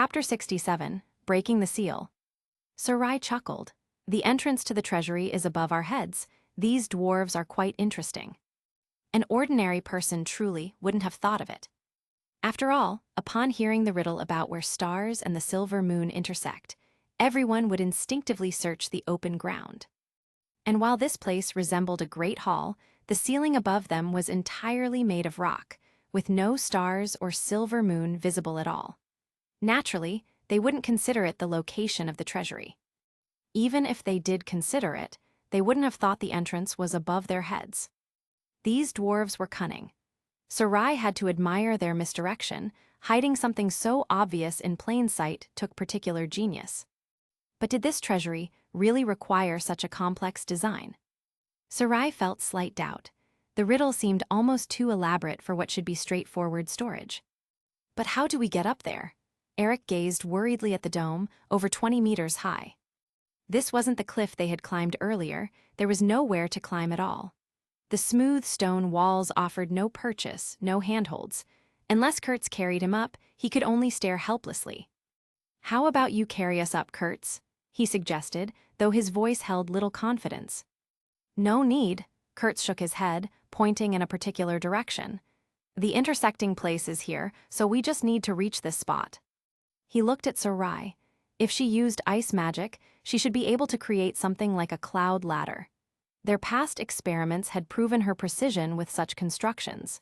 Chapter 67, Breaking the Seal. Sarai chuckled. The entrance to the treasury is above our heads. These dwarves are quite interesting. An ordinary person truly wouldn't have thought of it. After all, upon hearing the riddle about where stars and the silver moon intersect, everyone would instinctively search the open ground. And while this place resembled a great hall, the ceiling above them was entirely made of rock, with no stars or silver moon visible at all. Naturally, they wouldn't consider it the location of the treasury. Even if they did consider it, they wouldn't have thought the entrance was above their heads. These dwarves were cunning. Sarai had to admire their misdirection. Hiding something so obvious in plain sight took particular genius. But did this treasury really require such a complex design? Sarai felt slight doubt. The riddle seemed almost too elaborate for what should be straightforward storage. But how do we get up there? Eric gazed worriedly at the dome, over 20 meters high. This wasn't the cliff they had climbed earlier. There was nowhere to climb at all. The smooth stone walls offered no purchase, no handholds. Unless Kurtz carried him up, he could only stare helplessly. "How about you carry us up, Kurtz?" he suggested, though his voice held little confidence. "No need," Kurtz shook his head, pointing in a particular direction. "The intersecting place is here, so we just need to reach this spot." He looked at Sarai. If she used ice magic, she should be able to create something like a cloud ladder. Their past experiments had proven her precision with such constructions.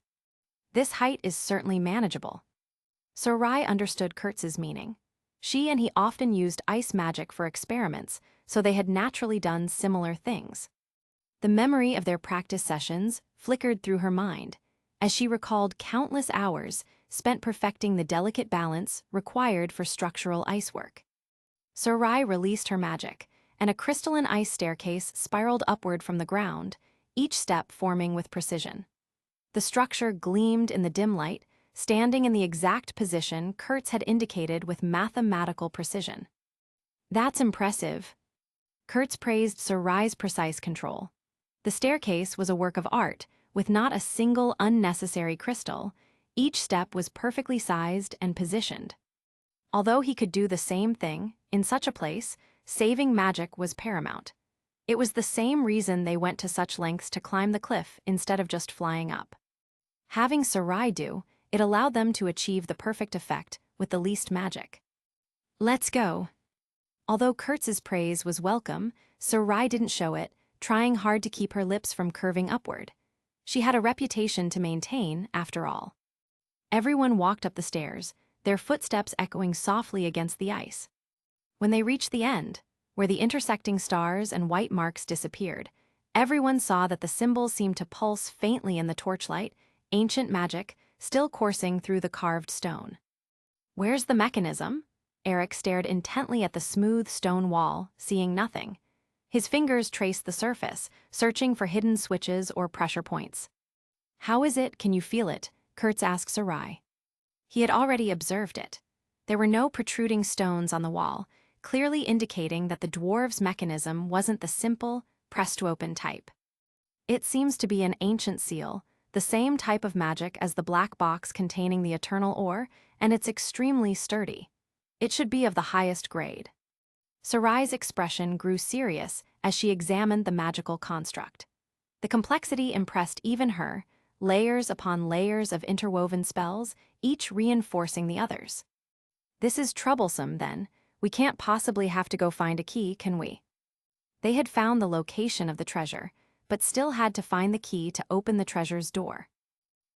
This height is certainly manageable. Sarai understood Kurtz's meaning. She and he often used ice magic for experiments, so they had naturally done similar things. The memory of their practice sessions flickered through her mind, as she recalled countless hours spent perfecting the delicate balance required for structural ice work. Sarai released her magic, and a crystalline ice staircase spiraled upward from the ground, each step forming with precision. The structure gleamed in the dim light, standing in the exact position Kurtz had indicated with mathematical precision. "That's impressive." Kurtz praised Sarai's precise control. The staircase was a work of art, with not a single unnecessary crystal. Each step was perfectly sized and positioned. Although he could do the same thing, in such a place, saving magic was paramount. It was the same reason they went to such lengths to climb the cliff instead of just flying up. Having Sarai do, it allowed them to achieve the perfect effect with the least magic. "Let's go." Although Kurtz's praise was welcome, Sarai didn't show it, trying hard to keep her lips from curving upward. She had a reputation to maintain, after all. Everyone walked up the stairs, their footsteps echoing softly against the ice. When they reached the end, where the intersecting stars and white marks disappeared, everyone saw that the symbols seemed to pulse faintly in the torchlight, ancient magic still coursing through the carved stone. "Where's the mechanism?" Eric stared intently at the smooth stone wall, seeing nothing. His fingers traced the surface, searching for hidden switches or pressure points. "How is it? Can you feel it?" Kurtz asked Sarai. He had already observed it. There were no protruding stones on the wall, clearly indicating that the dwarves' mechanism wasn't the simple, press-to-open type. "It seems to be an ancient seal, the same type of magic as the black box containing the eternal ore, and it's extremely sturdy. It should be of the highest grade." Sarai's expression grew serious as she examined the magical construct. The complexity impressed even her, layers upon layers of interwoven spells, each reinforcing the others. "This is troublesome, then. We can't possibly have to go find a key, can we?" They had found the location of the treasure, but still had to find the key to open the treasure's door.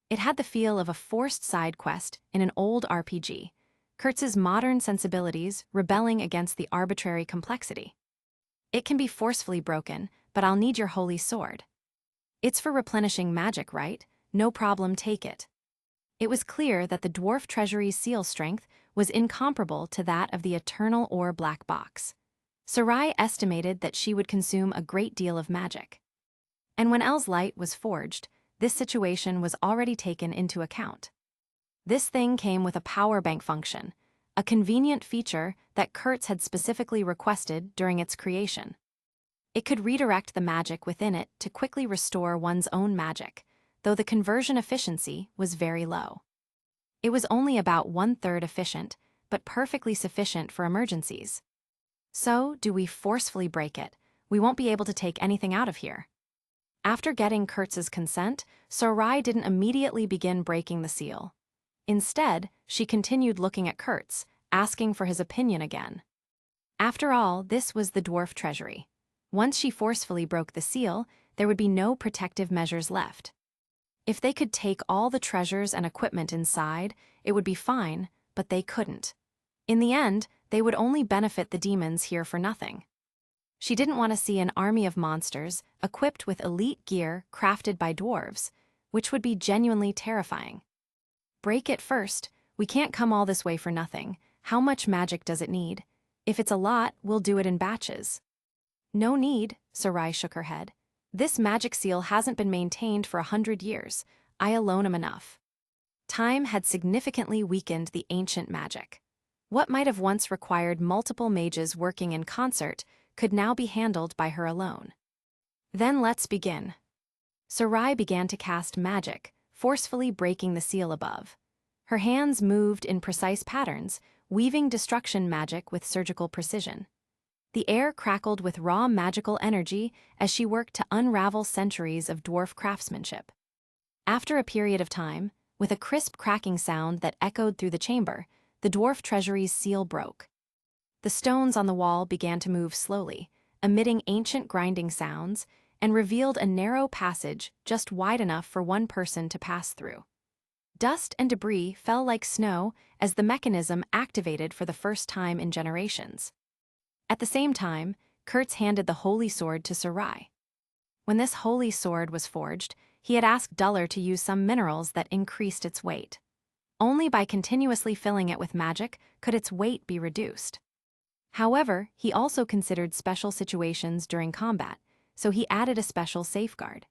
It had the feel of a forced side quest in an old RPG, Kurtz's modern sensibilities rebelling against the arbitrary complexity. "It can be forcefully broken, but I'll need your holy sword." "It's for replenishing magic, right? No problem, take it." It was clear that the dwarf treasury's seal strength was incomparable to that of the eternal ore black box. Sarai estimated that she would consume a great deal of magic. And when El's light was forged, this situation was already taken into account. This thing came with a power bank function, a convenient feature that Kurtz had specifically requested during its creation. It could redirect the magic within it to quickly restore one's own magic, though the conversion efficiency was very low. It was only about 1/3 efficient, but perfectly sufficient for emergencies. So, do we forcefully break it? We won't be able to take anything out of here. After getting Kurtz's consent, Sarai didn't immediately begin breaking the seal. Instead, she continued looking at Kurtz, asking for his opinion again. After all, this was the dwarf treasury. Once she forcefully broke the seal, there would be no protective measures left. If they could take all the treasures and equipment inside, it would be fine, but they couldn't. In the end, they would only benefit the demons here for nothing. She didn't want to see an army of monsters equipped with elite gear crafted by dwarves, which would be genuinely terrifying. Break it first. We can't come all this way for nothing. How much magic does it need? If it's a lot, we'll do it in batches. No need, Sarai shook her head. This magic seal hasn't been maintained for 100 years. I alone am enough. Time had significantly weakened the ancient magic. What might have once required multiple mages working in concert could now be handled by her alone. Then let's begin. Sarai began to cast magic, forcefully breaking the seal above. Her hands moved in precise patterns, weaving destruction magic with surgical precision. The air crackled with raw magical energy as she worked to unravel centuries of dwarf craftsmanship. After a period of time, with a crisp cracking sound that echoed through the chamber, the dwarf treasury's seal broke. The stones on the wall began to move slowly, emitting ancient grinding sounds, and revealed a narrow passage just wide enough for one person to pass through. Dust and debris fell like snow as the mechanism activated for the first time in generations. At the same time, Kurtz handed the holy sword to Sarai. When this holy sword was forged, he had asked Duller to use some minerals that increased its weight. Only by continuously filling it with magic could its weight be reduced. However, he also considered special situations during combat, so he added a special safeguard.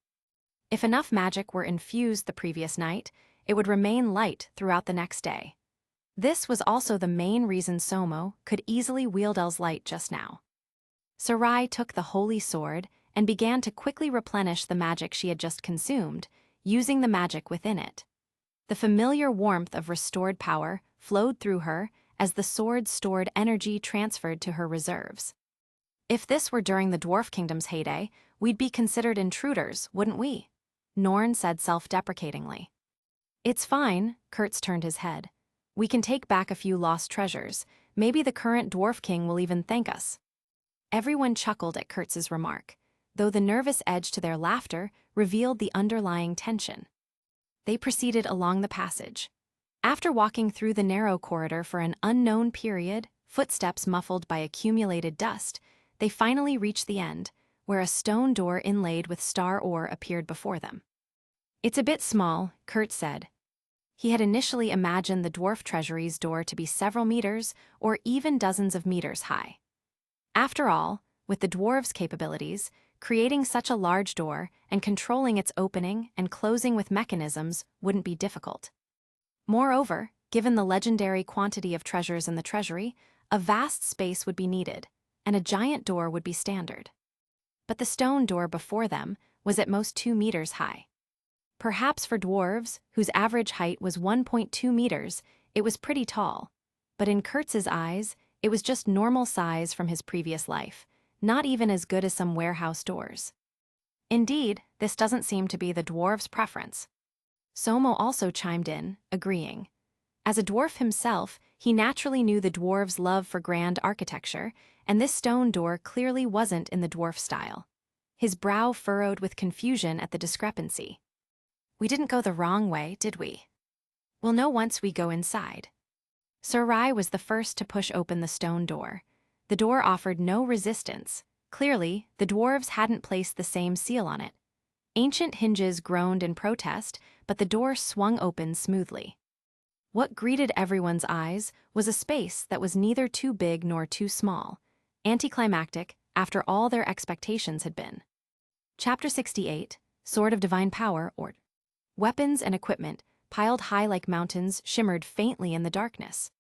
If enough magic were infused the previous night, it would remain light throughout the next day. This was also the main reason Somo could easily wield El's light just now. Sarai took the holy sword and began to quickly replenish the magic she had just consumed, using the magic within it. The familiar warmth of restored power flowed through her as the sword stored energy transferred to her reserves. If this were during the Dwarf Kingdom's heyday, we'd be considered intruders, wouldn't we? Norn said self-deprecatingly. It's fine, Kurtz turned his head. We can take back a few lost treasures. Maybe the current Dwarf King will even thank us. Everyone chuckled at Kurtz's remark, though the nervous edge to their laughter revealed the underlying tension. They proceeded along the passage. After walking through the narrow corridor for an unknown period, footsteps muffled by accumulated dust, they finally reached the end, where a stone door inlaid with star ore appeared before them. It's a bit small, Kurtz said. He had initially imagined the dwarf treasury's door to be several meters or even dozens of meters high. After all, with the dwarves' capabilities, creating such a large door and controlling its opening and closing with mechanisms wouldn't be difficult. Moreover, given the legendary quantity of treasures in the treasury, a vast space would be needed, and a giant door would be standard. But the stone door before them was at most 2 meters high. Perhaps for dwarves, whose average height was 1.2 meters, it was pretty tall. But in Kurtz's eyes, it was just normal size from his previous life, not even as good as some warehouse doors. Indeed, this doesn't seem to be the dwarves' preference. Somo also chimed in, agreeing. As a dwarf himself, he naturally knew the dwarves' love for grand architecture, and this stone door clearly wasn't in the dwarf style. His brow furrowed with confusion at the discrepancy. We didn't go the wrong way, did we? We'll know once we go inside. Sarai was the first to push open the stone door. The door offered no resistance. Clearly, the dwarves hadn't placed the same seal on it. Ancient hinges groaned in protest, but the door swung open smoothly. What greeted everyone's eyes was a space that was neither too big nor too small, anticlimactic after all their expectations had been. Chapter 68, Sword of Divine Power, or weapons and equipment, piled high like mountains, shimmered faintly in the darkness.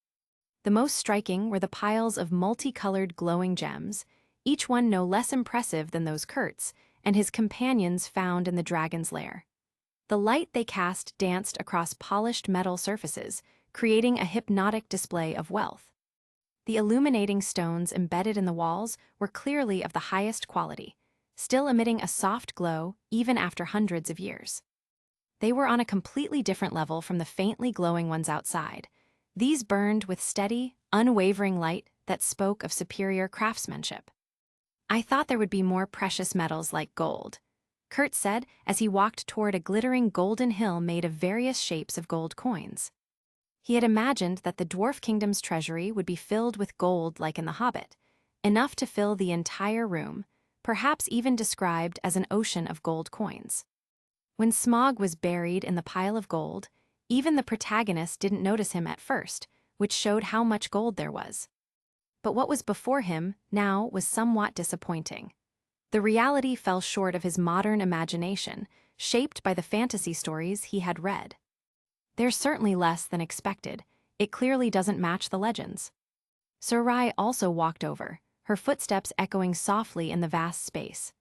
The most striking were the piles of multicolored glowing gems, each one no less impressive than those Kurtz and his companions found in the dragon's lair. The light they cast danced across polished metal surfaces, creating a hypnotic display of wealth. The illuminating stones embedded in the walls were clearly of the highest quality, still emitting a soft glow even after hundreds of years. They were on a completely different level from the faintly glowing ones outside. These burned with steady, unwavering light that spoke of superior craftsmanship. "I thought there would be more precious metals like gold," Kurt said as he walked toward a glittering golden hill made of various shapes of gold coins. He had imagined that the dwarf kingdom's treasury would be filled with gold like in The Hobbit, enough to fill the entire room, perhaps even described as an ocean of gold coins. When Smaug was buried in the pile of gold, even the protagonist didn't notice him at first, which showed how much gold there was. But what was before him now was somewhat disappointing. The reality fell short of his modern imagination, shaped by the fantasy stories he had read. "There's certainly less than expected. It clearly doesn't match the legends." Sarai also walked over, her footsteps echoing softly in the vast space.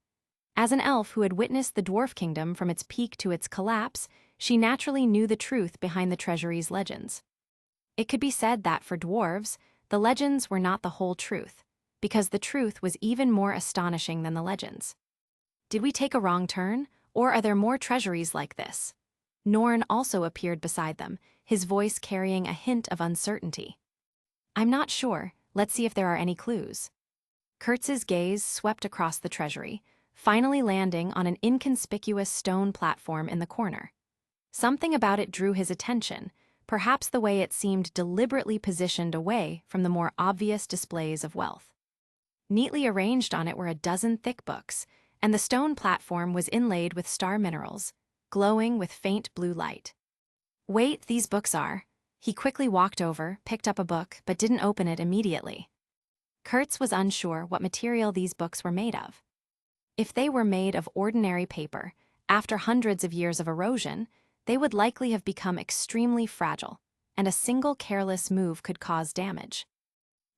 As an elf who had witnessed the dwarf kingdom from its peak to its collapse, she naturally knew the truth behind the treasury's legends. It could be said that for dwarves, the legends were not the whole truth, because the truth was even more astonishing than the legends. "Did we take a wrong turn, or are there more treasuries like this?" Norn also appeared beside them, his voice carrying a hint of uncertainty. "I'm not sure. Let's see if there are any clues." Kurtz's gaze swept across the treasury, finally landing on an inconspicuous stone platform in the corner. Something about it drew his attention, perhaps the way it seemed deliberately positioned away from the more obvious displays of wealth. Neatly arranged on it were a dozen thick books, and the stone platform was inlaid with star minerals, glowing with faint blue light. "Wait, these books are." He quickly walked over, picked up a book, but didn't open it immediately. Kurtz was unsure what material these books were made of. If they were made of ordinary paper, after hundreds of years of erosion, they would likely have become extremely fragile, and a single careless move could cause damage.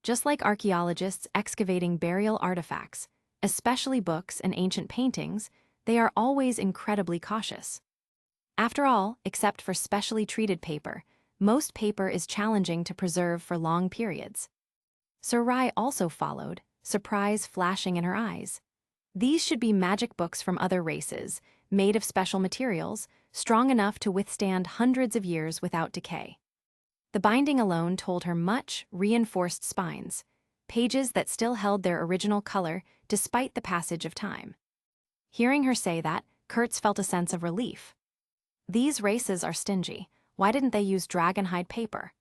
Just like archaeologists excavating burial artifacts, especially books and ancient paintings, they are always incredibly cautious. After all, except for specially treated paper, most paper is challenging to preserve for long periods. Sarai also followed, surprise flashing in her eyes. These should be magic books from other races, made of special materials, strong enough to withstand hundreds of years without decay. The binding alone told her much reinforced spines, pages that still held their original color despite the passage of time. Hearing her say that, Kurtz felt a sense of relief. These races are stingy. Why didn't they use dragonhide paper?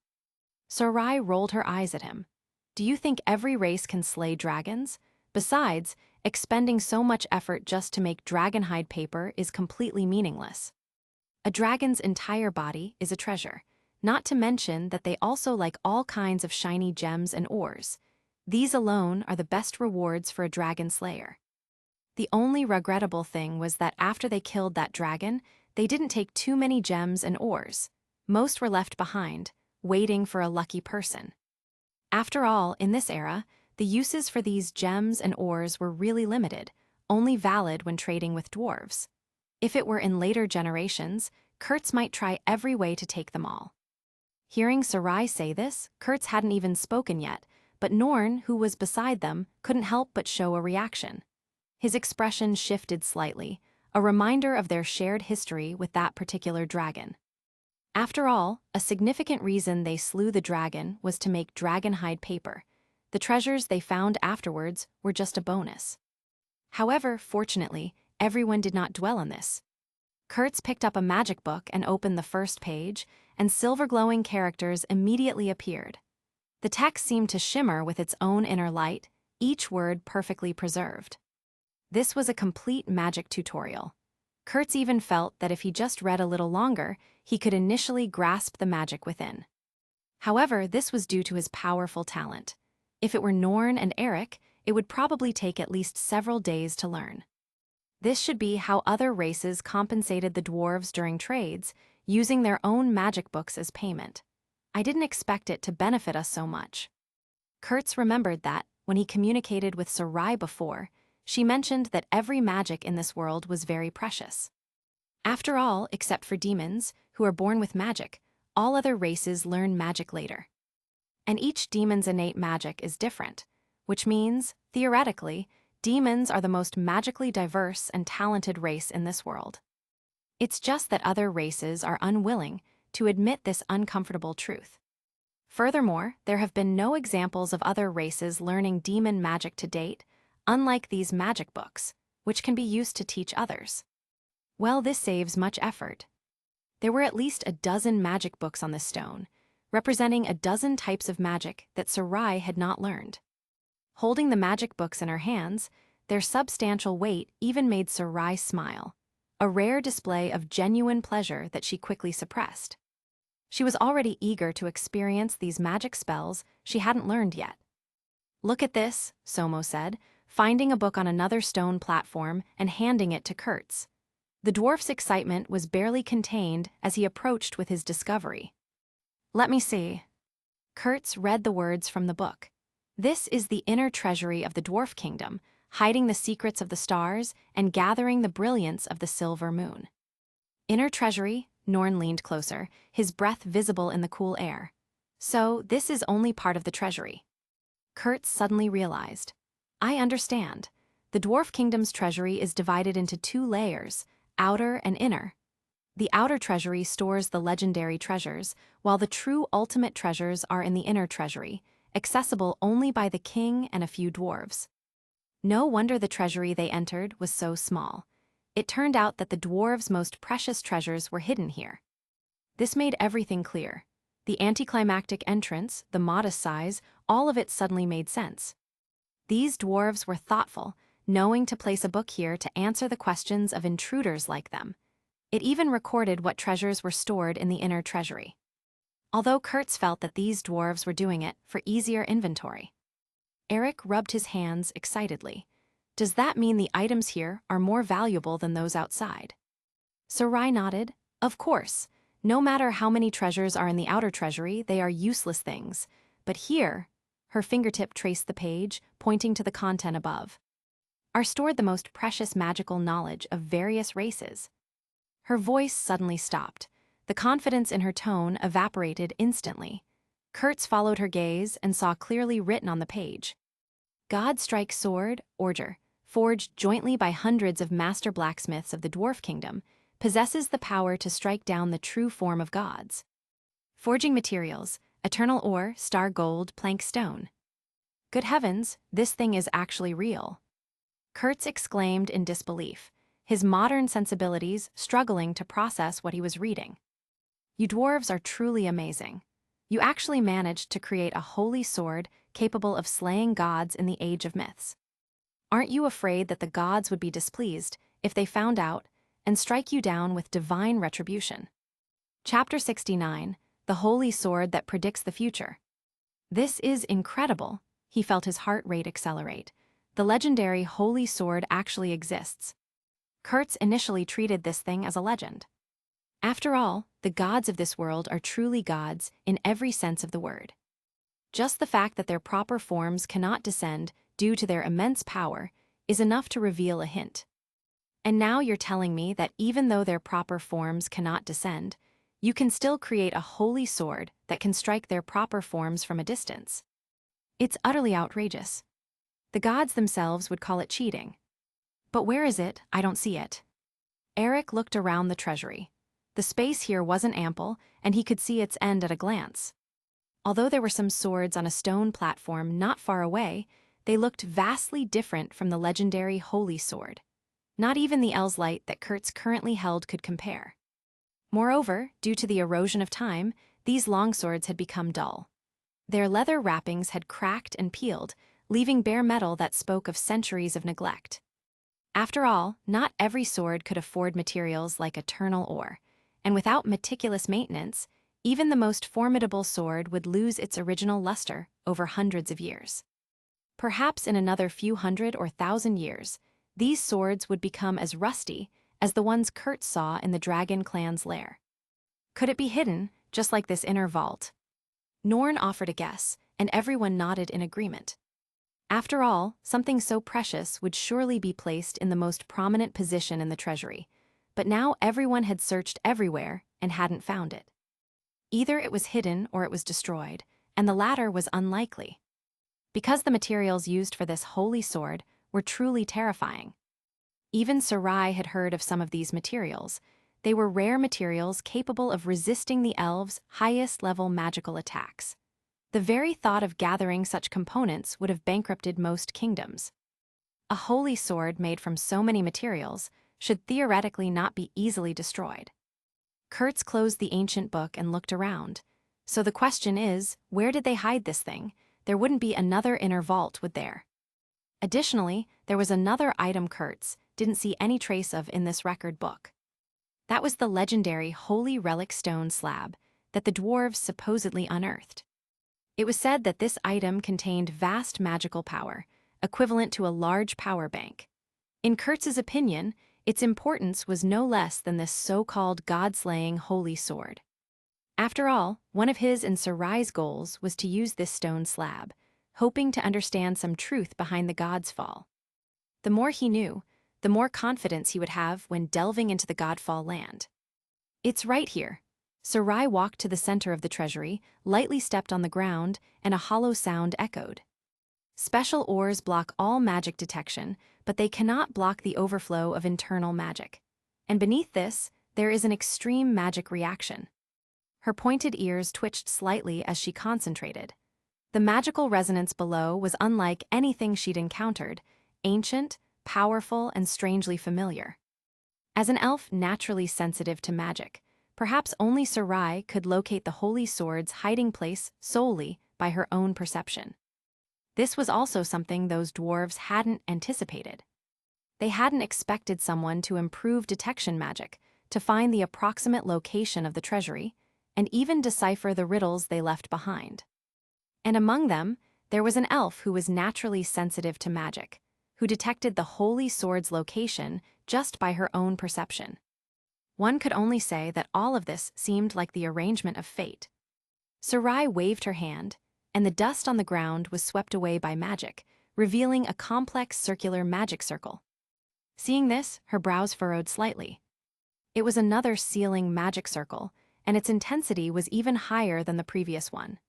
Sarai rolled her eyes at him. "Do you think every race can slay dragons? Besides, expending so much effort just to make dragonhide paper is completely meaningless. A dragon's entire body is a treasure, not to mention that they also like all kinds of shiny gems and ores. These alone are the best rewards for a dragon slayer." The only regrettable thing was that after they killed that dragon, they didn't take too many gems and ores. Most were left behind, waiting for a lucky person. After all, in this era, the uses for these gems and ores were really limited, only valid when trading with dwarves. If it were in later generations, Kurtz might try every way to take them all. Hearing Sarai say this, Kurtz hadn't even spoken yet, but Norn, who was beside them, couldn't help but show a reaction. His expression shifted slightly, a reminder of their shared history with that particular dragon. After all, a significant reason they slew the dragon was to make dragonhide paper. The treasures they found afterwards were just a bonus. However, fortunately, everyone did not dwell on this. Kurtz picked up a magic book and opened the first page, and silver-glowing characters immediately appeared. The text seemed to shimmer with its own inner light, each word perfectly preserved. This was a complete magic tutorial. Kurtz even felt that if he just read a little longer, he could initially grasp the magic within. However, this was due to his powerful talent. If it were Norn and Eric, it would probably take at least several days to learn. This should be how other races compensated the dwarves during trades, using their own magic books as payment. I didn't expect it to benefit us so much. Kurtz remembered that, when he communicated with Sarai before, she mentioned that every magic in this world was very precious. After all, except for demons, who are born with magic, all other races learn magic later. And each demon's innate magic is different, which means, theoretically, demons are the most magically diverse and talented race in this world. It's just that other races are unwilling to admit this uncomfortable truth. Furthermore, there have been no examples of other races learning demon magic to date, unlike these magic books, which can be used to teach others. Well, this saves much effort. There were at least a dozen magic books on the stone, representing a dozen types of magic that Sarai had not learned. Holding the magic books in her hands, their substantial weight even made Sarai smile, a rare display of genuine pleasure that she quickly suppressed. She was already eager to experience these magic spells she hadn't learned yet. "Look at this," Somo said, finding a book on another stone platform and handing it to Kurtz. The dwarf's excitement was barely contained as he approached with his discovery. "Let me see." Kurtz read the words from the book. "This is the inner treasury of the dwarf kingdom, hiding the secrets of the stars and gathering the brilliance of the silver moon." Inner treasury? Norn leaned closer, his breath visible in the cool air. So, this is only part of the treasury. Kurtz suddenly realized. "I understand. The dwarf kingdom's treasury is divided into two layers, outer and inner. The outer treasury stores the legendary treasures, while the true ultimate treasures are in the inner treasury, accessible only by the king and a few dwarves." No wonder the treasury they entered was so small. It turned out that the dwarves' most precious treasures were hidden here. This made everything clear. The anticlimactic entrance, the modest size, all of it suddenly made sense. These dwarves were thoughtful, knowing to place a book here to answer the questions of intruders like them. It even recorded what treasures were stored in the inner treasury. Although Kurtz felt that these dwarves were doing it for easier inventory. Eric rubbed his hands excitedly. "Does that mean the items here are more valuable than those outside?" Sarai nodded. "Of course. No matter how many treasures are in the outer treasury, they are useless things. But here," her fingertip traced the page, pointing to the content above, "are stored the most precious magical knowledge of various races." Her voice suddenly stopped. The confidence in her tone evaporated instantly. Kurtz followed her gaze and saw clearly written on the page. "God Strike Sword, Orger, forged jointly by hundreds of master blacksmiths of the dwarf kingdom, possesses the power to strike down the true form of gods. Forging materials, eternal ore, star gold, plank stone. Good heavens, this thing is actually real." Kurtz exclaimed in disbelief, his modern sensibilities struggling to process what he was reading. "You dwarves are truly amazing. You actually managed to create a holy sword capable of slaying gods in the age of myths. Aren't you afraid that the gods would be displeased if they found out and strike you down with divine retribution?" Chapter 69, The Holy Sword That Predicts the Future. "This is incredible." He felt his heart rate accelerate. The legendary Holy Sword actually exists. Kurtz initially treated this thing as a legend. After all, the gods of this world are truly gods in every sense of the word. Just the fact that their proper forms cannot descend due to their immense power is enough to reveal a hint. And now you're telling me that even though their proper forms cannot descend, you can still create a holy sword that can strike their proper forms from a distance. It's utterly outrageous. The gods themselves would call it cheating. But where is it? I don't see it. Eric looked around the treasury. The space here wasn't ample, and he could see its end at a glance. Although there were some swords on a stone platform not far away, they looked vastly different from the legendary Holy Sword. Not even the Elslite that Kurtz currently held could compare. Moreover, due to the erosion of time, these longswords had become dull. Their leather wrappings had cracked and peeled, leaving bare metal that spoke of centuries of neglect. After all, not every sword could afford materials like eternal ore, and without meticulous maintenance, even the most formidable sword would lose its original luster over hundreds of years. Perhaps in another few hundred or thousand years, these swords would become as rusty as the ones Kurtz saw in the Dragon Clan's lair. Could it be hidden, just like this inner vault? Norn offered a guess, and everyone nodded in agreement. After all, something so precious would surely be placed in the most prominent position in the treasury, but now everyone had searched everywhere and hadn't found it. Either it was hidden or it was destroyed, and the latter was unlikely. Because the materials used for this holy sword were truly terrifying. Even Sarai had heard of some of these materials. They were rare materials capable of resisting the elves' highest-level magical attacks. The very thought of gathering such components would have bankrupted most kingdoms. A holy sword made from so many materials should theoretically not be easily destroyed. Kurtz closed the ancient book and looked around. So the question is, where did they hide this thing? There wouldn't be another inner vault, would there? Additionally, there was another item Kurtz didn't see any trace of in this record book. That was the legendary holy relic stone slab that the dwarves supposedly unearthed. It was said that this item contained vast magical power, equivalent to a large power bank. In Kurtz's opinion, its importance was no less than this so-called god-slaying holy sword. After all, one of his and Sarai's goals was to use this stone slab, hoping to understand some truth behind the god's fall. The more he knew, the more confidence he would have when delving into the Godfall land. It's right here. Sarai walked to the center of the treasury, lightly stepped on the ground, and a hollow sound echoed. Special ores block all magic detection, but they cannot block the overflow of internal magic. And beneath this, there is an extreme magic reaction. Her pointed ears twitched slightly as she concentrated. The magical resonance below was unlike anything she'd encountered, ancient, powerful, and strangely familiar. As an elf naturally sensitive to magic, perhaps only Sarai could locate the holy sword's hiding place solely by her own perception. This was also something those dwarves hadn't anticipated. They hadn't expected someone to improve detection magic, to find the approximate location of the treasury, and even decipher the riddles they left behind. And among them, there was an elf who was naturally sensitive to magic, who detected the holy sword's location just by her own perception. One could only say that all of this seemed like the arrangement of fate. Sarai waved her hand, and the dust on the ground was swept away by magic, revealing a complex circular magic circle. Seeing this, her brows furrowed slightly. It was another sealing magic circle, and its intensity was even higher than the previous one.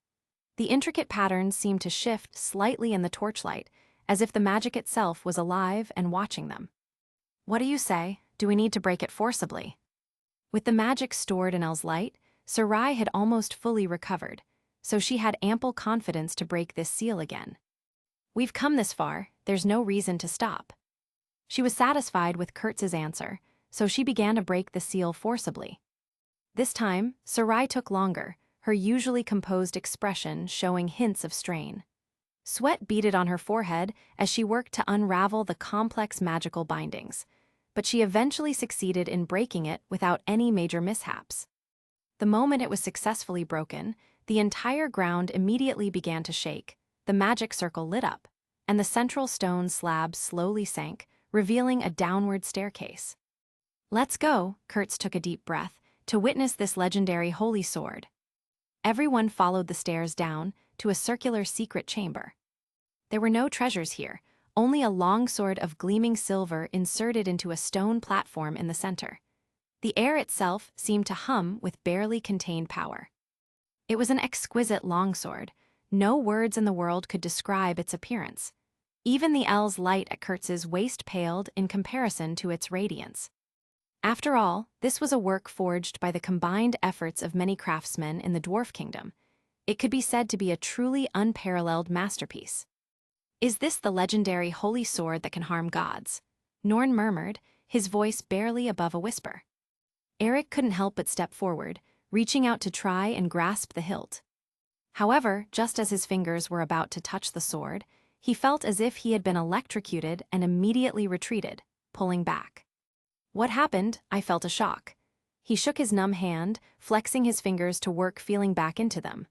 The intricate patterns seemed to shift slightly in the torchlight, as if the magic itself was alive and watching them. What do you say? Do we need to break it forcibly? With the magic stored in El's light, Sarai had almost fully recovered, so she had ample confidence to break this seal again. We've come this far, there's no reason to stop. She was satisfied with Kurtz's answer, so she began to break the seal forcibly. This time, Sarai took longer, her usually composed expression showing hints of strain. Sweat beaded on her forehead as she worked to unravel the complex magical bindings, but she eventually succeeded in breaking it without any major mishaps. The moment it was successfully broken, the entire ground immediately began to shake, the magic circle lit up, and the central stone slab slowly sank, revealing a downward staircase. Let's go, Kurtz took a deep breath, to witness this legendary holy sword. Everyone followed the stairs down to a circular secret chamber. There were no treasures here, only a longsword of gleaming silver inserted into a stone platform in the center. The air itself seemed to hum with barely contained power. It was an exquisite longsword. No words in the world could describe its appearance. Even the L's light at Kurtz's waist paled in comparison to its radiance. After all, this was a work forged by the combined efforts of many craftsmen in the Dwarf Kingdom. It could be said to be a truly unparalleled masterpiece. Is this the legendary holy sword that can harm gods? Norn murmured, his voice barely above a whisper. Eric couldn't help but step forward, reaching out to try and grasp the hilt. However, just as his fingers were about to touch the sword, he felt as if he had been electrocuted and immediately retreated, pulling back. What happened? I felt a shock. He shook his numb hand, flexing his fingers to work feeling back into them.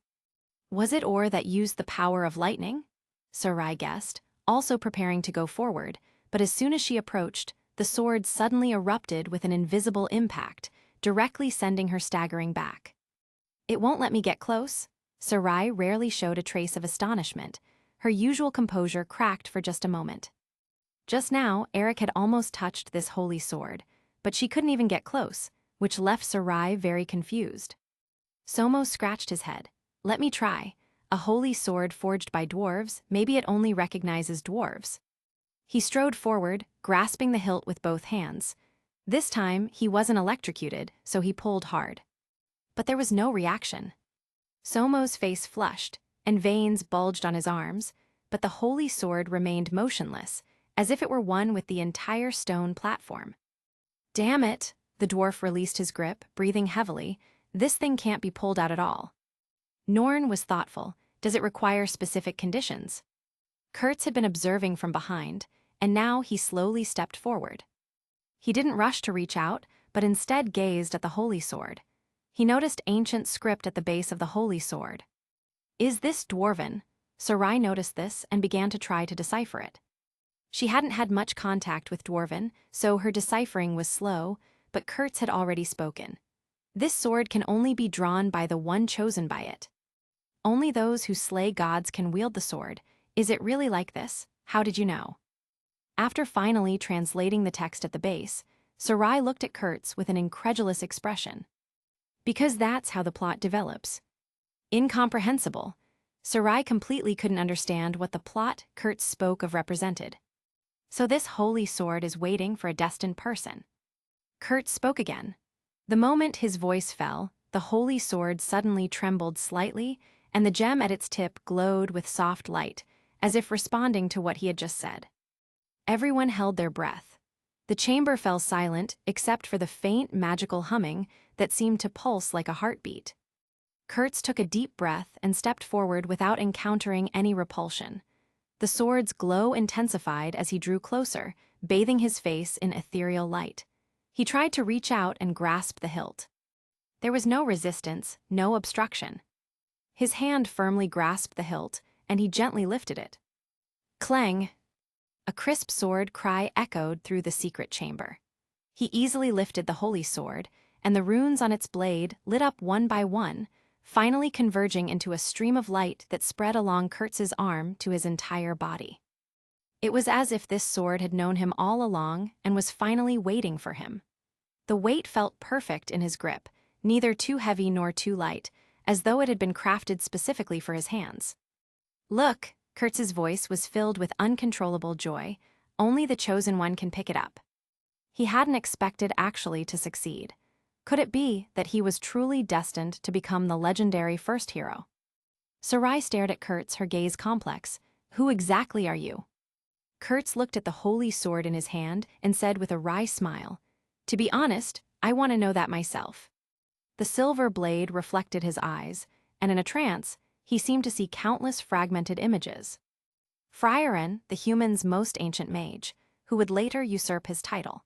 Was it ore that used the power of lightning? Sarai guessed, also preparing to go forward, but as soon as she approached, the sword suddenly erupted with an invisible impact, directly sending her staggering back. It won't let me get close? Sarai rarely showed a trace of astonishment. Her usual composure cracked for just a moment. Just now, Eric had almost touched this holy sword, but she couldn't even get close, which left Sarai very confused. Somo scratched his head. Let me try. a holy sword forged by dwarves, maybe it only recognizes dwarves. He strode forward, grasping the hilt with both hands. This time, he wasn't electrocuted, so he pulled hard. But there was no reaction. Somo's face flushed, and veins bulged on his arms, but the holy sword remained motionless, as if it were one with the entire stone platform. Damn it, the dwarf released his grip, breathing heavily. This thing can't be pulled out at all. Norn was thoughtful. Does it require specific conditions? Kurtz had been observing from behind, and now he slowly stepped forward. He didn't rush to reach out, but instead gazed at the holy sword. He noticed ancient script at the base of the holy sword. Is this dwarven? Sarai noticed this and began to try to decipher it. She hadn't had much contact with dwarven, so her deciphering was slow, but Kurtz had already spoken. This sword can only be drawn by the one chosen by it. Only those who slay gods can wield the sword. Is it really like this? How did you know? After finally translating the text at the base, Sarai looked at Kurtz with an incredulous expression. Because that's how the plot develops. Incomprehensible. Sarai completely couldn't understand what the plot Kurtz spoke of represented. So this holy sword is waiting for a destined person. Kurtz spoke again. The moment his voice fell, the holy sword suddenly trembled slightly, and the gem at its tip glowed with soft light, as if responding to what he had just said. Everyone held their breath. The chamber fell silent except for the faint magical humming that seemed to pulse like a heartbeat. Kurtz took a deep breath and stepped forward without encountering any repulsion. The sword's glow intensified as he drew closer, bathing his face in ethereal light. He tried to reach out and grasp the hilt. There was no resistance, no obstruction. His hand firmly grasped the hilt, and he gently lifted it. Clang! A crisp sword cry echoed through the secret chamber. He easily lifted the holy sword, and the runes on its blade lit up one by one, finally converging into a stream of light that spread along Kurtz's arm to his entire body. It was as if this sword had known him all along and was finally waiting for him. The weight felt perfect in his grip, neither too heavy nor too light, as though it had been crafted specifically for his hands. Look! Kurtz's voice was filled with uncontrollable joy. Only the chosen one can pick it up. He hadn't expected actually to succeed. Could it be that he was truly destined to become the legendary first hero? Sarai stared at Kurtz, her gaze complex. Who exactly are you? Kurtz looked at the holy sword in his hand and said with a wry smile, To be honest, I want to know that myself. The silver blade reflected his eyes, and in a trance, he seemed to see countless fragmented images. FRIEREN, the human's most ancient mage, who would later usurp his title.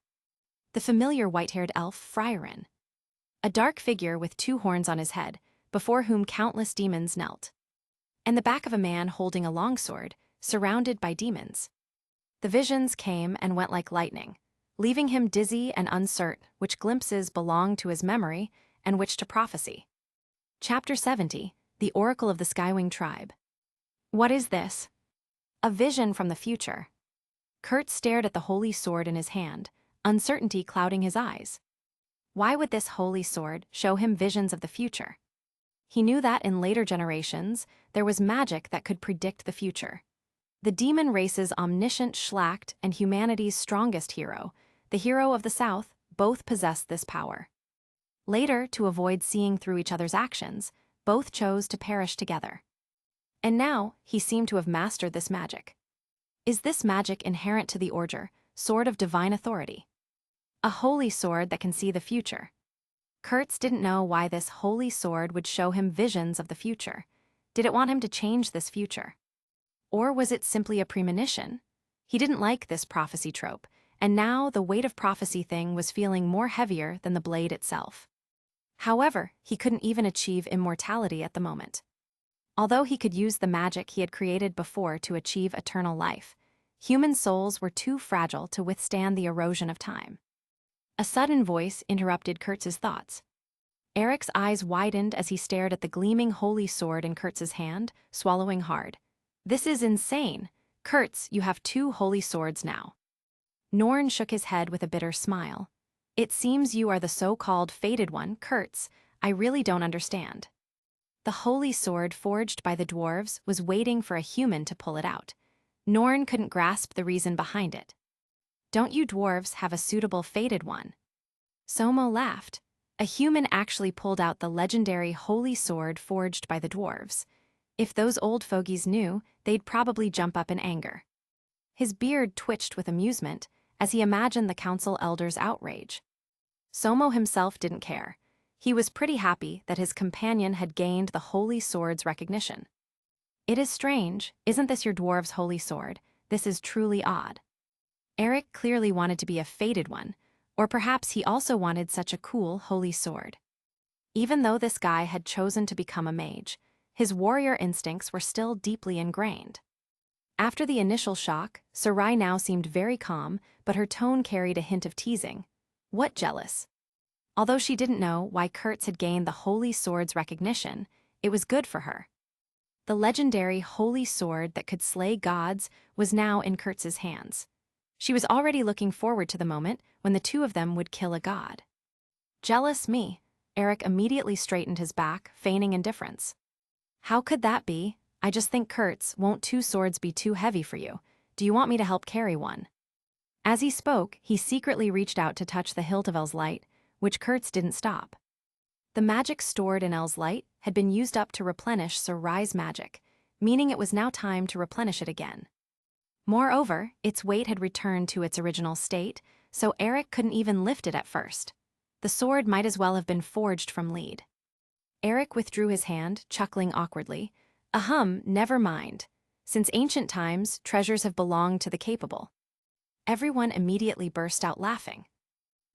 The familiar white-haired elf FRIEREN. A dark figure with two horns on his head, before whom countless demons knelt. And the back of a man holding a longsword, surrounded by demons. The visions came and went like lightning, leaving him dizzy and uncertain which glimpses belonged to his memory and which to prophecy. Chapter 70. The Oracle of the Skywing Tribe. What is this? A vision from the future. Kurtz stared at the holy sword in his hand, uncertainty clouding his eyes. Why would this holy sword show him visions of the future? He knew that in later generations, there was magic that could predict the future. The demon race's omniscient Schlacht and humanity's strongest hero, the hero of the South, both possessed this power. Later, to avoid seeing through each other's actions, both chose to perish together. And now, he seemed to have mastered this magic. Is this magic inherent to the Order, sword of divine authority? A holy sword that can see the future. Kurtz didn't know why this holy sword would show him visions of the future. Did it want him to change this future? Or was it simply a premonition? He didn't like this prophecy trope, and now the weight of prophecy thing was feeling more heavier than the blade itself. However, he couldn't even achieve immortality at the moment. Although he could use the magic he had created before to achieve eternal life, human souls were too fragile to withstand the erosion of time. A sudden voice interrupted Kurtz's thoughts. Eric's eyes widened as he stared at the gleaming holy sword in Kurtz's hand, swallowing hard. This is insane. Kurtz, you have two holy swords now. Norn shook his head with a bitter smile. It seems you are the so-called fated one, Kurtz. I really don't understand. The holy sword forged by the dwarves was waiting for a human to pull it out. Norn couldn't grasp the reason behind it. "Don't you dwarves have a suitable fated one?" Somo laughed. A human actually pulled out the legendary holy sword forged by the dwarves. If those old fogies knew, they'd probably jump up in anger. His beard twitched with amusement as he imagined the council elders' outrage. Somo himself didn't care. He was pretty happy that his companion had gained the holy sword's recognition. "It is strange, isn't this your dwarf's holy sword? This is truly odd." Eric clearly wanted to be a fated one, or perhaps he also wanted such a cool holy sword. Even though this guy had chosen to become a mage, his warrior instincts were still deeply ingrained. After the initial shock, Sarai now seemed very calm, but her tone carried a hint of teasing. What jealous? Although she didn't know why Kurtz had gained the holy sword's recognition, it was good for her. The legendary holy sword that could slay gods was now in Kurtz's hands. She was already looking forward to the moment when the two of them would kill a god. "Jealous me." Eric immediately straightened his back, feigning indifference. "How could that be? I just think, Kurtz, won't two swords be too heavy for you? Do you want me to help carry one?" As he spoke, he secretly reached out to touch the hilt of El's light, which Kurtz didn't stop. The magic stored in El's light had been used up to replenish Sarai's magic, meaning it was now time to replenish it again. Moreover, its weight had returned to its original state, so Eric couldn't even lift it at first. The sword might as well have been forged from lead. Eric withdrew his hand, chuckling awkwardly. Never mind. Since ancient times, treasures have belonged to the capable." Everyone immediately burst out laughing.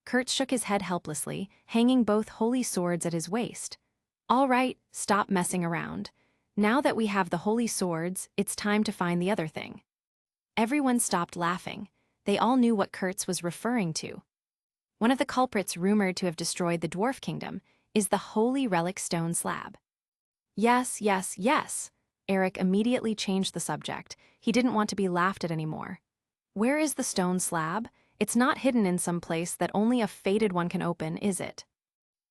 Kurtz shook his head helplessly, hanging both holy swords at his waist. "All right, stop messing around. Now that we have the holy swords, it's time to find the other thing." Everyone stopped laughing. They all knew what Kurtz was referring to. One of the culprits rumored to have destroyed the dwarf kingdom is the holy relic stone slab. Yes. Eric immediately changed the subject. He didn't want to be laughed at anymore. "Where is the stone slab? It's not hidden in some place that only a fated one can open, is it?"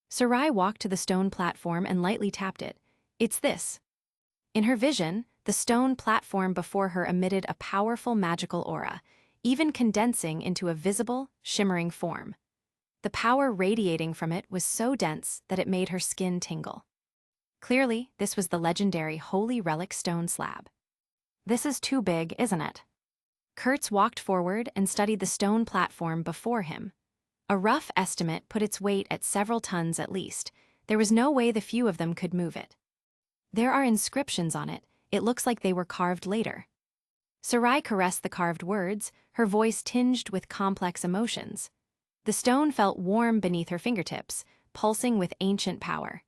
Sarai walked to the stone platform and lightly tapped it. "It's this." In her vision, the stone platform before her emitted a powerful magical aura, even condensing into a visible, shimmering form. The power radiating from it was so dense that it made her skin tingle. Clearly, this was the legendary holy relic stone slab. "This is too big, isn't it?" Kurtz walked forward and studied the stone platform before him. A rough estimate put its weight at several tons at least. There was no way the few of them could move it. "There are inscriptions on it. It looks like they were carved later." Sarai caressed the carved words, her voice tinged with complex emotions. The stone felt warm beneath her fingertips, pulsing with ancient power.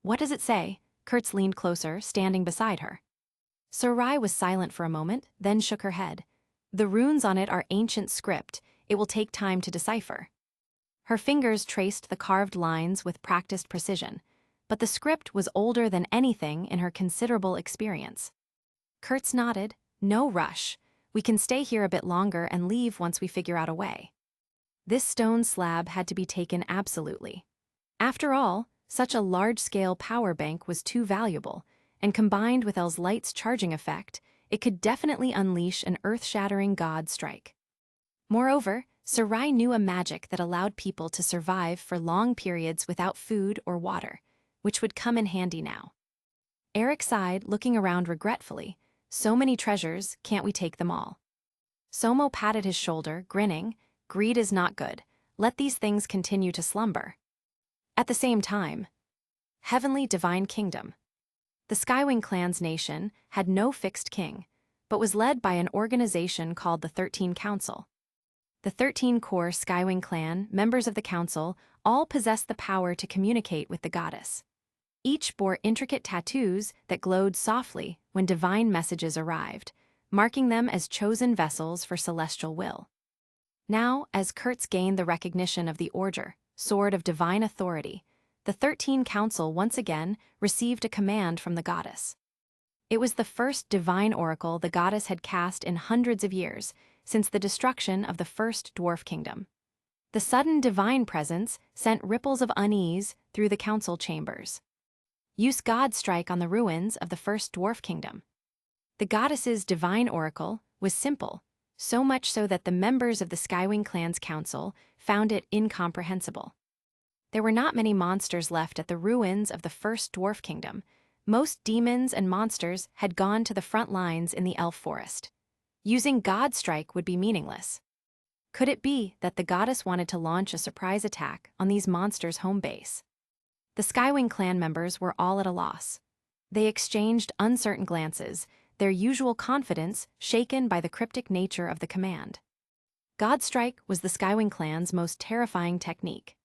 "What does it say?" Kurtz leaned closer, standing beside her. Sarai was silent for a moment, then shook her head. "The runes on it are ancient script. It will take time to decipher." Her fingers traced the carved lines with practiced precision, but the script was older than anything in her considerable experience. Kurtz nodded. "No rush. We can stay here a bit longer and leave once we figure out a way." This stone slab had to be taken absolutely. After all, such a large-scale power bank was too valuable, and combined with El's light's charging effect, it could definitely unleash an earth-shattering god strike. Moreover, Sarai knew a magic that allowed people to survive for long periods without food or water, which would come in handy now. Eric sighed, looking around regretfully. "So many treasures, can't we take them all?" Somo patted his shoulder, grinning. "Greed is not good. Let these things continue to slumber." At the same time, Heavenly Divine Kingdom. The Skywing clan's nation had no fixed king, but was led by an organization called the 13 Council. The 13 core Skywing clan, members of the council, all possessed the power to communicate with the goddess. Each bore intricate tattoos that glowed softly when divine messages arrived, marking them as chosen vessels for celestial will. Now, as Kurtz gained the recognition of the Order, Sword of Divine Authority, the 13 Council once again received a command from the goddess. It was the first divine oracle the goddess had cast in hundreds of years, since the destruction of the first dwarf kingdom. The sudden divine presence sent ripples of unease through the council chambers. Use God strike on the ruins of the first dwarf kingdom. The goddess's divine oracle was simple, so much so that the members of the Skywing clan's council found it incomprehensible. There were not many monsters left at the ruins of the first dwarf kingdom. Most demons and monsters had gone to the front lines in the elf forest. Using God strike would be meaningless. Could it be that the goddess wanted to launch a surprise attack on these monsters' home base? The Skywing clan members were all at a loss. They exchanged uncertain glances, their usual confidence shaken by the cryptic nature of the command. God strike was the Skywing clan's most terrifying technique.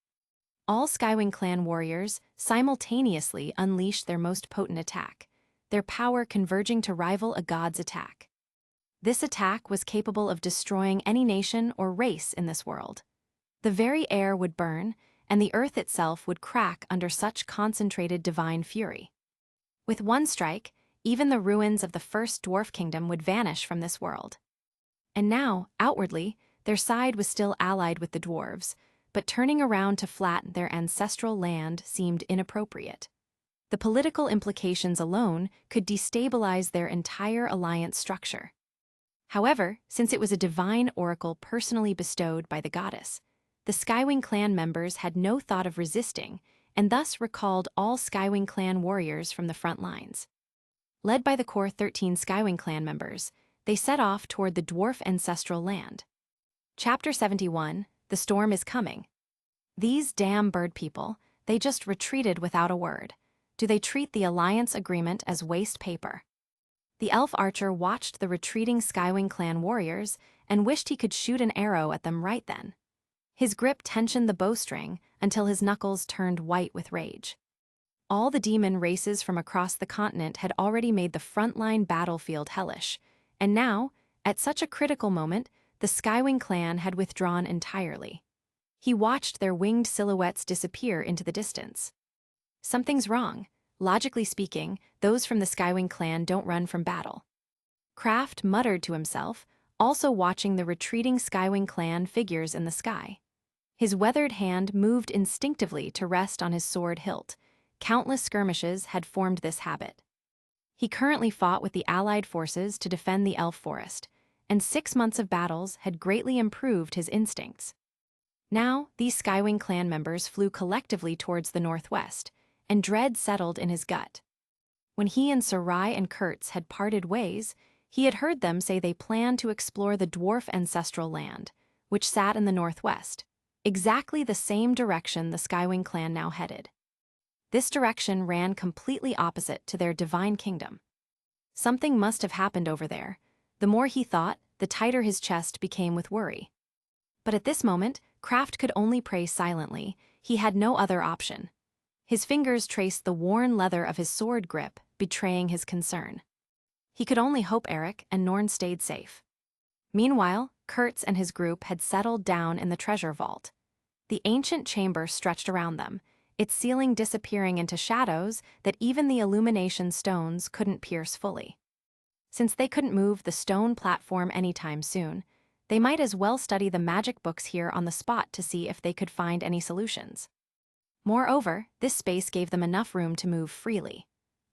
All Skywing clan warriors simultaneously unleashed their most potent attack, their power converging to rival a god's attack. This attack was capable of destroying any nation or race in this world. The very air would burn, and the earth itself would crack under such concentrated divine fury. With one strike, even the ruins of the first dwarf kingdom would vanish from this world. And now, outwardly, their side was still allied with the dwarves, but turning around to flatten their ancestral land seemed inappropriate. The political implications alone could destabilize their entire alliance structure. However, since it was a divine oracle personally bestowed by the goddess, the Skywing clan members had no thought of resisting, and thus recalled all Skywing clan warriors from the front lines. Led by the core 13 Skywing clan members, they set off toward the dwarf ancestral land. Chapter 71, The Storm is Coming. These damn bird people, they just retreated without a word. Do they treat the alliance agreement as waste paper? The elf archer watched the retreating Skywing clan warriors and wished he could shoot an arrow at them right then. His grip tensioned the bowstring until his knuckles turned white with rage. All the demon races from across the continent had already made the frontline battlefield hellish, and now, at such a critical moment, the Skywing clan had withdrawn entirely. He watched their winged silhouettes disappear into the distance. Something's wrong. Logically speaking, those from the Skywing clan don't run from battle. Kraft muttered to himself, also watching the retreating Skywing clan figures in the sky. His weathered hand moved instinctively to rest on his sword hilt. Countless skirmishes had formed this habit. He currently fought with the allied forces to defend the elf forest, and 6 months of battles had greatly improved his instincts. Now, these Skywing clan members flew collectively towards the northwest, and dread settled in his gut. When he and Sarai and Kurtz had parted ways, he had heard them say they planned to explore the dwarf ancestral land, which sat in the northwest, exactly the same direction the Skywing clan now headed. This direction ran completely opposite to their divine kingdom. Something must have happened over there. The more he thought, the tighter his chest became with worry. But at this moment, Kraft could only pray silently. He had no other option. His fingers traced the worn leather of his sword grip, betraying his concern. He could only hope Eric and Norn stayed safe. Meanwhile, Kurtz and his group had settled down in the treasure vault. The ancient chamber stretched around them, its ceiling disappearing into shadows that even the illumination stones couldn't pierce fully. Since they couldn't move the stone platform anytime soon, they might as well study the magic books here on the spot to see if they could find any solutions. Moreover, this space gave them enough room to move freely.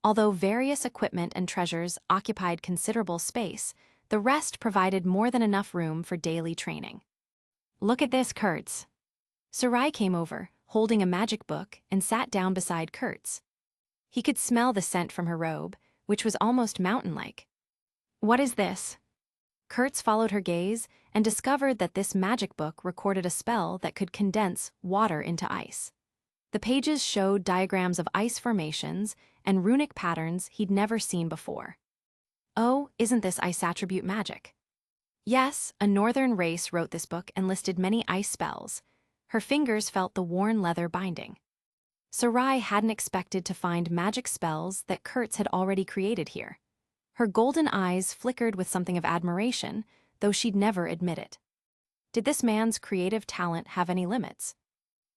Although various equipment and treasures occupied considerable space, the rest provided more than enough room for daily training. Look at this, Kurtz. Sarai came over, holding a magic book, and sat down beside Kurtz. He could smell the scent from her robe, which was almost mountain-like. What is this? Kurtz followed her gaze and discovered that this magic book recorded a spell that could condense water into ice. The pages showed diagrams of ice formations and runic patterns he'd never seen before. Oh, isn't this ice attribute magic? Yes, a northern race wrote this book and listed many ice spells. Her fingers felt the worn leather binding. Sarai hadn't expected to find magic spells that Kurtz had already created here. Her golden eyes flickered with something of admiration, though she'd never admit it. Did this man's creative talent have any limits?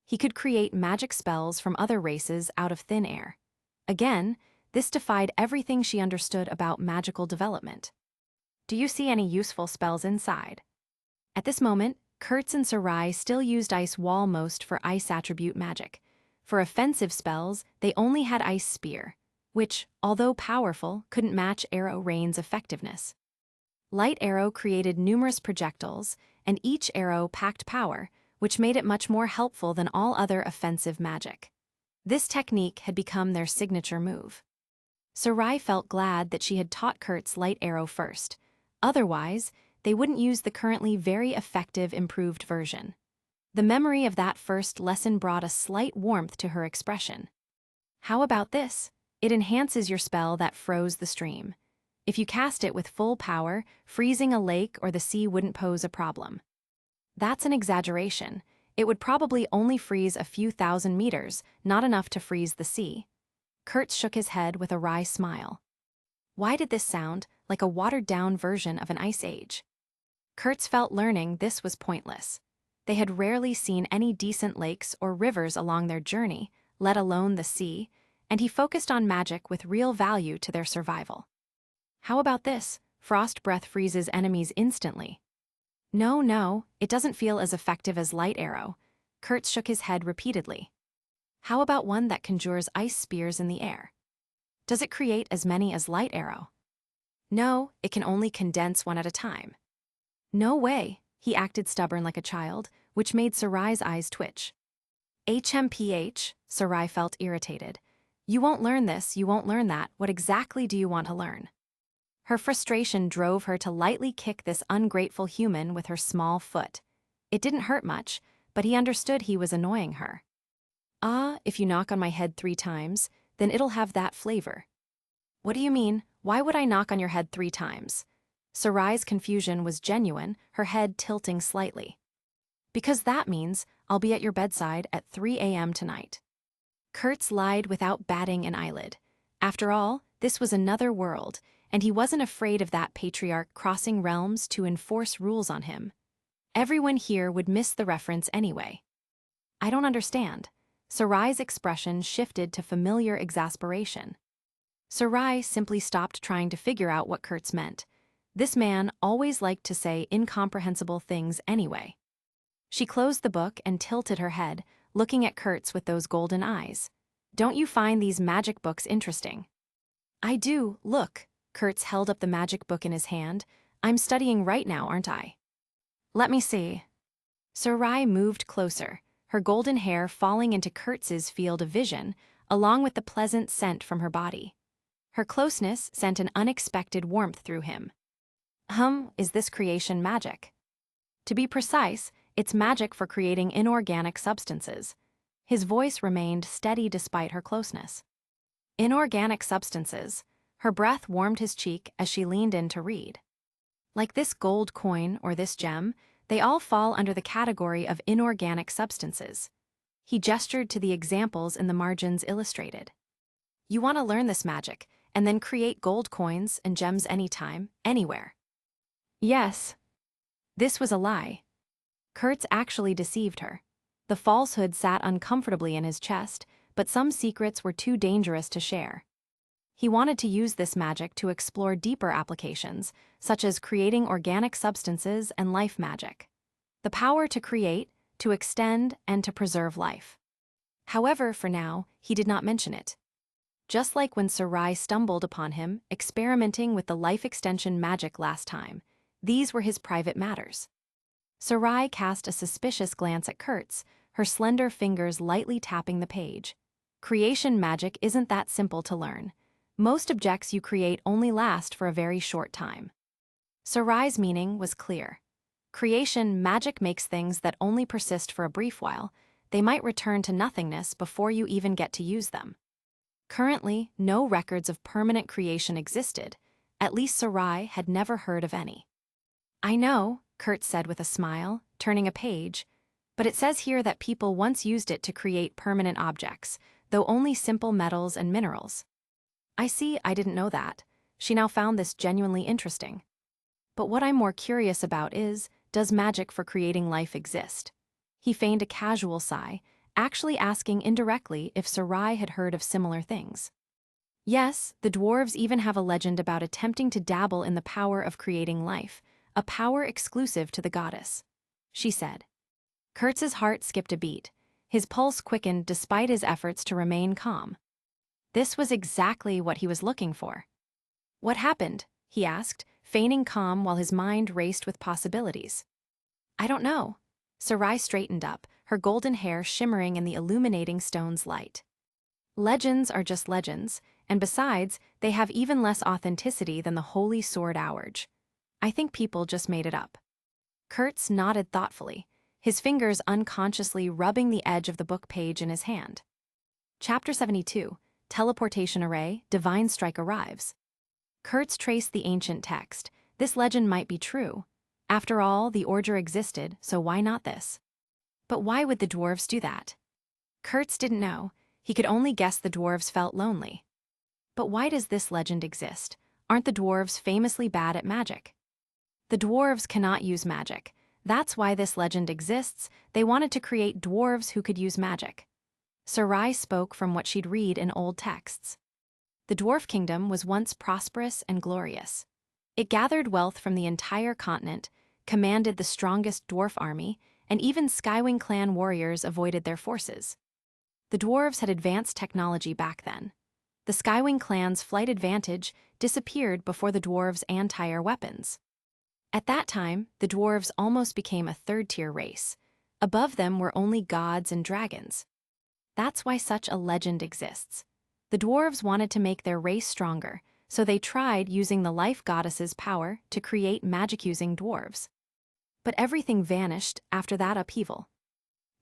He could create magic spells from other races out of thin air. Again, this defied everything she understood about magical development. Do you see any useful spells inside? At this moment, Kurtz and Sarai still used ice wall most for ice attribute magic. For offensive spells, they only had Ice Spear, which, although powerful, couldn't match Arrow Rain's effectiveness. Light Arrow created numerous projectiles, and each arrow packed power, which made it much more helpful than all other offensive magic. This technique had become their signature move. Sarai felt glad that she had taught Kurtz Light Arrow first. Otherwise, they wouldn't use the currently very effective improved version. The memory of that first lesson brought a slight warmth to her expression. How about this? It enhances your spell that froze the stream. If you cast it with full power, freezing a lake or the sea wouldn't pose a problem. That's an exaggeration. It would probably only freeze a few thousand meters, not enough to freeze the sea. Kurtz shook his head with a wry smile. Why did this sound like a watered-down version of an ice age? Kurtz felt learning this was pointless. They had rarely seen any decent lakes or rivers along their journey, let alone the sea, and he focused on magic with real value to their survival. How about this? Frost breath freezes enemies instantly. No, it doesn't feel as effective as Light Arrow. Kurtz shook his head repeatedly. How about one that conjures ice spears in the air? Does it create as many as Light Arrow? No, it can only condense one at a time. No way, he acted stubborn like a child, which made Sarai's eyes twitch. HMPH, Sarai felt irritated. You won't learn this, you won't learn that, what exactly do you want to learn? Her frustration drove her to lightly kick this ungrateful human with her small foot. It didn't hurt much, but he understood he was annoying her. If you knock on my head 3 times, then it'll have that flavor. What do you mean? Why would I knock on your head 3 times? Sarai's confusion was genuine, her head tilting slightly. Because that means I'll be at your bedside at 3 a.m. tonight. Kurtz lied without batting an eyelid. After all, this was another world, and he wasn't afraid of that patriarch crossing realms to enforce rules on him. Everyone here would miss the reference anyway. I don't understand. Sarai's expression shifted to familiar exasperation. Sarai simply stopped trying to figure out what Kurtz meant. This man always liked to say incomprehensible things anyway. She closed the book and tilted her head, looking at Kurtz with those golden eyes. Don't you find these magic books interesting? I do, look. Kurtz held up the magic book in his hand. I'm studying right now, aren't I? Let me see. Sarai moved closer, her golden hair falling into Kurtz's field of vision, along with the pleasant scent from her body. Her closeness sent an unexpected warmth through him. Is this creation magic? To be precise, it's magic for creating inorganic substances. His voice remained steady despite her closeness. Inorganic substances. Her breath warmed his cheek as she leaned in to read. Like this gold coin or this gem, they all fall under the category of inorganic substances. He gestured to the examples in the margins illustrated. You want to learn this magic, and then create gold coins and gems anytime, anywhere. Yes. This was a lie. Kurtz actually deceived her. The falsehood sat uncomfortably in his chest, but some secrets were too dangerous to share. He wanted to use this magic to explore deeper applications, such as creating organic substances and life magic. The power to create, to extend, and to preserve life. However, for now, he did not mention it. Just like when Sarai stumbled upon him experimenting with the life extension magic last time, these were his private matters. Sarai cast a suspicious glance at Kurtz, her slender fingers lightly tapping the page. Creation magic isn't that simple to learn. Most objects you create only last for a very short time. Sarai's meaning was clear. Creation magic makes things that only persist for a brief while. They might return to nothingness before you even get to use them. Currently, no records of permanent creation existed. At least Sarai had never heard of any. I know, Kurtz said with a smile, turning a page, but it says here that people once used it to create permanent objects, though only simple metals and minerals. I see, I didn't know that. She now found this genuinely interesting. But what I'm more curious about is, does magic for creating life exist? He feigned a casual sigh, actually asking indirectly if Sarai had heard of similar things. Yes, the dwarves even have a legend about attempting to dabble in the power of creating life, a power exclusive to the goddess, she said. Kurtz's heart skipped a beat. His pulse quickened despite his efforts to remain calm. This was exactly what he was looking for. "What happened?" he asked, feigning calm while his mind raced with possibilities. "I don't know." Sarai straightened up, her golden hair shimmering in the illuminating stone's light. "Legends are just legends, and besides, they have even less authenticity than the holy sword Ouarge. I think people just made it up." Kurtz nodded thoughtfully, his fingers unconsciously rubbing the edge of the book page in his hand. Chapter 72, Teleportation Array, Divine Strike Arrives. Kurtz traced the ancient text. This legend might be true. After all, the order existed, so why not this? But why would the dwarves do that? Kurtz didn't know. He could only guess the dwarves felt lonely. But why does this legend exist? Aren't the dwarves famously bad at magic? The dwarves cannot use magic. That's why this legend exists. They wanted to create dwarves who could use magic. Sarai spoke from what she'd read in old texts. The dwarf kingdom was once prosperous and glorious. It gathered wealth from the entire continent, commanded the strongest dwarf army, and even Skywing clan warriors avoided their forces. The dwarves had advanced technology back then. The Skywing clan's flight advantage disappeared before the dwarves' anti-air weapons. At that time, the dwarves almost became a third-tier race. Above them were only gods and dragons. That's why such a legend exists. The dwarves wanted to make their race stronger, so they tried using the life goddess's power to create magic-using dwarves. But everything vanished after that upheaval.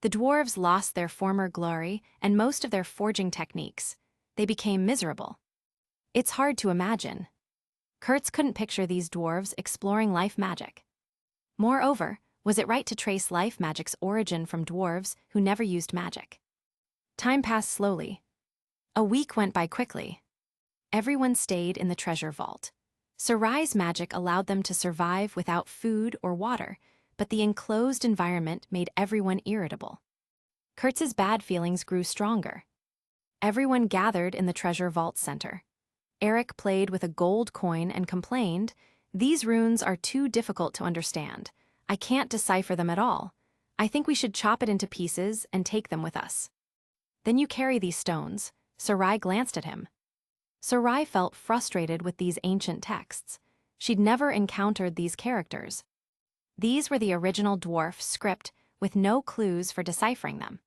The dwarves lost their former glory and most of their forging techniques. They became miserable. It's hard to imagine. Kurtz couldn't picture these dwarves exploring life magic. Moreover, was it right to trace life magic's origin from dwarves who never used magic? Time passed slowly. A week went by quickly. Everyone stayed in the treasure vault. Sarai's magic allowed them to survive without food or water, but the enclosed environment made everyone irritable. Kurtz's bad feelings grew stronger. Everyone gathered in the treasure vault center. Eric played with a gold coin and complained, "These runes are too difficult to understand. I can't decipher them at all. I think we should chop it into pieces and take them with us." "Then you carry these stones." Sarai glanced at him. Sarai felt frustrated with these ancient texts. She'd never encountered these characters. These were the original dwarf script with no clues for deciphering them.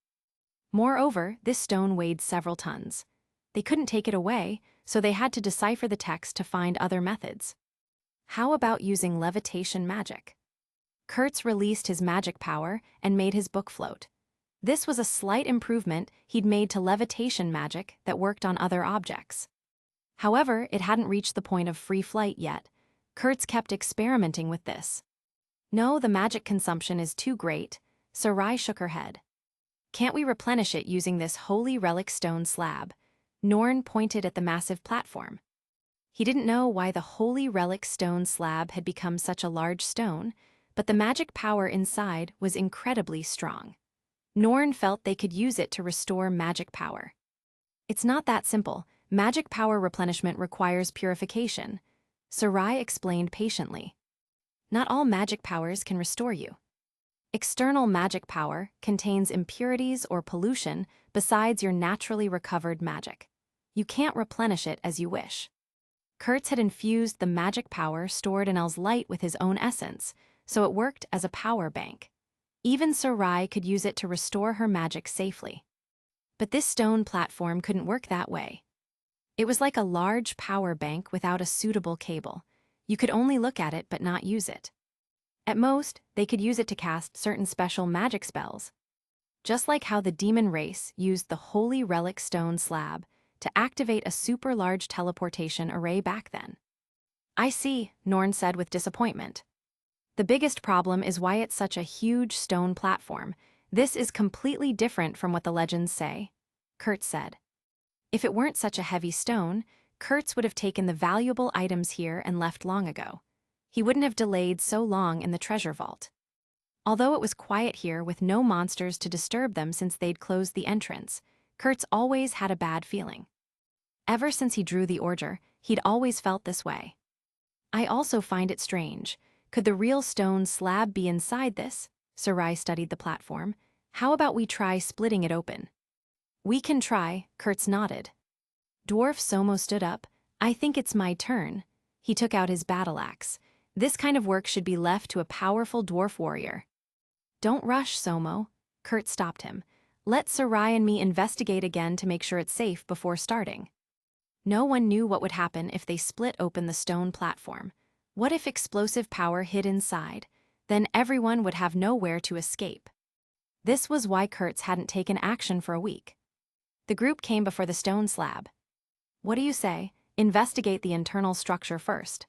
Moreover, this stone weighed several tons. They couldn't take it away, so they had to decipher the text to find other methods. How about using levitation magic? Kurtz released his magic power and made his book float. This was a slight improvement he'd made to levitation magic that worked on other objects. However, it hadn't reached the point of free flight yet. Kurtz kept experimenting with this. "No, the magic consumption is too great." Sarai shook her head. "Can't we replenish it using this holy relic stone slab?" Norn pointed at the massive platform. He didn't know why the holy relic stone slab had become such a large stone, but the magic power inside was incredibly strong. Norn felt they could use it to restore magic power. "It's not that simple. Magic power replenishment requires purification," Sarai explained patiently. "Not all magic powers can restore you. External magic power contains impurities or pollution besides your naturally recovered magic. You can't replenish it as you wish." Kurtz had infused the magic power stored in El's light with his own essence, so it worked as a power bank. Even Sarai could use it to restore her magic safely. But this stone platform couldn't work that way. It was like a large power bank without a suitable cable. You could only look at it but not use it. At most, they could use it to cast certain special magic spells. Just like how the demon race used the holy relic stone slab to activate a super large teleportation array back then. "I see," Norn said with disappointment. "The biggest problem is why it's such a huge stone platform. This is completely different from what the legends say," Kurtz said. If it weren't such a heavy stone, Kurtz would have taken the valuable items here and left long ago. He wouldn't have delayed so long in the treasure vault. Although it was quiet here with no monsters to disturb them since they'd closed the entrance, Kurtz always had a bad feeling. Ever since he drew the order, he'd always felt this way. "I also find it strange. Could the real stone slab be inside this?" Sarai studied the platform. How about we try splitting it open? We can try, Kurtz nodded. Dwarf Somo stood up. I think it's my turn. He took out his battle axe. This kind of work should be left to a powerful dwarf warrior. Don't rush, Somo. Kurt stopped him. Let Sarai and me investigate again to make sure it's safe before starting. No one knew what would happen if they split open the stone platform. What if explosive power hid inside? Then everyone would have nowhere to escape. This was why Kurtz hadn't taken action for a week. The group came before the stone slab. What do you say? Investigate the internal structure first.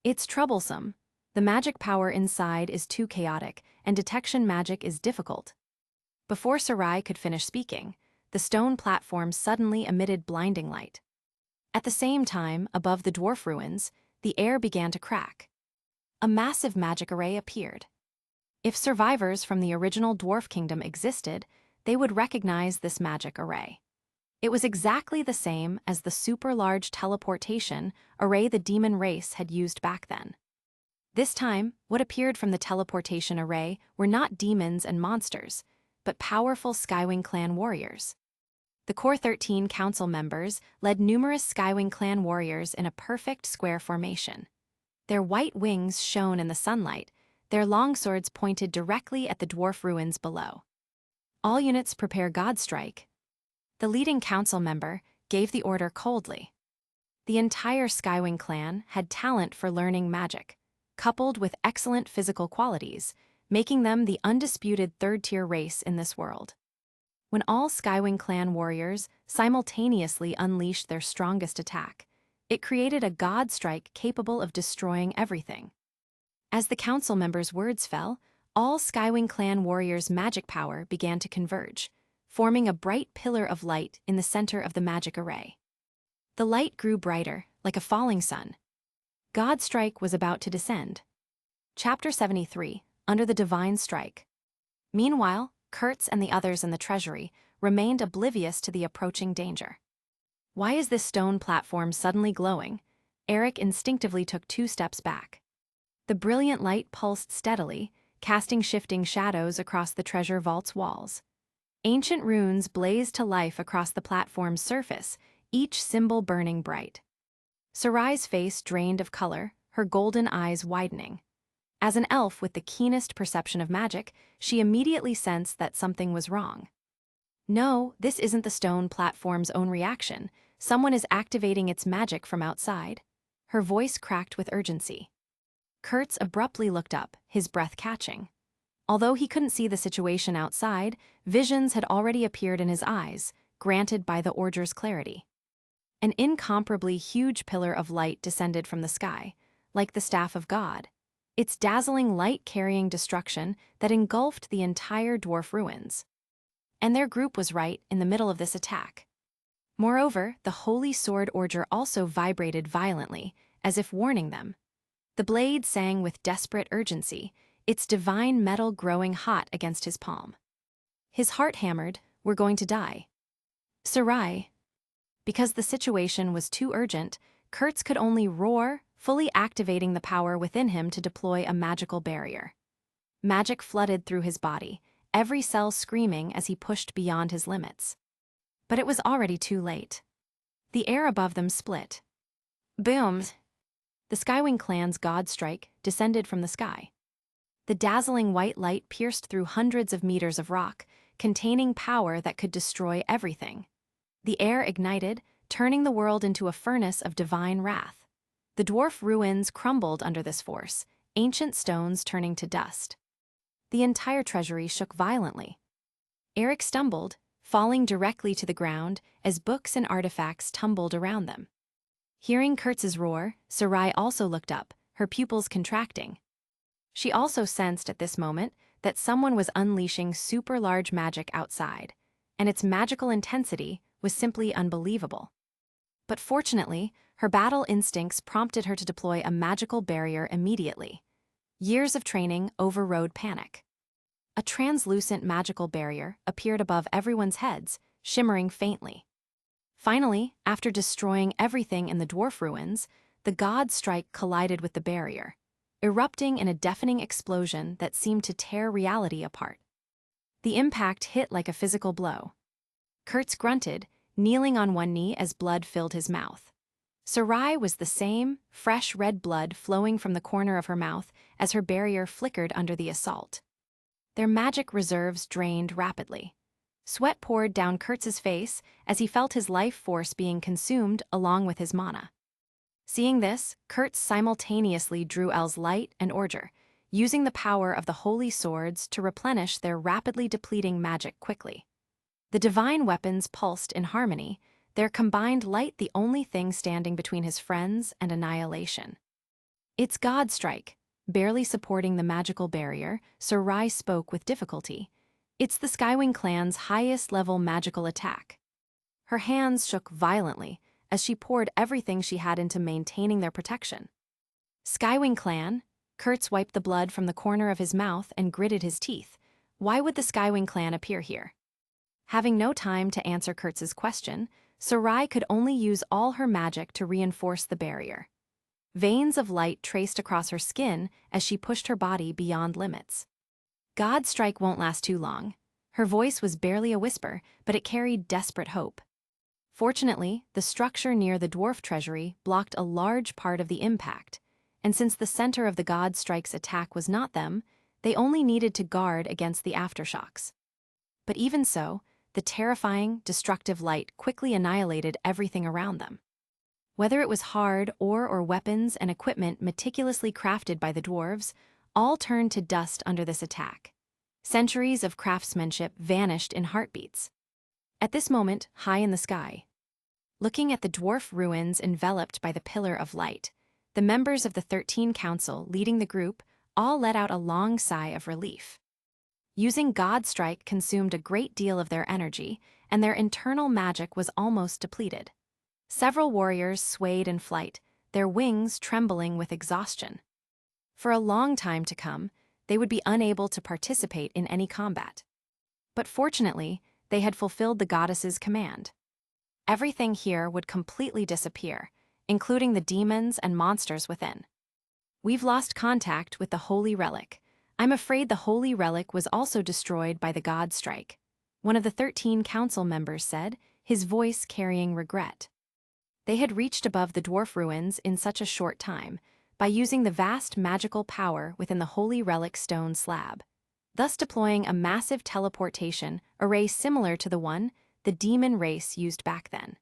It's troublesome. The magic power inside is too chaotic, and detection magic is difficult. Before Sarai could finish speaking, the stone platform suddenly emitted blinding light. At the same time, above the dwarf ruins, the air began to crack. A massive magic array appeared. If survivors from the original dwarf kingdom existed, they would recognize this magic array. It was exactly the same as the super-large teleportation array the demon race had used back then. This time, what appeared from the teleportation array were not demons and monsters, but powerful Skywing clan warriors. The Core 13 council members led numerous Skywing clan warriors in a perfect square formation. Their white wings shone in the sunlight, their longswords pointed directly at the dwarf ruins below. All units prepare Godstrike. The leading council member gave the order coldly. The entire Skywing clan had talent for learning magic, coupled with excellent physical qualities, making them the undisputed third-tier race in this world. When all Skywing clan warriors simultaneously unleashed their strongest attack, it created a Godstrike capable of destroying everything. As the council members' words fell, all Skywing clan warriors' magic power began to converge, forming a bright pillar of light in the center of the magic array. The light grew brighter, like a falling sun. Godstrike was about to descend. Chapter 73, Under the Divine Strike. Meanwhile, Kurtz and the others in the treasury remained oblivious to the approaching danger. Why is this stone platform suddenly glowing? Eric instinctively took 2 steps back. The brilliant light pulsed steadily, casting shifting shadows across the treasure vault's walls. Ancient runes blazed to life across the platform's surface, each symbol burning bright. Sarai's face drained of color, her golden eyes widening. As an elf with the keenest perception of magic, she immediately sensed that something was wrong. No, this isn't the stone platform's own reaction. Someone is activating its magic from outside. Her voice cracked with urgency. Kurtz abruptly looked up, his breath catching. Although he couldn't see the situation outside, visions had already appeared in his eyes, granted by the Order's clarity. An incomparably huge pillar of light descended from the sky, like the staff of God, its dazzling light carrying destruction that engulfed the entire dwarf ruins. And their group was right in the middle of this attack. Moreover, the Holy Sword Order also vibrated violently, as if warning them. The blade sang with desperate urgency, its divine metal growing hot against his palm. His heart hammered, "We're going to die." Sarai. Because the situation was too urgent, Kurtz could only roar, fully activating the power within him to deploy a magical barrier. Magic flooded through his body, every cell screaming as he pushed beyond his limits. But it was already too late. The air above them split. Boom! The Skywing clan's Godstrike descended from the sky. The dazzling white light pierced through hundreds of meters of rock, containing power that could destroy everything. The air ignited, turning the world into a furnace of divine wrath. The dwarf ruins crumbled under this force, ancient stones turning to dust. The entire treasury shook violently. Eric stumbled, falling directly to the ground as books and artifacts tumbled around them. Hearing Kurtz's roar, Sarai also looked up, her pupils contracting. She also sensed at this moment that someone was unleashing super-large magic outside, and its magical intensity was simply unbelievable. But fortunately, her battle instincts prompted her to deploy a magical barrier immediately. Years of training overrode panic. A translucent magical barrier appeared above everyone's heads, shimmering faintly. Finally, after destroying everything in the dwarf ruins, the Godstrike collided with the barrier, erupting in a deafening explosion that seemed to tear reality apart. The impact hit like a physical blow. Kurtz grunted, kneeling on one knee as blood filled his mouth. Sarai was the same, fresh red blood flowing from the corner of her mouth as her barrier flickered under the assault. Their magic reserves drained rapidly. Sweat poured down Kurtz's face as he felt his life force being consumed along with his mana. Seeing this, Kurtz simultaneously drew El's light and order, using the power of the holy swords to replenish their rapidly depleting magic quickly. The divine weapons pulsed in harmony, their combined light the only thing standing between his friends and annihilation. "It's God Strike." Barely supporting the magical barrier, Sarai spoke with difficulty. "It's the Skywing clan's highest-level magical attack." Her hands shook violently as she poured everything she had into maintaining their protection. "Skywing clan?" Kurtz wiped the blood from the corner of his mouth and gritted his teeth. Why would the Skywing clan appear here? Having no time to answer Kurtz's question, Sarai could only use all her magic to reinforce the barrier. Veins of light traced across her skin as she pushed her body beyond limits. "God Strike won't last too long." Her voice was barely a whisper, but it carried desperate hope. Fortunately, the structure near the dwarf treasury blocked a large part of the impact, and since the center of the God Strike's attack was not them, they only needed to guard against the aftershocks. But even so, the terrifying, destructive light quickly annihilated everything around them. Whether it was hard ore or weapons and equipment meticulously crafted by the dwarves, all turned to dust under this attack. Centuries of craftsmanship vanished in heartbeats. At this moment, high in the sky, looking at the dwarf ruins enveloped by the pillar of light, the members of the 13 Council leading the group all let out a long sigh of relief. Using God Strike consumed a great deal of their energy, and their internal magic was almost depleted. Several warriors swayed in flight, their wings trembling with exhaustion. For a long time to come, they would be unable to participate in any combat. But fortunately, they had fulfilled the goddess's command. Everything here would completely disappear, including the demons and monsters within. "We've lost contact with the Holy Relic. I'm afraid the Holy Relic was also destroyed by the God Strike," one of the 13 council members said, his voice carrying regret. They had reached above the dwarf ruins in such a short time, by using the vast magical power within the Holy Relic stone slab, thus deploying a massive teleportation array similar to the one the demon race used back then.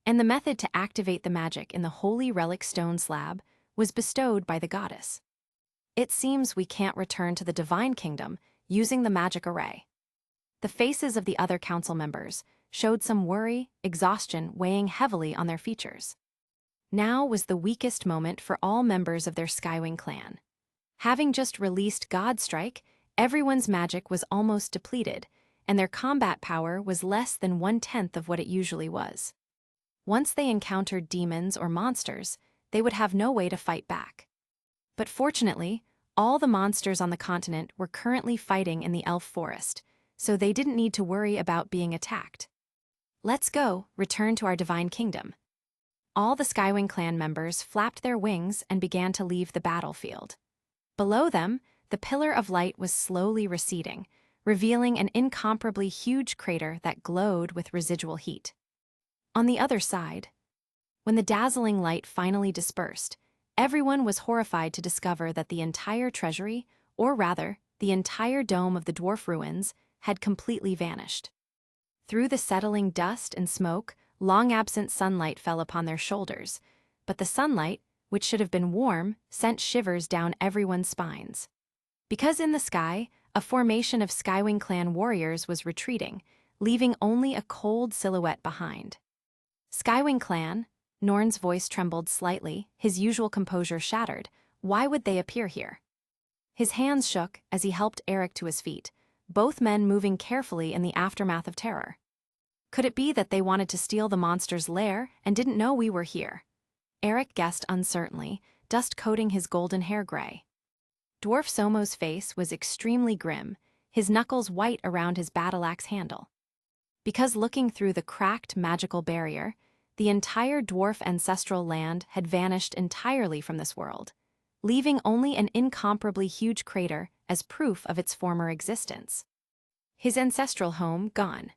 And the method to activate the magic in the Holy Relic stone slab was bestowed by the goddess. "It seems we can't return to the Divine Kingdom using the magic array." The faces of the other council members showed some worry, exhaustion weighing heavily on their features. Now was the weakest moment for all members of their Skywing clan. Having just released God Strike, everyone's magic was almost depleted, and their combat power was less than 1/10 of what it usually was. Once they encountered demons or monsters, they would have no way to fight back. But fortunately, all the monsters on the continent were currently fighting in the elf forest, so they didn't need to worry about being attacked. "Let's go, return to our divine kingdom." All the Skywing clan members flapped their wings and began to leave the battlefield. Below them, the pillar of light was slowly receding, revealing an incomparably huge crater that glowed with residual heat. On the other side, when the dazzling light finally dispersed, everyone was horrified to discover that the entire treasury, or rather, the entire dome of the dwarf ruins, had completely vanished. Through the settling dust and smoke, long-absent sunlight fell upon their shoulders, but the sunlight, which should have been warm, sent shivers down everyone's spines. Because in the sky, a formation of Skywing clan warriors was retreating, leaving only a cold silhouette behind. "Skywing clan," Norn's voice trembled slightly, his usual composure shattered. "Why would they appear here?" His hands shook as he helped Eric to his feet, both men moving carefully in the aftermath of terror. "Could it be that they wanted to steal the monster's lair and didn't know we were here?" Eric guessed uncertainly, dust coating his golden hair gray. Dwarf Somo's face was extremely grim, his knuckles white around his battle-axe handle. Because looking through the cracked magical barrier, the entire dwarf ancestral land had vanished entirely from this world, leaving only an incomparably huge crater as proof of its former existence. His ancestral home gone.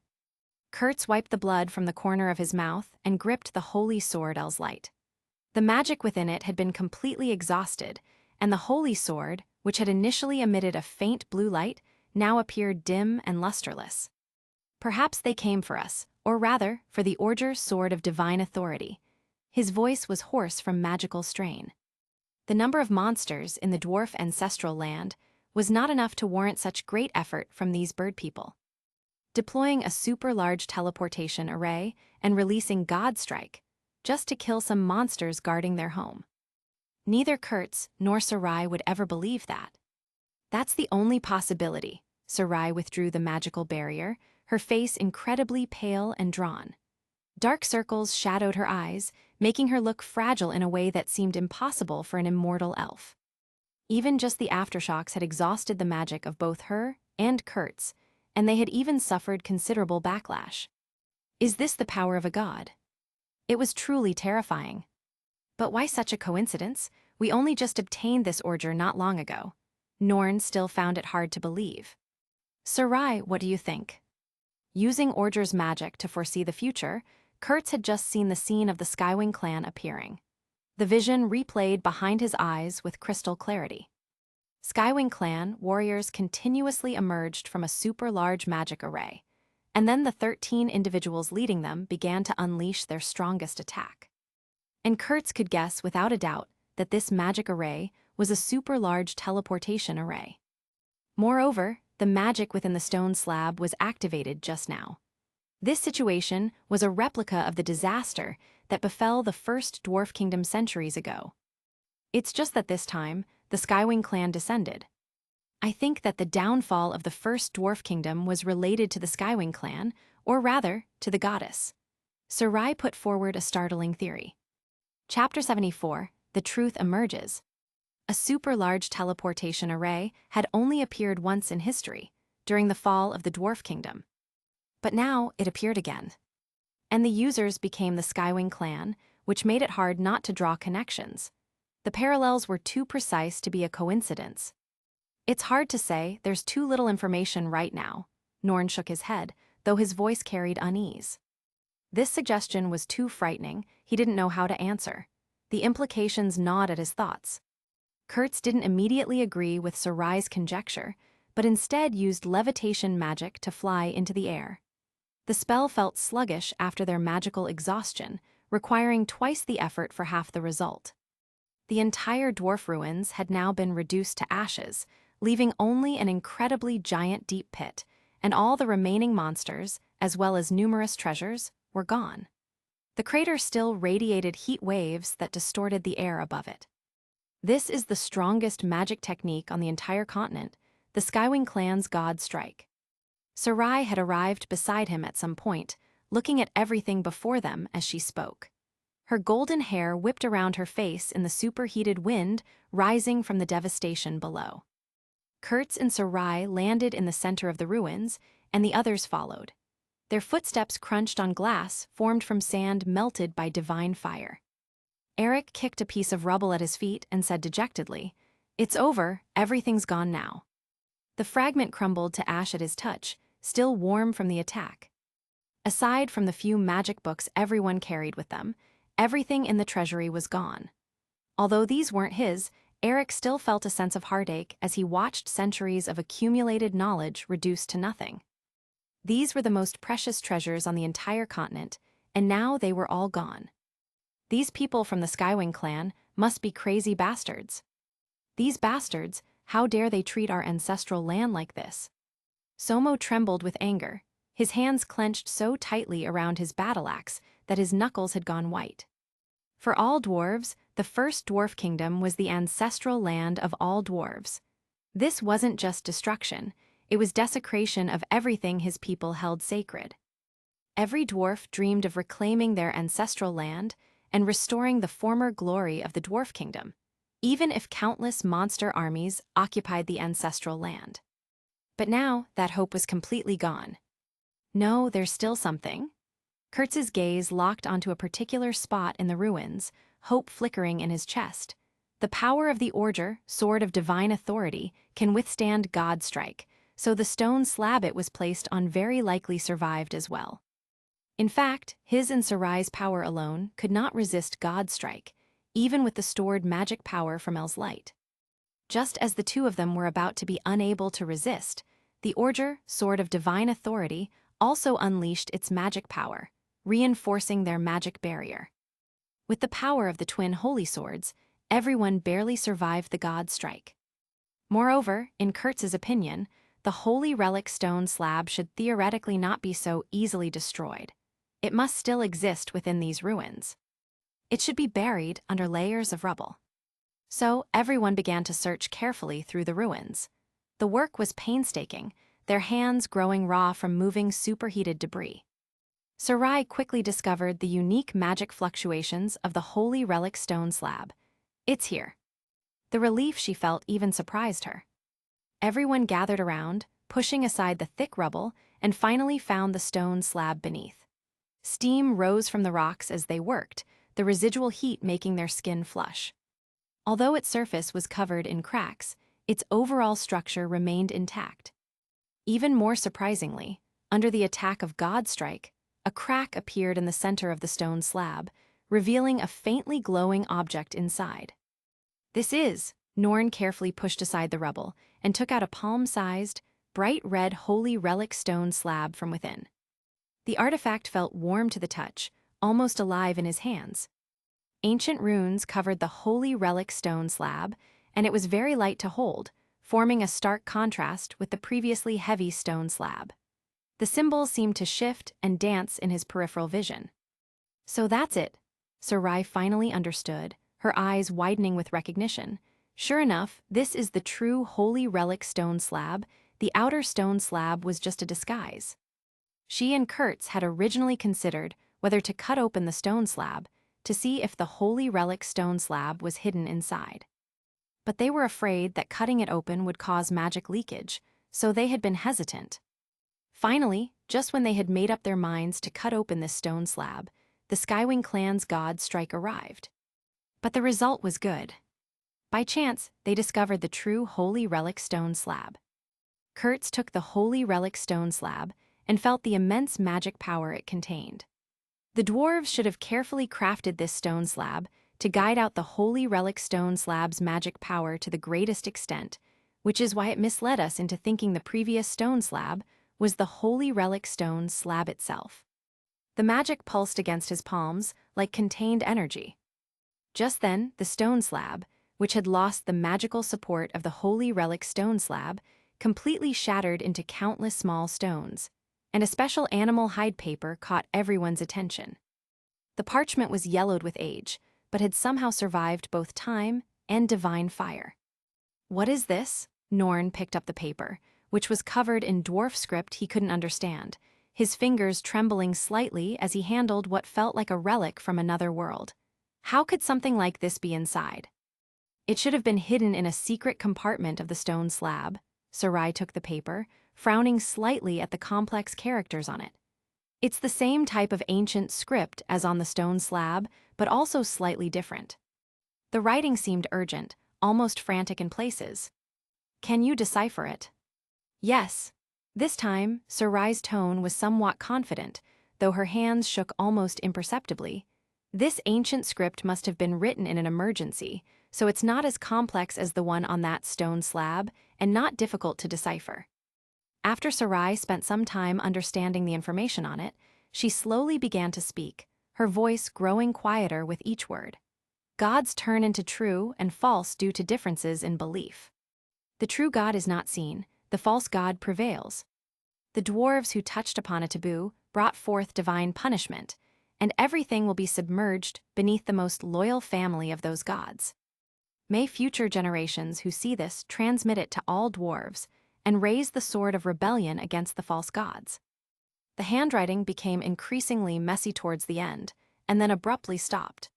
Kurtz wiped the blood from the corner of his mouth and gripped the holy sword Light. The magic within it had been completely exhausted, and the holy sword, which had initially emitted a faint blue light, now appeared dim and lusterless. Perhaps they came for us, or rather, for the Orger's sword of divine authority. His voice was hoarse from magical strain. The number of monsters in the dwarf ancestral land was not enough to warrant such great effort from these bird people. Deploying a super-large teleportation array and releasing Godstrike, just to kill some monsters guarding their home. Neither Kurtz nor Sarai would ever believe that. That's the only possibility. Sarai withdrew the magical barrier, her face incredibly pale and drawn. Dark circles shadowed her eyes, making her look fragile in a way that seemed impossible for an immortal elf. Even just the aftershocks had exhausted the magic of both her and Kurtz, and they had even suffered considerable backlash. Is this the power of a god? It was truly terrifying. But why such a coincidence? We only just obtained this order not long ago. Norn still found it hard to believe. Sarai, what do you think? Using Orger's magic to foresee the future, Kurtz had just seen the scene of the Skywing clan appearing. The vision replayed behind his eyes with crystal clarity. Skywing clan warriors continuously emerged from a super-large magic array, and then the 13 individuals leading them began to unleash their strongest attack. And Kurtz could guess without a doubt that this magic array was a super-large teleportation array. Moreover, the magic within the stone slab was activated just now. This situation was a replica of the disaster that befell the first Dwarf Kingdom centuries ago. It's just that this time, the Skywing clan descended. I think that the downfall of the first Dwarf Kingdom was related to the Skywing clan, or rather, to the goddess. Sarai put forward a startling theory. Chapter 74, The Truth Emerges. A super-large teleportation array had only appeared once in history, during the fall of the Dwarf Kingdom. But now it appeared again. And the users became the Skywing clan, which made it hard not to draw connections. The parallels were too precise to be a coincidence. It's hard to say, there's too little information right now. Norn shook his head, though his voice carried unease. This suggestion was too frightening, he didn't know how to answer. The implications gnawed at his thoughts. Kurtz didn't immediately agree with Sarai's conjecture, but instead used levitation magic to fly into the air. The spell felt sluggish after their magical exhaustion, requiring twice the effort for half the result. The entire dwarf ruins had now been reduced to ashes, leaving only an incredibly giant deep pit, and all the remaining monsters, as well as numerous treasures, were gone. The crater still radiated heat waves that distorted the air above it. This is the strongest magic technique on the entire continent, the Skywing clan's God Strike. Sarai had arrived beside him at some point, looking at everything before them as she spoke. Her golden hair whipped around her face in the superheated wind rising from the devastation below. Kurtz and Sarai landed in the center of the ruins, and the others followed. Their footsteps crunched on glass formed from sand melted by divine fire. Eric kicked a piece of rubble at his feet and said dejectedly, "It's over, everything's gone now." The fragment crumbled to ash at his touch, still warm from the attack. Aside from the few magic books everyone carried with them, everything in the treasury was gone. Although these weren't his, Eric still felt a sense of heartache as he watched centuries of accumulated knowledge reduced to nothing. These were the most precious treasures on the entire continent, and now they were all gone. These people from the Skywing clan must be crazy bastards. These bastards, how dare they treat our ancestral land like this? Somo trembled with anger, his hands clenched so tightly around his battle axe that his knuckles had gone white. For all dwarves, the first dwarf kingdom was the ancestral land of all dwarves. This wasn't just destruction, it was desecration of everything his people held sacred. Every dwarf dreamed of reclaiming their ancestral land and restoring the former glory of the dwarf kingdom, even if countless monster armies occupied the ancestral land. But now, that hope was completely gone. No, there's still something. Kurtz's gaze locked onto a particular spot in the ruins, hope flickering in his chest. The power of the Orger, sword of divine authority, can withstand God Strike, so the stone slab it was placed on very likely survived as well. In fact, his and Sarai's power alone could not resist God's strike, even with the stored magic power from El's light. Just as the two of them were about to be unable to resist, the Orger, sword of divine authority, also unleashed its magic power, reinforcing their magic barrier. With the power of the twin holy swords, everyone barely survived the god's strike. Moreover, in Kurtz's opinion, the holy relic stone slab should theoretically not be so easily destroyed. It must still exist within these ruins. It should be buried under layers of rubble. So everyone began to search carefully through the ruins. The work was painstaking, their hands growing raw from moving superheated debris. Sarai quickly discovered the unique magic fluctuations of the holy relic stone slab. It's here. The relief she felt even surprised her. Everyone gathered around, pushing aside the thick rubble, and finally found the stone slab beneath. Steam rose from the rocks as they worked, the residual heat making their skin flush. Although its surface was covered in cracks, its overall structure remained intact. Even more surprisingly, under the attack of God's strike, a crack appeared in the center of the stone slab, revealing a faintly glowing object inside. Norn carefully pushed aside the rubble and took out a palm-sized, bright red holy relic stone slab from within. The artifact felt warm to the touch, almost alive in his hands. Ancient runes covered the holy relic stone slab, and it was very light to hold, forming a stark contrast with the previously heavy stone slab. The symbols seemed to shift and dance in his peripheral vision. So that's it, Sarai finally understood, her eyes widening with recognition. Sure enough, this is the true holy relic stone slab. The outer stone slab was just a disguise. She and Kurtz had originally considered whether to cut open the stone slab to see if the holy relic stone slab was hidden inside. But they were afraid that cutting it open would cause magic leakage, so they had been hesitant. Finally, just when they had made up their minds to cut open this stone slab, the Skywing clan's god's strike arrived. But the result was good. By chance, they discovered the true holy relic stone slab. Kurtz took the holy relic stone slab and felt the immense magic power it contained. The dwarves should have carefully crafted this stone slab to guide out the holy relic stone slab's magic power to the greatest extent, which is why it misled us into thinking the previous stone slab was the holy relic stone slab itself. The magic pulsed against his palms like contained energy. Just then, the stone slab, which had lost the magical support of the holy relic stone slab, completely shattered into countless small stones, and a special animal hide paper caught everyone's attention. The parchment was yellowed with age, but had somehow survived both time and divine fire. What is this? Norn picked up the paper, which was covered in dwarf script he couldn't understand, his fingers trembling slightly as he handled what felt like a relic from another world. How could something like this be inside? It should have been hidden in a secret compartment of the stone slab. Sarai took the paper, frowning slightly at the complex characters on it. It's the same type of ancient script as on the stone slab, but also slightly different. The writing seemed urgent, almost frantic in places. Can you decipher it? Yes. This time, Sarai's tone was somewhat confident, though her hands shook almost imperceptibly. This ancient script must have been written in an emergency, so it's not as complex as the one on that stone slab, and not difficult to decipher. After Sarai spent some time understanding the information on it, she slowly began to speak, her voice growing quieter with each word. Gods turn into true and false due to differences in belief. The true God is not seen, the false God prevails. The dwarves who touched upon a taboo brought forth divine punishment, and everything will be submerged beneath the most loyal family of those gods. May future generations who see this transmit it to all dwarves and raise the sword of rebellion against the false gods. The handwriting became increasingly messy towards the end, and then abruptly stopped.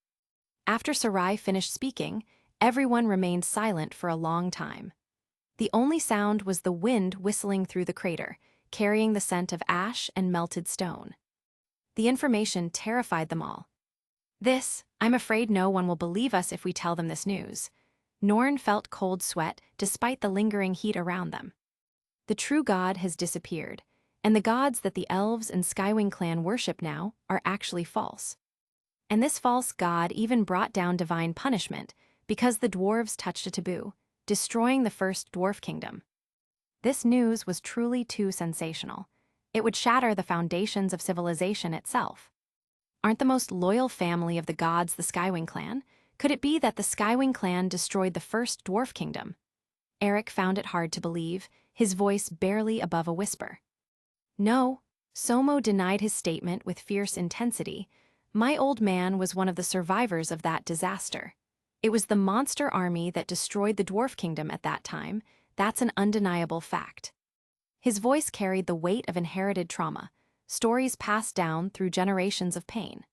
After Sarai finished speaking, everyone remained silent for a long time. The only sound was the wind whistling through the crater, carrying the scent of ash and melted stone. The information terrified them all. I'm afraid no one will believe us if we tell them this news. Norn felt cold sweat despite the lingering heat around them. The true god has disappeared, and the gods that the elves and Skywing clan worship now are actually false. And this false god even brought down divine punishment because the dwarves touched a taboo, destroying the first dwarf kingdom. This news was truly too sensational. It would shatter the foundations of civilization itself. Aren't the most loyal family of the gods the Skywing clan? Could it be that the Skywing clan destroyed the first dwarf kingdom? Eric found it hard to believe, his voice barely above a whisper. No, Somo denied his statement with fierce intensity. My old man was one of the survivors of that disaster. It was the monster army that destroyed the dwarf kingdom at that time. That's an undeniable fact. His voice carried the weight of inherited trauma, stories passed down through generations of pain.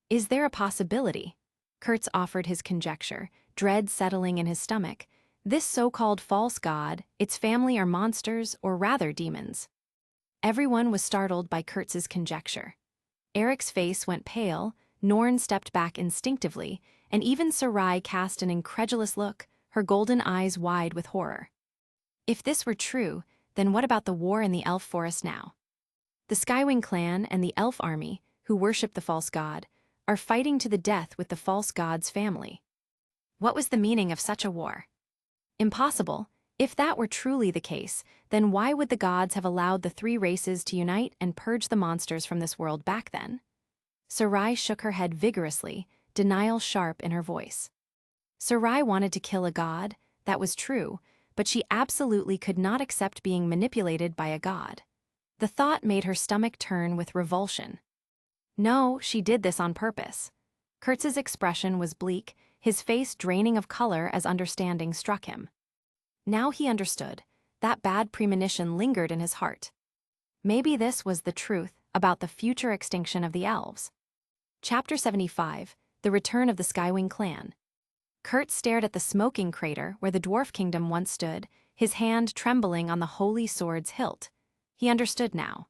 Is there a possibility? Kurtz offered his conjecture, dread settling in his stomach. This so-called false god, its family are monsters, or rather demons. Everyone was startled by Kurtz's conjecture. Eric's face went pale, Norn stepped back instinctively, and even Sarai cast an incredulous look, her golden eyes wide with horror. If this were true, then what about the war in the elf forest now? The Skywing clan and the elf army, who worship the false god, are fighting to the death with the false god's family. What was the meaning of such a war? Impossible. If that were truly the case, then why would the gods have allowed the three races to unite and purge the monsters from this world back then? Sarai shook her head vigorously, denial sharp in her voice. Sarai wanted to kill a god, that was true, but she absolutely could not accept being manipulated by a god. The thought made her stomach turn with revulsion. No, she did this on purpose. Kurtz's expression was bleak, his face draining of color as understanding struck him. Now he understood. That bad premonition lingered in his heart. Maybe this was the truth about the future extinction of the elves. Chapter 75, The Return of the Skywing Clan. Kurtz stared at the smoking crater where the dwarf kingdom once stood, his hand trembling on the holy sword's hilt. He understood now.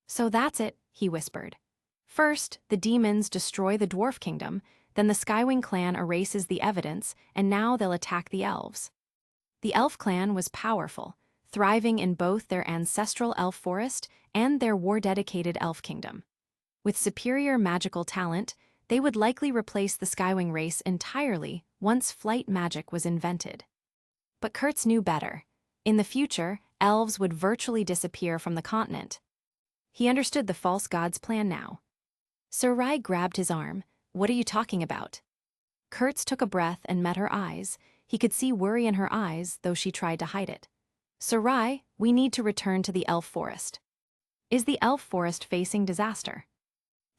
So that's it, he whispered. First, the demons destroy the dwarf kingdom, then the Skywing clan erases the evidence, and now they'll attack the elves. The elf clan was powerful, thriving in both their ancestral elf forest and their war-dedicated elf kingdom. With superior magical talent, they would likely replace the Skywing race entirely once flight magic was invented. But Kurtz knew better. In the future, elves would virtually disappear from the continent. He understood the false god's plan now. Sarai grabbed his arm. What are you talking about? Kurtz took a breath and met her eyes. He could see worry in her eyes, though she tried to hide it. Sarai, we need to return to the elf forest. Is the elf forest facing disaster?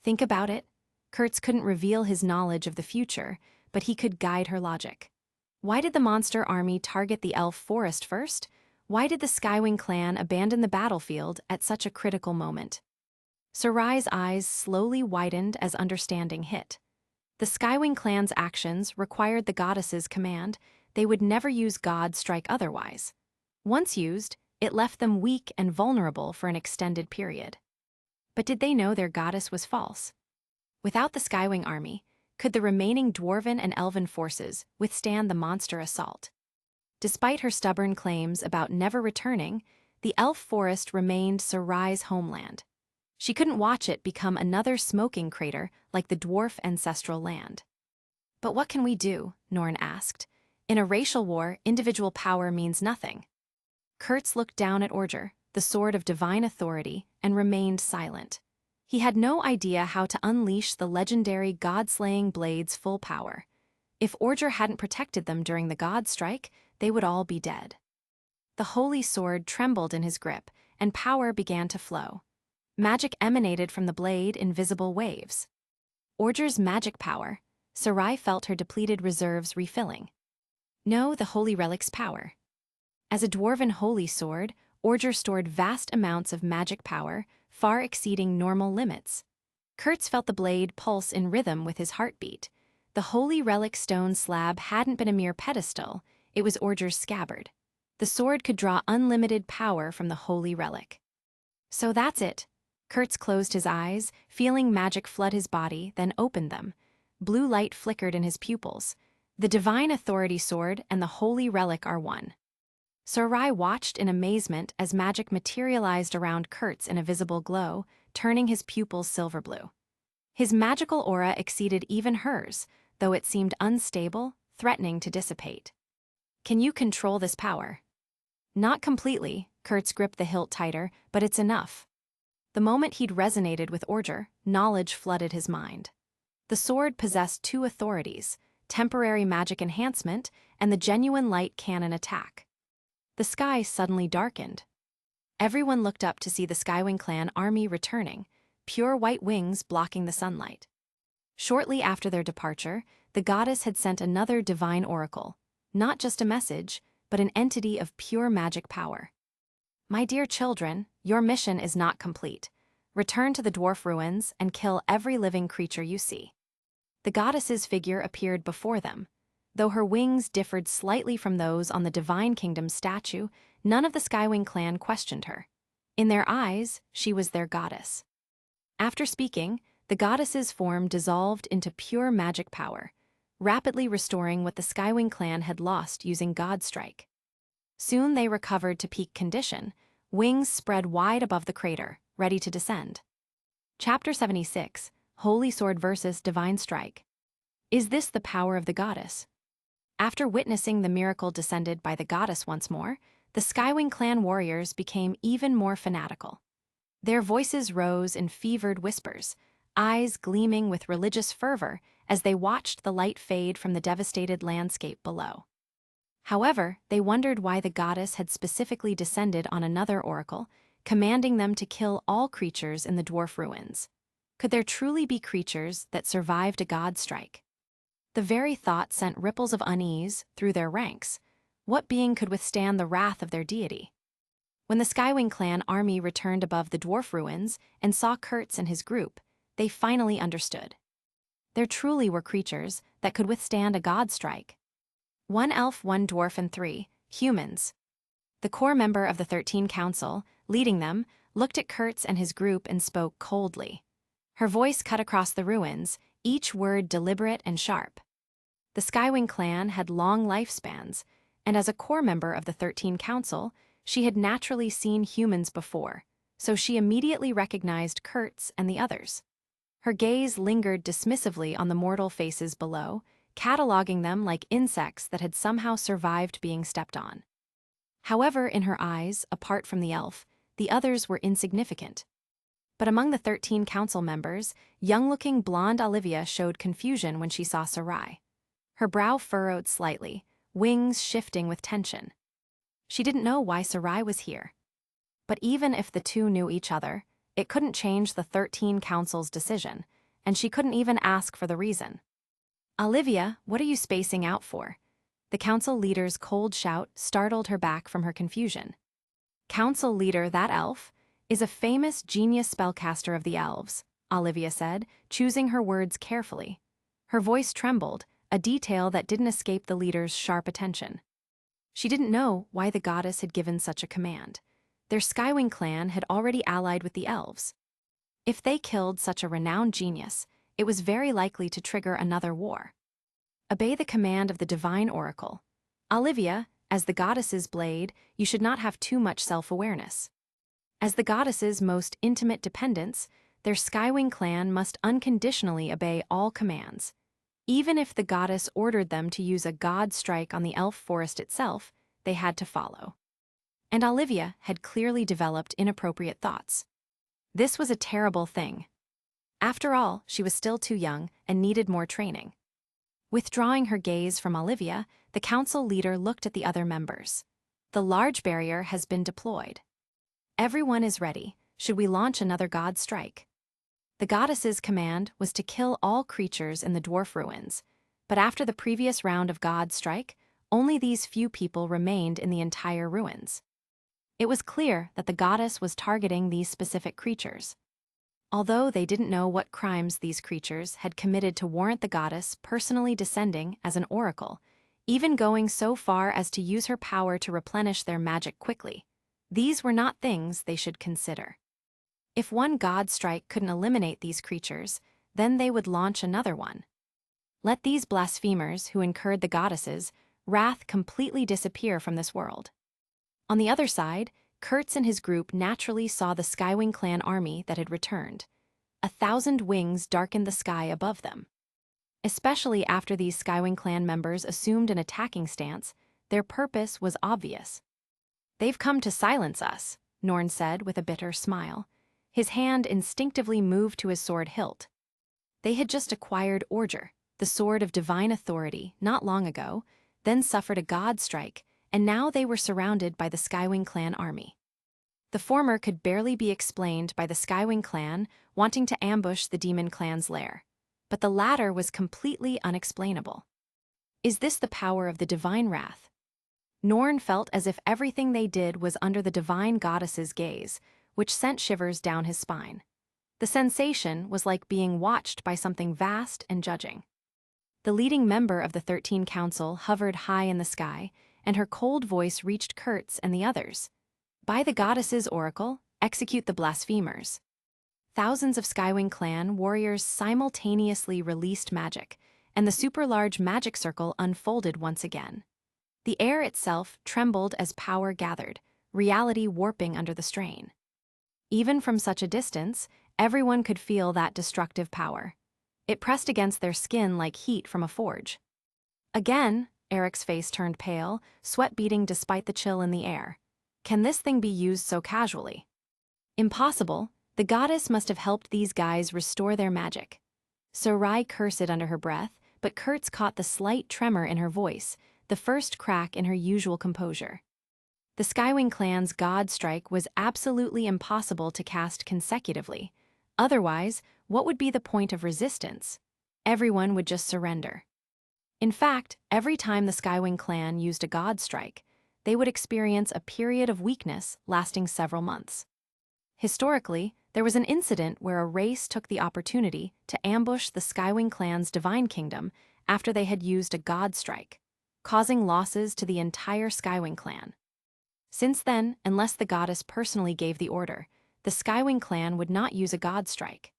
Think about it. Kurtz couldn't reveal his knowledge of the future, but he could guide her logic. Why did the monster army target the elf forest first? Why did the Skywing clan abandon the battlefield at such a critical moment? Sarai's eyes slowly widened as understanding hit. The Skywing clan's actions required the goddess's command. They would never use God's strike otherwise. Once used, it left them weak and vulnerable for an extended period. But did they know their goddess was false? Without the Skywing army, could the remaining dwarven and elven forces withstand the monster assault? Despite her stubborn claims about never returning, the elf forest remained Sarai's homeland. She couldn't watch it become another smoking crater like the dwarf ancestral land. But what can we do? Norn asked. In a racial war, individual power means nothing. Kurtz looked down at Orger, the sword of divine authority, and remained silent. He had no idea how to unleash the legendary god-slaying blade's full power. If Orger hadn't protected them during the god strike, they would all be dead. The holy sword trembled in his grip, and power began to flow. Magic emanated from the blade in visible waves. Orger's magic power. Sarai felt her depleted reserves refilling. No, the holy relic's power. As a dwarven holy sword, Orger stored vast amounts of magic power, far exceeding normal limits. Kurtz felt the blade pulse in rhythm with his heartbeat. The holy relic stone slab hadn't been a mere pedestal, it was Orger's scabbard. The sword could draw unlimited power from the holy relic. So that's it. Kurtz closed his eyes, feeling magic flood his body, then opened them. Blue light flickered in his pupils. The divine authority sword and the holy relic are one. Sarai watched in amazement as magic materialized around Kurtz in a visible glow, turning his pupils silver blue. His magical aura exceeded even hers, though it seemed unstable, threatening to dissipate. Can you control this power? Not completely, Kurtz gripped the hilt tighter, but it's enough. The moment he'd resonated with Orger, knowledge flooded his mind. The sword possessed two authorities: temporary magic enhancement and the genuine light cannon attack. The sky suddenly darkened. Everyone looked up to see the Skywing clan army returning, pure white wings blocking the sunlight. Shortly after their departure, the goddess had sent another divine oracle, not just a message, but an entity of pure magic power. My dear children, your mission is not complete. Return to the dwarf ruins and kill every living creature you see. The goddess's figure appeared before them. Though her wings differed slightly from those on the Divine Kingdom statue, none of the Skywing clan questioned her. In their eyes, she was their goddess. After speaking, the goddess's form dissolved into pure magic power, rapidly restoring what the Skywing clan had lost using Godstrike. Soon they recovered to peak condition, wings spread wide above the crater, ready to descend. Chapter 76, Holy Sword versus Divine Strike. Is this the power of the goddess? After witnessing the miracle descended by the goddess once more, the Skywing clan warriors became even more fanatical. Their voices rose in fevered whispers, eyes gleaming with religious fervor as they watched the light fade from the devastated landscape below. However, they wondered why the goddess had specifically descended on another oracle, commanding them to kill all creatures in the dwarf ruins. Could there truly be creatures that survived a god strike? The very thought sent ripples of unease through their ranks. What being could withstand the wrath of their deity? When the Skywing clan army returned above the dwarf ruins and saw Kurtz and his group, they finally understood. There truly were creatures that could withstand a god strike. 1 elf, 1 dwarf, and 3 humans. The core member of the 13 Council, leading them, looked at Kurtz and his group and spoke coldly. Her voice cut across the ruins, each word deliberate and sharp. The Skywing clan had long lifespans, and as a core member of the 13 Council, she had naturally seen humans before, so she immediately recognized Kurtz and the others. Her gaze lingered dismissively on the mortal faces below, cataloging them like insects that had somehow survived being stepped on. However, in her eyes, apart from the elf, the others were insignificant. But among the 13 council members, young-looking blonde Olivia showed confusion when she saw Sarai. Her brow furrowed slightly, wings shifting with tension. She didn't know why Sarai was here. But even if the two knew each other, it couldn't change the 13 council's decision, and she couldn't even ask for the reason. Olivia, what are you spacing out for? The council leader's cold shout startled her back from her confusion. Council leader, that elf, is a famous genius spellcaster of the elves, Olivia said, choosing her words carefully. Her voice trembled, a detail that didn't escape the leader's sharp attention. She didn't know why the goddess had given such a command. Their Skywing clan had already allied with the elves. If they killed such a renowned genius, it was very likely to trigger another war. Obey the command of the divine oracle. Olivia, as the goddess's blade, you should not have too much self-awareness. As the goddess's most intimate dependents, their Skywing clan must unconditionally obey all commands. Even if the goddess ordered them to use a god strike on the elf forest itself, they had to follow. And Olivia had clearly developed inappropriate thoughts. This was a terrible thing. After all, she was still too young and needed more training. Withdrawing her gaze from Olivia, the council leader looked at the other members. The large barrier has been deployed. Everyone is ready. Should we launch another god strike? The goddess's command was to kill all creatures in the dwarf ruins, but after the previous round of god strike, only these few people remained in the entire ruins. It was clear that the goddess was targeting these specific creatures. Although they didn't know what crimes these creatures had committed to warrant the goddess personally descending as an oracle, even going so far as to use her power to replenish their magic quickly, these were not things they should consider. If one god strike couldn't eliminate these creatures, then they would launch another one. Let these blasphemers who incurred the goddess's wrath completely disappear from this world. On the other side, Kurtz and his group naturally saw the Skywing clan army that had returned. 1,000 wings darkened the sky above them. Especially after these Skywing clan members assumed an attacking stance, their purpose was obvious. "They've come to silence us," Norn said with a bitter smile. His hand instinctively moved to his sword hilt. They had just acquired Orger, the sword of divine authority, not long ago, then suffered a god strike, and now they were surrounded by the Skywing clan army. The former could barely be explained by the Skywing clan wanting to ambush the demon clan's lair, but the latter was completely unexplainable. Is this the power of the divine wrath? Norn felt as if everything they did was under the divine goddess's gaze, which sent shivers down his spine. The sensation was like being watched by something vast and judging. The leading member of the 13 Council hovered high in the sky, and her cold voice reached Kurtz and the others. "By the goddess's oracle, execute the blasphemers." Thousands of Skywing clan warriors simultaneously released magic, and the super-large magic circle unfolded once again. The air itself trembled as power gathered, reality warping under the strain. Even from such a distance, everyone could feel that destructive power. It pressed against their skin like heat from a forge. Again, Eric's face turned pale, sweat beading despite the chill in the air. Can this thing be used so casually? Impossible. The goddess must have helped these guys restore their magic. Sarai cursed under her breath, but Kurtz caught the slight tremor in her voice, the first crack in her usual composure. The Skywing clan's god strike was absolutely impossible to cast consecutively. Otherwise, what would be the point of resistance? Everyone would just surrender. In fact, every time the Skywing clan used a god strike, they would experience a period of weakness lasting several months. Historically, there was an incident where a race took the opportunity to ambush the Skywing clan's divine kingdom after they had used a god strike, causing losses to the entire Skywing clan. Since then, unless the goddess personally gave the order, the Skywing clan would not use a god strike.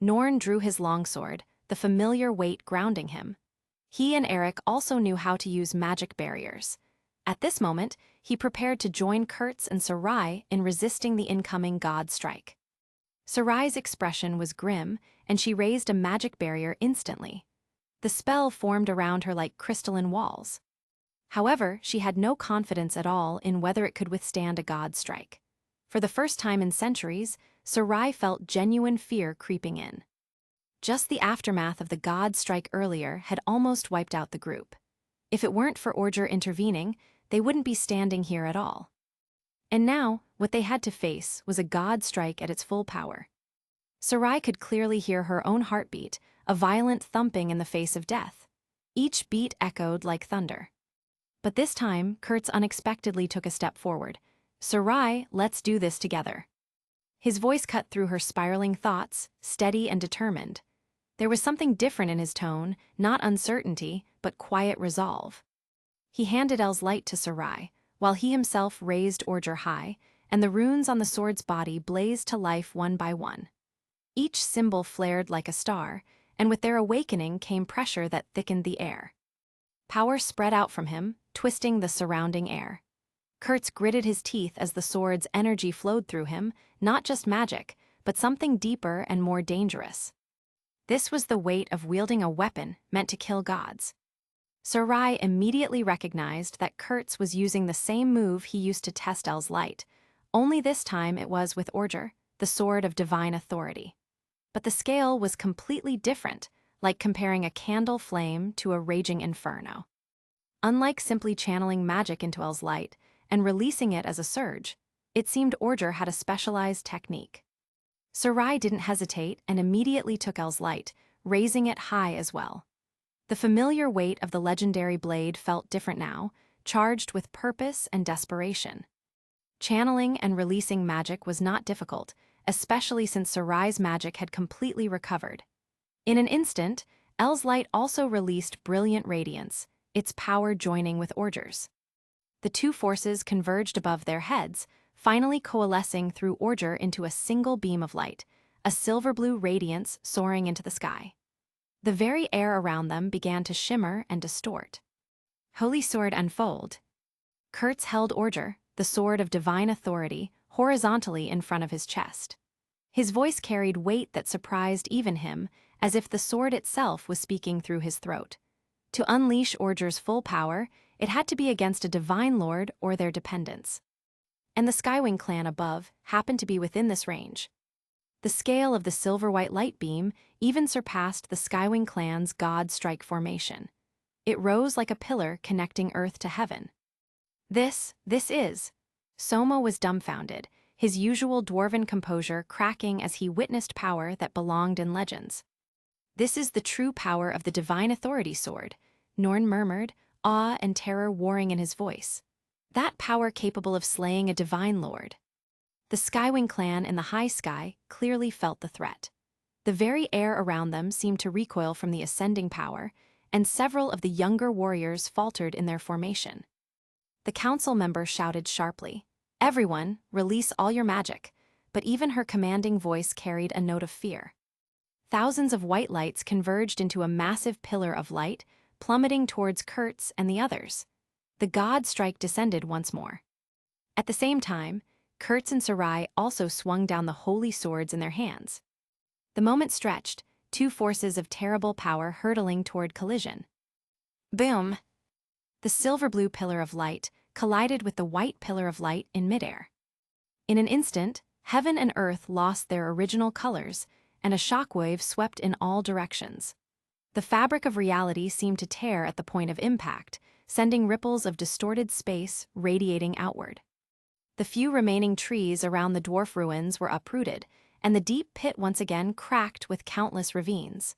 Norn drew his longsword, the familiar weight grounding him. He and Eric also knew how to use magic barriers. At this moment, he prepared to join Kurtz and Sarai in resisting the incoming god strike. Sarai's expression was grim, and she raised a magic barrier instantly. The spell formed around her like crystalline walls. However, she had no confidence at all in whether it could withstand a god strike. For the first time in centuries, Sarai felt genuine fear creeping in. Just the aftermath of the god strike earlier had almost wiped out the group. If it weren't for Orger intervening, they wouldn't be standing here at all. And now, what they had to face was a god strike at its full power. Sarai could clearly hear her own heartbeat, a violent thumping in the face of death. Each beat echoed like thunder. But this time, Kurtz unexpectedly took a step forward. "Sarai, let's do this together." His voice cut through her spiraling thoughts, steady and determined. There was something different in his tone, not uncertainty, but quiet resolve. He handed El's light to Sarai, while he himself raised Orger high, and the runes on the sword's body blazed to life one by one. Each symbol flared like a star, and with their awakening came pressure that thickened the air. Power spread out from him, twisting the surrounding air. Kurtz gritted his teeth as the sword's energy flowed through him, not just magic, but something deeper and more dangerous. This was the weight of wielding a weapon meant to kill gods. Sarai immediately recognized that Kurtz was using the same move he used to test El's light, only this time it was with Orger, the sword of divine authority. But the scale was completely different, like comparing a candle flame to a raging inferno. Unlike simply channeling magic into El's light and releasing it as a surge, it seemed Orger had a specialized technique. Sarai didn't hesitate and immediately took El's light, raising it high as well. The familiar weight of the legendary blade felt different now, charged with purpose and desperation. Channeling and releasing magic was not difficult, especially since Sarai's magic had completely recovered. In an instant, El's light also released brilliant radiance, its power joining with Orger's. The two forces converged above their heads, finally coalescing through Orger into a single beam of light, a silver-blue radiance soaring into the sky. The very air around them began to shimmer and distort. Holy sword unfold. Kurtz held Orger, the sword of divine authority, horizontally in front of his chest. His voice carried weight that surprised even him, as if the sword itself was speaking through his throat. To unleash Orger's full power, it had to be against a divine lord or their dependents. And the Skywing clan above happened to be within this range. The scale of the silver-white light beam even surpassed the Skywing clan's God Strike formation. It rose like a pillar connecting earth to heaven. This is. Soma was dumbfounded, his usual dwarven composure cracking as he witnessed power that belonged in legends. This is the true power of the divine authority sword, Norn murmured, awe and terror warring in his voice. That power capable of slaying a divine lord. The Skywing clan in the high sky clearly felt the threat. The very air around them seemed to recoil from the ascending power, and several of the younger warriors faltered in their formation. The council member shouted sharply, "Everyone, release all your magic," but even her commanding voice carried a note of fear. Thousands of white lights converged into a massive pillar of light, plummeting towards Kurtz and the others. The God Strike descended once more. At the same time, Kurtz and Sarai also swung down the holy swords in their hands. The moment stretched, two forces of terrible power hurtling toward collision. Boom! The silver-blue pillar of light collided with the white pillar of light in midair. In an instant, heaven and earth lost their original colors, and a shockwave swept in all directions. The fabric of reality seemed to tear at the point of impact, sending ripples of distorted space radiating outward. The few remaining trees around the dwarf ruins were uprooted, and the deep pit once again cracked with countless ravines.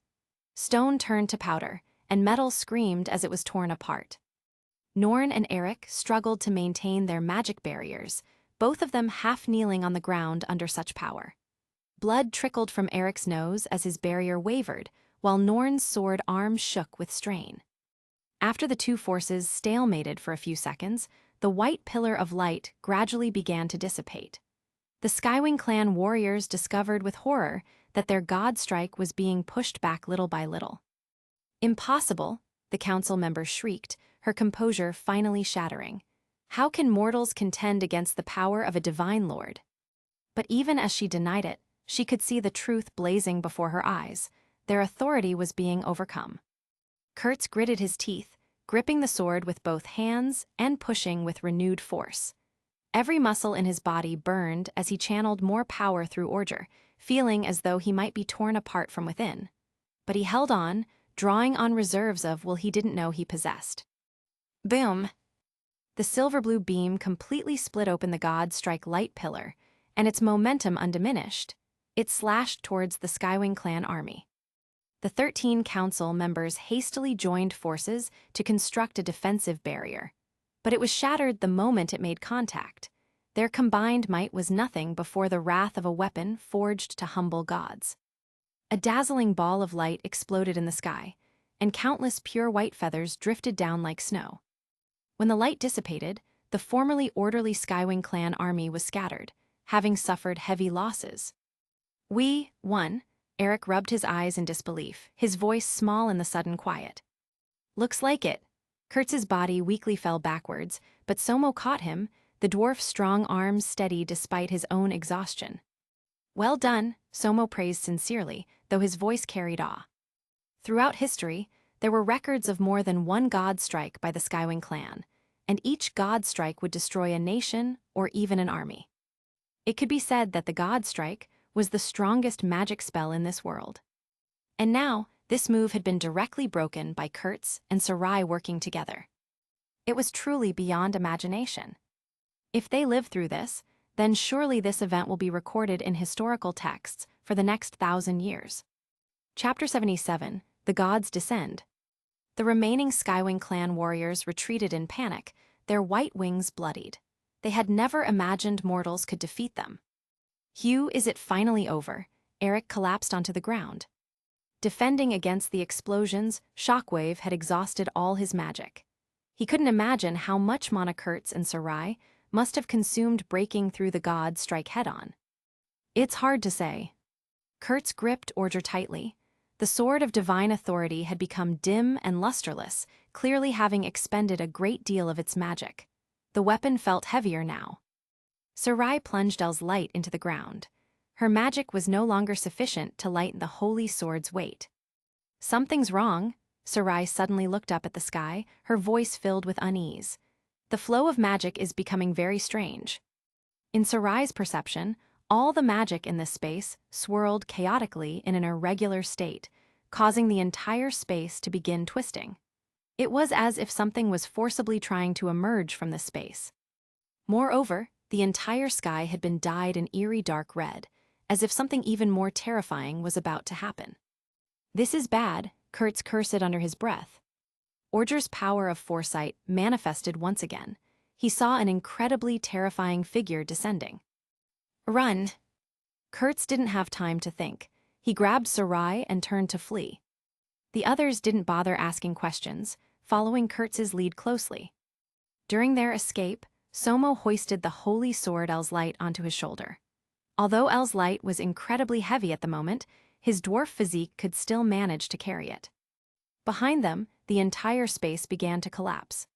Stone turned to powder, and metal screamed as it was torn apart. Norn and Eric struggled to maintain their magic barriers, both of them half kneeling on the ground under such power. Blood trickled from Eric's nose as his barrier wavered, while Norn's sword arm shook with strain. After the two forces stalemated for a few seconds, the white pillar of light gradually began to dissipate. The Skywing clan warriors discovered with horror that their God Strike was being pushed back little by little. "Impossible," the council member shrieked, her composure finally shattering. "How can mortals contend against the power of a divine lord?" But even as she denied it, she could see the truth blazing before her eyes. Their authority was being overcome. Kurtz gritted his teeth, gripping the sword with both hands and pushing with renewed force. Every muscle in his body burned as he channeled more power through Orger, feeling as though he might be torn apart from within. But he held on, drawing on reserves of will he didn't know he possessed. Boom! The silver-blue beam completely split open the God Strike light pillar, and its momentum undiminished. It slashed towards the Skywing clan army. The 13 council members hastily joined forces to construct a defensive barrier, but it was shattered the moment it made contact. Their combined might was nothing before the wrath of a weapon forged to humble gods. A dazzling ball of light exploded in the sky, and countless pure white feathers drifted down like snow. When the light dissipated, the formerly orderly Skywing clan army was scattered, having suffered heavy losses. "We won." Eric rubbed his eyes in disbelief, his voice small in the sudden quiet. "Looks like it." Kurtz's body weakly fell backwards, but Somo caught him, the dwarf's strong arms steady despite his own exhaustion. "Well done," Somo praised sincerely, though his voice carried awe. Throughout history, there were records of more than one God Strike by the Skywing clan, and each God Strike would destroy a nation or even an army. It could be said that the God Strike was the strongest magic spell in this world. And now, this move had been directly broken by Kurtz and Sarai working together. It was truly beyond imagination. If they live through this, then surely this event will be recorded in historical texts for the next 1,000 years. Chapter 77, The Gods Descend. The remaining Skywing clan warriors retreated in panic, their white wings bloodied. They had never imagined mortals could defeat them. "Hugh, is it finally over?" Eric collapsed onto the ground. Defending against the explosions, Shockwave had exhausted all his magic. He couldn't imagine how much mana Kurtz and Sarai must have consumed breaking through the God Strike head-on. "It's hard to say." Kurtz gripped Orger tightly. The sword of divine authority had become dim and lusterless, clearly having expended a great deal of its magic. The weapon felt heavier now. Sarai plunged El's light into the ground. Her magic was no longer sufficient to lighten the holy sword's weight. Something's wrong. Sarai suddenly looked up at the sky, her voice filled with unease. The flow of magic is becoming very strange. In Sarai's perception, all the magic in this space swirled chaotically in an irregular state, causing the entire space to begin twisting. It was as if something was forcibly trying to emerge from this space. Moreover, the entire sky had been dyed an eerie dark red, as if something even more terrifying was about to happen. "This is bad," Kurtz cursed under his breath. Orger's power of foresight manifested once again. He saw an incredibly terrifying figure descending. "Run!" Kurtz didn't have time to think. He grabbed Sarai and turned to flee. The others didn't bother asking questions, following Kurtz's lead closely. During their escape, Somo hoisted the holy sword El's light onto his shoulder. Although El's light was incredibly heavy at the moment, his dwarf physique could still manage to carry it. Behind them, the entire space began to collapse.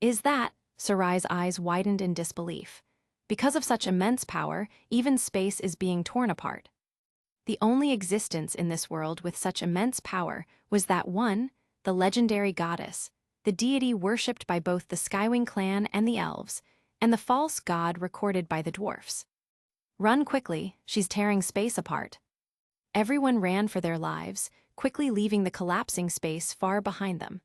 "Is that?" Sarai's eyes widened in disbelief. Because of such immense power, even space is being torn apart. The only existence in this world with such immense power was that one, the legendary goddess, the deity worshipped by both the Skywing clan and the elves, and the false god recorded by the dwarfs. "Run quickly, she's tearing space apart." Everyone ran for their lives, quickly leaving the collapsing space far behind them.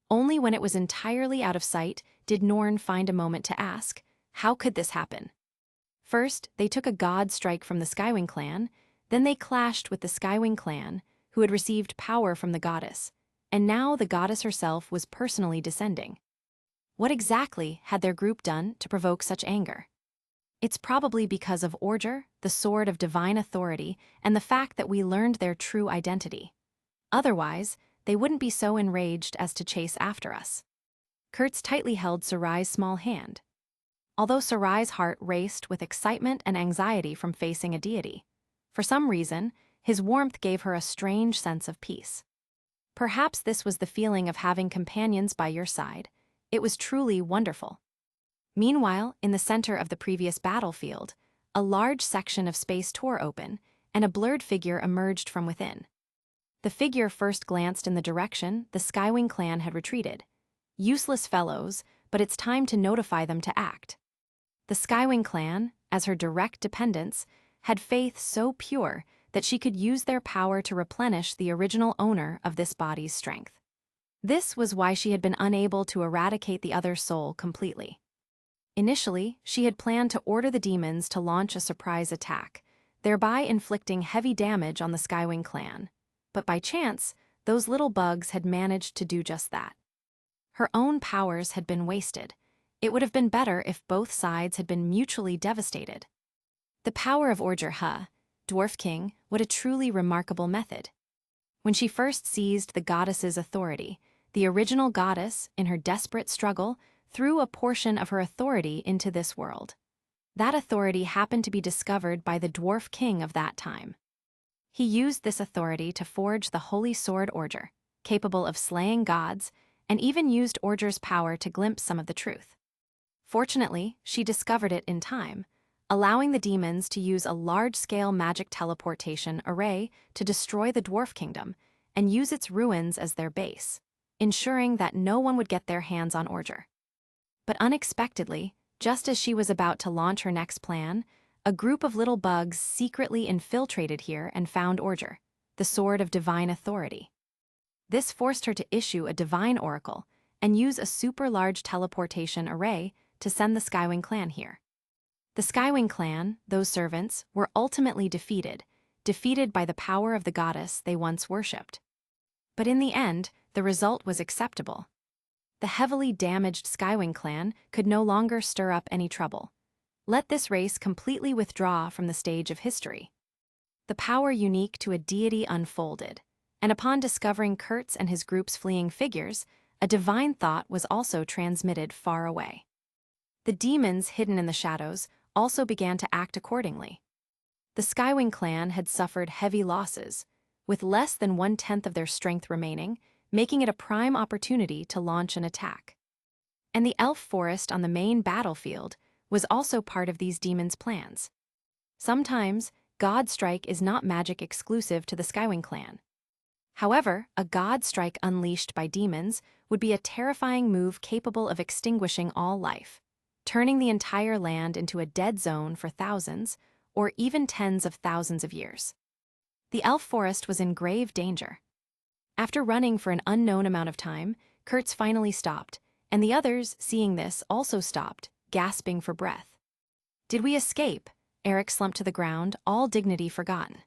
Only when it was entirely out of sight did Norn find a moment to ask, how could this happen? First, they took a god strike from the Skywing clan, then they clashed with the Skywing clan, who had received power from the goddess, and now the goddess herself was personally descending. What exactly had their group done to provoke such anger? It's probably because of Orger, the sword of divine authority, and the fact that we learned their true identity. Otherwise, they wouldn't be so enraged as to chase after us. Kurtz tightly held Sarai's small hand. Although Sarai's heart raced with excitement and anxiety from facing a deity, for some reason, his warmth gave her a strange sense of peace. Perhaps this was the feeling of having companions by your side. It was truly wonderful. Meanwhile, in the center of the previous battlefield, a large section of space tore open, and a blurred figure emerged from within. The figure first glanced in the direction the Skywing clan had retreated. Useless fellows, but it's time to notify them to act. The Skywing clan, as her direct dependents, had faith so pure that she could use their power to replenish the original owner of this body's strength. This was why she had been unable to eradicate the other soul completely. Initially, she had planned to order the demons to launch a surprise attack, thereby inflicting heavy damage on the Skywing clan. But by chance, those little bugs had managed to do just that. Her own powers had been wasted. It would have been better if both sides had been mutually devastated. The power of Orger Ha, Dwarf King, what a truly remarkable method. When she first seized the goddess's authority, the original goddess, in her desperate struggle, threw a portion of her authority into this world. That authority happened to be discovered by the Dwarf King of that time. He used this authority to forge the holy sword Orger, capable of slaying gods, and even used Orger's power to glimpse some of the truth. Fortunately, she discovered it in time, allowing the demons to use a large-scale magic teleportation array to destroy the Dwarf Kingdom and use its ruins as their base, ensuring that no one would get their hands on Orger. But unexpectedly, just as she was about to launch her next plan, a group of little bugs secretly infiltrated here and found Orger, the sword of divine authority. This forced her to issue a divine oracle and use a super-large teleportation array to send the Skywing clan here. The Skywing clan, those servants, were ultimately defeated by the power of the goddess they once worshipped. But in the end, the result was acceptable. The heavily damaged Skywing clan could no longer stir up any trouble. Let this race completely withdraw from the stage of history. The power unique to a deity unfolded, and upon discovering Kurtz and his group's fleeing figures, a divine thought was also transmitted far away. The demons hidden in the shadows also began to act accordingly. The Skywing clan had suffered heavy losses, with less than 1/10 of their strength remaining, making it a prime opportunity to launch an attack. And the elf forest on the main battlefield was also part of these demons' plans. Sometimes, God Strike is not magic exclusive to the Skywing clan. However, a God Strike unleashed by demons would be a terrifying move capable of extinguishing all life, turning the entire land into a dead zone for thousands, or even tens of thousands of years. The elf forest was in grave danger. After running for an unknown amount of time, Kurtz finally stopped, and the others, seeing this, also stopped, gasping for breath. Did we escape? Eric slumped to the ground, all dignity forgotten.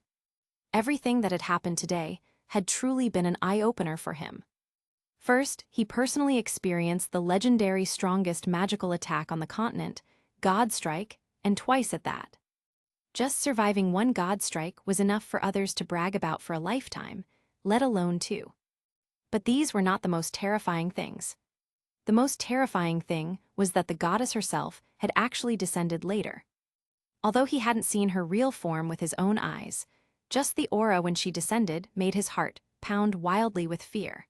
Everything that had happened today had truly been an eye-opener for him. First, he personally experienced the legendary strongest magical attack on the continent, God Strike, and twice at that. Just surviving one God Strike was enough for others to brag about for a lifetime, let alone two. But these were not the most terrifying things. The most terrifying thing was that the goddess herself had actually descended later. Although he hadn't seen her real form with his own eyes, just the aura when she descended made his heart pound wildly with fear.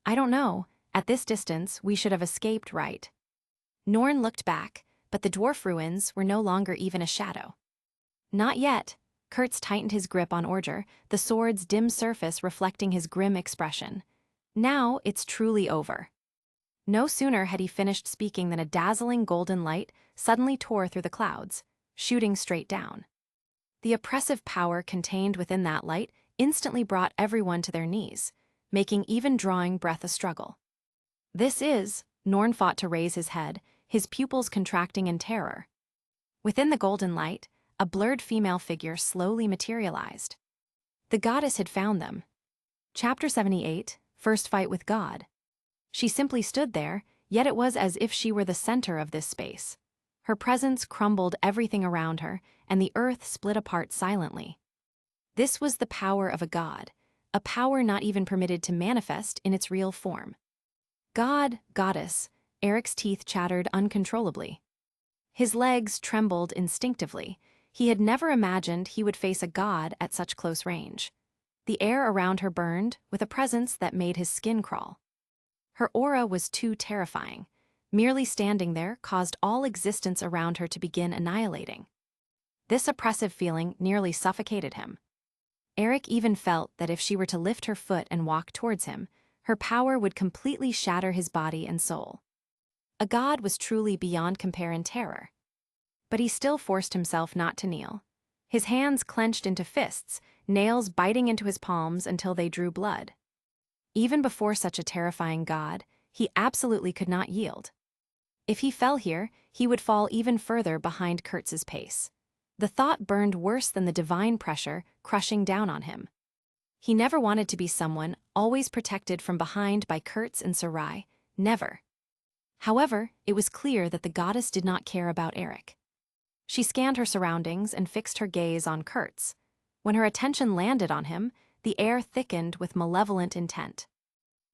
I don't know, at this distance we should have escaped, right? Norn looked back, but the dwarf ruins were no longer even a shadow. Not yet. Kurtz tightened his grip on Orger, the sword's dim surface reflecting his grim expression. Now it's truly over. No sooner had he finished speaking than a dazzling golden light suddenly tore through the clouds, shooting straight down. The oppressive power contained within that light instantly brought everyone to their knees, making even drawing breath a struggle. This is, Norn fought to raise his head, his pupils contracting in terror. Within the golden light, a blurred female figure slowly materialized. The goddess had found them. Chapter 78, First Fight with God. She simply stood there, yet it was as if she were the center of this space. Her presence crumbled everything around her, and the earth split apart silently. This was the power of a god, a power not even permitted to manifest in its real form. God, goddess, Eric's teeth chattered uncontrollably. His legs trembled instinctively. He had never imagined he would face a god at such close range. The air around her burned, with a presence that made his skin crawl. Her aura was too terrifying. Merely standing there caused all existence around her to begin annihilating. This oppressive feeling nearly suffocated him. Eric even felt that if she were to lift her foot and walk towards him, her power would completely shatter his body and soul. A god was truly beyond compare in terror. But he still forced himself not to kneel. His hands clenched into fists, nails biting into his palms until they drew blood. Even before such a terrifying god, he absolutely could not yield. If he fell here, he would fall even further behind Kurtz's pace. The thought burned worse than the divine pressure crushing down on him. He never wanted to be someone always protected from behind by Kurtz and Sarai, never. However, it was clear that the goddess did not care about Eric. She scanned her surroundings and fixed her gaze on Kurtz. When her attention landed on him, the air thickened with malevolent intent.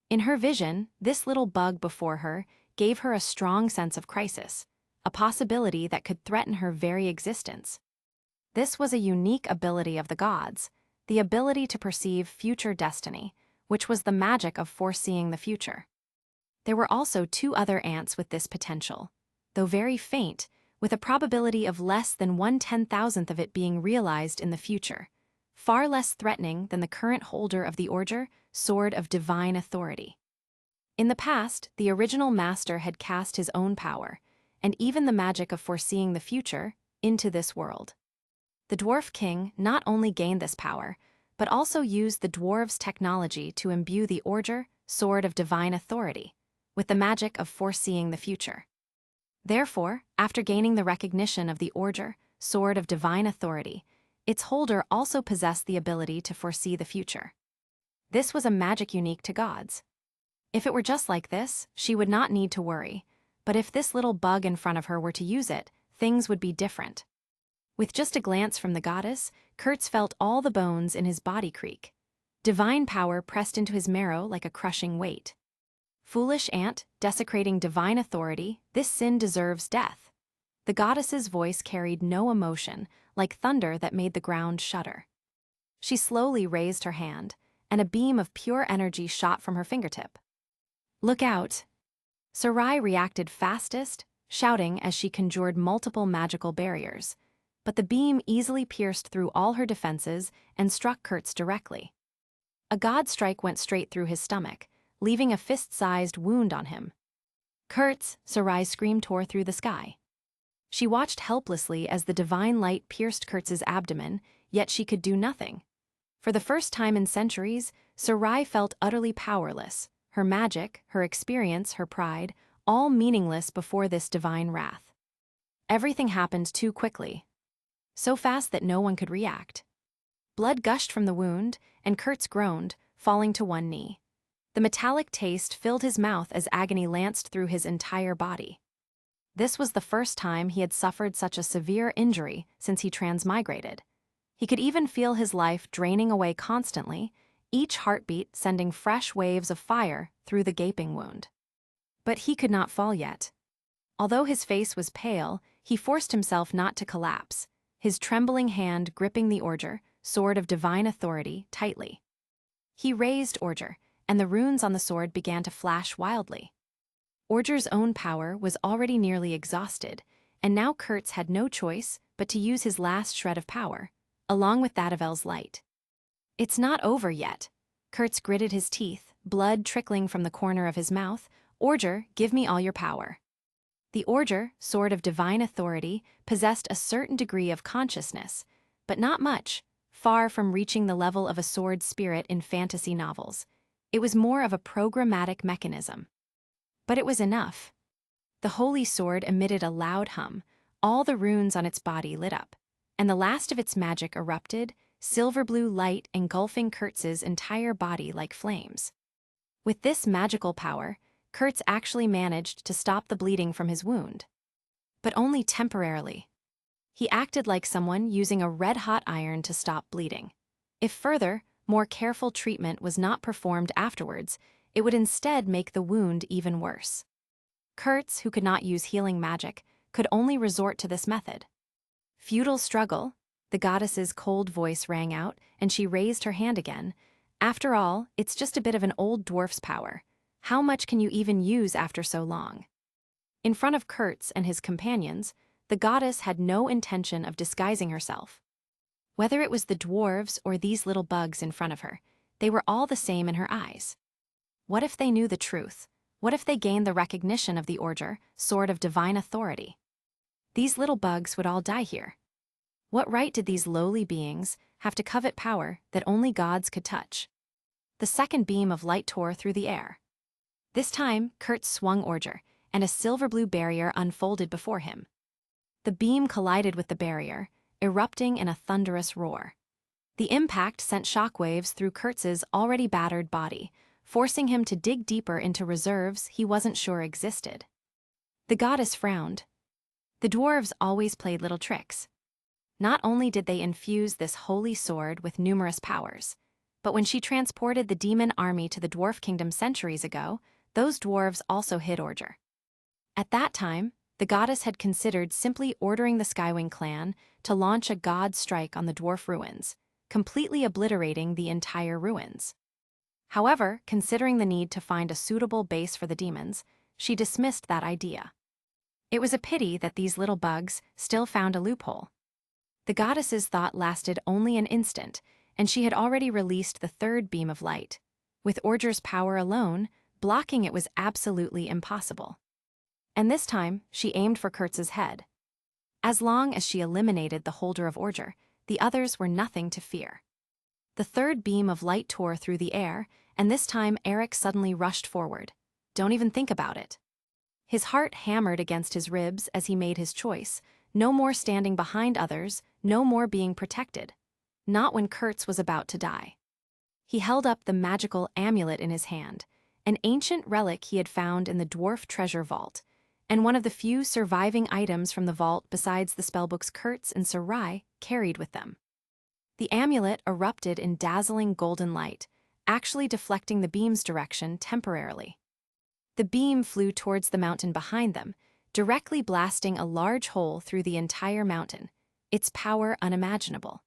In her vision, this little bug before her gave her a strong sense of crisis, a possibility that could threaten her very existence. This was a unique ability of the gods, the ability to perceive future destiny, which was the magic of foreseeing the future. There were also two other ants with this potential, though very faint, with a probability of less than 1/10,000th of it being realized in the future, far less threatening than the current holder of the Orger, Sword of Divine Authority. In the past, the original master had cast his own power, and even the magic of foreseeing the future, into this world. The Dwarf King not only gained this power, but also used the dwarves' technology to imbue the Orger, Sword of Divine Authority, with the magic of foreseeing the future. Therefore, after gaining the recognition of the Orger, Sword of Divine Authority, its holder also possessed the ability to foresee the future. This was a magic unique to gods. If it were just like this, she would not need to worry, but if this little bug in front of her were to use it, things would be different. With just a glance from the goddess, Kurtz felt all the bones in his body creak. Divine power pressed into his marrow like a crushing weight. Foolish ant, desecrating divine authority, this sin deserves death. The goddess's voice carried no emotion, like thunder that made the ground shudder. She slowly raised her hand, and a beam of pure energy shot from her fingertip. "Look out!" Sarai reacted fastest, shouting as she conjured multiple magical barriers. But the beam easily pierced through all her defenses and struck Kurtz directly. A god strike went straight through his stomach, leaving a fist-sized wound on him. Kurtz, Sarai's scream tore through the sky. She watched helplessly as the divine light pierced Kurtz's abdomen, yet she could do nothing. For the first time in centuries, Sarai felt utterly powerless, her magic, her experience, her pride, all meaningless before this divine wrath. Everything happened too quickly, so fast that no one could react. Blood gushed from the wound, and Kurtz groaned, falling to one knee. The metallic taste filled his mouth as agony lanced through his entire body. This was the first time he had suffered such a severe injury since he transmigrated. He could even feel his life draining away constantly, each heartbeat sending fresh waves of fire through the gaping wound. But he could not fall yet. Although his face was pale, he forced himself not to collapse, his trembling hand gripping the Orger, sword of divine authority, tightly. He raised Orger, and the runes on the sword began to flash wildly. Orger's own power was already nearly exhausted, and now Kurtz had no choice but to use his last shred of power, along with that of El's light. It's not over yet. Kurtz gritted his teeth, blood trickling from the corner of his mouth. Orger, give me all your power. The Orger, sword of divine authority, possessed a certain degree of consciousness, but not much, far from reaching the level of a sword spirit in fantasy novels. It was more of a programmatic mechanism. But it was enough. The holy sword emitted a loud hum, all the runes on its body lit up, and the last of its magic erupted, silver blue light engulfing Kurtz's entire body like flames. With this magical power, Kurtz actually managed to stop the bleeding from his wound. But only temporarily. He acted like someone using a red-hot iron to stop bleeding. If further, more careful treatment was not performed afterwards, it would instead make the wound even worse. Kurtz, who could not use healing magic, could only resort to this method. Futile struggle, the goddess's cold voice rang out, and she raised her hand again. After all, it's just a bit of an old dwarf's power. How much can you even use after so long? In front of Kurtz and his companions, the goddess had no intention of disguising herself. Whether it was the dwarves or these little bugs in front of her, they were all the same in her eyes. What if they knew the truth? What if they gained the recognition of the Orger, sword of divine authority? These little bugs would all die here. What right did these lowly beings have to covet power that only gods could touch? The second beam of light tore through the air. This time, Kurtz swung Orger, and a silver-blue barrier unfolded before him. The beam collided with the barrier, erupting in a thunderous roar. The impact sent shockwaves through Kurtz's already battered body, forcing him to dig deeper into reserves he wasn't sure existed. The goddess frowned. The dwarves always played little tricks. Not only did they infuse this holy sword with numerous powers, but when she transported the demon army to the dwarf kingdom centuries ago, those dwarves also hid Orger. At that time, the goddess had considered simply ordering the Skywing clan to launch a god strike on the dwarf ruins, completely obliterating the entire ruins. However, considering the need to find a suitable base for the demons, she dismissed that idea. It was a pity that these little bugs still found a loophole. The goddess's thought lasted only an instant, and she had already released the third beam of light. With Orger's power alone, blocking it was absolutely impossible. And this time, she aimed for Kurtz's head. As long as she eliminated the holder of Orger, the others were nothing to fear. The third beam of light tore through the air, and this time Eric suddenly rushed forward. Don't even think about it. His heart hammered against his ribs as he made his choice. No more standing behind others, no more being protected. Not when Kurtz was about to die. He held up the magical amulet in his hand, an ancient relic he had found in the dwarf treasure vault, and one of the few surviving items from the vault besides the spellbooks Kurtz and Sarai carried with them. The amulet erupted in dazzling golden light, actually deflecting the beam's direction temporarily. The beam flew towards the mountain behind them, directly blasting a large hole through the entire mountain, its power unimaginable.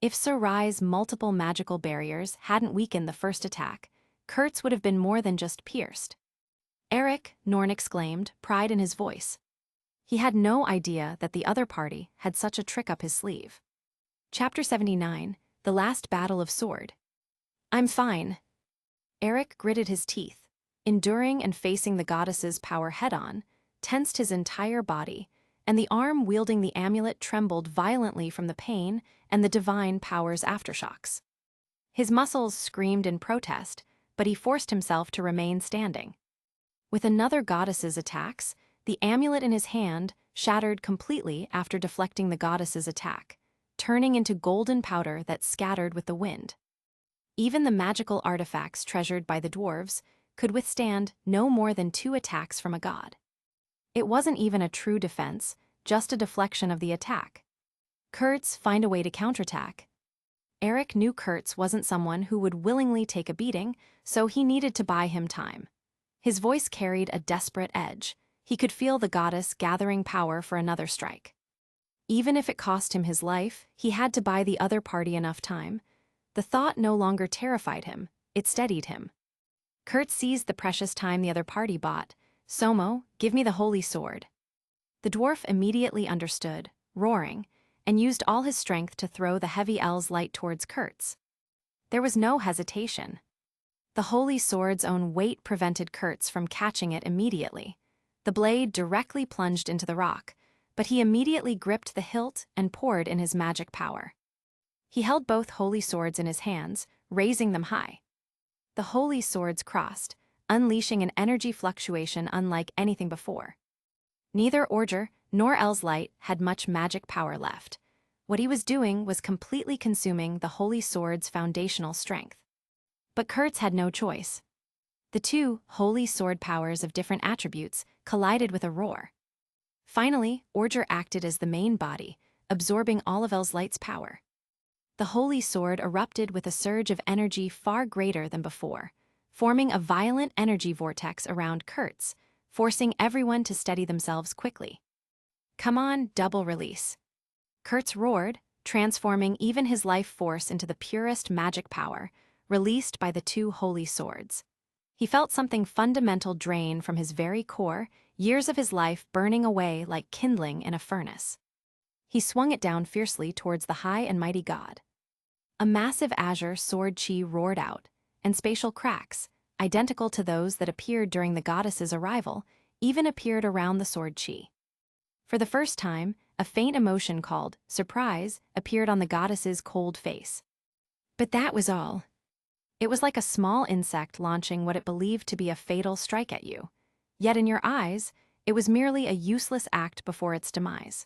If Sarai's multiple magical barriers hadn't weakened the first attack, Kurtz would have been more than just pierced. Eric, Norn exclaimed, pride in his voice. He had no idea that the other party had such a trick up his sleeve. Chapter 79, The Last Battle of Sword. I'm fine. Eric gritted his teeth, enduring and facing the goddess's power head-on, tensed his entire body, and the arm wielding the amulet trembled violently from the pain and the divine power's aftershocks. His muscles screamed in protest, but he forced himself to remain standing. With another goddess's attacks, the amulet in his hand shattered completely after deflecting the goddess's attack, turning into golden powder that scattered with the wind. Even the magical artifacts treasured by the dwarves could withstand no more than 2 attacks from a god. It wasn't even a true defense, just a deflection of the attack. Kurtz, find a way to counterattack. Eric knew Kurtz wasn't someone who would willingly take a beating, so he needed to buy him time. His voice carried a desperate edge. He could feel the goddess gathering power for another strike. Even if it cost him his life, he had to buy the other party enough time. The thought no longer terrified him, it steadied him. Kurt seized the precious time the other party bought. Somo, give me the holy sword. The dwarf immediately understood, roaring, and used all his strength to throw the heavy L's light towards Kurtz. There was no hesitation. The holy sword's own weight prevented Kurtz from catching it immediately. The blade directly plunged into the rock, but he immediately gripped the hilt and poured in his magic power. He held both holy swords in his hands, raising them high. The holy swords crossed, unleashing an energy fluctuation unlike anything before. Neither Orger nor L's light had much magic power left. What he was doing was completely consuming the holy sword's foundational strength. But Kurtz had no choice. The 2 holy sword powers of different attributes collided with a roar. Finally, Orger acted as the main body, absorbing all of L's light's power. The holy sword erupted with a surge of energy far greater than before, forming a violent energy vortex around Kurtz, forcing everyone to steady themselves quickly. Come on, double release. Kurtz roared, transforming even his life force into the purest magic power, released by the 2 holy swords. He felt something fundamental drain from his very core, years of his life burning away like kindling in a furnace. He swung it down fiercely towards the high and mighty god. A massive azure sword chi roared out, and spatial cracks, identical to those that appeared during the goddess's arrival, even appeared around the sword chi. For the first time, a faint emotion called surprise appeared on the goddess's cold face. But that was all. It was like a small insect launching what it believed to be a fatal strike at you. Yet in your eyes, it was merely a useless act before its demise.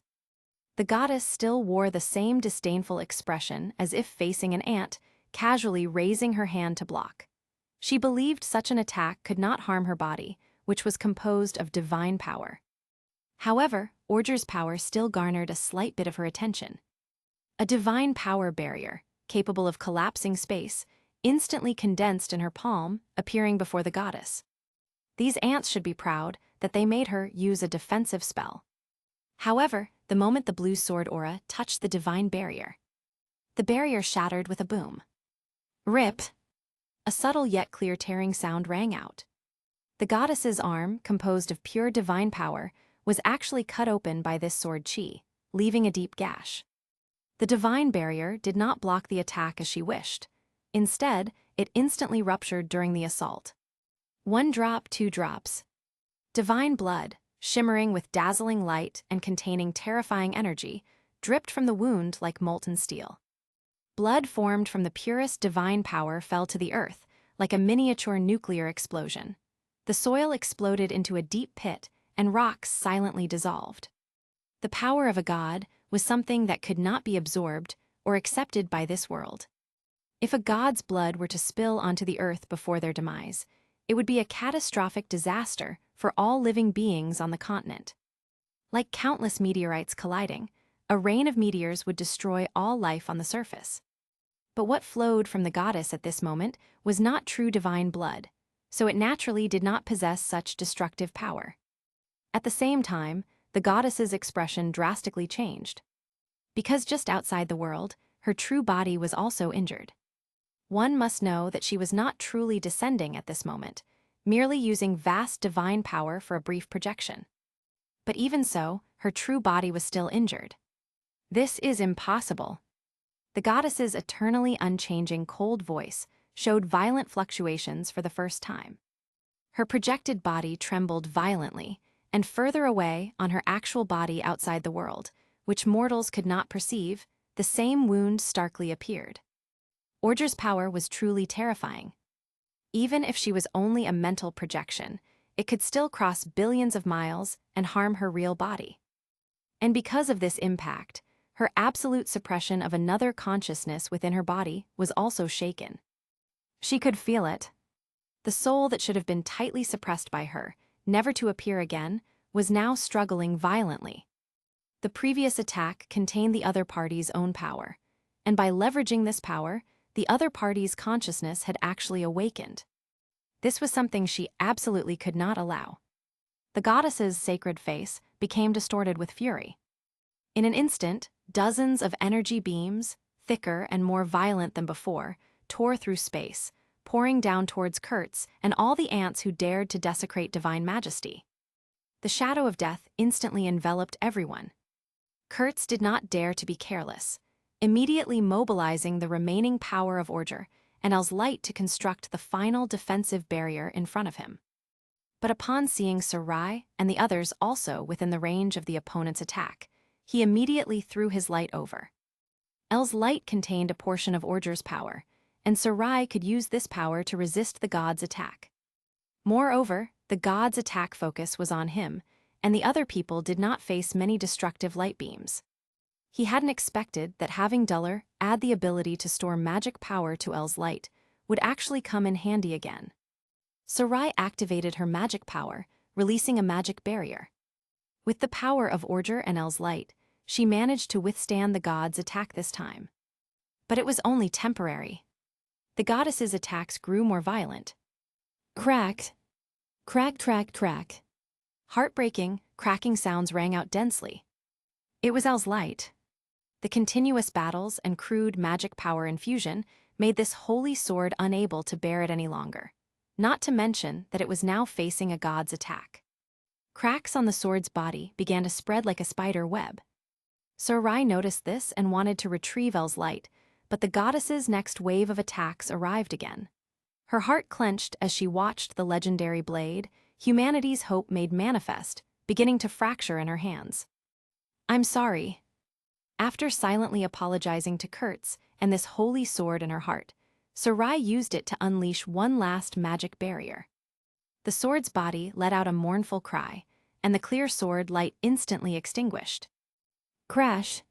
The goddess still wore the same disdainful expression as if facing an ant, casually raising her hand to block. She believed such an attack could not harm her body, which was composed of divine power. However, Orger's power still garnered a slight bit of her attention. A divine power barrier, capable of collapsing space, instantly condensed in her palm, appearing before the goddess. These ants should be proud that they made her use a defensive spell. However, the moment the blue sword aura touched the divine barrier, the barrier shattered with a boom. Rip! A subtle yet clear tearing sound rang out. The goddess's arm, composed of pure divine power, was actually cut open by this sword chi, leaving a deep gash. The divine barrier did not block the attack as she wished. Instead, it instantly ruptured during the assault. 1 drop, 2 drops. Divine blood, shimmering with dazzling light and containing terrifying energy, dripped from the wound like molten steel. Blood formed from the purest divine power fell to the earth, like a miniature nuclear explosion. The soil exploded into a deep pit, and rocks silently dissolved. The power of a god was something that could not be absorbed or accepted by this world. If a god's blood were to spill onto the earth before their demise, it would be a catastrophic disaster for all living beings on the continent. Like countless meteorites colliding, a rain of meteors would destroy all life on the surface. But what flowed from the goddess at this moment was not true divine blood, so it naturally did not possess such destructive power. At the same time, the goddess's expression drastically changed. Because just outside the world, her true body was also injured. One must know that she was not truly descending at this moment. merely using vast divine power for a brief projection. But even so, her true body was still injured. This is impossible. The goddess's eternally unchanging cold voice showed violent fluctuations for the first time. Her projected body trembled violently, and further away on her actual body outside the world, which mortals could not perceive, the same wound starkly appeared. Orger's power was truly terrifying. Even if she was only a mental projection, it could still cross billions of miles and harm her real body. And because of this impact, her absolute suppression of another consciousness within her body was also shaken. She could feel it. The soul that should have been tightly suppressed by her, never to appear again, was now struggling violently. The previous attack contained the other party's own power, and by leveraging this power, the other party's consciousness had actually awakened. This was something she absolutely could not allow. The goddess's sacred face became distorted with fury. In an instant, dozens of energy beams, thicker and more violent than before, tore through space, pouring down towards Kurtz and all the ants who dared to desecrate divine majesty. The shadow of death instantly enveloped everyone. Kurtz did not dare to be careless, immediately mobilizing the remaining power of Orger and El's light to construct the final defensive barrier in front of him. But upon seeing Sarai and the others also within the range of the opponent's attack, he immediately threw his light over. El's light contained a portion of Orger's power, and Sarai could use this power to resist the god's attack. Moreover, the god's attack focus was on him, and the other people did not face many destructive light beams. He hadn't expected that having Duller add the ability to store magic power to El's light would actually come in handy again. Sarai activated her magic power, releasing a magic barrier. With the power of Orger and El's light, she managed to withstand the god's attack this time. But it was only temporary. The goddess's attacks grew more violent. Crack! Crack, crack, crack. Heartbreaking, cracking sounds rang out densely. It was El's light. The continuous battles and crude magic power infusion made this holy sword unable to bear it any longer, not to mention that it was now facing a god's attack. Cracks on the sword's body began to spread like a spider web. Sarai noticed this and wanted to retrieve El's light, but the goddess's next wave of attacks arrived again. Her heart clenched as she watched the legendary blade, humanity's hope made manifest, beginning to fracture in her hands. "I'm sorry." After silently apologizing to Kurtz and this holy sword in her heart, Sarai used it to unleash one last magic barrier. The sword's body let out a mournful cry, and the clear sword light instantly extinguished. Crash!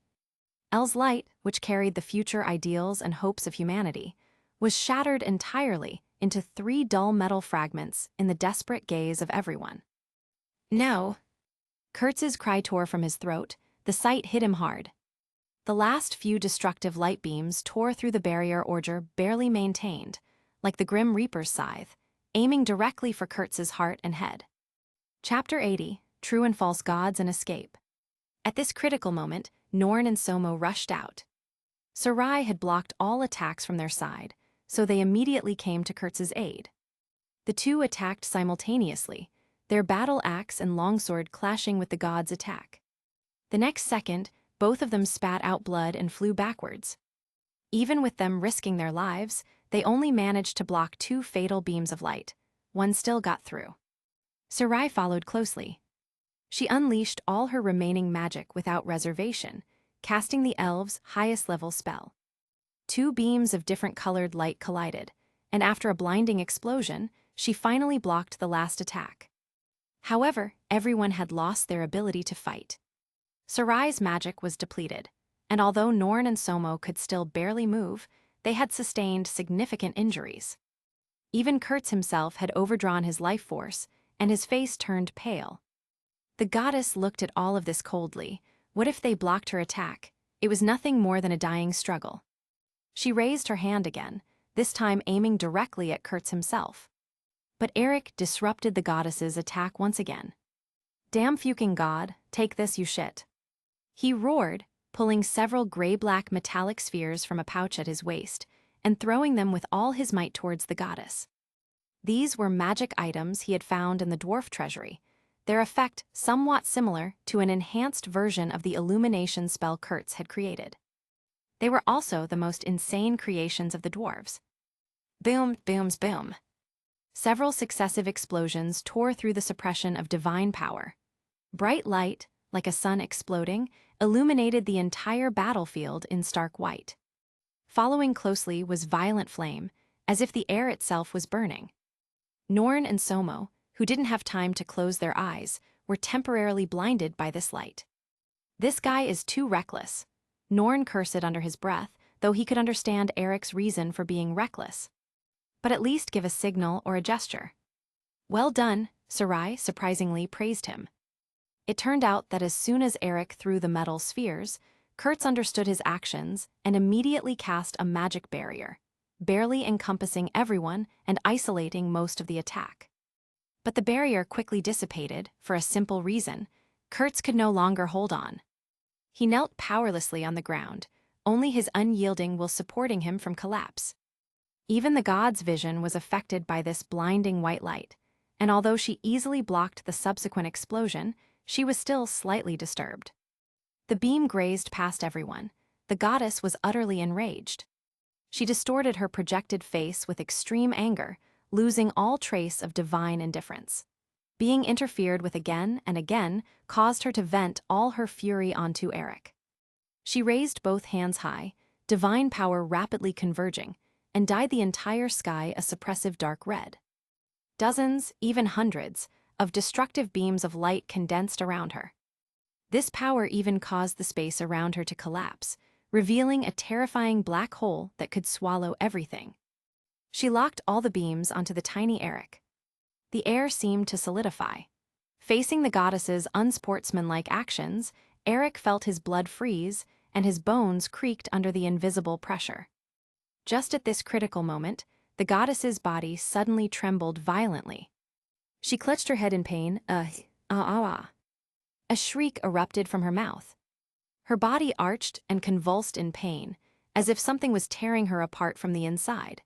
El's light, which carried the future ideals and hopes of humanity, was shattered entirely into 3 dull metal fragments in the desperate gaze of everyone. No! Kurtz's cry tore from his throat, the sight hit him hard. The last few destructive light beams tore through the barrier Orger barely maintained, like the Grim Reaper's scythe, aiming directly for Kurtz's heart and head. Chapter 80, True and False Gods and Escape. At this critical moment, Norn and Somo rushed out. Sarai had blocked all attacks from their side, so they immediately came to Kurtz's aid. The two attacked simultaneously, their battle axe and longsword clashing with the god's attack. The next second, both of them spat out blood and flew backwards. Even with them risking their lives, they only managed to block 2 fatal beams of light. One still got through. Sarai followed closely. She unleashed all her remaining magic without reservation, casting the elves' highest-level spell. 2 beams of different colored light collided, and after a blinding explosion, she finally blocked the last attack. However, everyone had lost their ability to fight. Sarai's magic was depleted, and although Norn and Somo could still barely move, they had sustained significant injuries. Even Kurtz himself had overdrawn his life force, and his face turned pale. The goddess looked at all of this coldly. What if they blocked her attack? It was nothing more than a dying struggle. She raised her hand again, this time aiming directly at Kurtz himself. But Eric disrupted the goddess's attack once again. "Damn fucking god, take this, you shit." He roared, pulling several gray-black metallic spheres from a pouch at his waist and throwing them with all his might towards the goddess. These were magic items he had found in the dwarf treasury, their effect somewhat similar to an enhanced version of the illumination spell Kurtz had created. They were also the most insane creations of the dwarves. Boom, booms, boom. Several successive explosions tore through the suppression of divine power. Bright light, like a sun exploding, illuminated the entire battlefield in stark white. Following closely was violent flame, as if the air itself was burning. Norn and Somo, who didn't have time to close their eyes, were temporarily blinded by this light. This guy is too reckless. Norn cursed under his breath, though he could understand Eric's reason for being reckless. But at least give a signal or a gesture. Well done, Sarai surprisingly praised him. It turned out that as soon as Eric threw the metal spheres, Kurtz understood his actions and immediately cast a magic barrier, barely encompassing everyone and isolating most of the attack. But the barrier quickly dissipated for a simple reason: Kurtz could no longer hold on. He knelt powerlessly on the ground, only his unyielding will supporting him from collapse. Even the god's vision was affected by this blinding white light, and although she easily blocked the subsequent explosion, she was still slightly disturbed. The beam grazed past everyone. The goddess was utterly enraged. She distorted her projected face with extreme anger, losing all trace of divine indifference. Being interfered with again and again caused her to vent all her fury onto Eric. She raised both hands high, divine power rapidly converging, and dyed the entire sky a suppressive dark red. Dozens, even hundreds, of destructive beams of light condensed around her. This power even caused the space around her to collapse, revealing a terrifying black hole that could swallow everything. She locked all the beams onto the tiny Eric. The air seemed to solidify. Facing the goddess's unsportsmanlike actions, Eric felt his blood freeze and his bones creaked under the invisible pressure. Just at this critical moment, the goddess's body suddenly trembled violently. She clutched her head in pain. A shriek erupted from her mouth. Her body arched and convulsed in pain, as if something was tearing her apart from the inside.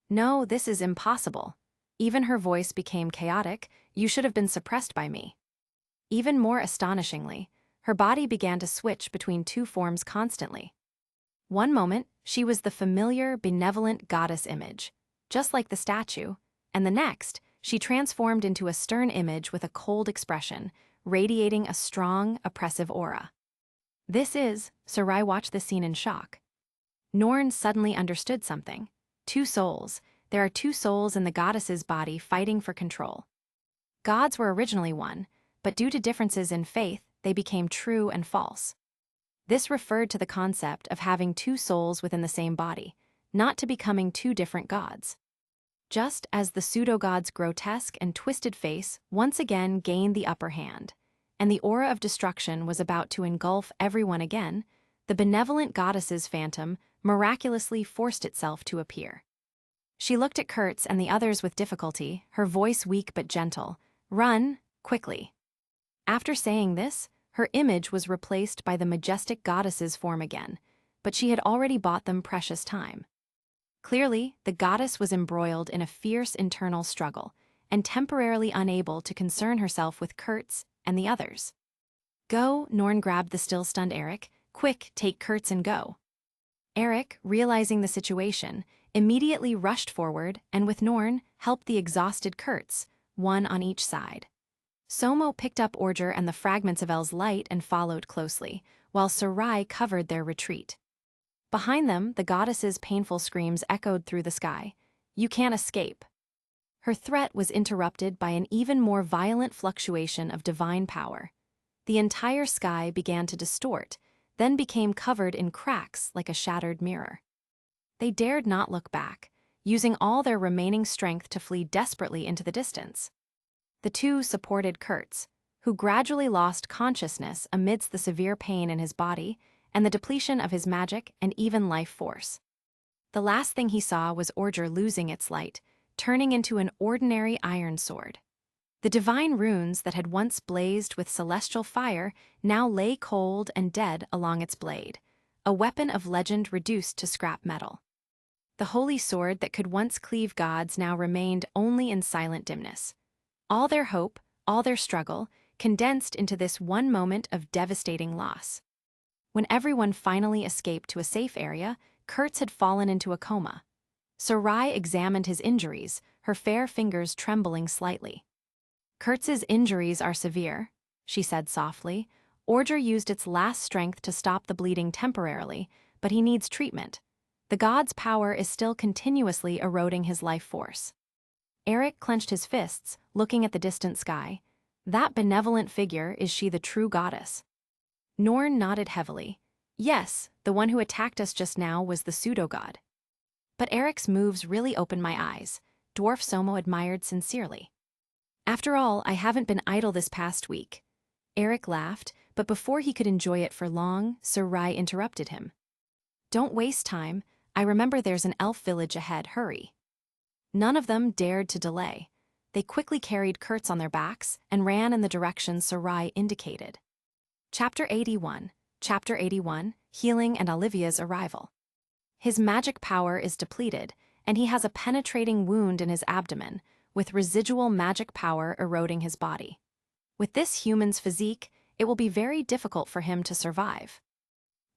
No, this is impossible. Even her voice became chaotic. You should have been suppressed by me. Even more astonishingly, her body began to switch between two forms constantly. One moment, she was the familiar, benevolent goddess image, just like the statue, and the next, she transformed into a stern image with a cold expression, radiating a strong, oppressive aura. Sarai watched the scene in shock. Norn suddenly understood something. Two souls. There are two souls in the goddess's body fighting for control. Gods were originally one, but due to differences in faith, they became true and false. This referred to the concept of having two souls within the same body, not to becoming two different gods. Just as the pseudo-god's grotesque and twisted face once again gained the upper hand, and the aura of destruction was about to engulf everyone again, the benevolent goddess's phantom miraculously forced itself to appear. She looked at Kurtz and the others with difficulty, her voice weak but gentle. Run, quickly. After saying this, her image was replaced by the majestic goddess's form again, but she had already bought them precious time. Clearly, the goddess was embroiled in a fierce internal struggle and temporarily unable to concern herself with Kurtz and the others. Go, Norn grabbed the still-stunned Eric. Quick, take Kurtz and go. Eric, realizing the situation, immediately rushed forward and with Norn helped the exhausted Kurtz, one on each side. Somo picked up Orger and the fragments of El's light and followed closely, while Sarai covered their retreat. Behind them, the goddess's painful screams echoed through the sky. You can't escape. Her threat was interrupted by an even more violent fluctuation of divine power. The entire sky began to distort, then became covered in cracks like a shattered mirror. They dared not look back, using all their remaining strength to flee desperately into the distance. The two supported Kurtz, who gradually lost consciousness amidst the severe pain in his body and the depletion of his magic and even life force. The last thing he saw was Orger losing its light, turning into an ordinary iron sword. The divine runes that had once blazed with celestial fire now lay cold and dead along its blade, a weapon of legend reduced to scrap metal. The holy sword that could once cleave gods now remained only in silent dimness. All their hope, all their struggle, condensed into this one moment of devastating loss. When everyone finally escaped to a safe area, Kurtz had fallen into a coma. Sarai examined his injuries, her fair fingers trembling slightly. "Kurtz's injuries are severe," she said softly. "Ordre used its last strength to stop the bleeding temporarily, but he needs treatment. The god's power is still continuously eroding his life force." Eric clenched his fists, looking at the distant sky. That benevolent figure, is she the true goddess? Norn nodded heavily. "Yes, the one who attacked us just now was the pseudo-god." But Eric's moves really opened my eyes, Dwarf Somo admired sincerely. "After all, I haven't been idle this past week." Eric laughed, but before he could enjoy it for long, Sarai interrupted him. "Don't waste time. I remember there's an elf village ahead, hurry." None of them dared to delay. They quickly carried Kurtz on their backs and ran in the direction Sarai indicated. Chapter 81, Healing and Olivia's Arrival. His magic power is depleted, and he has a penetrating wound in his abdomen, with residual magic power eroding his body. With this human's physique, it will be very difficult for him to survive.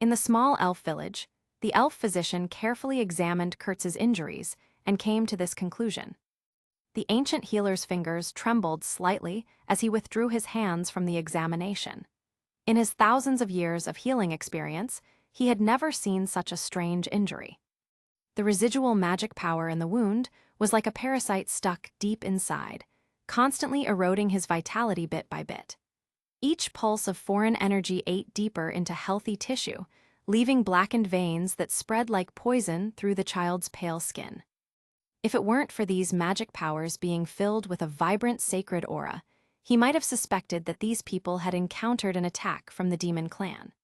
In the small elf village, the elf physician carefully examined Kurtz's injuries and came to this conclusion. The ancient healer's fingers trembled slightly as he withdrew his hands from the examination. In his thousands of years of healing experience, he had never seen such a strange injury. The residual magic power in the wound was like a parasite stuck deep inside, constantly eroding his vitality bit by bit. Each pulse of foreign energy ate deeper into healthy tissue, leaving blackened veins that spread like poison through the child's pale skin. If it weren't for these magic powers being filled with a vibrant sacred aura, he might have suspected that these people had encountered an attack from the demon clan.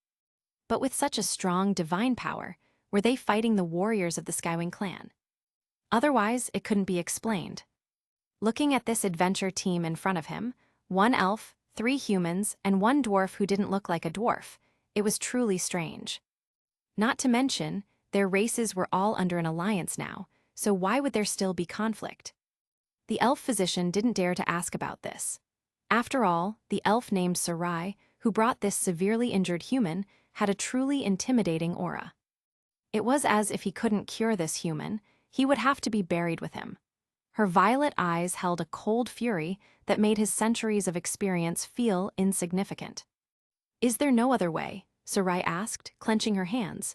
But with such a strong divine power, were they fighting the warriors of the Skywing clan? Otherwise, it couldn't be explained. Looking at this adventure team in front of him, one elf, 3 humans, and 1 dwarf who didn't look like a dwarf, it was truly strange. Not to mention, their races were all under an alliance now, so why would there still be conflict? The elf physician didn't dare to ask about this. After all, the elf named Sarai, who brought this severely injured human, had a truly intimidating aura. It was as if he couldn't cure this human, he would have to be buried with him. Her violet eyes held a cold fury that made his centuries of experience feel insignificant. "Is there no other way?" Sarai asked, clenching her hands.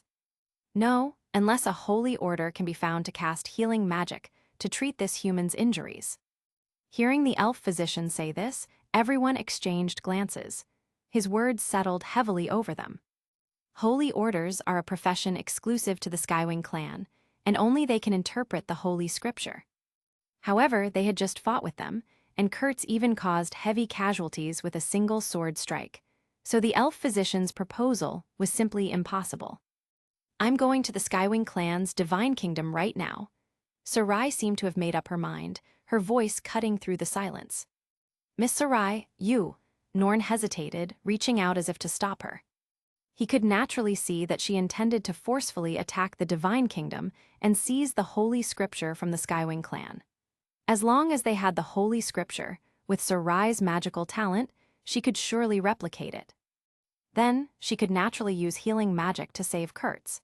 "No, unless a holy order can be found to cast healing magic to treat this human's injuries." Hearing the elf physician say this, everyone exchanged glances. His words settled heavily over them. Holy orders are a profession exclusive to the Skywing clan, and only they can interpret the Holy Scripture. However, they had just fought with them, and Kurtz even caused heavy casualties with a single sword strike, so the elf physician's proposal was simply impossible. "I'm going to the Skywing clan's divine kingdom right now." Sarai seemed to have made up her mind, her voice cutting through the silence. "Miss Sarai, you." Norn hesitated, reaching out as if to stop her. He could naturally see that she intended to forcefully attack the divine kingdom and seize the Holy Scripture from the Skywing clan. As long as they had the Holy Scripture, with Sarai's magical talent, she could surely replicate it. Then, she could naturally use healing magic to save Kurtz.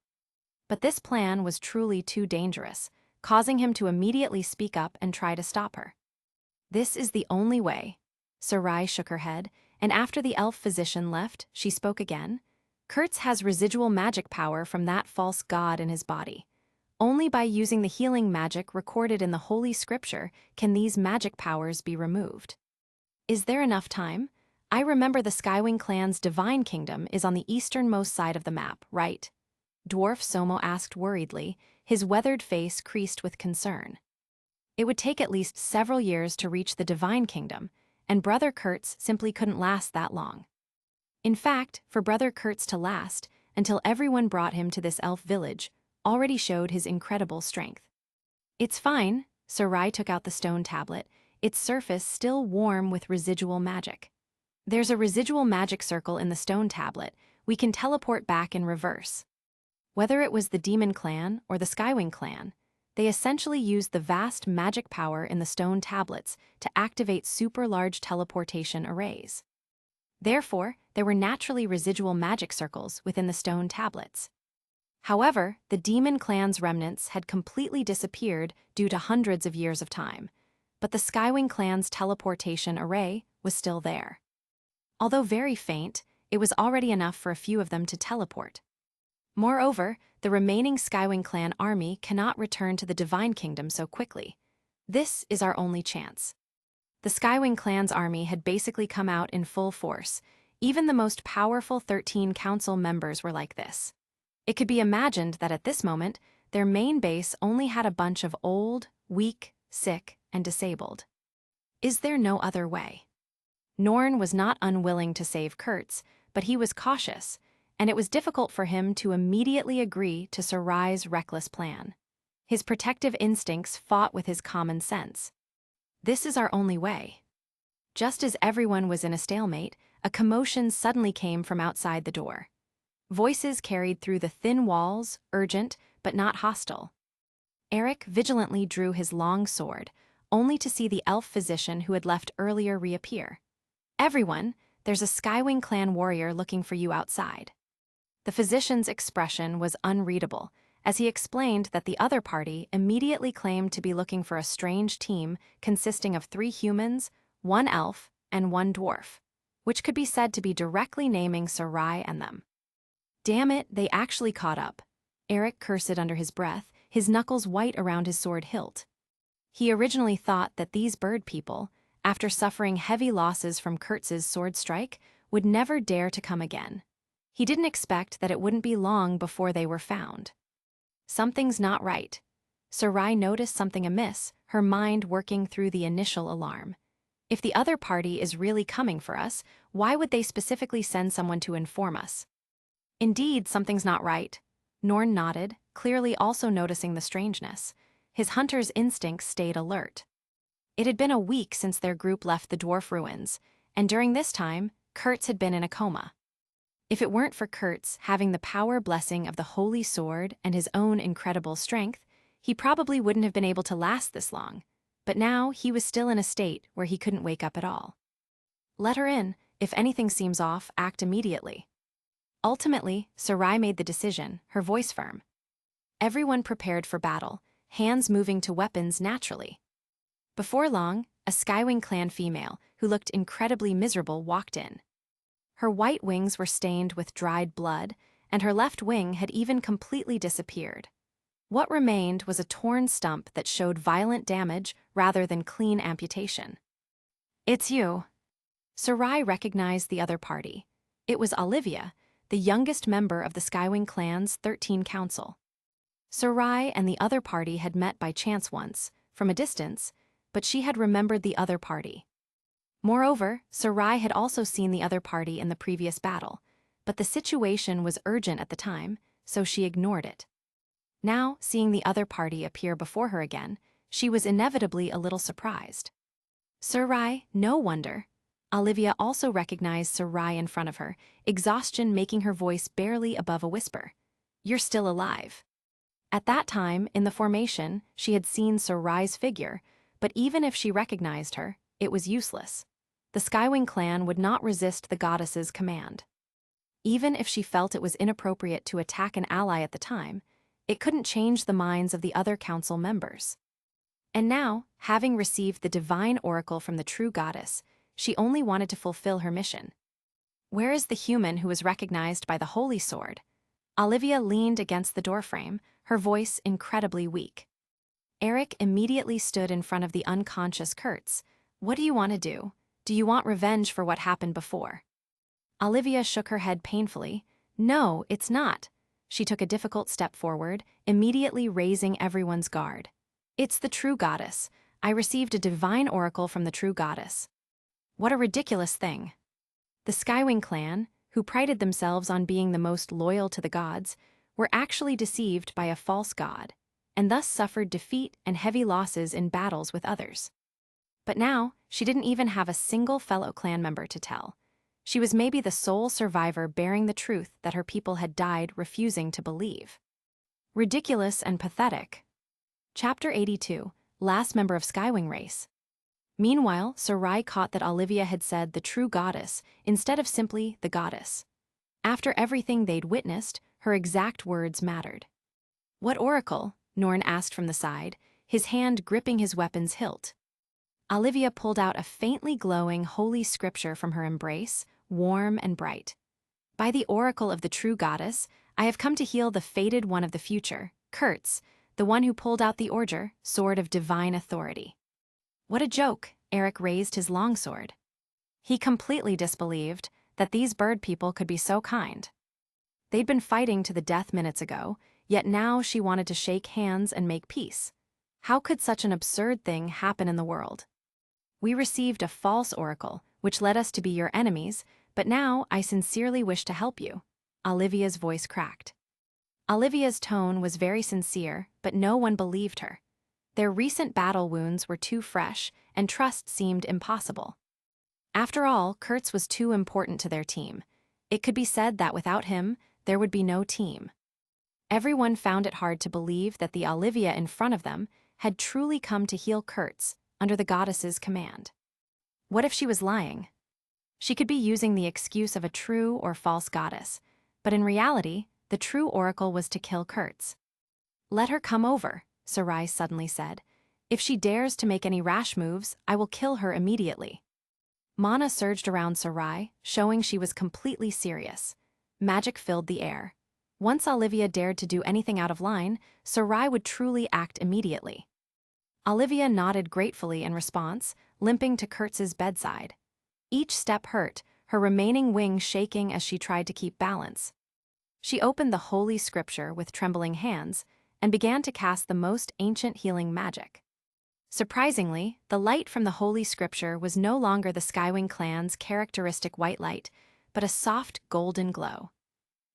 But this plan was truly too dangerous, causing him to immediately speak up and try to stop her. "This is the only way." Sarai shook her head, and after the elf physician left, she spoke again. "Kurtz has residual magic power from that false god in his body. Only by using the healing magic recorded in the Holy Scripture can these magic powers be removed." "Is there enough time? I remember the Skywing clan's divine kingdom is on the easternmost side of the map, right?" Dwarf Somo asked worriedly, his weathered face creased with concern. It would take at least several years to reach the divine kingdom, and Brother Kurtz simply couldn't last that long. In fact, for Brother Kurtz to last, until everyone brought him to this elf village, already showed his incredible strength. "It's fine." Sarai took out the stone tablet, its surface still warm with residual magic. "There's a residual magic circle in the stone tablet. We can teleport back in reverse." Whether it was the demon clan or the Skywing clan, they essentially used the vast magic power in the stone tablets to activate super-large teleportation arrays. Therefore, there were naturally residual magic circles within the stone tablets. However, the demon clan's remnants had completely disappeared due to hundreds of years of time, but the Skywing clan's teleportation array was still there. Although very faint, it was already enough for a few of them to teleport. Moreover, the remaining Skywing clan army cannot return to the Divine Kingdom so quickly. This is our only chance. The Skywing clan's army had basically come out in full force. Even the most powerful 13 council members were like this. It could be imagined that at this moment, their main base only had a bunch of old, weak, sick, and disabled. Is there no other way? Norn was not unwilling to save Kurtz, but he was cautious, and it was difficult for him to immediately agree to Sarai's reckless plan. His protective instincts fought with his common sense. This is our only way. Just as everyone was in a stalemate, a commotion suddenly came from outside the door. Voices carried through the thin walls, urgent, but not hostile. Eric vigilantly drew his long sword, only to see the elf physician who had left earlier reappear. "Everyone, there's a Skywing clan warrior looking for you outside." The physician's expression was unreadable, as he explained that the other party immediately claimed to be looking for a strange team consisting of 3 humans, 1 elf, and 1 dwarf, which could be said to be directly naming Sarai and them. Damn it, they actually caught up. Eric cursed under his breath, his knuckles white around his sword hilt. He originally thought that these bird people, after suffering heavy losses from Kurtz's sword strike, would never dare to come again. He didn't expect that it wouldn't be long before they were found. Something's not right. Sarai noticed something amiss, her mind working through the initial alarm. If the other party is really coming for us, why would they specifically send someone to inform us? Indeed, something's not right. Norn nodded, clearly also noticing the strangeness. His hunter's instincts stayed alert. It had been a week since their group left the dwarf ruins, and during this time, Kurtz had been in a coma. If it weren't for Kurtz having the power blessing of the Holy Sword and his own incredible strength, he probably wouldn't have been able to last this long, but now he was still in a state where he couldn't wake up at all. Let her in. If anything seems off, act immediately. Ultimately, Sarai made the decision, her voice firm. Everyone prepared for battle, hands moving to weapons naturally. Before long, a Skywing clan female, who looked incredibly miserable, walked in. Her white wings were stained with dried blood, and her left wing had even completely disappeared. What remained was a torn stump that showed violent damage rather than clean amputation. "It's you." Sarai recognized the other party. It was Olivia, the youngest member of the Skywing clan's 13 council. Sarai and the other party had met by chance once, from a distance, but she had remembered the other party. Moreover, Sarai had also seen the other party in the previous battle, but the situation was urgent at the time, so she ignored it. Now, seeing the other party appear before her again, she was inevitably a little surprised. Sarai, no wonder. Olivia also recognized Sarai in front of her, exhaustion making her voice barely above a whisper. "You're still alive." At that time, in the formation, she had seen Sarai's figure, but even if she recognized her, it was useless. The Skywing clan would not resist the goddess's command. Even if she felt it was inappropriate to attack an ally at the time, it couldn't change the minds of the other council members. And now, having received the divine oracle from the true goddess, she only wanted to fulfill her mission. Where is the human who was recognized by the Holy Sword? Olivia leaned against the doorframe, her voice incredibly weak. Eric immediately stood in front of the unconscious Kurtz. "What do you want to do? Do you want revenge for what happened before?" Olivia shook her head painfully. "No, it's not." She took a difficult step forward, immediately raising everyone's guard. "It's the true goddess. I received a divine oracle from the true goddess." What a ridiculous thing. The Skywing clan, who prided themselves on being the most loyal to the gods, were actually deceived by a false god, and thus suffered defeat and heavy losses in battles with others. But now, she didn't even have a single fellow clan member to tell. She was maybe the sole survivor bearing the truth that her people had died refusing to believe. Ridiculous and pathetic. Chapter 82, Last Member of Skywing Race. Meanwhile, Sarai caught that Olivia had said the true goddess instead of simply the goddess. After everything they'd witnessed, her exact words mattered. "What oracle?" Norn asked from the side, his hand gripping his weapon's hilt. Olivia pulled out a faintly glowing holy scripture from her embrace, warm and bright. "By the oracle of the true goddess, I have come to heal the fated one of the future, Kurtz, the one who pulled out the Orger, sword of divine authority." What a joke, Eric raised his longsword. He completely disbelieved that these bird people could be so kind. They'd been fighting to the death minutes ago, yet now she wanted to shake hands and make peace. How could such an absurd thing happen in the world? "We received a false oracle, which led us to be your enemies, but now I sincerely wish to help you." Olivia's voice cracked. Olivia's tone was very sincere, but no one believed her. Their recent battle wounds were too fresh, and trust seemed impossible. After all, Kurtz was too important to their team. It could be said that without him, there would be no team. Everyone found it hard to believe that the Olivia in front of them had truly come to heal Kurtz under the goddess's command. What if she was lying? She could be using the excuse of a true or false goddess, but in reality, the true oracle was to kill Kurtz. "Let her come over," Sarai suddenly said. "If she dares to make any rash moves, I will kill her immediately." Mana surged around Sarai, showing she was completely serious. Magic filled the air. Once Olivia dared to do anything out of line, Sarai would truly act immediately. Olivia nodded gratefully in response, limping to Kurtz's bedside. Each step hurt, her remaining wing shaking as she tried to keep balance. She opened the holy scripture with trembling hands and began to cast the most ancient healing magic. Surprisingly, the light from the holy scripture was no longer the Skywing clan's characteristic white light, but a soft golden glow.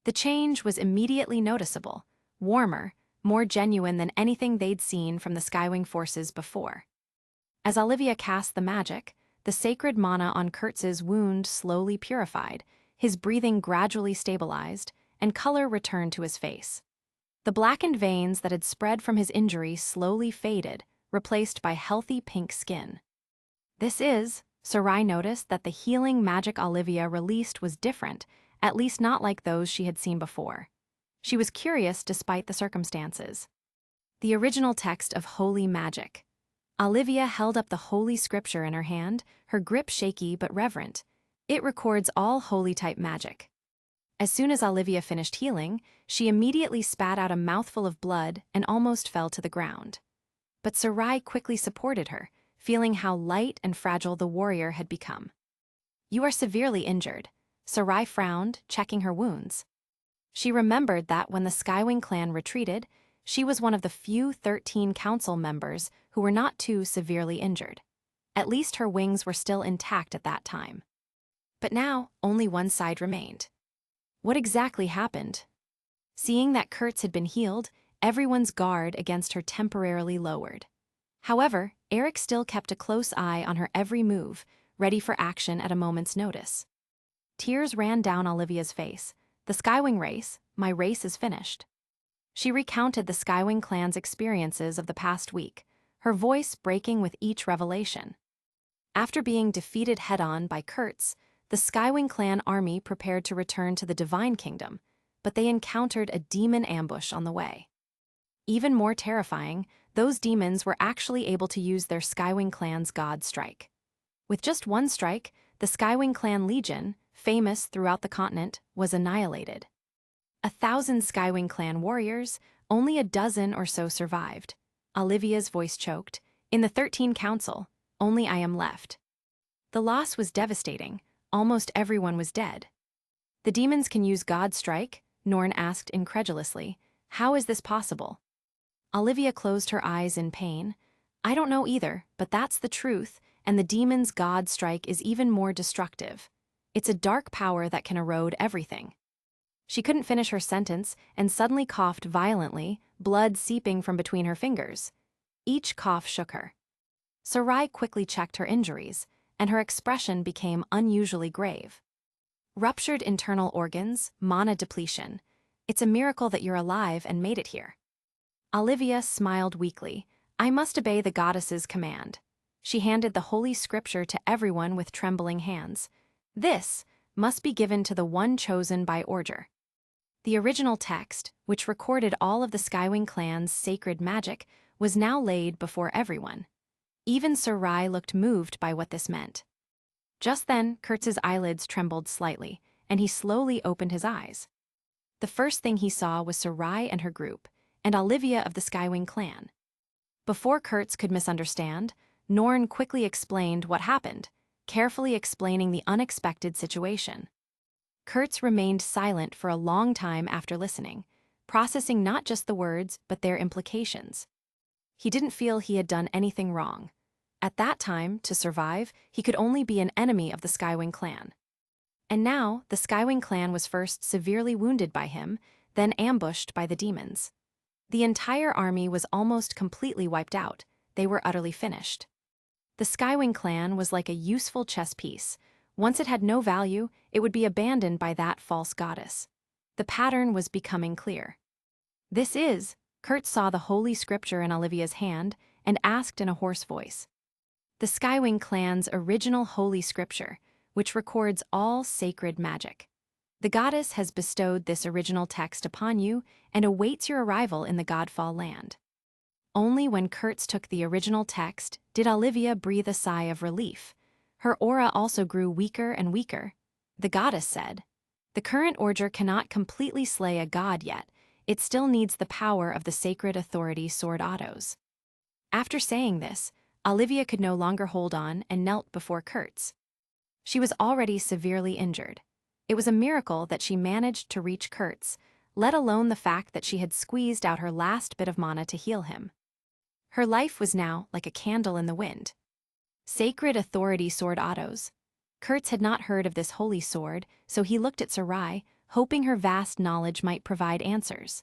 The change was immediately noticeable, warmer, more genuine than anything they'd seen from the Skywing forces before. As Olivia cast the magic, the sacred mana on Kurtz's wound slowly purified, his breathing gradually stabilized, and color returned to his face. The blackened veins that had spread from his injury slowly faded, replaced by healthy pink skin. Sarai noticed that the healing magic Olivia released was different, at least not like those she had seen before. She was curious despite the circumstances. The original text of holy magic. Olivia held up the holy scripture in her hand, her grip shaky but reverent. It records all holy-type magic. As soon as Olivia finished healing, she immediately spat out a mouthful of blood and almost fell to the ground. But Sarai quickly supported her, feeling how light and fragile the warrior had become. "You are severely injured." Sarai frowned, checking her wounds. She remembered that when the Skywing clan retreated, she was one of the few 13 council members who were not too severely injured. At least her wings were still intact at that time. But now, only one side remained. What exactly happened? Seeing that Kurtz had been healed, everyone's guard against her temporarily lowered. However, Eric still kept a close eye on her every move, ready for action at a moment's notice. Tears ran down Olivia's face. "The Skywing race, my race is finished." She recounted the Skywing clan's experiences of the past week, her voice breaking with each revelation. After being defeated head-on by Kurtz, the Skywing clan army prepared to return to the Divine Kingdom, but they encountered a demon ambush on the way. Even more terrifying, those demons were actually able to use their Skywing clan's god strike. With just one strike, the Skywing clan legion, famous throughout the continent, was annihilated. 1,000 Skywing clan warriors, only a dozen or so survived. Olivia's voice choked. "In the 13 council, only I am left." The loss was devastating. Almost everyone was dead. "The demons can use God Strike?" Norn asked incredulously. "How is this possible?" Olivia closed her eyes in pain. "I don't know either, but that's the truth, and the demon's God Strike is even more destructive. It's a dark power that can erode everything." She couldn't finish her sentence and suddenly coughed violently, blood seeping from between her fingers. Each cough shook her. Sarai quickly checked her injuries, and her expression became unusually grave. "Ruptured internal organs, mana depletion. It's a miracle that you're alive and made it here." Olivia smiled weakly. I must obey the goddess's command. She handed the holy scripture to everyone with trembling hands. This must be given to the one chosen by order. The original text, which recorded all of the Skywing clan's sacred magic, was now laid before everyone. Even Sir Rai looked moved by what this meant. Just then, Kurtz's eyelids trembled slightly, and he slowly opened his eyes. The first thing he saw was Sir Rai and her group, and Olivia of the Skywing clan. Before Kurtz could misunderstand, Norn quickly explained what happened, carefully explaining the unexpected situation. Kurtz remained silent for a long time after listening, processing not just the words but their implications. He didn't feel he had done anything wrong. At that time, to survive, he could only be an enemy of the Skywing clan. And now, the Skywing clan was first severely wounded by him, then ambushed by the demons. The entire army was almost completely wiped out. They were utterly finished. The Skywing clan was like a useful chess piece. Once it had no value, it would be abandoned by that false goddess. The pattern was becoming clear. Kurt saw the holy scripture in Olivia's hand and asked in a hoarse voice. The Skywing clan's original holy scripture, which records all sacred magic. The goddess has bestowed this original text upon you and awaits your arrival in the Godfall land. Only when Kurtz took the original text did Olivia breathe a sigh of relief. Her aura also grew weaker and weaker. The goddess said, "The current order cannot completely slay a god yet. It still needs the power of the sacred authority sword autos." After saying this, Olivia could no longer hold on and knelt before Kurtz. She was already severely injured. It was a miracle that she managed to reach Kurtz, let alone the fact that she had squeezed out her last bit of mana to heal him. Her life was now like a candle in the wind. Sacred authority sword autos. Kurtz had not heard of this holy sword, so he looked at Sarai, hoping her vast knowledge might provide answers.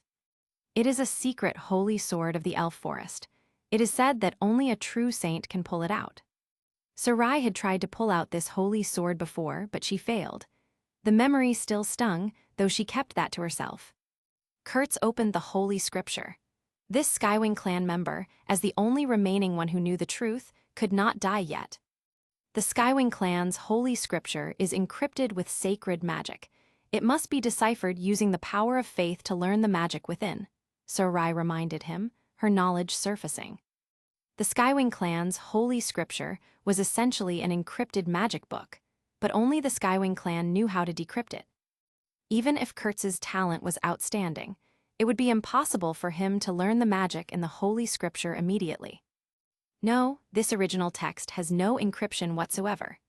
It is a secret holy sword of the elf forest. It is said that only a true saint can pull it out. Sarai had tried to pull out this holy sword before, but she failed. The memory still stung, though she kept that to herself. Kurtz opened the holy scripture. This Skywing clan member, as the only remaining one who knew the truth, could not die yet. The Skywing clan's holy scripture is encrypted with sacred magic. It must be deciphered using the power of faith to learn the magic within, Sarai reminded him, her knowledge surfacing. The Skywing clan's holy scripture was essentially an encrypted magic book, but only the Skywing clan knew how to decrypt it. Even if Kurtz's talent was outstanding, it would be impossible for him to learn the magic in the holy scripture immediately. No, this original text has no encryption whatsoever.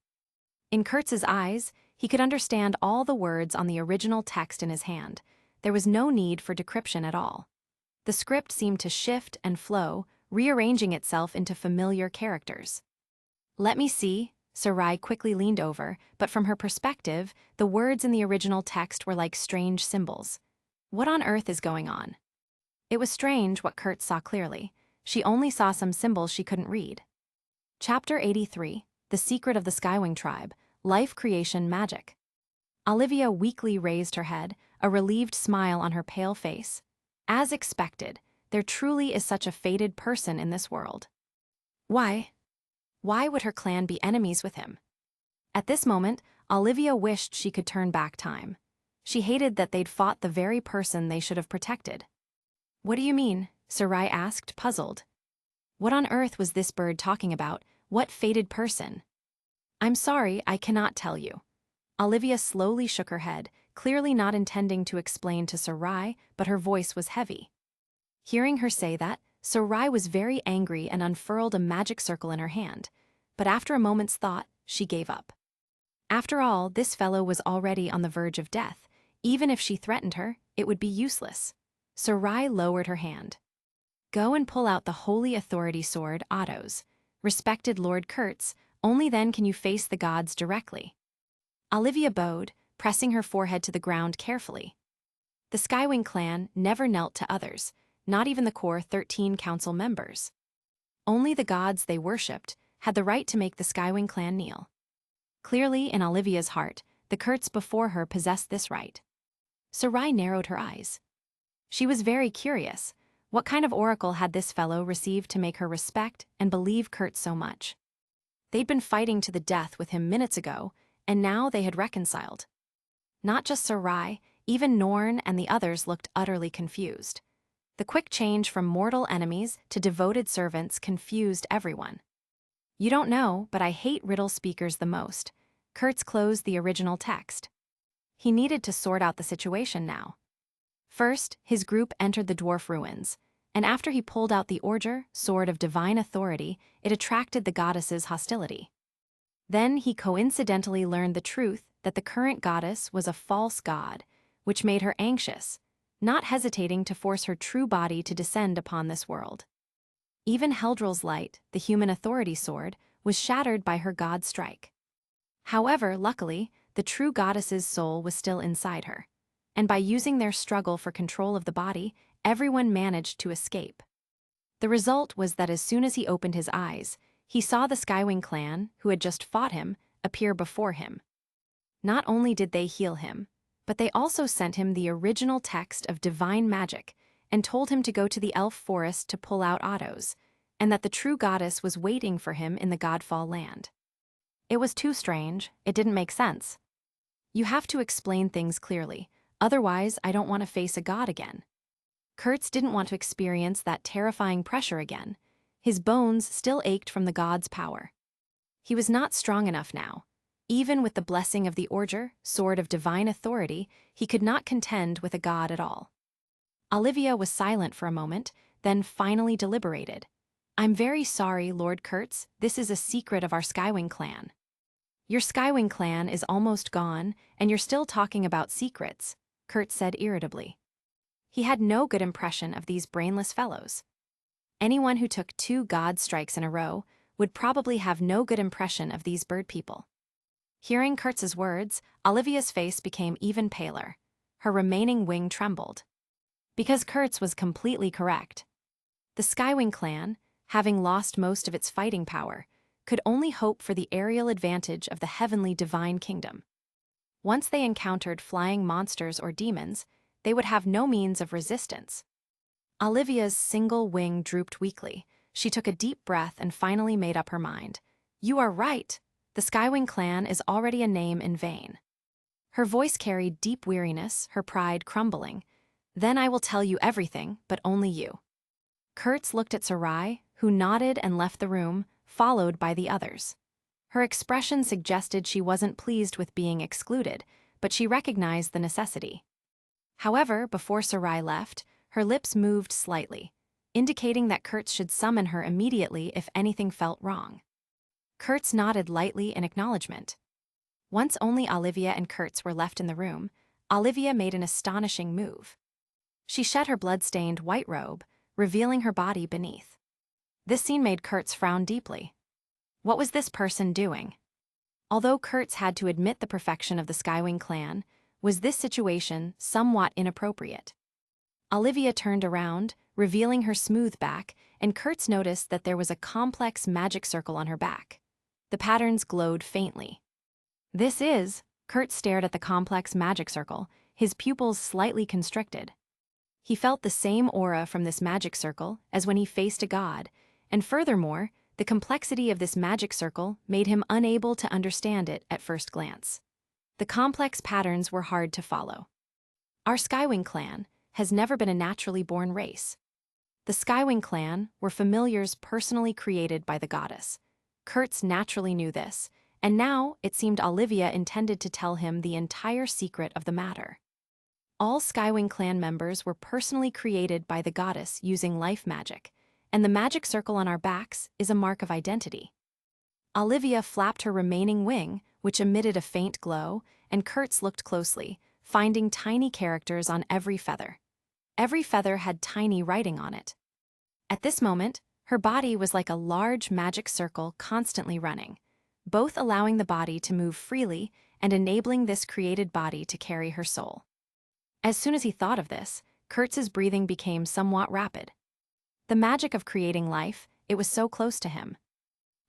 In Kurtz's eyes, he could understand all the words on the original text in his hand. There was no need for decryption at all. The script seemed to shift and flow, rearranging itself into familiar characters. "Let me see." Sarai quickly leaned over, but from her perspective, the words in the original text were like strange symbols. What on earth is going on? It was strange what Kurtz saw clearly. She only saw some symbols she couldn't read. Chapter 83, The Secret of the Skywing Tribe, Life Creation Magic. Olivia weakly raised her head, a relieved smile on her pale face. As expected, there truly is such a fated person in this world. Why would her clan be enemies with him? At this moment, Olivia wished she could turn back time. She hated that they'd fought the very person they should have protected. "What do you mean?" Sarai asked, puzzled. What on earth was this bird talking about? What fated person? "I'm sorry, I cannot tell you." Olivia slowly shook her head, clearly not intending to explain to Sarai, but her voice was heavy. Hearing her say that, Sarai was very angry and unfurled a magic circle in her hand, but after a moment's thought, she gave up. After all, this fellow was already on the verge of death. Even if she threatened her, it would be useless. Sarai lowered her hand. "Go and pull out the holy authority sword, Otto's. Respected Lord Kurtz, only then can you face the gods directly." Olivia bowed, pressing her forehead to the ground carefully. The Skywing clan never knelt to others, not even the core 13 council members. Only the gods they worshipped had the right to make the Skywing clan kneel. Clearly, in Olivia's heart, the Kurtz before her possessed this right. Sarai narrowed her eyes. She was very curious. What kind of oracle had this fellow received to make her respect and believe Kurtz so much? They'd been fighting to the death with him minutes ago, and now they had reconciled. Not just Sarai, even Norn and the others looked utterly confused. The quick change from mortal enemies to devoted servants confused everyone. You don't know, but I hate riddle speakers the most. Kurtz closed the original text. He needed to sort out the situation now. First, his group entered the dwarf ruins, and after he pulled out the Orger, sword of divine authority, it attracted the goddess's hostility. Then he coincidentally learned the truth that the current goddess was a false god, which made her anxious, not hesitating to force her true body to descend upon this world. Even Heldrill's light, the human authority sword, was shattered by her god strike. However, luckily, the true goddess's soul was still inside her, and by using their struggle for control of the body, everyone managed to escape. The result was that as soon as he opened his eyes, he saw the Skywing clan, who had just fought him, appear before him. Not only did they heal him, but they also sent him the original text of divine magic and told him to go to the elf forest to pull out autos, and that the true goddess was waiting for him in the Godfall land. It was too strange, it didn't make sense. You have to explain things clearly, otherwise I don't want to face a god again. Kurtz didn't want to experience that terrifying pressure again. His bones still ached from the god's power. He was not strong enough now. Even with the blessing of the Orger, sword of divine authority, he could not contend with a god at all. Olivia was silent for a moment, then finally deliberated. "I'm very sorry, Lord Kurtz, this is a secret of our Skywing clan." "Your Skywing clan is almost gone, and you're still talking about secrets," Kurtz said irritably. He had no good impression of these brainless fellows. Anyone who took 2 god strikes in a row would probably have no good impression of these bird people. Hearing Kurtz's words, Olivia's face became even paler. Her remaining wing trembled. Because Kurtz was completely correct. The Skywing clan, having lost most of its fighting power, could only hope for the aerial advantage of the heavenly divine kingdom. Once they encountered flying monsters or demons, they would have no means of resistance. Olivia's single wing drooped weakly. She took a deep breath and finally made up her mind. "You are right. The Skywing clan is already a name in vain." Her voice carried deep weariness, her pride crumbling. "Then I will tell you everything, but only you." Kurtz looked at Sarai, who nodded and left the room, followed by the others. Her expression suggested she wasn't pleased with being excluded, but she recognized the necessity. However, before Sarai left, her lips moved slightly, indicating that Kurtz should summon her immediately if anything felt wrong. Kurtz nodded lightly in acknowledgement. Once only Olivia and Kurtz were left in the room, Olivia made an astonishing move. She shed her blood-stained white robe, revealing her body beneath. This scene made Kurtz frown deeply. What was this person doing? Although Kurtz had to admit the perfection of the Skywing clan, was this situation somewhat inappropriate? Olivia turned around, revealing her smooth back, and Kurtz noticed that there was a complex magic circle on her back. The patterns glowed faintly. Kurtz stared at the complex magic circle, his pupils slightly constricted. He felt the same aura from this magic circle as when he faced a god, and furthermore, the complexity of this magic circle made him unable to understand it at first glance. The complex patterns were hard to follow. Our Skywing clan has never been a naturally born race. The Skywing clan were familiars personally created by the goddess. Kurtz naturally knew this, and now it seemed Olivia intended to tell him the entire secret of the matter. All Skywing clan members were personally created by the goddess using life magic, and the magic circle on our backs is a mark of identity. Olivia flapped her remaining wing, which emitted a faint glow, and Kurtz looked closely, finding tiny characters on every feather. Every feather had tiny writing on it. At this moment, her body was like a large magic circle constantly running, both allowing the body to move freely and enabling this created body to carry her soul. As soon as he thought of this, Kurtz's breathing became somewhat rapid. The magic of creating life, it was so close to him.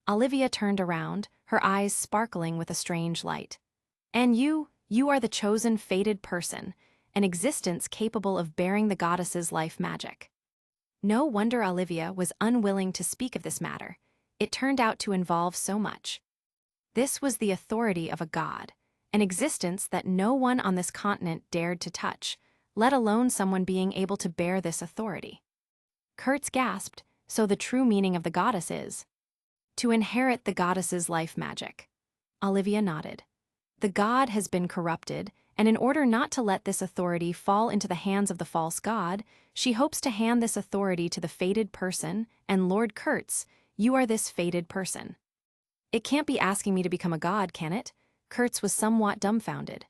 Olivia turned around, her eyes sparkling with a strange light. "And you are the chosen fated person, an existence capable of bearing the goddess's life magic." No wonder Olivia was unwilling to speak of this matter. It turned out to involve so much. This was the authority of a god, an existence that no one on this continent dared to touch, let alone someone being able to bear this authority. Kurtz gasped, so the true meaning of the goddess is to inherit the goddess's life magic. Olivia nodded. The god has been corrupted, and in order not to let this authority fall into the hands of the false god, she hopes to hand this authority to the fated person, and Lord Kurtz, you are this fated person. It can't be asking me to become a god, can it? Kurtz was somewhat dumbfounded.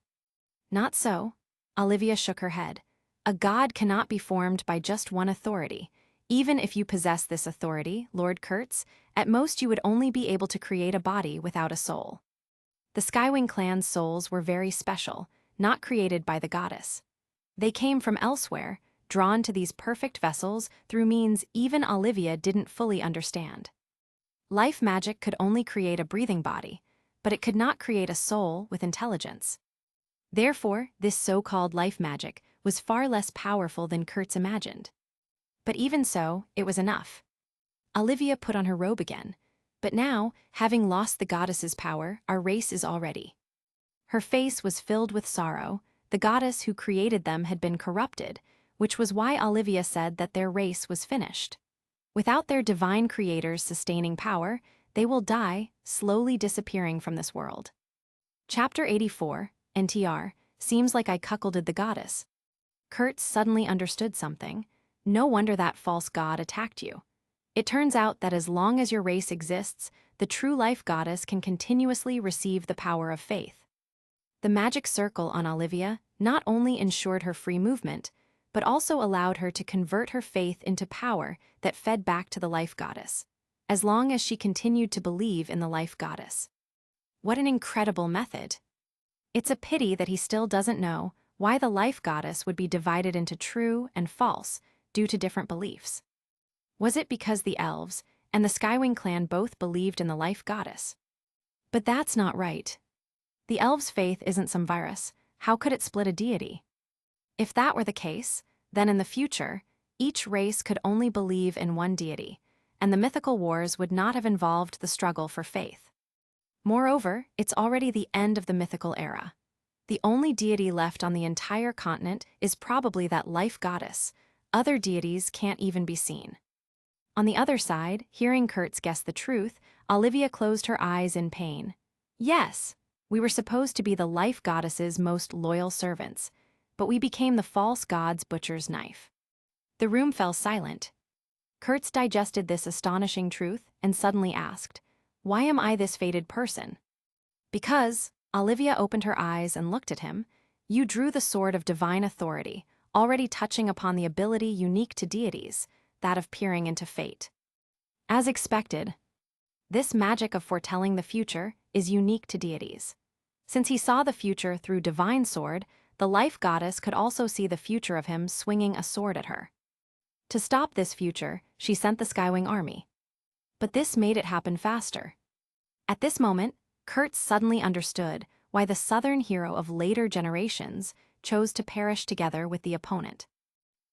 Not so. Olivia shook her head. A god cannot be formed by just one authority. Even if you possess this authority, Lord Kurtz, at most you would only be able to create a body without a soul. The Skywing clan's souls were very special, not created by the goddess. They came from elsewhere, drawn to these perfect vessels through means even Olivia didn't fully understand. Life magic could only create a breathing body, but it could not create a soul with intelligence. Therefore, this so-called life magic was far less powerful than Kurtz imagined. But even so, it was enough. Olivia put on her robe again, but now, having lost the goddess's power, our race is already. Her face was filled with sorrow. The goddess who created them had been corrupted, which was why Olivia said that their race was finished. Without their divine creator's sustaining power, they will die, slowly disappearing from this world. Chapter 84, NTR, seems like I cuckolded the goddess. Kurtz suddenly understood something. No wonder that false god attacked you. It turns out that as long as your race exists, the true life goddess can continuously receive the power of faith. The magic circle on Olivia not only ensured her free movement, but also allowed her to convert her faith into power that fed back to the life goddess, as long as she continued to believe in the life goddess. What an incredible method! It's a pity that he still doesn't know why the life goddess would be divided into true and false due to different beliefs. Was it because the elves and the Skywing clan both believed in the life goddess? But that's not right. The elves' faith isn't some virus. How could it split a deity? If that were the case, then in the future, each race could only believe in one deity, and the mythical wars would not have involved the struggle for faith. Moreover, it's already the end of the mythical era. The only deity left on the entire continent is probably that life goddess. Other deities can't even be seen. On the other side, hearing Kurtz guess the truth, Olivia closed her eyes in pain. Yes, we were supposed to be the life goddess's most loyal servants, but we became the false god's butcher's knife. The room fell silent. Kurtz digested this astonishing truth and suddenly asked, "Why am I this fated person?" Because, Olivia opened her eyes and looked at him, you drew the sword of divine authority, already touching upon the ability unique to deities, that of peering into fate. As expected, this magic of foretelling the future is unique to deities. Since he saw the future through divine sword, the life goddess could also see the future of him swinging a sword at her. To stop this future, she sent the Skywing army. But this made it happen faster. At this moment, Kurtz suddenly understood why the southern hero of later generations chose to perish together with the opponent.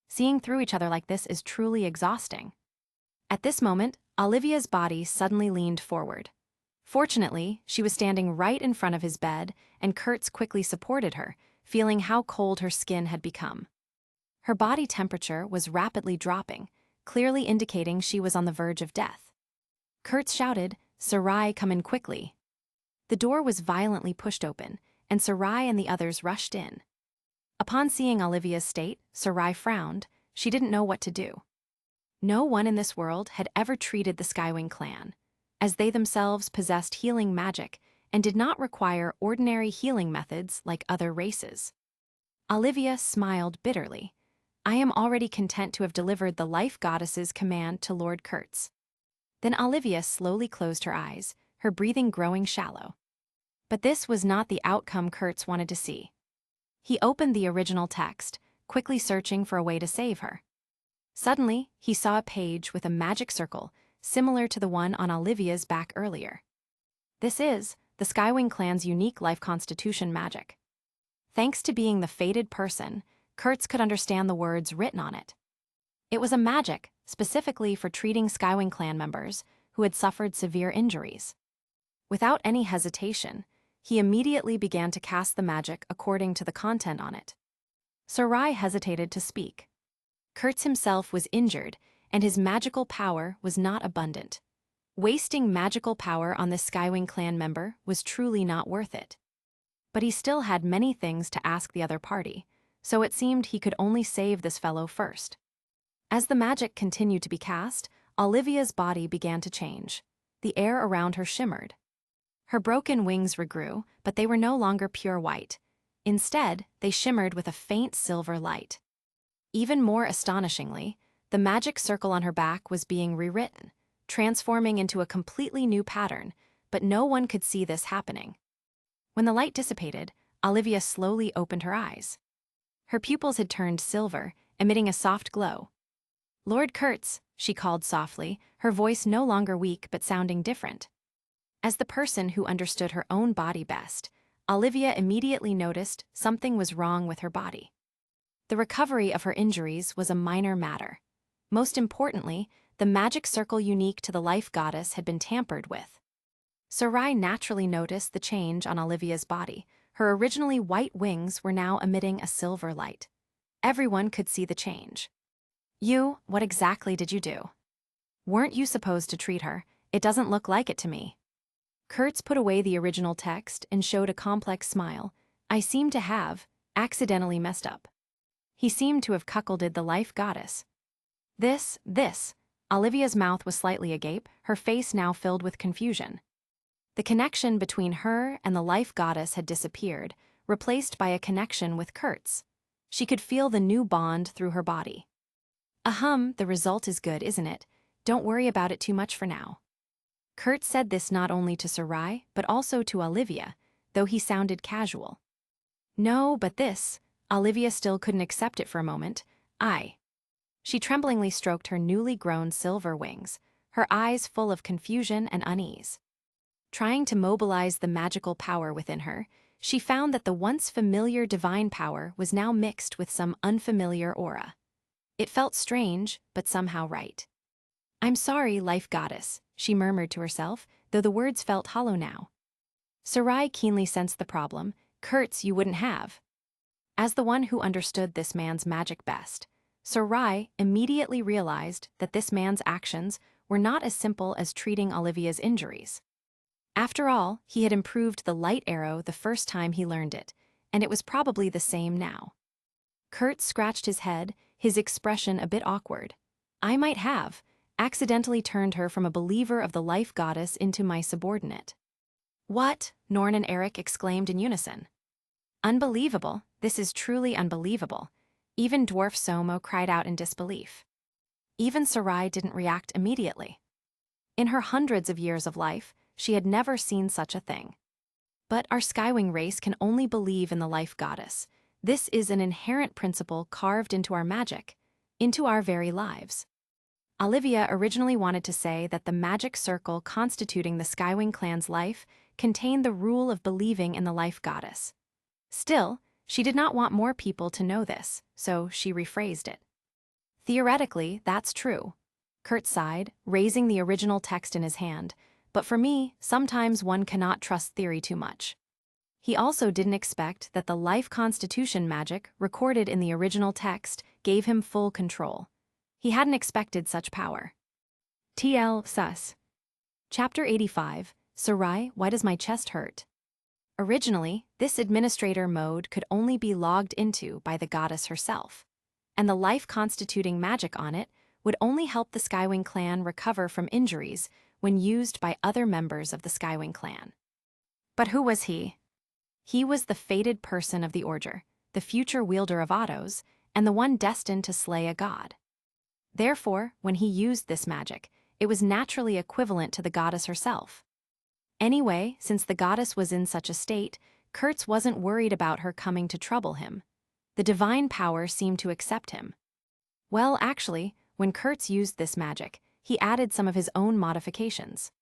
Seeing through each other like this is truly exhausting. At this moment, Olivia's body suddenly leaned forward. Fortunately, she was standing right in front of his bed, and Kurtz quickly supported her, feeling how cold her skin had become. Her body temperature was rapidly dropping, clearly indicating she was on the verge of death. Kurtz shouted, "Sarai, come in quickly." The door was violently pushed open, and Sarai and the others rushed in. Upon seeing Olivia's state, Sarai frowned. She didn't know what to do. No one in this world had ever treated the Skywing clan, as they themselves possessed healing magic and did not require ordinary healing methods like other races. Olivia smiled bitterly. I am already content to have delivered the life goddess's command to Lord Kurtz. Then Olivia slowly closed her eyes, her breathing growing shallow. But this was not the outcome Kurtz wanted to see. He opened the original text, quickly searching for a way to save her. Suddenly, he saw a page with a magic circle, similar to the one on Olivia's back earlier. This is the Skywing clan's unique life constitution magic. Thanks to being the fated person, Kurtz could understand the words written on it. It was a magic specifically for treating Skywing clan members who had suffered severe injuries. Without any hesitation, he immediately began to cast the magic according to the content on it. Sarai hesitated to speak. Kurtz himself was injured, and his magical power was not abundant. Wasting magical power on this Skywing clan member was truly not worth it. But he still had many things to ask the other party, so it seemed he could only save this fellow first. As the magic continued to be cast, Olivia's body began to change. The air around her shimmered. Her broken wings regrew, but they were no longer pure white. Instead, they shimmered with a faint silver light. Even more astonishingly, the magic circle on her back was being rewritten, transforming into a completely new pattern, but no one could see this happening. When the light dissipated, Olivia slowly opened her eyes. Her pupils had turned silver, emitting a soft glow. "Lord Kurtz," she called softly, her voice no longer weak but sounding different. As the person who understood her own body best, Olivia immediately noticed something was wrong with her body. The recovery of her injuries was a minor matter. Most importantly, the magic circle unique to the life goddess had been tampered with. Sarai naturally noticed the change on Olivia's body. Her originally white wings were now emitting a silver light. Everyone could see the change. What exactly did you do? Weren't you supposed to treat her? It doesn't look like it to me." Kurtz put away the original text and showed a complex smile. "I seem to have accidentally messed up." He seemed to have cuckolded the life goddess. This. Olivia's mouth was slightly agape, her face now filled with confusion. The connection between her and the life goddess had disappeared, replaced by a connection with Kurtz. She could feel the new bond through her body. The result is good, isn't it? Don't worry about it too much for now." Kurtz said this not only to Sarai, but also to Olivia, though he sounded casual. "No, but this." Olivia still couldn't accept it for a moment. She tremblingly stroked her newly grown silver wings, her eyes full of confusion and unease. Trying to mobilize the magical power within her, she found that the once familiar divine power was now mixed with some unfamiliar aura. It felt strange, but somehow right. "I'm sorry, life goddess," she murmured to herself, though the words felt hollow now. Sarai keenly sensed the problem. "Kurtz, you wouldn't have." As the one who understood this man's magic best, Sarai immediately realized that this man's actions were not as simple as treating Olivia's injuries. After all, he had improved the light arrow the first time he learned it, and it was probably the same now. Kurtz scratched his head, his expression a bit awkward. "I might have accidentally turned her from a believer of the life goddess into my subordinate." "What?" Norn and Eric exclaimed in unison. "Unbelievable, this is truly unbelievable." Even Dwarf Somo cried out in disbelief. Even Sarai didn't react immediately. In her hundreds of years of life, she had never seen such a thing. But our Skywing race can only believe in the life goddess. This is an inherent principle carved into our magic, into our very lives. Olivia originally wanted to say that the magic circle constituting the Skywing clan's life contained the rule of believing in the life goddess. Still, she did not want more people to know this, so she rephrased it. "Theoretically, that's true." Kurt sighed, raising the original text in his hand, "but for me, sometimes one cannot trust theory too much." He also didn't expect that the life constitution magic recorded in the original text gave him full control. He hadn't expected such power. TL Sus. Chapter 85, Sarai, Why Does My Chest Hurt? Originally, this administrator mode could only be logged into by the goddess herself, and the life constituting magic on it would only help the Skywing clan recover from injuries when used by other members of the Skywing clan. But who was he? He was the fated person of the order, the future wielder of autos, and the one destined to slay a god. Therefore, when he used this magic, it was naturally equivalent to the goddess herself. Anyway, since the goddess was in such a state, Kurtz wasn't worried about her coming to trouble him. The divine power seemed to accept him. Well, actually, when Kurtz used this magic, he added some of his own modifications.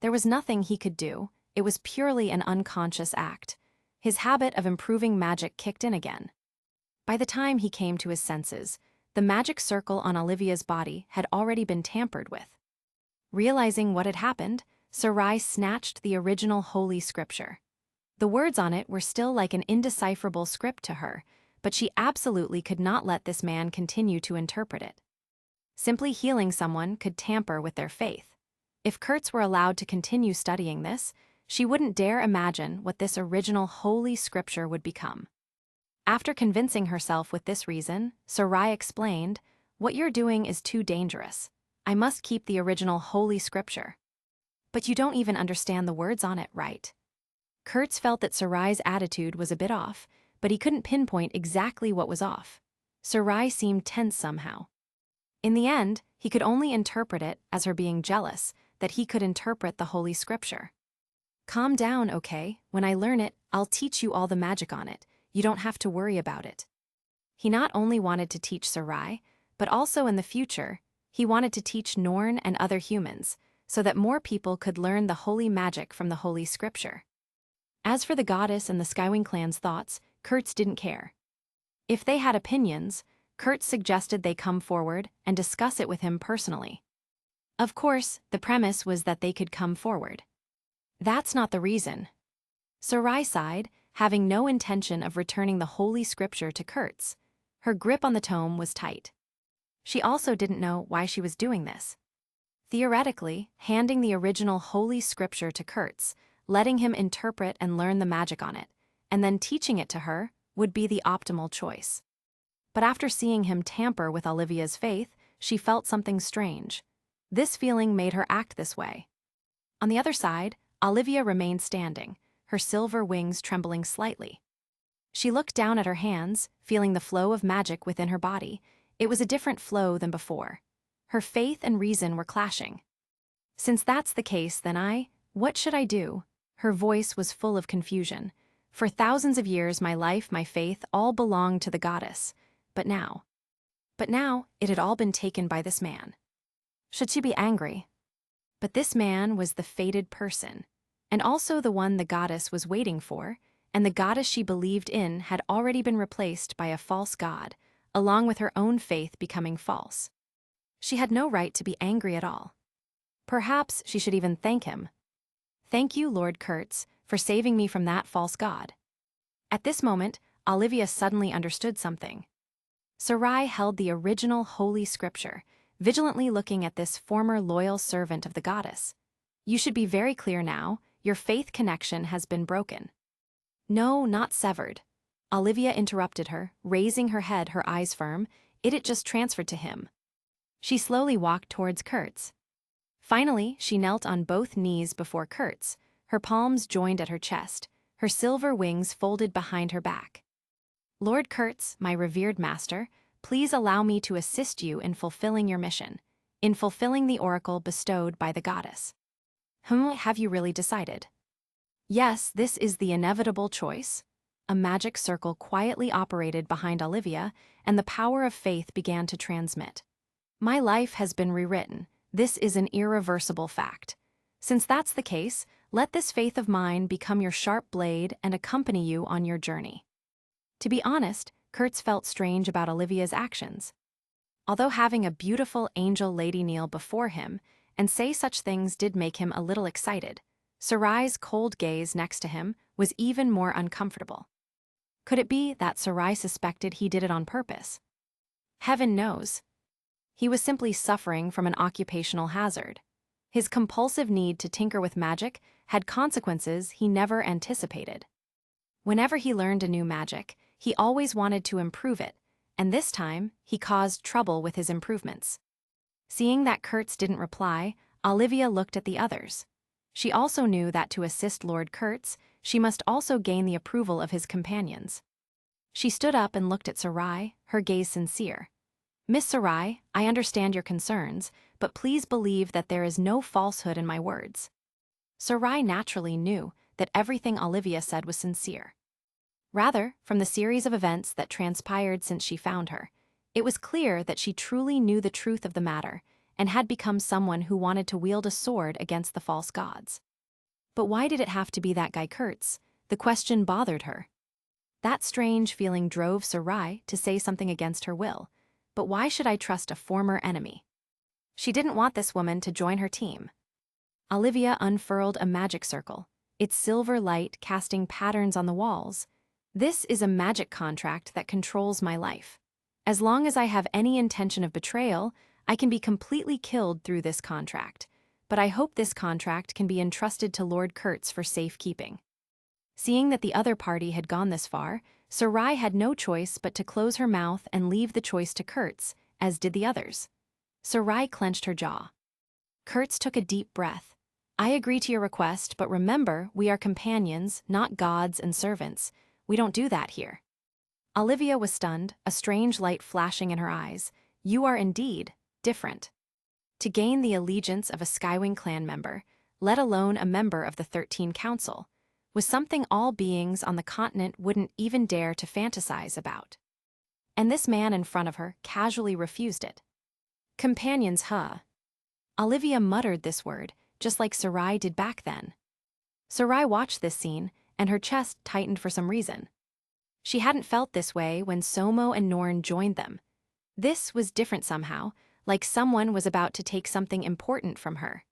There was nothing he could do, it was purely an unconscious act. His habit of improving magic kicked in again. By the time he came to his senses, the magic circle on Olivia's body had already been tampered with. Realizing what had happened, Sarai snatched the original holy scripture. The words on it were still like an indecipherable script to her, but she absolutely could not let this man continue to interpret it. Simply healing someone could tamper with their faith. If Kurtz were allowed to continue studying this, she wouldn't dare imagine what this original holy scripture would become. After convincing herself with this reason, Sarai explained, "What you're doing is too dangerous. I must keep the original holy scripture." "But you don't even understand the words on it, right?" Kurtz felt that Sarai's attitude was a bit off, but he couldn't pinpoint exactly what was off. Sarai seemed tense somehow. In the end, he could only interpret it as her being jealous that he could interpret the holy scripture. "Calm down, okay? When I learn it, I'll teach you all the magic on it. You don't have to worry about it." He not only wanted to teach Sarai, but also in the future, he wanted to teach Norn and other humans, so that more people could learn the holy magic from the holy scripture. As for the goddess and the Skywing clan's thoughts, Kurtz didn't care. If they had opinions, Kurtz suggested they come forward and discuss it with him personally. Of course, the premise was that they could come forward. That's not the reason. Sarai sighed, having no intention of returning the holy scripture to Kurtz. Her grip on the tome was tight. She also didn't know why she was doing this. Theoretically, handing the original holy scripture to Kurtz, letting him interpret and learn the magic on it, and then teaching it to her, would be the optimal choice. But after seeing him tamper with Olivia's faith, she felt something strange. This feeling made her act this way. On the other side, Olivia remained standing, her silver wings trembling slightly. She looked down at her hands, feeling the flow of magic within her body. It was a different flow than before. Her faith and reason were clashing. "Since that's the case, then what should I do?" Her voice was full of confusion. "For thousands of years, my life, my faith, all belonged to the goddess. But now, it had all been taken by this man. Should she be angry? But this man was the fated person, and also the one the goddess was waiting for, and the goddess she believed in had already been replaced by a false god, along with her own faith becoming false. She had no right to be angry at all. Perhaps she should even thank him. "Thank you, Lord Kurtz, for saving me from that false god." At this moment, Olivia suddenly understood something. Sarai held the original holy scripture, vigilantly looking at this former loyal servant of the goddess. "You should be very clear now, your faith connection has been broken." "No, not severed." Olivia interrupted her, raising her head, her eyes firm. It had just transferred to him. She slowly walked towards Kurtz. Finally, she knelt on both knees before Kurtz, her palms joined at her chest, her silver wings folded behind her back. "Lord Kurtz, my revered master, please allow me to assist you in fulfilling your mission, in fulfilling the oracle bestowed by the goddess." Have you really decided?" "Yes, this is the inevitable choice." A magic circle quietly operated behind Olivia, and the power of faith began to transmit. "My life has been rewritten. This is an irreversible fact. Since that's the case, let this faith of mine become your sharp blade and accompany you on your journey." To be honest, Kurtz felt strange about Olivia's actions. Although having a beautiful angel lady kneel before him and say such things did make him a little excited, Sarai's cold gaze next to him was even more uncomfortable. Could it be that Sarai suspected he did it on purpose? Heaven knows. He was simply suffering from an occupational hazard. His compulsive need to tinker with magic had consequences he never anticipated. Whenever he learned a new magic, he always wanted to improve it, and this time he caused trouble with his improvements. Seeing that Kurtz didn't reply, Olivia looked at the others. She also knew that to assist Lord Kurtz, she must also gain the approval of his companions. She stood up and looked at Sarai, her gaze sincere. "Miss Sarai, I understand your concerns, but please believe that there is no falsehood in my words." Sarai naturally knew that everything Olivia said was sincere. Rather, from the series of events that transpired since she found her, it was clear that she truly knew the truth of the matter and had become someone who wanted to wield a sword against the false gods. But why did it have to be that guy Kurtz? The question bothered her. That strange feeling drove Sarai to say something against her will, but why should I trust a former enemy? She didn't want this woman to join her team. Olivia unfurled a magic circle, its silver light casting patterns on the walls. This is a magic contract that controls my life. As long as I have any intention of betrayal, I can be completely killed through this contract. But I hope this contract can be entrusted to Lord Kurtz for safekeeping. Seeing that the other party had gone this far, Sarai had no choice but to close her mouth and leave the choice to Kurtz, as did the others. Sarai clenched her jaw. Kurtz took a deep breath. I agree to your request, but remember, we are companions, not gods and servants. We don't do that here. Olivia was stunned, a strange light flashing in her eyes. You are indeed different. To gain the allegiance of a Skywing clan member, let alone a member of the 13 Council, was something all beings on the continent wouldn't even dare to fantasize about. And this man in front of her casually refused it. Companions, huh? Olivia muttered this word, just like Sarai did back then. Sarai watched this scene, and her chest tightened for some reason. She hadn't felt this way when Somo and Norn joined them. This was different somehow, like someone was about to take something important from her.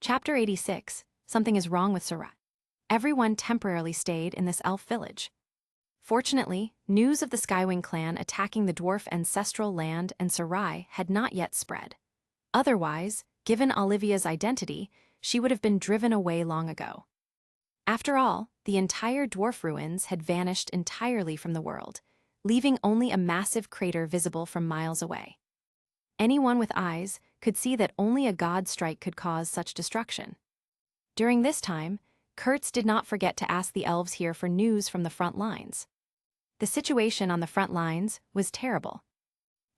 Chapter 86, Something is Wrong with Sarai. Everyone temporarily stayed in this elf village. Fortunately, news of the Skywing clan attacking the dwarf ancestral land and Sarai had not yet spread. Otherwise, given Olivia's identity, she would have been driven away long ago. After all, the entire dwarf ruins had vanished entirely from the world, leaving only a massive crater visible from miles away. Anyone with eyes could see that only a god strike could cause such destruction. During this time, Kurtz did not forget to ask the elves here for news from the front lines. The situation on the front lines was terrible.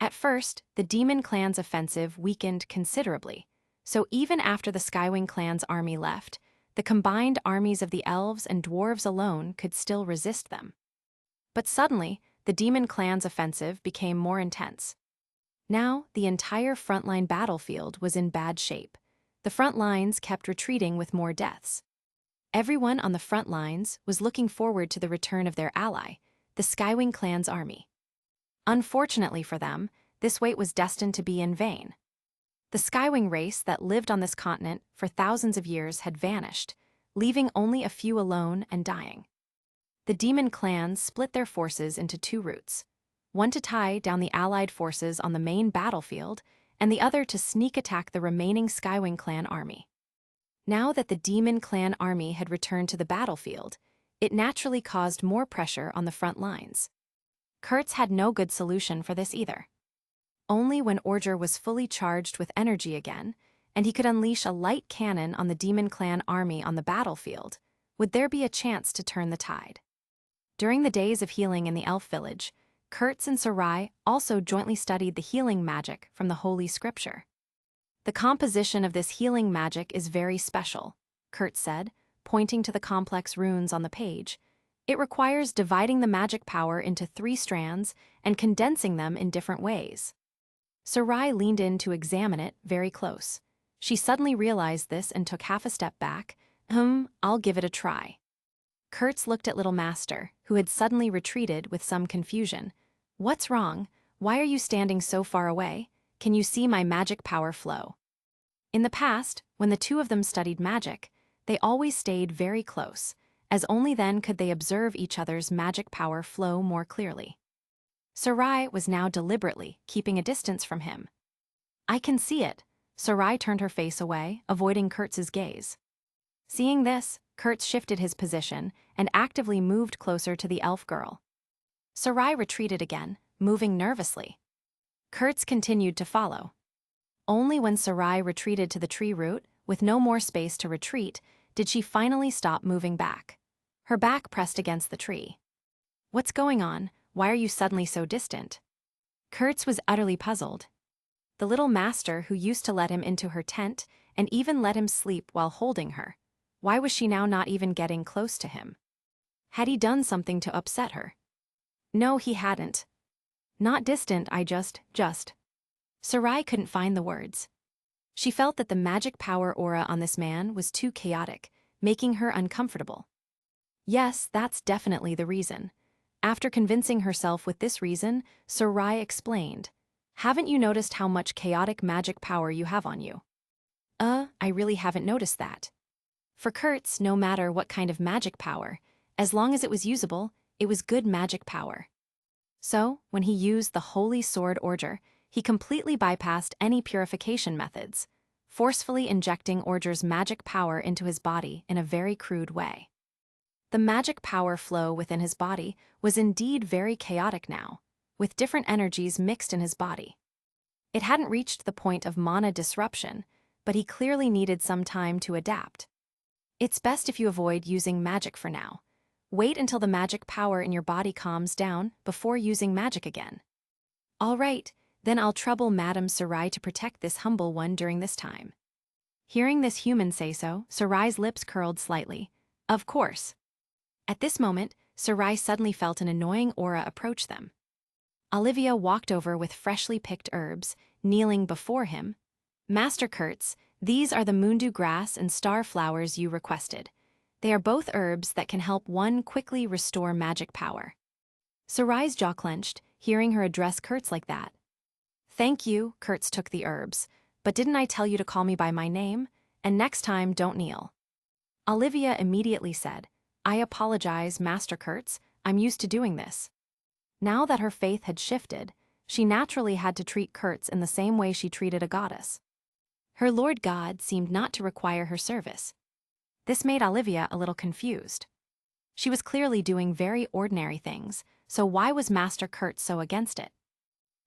At first, the Demon Clan's offensive weakened considerably, so even after the Skywing clan's army left, the combined armies of the elves and dwarves alone could still resist them. But suddenly, the Demon Clan's offensive became more intense. Now, the entire frontline battlefield was in bad shape. The front lines kept retreating with more deaths. Everyone on the front lines was looking forward to the return of their ally, the Skywing clan's army. Unfortunately for them, this wait was destined to be in vain. The Skywing race that lived on this continent for thousands of years had vanished, leaving only a few alone and dying. The demon clans split their forces into two routes, one to tie down the allied forces on the main battlefield, and the other to sneak attack the remaining Skywing clan army. Now that the Demon Clan army had returned to the battlefield, it naturally caused more pressure on the front lines. Kurtz had no good solution for this either. Only when Orger was fully charged with energy again, and he could unleash a light cannon on the Demon Clan army on the battlefield, would there be a chance to turn the tide. During the days of healing in the elf village, Kurtz and Sarai also jointly studied the healing magic from the Holy Scripture. The composition of this healing magic is very special, Kurtz said, pointing to the complex runes on the page. It requires dividing the magic power into 3 strands and condensing them in different ways. Sarai leaned in to examine it very close. She suddenly realized this and took half a step back. I'll give it a try. Kurtz looked at Little Master, who had suddenly retreated with some confusion. What's wrong? Why are you standing so far away? Can you see my magic power flow? In the past, when the two of them studied magic, they always stayed very close, as only then could they observe each other's magic power flow more clearly. Sarai was now deliberately keeping a distance from him. I can see it. Sarai turned her face away, avoiding Kurtz's gaze. Seeing this, Kurtz shifted his position and actively moved closer to the elf girl. Sarai retreated again, moving nervously. Kurtz continued to follow. Only when Sarai retreated to the tree root, with no more space to retreat, did she finally stop moving back. Her back pressed against the tree. What's going on? Why are you suddenly so distant? Kurtz was utterly puzzled. The little master who used to let him into her tent and even let him sleep while holding her, why was she now not even getting close to him? Had he done something to upset her? No, he hadn't. Not distant, I just. Sarai couldn't find the words. She felt that the magic power aura on this man was too chaotic, making her uncomfortable. Yes, that's definitely the reason. After convincing herself with this reason, Sarai explained. Haven't you noticed how much chaotic magic power you have on you? I really haven't noticed that. For Kurtz, no matter what kind of magic power, as long as it was usable, it was good magic power. So, when he used the Holy Sword Order, he completely bypassed any purification methods, forcefully injecting Order's magic power into his body in a very crude way. The magic power flow within his body was indeed very chaotic now, with different energies mixed in his body. It hadn't reached the point of mana disruption, but he clearly needed some time to adapt. It's best if you avoid using magic for now. Wait until the magic power in your body calms down before using magic again. All right, then I'll trouble Madame Sarai to protect this humble one during this time. Hearing this human say so, Sarai's lips curled slightly. Of course. At this moment, Sarai suddenly felt an annoying aura approach them. Olivia walked over with freshly picked herbs, kneeling before him. Master Kurtz, these are the moondew grass and star flowers you requested. They are both herbs that can help one quickly restore magic power. Sarai's jaw clenched, hearing her address Kurtz like that. Thank you, Kurtz took the herbs, but didn't I tell you to call me by my name? And next time, don't kneel. Olivia immediately said, I apologize, Master Kurtz, I'm used to doing this. Now that her faith had shifted, she naturally had to treat Kurtz in the same way she treated a goddess. Her Lord God seemed not to require her service. This made Olivia a little confused. She was clearly doing very ordinary things, so why was Master Kurtz so against it?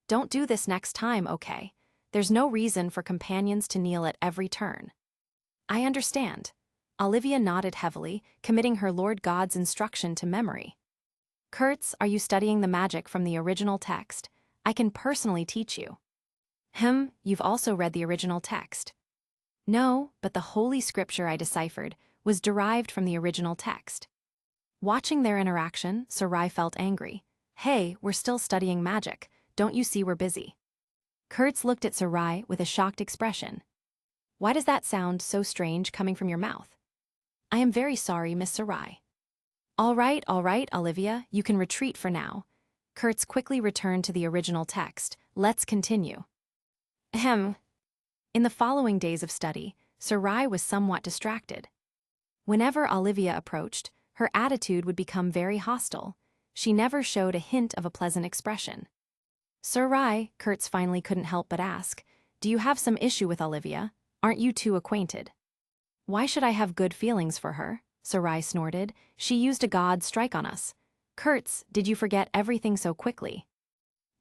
Don't do this next time, okay? There's no reason for companions to kneel at every turn. I understand. Olivia nodded heavily, committing her Lord God's instruction to memory. Kurtz, are you studying the magic from the original text? I can personally teach you. You've also read the original text. No, but the Holy Scripture I deciphered was derived from the original text. Watching their interaction, Sarai felt angry. Hey, we're still studying magic. Don't you see we're busy? Kurtz looked at Sarai with a shocked expression. Why does that sound so strange coming from your mouth? I am very sorry, Miss Sarai. All right, Olivia, you can retreat for now. Kurtz quickly returned to the original text. Let's continue. In the following days of study, Sarai was somewhat distracted. Whenever Olivia approached, her attitude would become very hostile. She never showed a hint of a pleasant expression. Sarai, Kurtz finally couldn't help but ask, do you have some issue with Olivia? Aren't you two acquainted? Why should I have good feelings for her? Sarai snorted. She used a god strike on us. Kurtz, did you forget everything so quickly?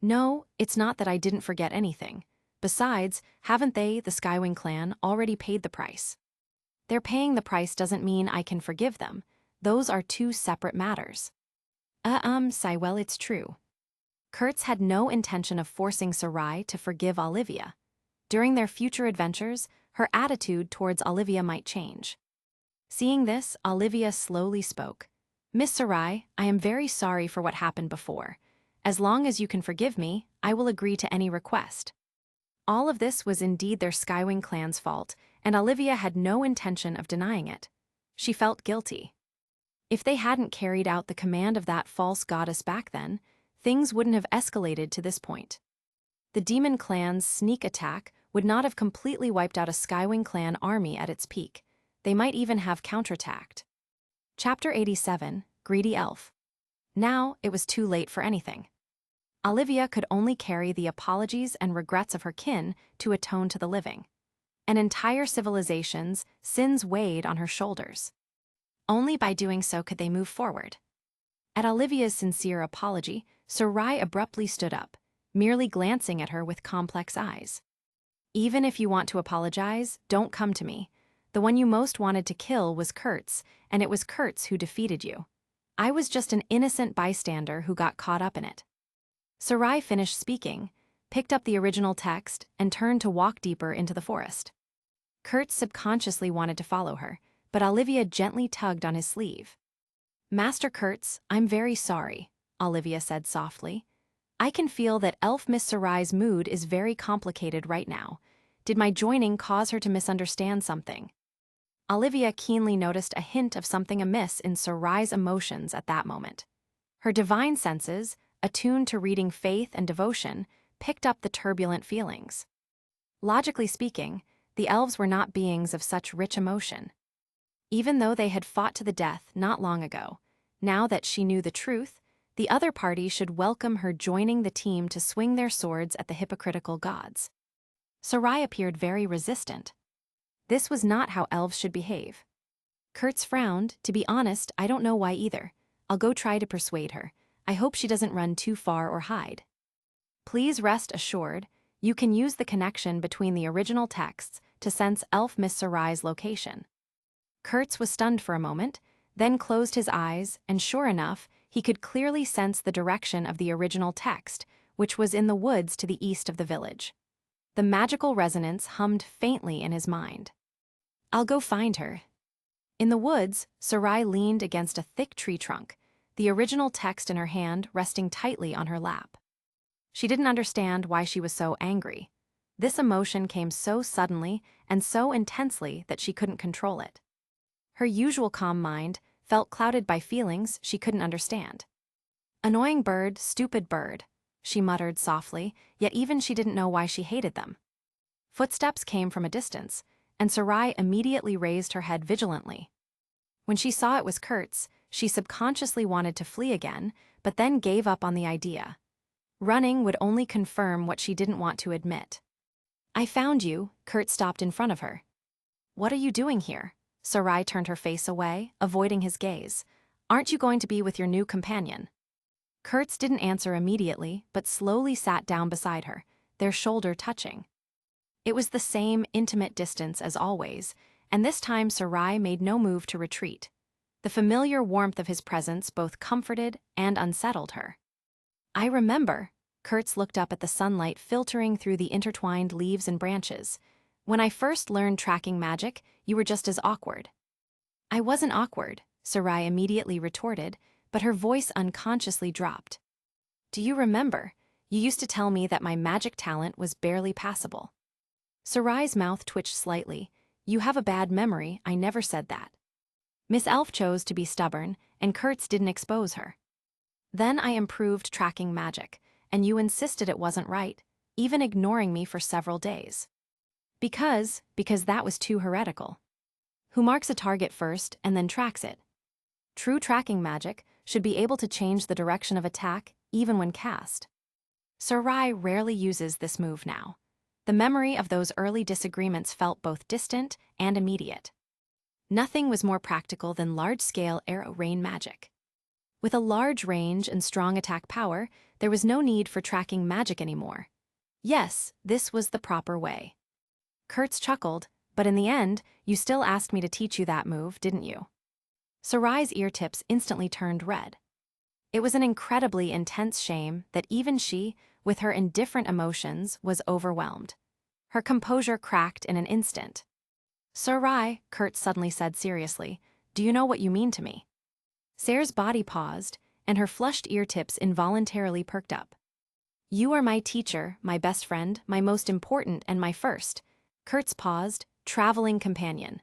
No, it's not that I didn't forget anything. Besides, haven't they, the Skywing clan, already paid the price? Their paying the price doesn't mean I can forgive them. Those are two separate matters. Well, it's true. Kurtz had no intention of forcing Sarai to forgive Olivia. During their future adventures, her attitude towards Olivia might change. Seeing this, Olivia slowly spoke. Miss Sarai, I am very sorry for what happened before. As long as you can forgive me, I will agree to any request. All of this was indeed their Skywing clan's fault, and Olivia had no intention of denying it. She felt guilty. If they hadn't carried out the command of that false goddess back then, things wouldn't have escalated to this point. The demon clan's sneak attack would not have completely wiped out a Skywing clan army at its peak. They might even have counterattacked. Chapter 87, Greedy Elf. Now, it was too late for anything. Olivia could only carry the apologies and regrets of her kin to atone to the living. An entire civilization's sins weighed on her shoulders. Only by doing so could they move forward. At Olivia's sincere apology, Sarai abruptly stood up, merely glancing at her with complex eyes. Even if you want to apologize, don't come to me. The one you most wanted to kill was Kurtz, and it was Kurtz who defeated you. I was just an innocent bystander who got caught up in it. Sarai finished speaking, picked up the original text, and turned to walk deeper into the forest. Kurtz subconsciously wanted to follow her, but Olivia gently tugged on his sleeve. Master Kurtz, I'm very sorry, Olivia said softly. I can feel that Elf Miss Sarai's mood is very complicated right now. Did my joining cause her to misunderstand something? Olivia keenly noticed a hint of something amiss in Sarai's emotions at that moment. Her divine senses, attuned to reading faith and devotion, picked up the turbulent feelings. Logically speaking, the elves were not beings of such rich emotion. Even though they had fought to the death not long ago, now that she knew the truth, the other party should welcome her joining the team to swing their swords at the hypocritical gods. Sarai appeared very resistant. This was not how elves should behave. Kurtz frowned. To be honest, I don't know why either. I'll go try to persuade her. I hope she doesn't run too far or hide. Please rest assured, you can use the connection between the original texts to sense Elf Miss Sarai's location. Kurtz was stunned for a moment, then closed his eyes, and sure enough, he could clearly sense the direction of the original text, which was in the woods to the east of the village. The magical resonance hummed faintly in his mind. I'll go find her. In the woods, Sarai leaned against a thick tree trunk, the original text in her hand resting tightly on her lap. She didn't understand why she was so angry. This emotion came so suddenly and so intensely that she couldn't control it. Her usual calm mind felt clouded by feelings she couldn't understand. Annoying bird, stupid bird, she muttered softly, yet even she didn't know why she hated them. Footsteps came from a distance, and Sarai immediately raised her head vigilantly. When she saw it was Kurtz, she subconsciously wanted to flee again, but then gave up on the idea. Running would only confirm what she didn't want to admit. I found you, Kurtz stopped in front of her. What are you doing here? Sarai turned her face away, avoiding his gaze. Aren't you going to be with your new companion? Kurtz didn't answer immediately, but slowly sat down beside her, their shoulder touching. It was the same intimate distance as always, and this time Sarai made no move to retreat. The familiar warmth of his presence both comforted and unsettled her. I remember. Kurtz looked up at the sunlight filtering through the intertwined leaves and branches. When I first learned tracking magic, you were just as awkward. I wasn't awkward, Sarai immediately retorted, but her voice unconsciously dropped. Do you remember? You used to tell me that my magic talent was barely passable. Sarai's mouth twitched slightly. You have a bad memory, I never said that. Miss Elf chose to be stubborn, and Kurtz didn't expose her. Then I improved tracking magic, and you insisted it wasn't right, even ignoring me for several days. Because that was too heretical. Who marks a target first and then tracks it? True tracking magic should be able to change the direction of attack even when cast. Sarai rarely uses this move now. The memory of those early disagreements felt both distant and immediate. Nothing was more practical than large-scale arrow rain magic. With a large range and strong attack power, there was no need for tracking magic anymore. Yes, this was the proper way. Kurtz chuckled, but in the end, you still asked me to teach you that move, didn't you? Sarai's ear tips instantly turned red. It was an incredibly intense shame that even she, with her indifferent emotions, was overwhelmed. Her composure cracked in an instant. Sarai, Kurtz suddenly said seriously, do you know what you mean to me? Sarah's body paused, and her flushed ear tips involuntarily perked up. You are my teacher, my best friend, my most important and my first. Kurtz paused, traveling companion.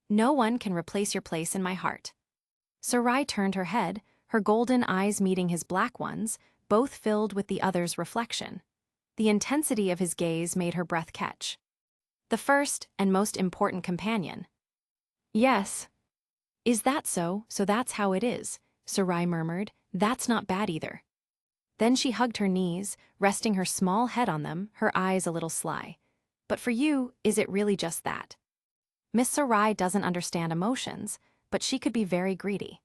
No one can replace your place in my heart. Sarai turned her head, her golden eyes meeting his black ones, both filled with the other's reflection. The intensity of his gaze made her breath catch. The first and most important companion. Yes. Is that so? So that's how it is, Sarai murmured. That's not bad either. Then she hugged her knees, resting her small head on them, her eyes a little sly. But for you, is it really just that? Miss Sarai doesn't understand emotions, but she could be very greedy.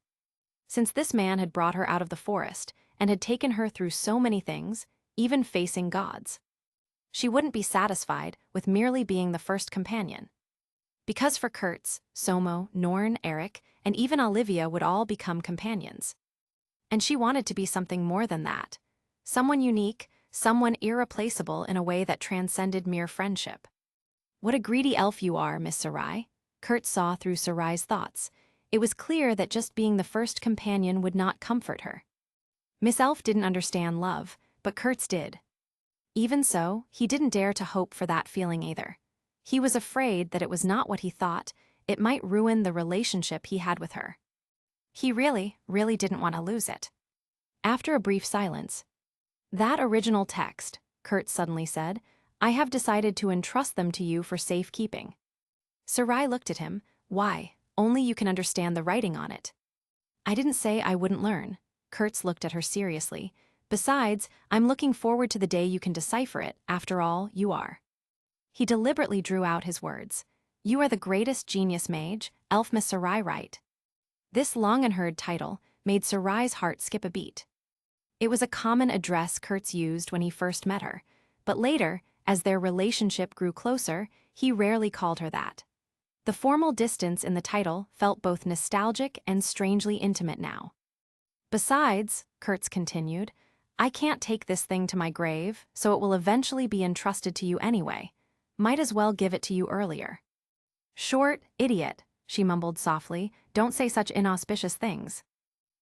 Since this man had brought her out of the forest and had taken her through so many things, even facing gods, she wouldn't be satisfied with merely being the first companion. Because for Kurtz, Somo, Norn, Eric, and even Olivia would all become companions. And she wanted to be something more than that. Someone unique, someone irreplaceable in a way that transcended mere friendship. What a greedy elf you are, Miss Sarai. Kurtz saw through Sarai's thoughts. It was clear that just being the first companion would not comfort her. Miss Elf didn't understand love, but Kurtz did. Even so, he didn't dare to hope for that feeling either. He was afraid that it was not what he thought, it might ruin the relationship he had with her. He really didn't want to lose it. After a brief silence, that original text, Kurt suddenly said. "I have decided to entrust them to you for safekeeping." Sarai looked at him. "Why? Only you can understand the writing on it." "I didn't say I wouldn't learn." Kurtz looked at her seriously. "Besides, I'm looking forward to the day you can decipher it. After all, you are." He deliberately drew out his words. "You are the greatest genius mage, Elfma Sarai right." This long-unheard title made Sarai's heart skip a beat. It was a common address Kurtz used when he first met her, but later, as their relationship grew closer, he rarely called her that. The formal distance in the title felt both nostalgic and strangely intimate now. "Besides," Kurtz continued, "I can't take this thing to my grave, so it will eventually be entrusted to you anyway. Might as well give it to you earlier." "Short idiot," she mumbled softly, "don't say such inauspicious things."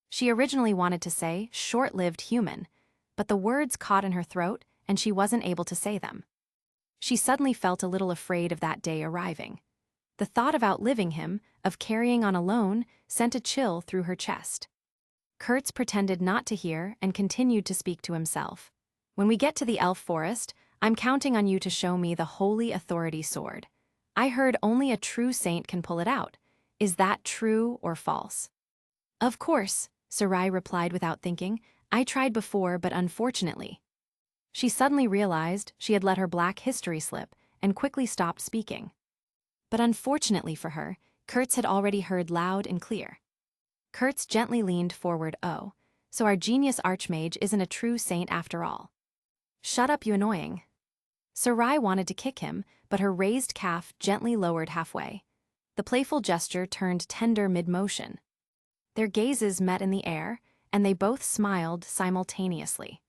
She originally wanted to say short-lived human, but the words caught in her throat and she wasn't able to say them. She suddenly felt a little afraid of that day arriving. The thought of outliving him, of carrying on alone, sent a chill through her chest. Kurtz pretended not to hear and continued to speak to himself. "When we get to the elf forest, I'm counting on you to show me the holy authority sword. I heard only a true saint can pull it out. Is that true or false?" "Of course," Sarai replied without thinking. "I tried before, but unfortunately." She suddenly realized she had let her black history slip and quickly stopped speaking. But unfortunately for her, Kurtz had already heard loud and clear. Kurtz gently leaned forward. "Oh, so our genius archmage isn't a true saint after all." "Shut up, you annoying." Sarai wanted to kick him, but her raised calf gently lowered halfway. The playful gesture turned tender mid-motion. Their gazes met in the air, and they both smiled simultaneously.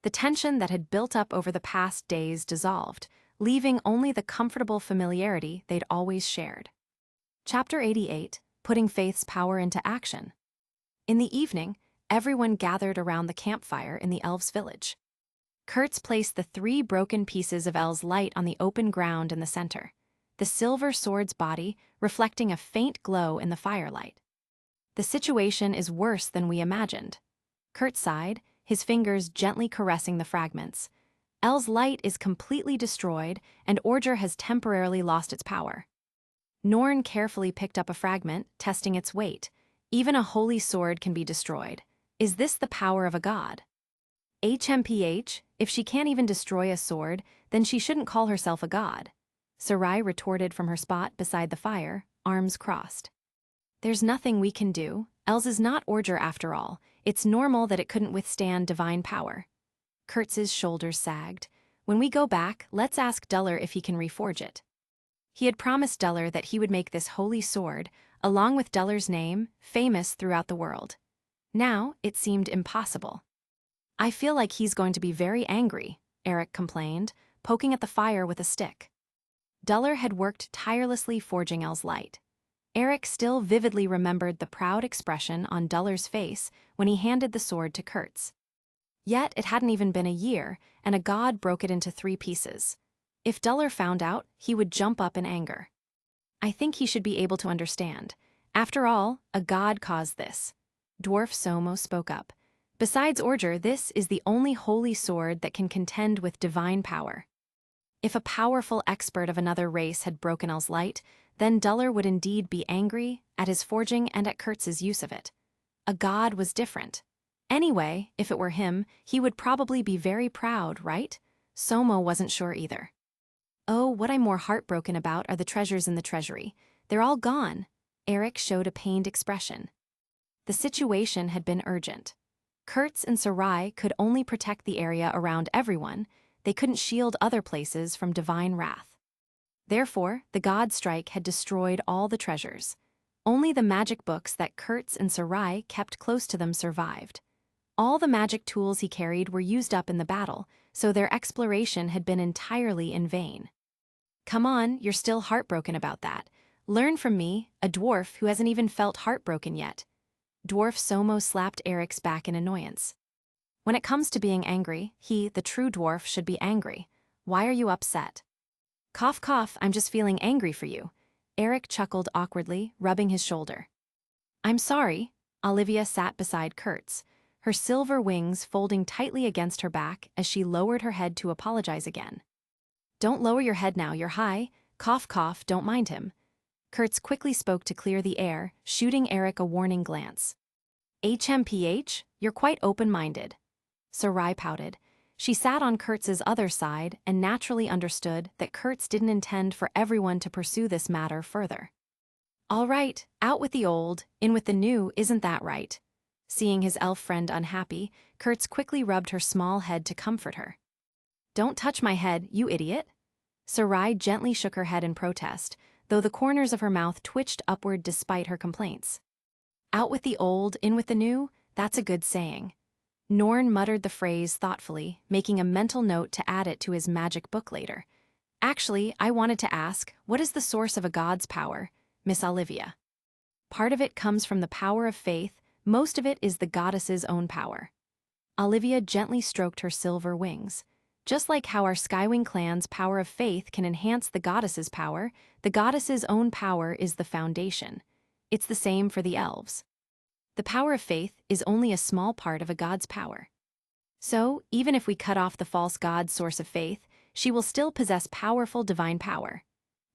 The tension that had built up over the past days dissolved, leaving only the comfortable familiarity they'd always shared. Chapter 88, Putting Faith's Power into Action. In the evening, everyone gathered around the campfire in the elves' village. Kurtz placed the 3 broken pieces of El's light on the open ground in the center, the silver sword's body reflecting a faint glow in the firelight. "The situation is worse than we imagined." Kurtz sighed, his fingers gently caressing the fragments. "El's light is completely destroyed, and Ordre has temporarily lost its power." Norn carefully picked up a fragment, testing its weight. "Even a holy sword can be destroyed. Is this the power of a god?" "HMPH, if she can't even destroy a sword, then she shouldn't call herself a god," Sarai retorted from her spot beside the fire, arms crossed. "There's nothing we can do. Els is not Ordre after all. It's normal that it couldn't withstand divine power." Kurtz's shoulders sagged. "When we go back, let's ask Duller if he can reforge it." He had promised Duller that he would make this holy sword, along with Duller's name, famous throughout the world. Now, it seemed impossible. "I feel like he's going to be very angry," Eric complained, poking at the fire with a stick. Duller had worked tirelessly forging El's light. Eric still vividly remembered the proud expression on Duller's face when he handed the sword to Kurtz. Yet it hadn't even been a year, and a god broke it into 3 pieces. If Duller found out, he would jump up in anger. "I think he should be able to understand. After all, a god caused this." Dwarf Somo spoke up. "Besides Ordre, this is the only holy sword that can contend with divine power. If a powerful expert of another race had broken El's light, then Duller would indeed be angry at his forging and at Kurtz's use of it. A god was different. Anyway, if it were him, he would probably be very proud, right?" Somo wasn't sure either. "Oh, what I'm more heartbroken about are the treasures in the treasury. They're all gone." Eric showed a pained expression. The situation had been urgent. Kurtz and Sarai could only protect the area around everyone. They couldn't shield other places from divine wrath. Therefore, the god strike had destroyed all the treasures. Only the magic books that Kurtz and Sarai kept close to them survived. All the magic tools he carried were used up in the battle, so their exploration had been entirely in vain. "Come on, you're still heartbroken about that. Learn from me, a dwarf who hasn't even felt heartbroken yet." Dwarf Somo slapped Eric's back in annoyance. "When it comes to being angry, he, the true dwarf, should be angry. Why are you upset?" "Cough cough, I'm just feeling angry for you." Eric chuckled awkwardly, rubbing his shoulder. "I'm sorry." Olivia sat beside Kurtz. her silver wings folding tightly against her back as she lowered her head to apologize again. "Don't lower your head now, you're high. Cough, cough, don't mind him." Kurtz quickly spoke to clear the air, shooting Eric a warning glance. "HMPH, you're quite open-minded." Sarai pouted. She sat on Kurtz's other side and naturally understood that Kurtz didn't intend for everyone to pursue this matter further. "All right, out with the old, in with the new, isn't that right?" Seeing his elf friend unhappy, Kurtz quickly rubbed her small head to comfort her. "Don't touch my head, you idiot." Sarai gently shook her head in protest, though the corners of her mouth twitched upward despite her complaints. "Out with the old, in with the new, that's a good saying." Norn muttered the phrase thoughtfully, making a mental note to add it to his magic book later. "Actually, I wanted to ask, what is the source of a god's power, Miss Olivia?" "Part of it comes from the power of faith, most of it is the goddess's own power." Olivia gently stroked her silver wings. "Just like how our Skywing clan's power of faith can enhance the goddess's power, the goddess's own power is the foundation. It's the same for the elves. The power of faith is only a small part of a god's power. So, even if we cut off the false god's source of faith, she will still possess powerful divine power."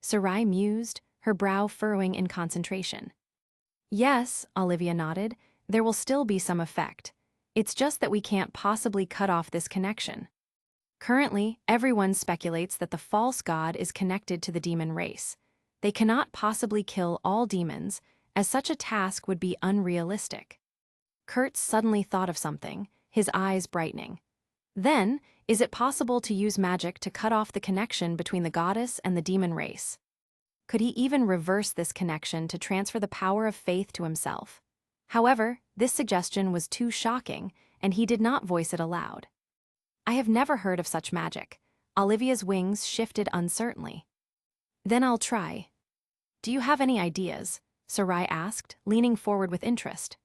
Sarai mused, her brow furrowing in concentration. "Yes," Olivia nodded, "there will still be some effect. It's just that we can't possibly cut off this connection. Currently, everyone speculates that the false god is connected to the demon race. They cannot possibly kill all demons, as such a task would be unrealistic." Kurtz suddenly thought of something, his eyes brightening. "Then, is it possible to use magic to cut off the connection between the goddess and the demon race? Could he even reverse this connection to transfer the power of faith to himself?" However, this suggestion was too shocking, and he did not voice it aloud. "I have never heard of such magic." Olivia's wings shifted uncertainly. "Then I'll try." "Do you have any ideas?" Sarai asked, leaning forward with interest.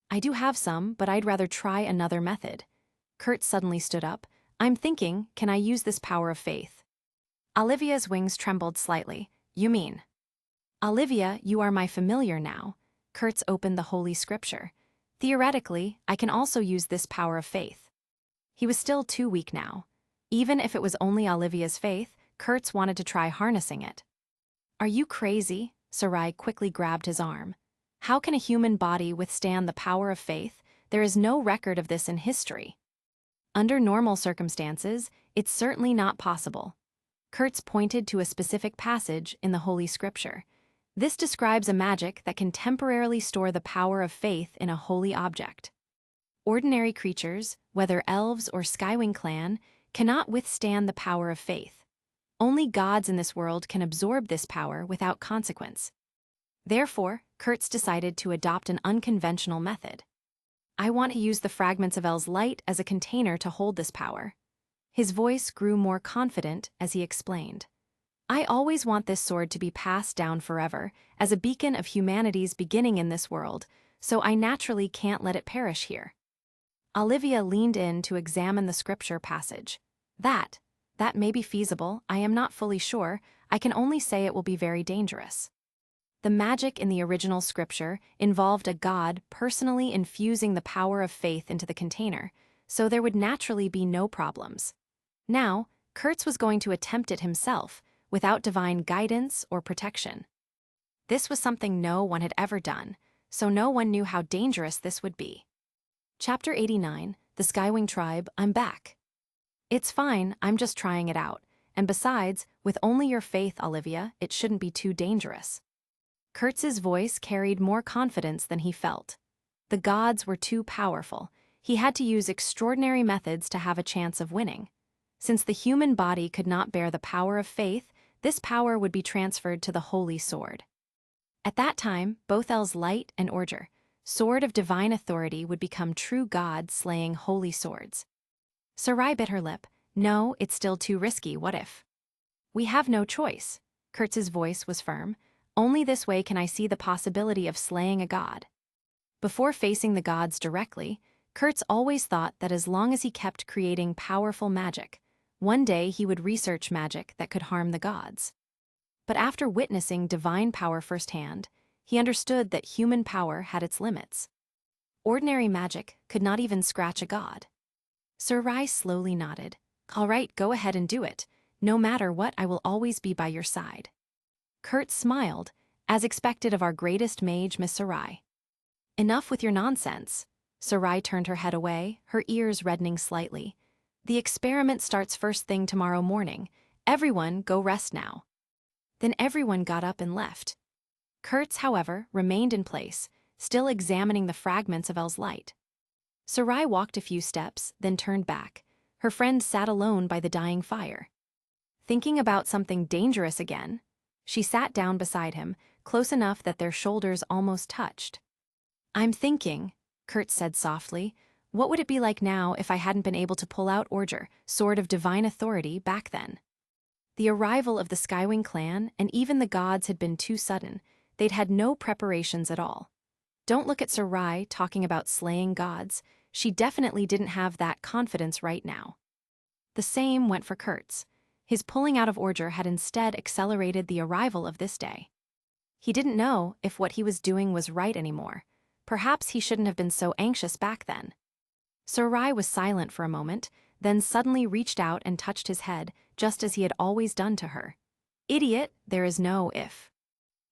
"I do have some, but I'd rather try another method." Kurt suddenly stood up. "I'm thinking, can I use this power of faith?" Olivia's wings trembled slightly. "You mean?" "Olivia, you are my familiar now." Kurtz opened the Holy Scripture. "Theoretically, I can also use this power of faith." He was still too weak now. Even if it was only Olivia's faith, Kurtz wanted to try harnessing it. "Are you crazy?" Sarai quickly grabbed his arm. "How can a human body withstand the power of faith? There is no record of this in history." "Under normal circumstances, it's certainly not possible." Kurtz pointed to a specific passage in the Holy Scripture. "This describes a magic that can temporarily store the power of faith in a holy object. Ordinary creatures, whether elves or Skywing clan, cannot withstand the power of faith. Only gods in this world can absorb this power without consequence. Therefore, Kurtz decided to adopt an unconventional method. I want to use the fragments of El's light as a container to hold this power." His voice grew more confident as he explained. "I always want this sword to be passed down forever, as a beacon of humanity's beginning in this world, so I naturally can't let it perish here." Olivia leaned in to examine the scripture passage. That may be feasible, I am not fully sure, I can only say it will be very dangerous." The magic in the original scripture involved a god personally infusing the power of faith into the container, so there would naturally be no problems. Now, Kurtz was going to attempt it himself, without divine guidance or protection. This was something no one had ever done, so no one knew how dangerous this would be. Chapter 89, The Skywing Tribe, I'm back. "It's fine, I'm just trying it out, and besides, with only your faith, Olivia, it shouldn't be too dangerous." Kurtz's voice carried more confidence than he felt. The gods were too powerful. He had to use extraordinary methods to have a chance of winning. Since the human body could not bear the power of faith, this power would be transferred to the Holy Sword. At that time, both El's light and Orger, sword of divine authority, would become true god-slaying holy swords. Sarai bit her lip. "No, it's still too risky, what if?" "We have no choice." Kurtz's voice was firm. "Only this way can I see the possibility of slaying a god." Before facing the gods directly, Kurtz always thought that as long as he kept creating powerful magic, one day he would research magic that could harm the gods. But after witnessing divine power firsthand, he understood that human power had its limits. Ordinary magic could not even scratch a god. Sir Rai slowly nodded. All right, go ahead and do it. No matter what, I will always be by your side. Kurt smiled, as expected of our greatest mage, Miss Sarai. Enough with your nonsense. Sarai turned her head away, her ears reddening slightly. The experiment starts first thing tomorrow morning. Everyone go rest now. Then everyone got up and left. Kurtz, however, remained in place, still examining the fragments of El's light. Sarai walked a few steps, then turned back. Her friend sat alone by the dying fire. Thinking about something dangerous again, she sat down beside him, close enough that their shoulders almost touched. I'm thinking, Kurt said softly, what would it be like now if I hadn't been able to pull out Orger, sword of divine authority, back then? The arrival of the Skywing clan and even the gods had been too sudden. They'd had no preparations at all. Don't look at Sarai talking about slaying gods. She definitely didn't have that confidence right now. The same went for Kurtz. His pulling out of Orger had instead accelerated the arrival of this day. He didn't know if what he was doing was right anymore. Perhaps he shouldn't have been so anxious back then. Sarai was silent for a moment, then suddenly reached out and touched his head, just as he had always done to her. Idiot, there is no if.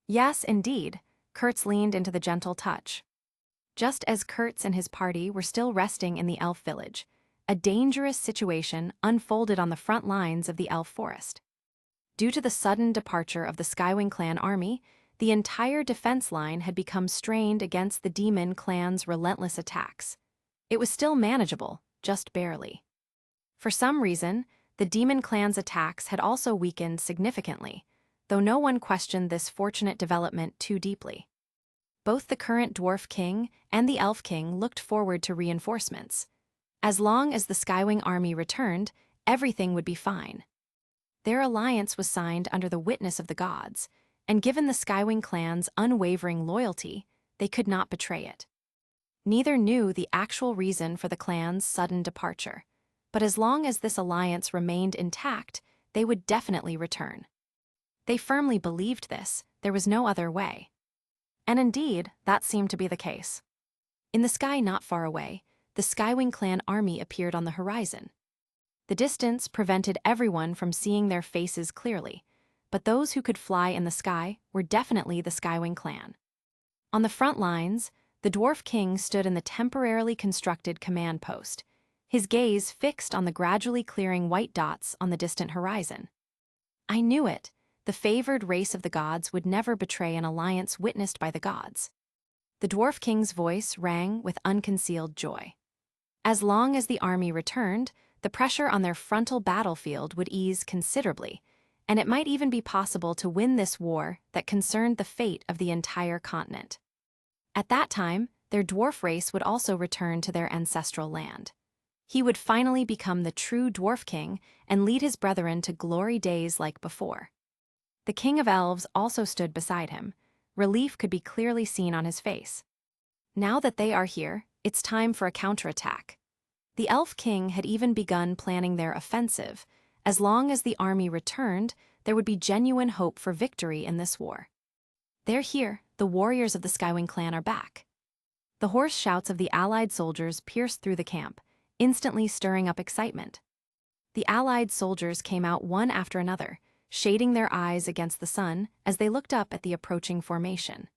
Yes, indeed, Kurtz leaned into the gentle touch. Just as Kurtz and his party were still resting in the elf village, a dangerous situation unfolded on the front lines of the elf forest. Due to the sudden departure of the Skywing clan army, the entire defense line had become strained against the demon clan's relentless attacks. It was still manageable, just barely. For some reason, the demon clan's attacks had also weakened significantly, though no one questioned this fortunate development too deeply. Both the current dwarf king and the elf king looked forward to reinforcements. As long as the Skywing army returned, everything would be fine. Their alliance was signed under the witness of the gods, and given the Skywing clan's unwavering loyalty, they could not betray it. Neither knew the actual reason for the clan's sudden departure, but as long as this alliance remained intact, they would definitely return. They firmly believed this, there was no other way. And indeed, that seemed to be the case. In the sky not far away, the Skywing clan army appeared on the horizon. The distance prevented everyone from seeing their faces clearly, but those who could fly in the sky were definitely the Skywing clan. On the front lines, the dwarf king stood in the temporarily constructed command post, his gaze fixed on the gradually clearing white dots on the distant horizon. I knew it. The favored race of the gods would never betray an alliance witnessed by the gods. The dwarf king's voice rang with unconcealed joy. As long as the army returned, the pressure on their frontal battlefield would ease considerably, and it might even be possible to win this war that concerned the fate of the entire continent. At that time, their dwarf race would also return to their ancestral land. He would finally become the true dwarf king and lead his brethren to glory days like before. The king of elves also stood beside him. Relief could be clearly seen on his face. Now that they are here, it's time for a counterattack. The elf king had even begun planning their offensive. As long as the army returned, there would be genuine hope for victory in this war. They're here, the warriors of the Skywing clan are back. The hoarse shouts of the allied soldiers pierced through the camp, instantly stirring up excitement. The allied soldiers came out one after another, shading their eyes against the sun as they looked up at the approaching formation.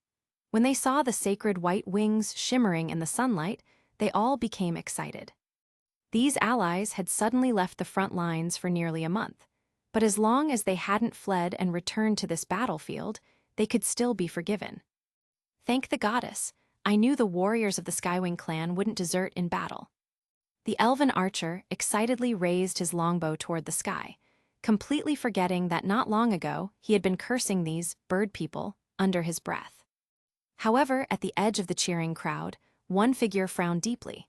When they saw the sacred white wings shimmering in the sunlight, they all became excited. These allies had suddenly left the front lines for nearly a month, but as long as they hadn't fled and returned to this battlefield, they could still be forgiven. Thank the goddess, I knew the warriors of the Skywing clan wouldn't desert in battle. The elven archer excitedly raised his longbow toward the sky, completely forgetting that not long ago he had been cursing these bird people under his breath. However, at the edge of the cheering crowd, one figure frowned deeply.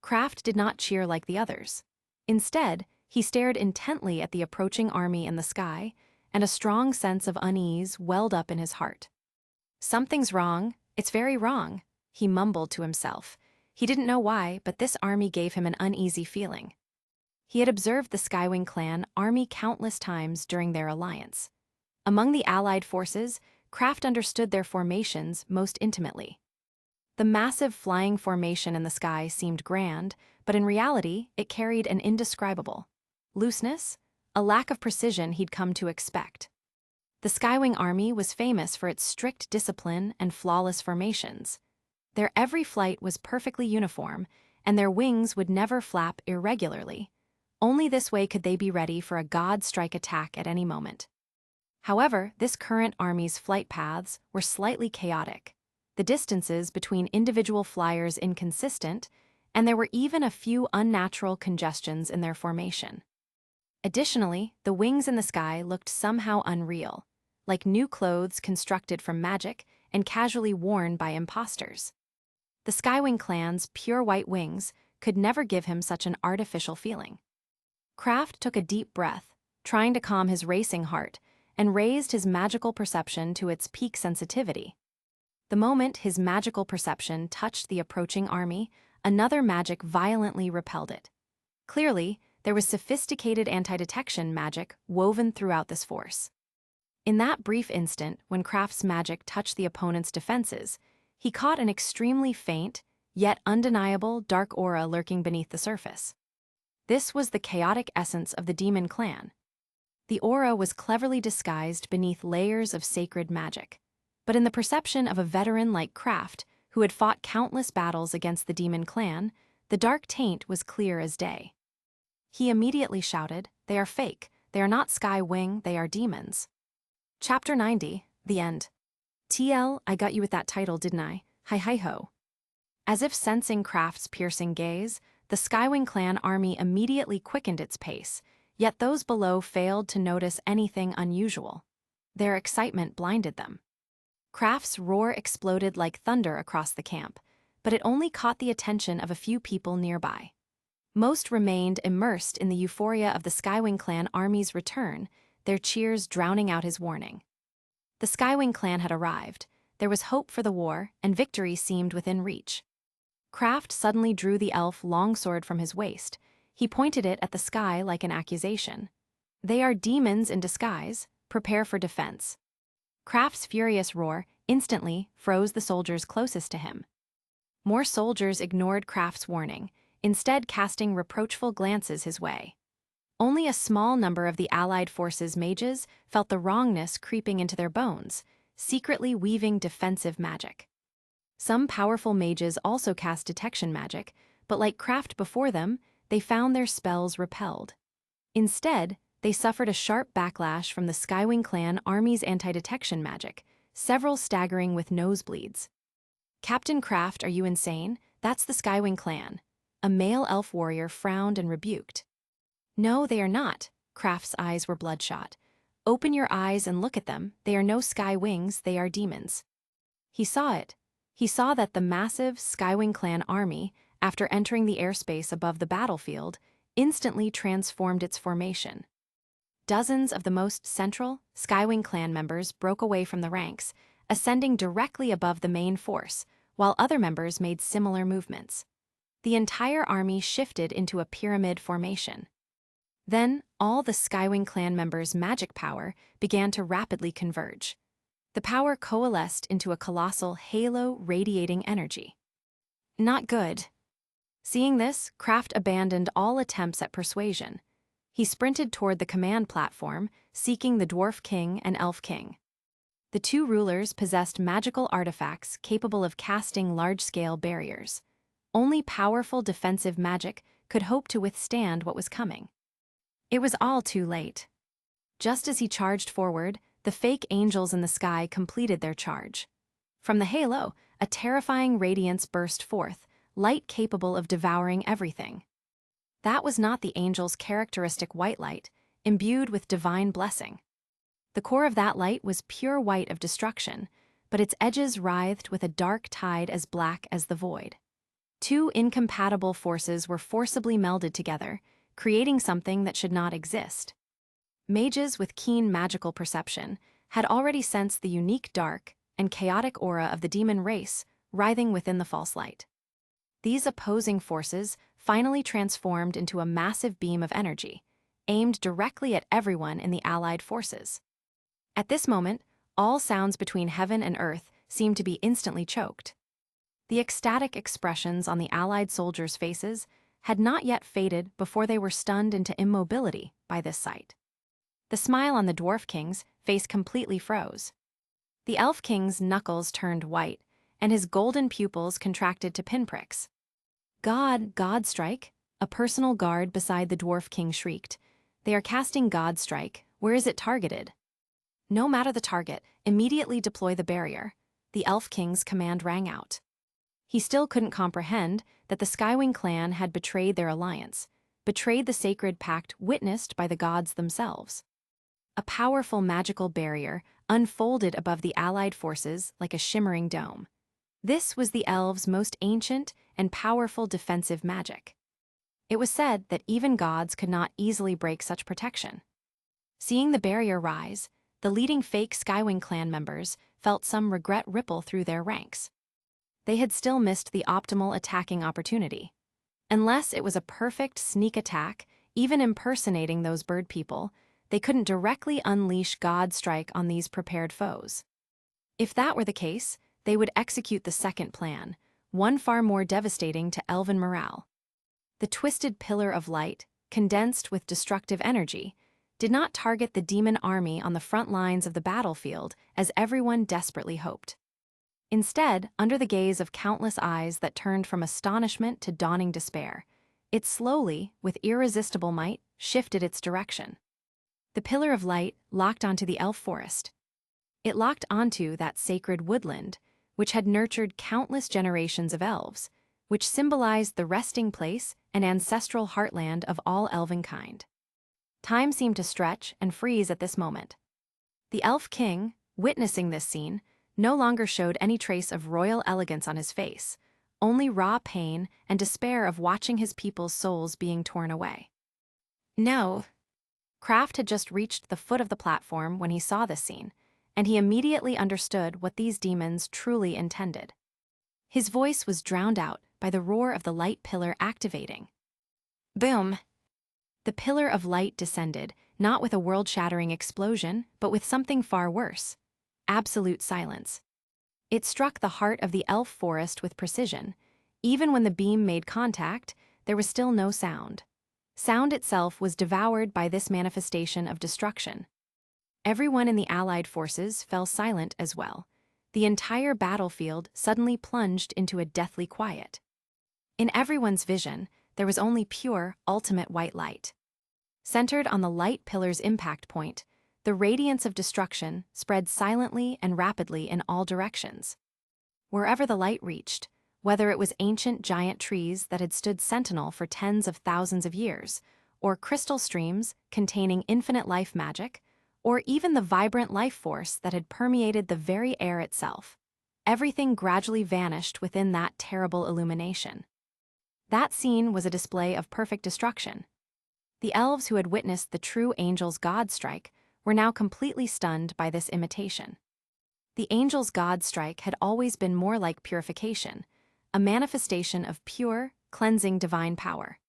Kraft did not cheer like the others. Instead, he stared intently at the approaching army in the sky, and a strong sense of unease welled up in his heart. Something's wrong, it's very wrong, he mumbled to himself. He didn't know why, but this army gave him an uneasy feeling. He had observed the Skywing clan army countless times during their alliance. Among the allied forces, Kraft understood their formations most intimately. The massive flying formation in the sky seemed grand, but in reality, it carried an indescribable looseness, a lack of precision he'd come to expect. The Skywing Army was famous for its strict discipline and flawless formations. Their every flight was perfectly uniform, and their wings would never flap irregularly. Only this way could they be ready for a god-strike attack at any moment. However, this current army's flight paths were slightly chaotic, the distances between individual flyers inconsistent, and there were even a few unnatural congestions in their formation. Additionally, the wings in the sky looked somehow unreal, like new clothes constructed from magic and casually worn by imposters. The Skywing clan's pure white wings could never give him such an artificial feeling. Kraft took a deep breath, trying to calm his racing heart, and raised his magical perception to its peak sensitivity. The moment his magical perception touched the approaching army, another magic violently repelled it. Clearly, there was sophisticated anti-detection magic woven throughout this force. In that brief instant, when Kraft's magic touched the opponent's defenses, he caught an extremely faint, yet undeniable dark aura lurking beneath the surface. This was the chaotic essence of the demon clan. The aura was cleverly disguised beneath layers of sacred magic. But in the perception of a veteran like Kraft, who had fought countless battles against the demon clan, the dark taint was clear as day. He immediately shouted, "They are fake. They are not Skywing, they are demons." Chapter 90, The End. TL, I got you with that title, didn't I? Hi-hi-ho. As if sensing Kraft's piercing gaze, the Skywing clan army immediately quickened its pace, yet those below failed to notice anything unusual. Their excitement blinded them. Kraft's roar exploded like thunder across the camp, but it only caught the attention of a few people nearby. Most remained immersed in the euphoria of the Skywing clan army's return, their cheers drowning out his warning. The Skywing clan had arrived, there was hope for the war, and victory seemed within reach. Kraft suddenly drew the elf longsword from his waist. He pointed it at the sky like an accusation. "They are demons in disguise, prepare for defense." Kraft's furious roar instantly froze the soldiers closest to him. More soldiers ignored Kraft's warning, instead casting reproachful glances his way. Only a small number of the Allied forces' mages felt the wrongness creeping into their bones, secretly weaving defensive magic. Some powerful mages also cast detection magic, but like Kraft before them, they found their spells repelled. Instead, they suffered a sharp backlash from the Skywing clan army's anti-detection magic, several staggering with nosebleeds. "Captain Kraft, are you insane? That's the Skywing clan." A male elf warrior frowned and rebuked. "No, they are not." Kraft's eyes were bloodshot. "Open your eyes and look at them. They are no Skywings, they are demons." He saw it. He saw that the massive Skywing clan army, after entering the airspace above the battlefield, instantly transformed its formation. Dozens of the most central Skywing clan members broke away from the ranks, ascending directly above the main force, while other members made similar movements. The entire army shifted into a pyramid formation. Then, all the Skywing clan members' magic power began to rapidly converge. The power coalesced into a colossal halo radiating energy. Not good. Seeing this, Kraft abandoned all attempts at persuasion. He sprinted toward the command platform, seeking the Dwarf King and Elf King. The two rulers possessed magical artifacts capable of casting large-scale barriers. Only powerful defensive magic could hope to withstand what was coming. It was all too late. Just as he charged forward, the fake angels in the sky completed their charge. From the halo, a terrifying radiance burst forth, light capable of devouring everything. That was not the angel's characteristic white light, imbued with divine blessing. The core of that light was pure white of destruction, but its edges writhed with a dark tide as black as the void. Two incompatible forces were forcibly melded together, creating something that should not exist. Mages with keen magical perception had already sensed the unique dark and chaotic aura of the demon race writhing within the false light. These opposing forces finally transformed into a massive beam of energy, aimed directly at everyone in the Allied forces. At this moment, all sounds between heaven and earth seemed to be instantly choked. The ecstatic expressions on the Allied soldiers' faces had not yet faded before they were stunned into immobility by this sight. The smile on the Dwarf King's face completely froze. The Elf King's knuckles turned white, and his golden pupils contracted to pinpricks. Godstrike? A personal guard beside the Dwarf King shrieked. They are casting Godstrike. Where is it targeted? No matter the target, immediately deploy the barrier. The Elf King's command rang out. He still couldn't comprehend that the Skywing clan had betrayed their alliance, betrayed the sacred pact witnessed by the gods themselves. A powerful magical barrier unfolded above the allied forces like a shimmering dome. This was the elves' most ancient and powerful defensive magic. It was said that even gods could not easily break such protection. Seeing the barrier rise, the leading fake Skywing clan members felt some regret ripple through their ranks. They had still missed the optimal attacking opportunity. Unless it was a perfect sneak attack, even impersonating those bird people, they couldn't directly unleash Godstrike on these prepared foes. If that were the case, they would execute the second plan, one far more devastating to elven morale. The twisted pillar of light, condensed with destructive energy, did not target the demon army on the front lines of the battlefield as everyone desperately hoped. Instead, under the gaze of countless eyes that turned from astonishment to dawning despair, it slowly, with irresistible might, shifted its direction. The pillar of light locked onto the elf forest. It locked onto that sacred woodland, which had nurtured countless generations of elves, which symbolized the resting place and ancestral heartland of all elven kind. Time seemed to stretch and freeze at this moment. The Elf King, witnessing this scene, no longer showed any trace of royal elegance on his face, only raw pain and despair of watching his people's souls being torn away. No. Kraft had just reached the foot of the platform when he saw this scene, and he immediately understood what these demons truly intended. His voice was drowned out by the roar of the light pillar activating. Boom! The pillar of light descended, not with a world-shattering explosion, but with something far worse: absolute silence. It struck the heart of the elf forest with precision. Even when the beam made contact, there was still no sound. Sound itself was devoured by this manifestation of destruction. Everyone in the allied forces fell silent as well. The entire battlefield suddenly plunged into a deathly quiet. In everyone's vision, there was only pure, ultimate white light. Centered on the light pillar's impact point, the radiance of destruction spread silently and rapidly in all directions. Wherever the light reached, whether it was ancient giant trees that had stood sentinel for tens of thousands of years, or crystal streams containing infinite life magic, or even the vibrant life force that had permeated the very air itself, everything gradually vanished within that terrible illumination. That scene was a display of perfect destruction. The elves who had witnessed the true angel's Godstrike were now completely stunned by this imitation. The angel's Godstrike had always been more like purification, a manifestation of pure, cleansing divine power.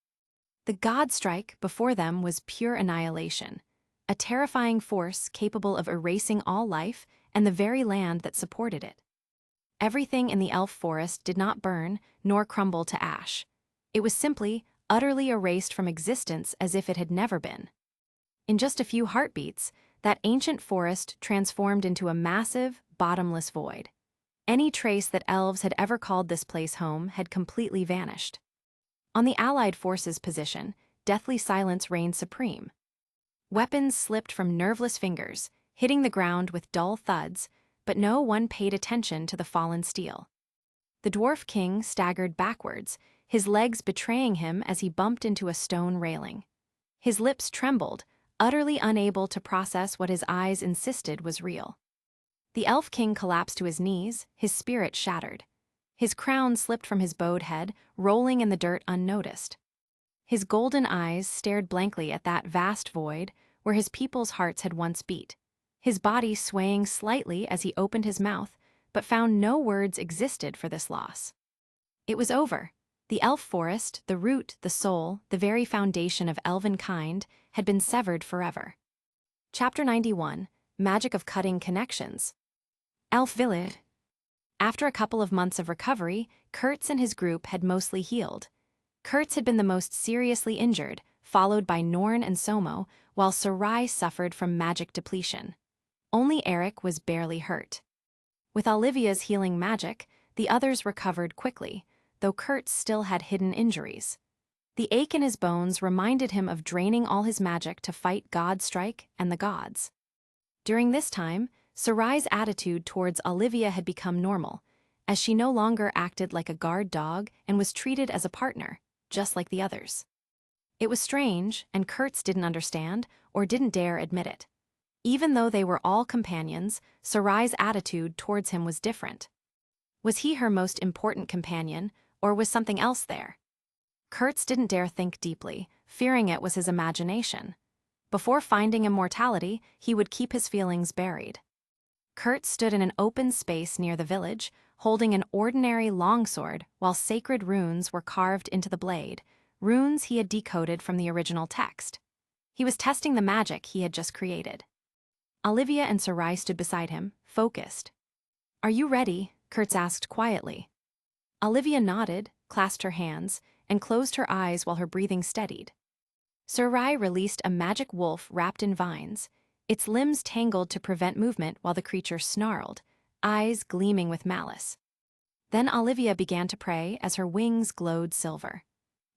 The Godstrike before them was pure annihilation, a terrifying force capable of erasing all life and the very land that supported it. Everything in the elf forest did not burn nor crumble to ash. It was simply, utterly erased from existence as if it had never been. In just a few heartbeats, that ancient forest transformed into a massive, bottomless void. Any trace that elves had ever called this place home had completely vanished. On the allied forces' position, deathly silence reigned supreme. Weapons slipped from nerveless fingers, hitting the ground with dull thuds, but no one paid attention to the fallen steel. The Dwarf King staggered backwards, his legs betraying him as he bumped into a stone railing. His lips trembled, utterly unable to process what his eyes insisted was real. The Elf King collapsed to his knees, his spirit shattered. His crown slipped from his bowed head, rolling in the dirt unnoticed. His golden eyes stared blankly at that vast void where his people's hearts had once beat, his body swaying slightly as he opened his mouth, but found no words existed for this loss. It was over. The elf forest, the root, the soul, the very foundation of elven kind, had been severed forever. Chapter 91, Magic of Cutting Connections. Elf Village. After a couple of months of recovery, Kurtz and his group had mostly healed. Kurtz had been the most seriously injured, followed by Norn and Somo, while Sarai suffered from magic depletion. Only Eric was barely hurt. With Olivia's healing magic, the others recovered quickly, though Kurtz still had hidden injuries. The ache in his bones reminded him of draining all his magic to fight Godstrike and the gods. During this time, Sarai's attitude towards Olivia had become normal, as she no longer acted like a guard dog and was treated as a partner, just like the others. It was strange, and Kurtz didn't understand or didn't dare admit it. Even though they were all companions, Sarai's attitude towards him was different. Was he her most important companion, or was something else there? Kurtz didn't dare think deeply, fearing it was his imagination. Before finding immortality, he would keep his feelings buried. Kurtz stood in an open space near the village, holding an ordinary longsword while sacred runes were carved into the blade, runes he had decoded from the original text. He was testing the magic he had just created. Olivia and Sarai stood beside him, focused. "Are you ready?" Kurtz asked quietly. Olivia nodded, clasped her hands, and closed her eyes while her breathing steadied. Sarai released a magic wolf wrapped in vines. Its limbs tangled to prevent movement while the creature snarled, eyes gleaming with malice. Then Olivia began to pray as her wings glowed silver.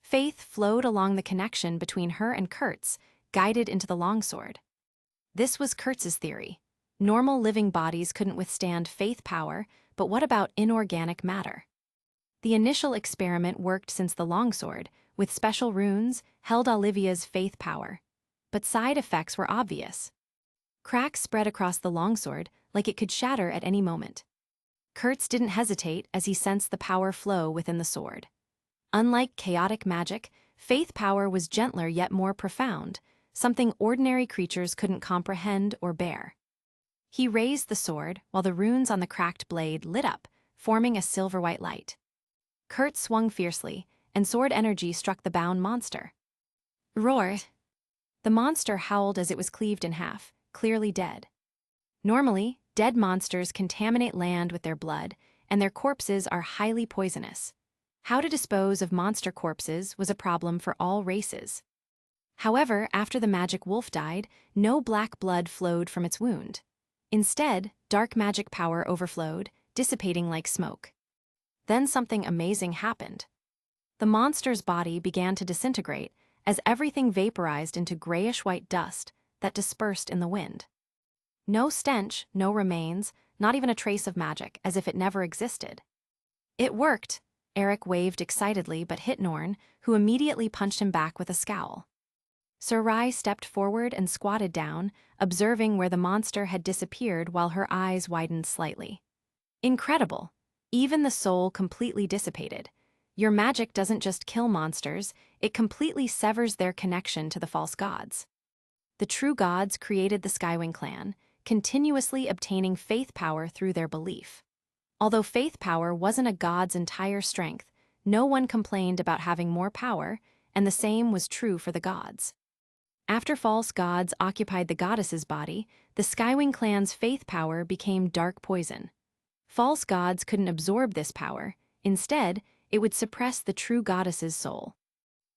Faith flowed along the connection between her and Kurtz, guided into the longsword. This was Kurtz's theory. Normal living bodies couldn't withstand faith power, but what about inorganic matter? The initial experiment worked since the longsword, with special runes, held Olivia's faith power. But side effects were obvious. Cracks spread across the longsword like it could shatter at any moment. Kurtz didn't hesitate as he sensed the power flow within the sword. Unlike chaotic magic, faith power was gentler yet more profound, something ordinary creatures couldn't comprehend or bear. He raised the sword while the runes on the cracked blade lit up, forming a silver-white light. Kurtz swung fiercely, and sword energy struck the bound monster. Roar! The monster howled as it was cleaved in half, clearly dead. Normally, dead monsters contaminate land with their blood, and their corpses are highly poisonous. How to dispose of monster corpses was a problem for all races. However, after the magic wolf died, no black blood flowed from its wound. Instead, dark magic power overflowed, dissipating like smoke. Then something amazing happened. The monster's body began to disintegrate as everything vaporized into grayish-white dust that dispersed in the wind. No stench, no remains, not even a trace of magic, as if it never existed. It worked, Eric waved excitedly but hit Norn, who immediately punched him back with a scowl. Sarai stepped forward and squatted down, observing where the monster had disappeared while her eyes widened slightly. Incredible! Even the soul completely dissipated. Your magic doesn't just kill monsters, it completely severs their connection to the false gods. The true gods created the Skywing clan, continuously obtaining faith power through their belief. Although faith power wasn't a god's entire strength, no one complained about having more power, and the same was true for the gods. After false gods occupied the goddess's body, the Skywing clan's faith power became dark poison. False gods couldn't absorb this power. Instead, it would suppress the true goddess's soul.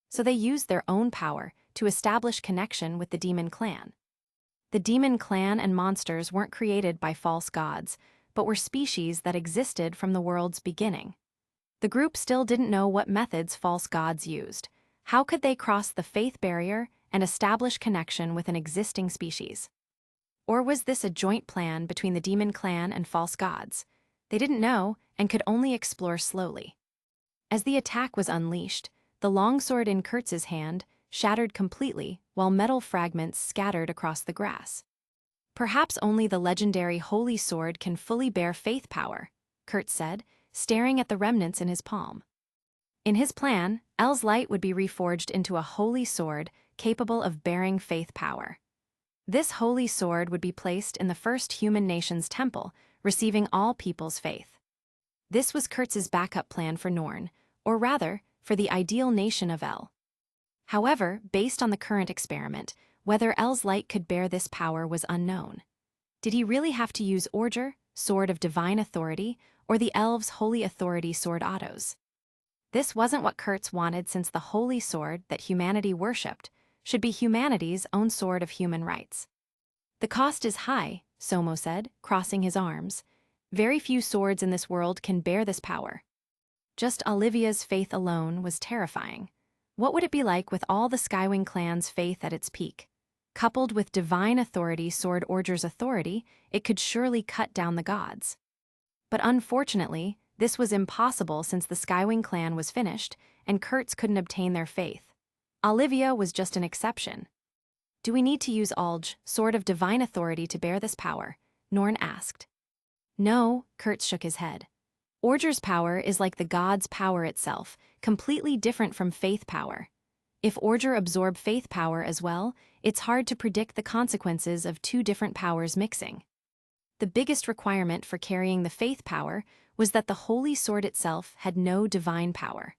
So they used their own power to establish connection with the demon clan. The demon clan and monsters weren't created by false gods, but were species that existed from the world's beginning. The group still didn't know what methods false gods used. How could they cross the faith barrier and establish connection with an existing species? Or was this a joint plan between the demon clan and false gods? They didn't know and could only explore slowly. As the attack was unleashed, the longsword in Kurtz's hand shattered completely while metal fragments scattered across the grass. Perhaps only the legendary Holy Sword can fully bear faith power, Kurtz said, staring at the remnants in his palm. In his plan, El's light would be reforged into a holy sword capable of bearing faith power. This holy sword would be placed in the first human nation's temple, receiving all people's faith. This was Kurtz's backup plan for Norn, or rather, for the ideal nation of El. However, based on the current experiment, whether El's light could bear this power was unknown. Did he really have to use Orger, sword of divine authority, or the elves' holy authority sword autos. This wasn't what Kurtz wanted, since the holy sword that humanity worshipped should be humanity's own sword of human rights. The cost is high, Somo said, crossing his arms. Very few swords in this world can bear this power. Just Olivia's faith alone was terrifying. What would it be like with all the Skywing clan's faith at its peak? Coupled with divine authority Sword Orger's authority, it could surely cut down the gods. But unfortunately, this was impossible since the Skywing clan was finished, and Kurtz couldn't obtain their faith. Olivia was just an exception. Do we need to use Ulge, Sword of Divine Authority, to bear this power? Norn asked. No, Kurtz shook his head. Orger's power is like the god's power itself, completely different from faith power. If Orger absorbed faith power as well, it's hard to predict the consequences of two different powers mixing. The biggest requirement for carrying the faith power was that the holy sword itself had no divine power.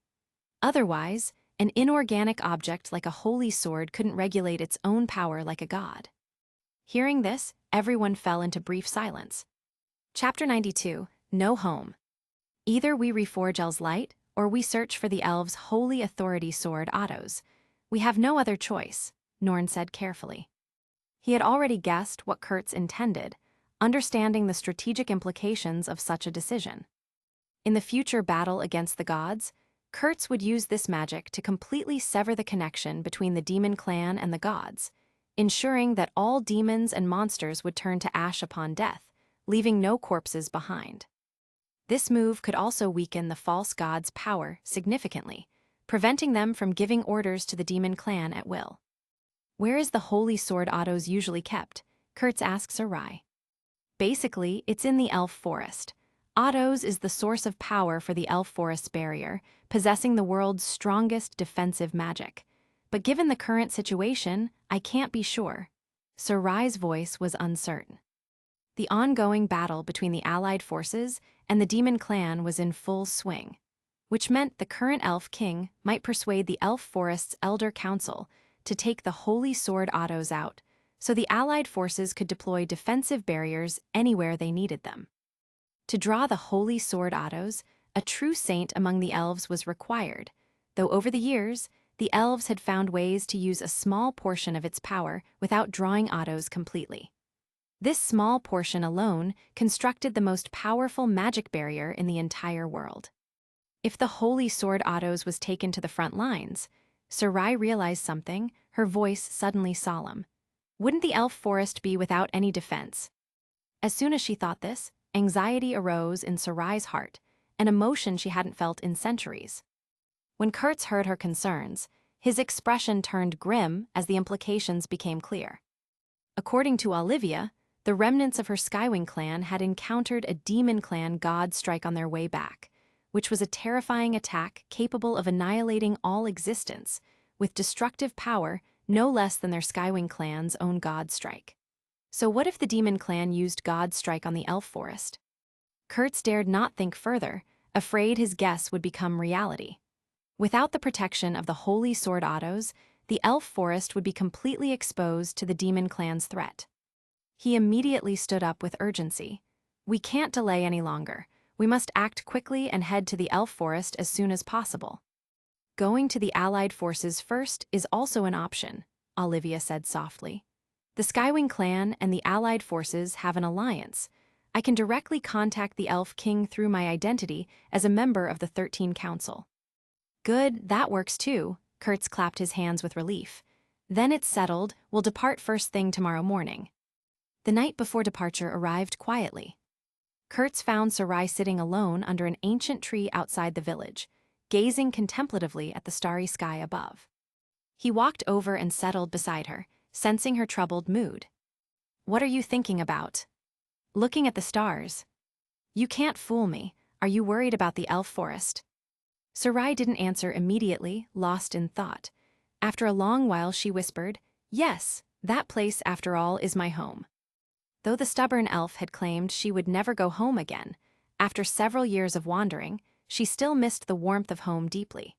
Otherwise, an inorganic object like a holy sword couldn't regulate its own power like a god. Hearing this, everyone fell into brief silence. Chapter 92, No Home. Either we reforge El's light, or we search for the elves' holy authority sword autos. We have no other choice, Norn said carefully. He had already guessed what Kurtz intended, understanding the strategic implications of such a decision. In the future battle against the gods, Kurtz would use this magic to completely sever the connection between the demon clan and the gods, ensuring that all demons and monsters would turn to ash upon death, leaving no corpses behind. This move could also weaken the false gods' power significantly, preventing them from giving orders to the demon clan at will. Where is the holy sword autos usually kept? Kurtz asked Sarai. Basically, it's in the elf forest. Autos is the source of power for the elf forest's barrier, possessing the world's strongest defensive magic. But given the current situation, I can't be sure. Sarai's voice was uncertain. The ongoing battle between the allied forces and the demon clan was in full swing, which meant the current elf king might persuade the elf forest's elder council to take the holy sword autos out, so the allied forces could deploy defensive barriers anywhere they needed them. To draw the holy sword autos, a true saint among the elves was required, though over the years, the elves had found ways to use a small portion of its power without drawing autos completely. This small portion alone constructed the most powerful magic barrier in the entire world. If the holy sword autos was taken to the front lines, Sarai realized something, her voice suddenly solemn. Wouldn't the elf forest be without any defense? As soon as she thought this, anxiety arose in Sarai's heart, an emotion she hadn't felt in centuries. When Kurtz heard her concerns, his expression turned grim as the implications became clear. According to Olivia, the remnants of her Skywing clan had encountered a demon clan god strike on their way back, which was a terrifying attack capable of annihilating all existence, with destructive power no less than their Skywing clan's own god strike. So what if the demon clan used god strike on the elf forest? Kurtz dared not think further, afraid his guess would become reality. Without the protection of the holy sword autos, the elf forest would be completely exposed to the demon clan's threat. He immediately stood up with urgency. We can't delay any longer. We must act quickly and head to the elf forest as soon as possible. Going to the allied forces first is also an option, Olivia said softly. The Skywing clan and the allied forces have an alliance. I can directly contact the elf king through my identity as a member of the 13 Council. Good, that works too, Kurtz clapped his hands with relief. Then it's settled, we'll depart first thing tomorrow morning. The night before departure arrived quietly. Kurtz found Sarai sitting alone under an ancient tree outside the village, gazing contemplatively at the starry sky above. He walked over and settled beside her, sensing her troubled mood. What are you thinking about? Looking at the stars. You can't fool me. Are you worried about the elf forest? Sarai didn't answer immediately, lost in thought. After a long while she whispered, Yes, that place, after all, is my home. Though the stubborn elf had claimed she would never go home again, after several years of wandering, she still missed the warmth of home deeply.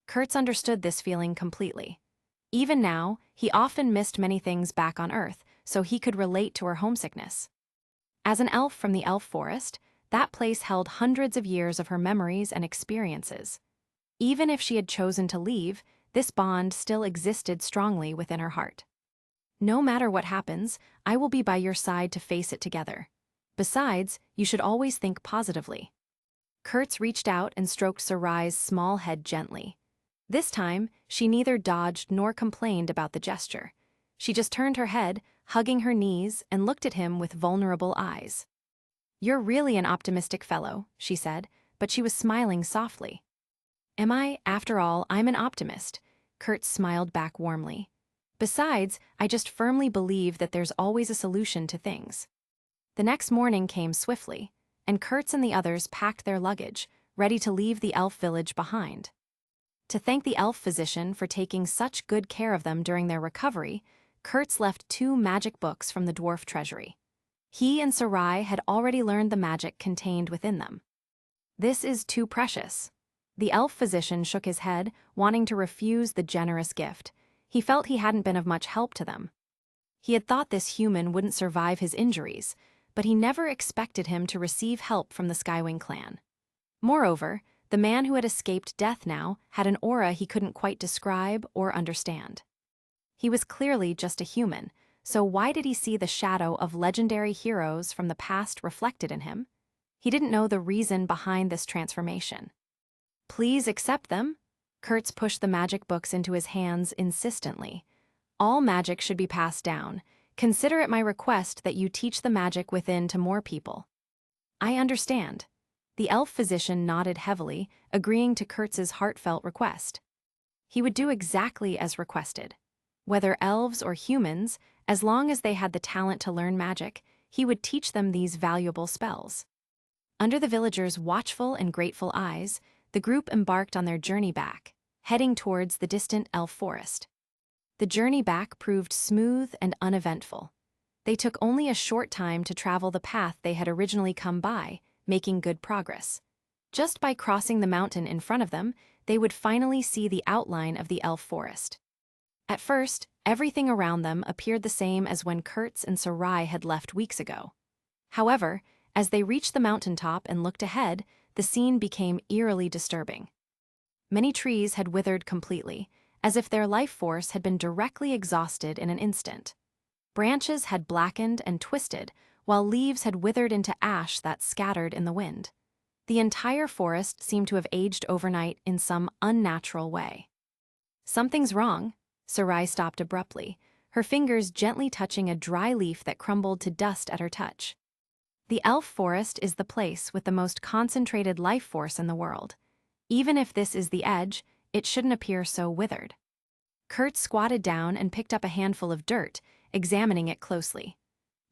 Kurtz understood this feeling completely. Even now, he often missed many things back on Earth, so he could relate to her homesickness. As an elf from the elf forest, that place held hundreds of years of her memories and experiences. Even if she had chosen to leave, this bond still existed strongly within her heart. No matter what happens, I will be by your side to face it together. Besides, you should always think positively. Kurtz reached out and stroked Sarai's small head gently. This time, she neither dodged nor complained about the gesture. She just turned her head, hugging her knees, and looked at him with vulnerable eyes. "You're really an optimistic fellow," she said, but she was smiling softly. "Am I? After all, I'm an optimist," Kurtz smiled back warmly. "Besides, I just firmly believe that there's always a solution to things." The next morning came swiftly, and Kurtz and the others packed their luggage, ready to leave the elf village behind. To thank the elf physician for taking such good care of them during their recovery, Kurtz left 2 magic books from the dwarf treasury. He and Sarai had already learned the magic contained within them. "This is too precious." The elf physician shook his head, wanting to refuse the generous gift. He felt he hadn't been of much help to them. He had thought this human wouldn't survive his injuries, but he never expected him to receive help from the Skywing clan. Moreover, the man who had escaped death now had an aura he couldn't quite describe or understand. He was clearly just a human, so why did he see the shadow of legendary heroes from the past reflected in him? He didn't know the reason behind this transformation. "Please accept them." Kurtz pushed the magic books into his hands insistently. "All magic should be passed down. Consider it my request that you teach the magic within to more people." "I understand." The elf physician nodded heavily, agreeing to Kurtz's heartfelt request. He would do exactly as requested. Whether elves or humans, as long as they had the talent to learn magic, he would teach them these valuable spells. Under the villagers' watchful and grateful eyes, the group embarked on their journey back, heading towards the distant elf forest. The journey back proved smooth and uneventful. They took only a short time to travel the path they had originally come by, making good progress. Just by crossing the mountain in front of them, they would finally see the outline of the elf forest. At first, everything around them appeared the same as when Kurtz and Sarai had left weeks ago. However, as they reached the mountaintop and looked ahead, the scene became eerily disturbing. Many trees had withered completely, as if their life force had been directly exhausted in an instant. Branches had blackened and twisted, while leaves had withered into ash that scattered in the wind. The entire forest seemed to have aged overnight in some unnatural way. "Something's wrong." Sarai stopped abruptly, her fingers gently touching a dry leaf that crumbled to dust at her touch. "The elf forest is the place with the most concentrated life force in the world. Even if this is the edge, it shouldn't appear so withered." Kurt squatted down and picked up a handful of dirt, examining it closely.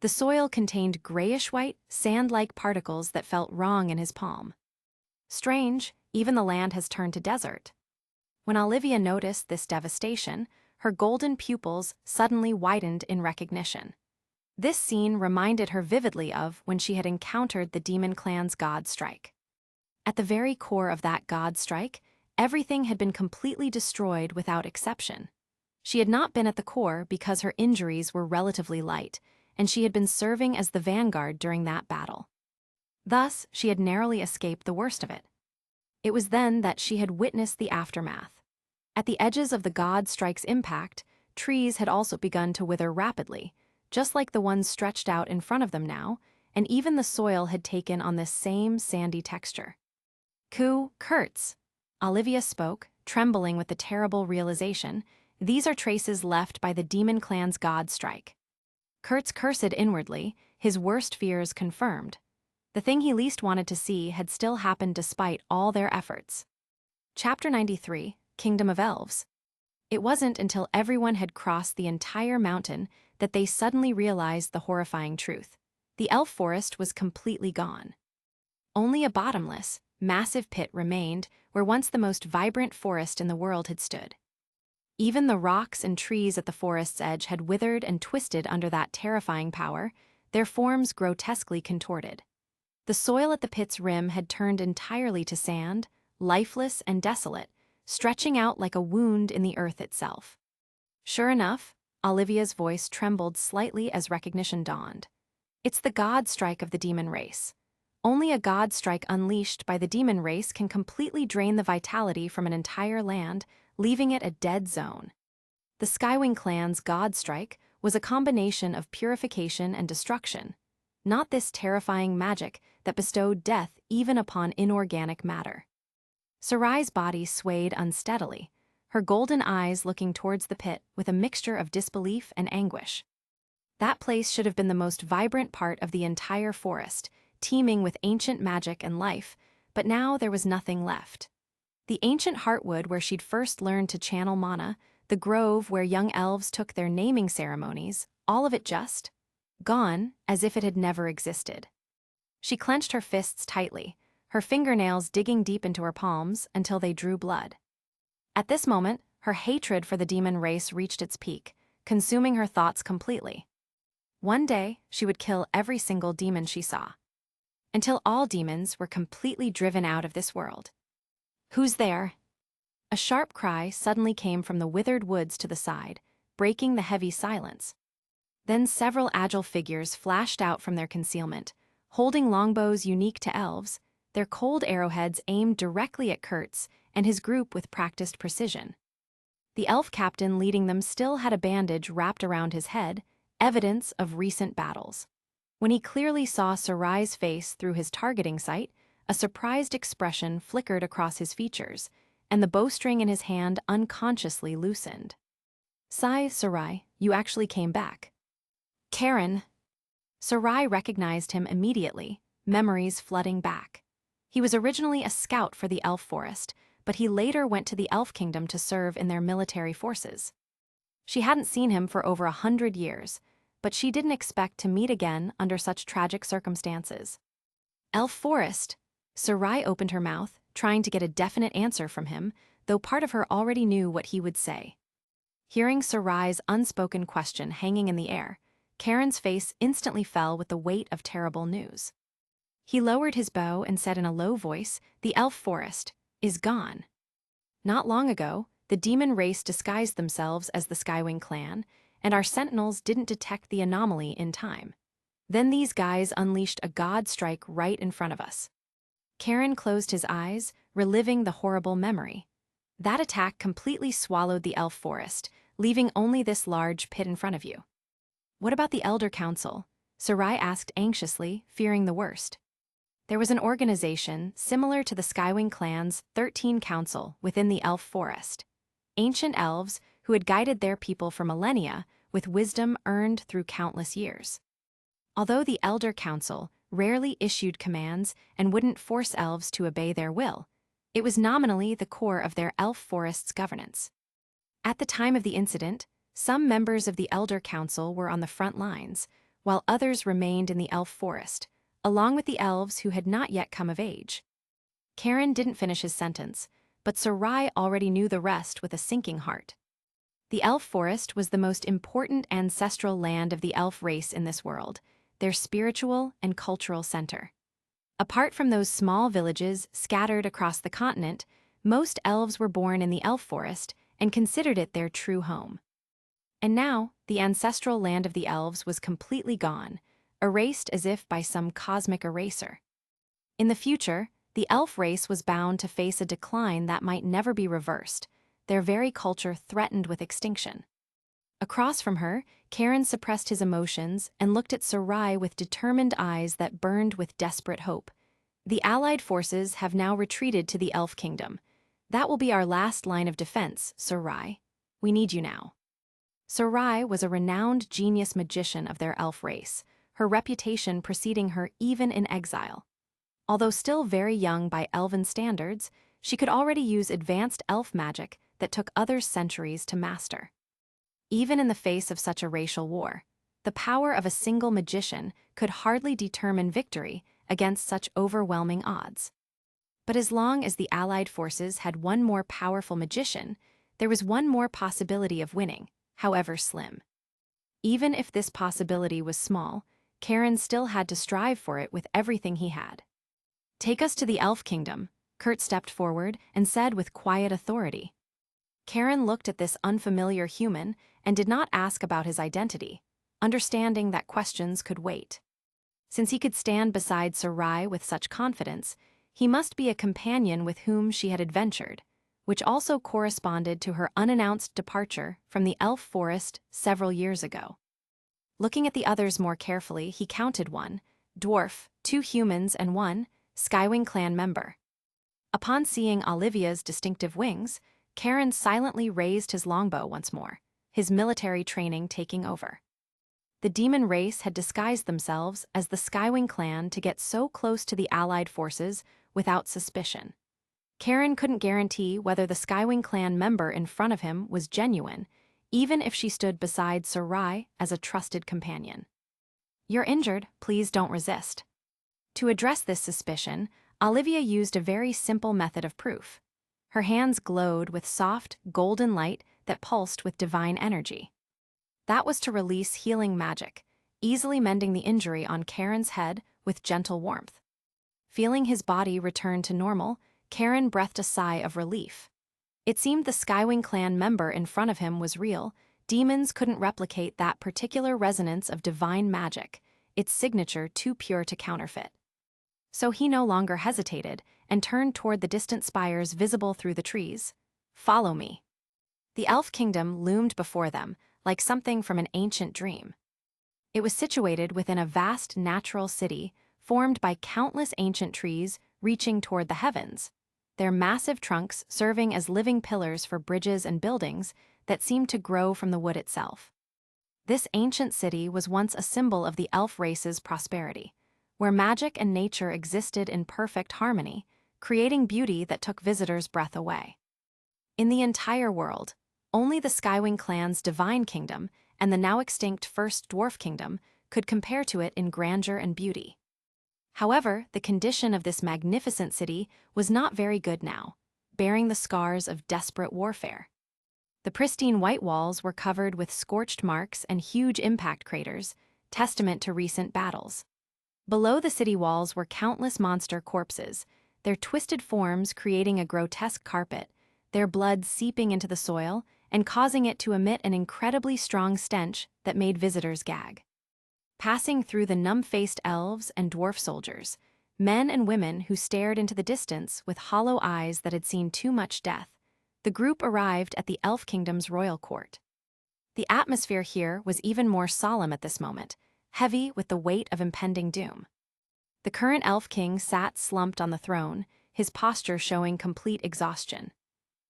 The soil contained grayish-white, sand-like particles that felt wrong in his palm. "Strange, even the land has turned to desert." When Olivia noticed this devastation, her golden pupils suddenly widened in recognition. This scene reminded her vividly of when she had encountered the demon clan's god strike. At the very core of that god strike, everything had been completely destroyed without exception. She had not been at the core because her injuries were relatively light, and she had been serving as the vanguard during that battle. Thus, she had narrowly escaped the worst of it. It was then that she had witnessed the aftermath. At the edges of the god strike's impact, trees had also begun to wither rapidly, just like the ones stretched out in front of them now, and even the soil had taken on this same sandy texture. Kurtz," Olivia spoke, trembling with the terrible realization, "these are traces left by the demon clan's god strike." Kurtz cursed inwardly, his worst fears confirmed. The thing he least wanted to see had still happened despite all their efforts. Chapter 93, Kingdom of Elves. It wasn't until everyone had crossed the entire mountain that they suddenly realized the horrifying truth. The elf forest was completely gone. Only a bottomless, massive pit remained where once the most vibrant forest in the world had stood. Even the rocks and trees at the forest's edge had withered and twisted under that terrifying power, their forms grotesquely contorted. The soil at the pit's rim had turned entirely to sand, lifeless and desolate, stretching out like a wound in the earth itself. Sure enough, Olivia's voice trembled slightly as recognition dawned. It's the god strike of the demon race. Only a god strike unleashed by the demon race can completely drain the vitality from an entire land, leaving it a dead zone. The Skywing clan's god strike was a combination of purification and destruction, not this terrifying magic that bestowed death even upon inorganic matter. Sarai's body swayed unsteadily, her golden eyes looking towards the pit with a mixture of disbelief and anguish. That place should have been the most vibrant part of the entire forest, teeming with ancient magic and life, but now there was nothing left. The ancient heartwood where she'd first learned to channel mana, the grove where young elves took their naming ceremonies, all of it just gone, as if it had never existed. She clenched her fists tightly, her fingernails digging deep into her palms until they drew blood. At this moment, her hatred for the demon race reached its peak, consuming her thoughts completely. One day, she would kill every single demon she saw, until all demons were completely driven out of this world. "Who's there?" A sharp cry suddenly came from the withered woods to the side, breaking the heavy silence. Then several agile figures flashed out from their concealment, holding longbows unique to elves, their cold arrowheads aimed directly at Kurtz and his group with practiced precision. The elf captain leading them still had a bandage wrapped around his head, evidence of recent battles. When he clearly saw Sarai's face through his targeting sight, a surprised expression flickered across his features, and the bowstring in his hand unconsciously loosened. Sarai, you actually came back." "Karen." Sarai recognized him immediately, memories flooding back. He was originally a scout for the elf forest, but he later went to the elf kingdom to serve in their military forces. She hadn't seen him for over 100 years, but she didn't expect to meet again under such tragic circumstances. "Elf forest?" Sarai opened her mouth, trying to get a definite answer from him, though part of her already knew what he would say. Hearing Sarai's unspoken question hanging in the air, Karen's face instantly fell with the weight of terrible news. He lowered his bow and said in a low voice, "The elf forest is gone. Not long ago, the demon race disguised themselves as the Skywing clan, and our sentinels didn't detect the anomaly in time. Then these guys unleashed a god strike right in front of us." Karen closed his eyes, reliving the horrible memory. That attack completely swallowed the elf forest, leaving only this large pit in front of you. "What about the Elder Council?" Sarai asked anxiously, fearing the worst. There was an organization similar to the Skywing clan's 13 Council within the elf forest. Ancient elves who had guided their people for millennia with wisdom earned through countless years. Although the Elder Council rarely issued commands and wouldn't force elves to obey their will, it was nominally the core of their elf forest's governance. At the time of the incident, some members of the Elder Council were on the front lines, while others remained in the elf forest, along with the elves who had not yet come of age. Karen didn't finish his sentence, but Sarai already knew the rest with a sinking heart. The elf forest was the most important ancestral land of the elf race in this world, their spiritual and cultural center. Apart from those small villages scattered across the continent, most elves were born in the elf forest and considered it their true home. And now, the ancestral land of the elves was completely gone, erased as if by some cosmic eraser. In the future, the elf race was bound to face a decline that might never be reversed, their very culture threatened with extinction. Across from her, Karen suppressed his emotions and looked at Sarai with determined eyes that burned with desperate hope. "The allied forces have now retreated to the elf kingdom. That will be our last line of defense, Sarai. We need you now." Sarai was a renowned genius magician of their elf race, her reputation preceding her even in exile. Although still very young by elven standards, she could already use advanced elf magic that took others centuries to master. Even in the face of such a racial war, the power of a single magician could hardly determine victory against such overwhelming odds. But as long as the allied forces had one more powerful magician, there was one more possibility of winning, however slim. Even if this possibility was small, Karen still had to strive for it with everything he had. "Take us to the elf kingdom," Kurt stepped forward and said with quiet authority. Karen looked at this unfamiliar human and did not ask about his identity, understanding that questions could wait. Since he could stand beside Sarai with such confidence, he must be a companion with whom she had adventured, which also corresponded to her unannounced departure from the elf forest several years ago. Looking at the others more carefully, he counted 1 dwarf, 2 humans, and 1 Skywing clan member. Upon seeing Olivia's distinctive wings, Karen silently raised his longbow once more, his military training taking over. The demon race had disguised themselves as the Skywing clan to get so close to the allied forces without suspicion. Karen couldn't guarantee whether the Skywing clan member in front of him was genuine, even if she stood beside Sarai as a trusted companion. "You're injured, please don't resist." To address this suspicion, Olivia used a very simple method of proof. Her hands glowed with soft, golden light that pulsed with divine energy. That was to release healing magic, easily mending the injury on Karen's head with gentle warmth. Feeling his body return to normal, Karen breathed a sigh of relief. It seemed the Skywing clan member in front of him was real. Demons couldn't replicate that particular resonance of divine magic, its signature too pure to counterfeit. So he no longer hesitated and turned toward the distant spires visible through the trees. "Follow me." The elf kingdom loomed before them, like something from an ancient dream. It was situated within a vast natural city, formed by countless ancient trees reaching toward the heavens, their massive trunks serving as living pillars for bridges and buildings that seemed to grow from the wood itself. This ancient city was once a symbol of the elf race's prosperity, where magic and nature existed in perfect harmony, creating beauty that took visitors' breath away. In the entire world, only the Skywing clan's divine kingdom and the now extinct First Dwarf Kingdom could compare to it in grandeur and beauty. However, the condition of this magnificent city was not very good now, bearing the scars of desperate warfare. The pristine white walls were covered with scorched marks and huge impact craters, testament to recent battles. Below the city walls were countless monster corpses, their twisted forms creating a grotesque carpet, their blood seeping into the soil and causing it to emit an incredibly strong stench that made visitors gag. Passing through the numb-faced elves and dwarf soldiers, men and women who stared into the distance with hollow eyes that had seen too much death, the group arrived at the Elf Kingdom's royal court. The atmosphere here was even more solemn at this moment, heavy with the weight of impending doom. The current Elf King sat slumped on the throne, his posture showing complete exhaustion.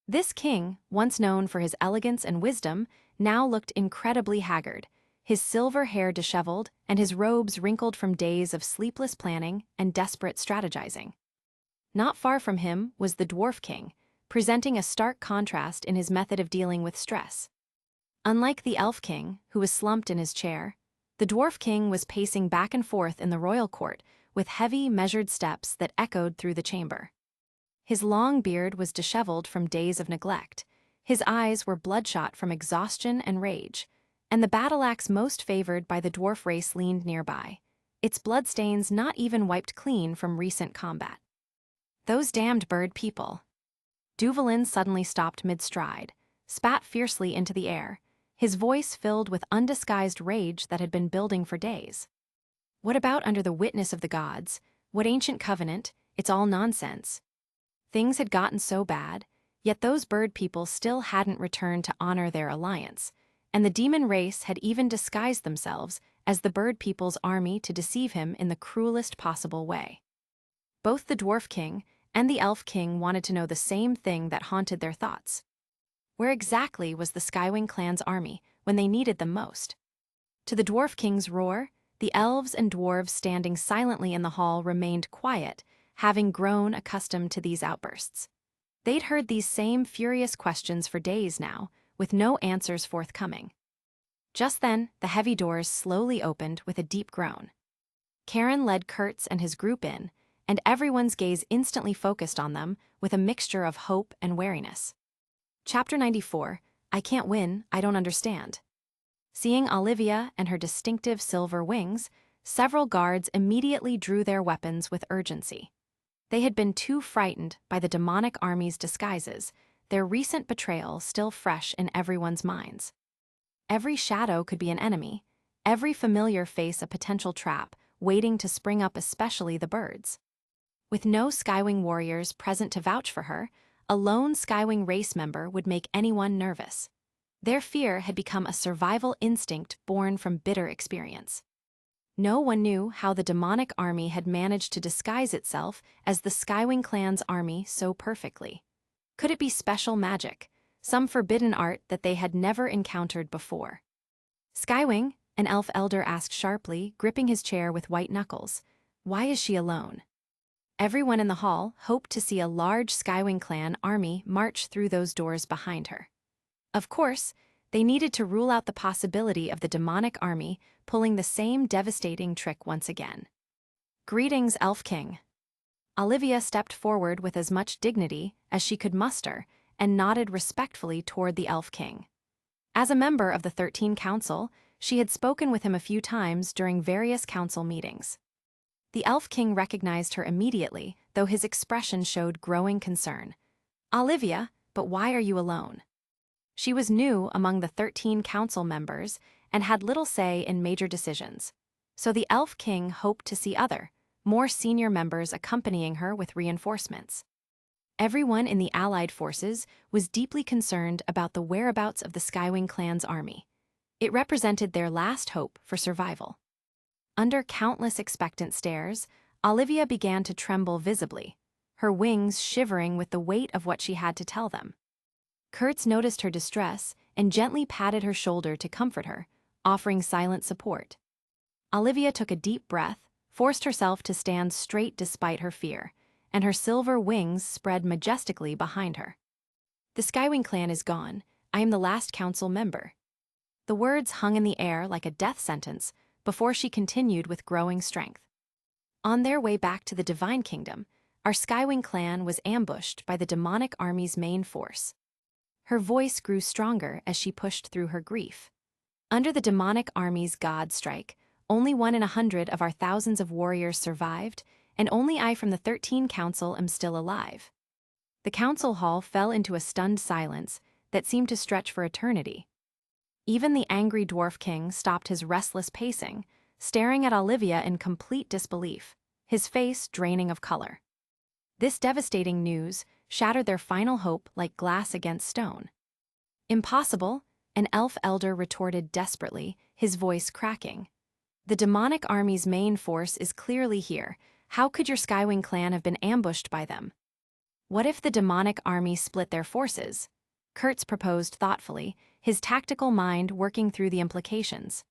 This king, once known for his elegance and wisdom, now looked incredibly haggard, his silver hair disheveled and his robes wrinkled from days of sleepless planning and desperate strategizing. Not far from him was the Dwarf King, presenting a stark contrast in his method of dealing with stress. Unlike the Elf King, who was slumped in his chair, the Dwarf King was pacing back and forth in the royal court with heavy, measured steps that echoed through the chamber. His long beard was disheveled from days of neglect, his eyes were bloodshot from exhaustion and rage, and the battle axe most favored by the dwarf race leaned nearby, its bloodstains not even wiped clean from recent combat. "Those damned bird people." Duvalin suddenly stopped mid-stride, spat fiercely into the air, his voice filled with undisguised rage that had been building for days. "What about under the witness of the gods? What ancient covenant? It's all nonsense." Things had gotten so bad, yet those bird people still hadn't returned to honor their alliance, and the demon race had even disguised themselves as the bird people's army to deceive him in the cruelest possible way. Both the Dwarf King and the Elf King wanted to know the same thing that haunted their thoughts. Where exactly was the Skywing clan's army when they needed them most? To the Dwarf King's roar, the elves and dwarves standing silently in the hall remained quiet, having grown accustomed to these outbursts. They'd heard these same furious questions for days now, with no answers forthcoming. Just then, the heavy doors slowly opened with a deep groan. Karen led Kurtz and his group in, and everyone's gaze instantly focused on them with a mixture of hope and wariness. Chapter 94, I Can't Win, I Don't Understand. Seeing Olivia and her distinctive silver wings, several guards immediately drew their weapons with urgency. They had been too frightened by the demonic army's disguises, their recent betrayal still fresh in everyone's minds. Every shadow could be an enemy, every familiar face a potential trap, waiting to spring up, especially the birds. With no Skywing warriors present to vouch for her, a lone Skywing race member would make anyone nervous. Their fear had become a survival instinct born from bitter experience. No one knew how the demonic army had managed to disguise itself as the Skywing clan's army so perfectly. Could it be special magic, some forbidden art that they had never encountered before? "Skywing," an elf elder asked sharply, gripping his chair with white knuckles. "Why is she alone?" Everyone in the hall hoped to see a large Skywing clan army march through those doors behind her. Of course, they needed to rule out the possibility of the demonic army pulling the same devastating trick once again. "Greetings, Elf King." Olivia stepped forward with as much dignity as she could muster and nodded respectfully toward the Elf King. As a member of the 13 Council, she had spoken with him a few times during various council meetings. The Elf King recognized her immediately, though his expression showed growing concern. "Olivia, but why are you alone?" She was new among the 13 council members and had little say in major decisions, so the Elf King hoped to see other, more senior members accompanying her with reinforcements. Everyone in the allied forces was deeply concerned about the whereabouts of the Skywing clan's army. It represented their last hope for survival. Under countless expectant stares, Olivia began to tremble visibly, her wings shivering with the weight of what she had to tell them. Kurtz noticed her distress and gently patted her shoulder to comfort her, offering silent support. Olivia took a deep breath, forced herself to stand straight despite her fear, and her silver wings spread majestically behind her. "The Skywing clan is gone. I am the last council member." The words hung in the air like a death sentence before she continued with growing strength. "On their way back to the Divine Kingdom, our Skywing clan was ambushed by the demonic army's main force." Her voice grew stronger as she pushed through her grief. "Under the demonic army's god strike, only 1 in 100 of our thousands of warriors survived, and only I from the 13 Council am still alive." The council hall fell into a stunned silence that seemed to stretch for eternity. Even the angry Dwarf King stopped his restless pacing, staring at Olivia in complete disbelief, his face draining of color. This devastating news shattered their final hope like glass against stone. "Impossible," an elf elder retorted desperately, his voice cracking. "The demonic army's main force is clearly here. How could your Skywing clan have been ambushed by them?" "What if the demonic army split their forces?" Kurtz proposed thoughtfully, his tactical mind working through the implications.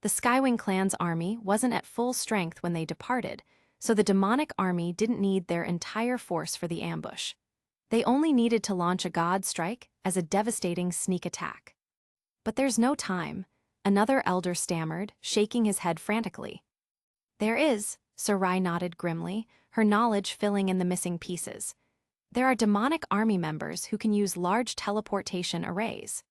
The Skywing clan's army wasn't at full strength when they departed, so the demonic army didn't need their entire force for the ambush. They only needed to launch a god strike as a devastating sneak attack. "But there's no time," another elder stammered, shaking his head frantically. "There is," Sarai nodded grimly, her knowledge filling in the missing pieces. "There are demonic army members who can use large teleportation arrays."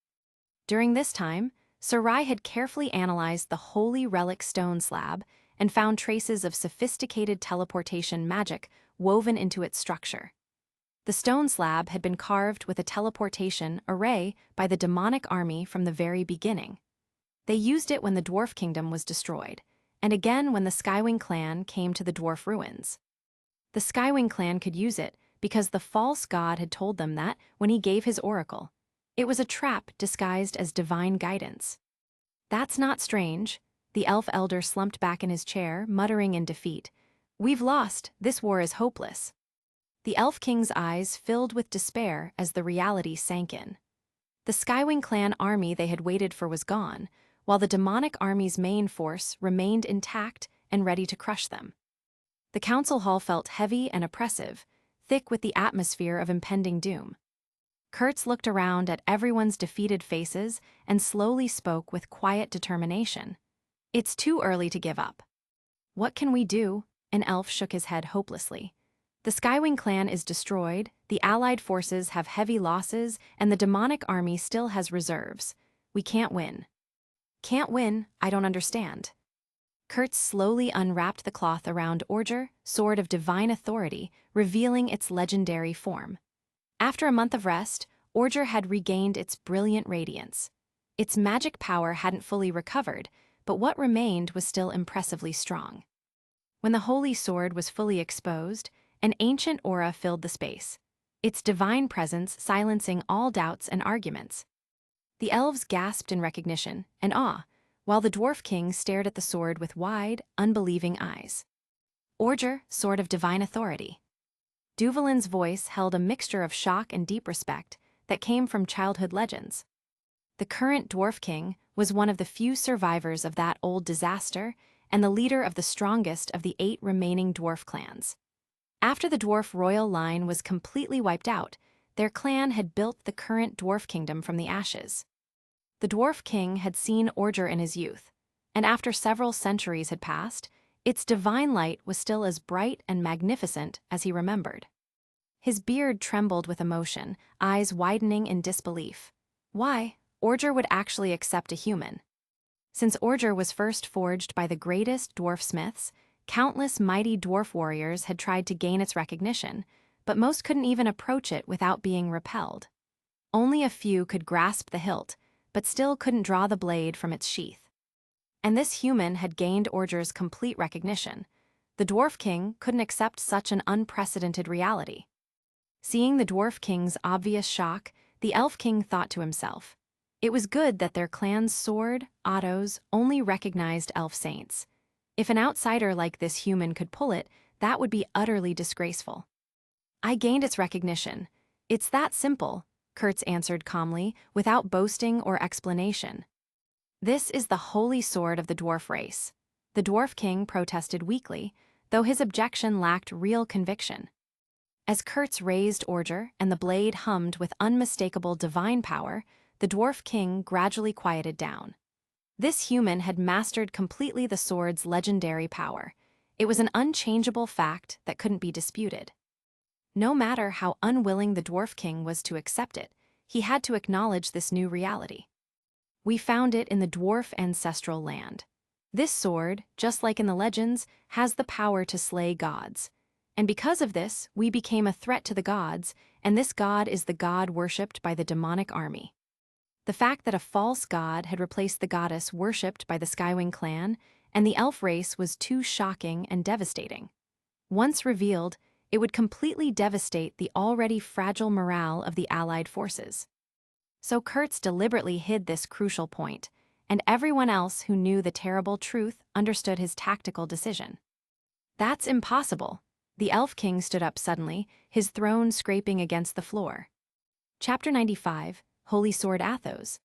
During this time, Sarai had carefully analyzed the holy relic stone slab and found traces of sophisticated teleportation magic woven into its structure. The stone slab had been carved with a teleportation array by the demonic army from the very beginning. They used it when the Dwarf Kingdom was destroyed, and again when the Skywing clan came to the Dwarf ruins. The Skywing clan could use it because the false god had told them that when he gave his oracle. It was a trap disguised as divine guidance. "That's not strange." The elf elder slumped back in his chair, muttering in defeat. "We've lost. This war is hopeless." The Elf King's eyes filled with despair as the reality sank in. The Skywing clan army they had waited for was gone, while the demonic army's main force remained intact and ready to crush them. The council hall felt heavy and oppressive, thick with the atmosphere of impending doom. Kurtz looked around at everyone's defeated faces and slowly spoke with quiet determination. "It's too early to give up." "What can we do?" An elf shook his head hopelessly. "The Skywing clan is destroyed, the allied forces have heavy losses, and the demonic army still has reserves. We can't win." "Can't win? I don't understand." Kurtz slowly unwrapped the cloth around Orger, sword of divine authority, revealing its legendary form. After a month of rest, Orger had regained its brilliant radiance. Its magic power hadn't fully recovered, but what remained was still impressively strong. When the holy sword was fully exposed, an ancient aura filled the space, its divine presence silencing all doubts and arguments. The elves gasped in recognition and awe, while the dwarf king stared at the sword with wide, unbelieving eyes. Orger, sword of divine authority. Duvalin's voice held a mixture of shock and deep respect that came from childhood legends. The current dwarf king was one of the few survivors of that old disaster and the leader of the strongest of the 8 remaining dwarf clans. After the dwarf royal line was completely wiped out, their clan had built the current dwarf kingdom from the ashes. The dwarf king had seen Orger in his youth, and after several centuries had passed, its divine light was still as bright and magnificent as he remembered. His beard trembled with emotion, eyes widening in disbelief. Why, Orger would actually accept a human? Since Orger was first forged by the greatest dwarf smiths, countless mighty dwarf warriors had tried to gain its recognition, but most couldn't even approach it without being repelled. Only a few could grasp the hilt, but still couldn't draw the blade from its sheath. And this human had gained Orger's complete recognition. The dwarf king couldn't accept such an unprecedented reality. Seeing the dwarf king's obvious shock, the elf king thought to himself, it was good that their clan's sword, autos, only recognized elf saints. If an outsider like this human could pull it, that would be utterly disgraceful. I gained its recognition. It's that simple, Kurtz answered calmly, without boasting or explanation. This is the holy sword of the dwarf race. The dwarf king protested weakly, though his objection lacked real conviction. As Kurtz raised Orger and the blade hummed with unmistakable divine power, the dwarf king gradually quieted down. This human had mastered completely the sword's legendary power. It was an unchangeable fact that couldn't be disputed. No matter how unwilling the dwarf king was to accept it, he had to acknowledge this new reality. We found it in the dwarf ancestral land. This sword, just like in the legends, has the power to slay gods. And because of this, we became a threat to the gods, and this god is the god worshipped by the demonic army. The fact that a false god had replaced the goddess worshipped by the Skywing clan and the elf race was too shocking and devastating. Once revealed, it would completely devastate the already fragile morale of the allied forces. So Kurtz deliberately hid this crucial point, and everyone else who knew the terrible truth understood his tactical decision. That's impossible. The Elf King stood up suddenly, his throne scraping against the floor. Chapter 95, Holy Sword Athos.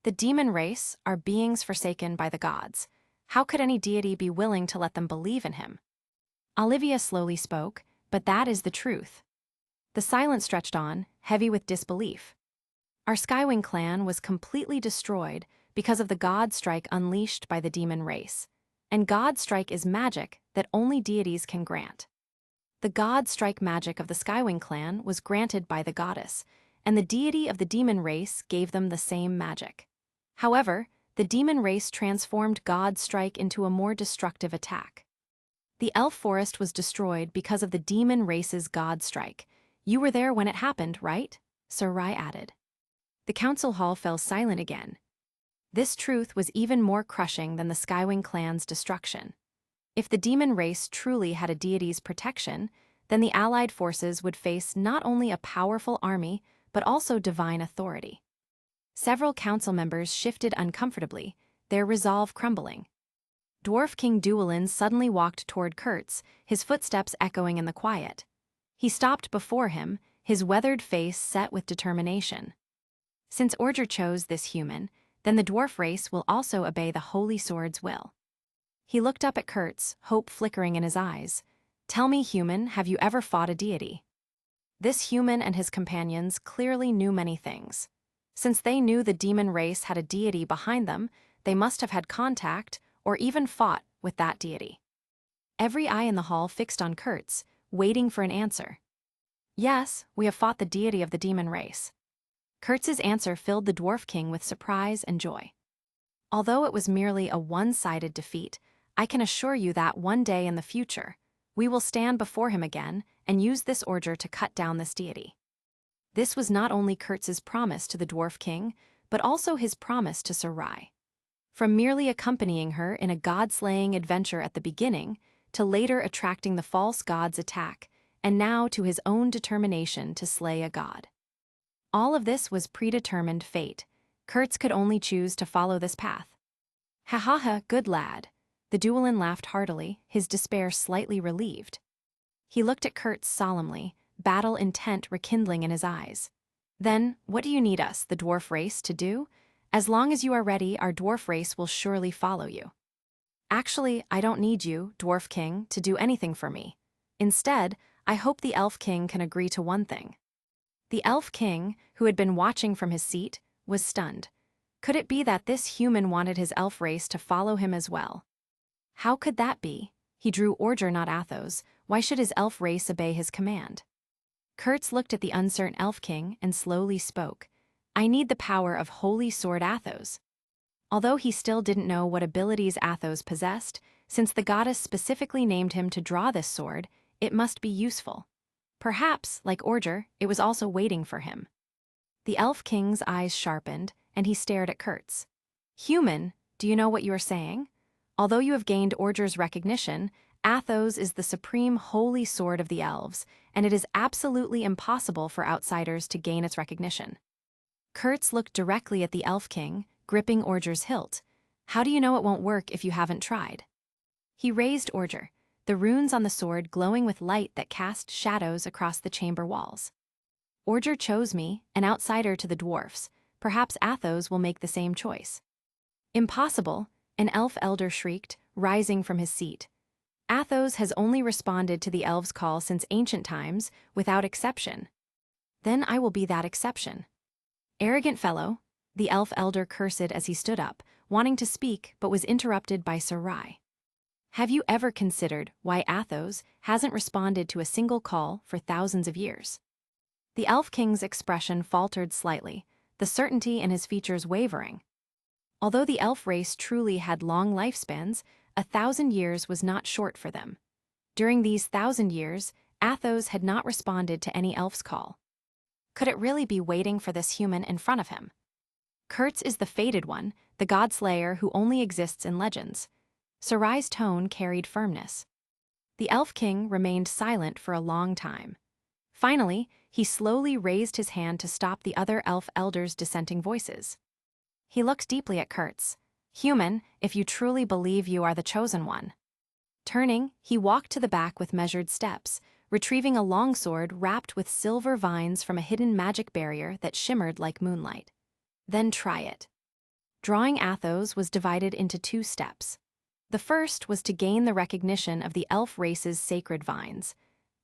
The demon race are beings forsaken by the gods. How could any deity be willing to let them believe in him? Olivia slowly spoke, but that is the truth. The silence stretched on, heavy with disbelief. Our Skywing clan was completely destroyed because of the God Strike unleashed by the demon race. And God Strike is magic that only deities can grant. The God Strike magic of the Skywing clan was granted by the goddess, and the deity of the demon race gave them the same magic. However, the demon race transformed God Strike into a more destructive attack. The elf forest was destroyed because of the demon race's God Strike. You were there when it happened, right? Sir Rai added. The council hall fell silent again. This truth was even more crushing than the Skywing clan's destruction. If the demon race truly had a deity's protection, then the allied forces would face not only a powerful army, but also divine authority. Several council members shifted uncomfortably, their resolve crumbling. Dwarf King Duelin suddenly walked toward Kurtz, his footsteps echoing in the quiet. He stopped before him, his weathered face set with determination. Since Orger chose this human, then the dwarf race will also obey the Holy Sword's will. He looked up at Kurtz, hope flickering in his eyes. Tell me, human, have you ever fought a deity? This human and his companions clearly knew many things. Since they knew the demon race had a deity behind them, they must have had contact or even fought with that deity. Every eye in the hall fixed on Kurtz, waiting for an answer. Yes, we have fought the deity of the demon race. Kurtz's answer filled the Dwarf King with surprise and joy. Although it was merely a one-sided defeat, I can assure you that one day in the future, we will stand before him again and use this order to cut down this deity. This was not only Kurtz's promise to the Dwarf King, but also his promise to Sir Rai. From merely accompanying her in a god-slaying adventure at the beginning, to later attracting the false god's attack, and now to his own determination to slay a god. All of this was predetermined fate. Kurtz could only choose to follow this path. Ha ha ha, good lad. The Duelin laughed heartily, his despair slightly relieved. He looked at Kurtz solemnly, battle intent rekindling in his eyes. Then, what do you need us, the dwarf race, to do? As long as you are ready, our dwarf race will surely follow you. Actually, I don't need you, Dwarf King, to do anything for me. Instead, I hope the Elf King can agree to one thing. The Elf King, who had been watching from his seat, was stunned. Could it be that this human wanted his elf race to follow him as well? How could that be? He drew Orger, not Athos. Why should his elf race obey his command? Kurtz looked at the uncertain Elf King and slowly spoke. I need the power of Holy Sword Athos. Although he still didn't know what abilities Athos possessed, since the goddess specifically named him to draw this sword, it must be useful. Perhaps, like Orger, it was also waiting for him. The Elf King's eyes sharpened, and he stared at Kurtz. Human, do you know what you are saying? Although you have gained Orger's recognition, Athos is the supreme holy sword of the elves, and it is absolutely impossible for outsiders to gain its recognition. Kurtz looked directly at the Elf King, gripping Orger's hilt. How do you know it won't work if you haven't tried? He raised Orger, the runes on the sword glowing with light that cast shadows across the chamber walls. Orger chose me, an outsider to the dwarfs. Perhaps Athos will make the same choice. Impossible, an elf elder shrieked, rising from his seat. Athos has only responded to the elves' call since ancient times, without exception. Then I will be that exception. Arrogant fellow, the elf elder cursed as he stood up, wanting to speak but was interrupted by Sarai. Have you ever considered why Athos hasn't responded to a single call for thousands of years? The Elf King's expression faltered slightly, the certainty in his features wavering. Although the elf race truly had long lifespans, 1,000 years was not short for them. During these 1,000 years, Athos had not responded to any elf's call. Could it really be waiting for this human in front of him? Kurtz is the fated one, the godslayer who only exists in legends. Sarai's tone carried firmness. The Elf King remained silent for a long time. Finally, he slowly raised his hand to stop the other elf elders' dissenting voices. He looked deeply at Kurtz. Human, if you truly believe you are the chosen one. Turning, he walked to the back with measured steps, retrieving a longsword wrapped with silver vines from a hidden magic barrier that shimmered like moonlight. Then try it. Drawing Athos was divided into 2 steps. The first was to gain the recognition of the elf race's sacred vines.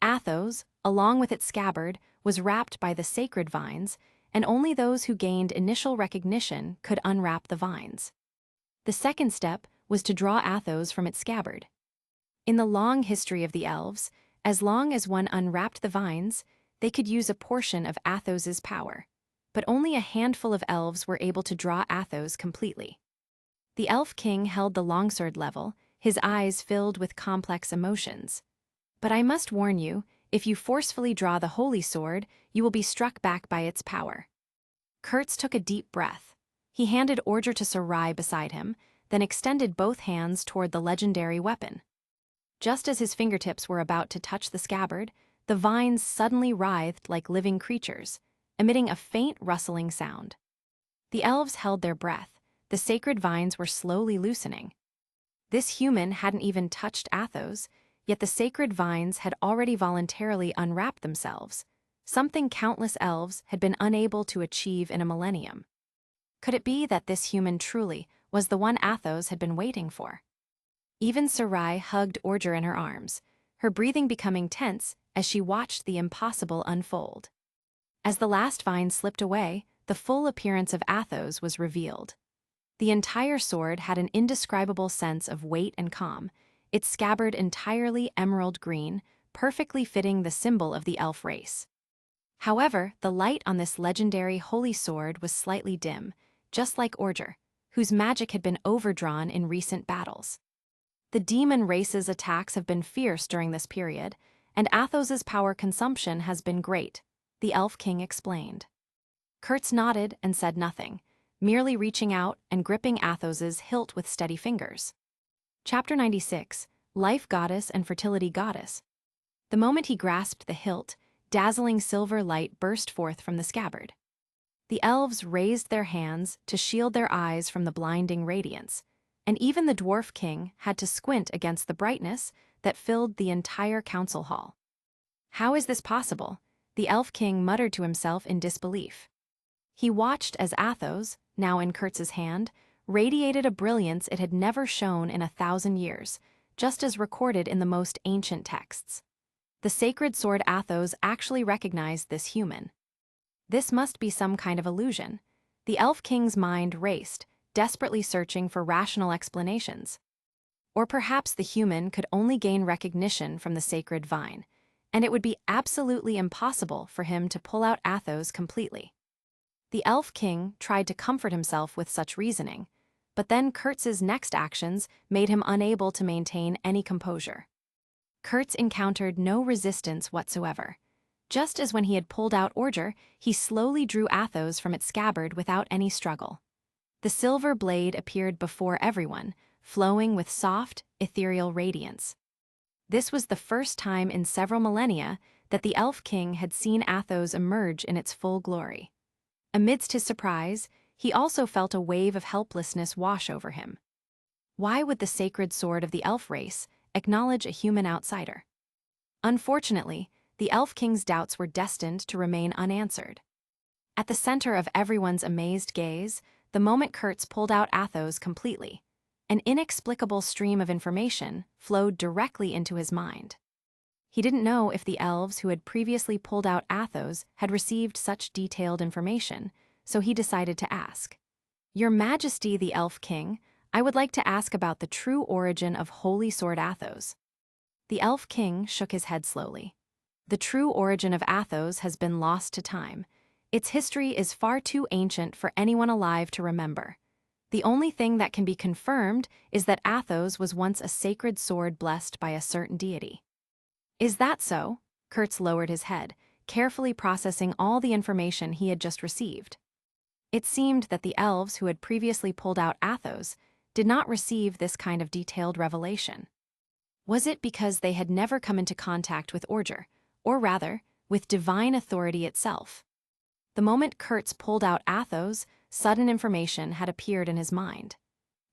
Athos, along with its scabbard, was wrapped by the sacred vines, and only those who gained initial recognition could unwrap the vines. The second step was to draw Athos from its scabbard. In the long history of the elves, as long as one unwrapped the vines, they could use a portion of Athos's power. But only a handful of elves were able to draw Athos completely. The Elf King held the longsword level, his eyes filled with complex emotions. But I must warn you, if you forcefully draw the holy sword, you will be struck back by its power. Kurtz took a deep breath. He handed Orger to Sarai beside him, then extended both hands toward the legendary weapon. Just as his fingertips were about to touch the scabbard, the vines suddenly writhed like living creatures, emitting a faint rustling sound. The elves held their breath. The sacred vines were slowly loosening. This human hadn't even touched Athos, yet the sacred vines had already voluntarily unwrapped themselves, something countless elves had been unable to achieve in a millennium. Could it be that this human truly was the one Athos had been waiting for? Even Sarai hugged Orger in her arms, her breathing becoming tense as she watched the impossible unfold. As the last vine slipped away, the full appearance of Athos was revealed. The entire sword had an indescribable sense of weight and calm, its scabbard entirely emerald green, perfectly fitting the symbol of the elf race. However, the light on this legendary holy sword was slightly dim, just like Orger, whose magic had been overdrawn in recent battles. The demon race's attacks have been fierce during this period, and Athos's power consumption has been great, the Elf King explained. Kurtz nodded and said nothing, merely reaching out and gripping Athos's hilt with steady fingers. Chapter 96, life goddess and fertility goddess. The moment he grasped the hilt, dazzling silver light burst forth from the scabbard. The elves raised their hands to shield their eyes from the blinding radiance, and even the dwarf king had to squint against the brightness that filled the entire council hall. "How is this possible?" the elf king muttered to himself in disbelief. He watched as Athos, now in Kurtz's hand, radiated a brilliance it had never shone in 1,000 years, just as recorded in the most ancient texts. The sacred sword Athos actually recognized this human. This must be some kind of illusion. The elf king's mind raced, desperately searching for rational explanations. Or perhaps the human could only gain recognition from the sacred vine, and it would be absolutely impossible for him to pull out Athos completely. The elf king tried to comfort himself with such reasoning, but then Kurtz's next actions made him unable to maintain any composure. Kurtz encountered no resistance whatsoever. Just as when he had pulled out Orger, he slowly drew Athos from its scabbard without any struggle. The silver blade appeared before everyone, flowing with soft, ethereal radiance. This was the first time in several millennia that the elf king had seen Athos emerge in its full glory. Amidst his surprise, he also felt a wave of helplessness wash over him. Why would the sacred sword of the elf race acknowledge a human outsider? Unfortunately, the elf king's doubts were destined to remain unanswered. At the center of everyone's amazed gaze, the moment Kurtz pulled out Athos completely, an inexplicable stream of information flowed directly into his mind. He didn't know if the elves who had previously pulled out Athos had received such detailed information, so he decided to ask. "Your Majesty, the Elf King, I would like to ask about the true origin of Holy Sword Athos." The Elf King shook his head slowly. "The true origin of Athos has been lost to time. Its history is far too ancient for anyone alive to remember. The only thing that can be confirmed is that Athos was once a sacred sword blessed by a certain deity." "Is that so?" Kurtz lowered his head, carefully processing all the information he had just received. It seemed that the elves who had previously pulled out Athos did not receive this kind of detailed revelation. Was it because they had never come into contact with Orger, or rather, with divine authority itself? The moment Kurtz pulled out Athos, sudden information had appeared in his mind.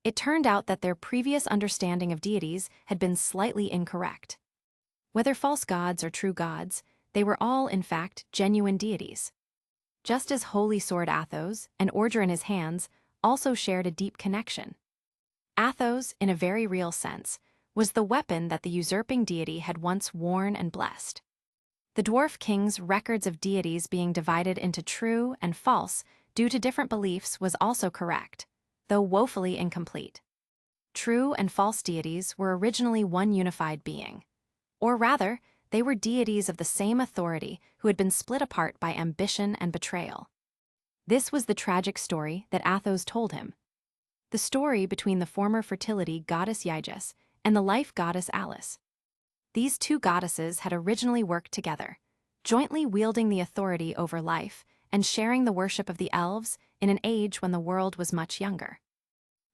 It turned out that their previous understanding of deities had been slightly incorrect. Whether false gods or true gods, they were all, in fact, genuine deities. Just as Holy Sword Athos and Orger in his hands also shared a deep connection. Athos, in a very real sense, was the weapon that the usurping deity had once worn and blessed. The dwarf king's records of deities being divided into true and false due to different beliefs was also correct, though woefully incomplete. True and false deities were originally one unified being. Or rather, they were deities of the same authority who had been split apart by ambition and betrayal. This was the tragic story that Athos told him. The story between the former fertility goddess Yges and the life goddess Alice. These two goddesses had originally worked together, jointly wielding the authority over life and sharing the worship of the elves in an age when the world was much younger.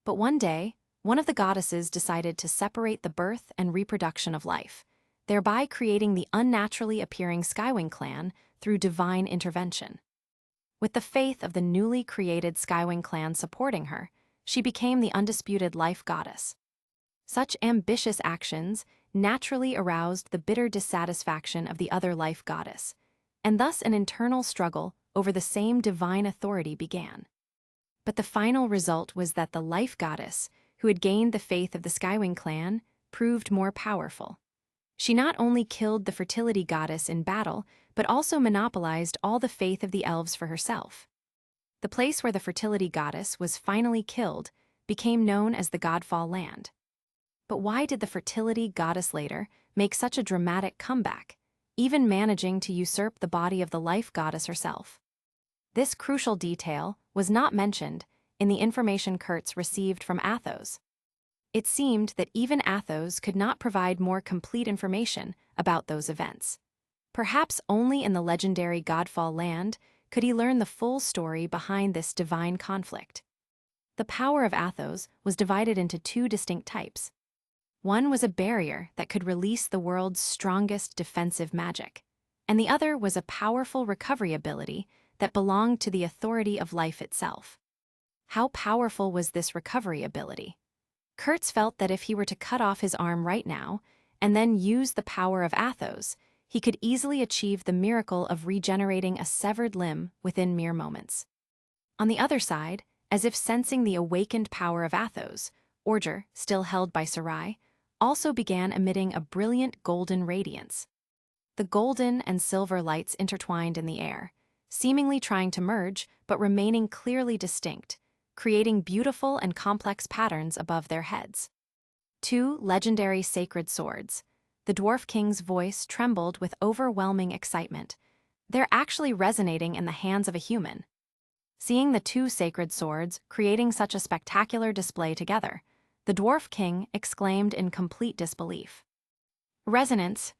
But one day, one of the goddesses decided to separate the birth and reproduction of life, thereby creating the unnaturally appearing Skywing clan through divine intervention. With the faith of the newly created Skywing clan supporting her, she became the undisputed life goddess. Such ambitious actions naturally aroused the bitter dissatisfaction of the other life goddess, and thus an internal struggle over the same divine authority began. But the final result was that the life goddess, who had gained the faith of the Skywing clan, proved more powerful. She not only killed the fertility goddess in battle, but also monopolized all the faith of the elves for herself. The place where the fertility goddess was finally killed became known as the Godfall land. But why did the fertility goddess later make such a dramatic comeback, even managing to usurp the body of the life goddess herself? This crucial detail was not mentioned in the information Kurtz received from Athos. It seemed that even Athos could not provide more complete information about those events. Perhaps only in the legendary Godfall land could he learn the full story behind this divine conflict. The power of Athos was divided into two distinct types. One was a barrier that could release the world's strongest defensive magic, and the other was a powerful recovery ability that belonged to the authority of life itself. How powerful was this recovery ability? Kurtz felt that if he were to cut off his arm right now and then use the power of Athos, he could easily achieve the miracle of regenerating a severed limb within mere moments. On the other side, as if sensing the awakened power of Athos, Orger, still held by Sarai, also began emitting a brilliant golden radiance. The golden and silver lights intertwined in the air, seemingly trying to merge but remaining clearly distinct, creating beautiful and complex patterns above their heads. Two legendary sacred swords. The Dwarf King's voice trembled with overwhelming excitement. They're actually resonating in the hands of a human. Seeing the two sacred swords creating such a spectacular display together, the Dwarf King exclaimed in complete disbelief. Resonance.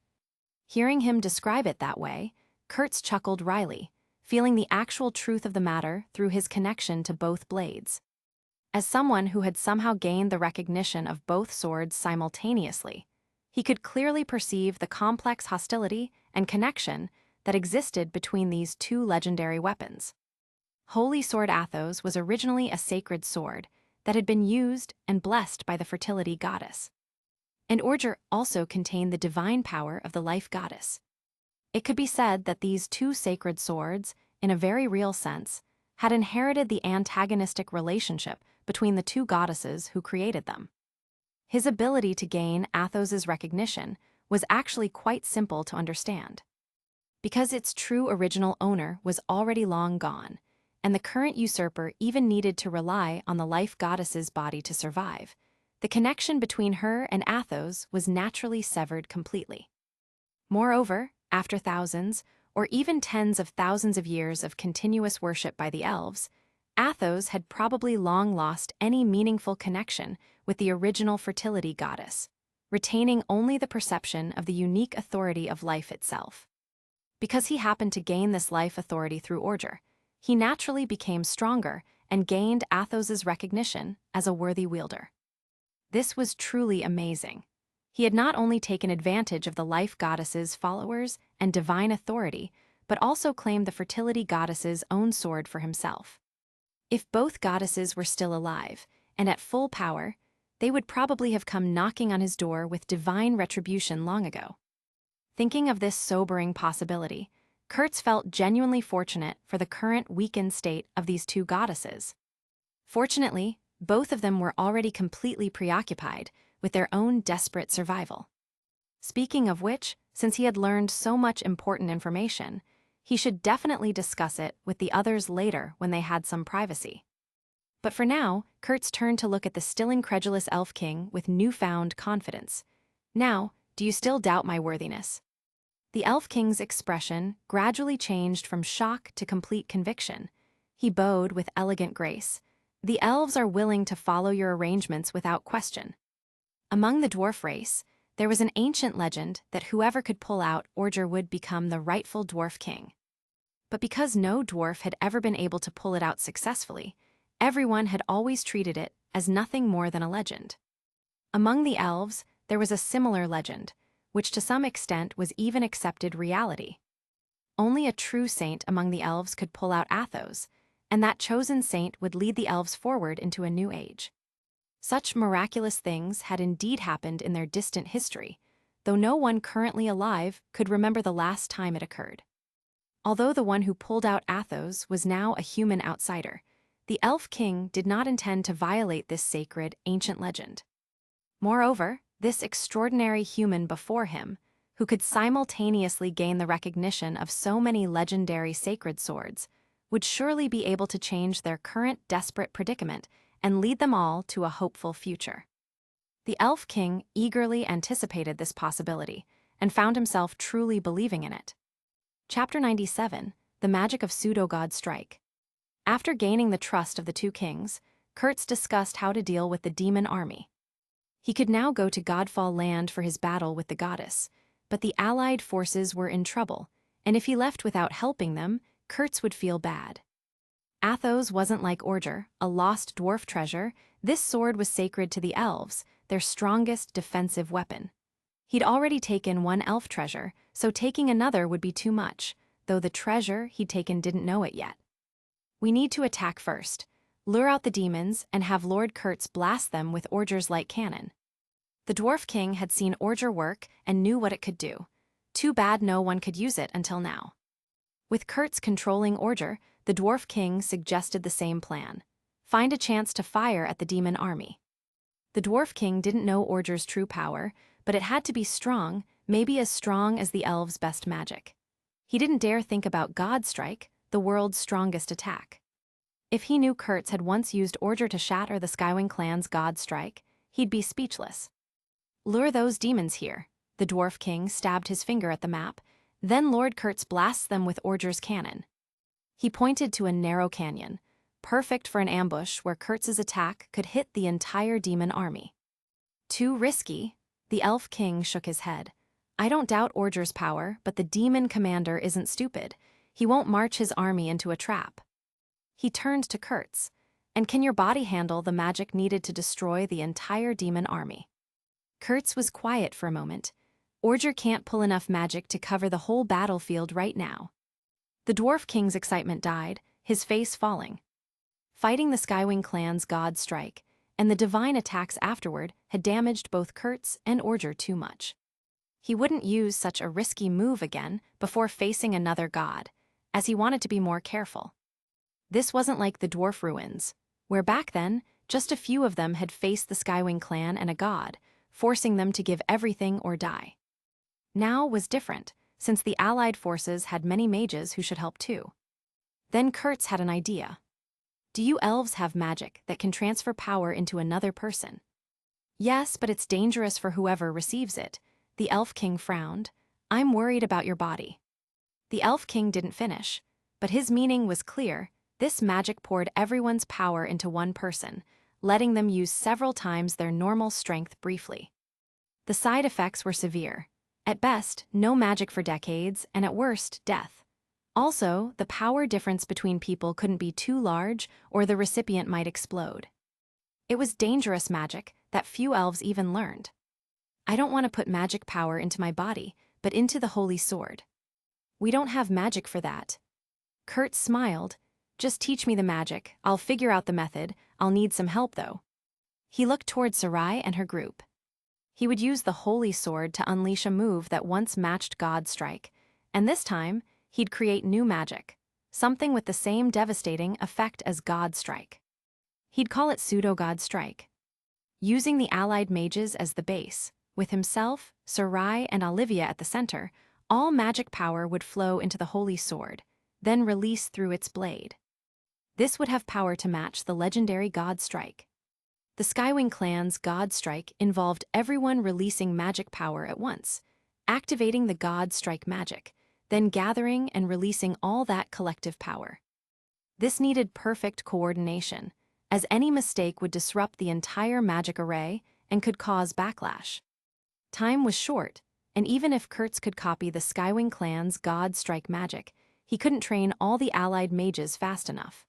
Hearing him describe it that way, Kurtz chuckled wryly, feeling the actual truth of the matter through his connection to both blades. As someone who had somehow gained the recognition of both swords simultaneously, he could clearly perceive the complex hostility and connection that existed between these two legendary weapons. Holy Sword Athos was originally a sacred sword that had been used and blessed by the fertility goddess. And Orger also contained the divine power of the life goddess. It could be said that these two sacred swords, in a very real sense, had inherited the antagonistic relationship between the two goddesses who created them. His ability to gain Athos's recognition was actually quite simple to understand. Because its true original owner was already long gone, and the current usurper even needed to rely on the life goddess's body to survive, the connection between her and Athos was naturally severed completely. Moreover, after thousands, or even tens of thousands of years of continuous worship by the elves, Athos had probably long lost any meaningful connection with the original fertility goddess, retaining only the perception of the unique authority of life itself. Because he happened to gain this life authority through Orger, he naturally became stronger and gained Athos's recognition as a worthy wielder. This was truly amazing. He had not only taken advantage of the life goddess's followers and divine authority, but also claimed the fertility goddess's own sword for himself. If both goddesses were still alive and at full power, they would probably have come knocking on his door with divine retribution long ago. Thinking of this sobering possibility, Kurtz felt genuinely fortunate for the current weakened state of these two goddesses. Fortunately, both of them were already completely preoccupied with their own desperate survival. Speaking of which, since he had learned so much important information, he should definitely discuss it with the others later when they had some privacy. But for now, Kurtz turned to look at the still incredulous Elf King with newfound confidence. Now, do you still doubt my worthiness? The Elf King's expression gradually changed from shock to complete conviction. He bowed with elegant grace. The elves are willing to follow your arrangements without question. Among the dwarf race, there was an ancient legend that whoever could pull out Orger would become the rightful dwarf king. But because no dwarf had ever been able to pull it out successfully, everyone had always treated it as nothing more than a legend. Among the elves, there was a similar legend, which to some extent was even accepted reality. Only a true saint among the elves could pull out Athos, and that chosen saint would lead the elves forward into a new age. Such miraculous things had indeed happened in their distant history, though no one currently alive could remember the last time it occurred. Although the one who pulled out Athos was now a human outsider, the Elf King did not intend to violate this sacred, ancient legend. Moreover, this extraordinary human before him, who could simultaneously gain the recognition of so many legendary sacred swords, would surely be able to change their current desperate predicament and lead them all to a hopeful future. The Elf King eagerly anticipated this possibility and found himself truly believing in it. Chapter 97, The Magic of Pseudo-God Strike. After gaining the trust of the two kings, Kurtz discussed how to deal with the demon army. He could now go to Godfall Land for his battle with the goddess, but the allied forces were in trouble, and if he left without helping them, Kurtz would feel bad. Athos wasn't like Orger, a lost dwarf treasure. This sword was sacred to the elves, their strongest defensive weapon. He'd already taken one elf treasure, so taking another would be too much, though the treasure he'd taken didn't know it yet. We need to attack first, lure out the demons, and have Lord Kurtz blast them with Orger's light cannon. The Dwarf King had seen Orger work and knew what it could do. Too bad no one could use it until now. With Kurtz controlling Orger, the Dwarf King suggested the same plan. Find a chance to fire at the demon army. The Dwarf King didn't know Orger's true power, but it had to be strong, maybe as strong as the elves' best magic. He didn't dare think about God Strike, the world's strongest attack. If he knew Kurtz had once used Orger to shatter the Skywing clan's God Strike, he'd be speechless. Lure those demons here. The Dwarf King stabbed his finger at the map, then Lord Kurtz blasts them with Orger's cannon. He pointed to a narrow canyon, perfect for an ambush where Kurtz's attack could hit the entire demon army. Too risky, the Elf King shook his head. I don't doubt Orger's power, but the demon commander isn't stupid. He won't march his army into a trap. He turned to Kurtz. And can your body handle the magic needed to destroy the entire demon army? Kurtz was quiet for a moment. Orger can't pull enough magic to cover the whole battlefield right now. The Dwarf King's excitement died, his face falling. Fighting the Skywing clan's God Strike, and the divine attacks afterward had damaged both Kurtz and Orger too much. He wouldn't use such a risky move again before facing another god, as he wanted to be more careful. This wasn't like the Dwarf Ruins, where back then, just a few of them had faced the Skywing clan and a god, forcing them to give everything or die. Now was different, since the allied forces had many mages who should help too. Then Kurtz had an idea. Do you elves have magic that can transfer power into another person? Yes, but it's dangerous for whoever receives it. The Elf King frowned. I'm worried about your body. The Elf King didn't finish, but his meaning was clear. This magic poured everyone's power into one person, letting them use several times their normal strength briefly. The side effects were severe. At best, no magic for decades, and at worst, death. Also, the power difference between people couldn't be too large or the recipient might explode. It was dangerous magic that few elves even learned. I don't want to put magic power into my body, but into the holy sword. We don't have magic for that. Kurtz smiled. Just teach me the magic, I'll figure out the method, I'll need some help though. He looked toward Sarai and her group. He would use the holy sword to unleash a move that once matched God Strike, and this time, he'd create new magic, something with the same devastating effect as God Strike. He'd call it pseudo-God Strike. Using the allied mages as the base, with himself, Sarai, and Olivia at the center, all magic power would flow into the holy sword, then release through its blade. This would have power to match the legendary God Strike. The Skywing clan's God Strike involved everyone releasing magic power at once, activating the God Strike magic, then gathering and releasing all that collective power. This needed perfect coordination, as any mistake would disrupt the entire magic array and could cause backlash. Time was short, and even if Kurtz could copy the Skywing clan's God Strike magic, he couldn't train all the allied mages fast enough.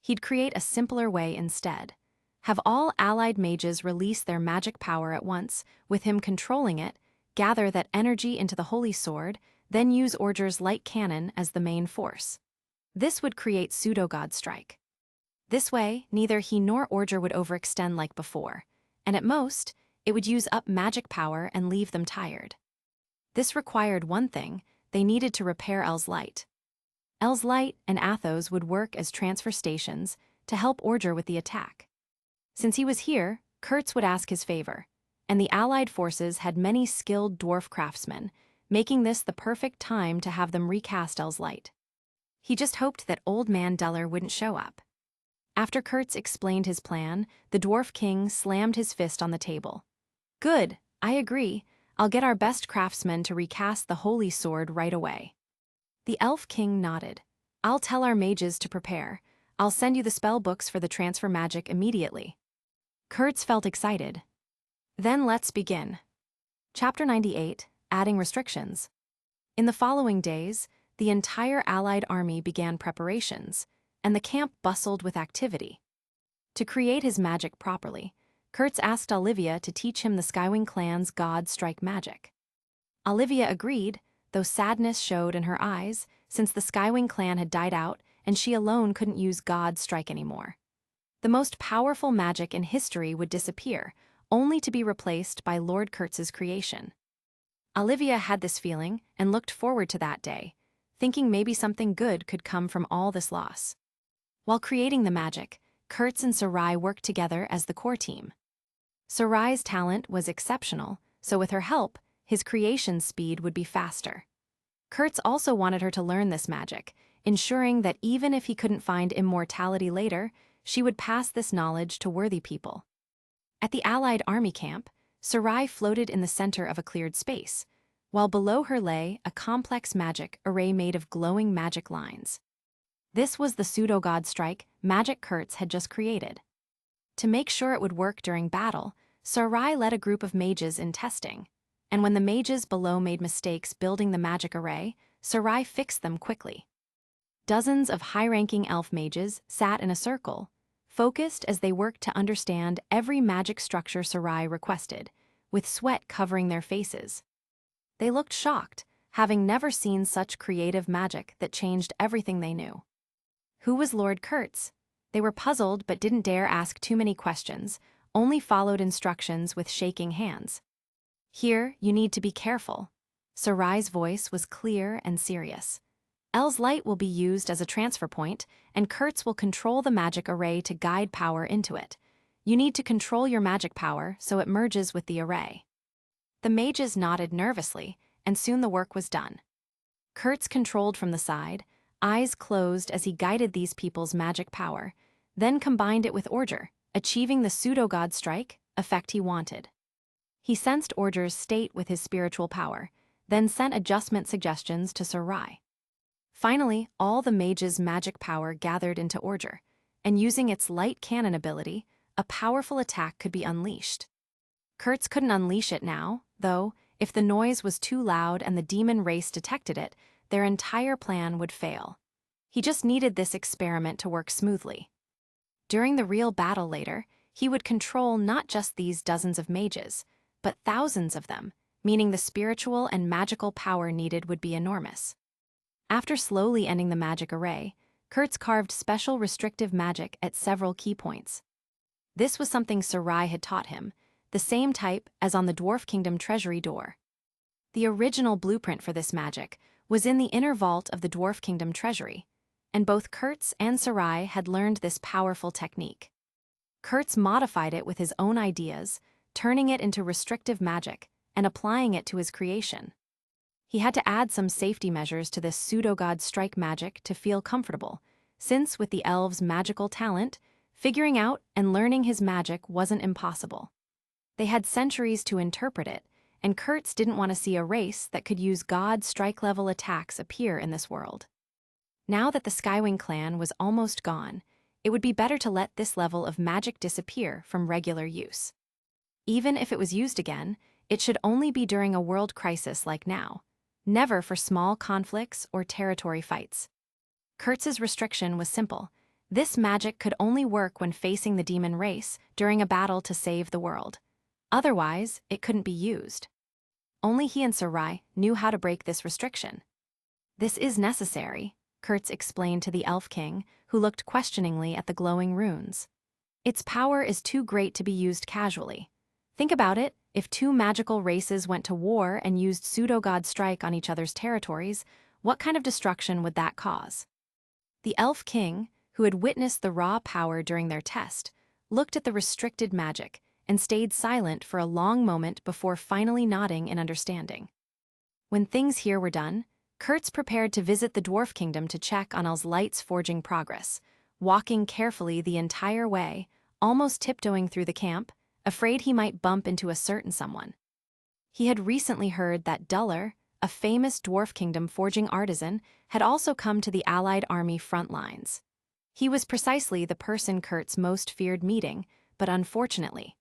He'd create a simpler way instead. Have all allied mages release their magic power at once, with him controlling it, gather that energy into the holy sword, then use Orger's light cannon as the main force. This would create pseudo-God Strike. This way, neither he nor Orger would overextend like before, and at most, it would use up magic power and leave them tired. This required one thing: they needed to repair El's light. El's light and Athos would work as transfer stations to help Orger with the attack. Since he was here, Kurtz would ask his favor, and the allied forces had many skilled dwarf craftsmen, making this the perfect time to have them recast El's light. He just hoped that Old Man Duller wouldn't show up. After Kurtz explained his plan, the Dwarf King slammed his fist on the table. Good, I agree. I'll get our best craftsmen to recast the holy sword right away. The Elf King nodded. I'll tell our mages to prepare. I'll send you the spell books for the transfer magic immediately. Kurtz felt excited. Then let's begin. Chapter 98, Adding Restrictions. In the following days, the entire allied army began preparations, and the camp bustled with activity. To create his magic properly, Kurtz asked Olivia to teach him the Skywing clan's god strike magic. Olivia agreed, though sadness showed in her eyes, since the Skywing clan had died out and she alone couldn't use god strike anymore. The most powerful magic in history would disappear, only to be replaced by Lord Kurtz's creation. Olivia had this feeling and looked forward to that day, thinking maybe something good could come from all this loss. While creating the magic, Kurtz and Sarai worked together as the core team. Sarai's talent was exceptional, so with her help, his creation speed would be faster. Kurtz also wanted her to learn this magic, ensuring that even if he couldn't find immortality later, she would pass this knowledge to worthy people. At the Allied army camp, Sarai floated in the center of a cleared space, while below her lay a complex magic array made of glowing magic lines. This was the pseudo-god strike MAGYC Kurtz had just created. To make sure it would work during battle, Sarai led a group of mages in testing, and when the mages below made mistakes building the magic array, Sarai fixed them quickly. Dozens of high-ranking elf mages sat in a circle, focused as they worked to understand every magic structure Sarai requested, with sweat covering their faces. They looked shocked, having never seen such creative magic that changed everything they knew. Who was Lord Kurtz? They were puzzled but didn't dare ask too many questions, only followed instructions with shaking hands. Here, you need to be careful. Sarai's voice was clear and serious. El's light will be used as a transfer point, and Kurtz will control the magic array to guide power into it. You need to control your magic power so it merges with the array. The mages nodded nervously, and soon the work was done. Kurtz controlled from the side, eyes closed as he guided these people's magic power, then combined it with Orger, achieving the pseudo-god strike effect he wanted. He sensed Orger's state with his spiritual power, then sent adjustment suggestions to Sarai. Finally, all the mages' magic power gathered into Orger, and using its light cannon ability, a powerful attack could be unleashed. Kurtz couldn't unleash it now, though, if the noise was too loud and the demon race detected it, their entire plan would fail. He just needed this experiment to work smoothly. During the real battle later, he would control not just these dozens of mages, but thousands of them, meaning the spiritual and magical power needed would be enormous. After slowly ending the magic array, Kurtz carved special restrictive magic at several key points. This was something Sarai had taught him, the same type as on the Dwarf Kingdom treasury door. The original blueprint for this magic was in the inner vault of the Dwarf Kingdom treasury, and both Kurtz and Sarai had learned this powerful technique. Kurtz modified it with his own ideas, turning it into restrictive magic and applying it to his creation. He had to add some safety measures to this pseudo-god strike magic to feel comfortable, since with the elves' magical talent, figuring out and learning his magic wasn't impossible. They had centuries to interpret it, and Kurtz didn't want to see a race that could use god strike-level attacks appear in this world. Now that the Skywing clan was almost gone, it would be better to let this level of magic disappear from regular use. Even if it was used again, it should only be during a world crisis like now, never for small conflicts or territory fights. Kurtz's restriction was simple. This magic could only work when facing the demon race during a battle to save the world. Otherwise, it couldn't be used. Only he and Sarai knew how to break this restriction. This is necessary, Kurtz explained to the Elf King, who looked questioningly at the glowing runes. Its power is too great to be used casually. Think about it, if two magical races went to war and used pseudo-god strike on each other's territories, what kind of destruction would that cause? The Elf King, who had witnessed the raw power during their test, looked at the restricted magic and stayed silent for a long moment before finally nodding in understanding. When things here were done, Kurtz prepared to visit the Dwarf Kingdom to check on El's light's forging progress, walking carefully the entire way, almost tiptoeing through the camp, afraid he might bump into a certain someone. He had recently heard that Duller, a famous Dwarf Kingdom forging artisan, had also come to the Allied army front lines. He was precisely the person Kurtz most feared meeting, but unfortunately.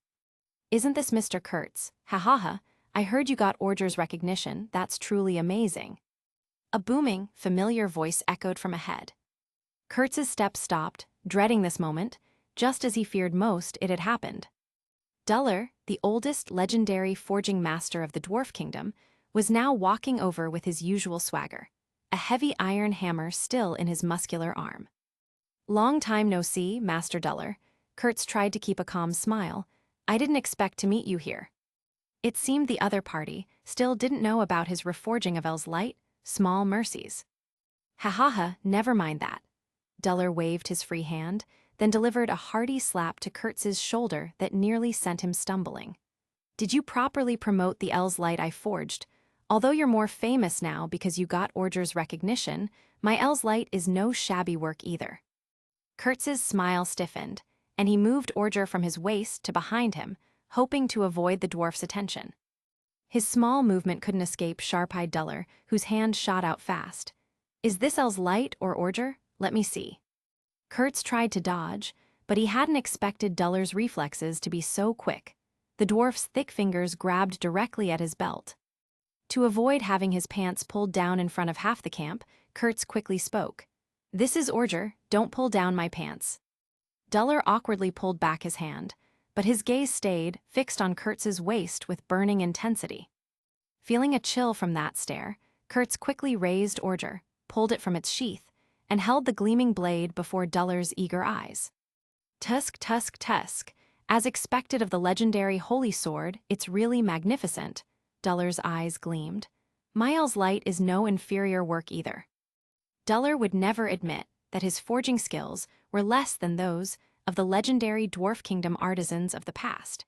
"Isn't this Mr. Kurtz? Ha ha ha, I heard you got Orger's recognition, that's truly amazing." A booming, familiar voice echoed from ahead. Kurtz's steps stopped, dreading this moment, just as he feared most it had happened. Duller, the oldest legendary forging master of the Dwarf Kingdom, was now walking over with his usual swagger, a heavy iron hammer still in his muscular arm. "Long time no see, Master Duller." Kurtz tried to keep a calm smile. "I didn't expect to meet you here." It seemed the other party still didn't know about his reforging of El's light, small mercies. "Ha ha ha, never mind that." Duller waved his free hand, then delivered a hearty slap to Kurtz's shoulder that nearly sent him stumbling. "Did you properly promote the El's light I forged? Although you're more famous now because you got Orger's recognition, my El's light is no shabby work either." Kurtz's smile stiffened, and he moved Orger from his waist to behind him, hoping to avoid the dwarf's attention. His small movement couldn't escape sharp-eyed Duller, whose hand shot out fast. "Is this El's light or Orger? Let me see." Kurtz tried to dodge, but he hadn't expected Duller's reflexes to be so quick. The dwarf's thick fingers grabbed directly at his belt. To avoid having his pants pulled down in front of half the camp, Kurtz quickly spoke. "This is Orger, don't pull down my pants." Duller awkwardly pulled back his hand, but his gaze stayed fixed on Kurtz's waist with burning intensity. Feeling a chill from that stare, Kurtz quickly raised Orger, pulled it from its sheath, and held the gleaming blade before Duller's eager eyes. "Tusk, tusk, tusk. As expected of the legendary holy sword, it's really magnificent." Duller's eyes gleamed. "My El's light is no inferior work either." Duller would never admit that his forging skills were less than those of the legendary Dwarf Kingdom artisans of the past.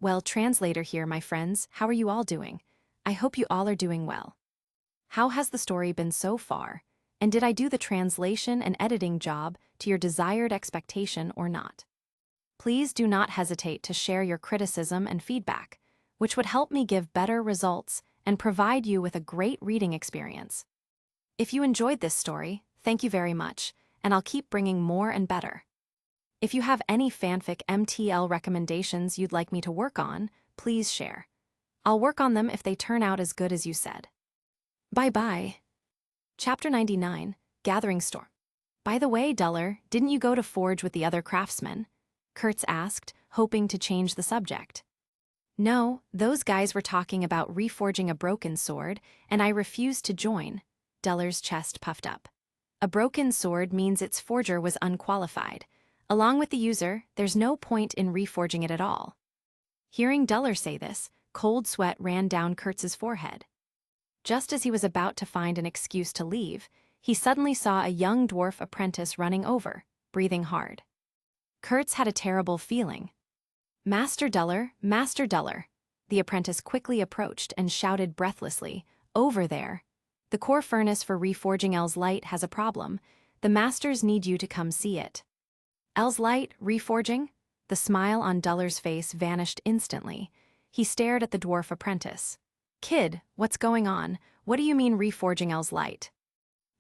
Well, translator here, my friends. How are you all doing? I hope you all are doing well. How has the story been so far? And did I do the translation and editing job to your desired expectation or not? Please do not hesitate to share your criticism and feedback, which would help me give better results and provide you with a great reading experience. If you enjoyed this story, thank you very much, and I'll keep bringing more and better. If you have any fanfic MTL recommendations you'd like me to work on, please share. I'll work on them if they turn out as good as you said. Bye-bye. Chapter 99, Gathering Storm. "By the way, Duller, didn't you go to forge with the other craftsmen?" Kurtz asked, hoping to change the subject. "No, those guys were talking about reforging a broken sword, and I refused to join." Duller's chest puffed up. "A broken sword means its forger was unqualified. Along with the user, there's no point in reforging it at all." Hearing Duller say this, cold sweat ran down Kurtz's forehead. Just as he was about to find an excuse to leave, he suddenly saw a young dwarf apprentice running over, breathing hard. Kurtz had a terrible feeling. Master Duller, Master Duller." The apprentice quickly approached and shouted breathlessly, "Over there. The core furnace for reforging El's light has a problem. The masters need you to come see it." "El's light, reforging?" The smile on Duller's face vanished instantly. He stared at the dwarf apprentice. "Kid, what's going on? What do you mean reforging El's light?"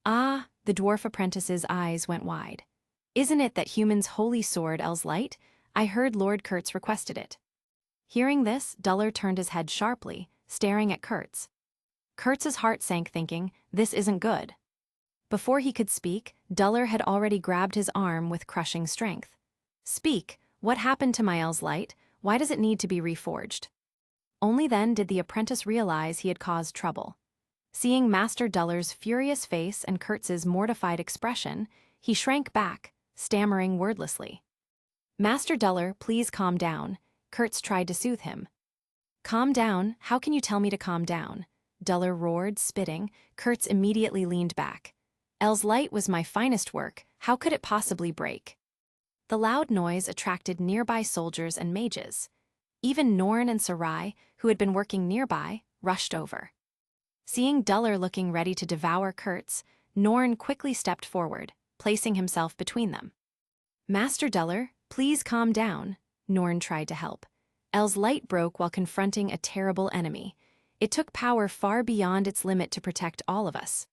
"Ah," the dwarf apprentice's eyes went wide. "Isn't it that human's holy sword, El's light? I heard Lord Kurtz requested it." Hearing this, Duller turned his head sharply, staring at Kurtz. Kurtz's heart sank thinking, this isn't good. Before he could speak, Duller had already grabbed his arm with crushing strength. "Speak, what happened to my El's light? Why does it need to be reforged?" Only then did the apprentice realize he had caused trouble. Seeing Master Duller's furious face and Kurtz's mortified expression, he shrank back, stammering wordlessly. "Master Duller, please calm down." Kurtz tried to soothe him. "Calm down? How can you tell me to calm down?" Duller roared, spitting. Kurtz immediately leaned back. "El's light was my finest work. How could it possibly break?" The loud noise attracted nearby soldiers and mages. Even Norn and Sarai, who had been working nearby, rushed over. Seeing Duller looking ready to devour Kurtz, Norn quickly stepped forward, placing himself between them. "Master Duller, please calm down." Norn tried to help. El's light broke while confronting a terrible enemy. It took power far beyond its limit to protect all of us.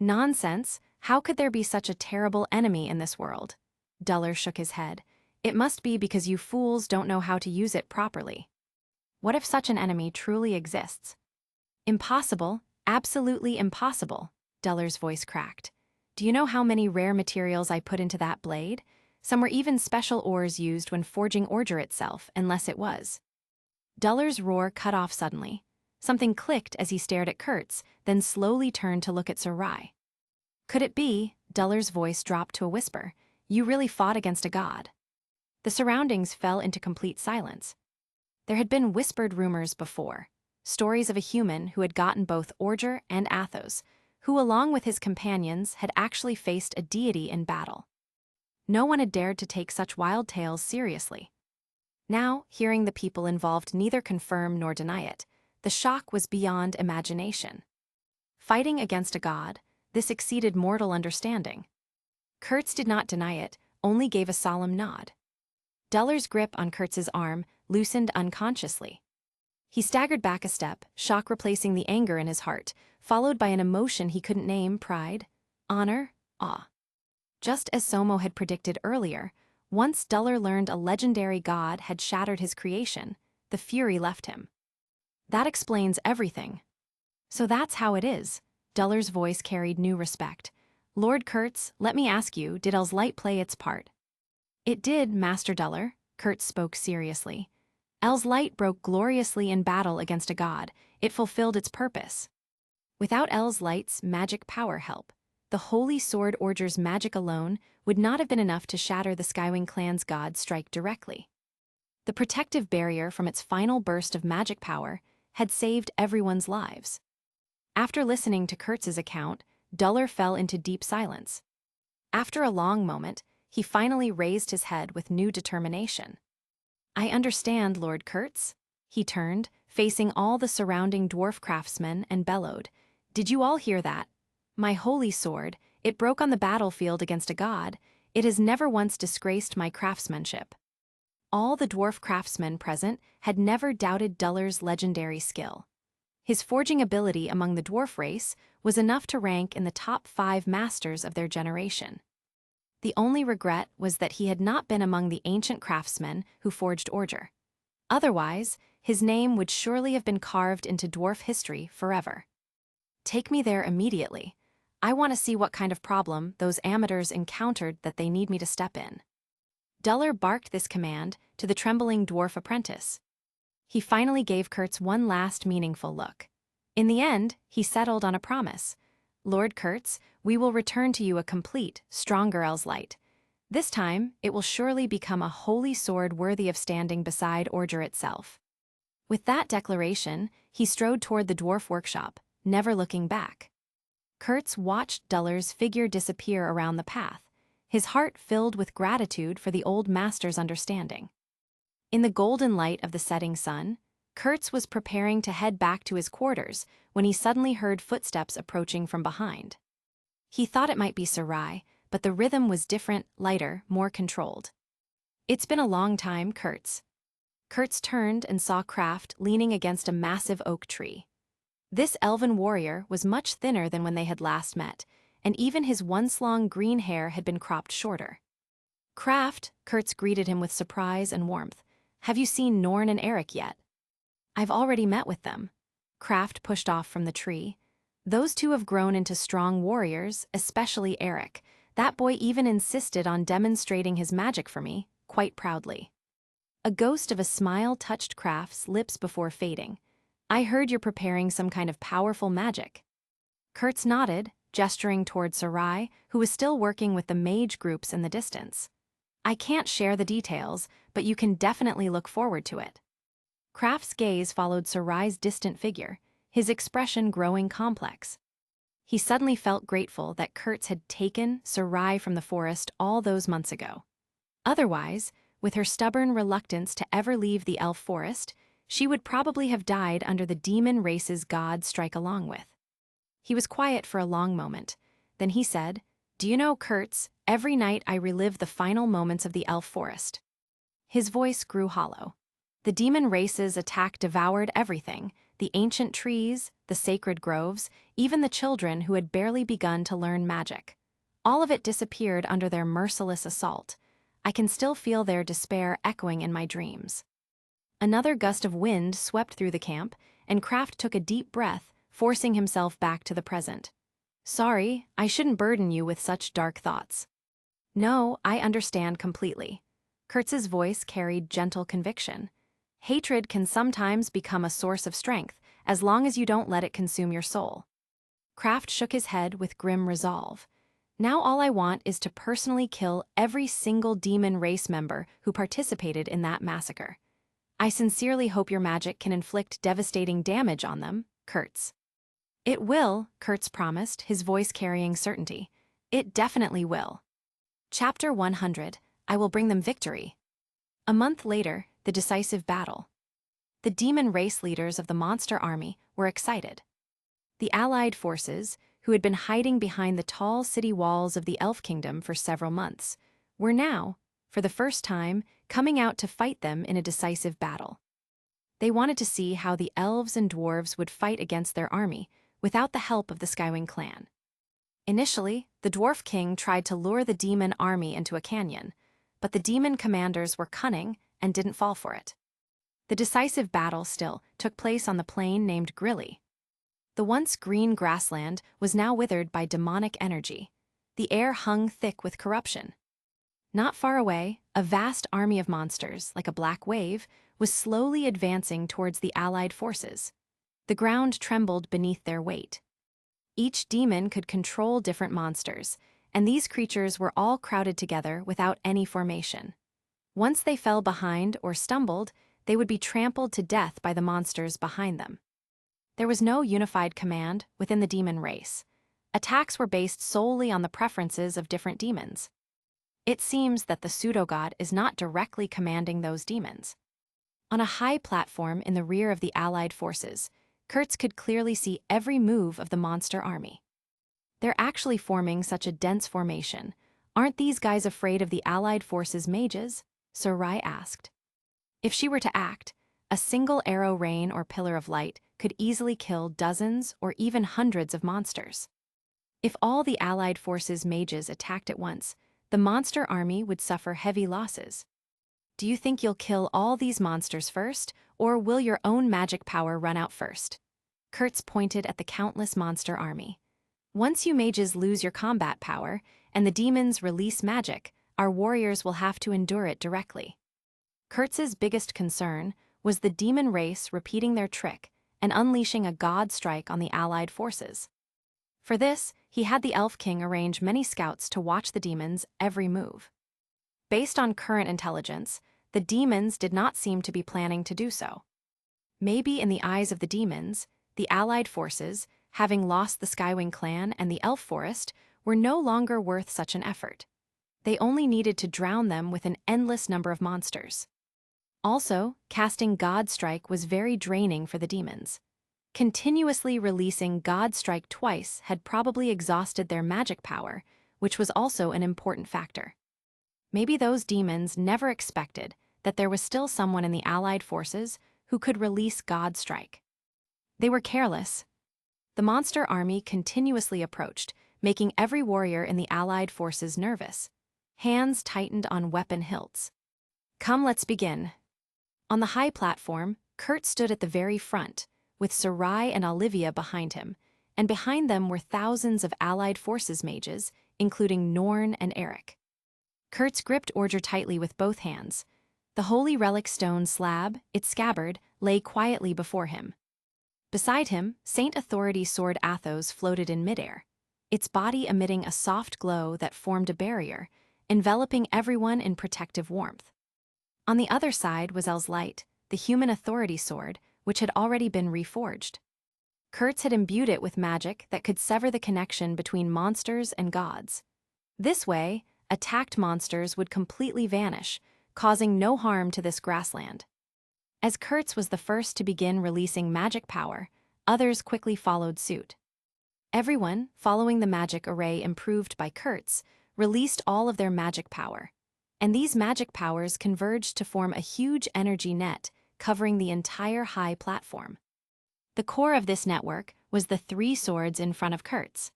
"Nonsense! How could there be such a terrible enemy in this world?" Duller shook his head. "It must be because you fools don't know how to use it properly." "What if such an enemy truly exists?" "Impossible, absolutely impossible," Duller's voice cracked. "Do you know how many rare materials I put into that blade? Some were even special ores used when forging ordure itself, unless it was. Duller's roar cut off suddenly. Something clicked as he stared at Kurtz, then slowly turned to look at Sarai. Could it be? Duller's voice dropped to a whisper. You really fought against a god. The surroundings fell into complete silence. There had been whispered rumors before, stories of a human who had gotten both ordure and athos, who along with his companions had actually faced a deity in battle. No one had dared to take such wild tales seriously. Now, hearing the people involved neither confirm nor deny it, the shock was beyond imagination. Fighting against a god, this exceeded mortal understanding. Kurtz did not deny it, only gave a solemn nod. Duller's grip on Kurtz's arm loosened unconsciously. He staggered back a step, shock replacing the anger in his heart, followed by an emotion he couldn't name: pride, honor, awe. Just as Somo had predicted earlier, once Duller learned a legendary god had shattered his creation, the fury left him. That explains everything. So that's how it is. Duller's voice carried new respect. Lord Kurtz, let me ask you, did El's light play its part? It did, Master Duller, Kurtz spoke seriously. El's light broke gloriously in battle against a god. It fulfilled its purpose. Without El's light's magic power help, the Holy Sword Order's magic alone would not have been enough to shatter the Skywing clan's god strike directly. The protective barrier from its final burst of magic power had saved everyone's lives. After listening to Kurtz's account, Duller fell into deep silence. After a long moment, he finally raised his head with new determination. I understand, Lord Kurtz. He turned, facing all the surrounding dwarf craftsmen, and bellowed. Did you all hear that? My holy sword, it broke on the battlefield against a god. It has never once disgraced my craftsmanship. All the dwarf craftsmen present had never doubted Duller's legendary skill. His forging ability among the dwarf race was enough to rank in the top 5 masters of their generation. The only regret was that he had not been among the ancient craftsmen who forged ordure. Otherwise, his name would surely have been carved into dwarf history forever. Take me there immediately. I want to see what kind of problem those amateurs encountered that they need me to step in. Duller barked this command to the trembling dwarf apprentice. He finally gave Kurtz one last meaningful look. In the end, he settled on a promise. Lord Kurtz, we will return to you a complete, stronger El's light. This time, it will surely become a holy sword worthy of standing beside ordure itself. With that declaration, he strode toward the dwarf workshop, never looking back. Kurtz watched Duller's figure disappear around the path, his heart filled with gratitude for the old master's understanding. In the golden light of the setting sun, Kurtz was preparing to head back to his quarters when he suddenly heard footsteps approaching from behind. He thought it might be Sarai, but the rhythm was different, lighter, more controlled. It's been a long time, Kurtz. Kurtz turned and saw Kraft leaning against a massive oak tree. This elven warrior was much thinner than when they had last met, and even his once-long green hair had been cropped shorter. Kraft, Kurtz greeted him with surprise and warmth. Have you seen Norn and Eric yet? I've already met with them. Kraft pushed off from the tree. Those two have grown into strong warriors, especially Eric. That boy even insisted on demonstrating his magic for me, quite proudly. A ghost of a smile touched Kraft's lips before fading. I heard you're preparing some kind of powerful magic. Kurtz nodded, gesturing toward Sarai, who was still working with the mage groups in the distance. I can't share the details, but you can definitely look forward to it. Kraft's gaze followed Sarai's distant figure, his expression growing complex. He suddenly felt grateful that Kurtz had taken Sarai from the forest all those months ago. Otherwise, with her stubborn reluctance to ever leave the elf forest, she would probably have died under the demon race's god strike along with. He was quiet for a long moment. Then he said, Do you know, Kurtz, every night I relive the final moments of the elf forest. His voice grew hollow. The demon race's attack devoured everything, the ancient trees, the sacred groves, even the children who had barely begun to learn magic. All of it disappeared under their merciless assault. I can still feel their despair echoing in my dreams. Another gust of wind swept through the camp, and Kraft took a deep breath, forcing himself back to the present. Sorry, I shouldn't burden you with such dark thoughts. No, I understand completely. Kurtz's voice carried gentle conviction. Hatred can sometimes become a source of strength, as long as you don't let it consume your soul. Kraft shook his head with grim resolve. Now all I want is to personally kill every single demon race member who participated in that massacre. I sincerely hope your magic can inflict devastating damage on them, Kurtz. It will, Kurtz promised, his voice carrying certainty. It definitely will. Chapter 100, I will bring them victory. A month later, the decisive battle. The demon race leaders of the monster army were excited. The allied forces, who had been hiding behind the tall city walls of the Elf Kingdom for several months, were now, for the first time, coming out to fight them in a decisive battle. They wanted to see how the elves and dwarves would fight against their army without the help of the Skywing clan. Initially, the Dwarf King tried to lure the demon army into a canyon, but the demon commanders were cunning and didn't fall for it. The decisive battle still took place on the plain named Grilly. The once green grassland was now withered by demonic energy. The air hung thick with corruption. Not far away, a vast army of monsters, like a black wave, was slowly advancing towards the allied forces. The ground trembled beneath their weight. Each demon could control different monsters, and these creatures were all crowded together without any formation. Once they fell behind or stumbled, they would be trampled to death by the monsters behind them. There was no unified command within the demon race. Attacks were based solely on the preferences of different demons. It seems that the pseudo-god is not directly commanding those demons. On a high platform in the rear of the allied forces, Kurtz could clearly see every move of the monster army. They're actually forming such a dense formation. Aren't these guys afraid of the allied forces' mages? Sarai asked. If she were to act, a single arrow rain or pillar of light could easily kill dozens or even hundreds of monsters. If all the allied forces' mages attacked at once, the monster army would suffer heavy losses. Do you think you'll kill all these monsters first, or will your own magic power run out first? Kurtz pointed at the countless monster army. Once you mages lose your combat power, and the demons release magic, our warriors will have to endure it directly. Kurtz's biggest concern was the demon race repeating their trick and unleashing a god strike on the allied forces. For this, he had the Elf King arrange many scouts to watch the demons' every move. Based on current intelligence, the demons did not seem to be planning to do so. Maybe in the eyes of the demons, the allied forces, having lost the Skywing clan and the Elf Forest, were no longer worth such an effort. They only needed to drown them with an endless number of monsters. Also, casting God Strike was very draining for the demons. Continuously releasing God Strike twice had probably exhausted their magic power, which was also an important factor. Maybe those demons never expected that there was still someone in the allied forces who could release God Strike. They were careless. The monster army continuously approached, making every warrior in the allied forces nervous. Hands tightened on weapon hilts. Come, let's begin. On the high platform, Kurt stood at the very front, with Sarai and Olivia behind him, and behind them were thousands of allied forces mages, including Norn and Eric. Kurtz gripped Ordger tightly with both hands. The holy relic stone slab, its scabbard, lay quietly before him. Beside him, Saint Authority's sword Athos floated in midair, its body emitting a soft glow that formed a barrier, enveloping everyone in protective warmth. On the other side was Elslight, the human authority sword, which had already been reforged. Kurtz had imbued it with magic that could sever the connection between monsters and gods. This way, attacked monsters would completely vanish, causing no harm to this grassland. As Kurtz was the first to begin releasing magic power, others quickly followed suit. Everyone, following the magic array improved by Kurtz, released all of their magic power, and these magic powers converged to form a huge energy net covering the entire high platform. The core of this network was the three swords in front of Kurtz.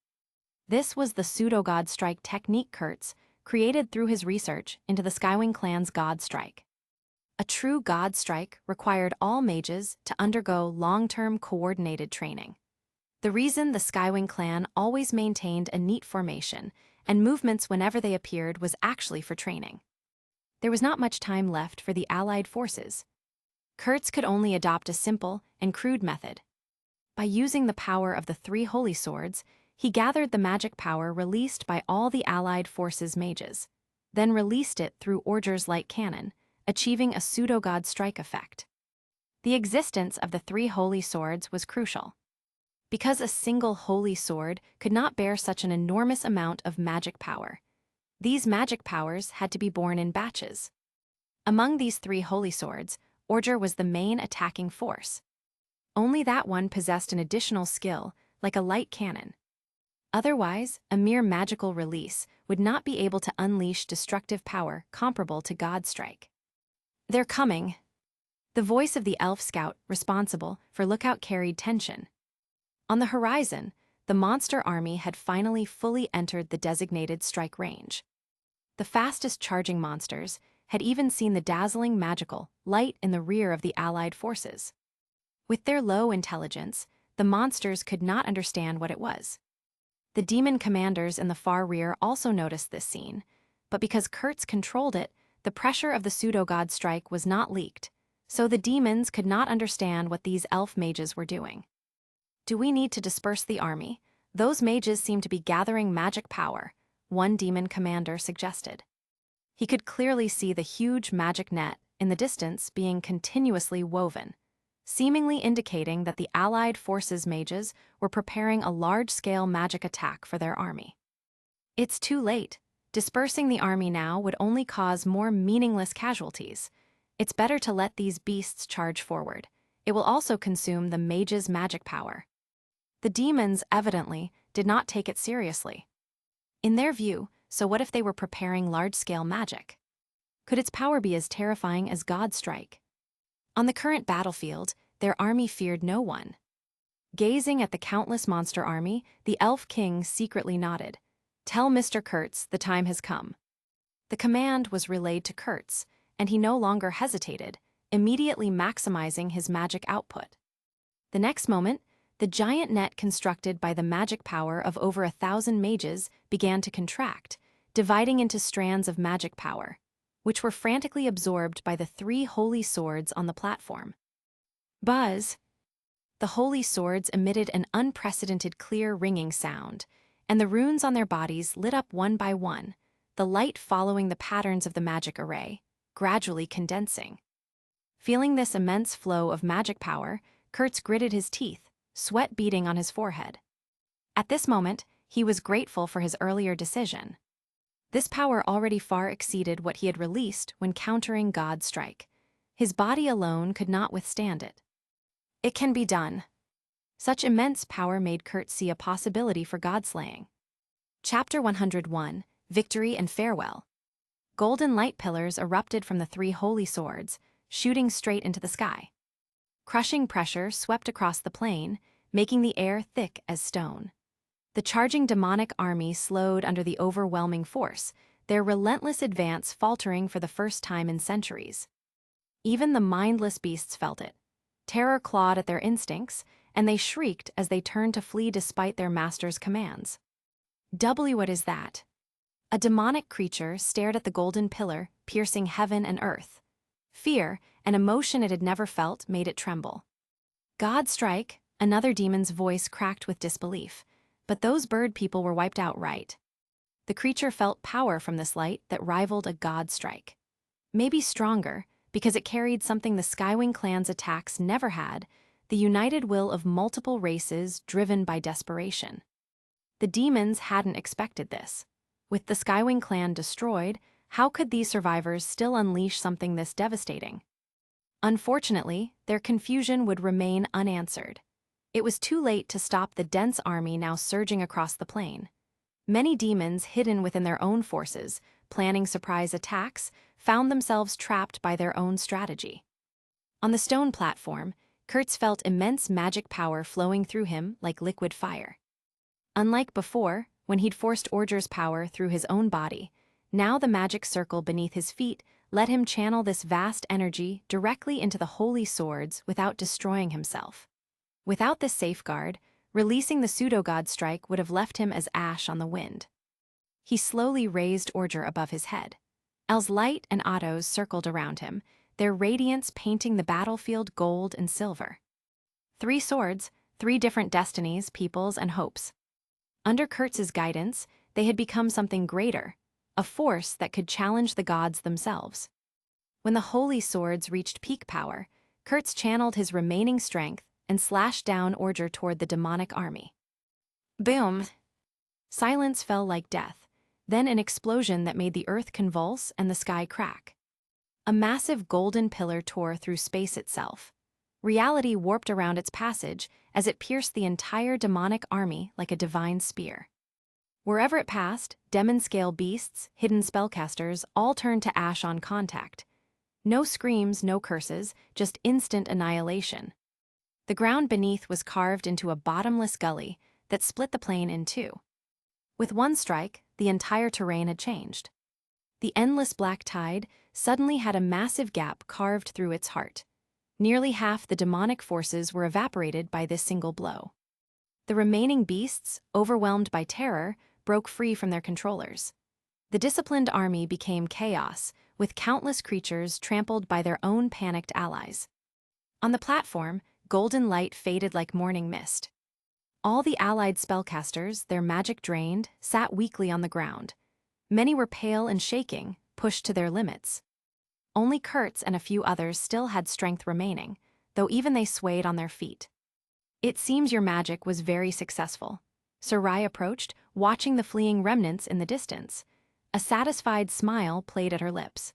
This was the pseudo-god strike technique Kurtz created through his research into the Skywing clan's god strike. A true god strike required all mages to undergo long-term coordinated training. The reason the Skywing clan always maintained a neat formation and movements whenever they appeared was actually for training. There was not much time left for the Allied forces. Kurtz could only adopt a simple and crude method. By using the power of the 3 holy swords, he gathered the magic power released by all the Allied forces' mages, then released it through Orger's light cannon, achieving a pseudo-god strike effect. The existence of the 3 holy swords was crucial. Because a single holy sword could not bear such an enormous amount of magic power, these magic powers had to be born in batches. Among these 3 holy swords, Orger was the main attacking force. Only that one possessed an additional skill, like a light cannon. Otherwise, a mere magical release would not be able to unleash destructive power comparable to God Strike. "They're coming." The voice of the elf scout responsible for Lookout carried tension. On the horizon, the monster army had finally fully entered the designated strike range. The fastest charging monsters had even seen the dazzling magical light in the rear of the Allied forces. With their low intelligence, the monsters could not understand what it was. The demon commanders in the far rear also noticed this scene, but because Kurtz controlled it, the pressure of the pseudo-god strike was not leaked, so the demons could not understand what these elf mages were doing. "Do we need to disperse the army? Those mages seem to be gathering magic power," one demon commander suggested. He could clearly see the huge magic net in the distance being continuously woven, seemingly indicating that the Allied forces' mages were preparing a large-scale magic attack for their army. "It's too late. Dispersing the army now would only cause more meaningless casualties. It's better to let these beasts charge forward. It will also consume the mages' magic power." The demons, evidently, did not take it seriously. In their view, so what if they were preparing large-scale magic? Could its power be as terrifying as God Strike? On the current battlefield, their army feared no one. Gazing at the countless monster army, the Elf King secretly nodded. "Tell Mr. Kurtz the time has come." The command was relayed to Kurtz, and he no longer hesitated, immediately maximizing his magic output. The next moment, the giant net constructed by the magic power of over 1,000 mages began to contract, dividing into strands of magic power, which were frantically absorbed by the 3 holy swords on the platform. Buzz! The holy swords emitted an unprecedented clear ringing sound, and the runes on their bodies lit up one by one, the light following the patterns of the magic array, gradually condensing. Feeling this immense flow of magic power, Kurtz gritted his teeth, sweat beading on his forehead. At this moment, he was grateful for his earlier decision. This power already far exceeded what he had released when countering God Strike. His body alone could not withstand it. It can be done. Such immense power made Kurtz see a possibility for godslaying. Chapter 101, Victory and Farewell. Golden light pillars erupted from the 3 holy swords, shooting straight into the sky. Crushing pressure swept across the plain, making the air thick as stone. The charging demonic army slowed under the overwhelming force, their relentless advance faltering for the first time in centuries. Even the mindless beasts felt it. Terror clawed at their instincts, and they shrieked as they turned to flee despite their master's commands. What is that? A demonic creature stared at the golden pillar, piercing heaven and earth. Fear, an emotion it had never felt, made it tremble. God Strike, another demon's voice cracked with disbelief, but those bird people were wiped outright. The creature felt power from this light that rivaled a God Strike. Maybe stronger, because it carried something the Skywing clan's attacks never had, the united will of multiple races driven by desperation. The demons hadn't expected this. With the Skywing clan destroyed, how could these survivors still unleash something this devastating? Unfortunately, their confusion would remain unanswered. It was too late to stop the dense army now surging across the plain. Many demons hidden within their own forces, planning surprise attacks, found themselves trapped by their own strategy. On the stone platform, Kurtz felt immense magic power flowing through him like liquid fire. Unlike before, when he'd forced Orger's power through his own body, now the magic circle beneath his feet let him channel this vast energy directly into the holy swords without destroying himself. Without this safeguard, releasing the pseudo-god strike would have left him as ash on the wind. He slowly raised Orger above his head. El's light and Otto's circled around him, their radiance painting the battlefield gold and silver. 3 swords, 3 different destinies, peoples, and hopes. Under Kurtz's guidance, they had become something greater, a force that could challenge the gods themselves. When the holy swords reached peak power, Kurtz channeled his remaining strength and slashed down Orger toward the demonic army. Boom! Silence fell like death, then an explosion that made the earth convulse and the sky crack. A massive golden pillar tore through space itself. Reality warped around its passage as it pierced the entire demonic army like a divine spear. Wherever it passed, demon-scale beasts, hidden spellcasters, all turned to ash on contact. No screams, no curses, just instant annihilation. The ground beneath was carved into a bottomless gully that split the plain in 2. With one strike, the entire terrain had changed. The endless black tide suddenly had a massive gap carved through its heart. Nearly half the demonic forces were evaporated by this single blow. The remaining beasts, overwhelmed by terror, broke free from their controllers. The disciplined army became chaos, with countless creatures trampled by their own panicked allies. On the platform, golden light faded like morning mist. All the allied spellcasters, their magic drained, sat weakly on the ground. Many were pale and shaking, pushed to their limits. Only Kurtz and a few others still had strength remaining, though even they swayed on their feet. It seems your magic was very successful. Sarai approached, watching the fleeing remnants in the distance. A satisfied smile played at her lips.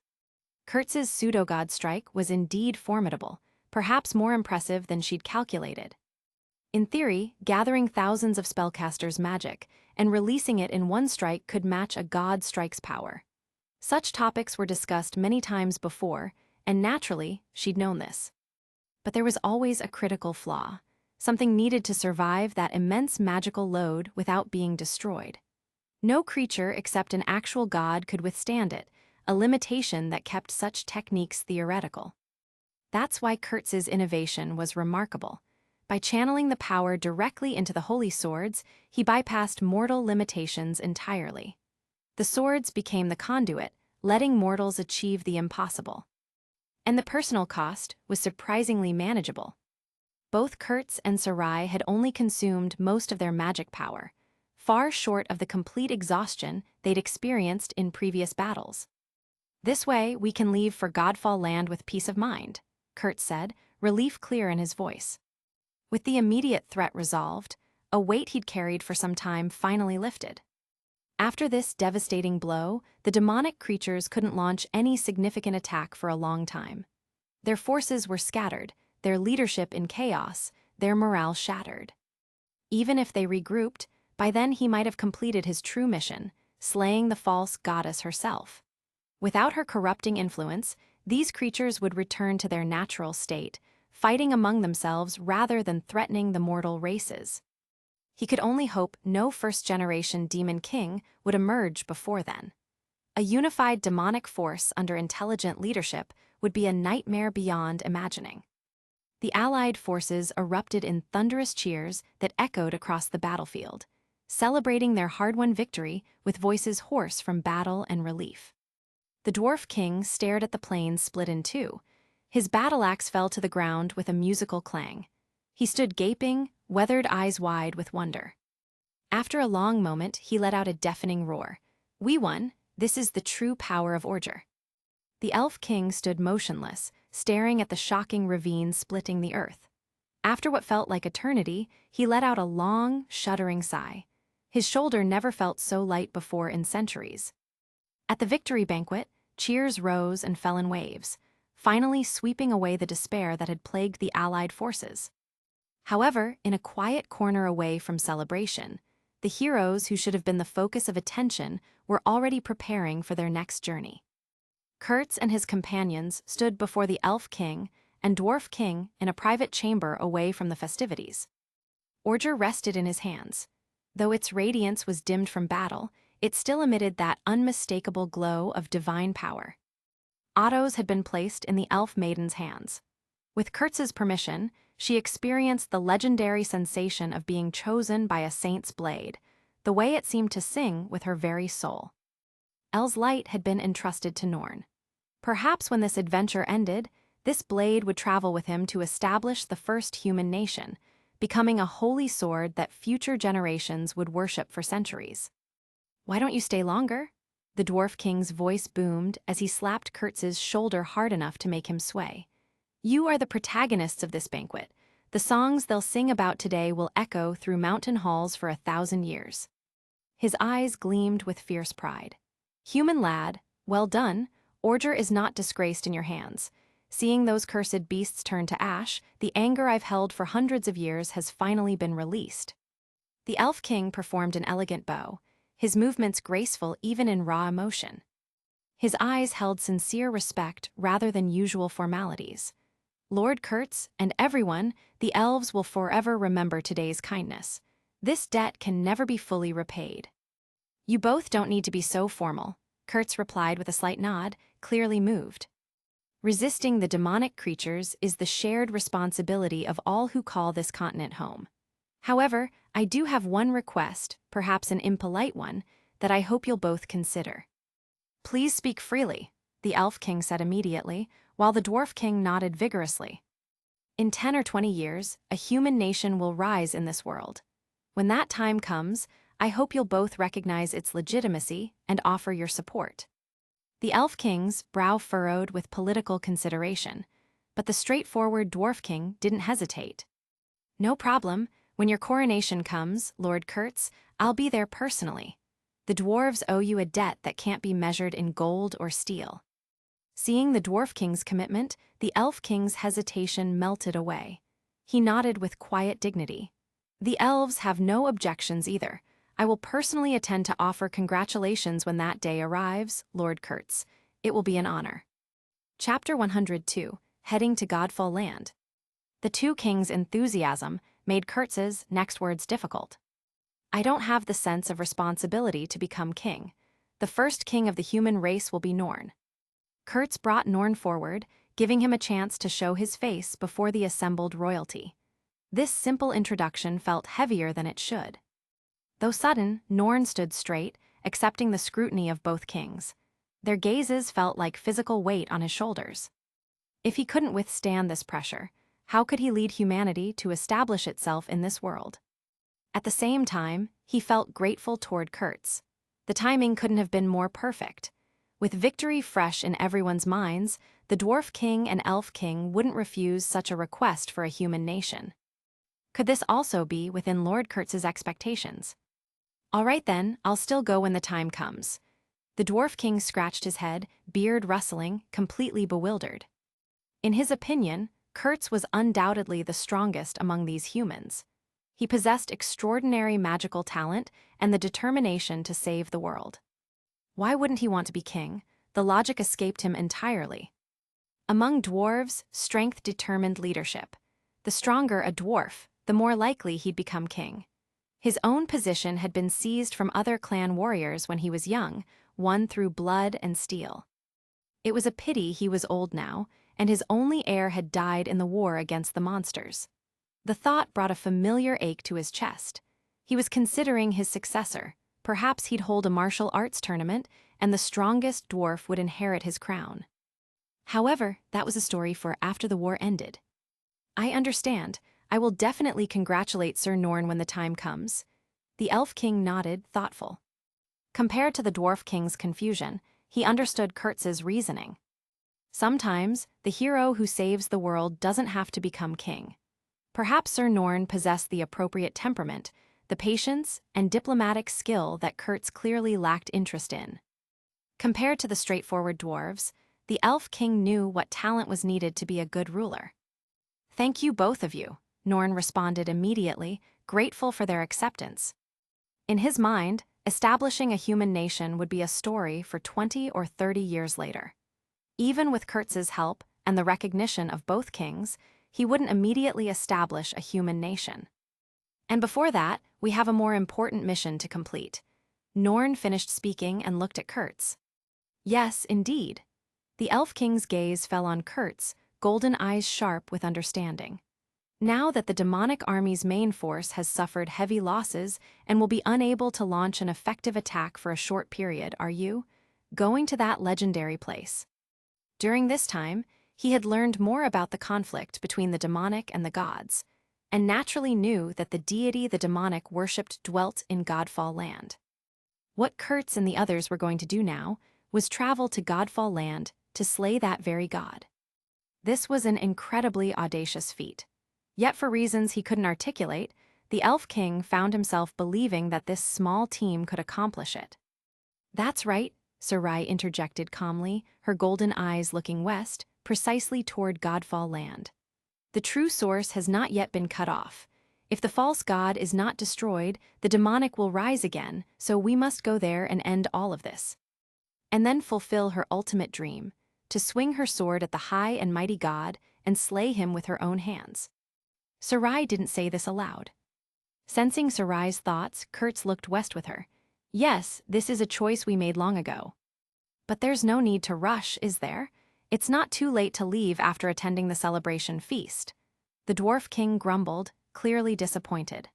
Kurtz's pseudo-god strike was indeed formidable, perhaps more impressive than she'd calculated. In theory, gathering thousands of spellcasters' magic and releasing it in one strike could match a god strike's power. Such topics were discussed many times before, and naturally, she'd known this. But there was always a critical flaw, something needed to survive that immense magical load without being destroyed. No creature except an actual god could withstand it, a limitation that kept such techniques theoretical. That's why Kurtz's innovation was remarkable. By channeling the power directly into the holy swords, he bypassed mortal limitations entirely. The swords became the conduit, letting mortals achieve the impossible. And the personal cost was surprisingly manageable. Both Kurtz and Sarai had only consumed most of their magic power, far short of the complete exhaustion they'd experienced in previous battles. This way, we can leave for Godfall Land with peace of mind, Kurtz said, relief clear in his voice. With the immediate threat resolved, a weight he'd carried for some time finally lifted. After this devastating blow, the demonic creatures couldn't launch any significant attack for a long time. Their forces were scattered, their leadership in chaos, their morale shattered. Even if they regrouped, by then he might have completed his true mission, slaying the false goddess herself. Without her corrupting influence, these creatures would return to their natural state, fighting among themselves rather than threatening the mortal races. He could only hope no first-generation demon king would emerge before then. A unified demonic force under intelligent leadership would be a nightmare beyond imagining. The allied forces erupted in thunderous cheers that echoed across the battlefield, celebrating their hard-won victory with voices hoarse from battle and relief. The dwarf king stared at the plain split in 2. His battle axe fell to the ground with a musical clang. He stood gaping, weathered eyes wide with wonder. After a long moment, he let out a deafening roar. "We won. This is the true power of Orger." The elf king stood motionless, staring at the shocking ravine splitting the earth. After what felt like eternity, he let out a long, shuddering sigh. His shoulder never felt so light before in centuries. At the victory banquet, cheers rose and fell in waves, finally sweeping away the despair that had plagued the allied forces. However, in a quiet corner away from celebration, the heroes who should have been the focus of attention were already preparing for their next journey. Kurtz and his companions stood before the elf king and dwarf king in a private chamber away from the festivities. Orger rested in his hands. Though its radiance was dimmed from battle, it still emitted that unmistakable glow of divine power. Otto's had been placed in the elf maiden's hands. With Kurtz's permission, she experienced the legendary sensation of being chosen by a saint's blade, the way it seemed to sing with her very soul. El's light had been entrusted to Norn. Perhaps when this adventure ended, this blade would travel with him to establish the first human nation, becoming a holy sword that future generations would worship for centuries. "Why don't you stay longer?" The Dwarf King's voice boomed as he slapped Kurtz's shoulder hard enough to make him sway. "You are the protagonists of this banquet. The songs they'll sing about today will echo through mountain halls for 1,000 years." His eyes gleamed with fierce pride. "Human lad, well done. Order is not disgraced in your hands. Seeing those cursed beasts turn to ash, the anger I've held for hundreds of years has finally been released." The Elf King performed an elegant bow, his movements graceful even in raw emotion. His eyes held sincere respect rather than usual formalities. "Lord Kurtz and everyone, the elves will forever remember today's kindness. This debt can never be fully repaid." "You both don't need to be so formal," Kurtz replied with a slight nod, clearly moved. "Resisting the demonic creatures is the shared responsibility of all who call this continent home. However, I do have one request, perhaps an impolite one, that I hope you'll both consider." "Please speak freely," the Elf King said immediately, while the Dwarf King nodded vigorously. "In 10 or 20 years, a human nation will rise in this world. When that time comes, I hope you'll both recognize its legitimacy and offer your support." The Elf King's brow furrowed with political consideration, but the straightforward Dwarf King didn't hesitate. "No problem. When your coronation comes, Lord Kurtz, I'll be there personally. The dwarves owe you a debt that can't be measured in gold or steel." Seeing the Dwarf King's commitment, the Elf King's hesitation melted away. He nodded with quiet dignity. "The elves have no objections either. I will personally attend to offer congratulations when that day arrives, Lord Kurtz. It will be an honor." Chapter 102, Heading to Godfall Land. The two kings' enthusiasm made Kurtz's next words difficult. "I don't have the sense of responsibility to become king. The first king of the human race will be Norn." Kurtz brought Norn forward, giving him a chance to show his face before the assembled royalty. This simple introduction felt heavier than it should. Though sudden, Norn stood straight, accepting the scrutiny of both kings. Their gazes felt like physical weight on his shoulders. If he couldn't withstand this pressure, how could he lead humanity to establish itself in this world? At the same time, he felt grateful toward Kurtz. The timing couldn't have been more perfect. With victory fresh in everyone's minds, the Dwarf King and Elf King wouldn't refuse such a request for a human nation. Could this also be within Lord Kurtz's expectations? "All right then, I'll still go when the time comes." The Dwarf King scratched his head, beard rustling, completely bewildered. In his opinion, Kurtz was undoubtedly the strongest among these humans. He possessed extraordinary magical talent and the determination to save the world. Why wouldn't he want to be king? The logic escaped him entirely. Among dwarves, strength determined leadership. The stronger a dwarf, the more likely he'd become king. His own position had been seized from other clan warriors when he was young, won through blood and steel. It was a pity he was old now, and his only heir had died in the war against the monsters. The thought brought a familiar ache to his chest. He was considering his successor. Perhaps he'd hold a martial arts tournament, and the strongest dwarf would inherit his crown. However, that was a story for after the war ended. "I understand. I will definitely congratulate Sir Norn when the time comes." The Elf King nodded, thoughtful. Compared to the Dwarf King's confusion, he understood Kurtz's reasoning. Sometimes, the hero who saves the world doesn't have to become king. Perhaps Sir Norn possessed the appropriate temperament, the patience and diplomatic skill that Kurtz clearly lacked interest in. Compared to the straightforward dwarves, the Elf King knew what talent was needed to be a good ruler. "Thank you, both of you," Norn responded immediately, grateful for their acceptance. In his mind, establishing a human nation would be a story for 20 or 30 years later. Even with Kurtz's help and the recognition of both kings, he wouldn't immediately establish a human nation. "And before that, we have a more important mission to complete." Norn finished speaking and looked at Kurtz. "Yes, indeed." The Elf King's gaze fell on Kurtz, golden eyes sharp with understanding. Now that the demonic army's main force has suffered heavy losses and will be unable to launch an effective attack for a short period, are you going to that legendary place? During this time, he had learned more about the conflict between the demonic and the gods, and naturally knew that the deity the demonic worshipped dwelt in Godfall Land. What Kurtz and the others were going to do now was travel to Godfall Land to slay that very god. This was an incredibly audacious feat. Yet for reasons he couldn't articulate, the Elf King found himself believing that this small team could accomplish it. "That's right," Sarai interjected calmly, her golden eyes looking west, precisely toward Godfall Land. "The true source has not yet been cut off. If the false god is not destroyed, the demonic will rise again, so we must go there and end all of this. And then fulfill her ultimate dream, to swing her sword at the high and mighty god and slay him with her own hands." Sarai didn't say this aloud. Sensing Sarai's thoughts, Kurtz looked west with her. "Yes, this is a choice we made long ago. But there's no need to rush, is there? It's not too late to leave after attending the celebration feast." The Dwarf King grumbled, clearly disappointed.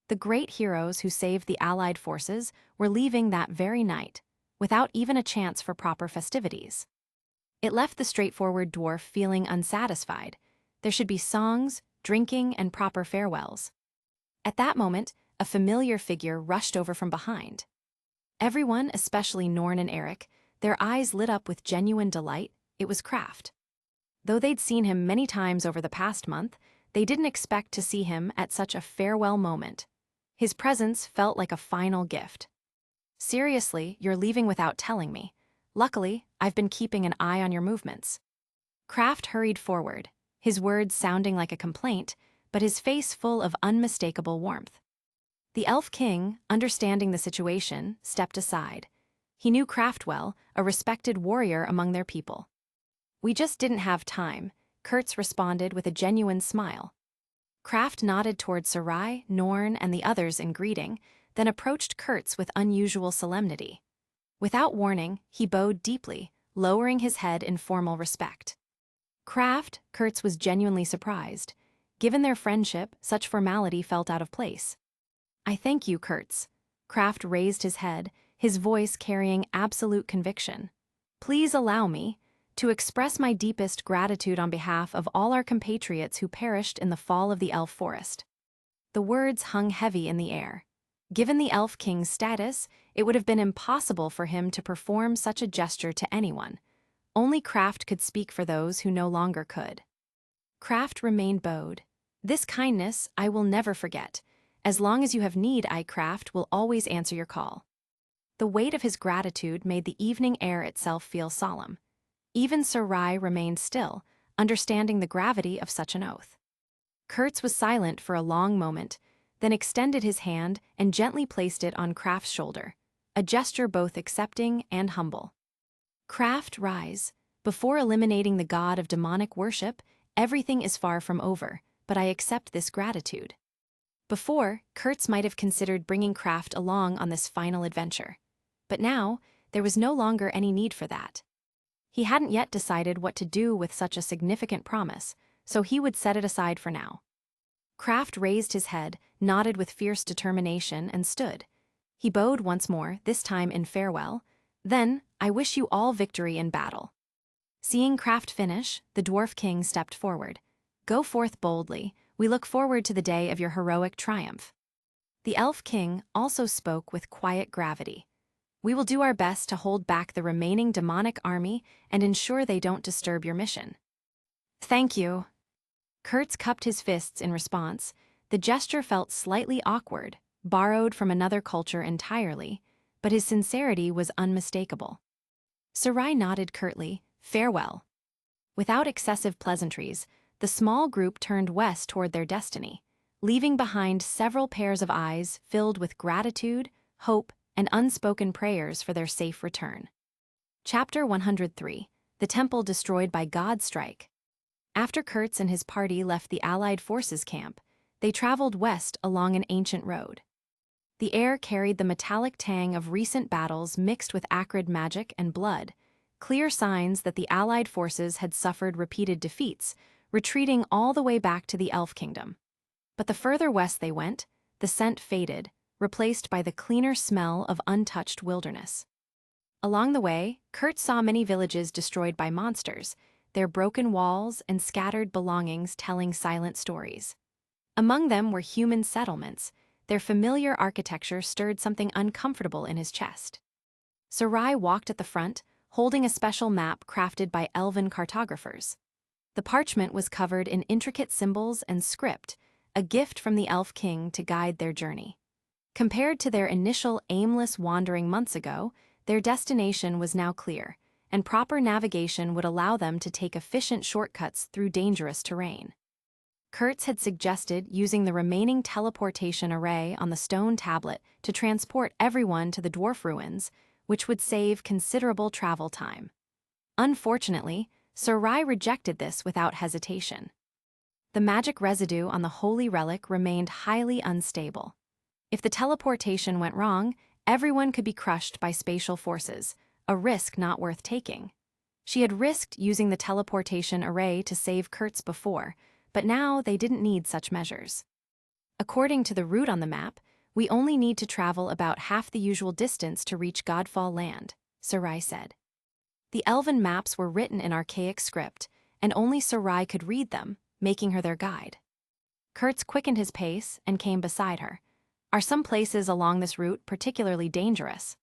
The great heroes who saved the Allied forces were leaving that very night, without even a chance for proper festivities. It left the straightforward dwarf feeling unsatisfied. There should be songs, drinking, and proper farewells. At that moment, a familiar figure rushed over from behind. Everyone, especially Norn and Eric, their eyes lit up with genuine delight. It was Kraft. Though they'd seen him many times over the past month, they didn't expect to see him at such a farewell moment. His presence felt like a final gift. "Seriously, you're leaving without telling me. Luckily, I've been keeping an eye on your movements." Kraft hurried forward, his words sounding like a complaint, but his face full of unmistakable warmth. The Elf King, understanding the situation, stepped aside. He knew Kraft well, a respected warrior among their people. "We just didn't have time," Kurtz responded with a genuine smile. Kraft nodded toward Sarai, Norn, and the others in greeting, then approached Kurtz with unusual solemnity. Without warning, he bowed deeply, lowering his head in formal respect. Kraft, Kurtz was genuinely surprised. Given their friendship, such formality felt out of place. "I thank you, Kurtz." Kraft raised his head, his voice carrying absolute conviction. "Please allow me to express my deepest gratitude on behalf of all our compatriots who perished in the fall of the Elf Forest." The words hung heavy in the air. Given the Elf King's status, it would have been impossible for him to perform such a gesture to anyone. Only Kraft could speak for those who no longer could. Kraft remained bowed. "This kindness I will never forget. As long as you have need, I, Kraft, will always answer your call." The weight of his gratitude made the evening air itself feel solemn. Even Sarai remained still, understanding the gravity of such an oath. Kurtz was silent for a long moment, then extended his hand and gently placed it on Kraft's shoulder, a gesture both accepting and humble. "Kraft, rise. Before eliminating the god of demonic worship, everything is far from over, but I accept this gratitude." Before, Kurtz might have considered bringing Kraft along on this final adventure. But now, there was no longer any need for that. He hadn't yet decided what to do with such a significant promise, so he would set it aside for now. Kraft raised his head, nodded with fierce determination, and stood. He bowed once more, this time in farewell. Then, "I wish you all victory in battle." Seeing Kraft finish, the Dwarf King stepped forward. "Go forth boldly. We look forward to the day of your heroic triumph." The Elf King also spoke with quiet gravity. "We will do our best to hold back the remaining demonic army and ensure they don't disturb your mission." "Thank you." Kurtz cupped his fists in response. The gesture felt slightly awkward, borrowed from another culture entirely, but his sincerity was unmistakable. Sarai nodded curtly, "Farewell." Without excessive pleasantries, the small group turned west toward their destiny, leaving behind several pairs of eyes filled with gratitude, hope, and unspoken prayers for their safe return. Chapter 103: The Temple Destroyed by God's Strike. After Kurtz and his party left the Allied forces camp, they traveled west along an ancient road. The air carried the metallic tang of recent battles mixed with acrid magic and blood, clear signs that the Allied forces had suffered repeated defeats, retreating all the way back to the Elf Kingdom. But the further west they went, the scent faded, replaced by the cleaner smell of untouched wilderness. Along the way, Kurt saw many villages destroyed by monsters, their broken walls and scattered belongings telling silent stories. Among them were human settlements. Their familiar architecture stirred something uncomfortable in his chest. Sarai walked at the front, holding a special map crafted by elven cartographers. The parchment was covered in intricate symbols and script, a gift from the Elf King to guide their journey. Compared to their initial aimless wandering months ago, their destination was now clear, and proper navigation would allow them to take efficient shortcuts through dangerous terrain. Kurtz had suggested using the remaining teleportation array on the stone tablet to transport everyone to the dwarf ruins, which would save considerable travel time. Unfortunately, Sarai rejected this without hesitation. The magic residue on the holy relic remained highly unstable. If the teleportation went wrong, everyone could be crushed by spatial forces, a risk not worth taking. She had risked using the teleportation array to save Kurtz before, but now they didn't need such measures. According to the route on the map, we only need to travel about half the usual distance to reach Godfall Land, Sarai said. The elven maps were written in archaic script, and only Sarai could read them, making her their guide. Kurtz quickened his pace and came beside her. Are some places along this route particularly dangerous?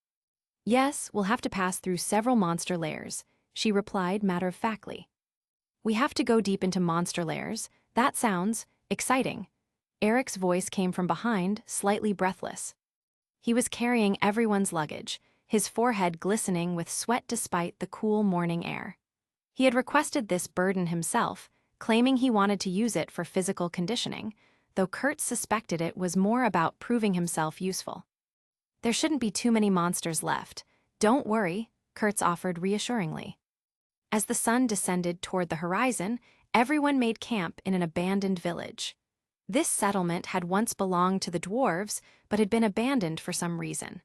Yes, we'll have to pass through several monster lairs, she replied matter-of-factly. We have to go deep into monster lairs. That sounds exciting. Eric's voice came from behind, slightly breathless. He was carrying everyone's luggage, his forehead glistening with sweat despite the cool morning air. He had requested this burden himself, claiming he wanted to use it for physical conditioning, though Kurt suspected it was more about proving himself useful. There shouldn't be too many monsters left. Don't worry, Kurtz offered reassuringly. As the sun descended toward the horizon, everyone made camp in an abandoned village. This settlement had once belonged to the dwarves, but had been abandoned for some reason.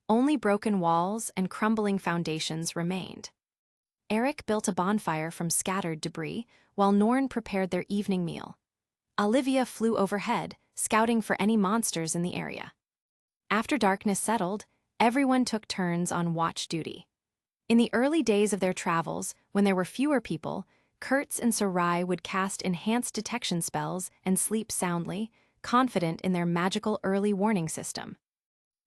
Only broken walls and crumbling foundations remained. Eric built a bonfire from scattered debris, while Norn prepared their evening meal. Olivia flew overhead, scouting for any monsters in the area. After darkness settled, everyone took turns on watch duty. In the early days of their travels, when there were fewer people, Kurtz and Sarai would cast enhanced detection spells and sleep soundly, confident in their magical early warning system.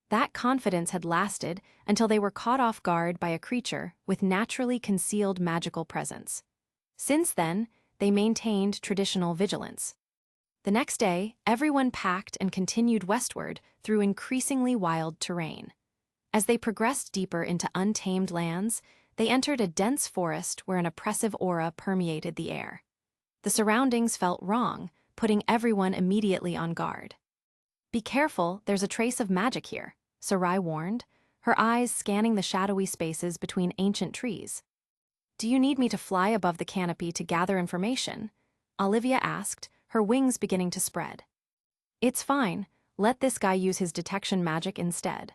That confidence had lasted until they were caught off guard by a creature with naturally concealed magical presence. Since then, they maintained traditional vigilance. The next day, everyone packed and continued westward through increasingly wild terrain. As they progressed deeper into untamed lands, they entered a dense forest where an oppressive aura permeated the air. The surroundings felt wrong, putting everyone immediately on guard. Be careful, there's a trace of magic here, Sarai warned, her eyes scanning the shadowy spaces between ancient trees. Do you need me to fly above the canopy to gather information? Olivia asked, her wings beginning to spread. It's fine, let this guy use his detection magic instead.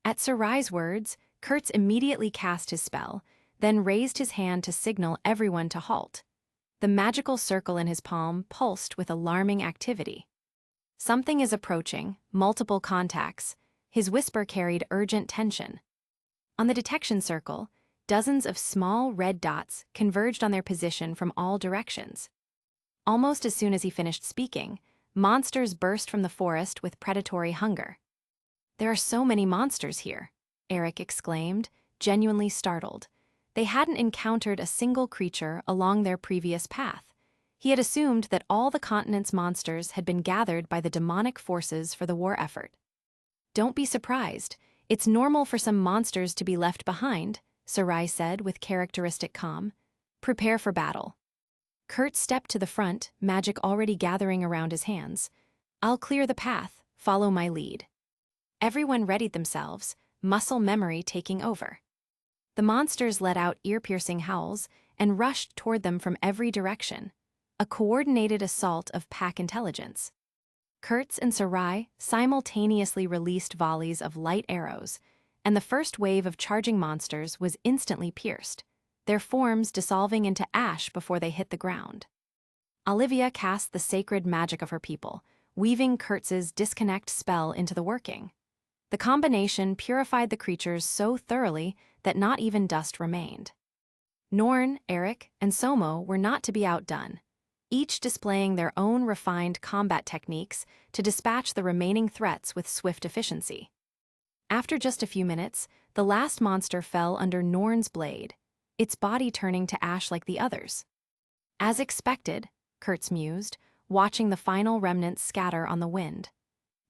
At Sarai's words, Kurtz immediately cast his spell, then raised his hand to signal everyone to halt. The magical circle in his palm pulsed with alarming activity. Something is approaching, multiple contacts. His whisper carried urgent tension. On the detection circle, dozens of small red dots converged on their position from all directions. Almost as soon as he finished speaking, monsters burst from the forest with predatory hunger. There are so many monsters here, Eric exclaimed, genuinely startled. They hadn't encountered a single creature along their previous path. He had assumed that all the continent's monsters had been gathered by the demonic forces for the war effort. Don't be surprised. It's normal for some monsters to be left behind, Sarai said with characteristic calm. Prepare for battle. Kurt stepped to the front, magic already gathering around his hands. I'll clear the path, follow my lead. Everyone readied themselves, muscle memory taking over. The monsters let out ear-piercing howls and rushed toward them from every direction, a coordinated assault of pack intelligence. Kurtz and Sarai simultaneously released volleys of light arrows, and the first wave of charging monsters was instantly pierced, their forms dissolving into ash before they hit the ground. Olivia cast the sacred magic of her people, weaving Kurtz's disconnect spell into the working. The combination purified the creatures so thoroughly that not even dust remained. Norn, Eric, and Somo were not to be outdone, each displaying their own refined combat techniques to dispatch the remaining threats with swift efficiency. After just a few minutes, the last monster fell under Norn's blade, its body turning to ash like the others. As expected, Kurtz mused, watching the final remnants scatter on the wind.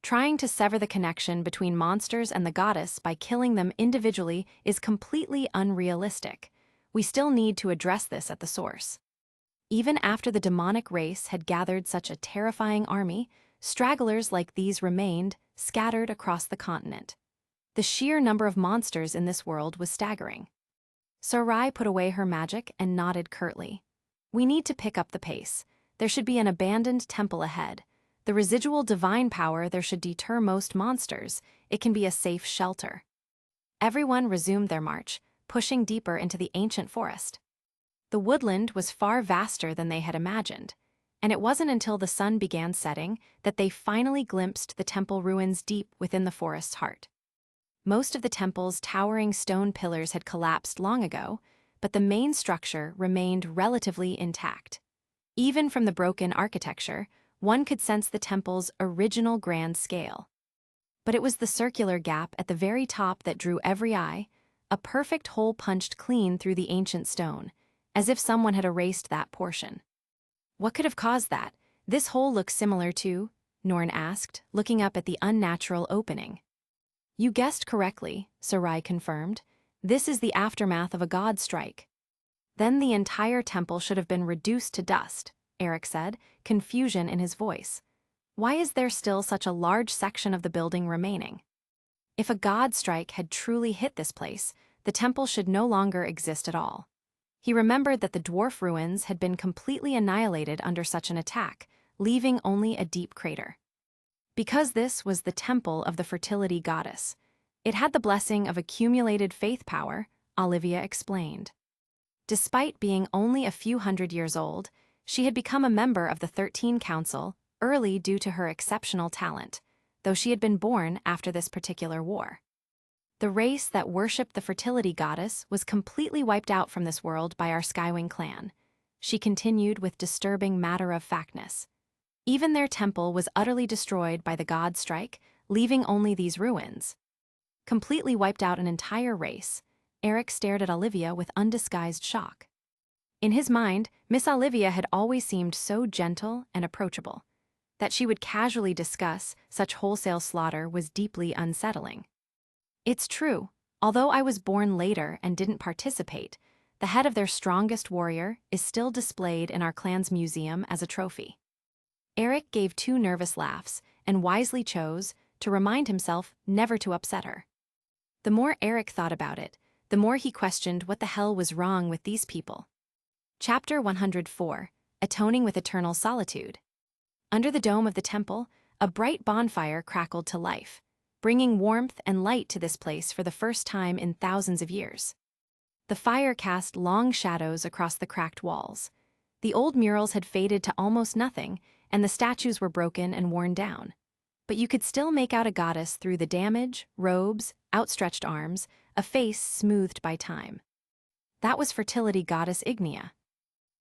Trying to sever the connection between monsters and the goddess by killing them individually is completely unrealistic. We still need to address this at the source. Even after the demonic race had gathered such a terrifying army, stragglers like these remained, scattered across the continent. The sheer number of monsters in this world was staggering. Sarai put away her magic and nodded curtly. We need to pick up the pace. There should be an abandoned temple ahead. The residual divine power there should deter most monsters. It can be a safe shelter. Everyone resumed their march, pushing deeper into the ancient forest. The woodland was far vaster than they had imagined, and it wasn't until the sun began setting that they finally glimpsed the temple ruins deep within the forest's heart. Most of the temple's towering stone pillars had collapsed long ago, but the main structure remained relatively intact. Even from the broken architecture, one could sense the temple's original grand scale. But it was the circular gap at the very top that drew every eye, a perfect hole punched clean through the ancient stone, as if someone had erased that portion. What could have caused that? This hole looks similar to, Norn asked, looking up at the unnatural opening. You guessed correctly, Sarai confirmed. This is the aftermath of a god strike. Then the entire temple should have been reduced to dust, Eric said, confusion in his voice. Why is there still such a large section of the building remaining? If a god strike had truly hit this place, the temple should no longer exist at all. He remembered that the dwarf ruins had been completely annihilated under such an attack, leaving only a deep crater. Because this was the temple of the fertility goddess, it had the blessing of accumulated faith power, Olivia explained. Despite being only a few hundred years old, she had become a member of the 13 Council early due to her exceptional talent, though she had been born after this particular war. The race that worshipped the fertility goddess was completely wiped out from this world by our Skywing clan, she continued with disturbing matter-of-factness. Even their temple was utterly destroyed by the god strike, leaving only these ruins. Completely wiped out an entire race, Eric stared at Olivia with undisguised shock. In his mind, Miss Olivia had always seemed so gentle and approachable. That she would casually discuss such wholesale slaughter was deeply unsettling. It's true, although I was born later and didn't participate, the head of their strongest warrior is still displayed in our clan's museum as a trophy. Eric gave 2 nervous laughs and wisely chose to remind himself never to upset her. The more Eric thought about it, the more he questioned what the hell was wrong with these people. Chapter 104, Atoning with Eternal Solitude. Under the dome of the temple, a bright bonfire crackled to life, bringing warmth and light to this place for the first time in thousands of years. The fire cast long shadows across the cracked walls. The old murals had faded to almost nothing, and the statues were broken and worn down. But you could still make out a goddess through the damage, robes, outstretched arms, a face smoothed by time. That was fertility goddess Ignia.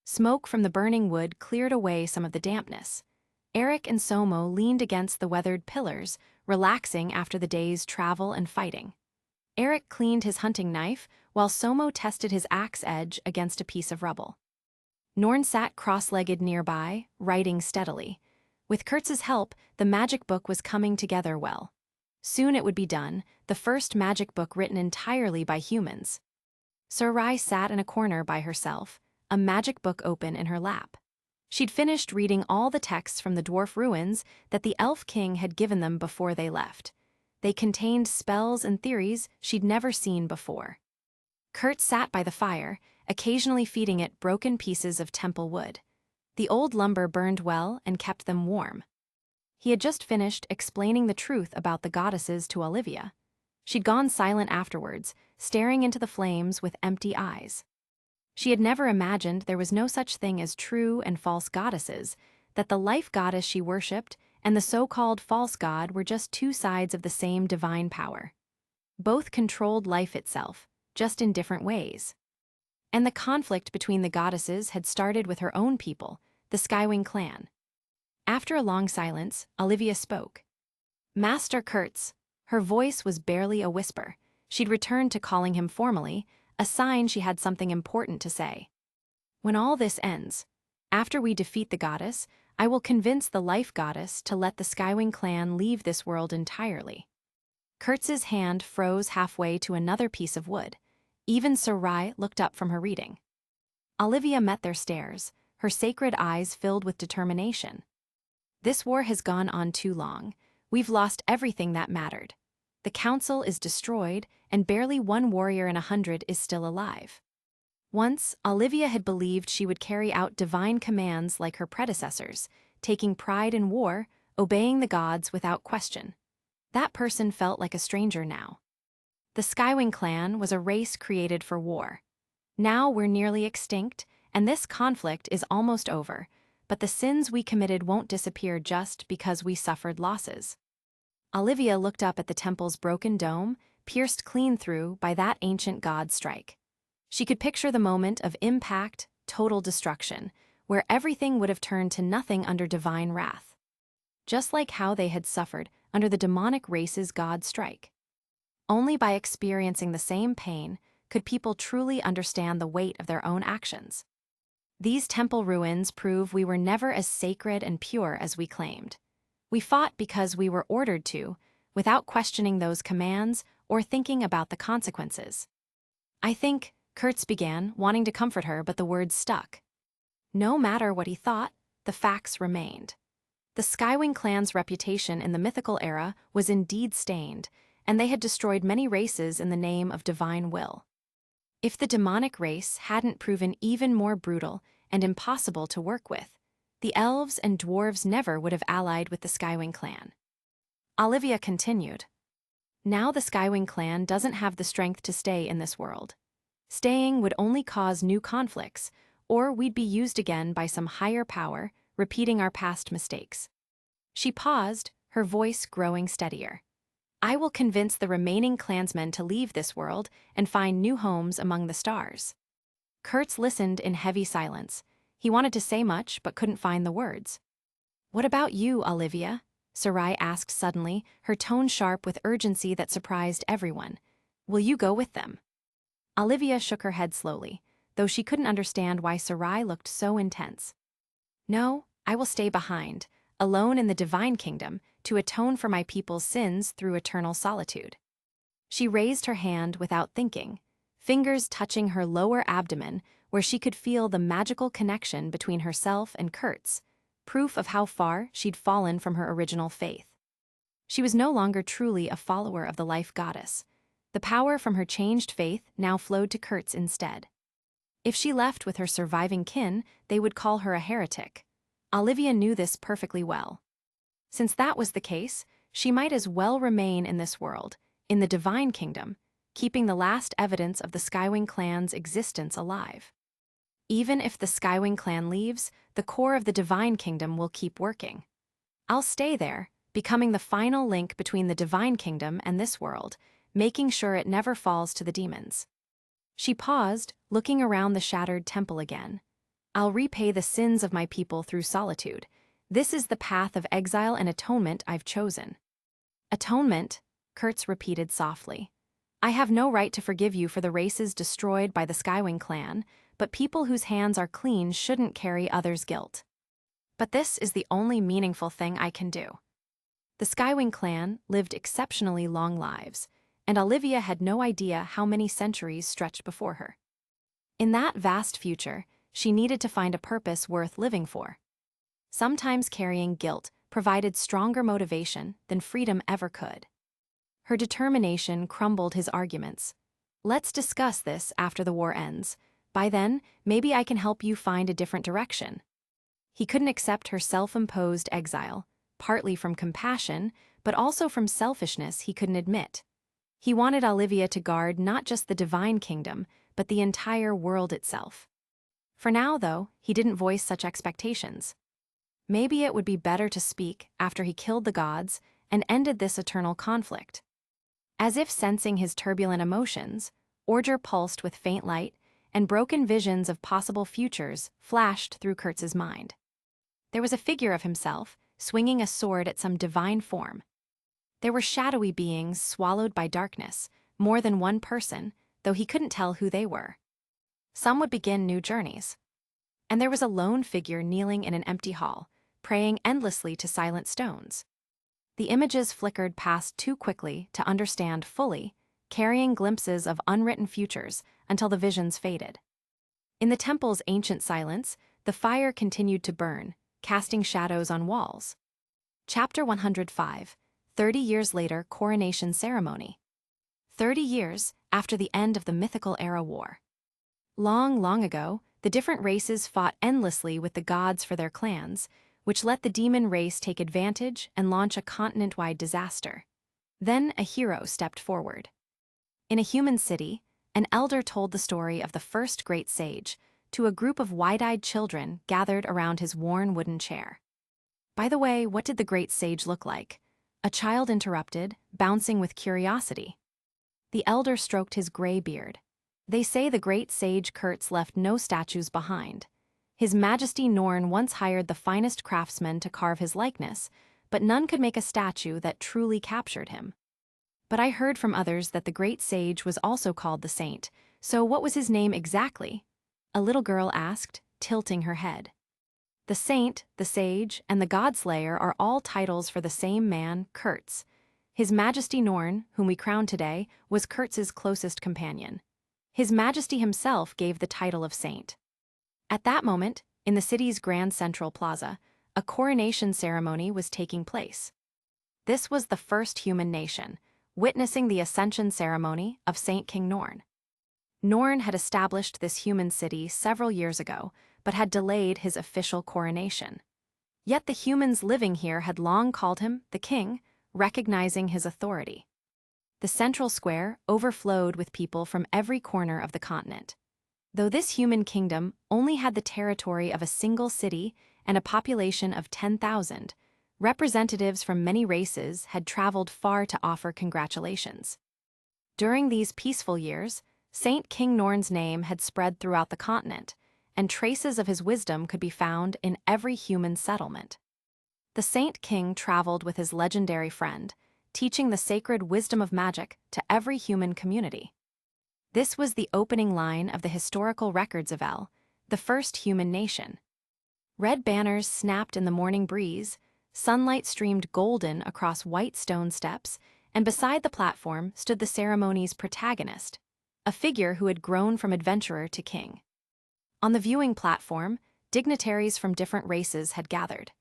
Smoke from the burning wood cleared away some of the dampness. Eric and Somo leaned against the weathered pillars, relaxing after the day's travel and fighting. Eric cleaned his hunting knife, while Somo tested his axe edge against a piece of rubble. Norn sat cross-legged nearby, writing steadily. With Kurtz's help, the magic book was coming together well. Soon it would be done, the first magic book written entirely by humans. Sarai sat in a corner by herself, a magic book open in her lap. She'd finished reading all the texts from the dwarf ruins that the elf king had given them before they left. They contained spells and theories she'd never seen before. Kurt sat by the fire, occasionally feeding it broken pieces of temple wood. The old lumber burned well and kept them warm. He had just finished explaining the truth about the goddesses to Olivia. She'd gone silent afterwards, staring into the flames with empty eyes. She had never imagined there was no such thing as true and false goddesses, that the life goddess she worshipped and the so-called false god were just two sides of the same divine power. Both controlled life itself, just in different ways. And the conflict between the goddesses had started with her own people, the Skywing clan. After a long silence, Olivia spoke. "Master Kurtz." Her voice was barely a whisper. She'd returned to calling him formally, a sign she had something important to say. "When all this ends, after we defeat the goddess, I will convince the life goddess to let the Skywing clan leave this world entirely." Kurtz's hand froze halfway to another piece of wood. Even Sarai looked up from her reading. Olivia met their stares, her sacred eyes filled with determination. "This war has gone on too long. We've lost everything that mattered. The council is destroyed, and barely one warrior in 100 is still alive." Once, Olivia had believed she would carry out divine commands like her predecessors, taking pride in war, obeying the gods without question. That person felt like a stranger now. The Skywing clan was a race created for war. Now we're nearly extinct, and this conflict is almost over, but the sins we committed won't disappear just because we suffered losses. Olivia looked up at the temple's broken dome, pierced clean through by that ancient god's strike. She could picture the moment of impact, total destruction, where everything would have turned to nothing under divine wrath. Just like how they had suffered under the demonic race's god's strike. Only by experiencing the same pain could people truly understand the weight of their own actions. These temple ruins prove we were never as sacred and pure as we claimed. We fought because we were ordered to, without questioning those commands or thinking about the consequences. I think, Kurtz began, wanting to comfort her, but the words stuck. No matter what he thought, the facts remained. The Skywing clan's reputation in the mythical era was indeed stained, and they had destroyed many races in the name of divine will. If the demonic race hadn't proven even more brutal and impossible to work with, the elves and dwarves never would have allied with the Skywing clan. Olivia continued. Now the Skywing clan doesn't have the strength to stay in this world. Staying would only cause new conflicts, or we'd be used again by some higher power, repeating our past mistakes. She paused, her voice growing steadier. I will convince the remaining clansmen to leave this world and find new homes among the stars. Kurtz listened in heavy silence. He wanted to say much, but couldn't find the words. What about you, Olivia? Sarai asked suddenly, her tone sharp with urgency that surprised everyone. Will you go with them? Olivia shook her head slowly, though she couldn't understand why Sarai looked so intense. No, I will stay behind, alone in the divine kingdom, to atone for my people's sins through eternal solitude. She raised her hand without thinking, fingers touching her lower abdomen where she could feel the magical connection between herself and Kurtz, proof of how far she'd fallen from her original faith. She was no longer truly a follower of the life goddess. The power from her changed faith now flowed to Kurtz instead. If she left with her surviving kin, they would call her a heretic. Olivia knew this perfectly well. Since that was the case, she might as well remain in this world, in the divine kingdom, keeping the last evidence of the Skywing clan's existence alive. Even if the Skywing clan leaves, the core of the divine kingdom will keep working. I'll stay there, becoming the final link between the divine kingdom and this world, making sure it never falls to the demons. She paused, looking around the shattered temple again. I'll repay the sins of my people through solitude. This is the path of exile and atonement I've chosen. Atonement, Kurtz repeated softly. I have no right to forgive you for the races destroyed by the Skywing clan, but people whose hands are clean shouldn't carry others' guilt. But this is the only meaningful thing I can do. The Skywing clan lived exceptionally long lives, and Olivia had no idea how many centuries stretched before her. In that vast future, she needed to find a purpose worth living for. Sometimes carrying guilt provided stronger motivation than freedom ever could. Her determination crumbled his arguments. Let's discuss this after the war ends. By then, maybe I can help you find a different direction. He couldn't accept her self-imposed exile, partly from compassion, but also from selfishness he couldn't admit. He wanted Olivia to guard not just the divine kingdom, but the entire world itself. For now, though, he didn't voice such expectations. Maybe it would be better to speak after he killed the gods and ended this eternal conflict. As if sensing his turbulent emotions, Orger pulsed with faint light, and broken visions of possible futures flashed through Kurtz's mind. There was a figure of himself, swinging a sword at some divine form. There were shadowy beings swallowed by darkness, more than one person, though he couldn't tell who they were. Some would begin new journeys. And there was a lone figure kneeling in an empty hall, praying endlessly to silent stones. The images flickered past too quickly to understand fully, carrying glimpses of unwritten futures until the visions faded. In the temple's ancient silence, the fire continued to burn, casting shadows on walls. Chapter 105, 30 years later coronation ceremony. 30 years after the end of the mythical era war. Long, long ago, the different races fought endlessly with the gods for their clans, which let the demon race take advantage and launch a continent-wide disaster. Then a hero stepped forward. In a human city, an elder told the story of the first great sage to a group of wide-eyed children gathered around his worn wooden chair. By the way, what did the great sage look like? A child interrupted, bouncing with curiosity. The elder stroked his gray beard. They say the great sage Kurtz left no statues behind. His Majesty Norn once hired the finest craftsmen to carve his likeness, but none could make a statue that truly captured him. But I heard from others that the great sage was also called the saint, so what was his name exactly? A little girl asked, tilting her head. The saint, the sage, and the godslayer are all titles for the same man, Kurtz. His Majesty Norn, whom we crown today, was Kurtz's closest companion. His Majesty himself gave the title of saint. At that moment, in the city's Grand Central Plaza, a coronation ceremony was taking place. This was the first human nation, witnessing the ascension ceremony of Saint King Norn. Norn had established this human city several years ago, but had delayed his official coronation. Yet the humans living here had long called him the king, recognizing his authority. The central square overflowed with people from every corner of the continent. Though this human kingdom only had the territory of a single city and a population of 10,000, representatives from many races had traveled far to offer congratulations. During these peaceful years, Saint King Norn's name had spread throughout the continent, and traces of his wisdom could be found in every human settlement. The Saint King traveled with his legendary friend, teaching the sacred wisdom of magic to every human community. This was the opening line of the historical records of El, the first human nation. Red banners snapped in the morning breeze, sunlight streamed golden across white stone steps, and beside the platform stood the ceremony's protagonist, a figure who had grown from adventurer to king. On the viewing platform, dignitaries from different races had gathered.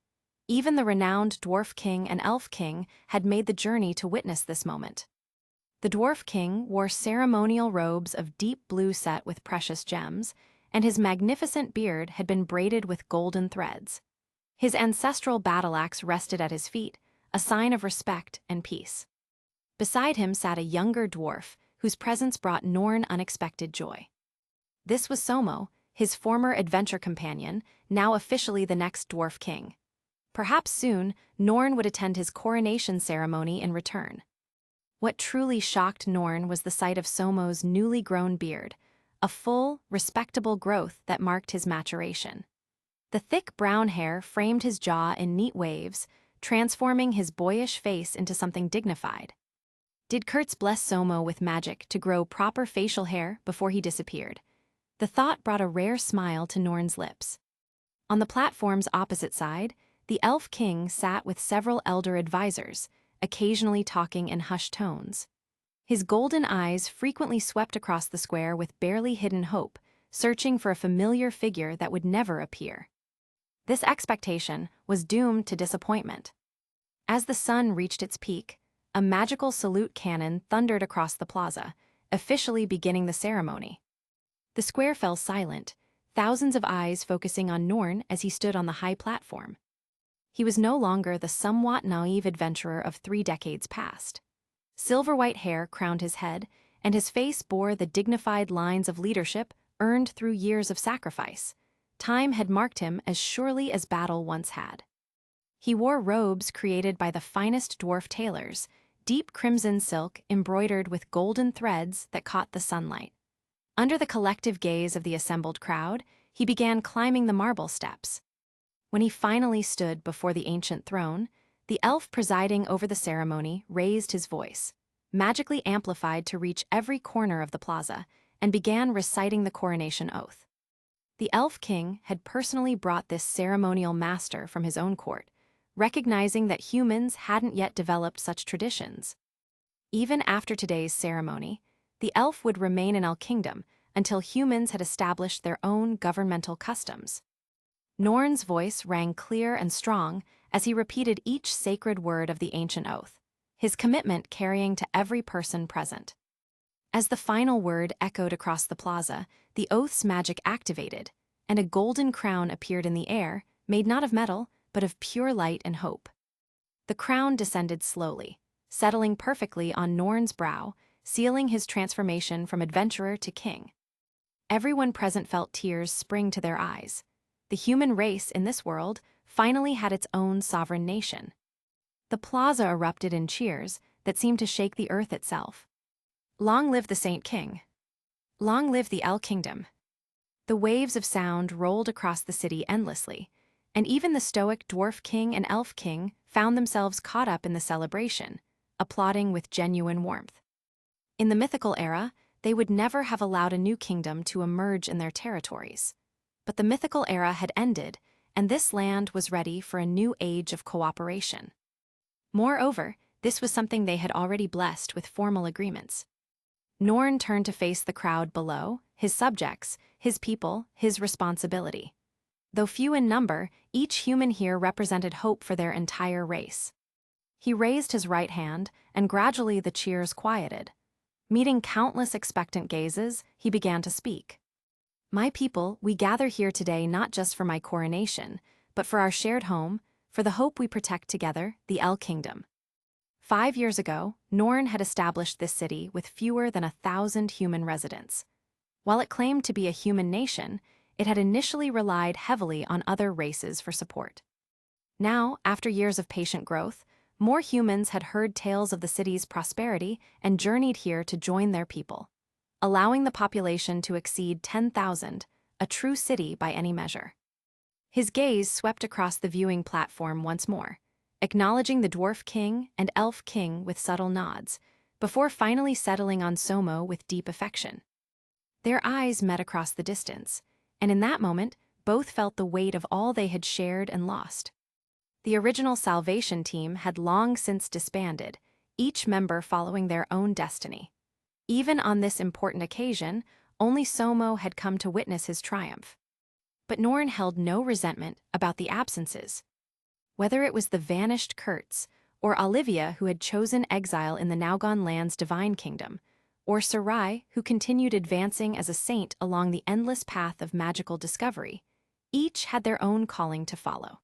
Even the renowned Dwarf King and Elf King had made the journey to witness this moment. The Dwarf King wore ceremonial robes of deep blue set with precious gems, and his magnificent beard had been braided with golden threads. His ancestral battle axe rested at his feet, a sign of respect and peace. Beside him sat a younger dwarf, whose presence brought Norn unexpected joy. This was Somo, his former adventure companion, now officially the next Dwarf King. Perhaps soon, Norn would attend his coronation ceremony in return. What truly shocked Norn was the sight of Somo's newly grown beard, a full, respectable growth that marked his maturation. The thick brown hair framed his jaw in neat waves, transforming his boyish face into something dignified. Did Kurtz bless Somo with magic to grow proper facial hair before he disappeared? The thought brought a rare smile to Norn's lips. On the platform's opposite side, the Elf King sat with several elder advisors, occasionally talking in hushed tones. His golden eyes frequently swept across the square with barely hidden hope, searching for a familiar figure that would never appear. This expectation was doomed to disappointment. As the sun reached its peak, a magical salute cannon thundered across the plaza, officially beginning the ceremony. The square fell silent, thousands of eyes focusing on Norn as he stood on the high platform. He was no longer the somewhat naive adventurer of 3 decades past. Silver-white hair crowned his head, and his face bore the dignified lines of leadership earned through years of sacrifice. Time had marked him as surely as battle once had. He wore robes created by the finest dwarf tailors, deep crimson silk embroidered with golden threads that caught the sunlight. Under the collective gaze of the assembled crowd, he began climbing the marble steps. When he finally stood before the ancient throne, the elf presiding over the ceremony raised his voice, magically amplified to reach every corner of the plaza, and began reciting the coronation oath. The elf king had personally brought this ceremonial master from his own court, recognizing that humans hadn't yet developed such traditions. Even after today's ceremony, the elf would remain in El Kingdom until humans had established their own governmental customs. Norn's voice rang clear and strong as he repeated each sacred word of the ancient oath, his commitment carrying to every person present. As the final word echoed across the plaza, the oath's magic activated, and a golden crown appeared in the air, made not of metal, but of pure light and hope. The crown descended slowly, settling perfectly on Norn's brow, sealing his transformation from adventurer to king. Everyone present felt tears spring to their eyes. The human race in this world finally had its own sovereign nation. The plaza erupted in cheers that seemed to shake the earth itself. Long live the Saint King! Long live the El Kingdom! The waves of sound rolled across the city endlessly, and even the stoic dwarf king and elf king found themselves caught up in the celebration, applauding with genuine warmth. In the mythical era, they would never have allowed a new kingdom to emerge in their territories. But the mythical era had ended, and this land was ready for a new age of cooperation. Moreover, this was something they had already blessed with formal agreements. Norn turned to face the crowd below, his subjects, his people, his responsibility. Though few in number, each human here represented hope for their entire race. He raised his right hand, and gradually the cheers quieted. Meeting countless expectant gazes, he began to speak. My people, we gather here today not just for my coronation, but for our shared home, for the hope we protect together, the El Kingdom. 5 years ago, Norn had established this city with fewer than 1,000 human residents. While it claimed to be a human nation, it had initially relied heavily on other races for support. Now, after years of patient growth, more humans had heard tales of the city's prosperity and journeyed here to join their people, allowing the population to exceed 10,000, a true city by any measure. His gaze swept across the viewing platform once more, acknowledging the dwarf king and elf king with subtle nods, before finally settling on SOUSOU with deep affection. Their eyes met across the distance, and in that moment, both felt the weight of all they had shared and lost. The original Salvation team had long since disbanded, each member following their own destiny. Even on this important occasion, only SOUSOU had come to witness his triumph. But Norn held no resentment about the absences. Whether it was the vanished Kurtz, or Olivia who had chosen exile in the now-gone land's divine kingdom, or Sarai who continued advancing as a saint along the endless path of magical discovery, each had their own calling to follow.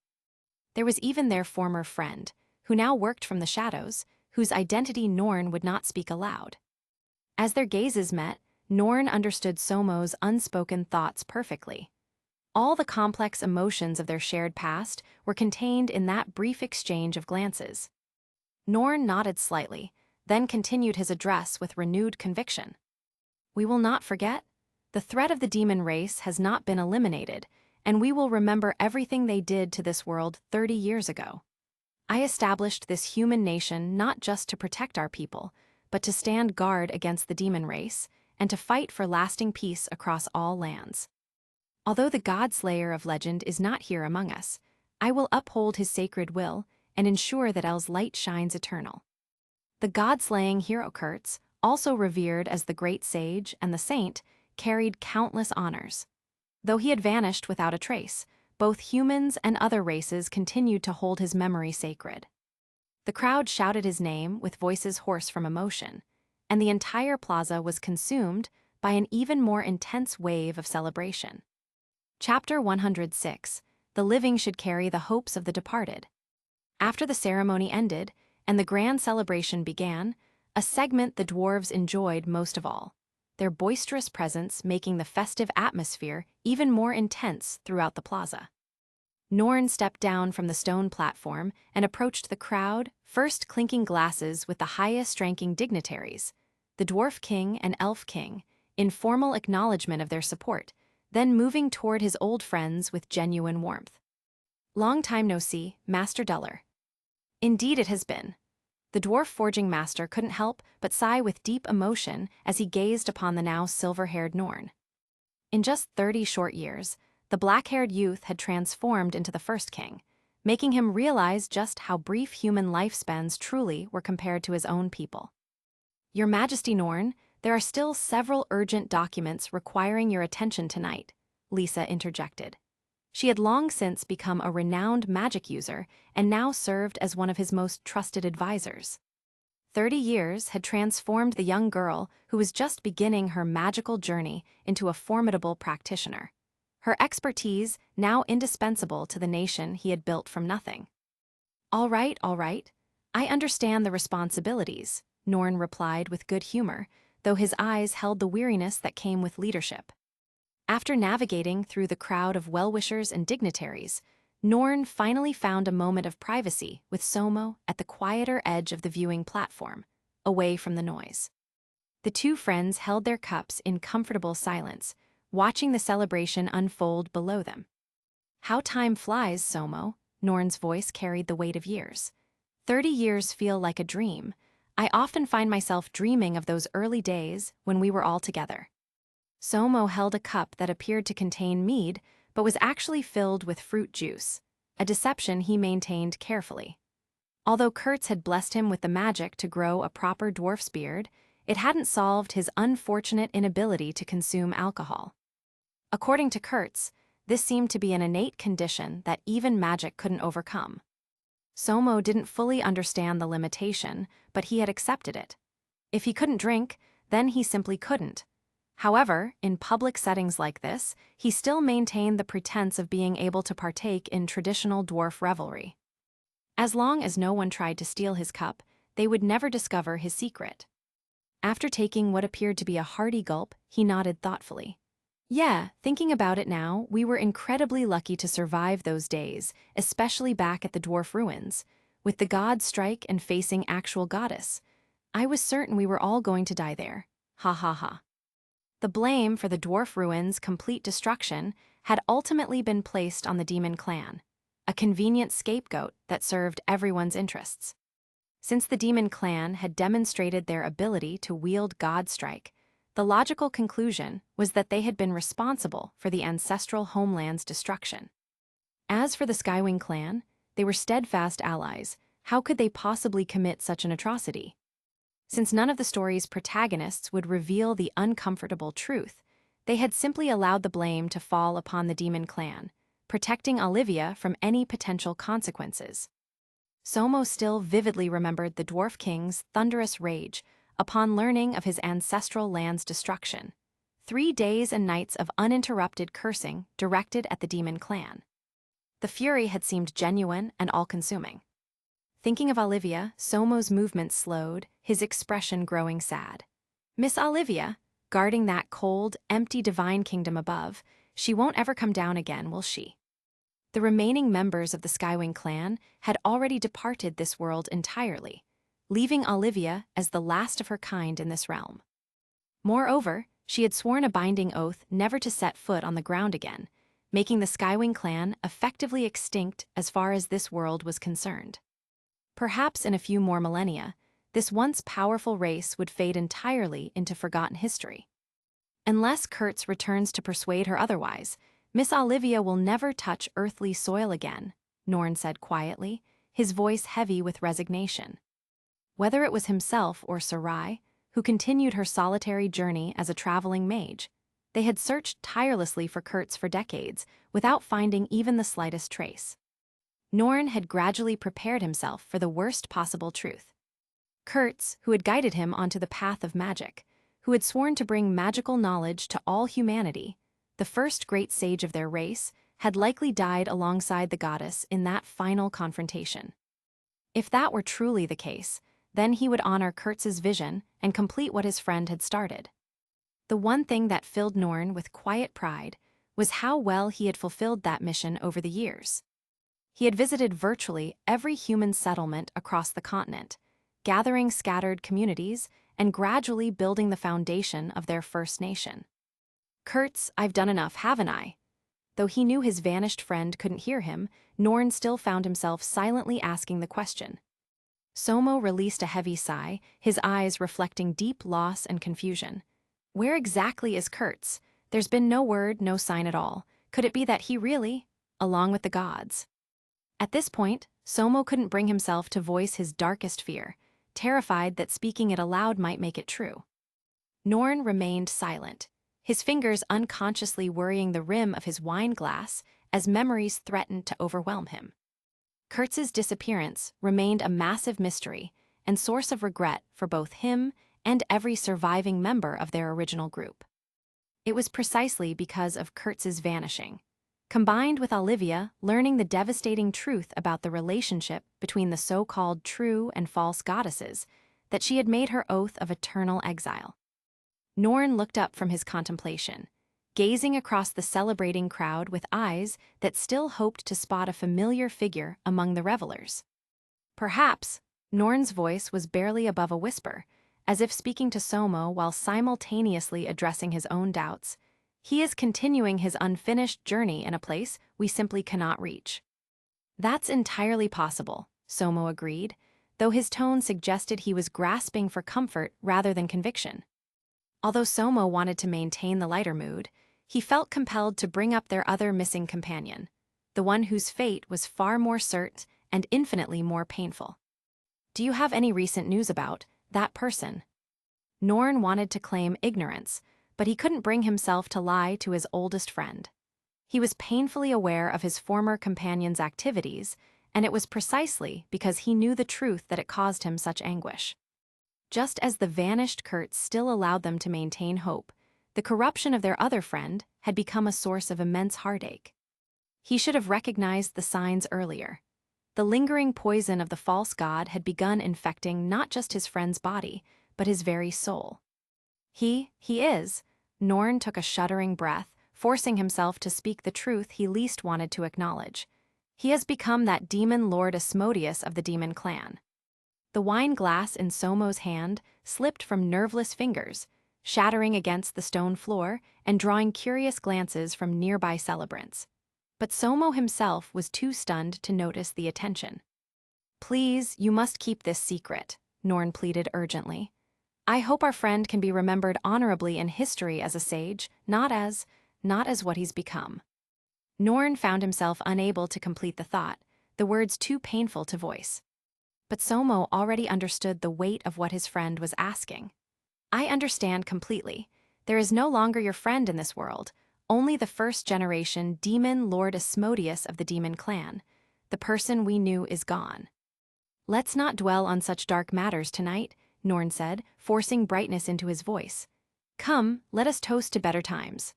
There was even their former friend, who now worked from the shadows, whose identity Norn would not speak aloud. As their gazes met, Norn understood SOUSOU's unspoken thoughts perfectly. All the complex emotions of their shared past were contained in that brief exchange of glances. Norn nodded slightly, then continued his address with renewed conviction. We will not forget. The threat of the demon race has not been eliminated, and we will remember everything they did to this world 30 years ago. I established this human nation not just to protect our people, but to stand guard against the demon race and to fight for lasting peace across all lands. Although the God-Slayer of legend is not here among us, I will uphold his sacred will and ensure that El's light shines eternal. The God-slaying hero Kurtz, also revered as the great sage and the saint, carried countless honors. Though he had vanished without a trace, both humans and other races continued to hold his memory sacred. The crowd shouted his name with voices hoarse from emotion, and the entire plaza was consumed by an even more intense wave of celebration. Chapter 106: The Living Should Carry the Hopes of the Departed. After the ceremony ended, and the grand celebration began, a segment the dwarves enjoyed most of all, their boisterous presence making the festive atmosphere even more intense throughout the plaza. Norn stepped down from the stone platform and approached the crowd, first clinking glasses with the highest-ranking dignitaries, the Dwarf King and Elf King, in formal acknowledgement of their support, then moving toward his old friends with genuine warmth. "Long time no see, Master Duller." "Indeed it has been." The dwarf forging master couldn't help but sigh with deep emotion as he gazed upon the now silver-haired Norn. In just 30 short years, the black-haired youth had transformed into the first king, making him realize just how brief human lifespans truly were compared to his own people. "Your Majesty Norn, there are still several urgent documents requiring your attention tonight," Lisa interjected. She had long since become a renowned magic user and now served as one of his most trusted advisors. 30 years had transformed the young girl who was just beginning her magical journey into a formidable practitioner, her expertise now indispensable to the nation he had built from nothing. All right. I understand the responsibilities," Norn replied with good humor, though his eyes held the weariness that came with leadership. After navigating through the crowd of well-wishers and dignitaries, Norn finally found a moment of privacy with SOUSOU at the quieter edge of the viewing platform, away from the noise. The two friends held their cups in comfortable silence, watching the celebration unfold below them. "How time flies, SOUSOU," Norn's voice carried the weight of years. 30 years feel like a dream. I often find myself dreaming of those early days when we were all together." SOUSOU held a cup that appeared to contain mead, but was actually filled with fruit juice, a deception he maintained carefully. Although Kurtz had blessed him with the magic to grow a proper dwarf's beard, it hadn't solved his unfortunate inability to consume alcohol. According to Kurtz, this seemed to be an innate condition that even magic couldn't overcome. SOUSOU didn't fully understand the limitation, but he had accepted it. If he couldn't drink, then he simply couldn't. However, in public settings like this, he still maintained the pretense of being able to partake in traditional dwarf revelry. As long as no one tried to steal his cup, they would never discover his secret. After taking what appeared to be a hearty gulp, he nodded thoughtfully. "Yeah, thinking about it now, we were incredibly lucky to survive those days, especially back at the dwarf ruins, with the god strike and facing actual goddess. I was certain we were all going to die there. Ha ha ha." The blame for the dwarf ruins' complete destruction had ultimately been placed on the demon clan, a convenient scapegoat that served everyone's interests. Since the demon clan had demonstrated their ability to wield Godstrike, the logical conclusion was that they had been responsible for the ancestral homeland's destruction. As for the Skywing clan, they were steadfast allies. How could they possibly commit such an atrocity? Since none of the story's protagonists would reveal the uncomfortable truth, they had simply allowed the blame to fall upon the demon clan, protecting Olivia from any potential consequences. SOUSOU still vividly remembered the Dwarf King's thunderous rage upon learning of his ancestral land's destruction. 3 days and nights of uninterrupted cursing directed at the demon clan. The fury had seemed genuine and all-consuming. Thinking of Olivia, SOUSOU's movements slowed, his expression growing sad. "Miss Olivia, guarding that cold, empty divine kingdom above, she won't ever come down again, will she?" The remaining members of the Skywing clan had already departed this world entirely, leaving Olivia as the last of her kind in this realm. Moreover, she had sworn a binding oath never to set foot on the ground again, making the Skywing clan effectively extinct as far as this world was concerned. Perhaps in a few more millennia, this once powerful race would fade entirely into forgotten history. Unless Kurtz returns to persuade her otherwise, Miss Olivia will never touch earthly soil again, Norn said quietly, his voice heavy with resignation. Whether it was himself or Sarai, who continued her solitary journey as a traveling mage, they had searched tirelessly for Kurtz for decades without finding even the slightest trace. Norn had gradually prepared himself for the worst possible truth. Kurtz, who had guided him onto the path of magic, who had sworn to bring magical knowledge to all humanity, the first great sage of their race, had likely died alongside the goddess in that final confrontation. If that were truly the case, Then he would honor Kurtz's vision and complete what his friend had started. The one thing that filled Norn with quiet pride was how well he had fulfilled that mission over the years. He had visited virtually every human settlement across the continent, gathering scattered communities and gradually building the foundation of their first nation. "Kurtz, I've done enough, haven't I?" Though he knew his vanished friend couldn't hear him, Norn still found himself silently asking the question. Somo released a heavy sigh, his eyes reflecting deep loss and confusion. Where exactly is Kurtz? There's been no word, no sign at all. Could it be that he really, along with the gods? At this point, Somo couldn't bring himself to voice his darkest fear, terrified that speaking it aloud might make it true. Norn remained silent, his fingers unconsciously worrying the rim of his wine glass as memories threatened to overwhelm him. Kurtz's disappearance remained a massive mystery and source of regret for both him and every surviving member of their original group. It was precisely because of Kurtz's vanishing, combined with Olivia learning the devastating truth about the relationship between the so-called true and false goddesses, that she had made her oath of eternal exile. Norn looked up from his contemplation, gazing across the celebrating crowd with eyes that still hoped to spot a familiar figure among the revelers. Perhaps, Norn's voice was barely above a whisper, as if speaking to Somo while simultaneously addressing his own doubts. He is continuing his unfinished journey in a place we simply cannot reach. That's entirely possible, Somo agreed, though his tone suggested he was grasping for comfort rather than conviction. Although Somo wanted to maintain the lighter mood, he felt compelled to bring up their other missing companion, the one whose fate was far more certain and infinitely more painful. "Do you have any recent news about that person?" Norn wanted to claim ignorance, but he couldn't bring himself to lie to his oldest friend. He was painfully aware of his former companion's activities, and it was precisely because he knew the truth that it caused him such anguish. Just as the vanished Kurtz still allowed them to maintain hope, the corruption of their other friend had become a source of immense heartache. He should have recognized the signs earlier. The lingering poison of the false god had begun infecting not just his friend's body, but his very soul. He is, Norn took a shuddering breath, forcing himself to speak the truth he least wanted to acknowledge. He has become that demon Lord Asmodeus of the demon clan. The wine glass in Somo's hand slipped from nerveless fingers, shattering against the stone floor and drawing curious glances from nearby celebrants. But Somo himself was too stunned to notice the attention. "Please, you must keep this secret," Norn pleaded urgently. "I hope our friend can be remembered honorably in history as a sage, not as what he's become." Norn found himself unable to complete the thought, the words too painful to voice. But Somo already understood the weight of what his friend was asking. "I understand completely. There is no longer your friend in this world, only the first-generation demon Lord Asmodeus of the demon clan. The person we knew is gone." "Let's not dwell on such dark matters tonight," Norn said, forcing brightness into his voice. "Come, let us toast to better times."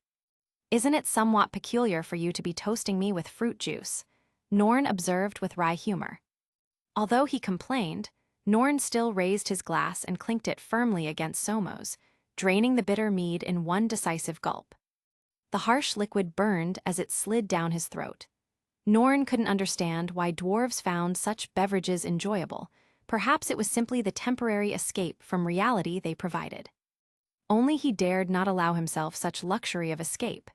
"Isn't it somewhat peculiar for you to be toasting me with fruit juice?" Norn observed with wry humor. Although he complained, Norn still raised his glass and clinked it firmly against Somo's, draining the bitter mead in one decisive gulp. The harsh liquid burned as it slid down his throat. Norn couldn't understand why dwarves found such beverages enjoyable. Perhaps it was simply the temporary escape from reality they provided. Only he dared not allow himself such luxury of escape.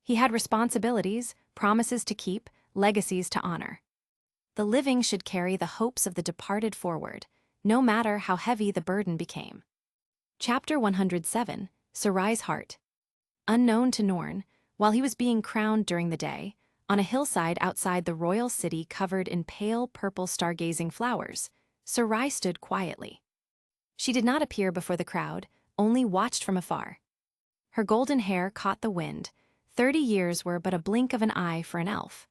He had responsibilities, promises to keep, legacies to honor. The living should carry the hopes of the departed forward, no matter how heavy the burden became. Chapter 107, Sarai's Heart. Unknown to Norn, while he was being crowned during the day, on a hillside outside the royal city covered in pale purple stargazing flowers, Sarai stood quietly. She did not appear before the crowd, only watched from afar. Her golden hair caught the wind. 30 years were but a blink of an eye for an elf.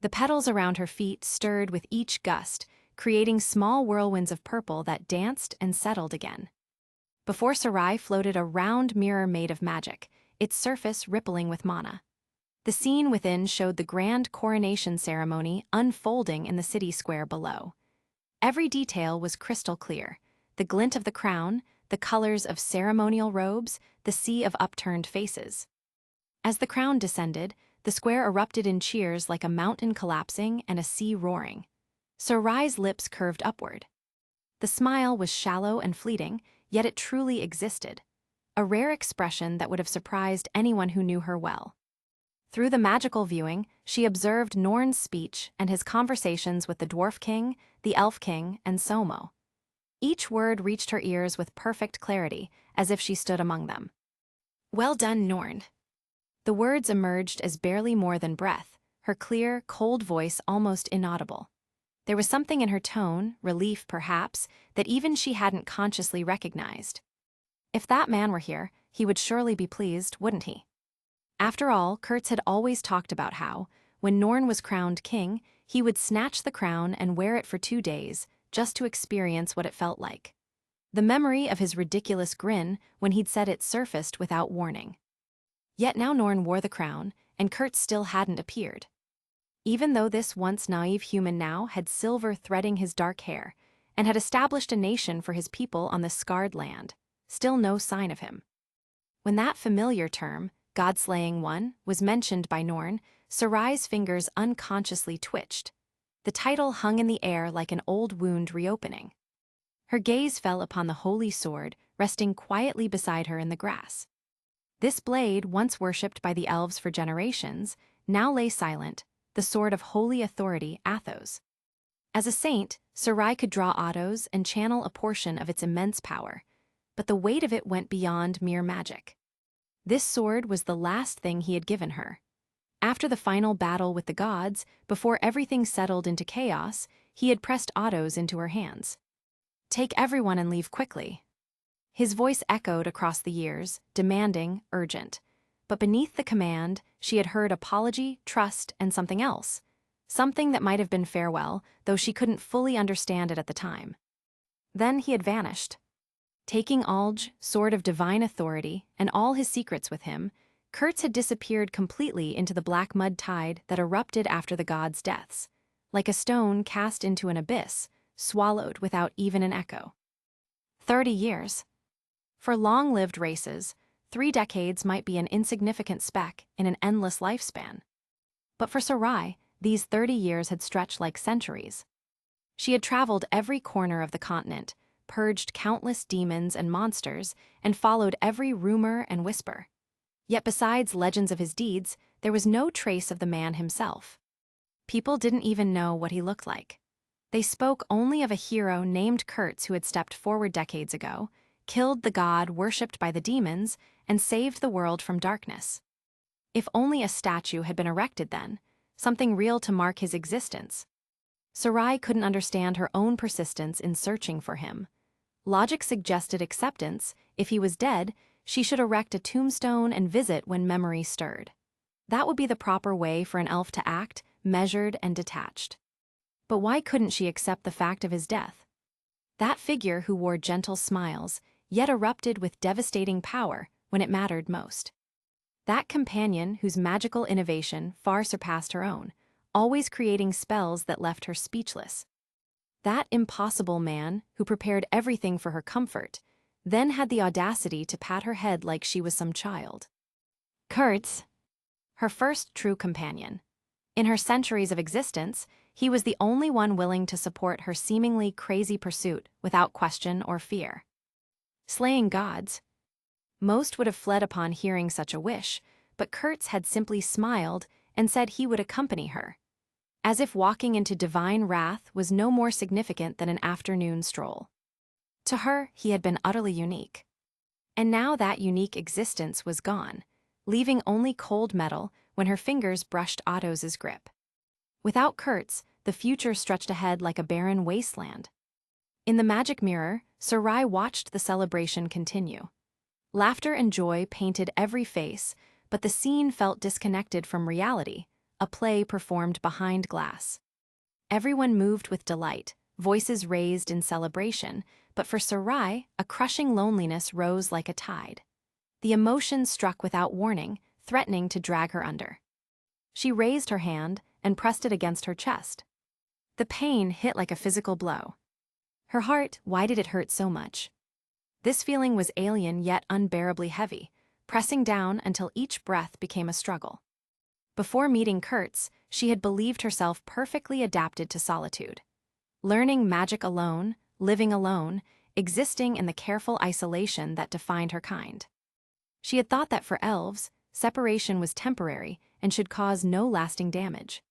The petals around her feet stirred with each gust, creating small whirlwinds of purple that danced and settled again. Before Sarai floated a round mirror made of magic, its surface rippling with mana. The scene within showed the grand coronation ceremony unfolding in the city square below. Every detail was crystal clear. the glint of the crown, the colors of ceremonial robes, the sea of upturned faces. As the crown descended, the square erupted in cheers like a mountain collapsing and a sea roaring. Sarai's lips curved upward. The smile was shallow and fleeting, yet it truly existed. A rare expression that would have surprised anyone who knew her well. Through the magical viewing, she observed Norn's speech and his conversations with the Dwarf King, the Elf King, and Somo. Each word reached her ears with perfect clarity, as if she stood among them. "Well done, Norn." The words emerged as barely more than breath, her clear, cold voice almost inaudible. There was something in her tone, relief perhaps, that even she hadn't consciously recognized. If that man were here, he would surely be pleased, wouldn't he? After all, Kurtz had always talked about how, when Norn was crowned king, he would snatch the crown and wear it for 2 days, just to experience what it felt like. The memory of his ridiculous grin when he'd said it surfaced without warning. Yet now Norn wore the crown, and Kurtz still hadn't appeared. Even though this once naive human now had silver threading his dark hair, and had established a nation for his people on this scarred land, still no sign of him. When that familiar term, God-slaying one, was mentioned by Norn, Sarai's fingers unconsciously twitched. The title hung in the air like an old wound reopening. Her gaze fell upon the holy sword, resting quietly beside her in the grass. This blade, once worshipped by the elves for generations, now lay silent, the sword of holy authority, Athos. As a saint, Sarai could draw autos and channel a portion of its immense power, but the weight of it went beyond mere magic. This sword was the last thing he had given her. After the final battle with the gods, before everything settled into chaos, he had pressed autos into her hands. "Take everyone and leave quickly." His voice echoed across the years, demanding, urgent. But beneath the command, she had heard apology, trust, and something else. Something that might have been farewell, though she couldn't fully understand it at the time. Then he had vanished. Taking Alge, sword of divine authority, and all his secrets with him, Kurtz had disappeared completely into the black mud tide that erupted after the gods' deaths, like a stone cast into an abyss, swallowed without even an echo. 30 years. For long-lived races, 3 decades might be an insignificant speck in an endless lifespan. But for Sarai, these 30 years had stretched like centuries. She had traveled every corner of the continent, purged countless demons and monsters, and followed every rumor and whisper. Yet besides legends of his deeds, there was no trace of the man himself. People didn't even know what he looked like. They spoke only of a hero named Kurtz who had stepped forward decades ago, killed the god worshipped by the demons, and saved the world from darkness. If only a statue had been erected then, something real to mark his existence. Sarai couldn't understand her own persistence in searching for him. Logic suggested acceptance. If he was dead, she should erect a tombstone and visit when memory stirred. That would be the proper way for an elf to act, measured and detached. But why couldn't she accept the fact of his death? That figure who wore gentle smiles, yet erupted with devastating power when it mattered most. That companion whose magical innovation far surpassed her own, always creating spells that left her speechless. That impossible man who prepared everything for her comfort, then had the audacity to pat her head like she was some child. Kurtz, her first true companion. In her centuries of existence, he was the only one willing to support her seemingly crazy pursuit without question or fear. Slaying gods. Most would have fled upon hearing such a wish, but Kurtz had simply smiled and said he would accompany her, as if walking into divine wrath was no more significant than an afternoon stroll. To her, he had been utterly unique. And now that unique existence was gone, leaving only cold metal when her fingers brushed Otto's grip. Without Kurtz, the future stretched ahead like a barren wasteland. In the magic mirror, Sarai watched the celebration continue. Laughter and joy painted every face, but the scene felt disconnected from reality, a play performed behind glass. Everyone moved with delight, voices raised in celebration, but for Sarai, a crushing loneliness rose like a tide. The emotion struck without warning, threatening to drag her under. She raised her hand and pressed it against her chest. The pain hit like a physical blow. Her heart, why did it hurt so much? This feeling was alien yet unbearably heavy, pressing down until each breath became a struggle. Before meeting Kurtz, she had believed herself perfectly adapted to solitude. Learning magic alone, living alone, existing in the careful isolation that defined her kind. She had thought that for elves, separation was temporary and should cause no lasting damage.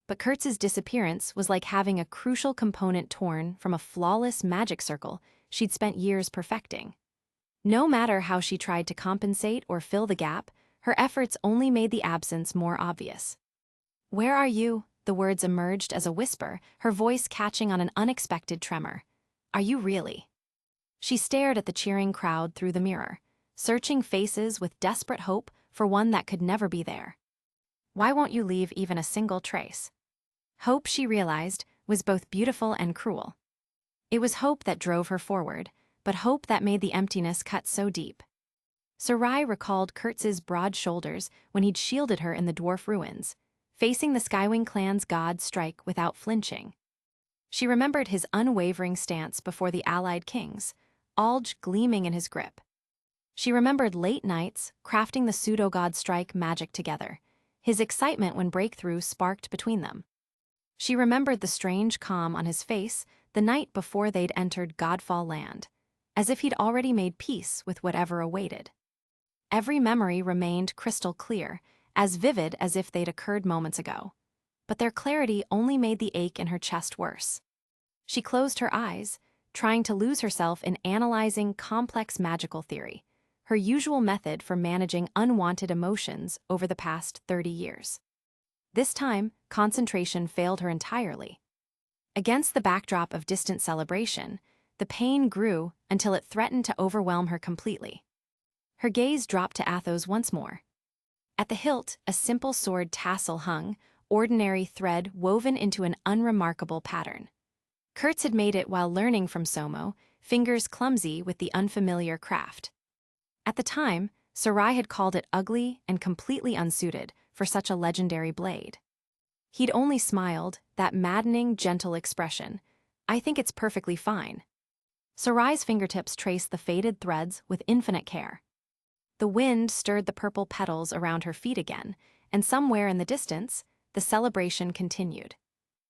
But Kurtz's disappearance was like having a crucial component torn from a flawless magic circle she'd spent years perfecting. No matter how she tried to compensate or fill the gap, her efforts only made the absence more obvious. "Where are you?" The words emerged as a whisper, her voice catching on an unexpected tremor. "Are you really?" She stared at the cheering crowd through the mirror, searching faces with desperate hope for one that could never be there. Why won't you leave even a single trace? Hope, she realized, was both beautiful and cruel. It was hope that drove her forward, but hope that made the emptiness cut so deep. Sarai recalled Kurtz's broad shoulders when he'd shielded her in the dwarf ruins, facing the Skywing clan's god strike without flinching. She remembered his unwavering stance before the allied kings, Alge gleaming in his grip. She remembered late nights crafting the pseudo-god strike magic together, his excitement when breakthrough sparked between them. She remembered the strange calm on his face the night before they'd entered Godfall land, as if he'd already made peace with whatever awaited. Every memory remained crystal clear, as vivid as if they'd occurred moments ago. But their clarity only made the ache in her chest worse. She closed her eyes, trying to lose herself in analyzing complex magical theory, her usual method for managing unwanted emotions over the past 30 years. This time, concentration failed her entirely. Against the backdrop of distant celebration, the pain grew until it threatened to overwhelm her completely. Her gaze dropped to Athos once more. At the hilt, a simple sword tassel hung, ordinary thread woven into an unremarkable pattern. Kurtz had made it while learning from Somo, fingers clumsy with the unfamiliar craft. At the time, Sarai had called it ugly and completely unsuited for such a legendary blade. He'd only smiled, that maddening, gentle expression. "I think it's perfectly fine." Sarai's fingertips traced the faded threads with infinite care. The wind stirred the purple petals around her feet again, and somewhere in the distance, the celebration continued.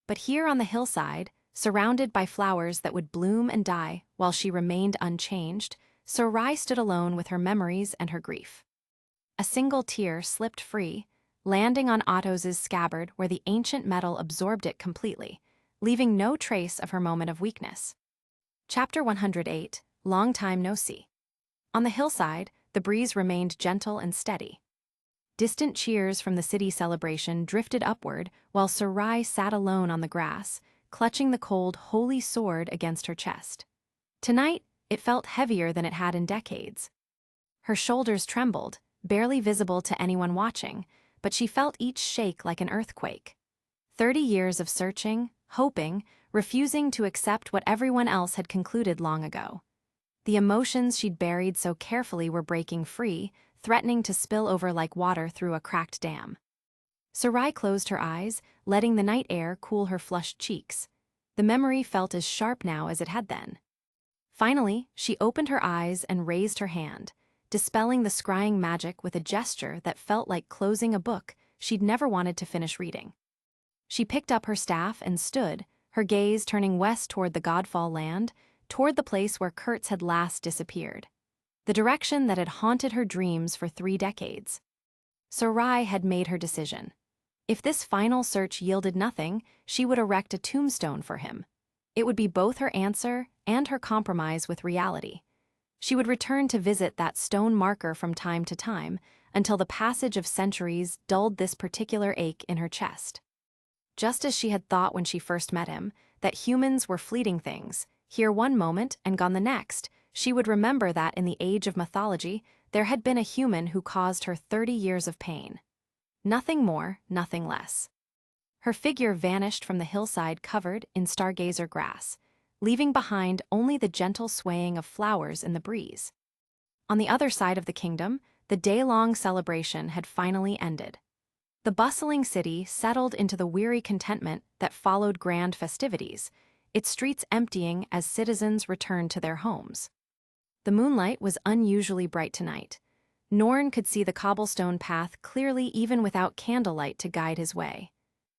But here on the hillside, surrounded by flowers that would bloom and die while she remained unchanged, Sarai stood alone with her memories and her grief. A single tear slipped free, landing on Otto's scabbard where the ancient metal absorbed it completely, leaving no trace of her moment of weakness. Chapter 108, Long Time No See. On the hillside, the breeze remained gentle and steady. Distant cheers from the city celebration drifted upward while Sarai sat alone on the grass, clutching the cold, holy sword against her chest. Tonight, it felt heavier than it had in decades. Her shoulders trembled, barely visible to anyone watching, but she felt each shake like an earthquake. 30 years of searching, hoping, refusing to accept what everyone else had concluded long ago. The emotions she'd buried so carefully were breaking free, threatening to spill over like water through a cracked dam. Sarai closed her eyes, letting the night air cool her flushed cheeks. The memory felt as sharp now as it had then. Finally, she opened her eyes and raised her hand, dispelling the scrying magic with a gesture that felt like closing a book she'd never wanted to finish reading. She picked up her staff and stood, her gaze turning west toward the Godfall land, toward the place where Kurtz had last disappeared. The direction that had haunted her dreams for 3 decades. Sarai had made her decision. If this final search yielded nothing, she would erect a tombstone for him. It would be both her answer and her compromise with reality. She would return to visit that stone marker from time to time, until the passage of centuries dulled this particular ache in her chest. Just as she had thought when she first met him, that humans were fleeting things, here one moment and gone the next, she would remember that in the age of mythology, there had been a human who caused her 30 years of pain. Nothing more, nothing less. Her figure vanished from the hillside covered in stargazer grass, leaving behind only the gentle swaying of flowers in the breeze. On the other side of the kingdom, the day-long celebration had finally ended. The bustling city settled into the weary contentment that followed grand festivities, its streets emptying as citizens returned to their homes. The moonlight was unusually bright tonight. Norn could see the cobblestone path clearly even without candlelight to guide his way.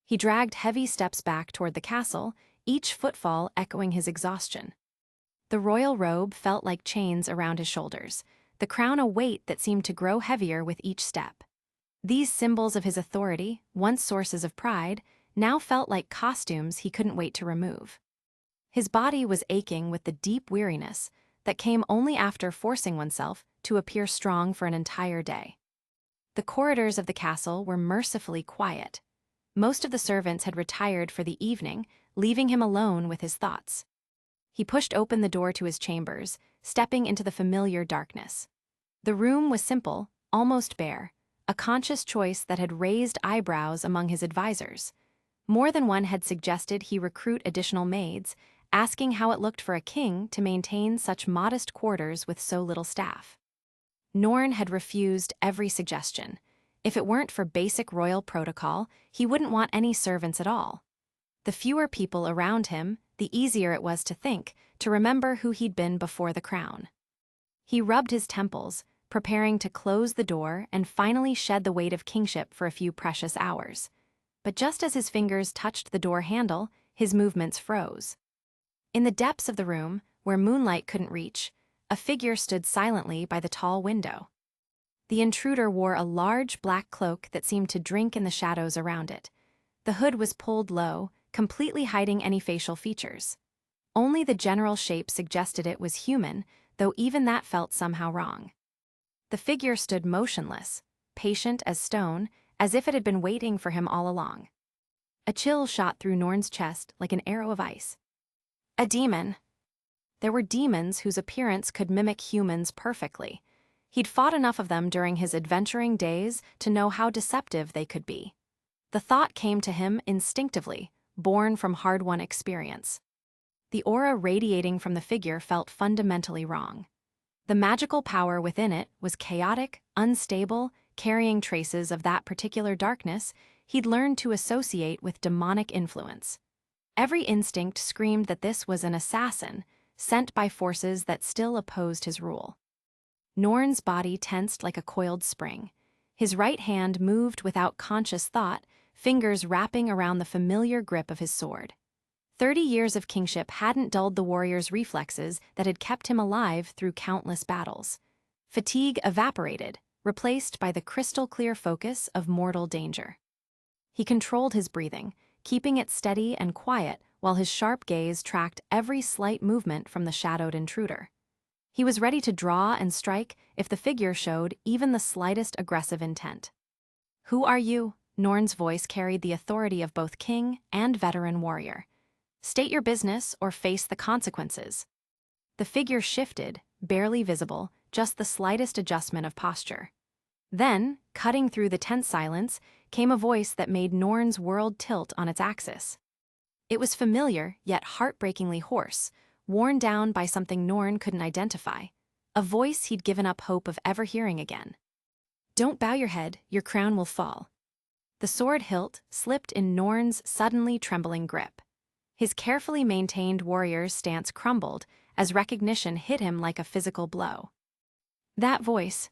He dragged heavy steps back toward the castle, each footfall echoing his exhaustion. The royal robe felt like chains around his shoulders, the crown a weight that seemed to grow heavier with each step. These symbols of his authority, once sources of pride, now felt like costumes he couldn't wait to remove. His body was aching with the deep weariness that came only after forcing oneself to appear strong for an entire day. The corridors of the castle were mercifully quiet. Most of the servants had retired for the evening, leaving him alone with his thoughts. He pushed open the door to his chambers, stepping into the familiar darkness. The room was simple, almost bare, a conscious choice that had raised eyebrows among his advisors. More than one had suggested he recruit additional maids, asking how it looked for a king to maintain such modest quarters with so little staff. Norn had refused every suggestion. If it weren't for basic royal protocol, he wouldn't want any servants at all. The fewer people around him, the easier it was to think, to remember who he'd been before the crown. He rubbed his temples, preparing to close the door and finally shed the weight of kingship for a few precious hours. But just as his fingers touched the door handle, his movements froze. In the depths of the room, where moonlight couldn't reach, a figure stood silently by the tall window. The intruder wore a large black cloak that seemed to drink in the shadows around it. The hood was pulled low, completely hiding any facial features. Only the general shape suggested it was human, though even that felt somehow wrong. The figure stood motionless, patient as stone, as if it had been waiting for him all along. A chill shot through Norn's chest like an arrow of ice. A demon. There were demons whose appearance could mimic humans perfectly. He'd fought enough of them during his adventuring days to know how deceptive they could be. The thought came to him instinctively, born from hard-won experience. The aura radiating from the figure felt fundamentally wrong. The magical power within it was chaotic, unstable, carrying traces of that particular darkness he'd learned to associate with demonic influence. Every instinct screamed that this was an assassin, sent by forces that still opposed his rule. Norn's body tensed like a coiled spring. His right hand moved without conscious thought, fingers wrapping around the familiar grip of his sword. 30 years of kingship hadn't dulled the warrior's reflexes that had kept him alive through countless battles. Fatigue evaporated, replaced by the crystal-clear focus of mortal danger. He controlled his breathing, keeping it steady and quiet while his sharp gaze tracked every slight movement from the shadowed intruder. He was ready to draw and strike if the figure showed even the slightest aggressive intent. "Who are you?" Norn's voice carried the authority of both king and veteran warrior. "State your business or face the consequences." The figure shifted, barely visible, just the slightest adjustment of posture. Then, cutting through the tense silence, came a voice that made Norn's world tilt on its axis. It was familiar, yet heartbreakingly hoarse, worn down by something Norn couldn't identify, a voice he'd given up hope of ever hearing again. "Don't bow your head, your crown will fall." The sword hilt slipped in Norn's suddenly trembling grip. His carefully maintained warrior's stance crumbled as recognition hit him like a physical blow. That voice,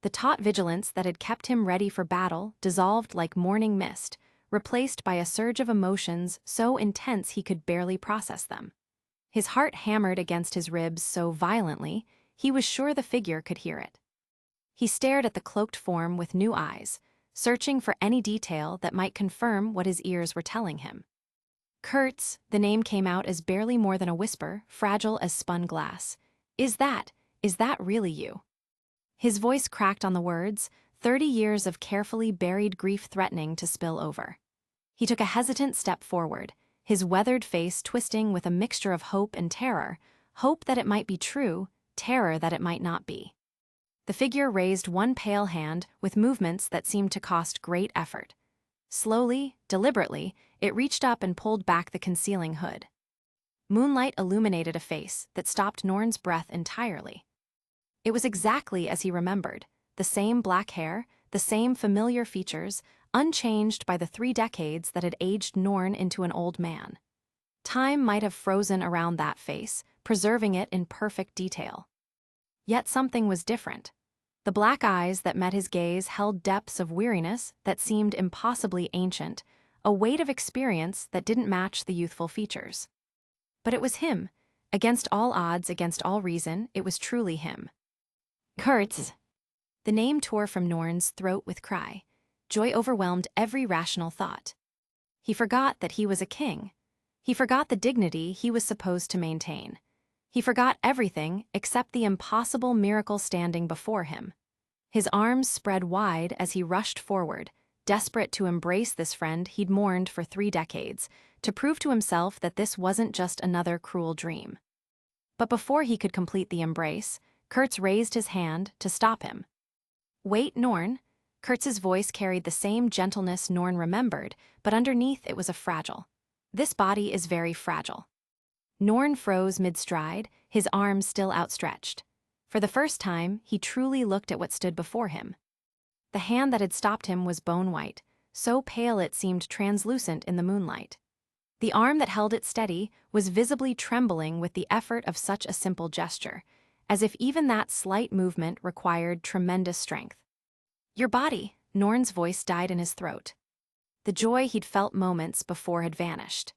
the taut vigilance that had kept him ready for battle, dissolved like morning mist, replaced by a surge of emotions so intense he could barely process them. His heart hammered against his ribs so violently, he was sure the figure could hear it. He stared at the cloaked form with new eyes, searching for any detail that might confirm what his ears were telling him. "Kurtz," the name came out as barely more than a whisper, fragile as spun glass. Is that really you?" His voice cracked on the words, 30 years of carefully buried grief threatening to spill over. He took a hesitant step forward, his weathered face twisting with a mixture of hope and terror, hope that it might be true, terror that it might not be. The figure raised one pale hand with movements that seemed to cost great effort. Slowly, deliberately, it reached up and pulled back the concealing hood. Moonlight illuminated a face that stopped Norn's breath entirely. It was exactly as he remembered, the same black hair, the same familiar features, unchanged by the 3 decades that had aged Norn into an old man. Time might have frozen around that face, preserving it in perfect detail. Yet something was different. The black eyes that met his gaze held depths of weariness that seemed impossibly ancient, a weight of experience that didn't match the youthful features. But it was him. Against all odds, against all reason, it was truly him. Kurtz. The name tore from Norn's throat with cry. Joy overwhelmed every rational thought. He forgot that he was a king. He forgot the dignity he was supposed to maintain. He forgot everything except the impossible miracle standing before him. His arms spread wide as he rushed forward, desperate to embrace this friend he'd mourned for 3 decades, to prove to himself that this wasn't just another cruel dream. But before he could complete the embrace, Kurtz raised his hand to stop him. "Wait, Norn." Kurtz's voice carried the same gentleness Norn remembered, but underneath it was a fragile. "This body is very fragile." Norn froze mid-stride, his arms still outstretched. For the first time, he truly looked at what stood before him. The hand that had stopped him was bone-white, so pale it seemed translucent in the moonlight. The arm that held it steady was visibly trembling with the effort of such a simple gesture, as if even that slight movement required tremendous strength. "Your body," Norn's voice died in his throat. The joy he'd felt moments before had vanished.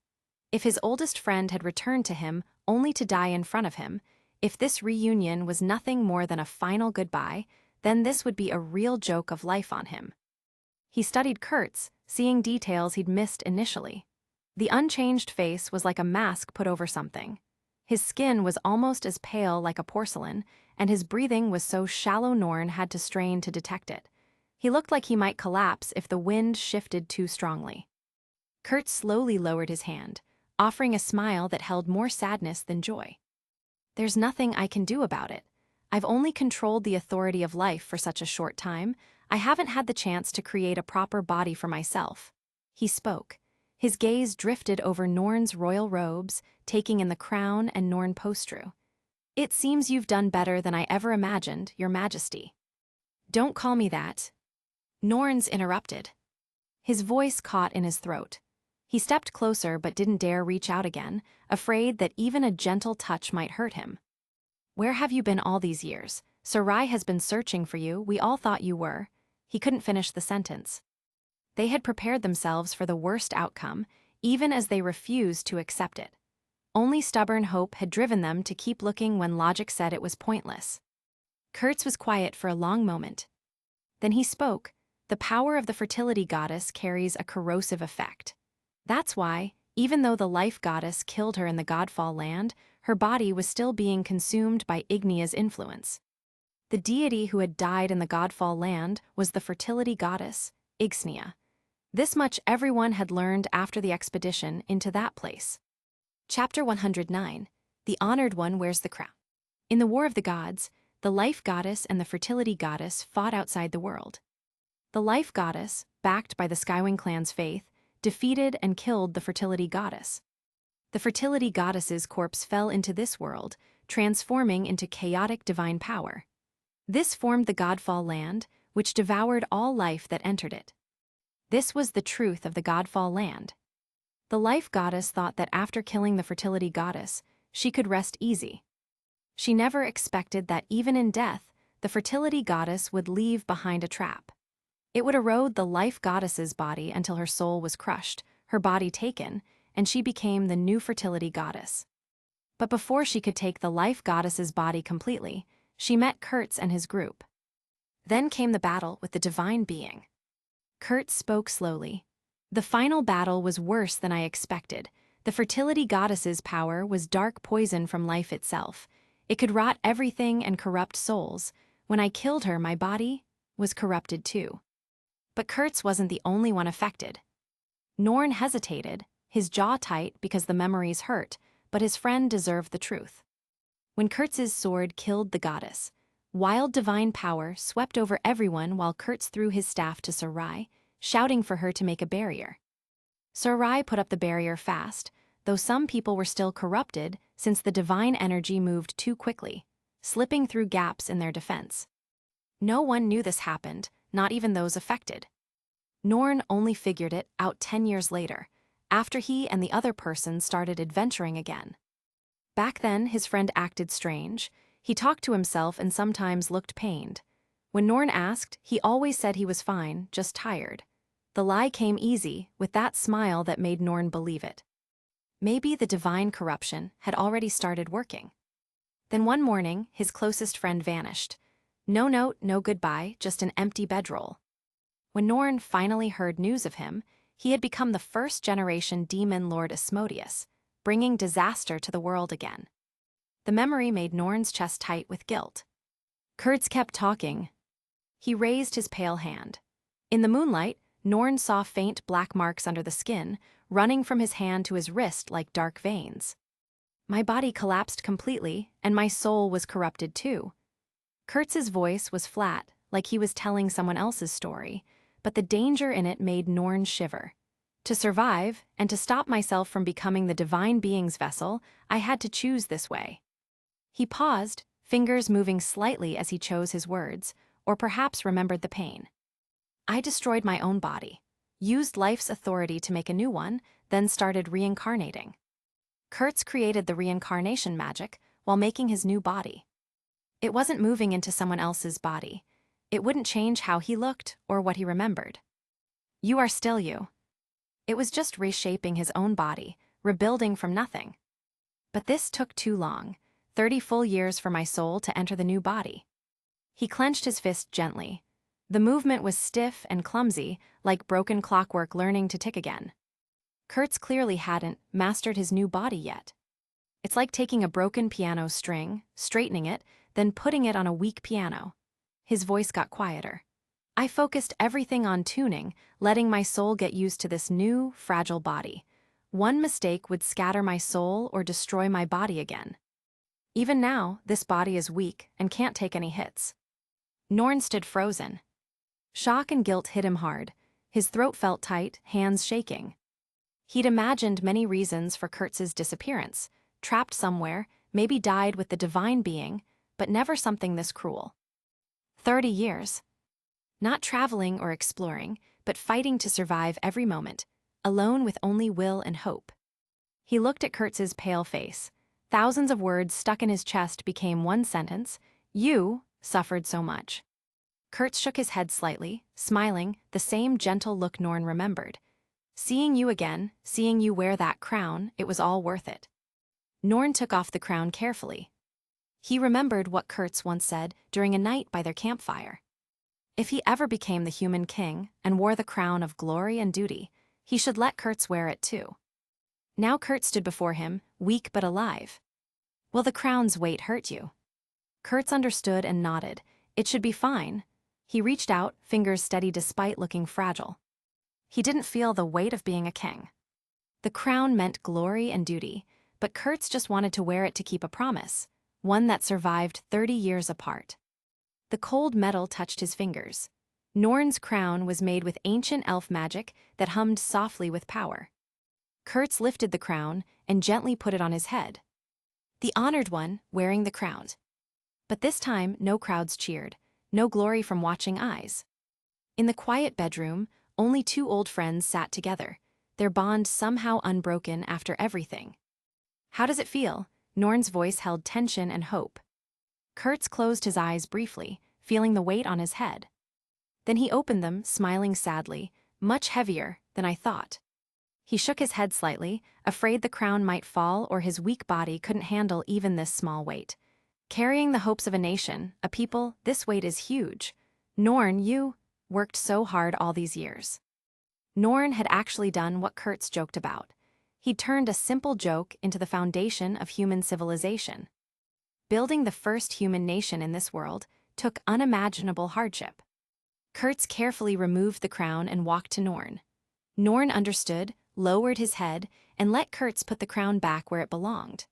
If his oldest friend had returned to him only to die in front of him, if this reunion was nothing more than a final goodbye, then this would be a real joke of life on him. He studied Kurtz, seeing details he'd missed initially. The unchanged face was like a mask put over something. His skin was almost as pale like a porcelain, and his breathing was so shallow Norn had to strain to detect it. He looked like he might collapse if the wind shifted too strongly. Kurtz slowly lowered his hand, offering a smile that held more sadness than joy. "There's nothing I can do about it. I've only controlled the authority of life for such a short time. I haven't had the chance to create a proper body for myself." He spoke. His gaze drifted over Norn's royal robes, taking in the crown and Norn Postru. "It seems you've done better than I ever imagined, Your Majesty." "Don't call me that." Norn's interrupted. His voice caught in his throat. He stepped closer but didn't dare reach out again, afraid that even a gentle touch might hurt him. "Where have you been all these years? Sarai has been searching for you, we all thought you were." He couldn't finish the sentence. They had prepared themselves for the worst outcome, even as they refused to accept it. Only stubborn hope had driven them to keep looking when logic said it was pointless. Kurtz was quiet for a long moment. Then he spoke. "The power of the fertility goddess carries a corrosive effect. That's why, even though the life goddess killed her in the Godfall land, her body was still being consumed by Ignia's influence. The deity who had died in the Godfall land was the fertility goddess, Ixnia. This much everyone had learned after the expedition into that place." Chapter 109. The Honored One Wears the Crown. In the War of the Gods, the life goddess and the fertility goddess fought outside the world. The life goddess, backed by the Skywing clan's faith, defeated and killed the fertility goddess. The fertility goddess's corpse fell into this world, transforming into chaotic divine power. This formed the Godfall land, which devoured all life that entered it. This was the truth of the Godfall land. The life goddess thought that after killing the fertility goddess, she could rest easy. She never expected that even in death, the fertility goddess would leave behind a trap. It would erode the life goddess's body until her soul was crushed, her body taken, and she became the new fertility goddess. But before she could take the life goddess's body completely, she met Kurtz and his group. Then came the battle with the divine being. Kurtz spoke slowly. "The final battle was worse than I expected. The fertility goddess's power was dark poison from life itself. It could rot everything and corrupt souls. When I killed her, my body was corrupted too." But Kurtz wasn't the only one affected. Norn hesitated, his jaw tight because the memories hurt, but his friend deserved the truth. When Kurtz's sword killed the goddess, wild divine power swept over everyone while Kurtz threw his staff to Sarai, shouting for her to make a barrier. Sarai put up the barrier fast, though some people were still corrupted since the divine energy moved too quickly, slipping through gaps in their defense. No one knew this happened, not even those affected. Norn only figured it out 10 years later, after he and the other person started adventuring again. Back then, his friend acted strange. He talked to himself and sometimes looked pained. When Norn asked, he always said he was fine, just tired. The lie came easy, with that smile that made Norn believe it. Maybe the divine corruption had already started working. Then one morning, his closest friend vanished. No note, no goodbye, just an empty bedroll. When Norn finally heard news of him, he had become the first-generation demon Lord Asmodeus, bringing disaster to the world again. The memory made Norn's chest tight with guilt. Kurtz kept talking. He raised his pale hand. In the moonlight, Norn saw faint black marks under the skin, running from his hand to his wrist like dark veins. My body collapsed completely, and my soul was corrupted too. Kurtz's voice was flat, like he was telling someone else's story, but the danger in it made Norn shiver. To survive, and to stop myself from becoming the divine being's vessel, I had to choose this way. He paused, fingers moving slightly as he chose his words, or perhaps remembered the pain. I destroyed my own body, used life's authority to make a new one, then started reincarnating. Kurtz created the reincarnation magic while making his new body. It wasn't moving into someone else's body. It wouldn't change how he looked or what he remembered. You are still you. It was just reshaping his own body, rebuilding from nothing. But this took too long, 30 full years for my soul to enter the new body. He clenched his fist gently. The movement was stiff and clumsy, like broken clockwork learning to tick again. Kurtz clearly hadn't mastered his new body yet. It's like taking a broken piano string, straightening it, then putting it on a weak piano. His voice got quieter. I focused everything on tuning, letting my soul get used to this new, fragile body. One mistake would scatter my soul or destroy my body again. Even now, this body is weak and can't take any hits. Norn stood frozen. Shock and guilt hit him hard. His throat felt tight, hands shaking. He'd imagined many reasons for Kurtz's disappearance, trapped somewhere, maybe died with the divine being, but never something this cruel. 30 years. Not traveling or exploring, but fighting to survive every moment, alone with only will and hope. He looked at Kurtz's pale face. Thousands of words stuck in his chest became one sentence. You suffered so much. Kurtz shook his head slightly, smiling, the same gentle look Norn remembered. Seeing you again, seeing you wear that crown, it was all worth it. Norn took off the crown carefully. He remembered what Kurtz once said during a night by their campfire. If he ever became the human king and wore the crown of glory and duty, he should let Kurtz wear it too. Now Kurtz stood before him, weak but alive. Will the crown's weight hurt you? Kurtz understood and nodded. It should be fine. He reached out, fingers steady despite looking fragile. He didn't feel the weight of being a king. The crown meant glory and duty, but Kurtz just wanted to wear it to keep a promise, one that survived 30 years apart. The cold metal touched his fingers. Norn's crown was made with ancient elf magic that hummed softly with power. Kurtz lifted the crown and gently put it on his head. The honored one, wearing the crown. But this time, no crowds cheered, no glory from watching eyes. In the quiet bedroom, only two old friends sat together, their bond somehow unbroken after everything. How does it feel? Norn's voice held tension and hope. Kurtz closed his eyes briefly, feeling the weight on his head. Then he opened them, smiling sadly, much heavier than I thought. He shook his head slightly, afraid the crown might fall or his weak body couldn't handle even this small weight. Carrying the hopes of a nation, a people, this weight is huge. Norn, you worked so hard all these years. Norn had actually done what Kurtz joked about. He'd turned a simple joke into the foundation of human civilization. Building the first human nation in this world took unimaginable hardship. Kurtz carefully removed the crown and walked to Norn. Norn understood, lowered his head, and let Kurtz put the crown back where it belonged.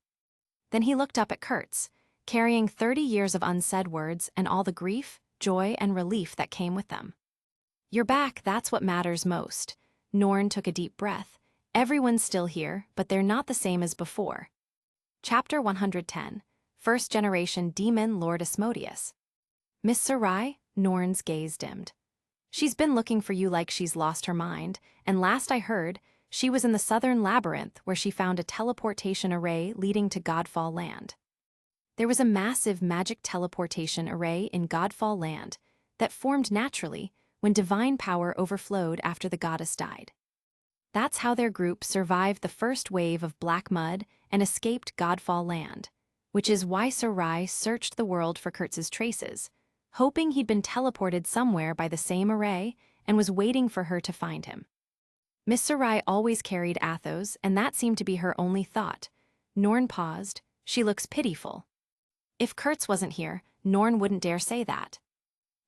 Then he looked up at Kurtz, carrying 30 years of unsaid words and all the grief, joy, and relief that came with them. You're back, that's what matters most. Norn took a deep breath. Everyone's still here, but they're not the same as before. Chapter 110. First Generation Demon Lord Asmodeus. Miss Sarai? Norn's gaze dimmed. She's been looking for you like she's lost her mind, and last I heard, She was in the southern labyrinth where she found a teleportation array leading to Godfall Land. There was a massive magic teleportation array in Godfall Land that formed naturally when divine power overflowed after the goddess died. That's how their group survived the first wave of black mud and escaped Godfall Land, which is why Sarai searched the world for Kurtz's traces, hoping he'd been teleported somewhere by the same array and was waiting for her to find him. Miss Sarai always carried Athos, and that seemed to be her only thought. Norn paused. She looks pitiful. If Kurtz wasn't here, Norn wouldn't dare say that.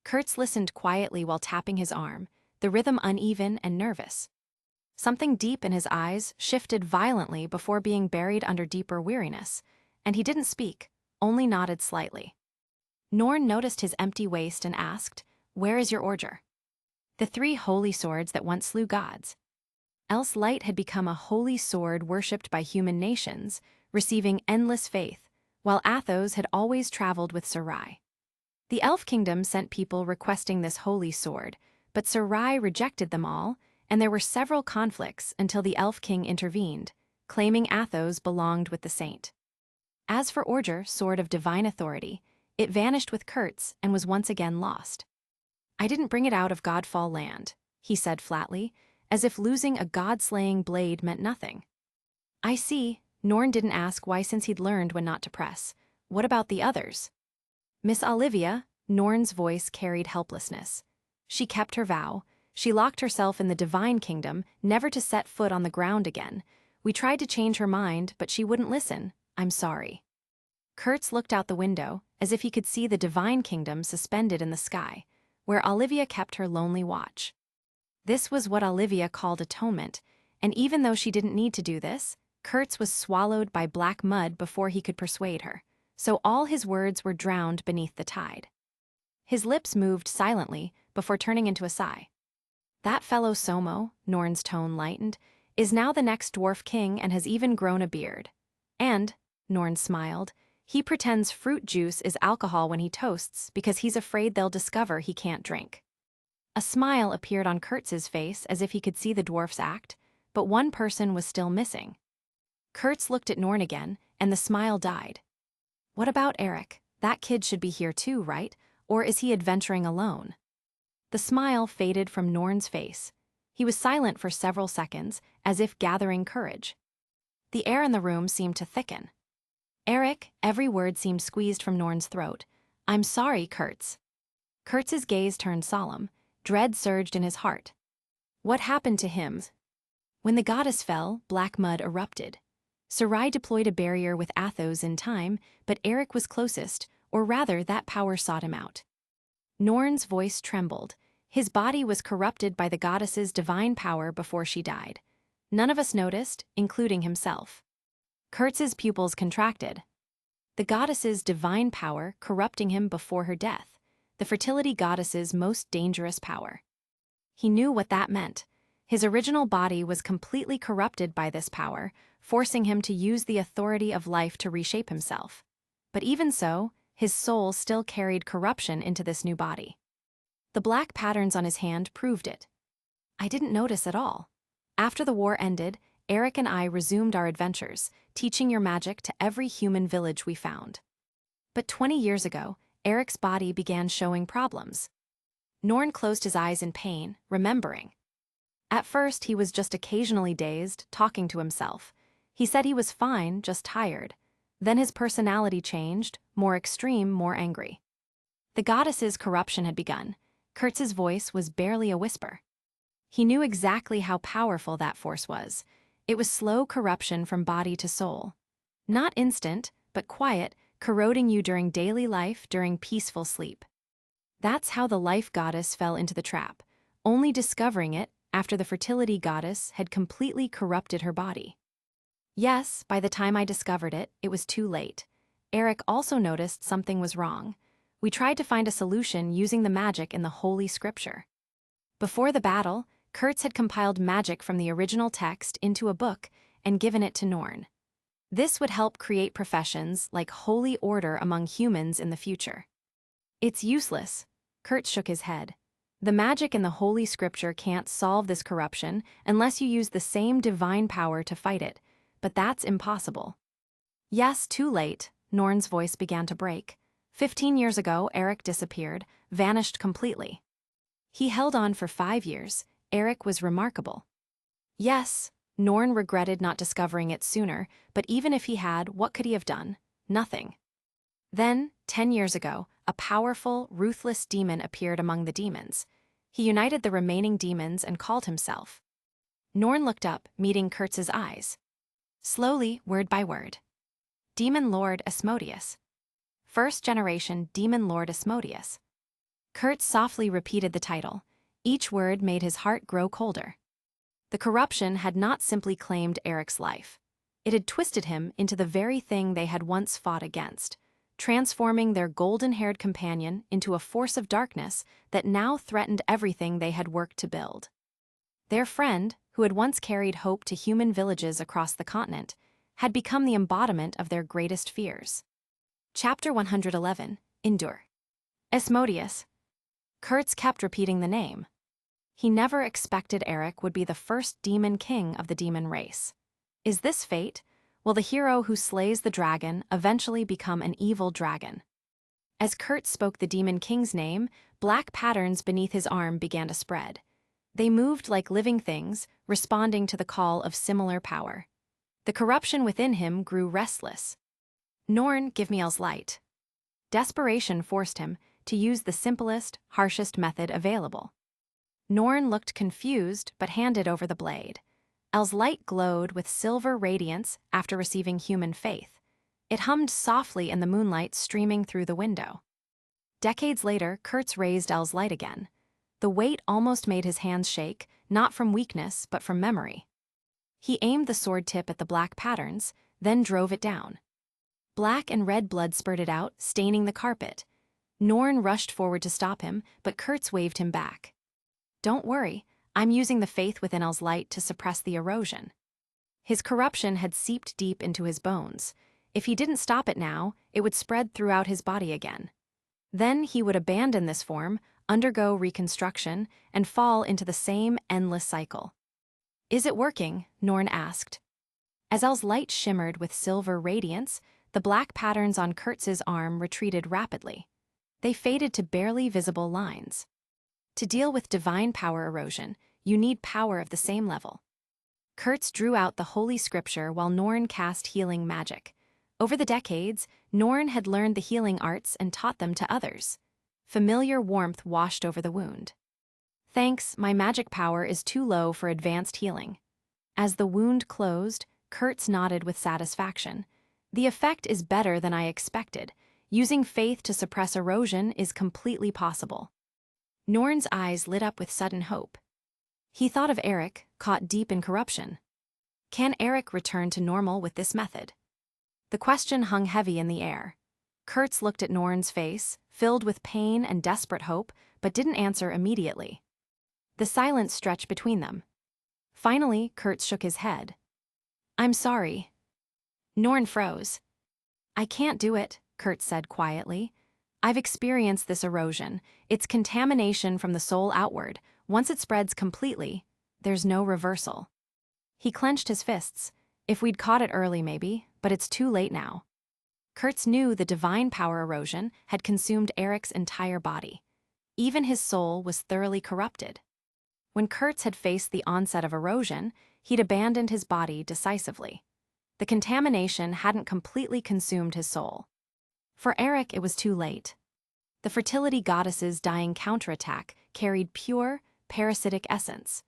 Kurtz listened quietly while tapping his arm, the rhythm uneven and nervous. Something deep in his eyes shifted violently before being buried under deeper weariness, and he didn't speak, only nodded slightly. Norn noticed his empty waist and asked, "Where is your order?" "The 3 holy swords that once slew gods." Else light had become a holy sword worshipped by human nations, receiving endless faith, while Athos had always traveled with Sarai. The Elf Kingdom sent people requesting this holy sword, but Sarai rejected them all, and there were several conflicts until the Elf King intervened, claiming Athos belonged with the saint. As for Orger, sword of divine authority, it vanished with Kurtz and was once again lost. "I didn't bring it out of Godfall Land," he said flatly, as if losing a god-slaying blade meant nothing. "I see." Norn didn't ask why, since he'd learned when not to press. "What about the others?" "Miss Olivia," Norn's voice carried helplessness. "She kept her vow. She locked herself in the divine kingdom, never to set foot on the ground again. We tried to change her mind, but she wouldn't listen. I'm sorry." Kurtz looked out the window, as if he could see the divine kingdom suspended in the sky, where Olivia kept her lonely watch. This was what Olivia called atonement, and even though she didn't need to do this, Kurtz was swallowed by black mud before he could persuade her, so all his words were drowned beneath the tide. His lips moved silently before turning into a sigh. "That fellow Somo," Norn's tone lightened, "is now the next dwarf king and has even grown a beard. And," Norn smiled, "he pretends fruit juice is alcohol when he toasts because he's afraid they'll discover he can't drink." A smile appeared on Kurtz's face as if he could see the dwarf's act, but one person was still missing. Kurtz looked at Norn again, and the smile died. "What about Eric? That kid should be here too, right? Or is he adventuring alone?" The smile faded from Norn's face. He was silent for several seconds, as if gathering courage. The air in the room seemed to thicken. "Eric," every word seemed squeezed from Norn's throat. "I'm sorry, Kurtz." Kurtz's gaze turned solemn. Dread surged in his heart. What happened to him? When the goddess fell, black mud erupted. Sarai deployed a barrier with Athos in time, but Eric was closest, or rather that power sought him out. Norn's voice trembled. His body was corrupted by the goddess's divine power before she died. None of us noticed, including himself. Kurtz's pupils contracted. The goddess's divine power corrupting him before her death, the fertility goddess's most dangerous power. He knew what that meant. His original body was completely corrupted by this power, forcing him to use the authority of life to reshape himself. But even so, his soul still carried corruption into this new body. The black patterns on his hand proved it. "I didn't notice at all. After the war ended, Eric and I resumed our adventures, teaching your magic to every human village we found. But 20 years ago, Eric's body began showing problems." Norn closed his eyes in pain, remembering. At first, he was just occasionally dazed, talking to himself. He said he was fine, just tired. Then his personality changed, more extreme, more angry. The goddess's corruption had begun. Kurtz's voice was barely a whisper. He knew exactly how powerful that force was. It was slow corruption from body to soul. Not instant, but quiet, corroding you during daily life, during peaceful sleep. That's how the life goddess fell into the trap, only discovering it after the fertility goddess had completely corrupted her body. Yes, by the time I discovered it, it was too late. Eric also noticed something was wrong. We tried to find a solution using the magic in the Holy Scripture. Before the battle, Kurtz had compiled magic from the original text into a book and given it to Norn. This would help create professions like holy order among humans in the future. "It's useless," Kurtz shook his head. The magic in the Holy Scripture can't solve this corruption unless you use the same divine power to fight it, but that's impossible. Yes, too late, Norn's voice began to break. 15 years ago, Eric disappeared, vanished completely. He held on for 5 years. Eric was remarkable. Yes, Norn regretted not discovering it sooner, but even if he had, what could he have done? Nothing. Then, 10 years ago, a powerful, ruthless demon appeared among the demons. He united the remaining demons and called himself. Norn looked up, meeting Kurtz's eyes. Slowly, word by word. Demon Lord Asmodeus. First generation Demon Lord Asmodeus. Kurtz softly repeated the title. Each word made his heart grow colder. The corruption had not simply claimed Eric's life. It had twisted him into the very thing they had once fought against, transforming their golden-haired companion into a force of darkness that now threatened everything they had worked to build. Their friend, who had once carried hope to human villages across the continent, had become the embodiment of their greatest fears. Chapter 111, Endure. Asmodeus. Kurtz kept repeating the name. He never expected Eric would be the first demon king of the demon race. Is this fate? Will the hero who slays the dragon eventually become an evil dragon? As Kurtz spoke the demon king's name, black patterns beneath his arm began to spread. They moved like living things, responding to the call of similar power. The corruption within him grew restless. Norn, give me El's light. Desperation forced him to use the simplest, harshest method available. Norn looked confused but handed over the blade. El's light glowed with silver radiance after receiving human faith. It hummed softly in the moonlight streaming through the window. Decades later, Kurtz raised El's light again. The weight almost made his hands shake, not from weakness but from memory. He aimed the sword tip at the black patterns, then drove it down. Black and red blood spurted out, staining the carpet. Norn rushed forward to stop him, but Kurtz waved him back. Don't worry, I'm using the faith within El's light to suppress the erosion. His corruption had seeped deep into his bones. If he didn't stop it now, it would spread throughout his body again. Then he would abandon this form, undergo reconstruction, and fall into the same endless cycle. Is it working? Norn asked. As El's light shimmered with silver radiance, the black patterns on Kurtz's arm retreated rapidly. They faded to barely visible lines. To deal with divine power erosion, you need power of the same level. Kurtz drew out the Holy Scripture while Norn cast healing magic. Over the decades, Norn had learned the healing arts and taught them to others. Familiar warmth washed over the wound. Thanks, my magic power is too low for advanced healing. As the wound closed, Kurtz nodded with satisfaction. The effect is better than I expected. Using faith to suppress erosion is completely possible. Norn's eyes lit up with sudden hope. He thought of Eric, caught deep in corruption. Can Eric return to normal with this method? The question hung heavy in the air. Kurtz looked at Norn's face, filled with pain and desperate hope, but didn't answer immediately. The silence stretched between them. Finally, Kurtz shook his head. I'm sorry. Norn froze. I can't do it, Kurtz said quietly. I've experienced this erosion. It's contamination from the soul outward. Once it spreads completely, there's no reversal. He clenched his fists. If we'd caught it early maybe, but it's too late now. Kurtz knew the divine power erosion had consumed Eric's entire body. Even his soul was thoroughly corrupted. When Kurtz had faced the onset of erosion, he'd abandoned his body decisively. The contamination hadn't completely consumed his soul. For Eric, it was too late. The fertility goddess's dying counterattack carried pure, parasitic essence.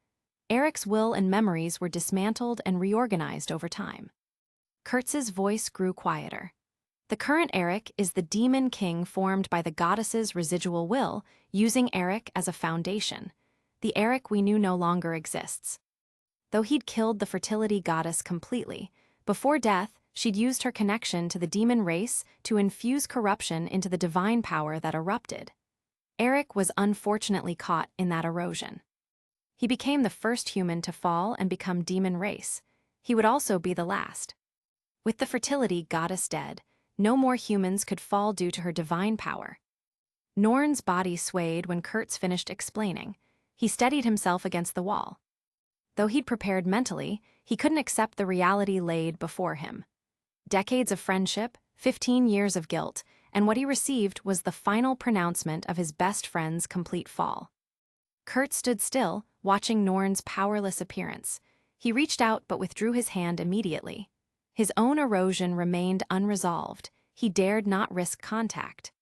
Eric's will and memories were dismantled and reorganized over time. Kurtz's voice grew quieter. The current Eric is the demon king formed by the goddess's residual will, using Eric as a foundation. The Eric we knew no longer exists. Though he'd killed the fertility goddess completely, before death, she'd used her connection to the demon race to infuse corruption into the divine power that erupted. Eric was unfortunately caught in that erosion. He became the first human to fall and become demon race. He would also be the last. With the fertility goddess dead, no more humans could fall due to her divine power. Norn's body swayed when Kurtz finished explaining. He steadied himself against the wall. Though he'd prepared mentally, he couldn't accept the reality laid before him. Decades of friendship, 15 years of guilt, and what he received was the final pronouncement of his best friend's complete fall. Kurtz stood still, watching Norn's powerless appearance. He reached out but withdrew his hand immediately. His own erosion remained unresolved. He dared not risk contact.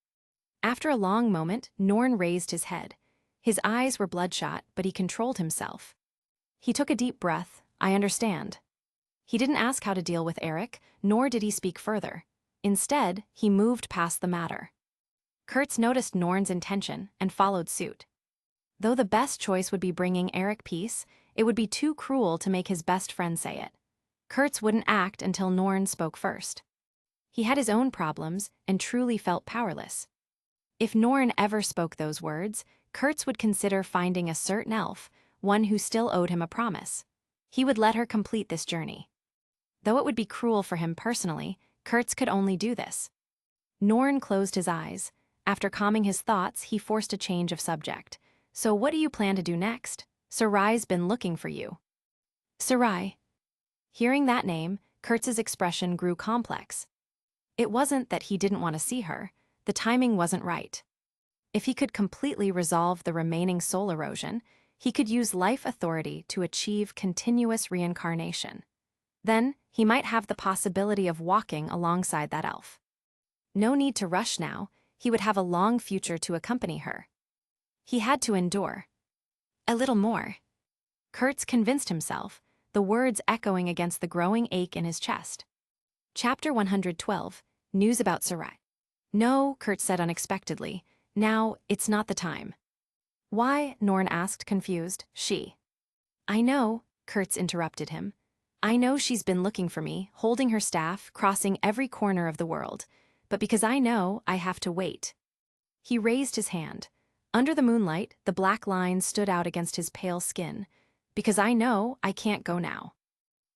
After a long moment, Norn raised his head. His eyes were bloodshot, but he controlled himself. He took a deep breath. I understand. He didn't ask how to deal with Eric, nor did he speak further. Instead, he moved past the matter. Kurtz noticed Norn's intention and followed suit. Though the best choice would be bringing Eric peace, it would be too cruel to make his best friend say it. Kurtz wouldn't act until Norn spoke first. He had his own problems and truly felt powerless. If Norn ever spoke those words, Kurtz would consider finding a certain elf, one who still owed him a promise. He would let her complete this journey. Though it would be cruel for him personally, Kurtz could only do this. Norn closed his eyes. After calming his thoughts, he forced a change of subject. So what do you plan to do next? Sarai's been looking for you. Sarai. Hearing that name, Kurtz's expression grew complex. It wasn't that he didn't want to see her. The timing wasn't right. If he could completely resolve the remaining soul erosion, he could use life authority to achieve continuous reincarnation. Then, he might have the possibility of walking alongside that elf. No need to rush now. He would have a long future to accompany her. He had to endure. A little more. Kurtz convinced himself, the words echoing against the growing ache in his chest. Chapter 112, News about Sarai. No, Kurtz said unexpectedly. Now, it's not the time. Why? Norn asked, confused. She. I know, Kurtz interrupted him. I know she's been looking for me, holding her staff, crossing every corner of the world. But because I know, I have to wait. He raised his hand. Under the moonlight, the black lines stood out against his pale skin. Because I know, I can't go now.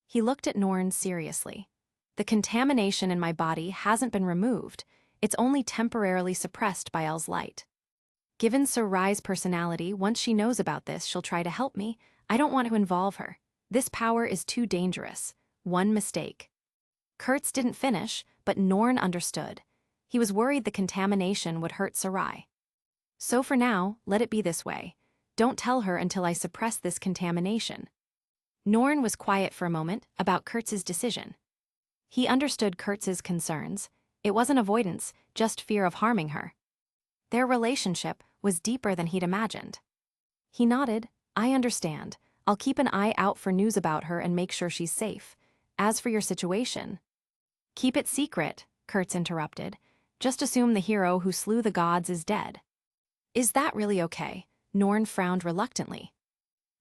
He looked at Norn seriously. The contamination in my body hasn't been removed. It's only temporarily suppressed by El's light. Given Sarai's personality, once she knows about this, she'll try to help me. I don't want to involve her. This power is too dangerous. One mistake. Kurtz didn't finish, but Norn understood. He was worried the contamination would hurt Sarai. So for now, let it be this way. Don't tell her until I suppress this contamination. Norn was quiet for a moment about Kurtz's decision. He understood Kurtz's concerns. It wasn't avoidance, just fear of harming her. Their relationship was deeper than he'd imagined. He nodded. I understand. I'll keep an eye out for news about her and make sure she's safe. As for your situation... Keep it secret, Kurtz interrupted. Just assume the hero who slew the gods is dead. Is that really okay? Norn frowned reluctantly.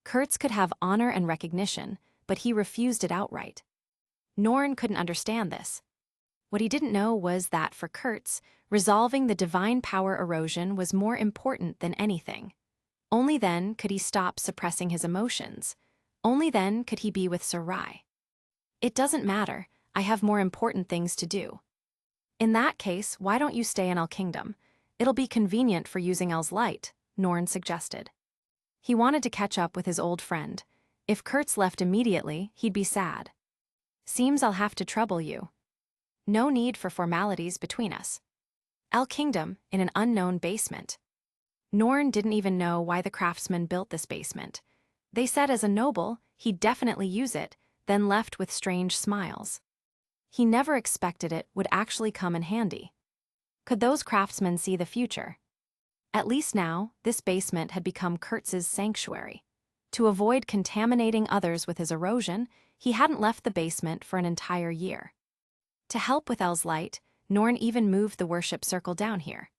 Kurtz could have honor and recognition, but he refused it outright. Norn couldn't understand this. What he didn't know was that for Kurtz, resolving the divine power erosion was more important than anything. Only then could he stop suppressing his emotions. Only then could he be with Sarai. It doesn't matter. I have more important things to do. In that case, why don't you stay in El Kingdom? It'll be convenient for using El's light, Norn suggested. He wanted to catch up with his old friend. If Kurtz left immediately, he'd be sad. Seems I'll have to trouble you. No need for formalities between us. El Kingdom, in an unknown basement. Norn didn't even know why the craftsman built this basement. They said as a noble, he'd definitely use it, then left with strange smiles. He never expected it would actually come in handy. Could those craftsmen see the future? At least now, this basement had become Kurtz's sanctuary. To avoid contaminating others with his erosion, he hadn't left the basement for an entire year. To help with El's light, Norn even moved the worship circle down here.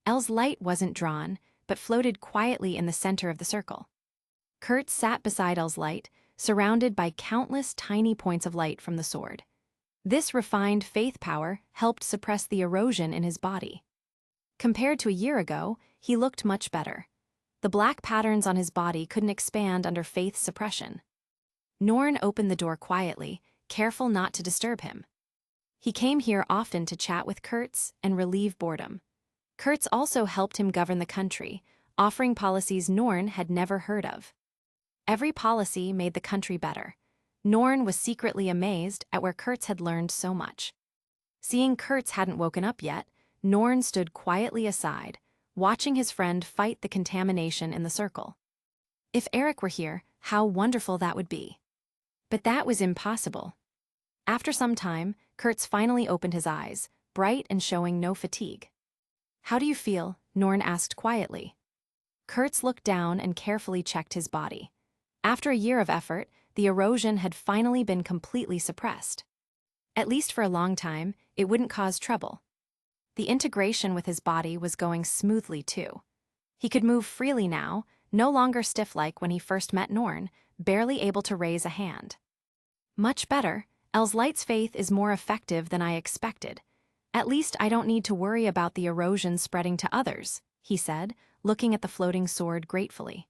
El's light wasn't drawn, but floated quietly in the center of the circle. Kurtz sat beside El's light, surrounded by countless tiny points of light from the sword. This refined faith power helped suppress the erosion in his body. Compared to a year ago, he looked much better. The black patterns on his body couldn't expand under faith suppression. Norn opened the door quietly, careful not to disturb him. He came here often to chat with Kurtz and relieve boredom. Kurtz also helped him govern the country, offering policies Norn had never heard of. Every policy made the country better. Norn was secretly amazed at where Kurtz had learned so much. Seeing Kurtz hadn't woken up yet, Norn stood quietly aside, watching his friend fight the contamination in the circle. If Eric were here, how wonderful that would be. But that was impossible. After some time, Kurtz finally opened his eyes, bright and showing no fatigue. "How do you feel?" Norn asked quietly. Kurtz looked down and carefully checked his body. After a year of effort, the erosion had finally been completely suppressed. At least for a long time, it wouldn't cause trouble. The integration with his body was going smoothly too. He could move freely now, no longer stiff like when he first met Norn, barely able to raise a hand. "Much better. El's faith is more effective than I expected. At least I don't need to worry about the erosion spreading to others," he said, looking at the floating sword gratefully.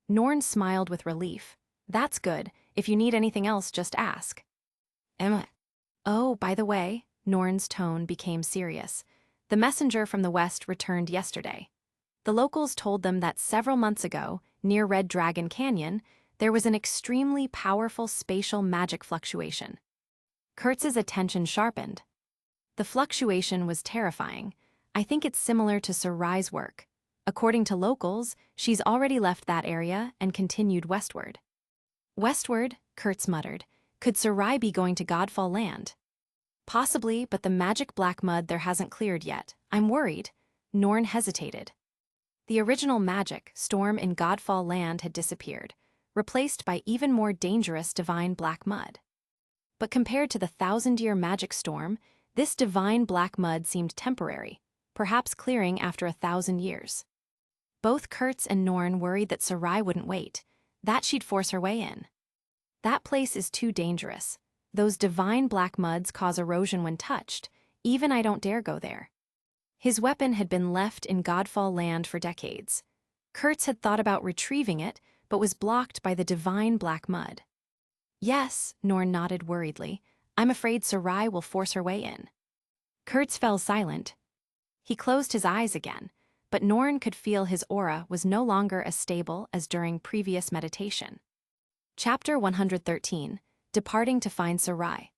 Norn smiled with relief. "That's good. If you need anything else, just ask." "Emma. Oh, by the way," Norn's tone became serious. "The messenger from the west returned yesterday. The locals told them that several months ago, near Red Dragon Canyon, there was an extremely powerful spatial magic fluctuation." Kurtz's attention sharpened. The fluctuation was terrifying. "I think it's similar to Sarai's work. According to locals, she's already left that area and continued westward." "Westward?" Kurtz muttered. "Could Sarai be going to Godfall Land?" "Possibly, but the magic black mud there hasn't cleared yet. I'm worried." Norn hesitated. The original magic storm in Godfall Land had disappeared, replaced by even more dangerous divine black mud. But compared to the 1,000-year magic storm, this divine black mud seemed temporary, perhaps clearing after 1,000 years. Both Kurtz and Norn worried that Sarai wouldn't wait, that she'd force her way in. "That place is too dangerous. Those divine black muds cause erosion when touched. Even I don't dare go there." His weapon had been left in Godfall Land for decades. Kurtz had thought about retrieving it, but was blocked by the divine black mud. "Yes," Norn nodded worriedly. "I'm afraid Sarai will force her way in." Kurtz fell silent. He closed his eyes again, but Norn could feel his aura was no longer as stable as during previous meditation. Chapter 113, Departing to Find Sarai.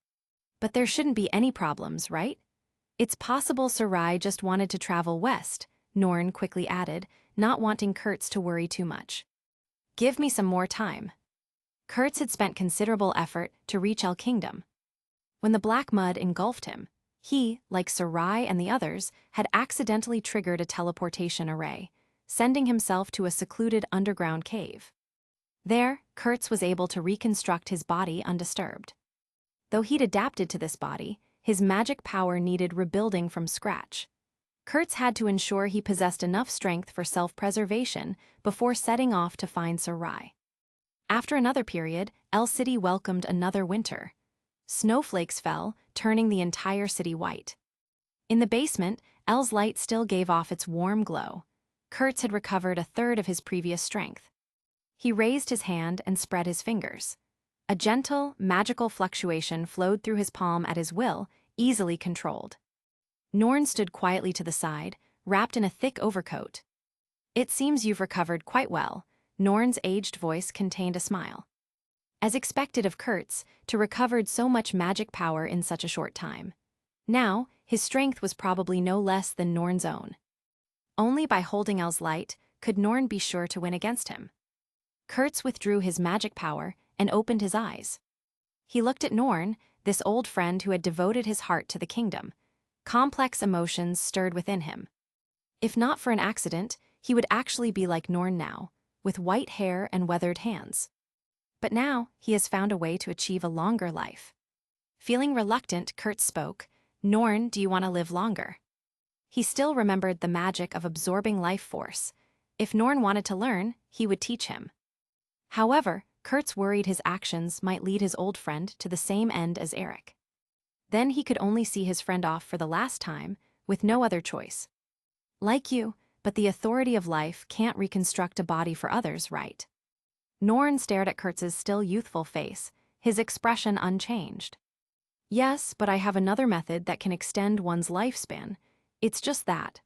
"But there shouldn't be any problems, right? It's possible Sarai just wanted to travel west," Norn quickly added, not wanting Kurtz to worry too much. "Give me some more time." Kurtz had spent considerable effort to reach El Kingdom. When the black mud engulfed him, he, like Sarai and the others, had accidentally triggered a teleportation array, sending himself to a secluded underground cave. There, Kurtz was able to reconstruct his body undisturbed. Though he'd adapted to this body, his magic power needed rebuilding from scratch. Kurtz had to ensure he possessed enough strength for self-preservation before setting off to find Sarai. After another period, El City welcomed another winter. Snowflakes fell, turning the entire city white. In the basement, El's light still gave off its warm glow. Kurtz had recovered a third of his previous strength. He raised his hand and spread his fingers. A gentle, magical fluctuation flowed through his palm at his will, easily controlled. Norn stood quietly to the side, wrapped in a thick overcoat. "It seems you've recovered quite well." Norn's aged voice contained a smile. As expected of Kurtz, to recovered so much magic power in such a short time. Now, his strength was probably no less than Norn's own. Only by holding El's light could Norn be sure to win against him. Kurtz withdrew his magic power and opened his eyes. He looked at Norn, this old friend who had devoted his heart to the kingdom. Complex emotions stirred within him. If not for an accident, he would actually be like Norn now, with white hair and weathered hands. But now, he has found a way to achieve a longer life. Feeling reluctant, Kurtz spoke. "Norn, do you want to live longer?" He still remembered the magic of absorbing life force. If Norn wanted to learn, he would teach him. However, Kurtz worried his actions might lead his old friend to the same end as Eric. Then he could only see his friend off for the last time, with no other choice. "Like you, but the authority of life can't reconstruct a body for others, right?" Norn stared at Kurtz's still youthful face, his expression unchanged. "Yes, but I have another method that can extend one's lifespan. It's just that."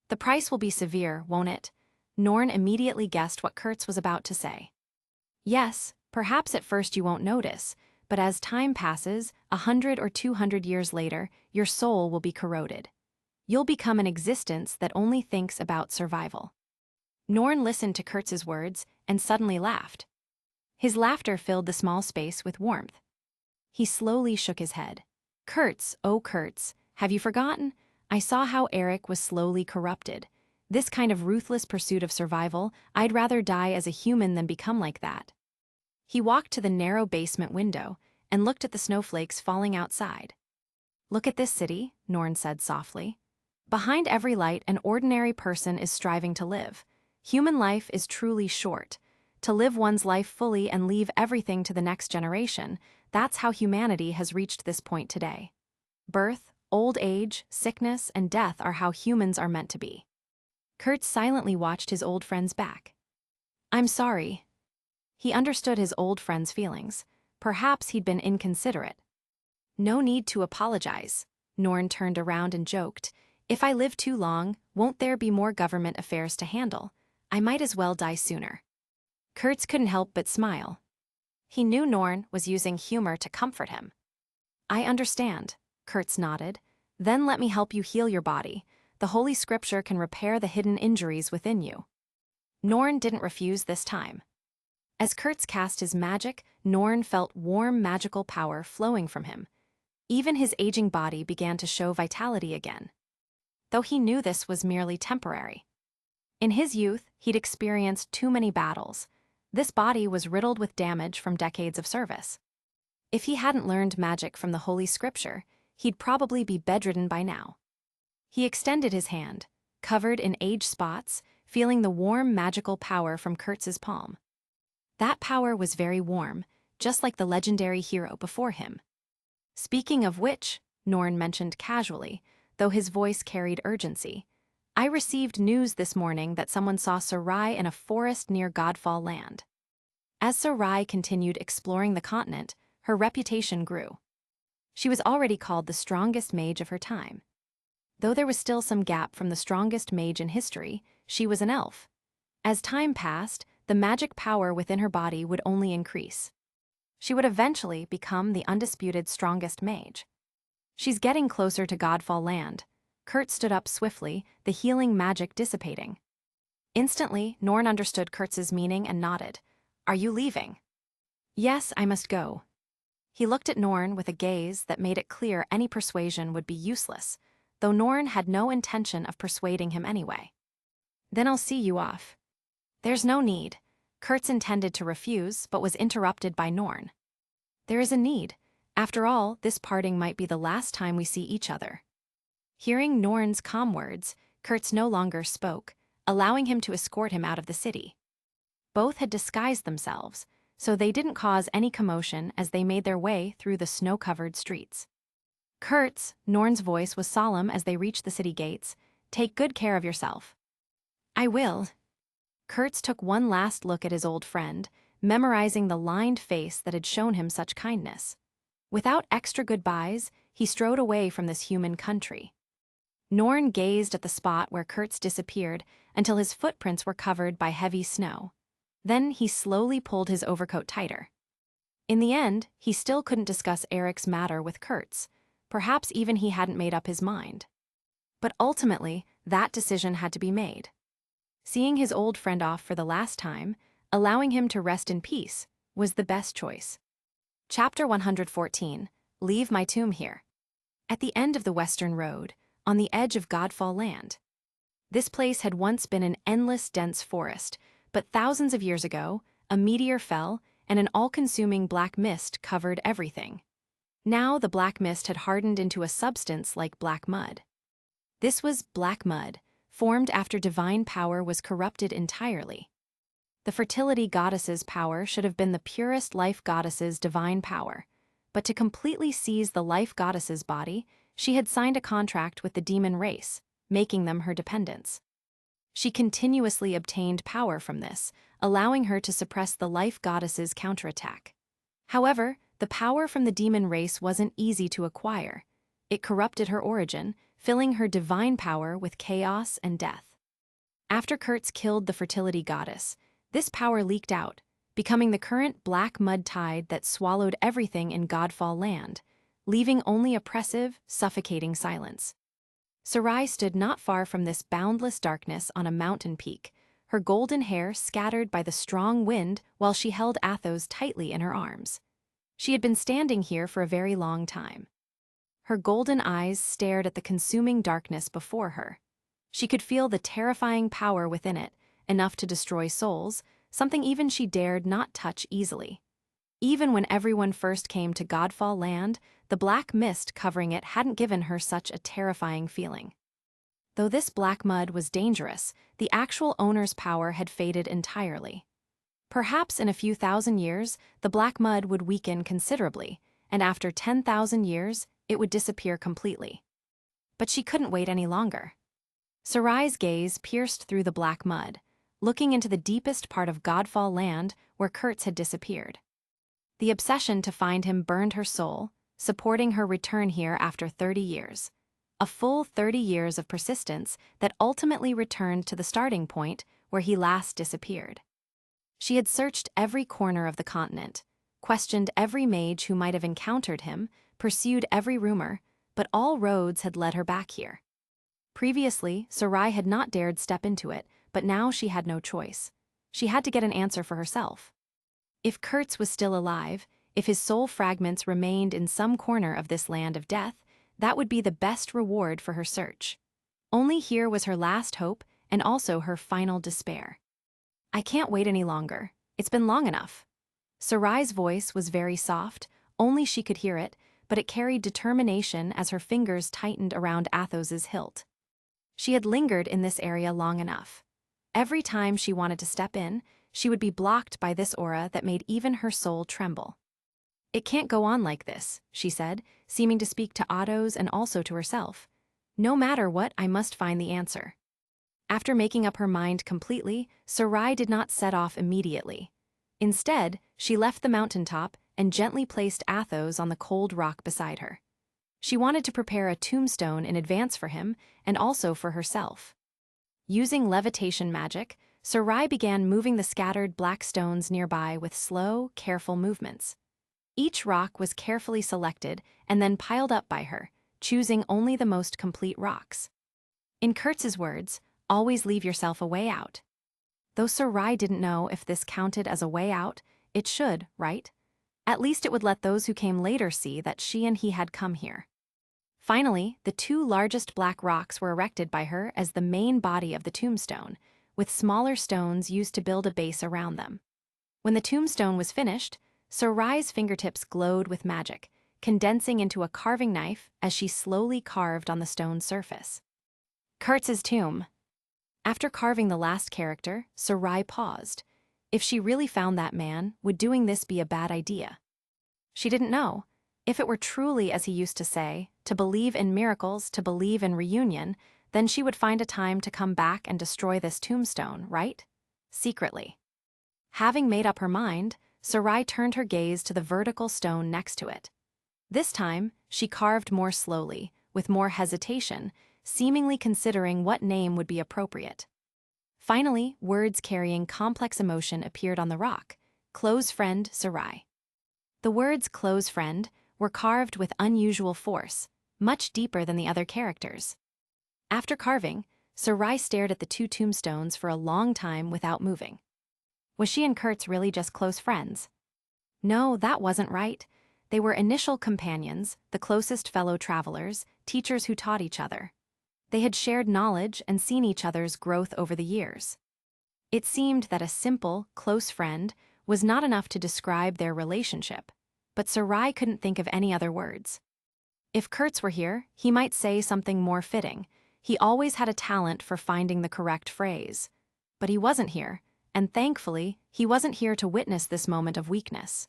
The price will be severe, won't it? Norn immediately guessed what Kurtz was about to say. Yes, perhaps at first you won't notice, but as time passes, 100 or 200 years later, your soul will be corroded. You'll become an existence that only thinks about survival. Norn listened to Kurtz's words and suddenly laughed. His laughter filled the small space with warmth. He slowly shook his head. Kurtz, oh Kurtz, have you forgotten? I saw how Eric was slowly corrupted. This kind of ruthless pursuit of survival, I'd rather die as a human than become like that. He walked to the narrow basement window and looked at the snowflakes falling outside. Look at this city, Norn said softly. Behind every light, an ordinary person is striving to live. Human life is truly short. To live one's life fully and leave everything to the next generation, that's how humanity has reached this point today. Birth, old age, sickness, and death are how humans are meant to be. Kurtz silently watched his old friend's back. I'm sorry. He understood his old friend's feelings. Perhaps he'd been inconsiderate. No need to apologize. Norn turned around and joked. If I live too long, won't there be more government affairs to handle? I might as well die sooner. Kurtz couldn't help but smile. He knew Norn was using humor to comfort him. I understand, Kurtz nodded. Then let me help you heal your body. The Holy Scripture can repair the hidden injuries within you. Norn didn't refuse this time. As Kurtz cast his magic, Norn felt warm magical power flowing from him. Even his aging body began to show vitality again. Though he knew this was merely temporary. In his youth, he'd experienced too many battles. This body was riddled with damage from decades of service. If he hadn't learned magic from the Holy Scripture, he'd probably be bedridden by now. He extended his hand, covered in age spots, feeling the warm magical power from Kurtz's palm. That power was very warm, just like the legendary hero before him. Speaking of which, Norn mentioned casually, though his voice carried urgency, I received news this morning that someone saw Sarai in a forest near Godfall Land. As Sarai continued exploring the continent, her reputation grew. She was already called the strongest mage of her time. Though there was still some gap from the strongest mage in history, she was an elf. As time passed, the magic power within her body would only increase. She would eventually become the undisputed strongest mage. She's getting closer to Godfall Land. Kurtz stood up swiftly, the healing magic dissipating. Instantly, Norn understood Kurtz's meaning and nodded. Are you leaving? Yes, I must go. He looked at Norn with a gaze that made it clear any persuasion would be useless, though Norn had no intention of persuading him anyway. Then I'll see you off. There's no need. Kurtz intended to refuse, but was interrupted by Norn. There is a need. After all, this parting might be the last time we see each other. Hearing Norn's calm words, Kurtz no longer spoke, allowing him to escort him out of the city. Both had disguised themselves, so they didn't cause any commotion as they made their way through the snow-covered streets. Kurtz, Norn's voice was solemn as they reached the city gates. Take good care of yourself. I will. Kurtz took one last look at his old friend, memorizing the lined face that had shown him such kindness. Without extra goodbyes, he strode away from this human country. Norn gazed at the spot where Kurtz disappeared until his footprints were covered by heavy snow. Then he slowly pulled his overcoat tighter. In the end, he still couldn't discuss Eric's matter with Kurtz. Perhaps even he hadn't made up his mind. But ultimately, that decision had to be made. Seeing his old friend off for the last time, allowing him to rest in peace, was the best choice. Chapter 114, Leave My Tomb Here. At the end of the Western Road, on the edge of Godfall Land. This place had once been an endless dense forest, but thousands of years ago, a meteor fell and an all-consuming black mist covered everything. Now the black mist had hardened into a substance like black mud. This was black mud, formed after divine power was corrupted entirely. The fertility goddess's power should have been the purest life goddess's divine power, but to completely seize the life goddess's body, she had signed a contract with the demon race, making them her dependents. She continuously obtained power from this, allowing her to suppress the life goddess's counterattack. However, the power from the demon race wasn't easy to acquire. It corrupted her origin, filling her divine power with chaos and death. After Kurtz killed the fertility goddess, this power leaked out, becoming the current black mud tide that swallowed everything in Godfall land, leaving only oppressive, suffocating silence. Sarai stood not far from this boundless darkness on a mountain peak, her golden hair scattered by the strong wind while she held Athos tightly in her arms. She had been standing here for a very long time. Her golden eyes stared at the consuming darkness before her. She could feel the terrifying power within it, enough to destroy souls, something even she dared not touch easily. Even when everyone first came to Godfall land, the black mist covering it hadn't given her such a terrifying feeling. Though this black mud was dangerous, the actual owner's power had faded entirely. Perhaps in a few thousand years, the black mud would weaken considerably, and after 10,000 years, it would disappear completely. But she couldn't wait any longer. Sarai's gaze pierced through the black mud, looking into the deepest part of Godfall land where Kurtz had disappeared. The obsession to find him burned her soul, supporting her return here after 30 years. A full 30 years of persistence that ultimately returned to the starting point where he last disappeared. She had searched every corner of the continent, questioned every mage who might have encountered him, pursued every rumor, but all roads had led her back here. Previously, Sarai had not dared step into it, but now she had no choice. She had to get an answer for herself. If Kurtz was still alive, if his soul fragments remained in some corner of this land of death, that would be the best reward for her search. Only here was her last hope and also her final despair. I can't wait any longer. It's been long enough. Sarai's voice was very soft, only she could hear it, but it carried determination as her fingers tightened around Athos's hilt. She had lingered in this area long enough. Every time she wanted to step in, she would be blocked by this aura that made even her soul tremble. It can't go on like this, she said, seeming to speak to Athos and also to herself. No matter what, I must find the answer. After making up her mind completely, Sarai did not set off immediately. Instead, she left the mountaintop and gently placed Athos on the cold rock beside her. She wanted to prepare a tombstone in advance for him and also for herself. Using levitation magic, Sarai began moving the scattered black stones nearby with slow, careful movements. Each rock was carefully selected and then piled up by her, choosing only the most complete rocks. In Kurtz's words, always leave yourself a way out. Though Sarai didn't know if this counted as a way out, it should, right? At least it would let those who came later see that she and he had come here. Finally, the two largest black rocks were erected by her as the main body of the tombstone, with smaller stones used to build a base around them. When the tombstone was finished, Sarai's fingertips glowed with magic, condensing into a carving knife as she slowly carved on the stone surface. Kurtz's tomb. After carving the last character, Sarai paused. If she really found that man, would doing this be a bad idea? She didn't know. If it were truly, as he used to say, to believe in miracles, to believe in reunion, then she would find a time to come back and destroy this tombstone, right? Secretly. Having made up her mind, Sarai turned her gaze to the vertical stone next to it. This time, she carved more slowly, with more hesitation, seemingly considering what name would be appropriate. Finally, words carrying complex emotion appeared on the rock. Close friend, Sarai. The words close friend were carved with unusual force, much deeper than the other characters. After carving, Sarai stared at the two tombstones for a long time without moving. Was she and Kurtz really just close friends? No, that wasn't right. They were initial companions, the closest fellow travelers, teachers who taught each other. They had shared knowledge and seen each other's growth over the years. It seemed that a simple, close friend was not enough to describe their relationship, but Sarai couldn't think of any other words. If Kurtz were here, he might say something more fitting. He always had a talent for finding the correct phrase. But he wasn't here, and thankfully, he wasn't here to witness this moment of weakness.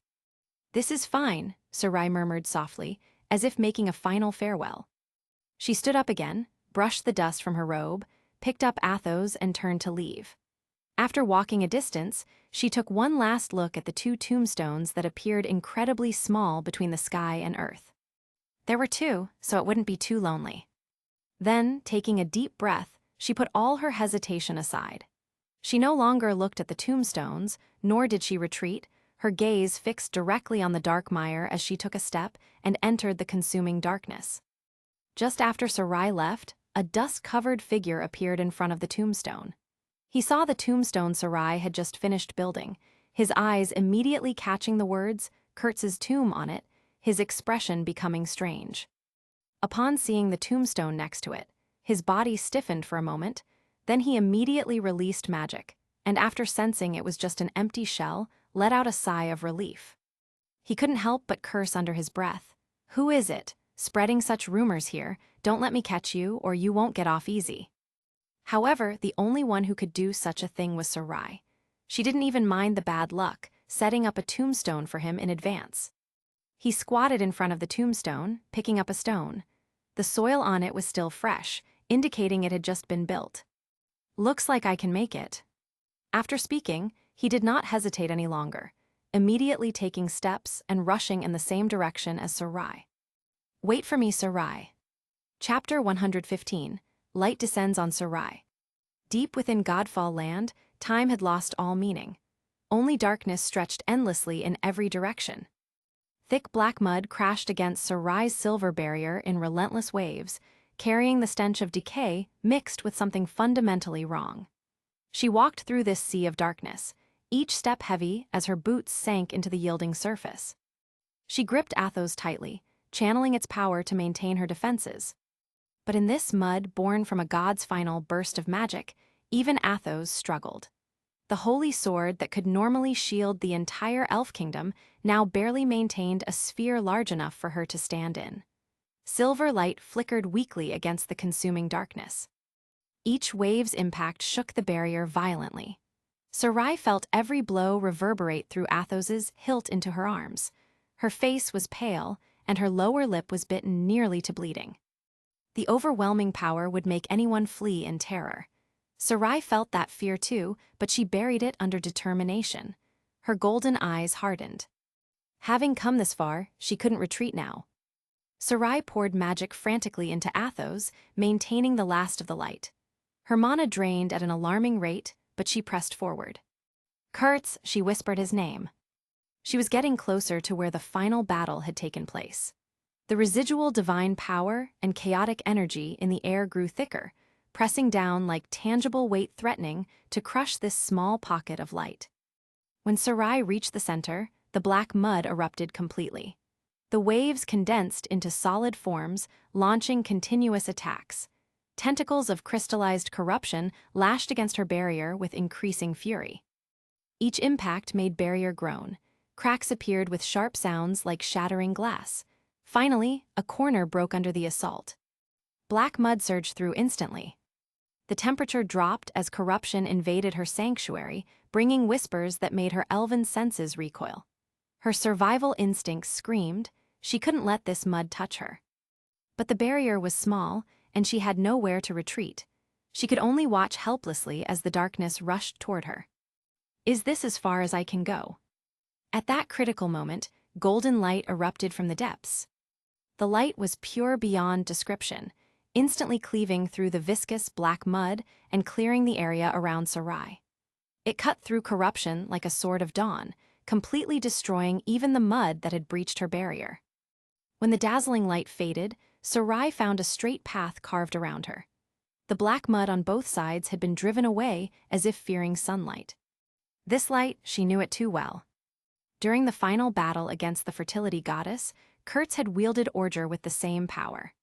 This is fine, Sarai murmured softly, as if making a final farewell. She stood up again, brushed the dust from her robe, picked up Athos and turned to leave. After walking a distance, she took one last look at the two tombstones that appeared incredibly small between the sky and earth. There were two, so it wouldn't be too lonely. Then, taking a deep breath, she put all her hesitation aside. She no longer looked at the tombstones, nor did she retreat, her gaze fixed directly on the dark mire as she took a step and entered the consuming darkness. Just after Sarai left, a dust-covered figure appeared in front of the tombstone. He saw the tombstone Sarai had just finished building, his eyes immediately catching the words, "Kurtz's tomb" on it, his expression becoming strange. Upon seeing the tombstone next to it, his body stiffened for a moment, then he immediately released magic, and after sensing it was just an empty shell, let out a sigh of relief. He couldn't help but curse under his breath. "Who is it? Spreading such rumors here, don't let me catch you or you won't get off easy." However, the only one who could do such a thing was Sarai. She didn't even mind the bad luck, setting up a tombstone for him in advance. He squatted in front of the tombstone, picking up a stone. The soil on it was still fresh, indicating it had just been built. "Looks like I can make it." After speaking, he did not hesitate any longer, immediately taking steps and rushing in the same direction as Sarai. "Wait for me, Sarai." Chapter 115. Light descends on Sarai. Deep within Godfall land, time had lost all meaning. Only darkness stretched endlessly in every direction. Thick black mud crashed against Sarai's silver barrier in relentless waves, carrying the stench of decay mixed with something fundamentally wrong. She walked through this sea of darkness, each step heavy as her boots sank into the yielding surface. She gripped Athos tightly, channeling its power to maintain her defenses. But in this mud born from a god's final burst of magic, even Athos struggled. The holy sword that could normally shield the entire elf kingdom now barely maintained a sphere large enough for her to stand in. Silver light flickered weakly against the consuming darkness. Each wave's impact shook the barrier violently. Sarai felt every blow reverberate through Athos's hilt into her arms. Her face was pale, and her lower lip was bitten nearly to bleeding. The overwhelming power would make anyone flee in terror. Sarai felt that fear too, but she buried it under determination. Her golden eyes hardened. Having come this far, she couldn't retreat now. Sarai poured magic frantically into Athos, maintaining the last of the light. Her mana drained at an alarming rate, but she pressed forward. "Kurtz," she whispered his name. She was getting closer to where the final battle had taken place. The residual divine power and chaotic energy in the air grew thicker, pressing down like tangible weight threatening to crush this small pocket of light. When Sarai reached the center, the black mud erupted completely. The waves condensed into solid forms, launching continuous attacks. Tentacles of crystallized corruption lashed against her barrier with increasing fury. Each impact made barrier groan. Cracks appeared with sharp sounds like shattering glass. Finally, a corner broke under the assault. Black mud surged through instantly. The temperature dropped as corruption invaded her sanctuary, bringing whispers that made her elven senses recoil. Her survival instincts screamed, she couldn't let this mud touch her. But the barrier was small, and she had nowhere to retreat. She could only watch helplessly as the darkness rushed toward her. "Is this as far as I can go?" At that critical moment, golden light erupted from the depths. The light was pure beyond description, instantly cleaving through the viscous black mud and clearing the area around Sarai. It cut through corruption like a sword of dawn, completely destroying even the mud that had breached her barrier. When the dazzling light faded, Sarai found a straight path carved around her. The black mud on both sides had been driven away as if fearing sunlight. This light, she knew it too well. During the final battle against the fertility goddess, Kurtz had wielded Orger with the same power.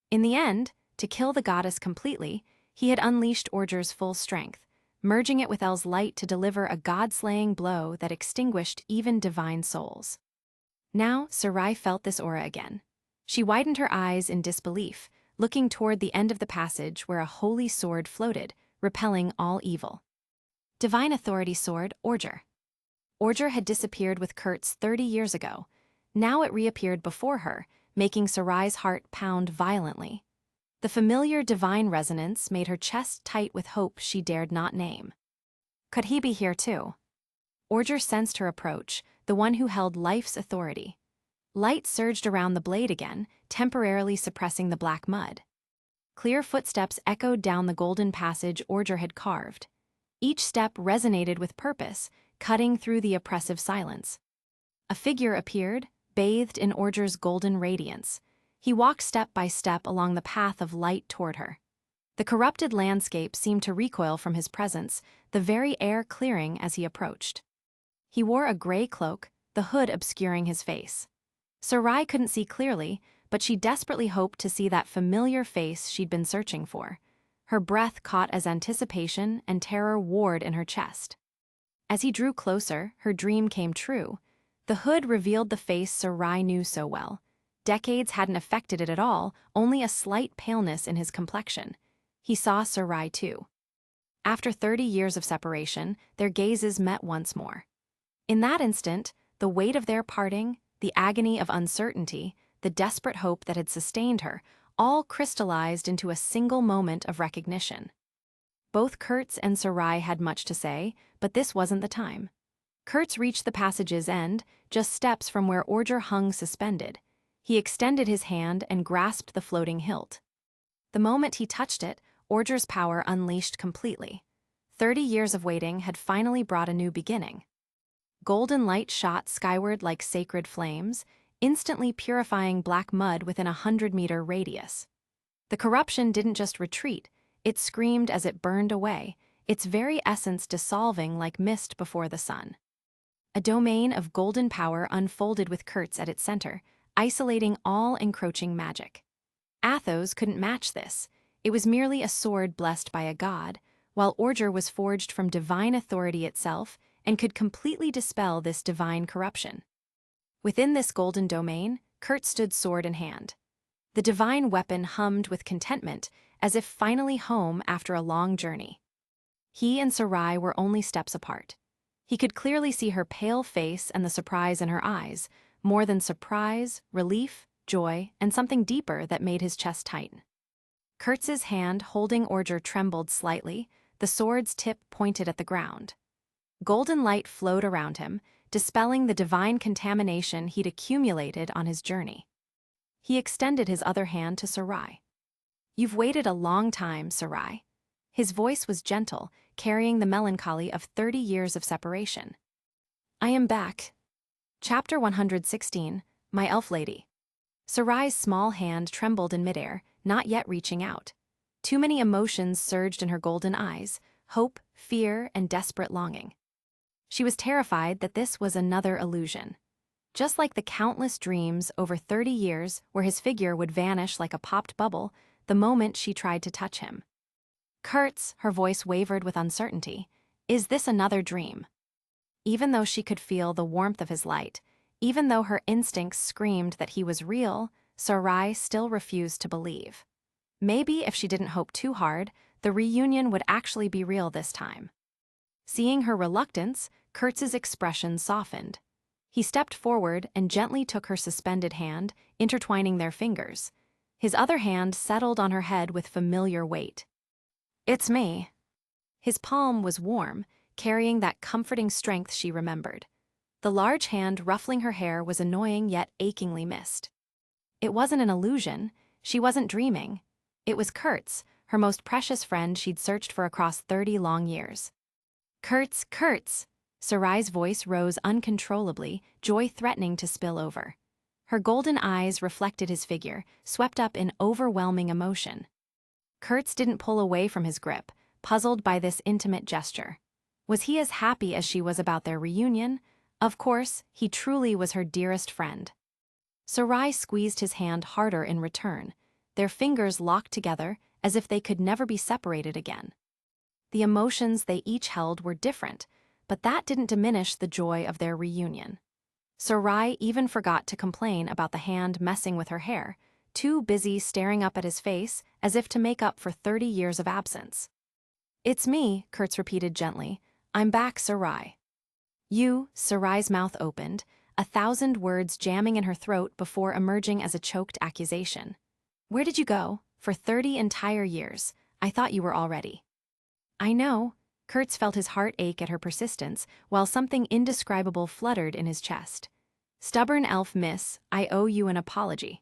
In the end, to kill the goddess completely, he had unleashed Orger's full strength, merging it with El's light to deliver a god-slaying blow that extinguished even divine souls. Now, Sarai felt this aura again. She widened her eyes in disbelief, looking toward the end of the passage where a holy sword floated, repelling all evil. Divine Authority Sword, Orger. Orger had disappeared with Kurtz 30 years ago. Now it reappeared before her, making Sarai's heart pound violently. The familiar divine resonance made her chest tight with hope she dared not name. Could he be here too? Orger sensed her approach, the one who held life's authority. Light surged around the blade again, temporarily suppressing the black mud. Clear footsteps echoed down the golden passage Ordre had carved. Each step resonated with purpose, cutting through the oppressive silence. A figure appeared, bathed in Ordre's golden radiance. He walked step by step along the path of light toward her. The corrupted landscape seemed to recoil from his presence, the very air clearing as he approached. He wore a gray cloak, the hood obscuring his face. Sarai couldn't see clearly, but she desperately hoped to see that familiar face she'd been searching for. Her breath caught as anticipation and terror warred in her chest. As he drew closer, her dream came true. The hood revealed the face Sarai knew so well. Decades hadn't affected it at all, only a slight paleness in his complexion. He saw Sarai too. After 30 years of separation, their gazes met once more. In that instant, the weight of their parting, the agony of uncertainty, the desperate hope that had sustained her, all crystallized into a single moment of recognition. Both Kurtz and Sarai had much to say, but this wasn't the time. Kurtz reached the passage's end, just steps from where Ordre hung suspended. He extended his hand and grasped the floating hilt. The moment he touched it, Ordre's power unleashed completely. 30 years of waiting had finally brought a new beginning. Golden light shot skyward like sacred flames, instantly purifying black mud within a 100-meter radius. The corruption didn't just retreat, it screamed as it burned away, its very essence dissolving like mist before the sun. A domain of golden power unfolded with Kurtz at its center, isolating all encroaching magic. Athos couldn't match this. It was merely a sword blessed by a god, while Ordre was forged from divine authority itself and could completely dispel this divine corruption. Within this golden domain, Kurtz stood sword in hand. The divine weapon hummed with contentment, as if finally home after a long journey. He and Sarai were only steps apart. He could clearly see her pale face and the surprise in her eyes, more than surprise, relief, joy, and something deeper that made his chest tighten. Kurtz's hand holding Ordre trembled slightly, the sword's tip pointed at the ground. Golden light flowed around him, dispelling the divine contamination he'd accumulated on his journey. He extended his other hand to Sarai. "You've waited a long time, Sarai." His voice was gentle, carrying the melancholy of 30 years of separation. "I am back." Chapter 116, My Elf Lady. Sarai's small hand trembled in midair, not yet reaching out. Too many emotions surged in her golden eyes, hope, fear, and desperate longing. She was terrified that this was another illusion. Just like the countless dreams over 30 years where his figure would vanish like a popped bubble the moment she tried to touch him. "Kurtz," her voice wavered with uncertainty, "is this another dream?" Even though she could feel the warmth of his light, even though her instincts screamed that he was real, Sarai still refused to believe. Maybe if she didn't hope too hard, the reunion would actually be real this time. Seeing her reluctance, Kurtz's expression softened. He stepped forward and gently took her suspended hand, intertwining their fingers. His other hand settled on her head with familiar weight. "It's me." His palm was warm, carrying that comforting strength she remembered. The large hand ruffling her hair was annoying yet achingly missed. It wasn't an illusion. She wasn't dreaming. It was Kurtz, her most precious friend she'd searched for across 30 long years. "Kurtz, Kurtz!" Sarai's voice rose uncontrollably, joy threatening to spill over. Her golden eyes reflected his figure, swept up in overwhelming emotion. Kurtz didn't pull away from his grip, puzzled by this intimate gesture. Was he as happy as she was about their reunion? Of course, he truly was her dearest friend. Sarai squeezed his hand harder in return, their fingers locked together as if they could never be separated again. The emotions they each held were different, but that didn't diminish the joy of their reunion. Sarai even forgot to complain about the hand messing with her hair, too busy staring up at his face as if to make up for 30 years of absence. "It's me," Kurtz repeated gently. "I'm back, Sarai." "You," Sarai's mouth opened, 1,000 words jamming in her throat before emerging as a choked accusation. "Where did you go? For 30 entire years. I thought you were already." "I know." Kurtz felt his heart ache at her persistence, while something indescribable fluttered in his chest. "Stubborn elf miss, I owe you an apology."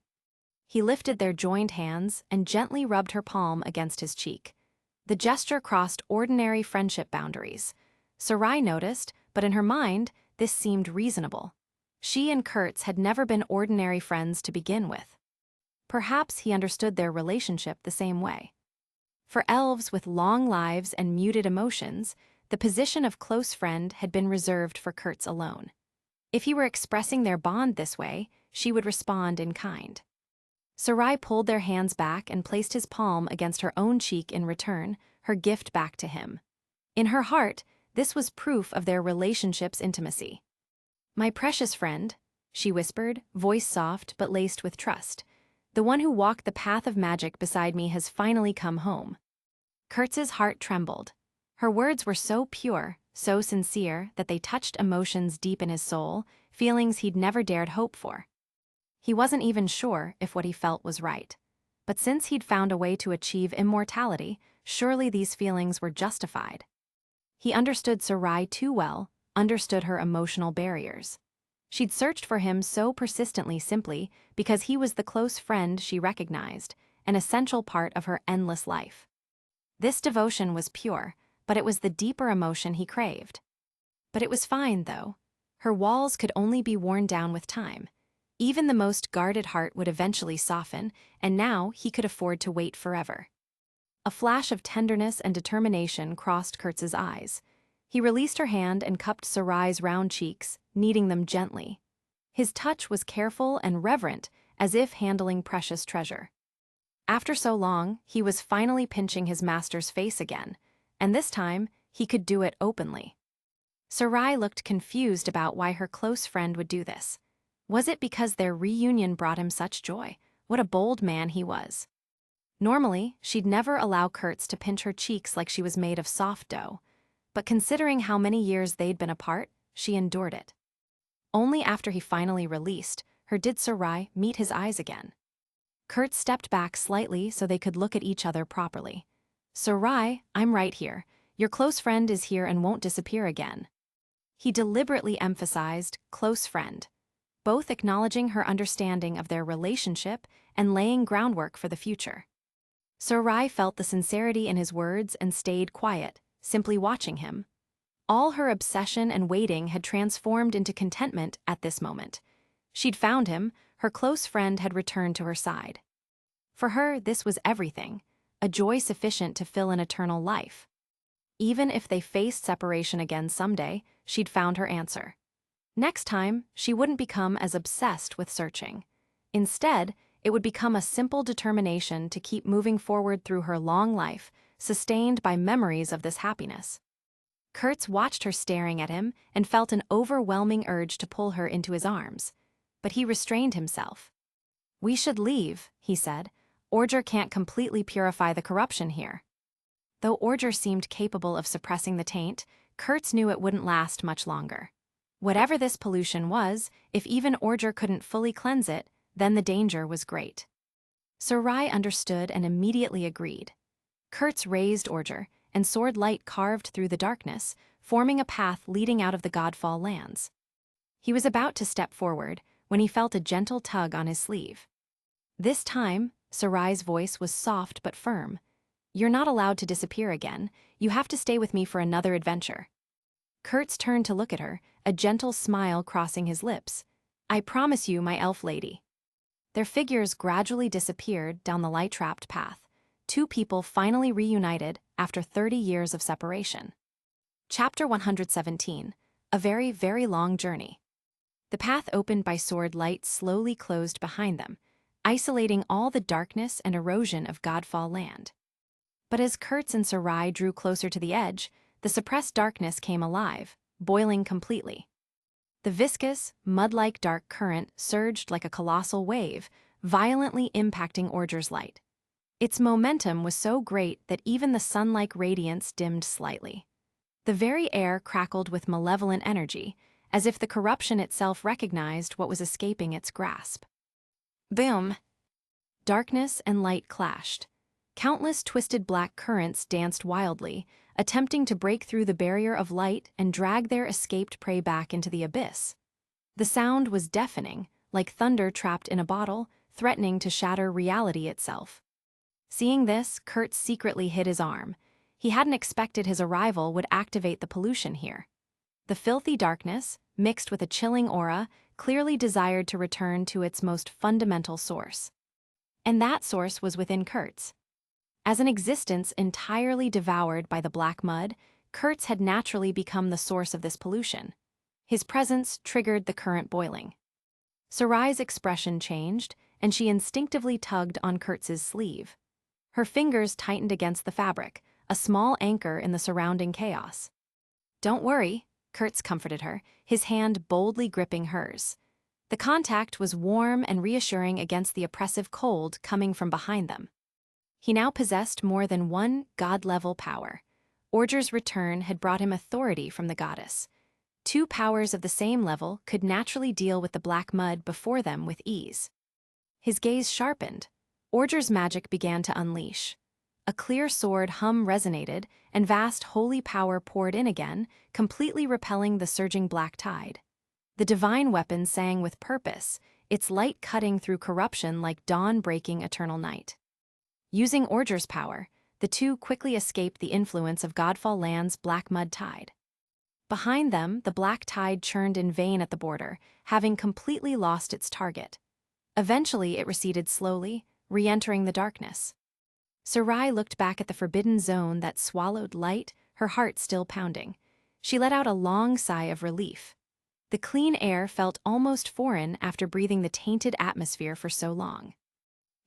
He lifted their joined hands and gently rubbed her palm against his cheek. The gesture crossed ordinary friendship boundaries. Sarai noticed, but in her mind, this seemed reasonable. She and Kurtz had never been ordinary friends to begin with. Perhaps he understood their relationship the same way. For elves with long lives and muted emotions, the position of close friend had been reserved for Kurtz alone. If he were expressing their bond this way, she would respond in kind. Sarai pulled their hands back and placed his palm against her own cheek in return, her gift back to him. In her heart, this was proof of their relationship's intimacy. "My precious friend," she whispered, voice soft but laced with trust. "The one who walked the path of magic beside me has finally come home." Kurtz's heart trembled. Her words were so pure, so sincere, that they touched emotions deep in his soul, feelings he'd never dared hope for. He wasn't even sure if what he felt was right. But since he'd found a way to achieve immortality, surely these feelings were justified. He understood Sarai too well, understood her emotional barriers. She'd searched for him so persistently simply because he was the close friend she recognized, an essential part of her endless life. This devotion was pure, but it was the deeper emotion he craved. But it was fine, though. Her walls could only be worn down with time. Even the most guarded heart would eventually soften, and now he could afford to wait forever. A flash of tenderness and determination crossed Kurtz's eyes. He released her hand and cupped Sarai's round cheeks, kneading them gently. His touch was careful and reverent, as if handling precious treasure. After so long, he was finally pinching his master's face again, and this time, he could do it openly. Sarai looked confused about why her close friend would do this. Was it because their reunion brought him such joy? What a bold man he was. Normally, she'd never allow Kurtz to pinch her cheeks like she was made of soft dough. But considering how many years they'd been apart, she endured it. Only after he finally released her did Sarai meet his eyes again. Kurtz stepped back slightly so they could look at each other properly. "Sarai, I'm right here. Your close friend is here and won't disappear again." He deliberately emphasized close friend, both acknowledging her understanding of their relationship and laying groundwork for the future. Sarai felt the sincerity in his words and stayed quiet, simply watching him. All her obsession and waiting had transformed into contentment at this moment. She'd found him, her close friend had returned to her side. For her, this was everything, a joy sufficient to fill an eternal life. Even if they faced separation again someday, she'd found her answer. Next time, she wouldn't become as obsessed with searching. Instead, it would become a simple determination to keep moving forward through her long life, sustained by memories of this happiness. Kurtz watched her staring at him and felt an overwhelming urge to pull her into his arms. But he restrained himself. "We should leave," he said. "Orger can't completely purify the corruption here." Though Orger seemed capable of suppressing the taint, Kurtz knew it wouldn't last much longer. Whatever this pollution was, if even Orger couldn't fully cleanse it, then the danger was great. Sarai understood and immediately agreed. Kurtz raised Orger, and sword light carved through the darkness, forming a path leading out of the Godfall lands. He was about to step forward when he felt a gentle tug on his sleeve. This time, Sarai's voice was soft but firm. "You're not allowed to disappear again. You have to stay with me for another adventure." Kurtz turned to look at her, a gentle smile crossing his lips. "I promise you, my elf lady." Their figures gradually disappeared down the light-trapped path. Two people finally reunited after 30 years of separation. Chapter 117. A very, very long journey. The path opened by sword light slowly closed behind them, isolating all the darkness and erosion of Godfall land. But as Kurtz and Sarai drew closer to the edge, the suppressed darkness came alive, boiling completely. The viscous, mud-like dark current surged like a colossal wave, violently impacting Orger's light. Its momentum was so great that even the sun-like radiance dimmed slightly. The very air crackled with malevolent energy, as if the corruption itself recognized what was escaping its grasp. Boom! Darkness and light clashed. Countless twisted black currents danced wildly, attempting to break through the barrier of light and drag their escaped prey back into the abyss. The sound was deafening, like thunder trapped in a bottle, threatening to shatter reality itself. Seeing this, Kurt secretly hid his arm. He hadn't expected his arrival would activate the pollution here. The filthy darkness, mixed with a chilling aura, clearly desired to return to its most fundamental source. And that source was within Kurt's. As an existence entirely devoured by the black mud, Kurt's had naturally become the source of this pollution. His presence triggered the current boiling. Sarai's expression changed, and she instinctively tugged on Kurtz's sleeve. Her fingers tightened against the fabric, a small anchor in the surrounding chaos. "Don't worry," Kurtz comforted her, his hand boldly gripping hers. The contact was warm and reassuring against the oppressive cold coming from behind them. He now possessed more than one god-level power. Orger's return had brought him authority from the goddess. Two powers of the same level could naturally deal with the black mud before them with ease. His gaze sharpened. Orger's magic began to unleash. A clear sword hum resonated, and vast holy power poured in again, completely repelling the surging black tide. The divine weapon sang with purpose, its light cutting through corruption like dawn breaking eternal night. Using Orger's power, the two quickly escaped the influence of Godfall Land's black mud tide. Behind them, the black tide churned in vain at the border, having completely lost its target. Eventually, it receded slowly, re-entering the darkness. Sarai looked back at the forbidden zone that swallowed light, her heart still pounding. She let out a long sigh of relief. The clean air felt almost foreign after breathing the tainted atmosphere for so long.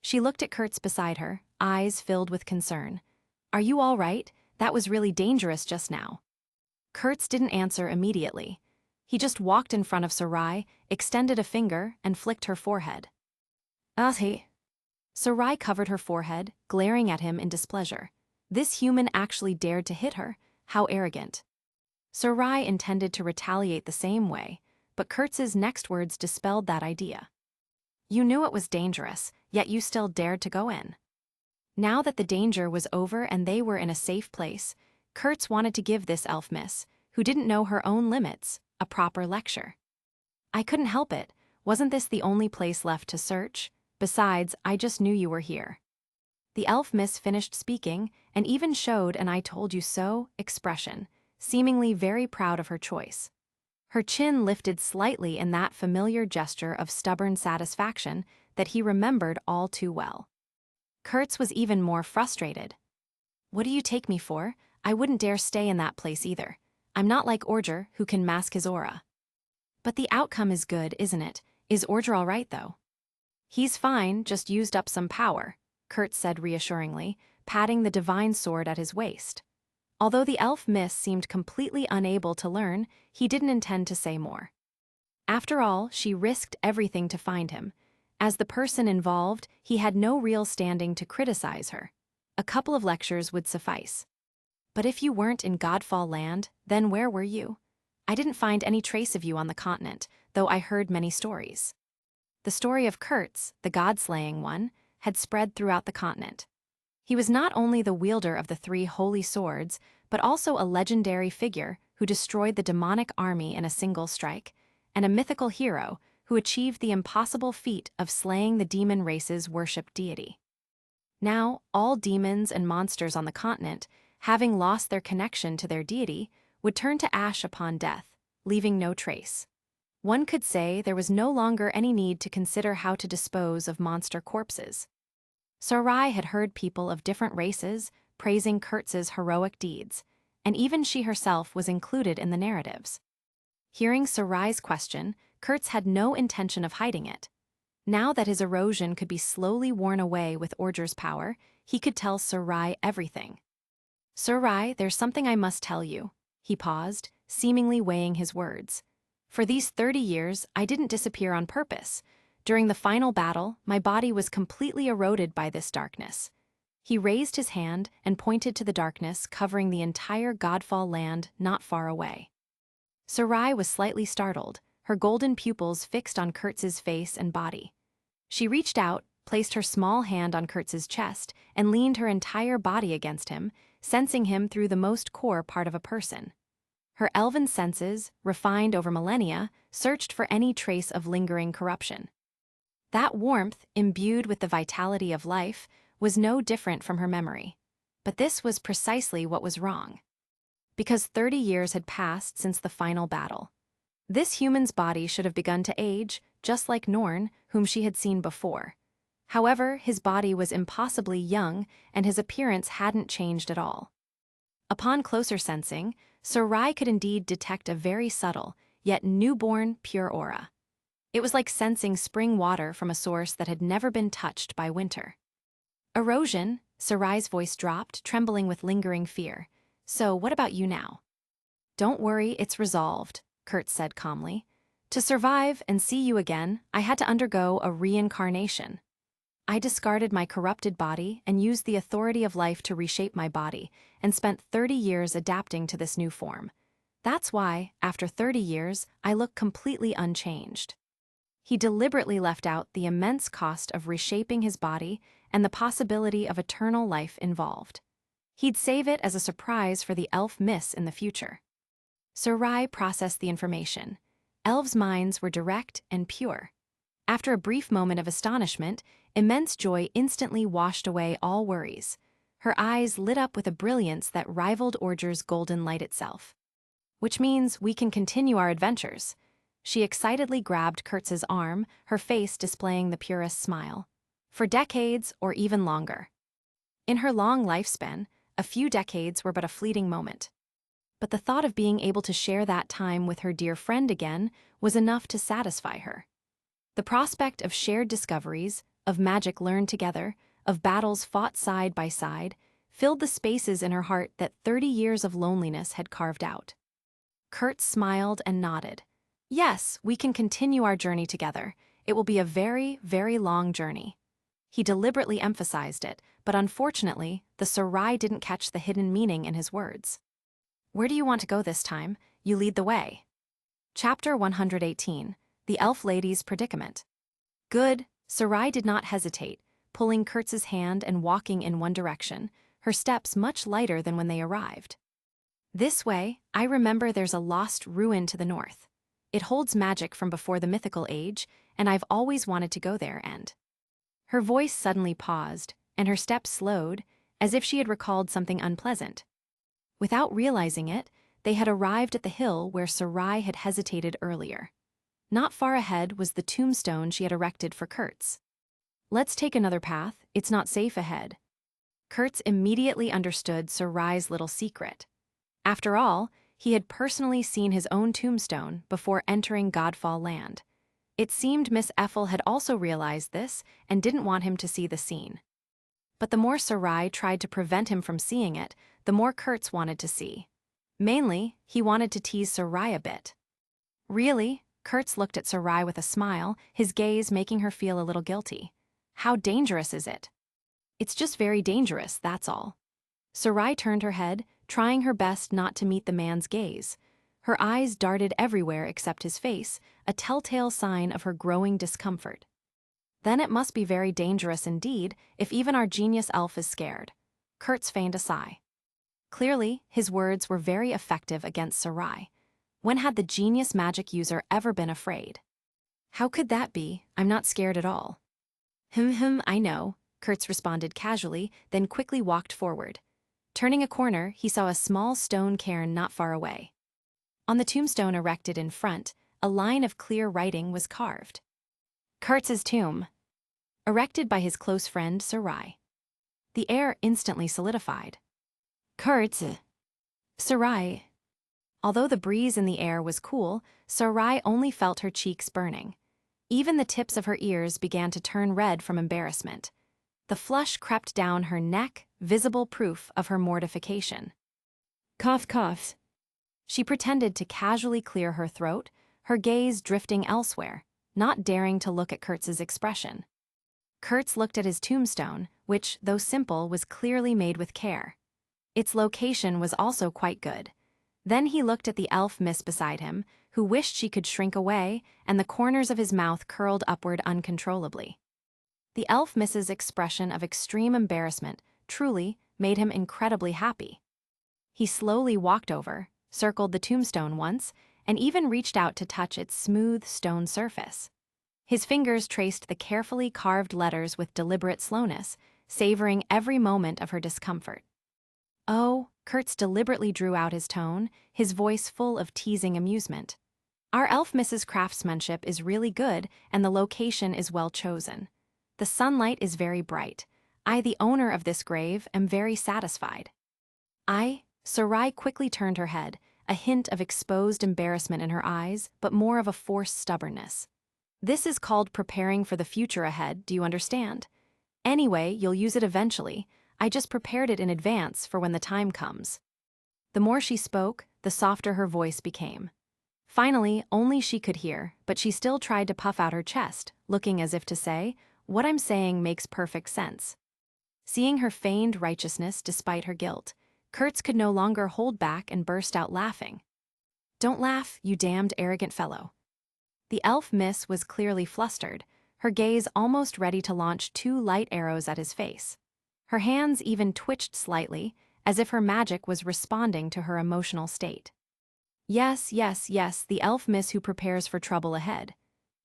She looked at Kurtz beside her, eyes filled with concern. "Are you all right? That was really dangerous just now." Kurtz didn't answer immediately. He just walked in front of Sarai, extended a finger, and flicked her forehead. "He." Sarai covered her forehead, glaring at him in displeasure. This human actually dared to hit her. How arrogant. Sarai intended to retaliate the same way, but Kurtz's next words dispelled that idea. "You knew it was dangerous, yet you still dared to go in." Now that the danger was over and they were in a safe place, Kurtz wanted to give this elf miss, who didn't know her own limits, a proper lecture. "I couldn't help it. Wasn't this the only place left to search? Besides, I just knew you were here." The elf miss finished speaking and even showed an "I told you so" expression, seemingly very proud of her choice. Her chin lifted slightly in that familiar gesture of stubborn satisfaction that he remembered all too well. Kurtz was even more frustrated. "What do you take me for? I wouldn't dare stay in that place either. I'm not like Orger, who can mask his aura." "But the outcome is good, isn't it? Is Orger all right, though?" "He's fine, just used up some power," Kurtz said reassuringly, patting the divine sword at his waist. Although the elf miss seemed completely unable to learn, he didn't intend to say more. After all, she risked everything to find him. As the person involved, he had no real standing to criticize her. A couple of lectures would suffice. "But if you weren't in Godfall Land, then where were you? I didn't find any trace of you on the continent, though I heard many stories." The story of Kurtz, the god-slaying one, had spread throughout the continent. He was not only the wielder of the three holy swords, but also a legendary figure who destroyed the demonic army in a single strike, and a mythical hero who achieved the impossible feat of slaying the demon race's worshipped deity. Now, all demons and monsters on the continent, having lost their connection to their deity, would turn to ash upon death, leaving no trace. One could say there was no longer any need to consider how to dispose of monster corpses. Sarai had heard people of different races praising Kurtz's heroic deeds, and even she herself was included in the narratives. Hearing Sarai's question, Kurtz had no intention of hiding it. Now that his erosion could be slowly worn away with Orger's power, he could tell Sarai everything. "Sarai, there's something I must tell you." He paused, seemingly weighing his words. "For these 30 years, I didn't disappear on purpose. During the final battle, my body was completely eroded by this darkness." He raised his hand and pointed to the darkness covering the entire Godfall Land not far away. Sarai was slightly startled, her golden pupils fixed on Kurtz's face and body. She reached out, placed her small hand on Kurtz's chest, and leaned her entire body against him, sensing him through the most core part of a person. Her elven senses, refined over millennia, searched for any trace of lingering corruption. That warmth, imbued with the vitality of life, was no different from her memory. But this was precisely what was wrong. Because 30 years had passed since the final battle. This human's body should have begun to age, just like Norn, whom she had seen before. However, his body was impossibly young, and his appearance hadn't changed at all. Upon closer sensing, Sarai could indeed detect a very subtle, yet newborn, pure aura. It was like sensing spring water from a source that had never been touched by winter. Erosion, Sarai's voice dropped, trembling with lingering fear. So, what about you now? Don't worry, it's resolved, Kurtz said calmly. To survive and see you again, I had to undergo a reincarnation. I discarded my corrupted body and used the authority of life to reshape my body, and spent 30 years adapting to this new form. That's why, after 30 years, I look completely unchanged. He deliberately left out the immense cost of reshaping his body and the possibility of eternal life involved. He'd save it as a surprise for the elf miss in the future. Sarai processed the information. Elves' minds were direct and pure. After a brief moment of astonishment, immense joy instantly washed away all worries. Her eyes lit up with a brilliance that rivaled Ordger's golden light itself. Which means we can continue our adventures. She excitedly grabbed Kurtz's arm, her face displaying the purest smile. For decades or even longer. In her long lifespan, a few decades were but a fleeting moment. But the thought of being able to share that time with her dear friend again was enough to satisfy her. The prospect of shared discoveries, of magic learned together, of battles fought side by side, filled the spaces in her heart that 30 years of loneliness had carved out. Kurtz smiled and nodded. Yes, we can continue our journey together. It will be a very, very long journey. He deliberately emphasized it, but unfortunately, the Sarai didn't catch the hidden meaning in his words. Where do you want to go this time? You lead the way. Chapter 118, The Elf Lady's Predicament. Good, Sarai did not hesitate, pulling Kurtz's hand and walking in one direction, her steps much lighter than when they arrived. This way, I remember there's a lost ruin to the north. It holds magic from before the mythical age, and I've always wanted to go there and... Her voice suddenly paused, and her steps slowed, as if she had recalled something unpleasant. Without realizing it, they had arrived at the hill where Sarai had hesitated earlier. Not far ahead was the tombstone she had erected for Kurtz. Let's take another path, it's not safe ahead. Kurtz immediately understood Sarai's little secret. After all, he had personally seen his own tombstone before entering Godfall Land. It seemed Miss Ethel had also realized this and didn't want him to see the scene. But the more Sarai tried to prevent him from seeing it, the more Kurtz wanted to see. Mainly, he wanted to tease Sarai a bit. Really? Kurtz looked at Sarai with a smile, his gaze making her feel a little guilty. How dangerous is it? It's just very dangerous, that's all. Sarai turned her head, trying her best not to meet the man's gaze. Her eyes darted everywhere except his face, a telltale sign of her growing discomfort. Then it must be very dangerous indeed if even our genius elf is scared. Kurtz feigned a sigh. Clearly, his words were very effective against Sarai. When had the genius magic user ever been afraid? How could that be? I'm not scared at all. I know, Kurtz responded casually, then quickly walked forward. Turning a corner, he saw a small stone cairn not far away. On the tombstone erected in front, a line of clear writing was carved. Kurtz's tomb. Erected by his close friend, Sarai. The air instantly solidified. Kurtz. Sarai. Although the breeze in the air was cool, Sarai only felt her cheeks burning. Even the tips of her ears began to turn red from embarrassment. The flush crept down her neck, visible proof of her mortification. Cough, cough. She pretended to casually clear her throat, her gaze drifting elsewhere, not daring to look at Kurtz's expression. Kurtz looked at his tombstone, which, though simple, was clearly made with care. Its location was also quite good. Then he looked at the elf miss beside him, who wished she could shrink away, and the corners of his mouth curled upward uncontrollably. The elf miss's expression of extreme embarrassment truly made him incredibly happy. He slowly walked over, circled the tombstone once, and even reached out to touch its smooth stone surface. His fingers traced the carefully carved letters with deliberate slowness, savoring every moment of her discomfort. "Oh," Kurtz deliberately drew out his tone, his voice full of teasing amusement. "Our elf Mrs. Craftsmanship is really good and the location is well chosen. The sunlight is very bright. I, the owner of this grave, am very satisfied." Sarai quickly turned her head, a hint of exposed embarrassment in her eyes, but more of a forced stubbornness. "This is called preparing for the future ahead, do you understand? Anyway, you'll use it eventually. I just prepared it in advance for when the time comes." The more she spoke, the softer her voice became. Finally, only she could hear, but she still tried to puff out her chest, looking as if to say, "What I'm saying makes perfect sense." Seeing her feigned righteousness despite her guilt, Kurtz could no longer hold back and burst out laughing. "Don't laugh, you damned arrogant fellow." The elf miss was clearly flustered, her gaze almost ready to launch 2 light arrows at his face. Her hands even twitched slightly, as if her magic was responding to her emotional state. Yes, the elf miss who prepares for trouble ahead.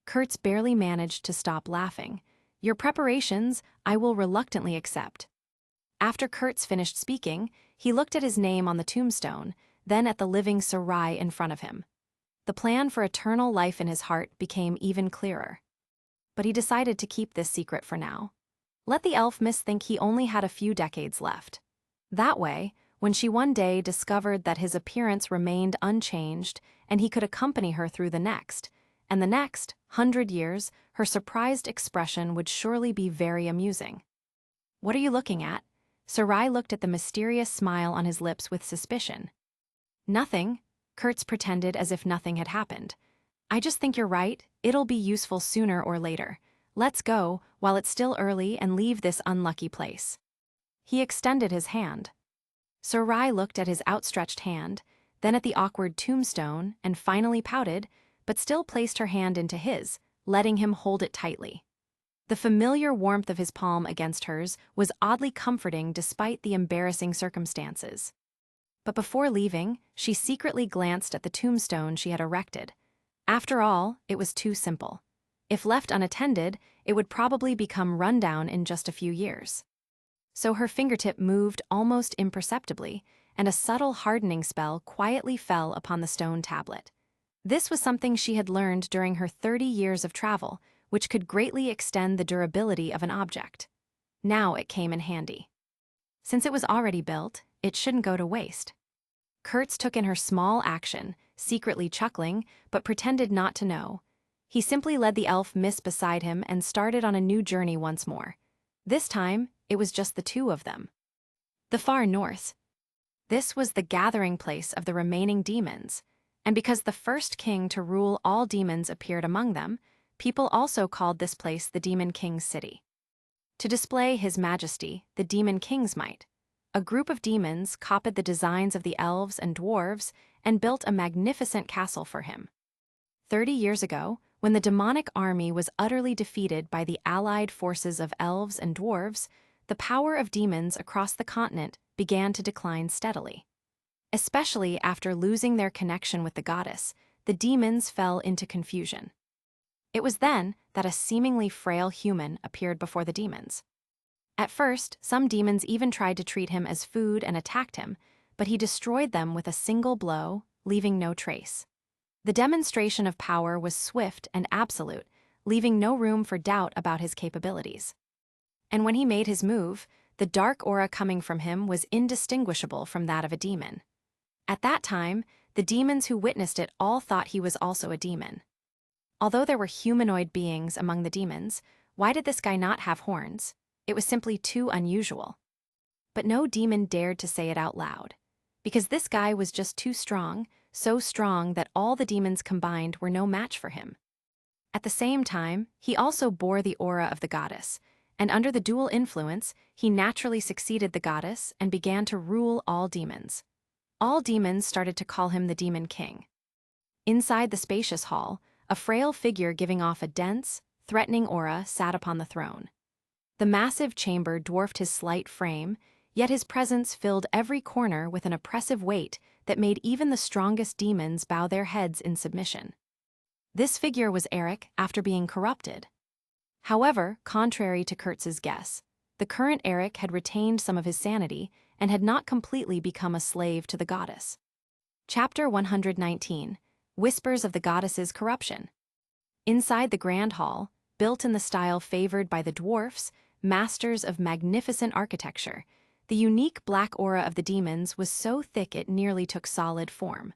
Kurtz barely managed to stop laughing. "Your preparations, I will reluctantly accept." After Kurtz finished speaking, he looked at his name on the tombstone, then at the living Sarai in front of him. The plan for eternal life in his heart became even clearer. But he decided to keep this secret for now. Let the elf miss think he only had a few decades left. That way, when she one day discovered that his appearance remained unchanged and he could accompany her through the next, and the next 100 years, her surprised expression would surely be very amusing. "What are you looking at?" Sarai looked at the mysterious smile on his lips with suspicion. "Nothing," Kurtz pretended as if nothing had happened. "I just think you're right, it'll be useful sooner or later. Let's go, while it's still early, and leave this unlucky place." He extended his hand. Sarai looked at his outstretched hand, then at the awkward tombstone, and finally pouted, but still placed her hand into his, letting him hold it tightly. The familiar warmth of his palm against hers was oddly comforting despite the embarrassing circumstances. But before leaving, she secretly glanced at the tombstone she had erected. After all, it was too simple. If left unattended, it would probably become rundown in just a few years. So her fingertip moved almost imperceptibly, and a subtle hardening spell quietly fell upon the stone tablet. This was something she had learned during her 30 years of travel, which could greatly extend the durability of an object. Now it came in handy. Since it was already built, it shouldn't go to waste. Kurtz took in her small action, secretly chuckling, but pretended not to know. He simply led the elf miss beside him and started on a new journey once more. This time, it was just the two of them. The far north. This was the gathering place of the remaining demons, and because the first king to rule all demons appeared among them, people also called this place the Demon King's City. To display his majesty, the Demon King's might, a group of demons copied the designs of the elves and dwarves and built a magnificent castle for him. 30 years ago, when the demonic army was utterly defeated by the allied forces of elves and dwarves, the power of demons across the continent began to decline steadily. Especially after losing their connection with the goddess, the demons fell into confusion. It was then that a seemingly frail human appeared before the demons. At first, some demons even tried to treat him as food and attacked him, but he destroyed them with a single blow, leaving no trace. The demonstration of power was swift and absolute, leaving no room for doubt about his capabilities. And when he made his move, the dark aura coming from him was indistinguishable from that of a demon. At that time, the demons who witnessed it all thought he was also a demon. Although there were humanoid beings among the demons, why did this guy not have horns? It was simply too unusual. But no demon dared to say it out loud, because this guy was just too strong, so strong that all the demons combined were no match for him. At the same time, he also bore the aura of the goddess, and under the dual influence, he naturally succeeded the goddess and began to rule all demons. All demons started to call him the Demon King. Inside the spacious hall, a frail figure giving off a dense, threatening aura sat upon the throne. The massive chamber dwarfed his slight frame, yet his presence filled every corner with an oppressive weight that made even the strongest demons bow their heads in submission. This figure was Eric after being corrupted. However, contrary to Kurtz's guess, the current Eric had retained some of his sanity and had not completely become a slave to the goddess. Chapter 119, Whispers of the Goddess's Corruption. Inside the Grand Hall, built in the style favored by the dwarfs, masters of magnificent architecture, the unique black aura of the demons was so thick it nearly took solid form.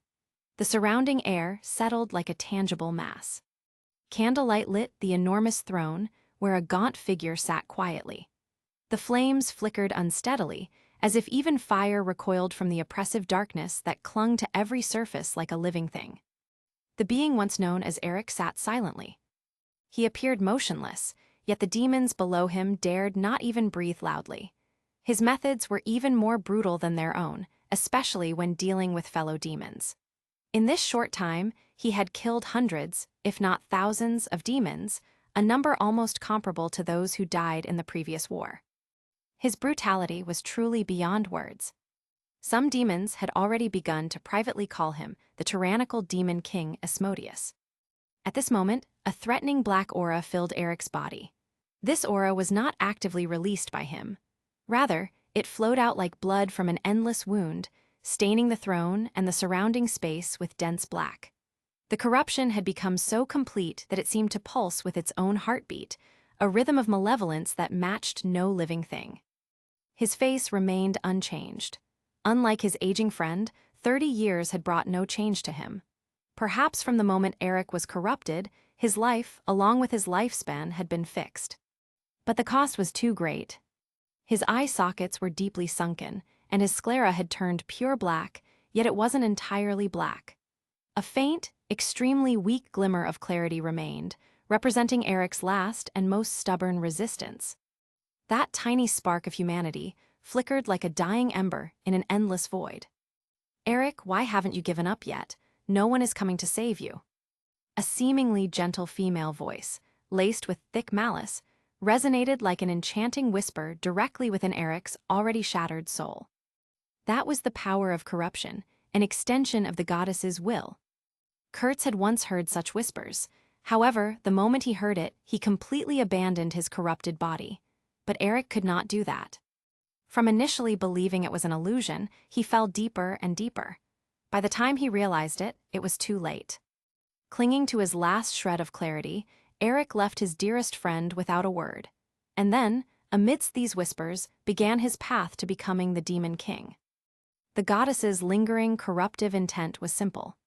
The surrounding air settled like a tangible mass. Candlelight lit the enormous throne, where a gaunt figure sat quietly. The flames flickered unsteadily, as if even fire recoiled from the oppressive darkness that clung to every surface like a living thing. The being once known as Eric sat silently. He appeared motionless, yet the demons below him dared not even breathe loudly. His methods were even more brutal than their own, especially when dealing with fellow demons. In this short time, he had killed hundreds, if not thousands, of demons, a number almost comparable to those who died in the previous war. His brutality was truly beyond words. Some demons had already begun to privately call him the tyrannical demon king Asmodeus. At this moment, a threatening black aura filled Eric's body. This aura was not actively released by him. Rather, it flowed out like blood from an endless wound, staining the throne and the surrounding space with dense black. The corruption had become so complete that it seemed to pulse with its own heartbeat, a rhythm of malevolence that matched no living thing. His face remained unchanged. Unlike his aging friend, 30 years had brought no change to him. Perhaps from the moment Eric was corrupted, his life, along with his lifespan, had been fixed. But the cost was too great. His eye sockets were deeply sunken, and his sclera had turned pure black, yet it wasn't entirely black. A faint, extremely weak glimmer of clarity remained, representing Eric's last and most stubborn resistance. That tiny spark of humanity flickered like a dying ember in an endless void. "Eric, why haven't you given up yet? No one is coming to save you." A seemingly gentle female voice, laced with thick malice, resonated like an enchanting whisper directly within Eric's already shattered soul. That was the power of corruption, an extension of the goddess's will. Kurtz had once heard such whispers. However, the moment he heard it, he completely abandoned his corrupted body. But Eric could not do that. From initially believing it was an illusion, he fell deeper and deeper. By the time he realized it, it was too late. Clinging to his last shred of clarity, Eric left his dearest friend without a word. And then, amidst these whispers, began his path to becoming the Demon King. The goddess's lingering, corruptive intent was simple.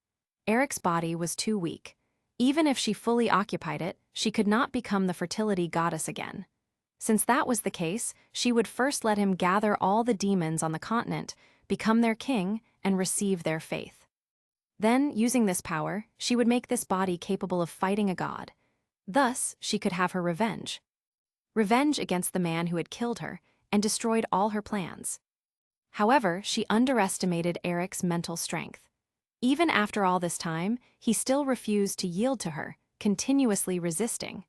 Eric's body was too weak. Even if she fully occupied it, she could not become the fertility goddess again. Since that was the case, she would first let him gather all the demons on the continent, become their king, and receive their faith. Then, using this power, she would make this body capable of fighting a god. Thus, she could have her revenge. Revenge against the man who had killed her and destroyed all her plans. However, she underestimated Eric's mental strength. Even after all this time, he still refused to yield to her, continuously resisting.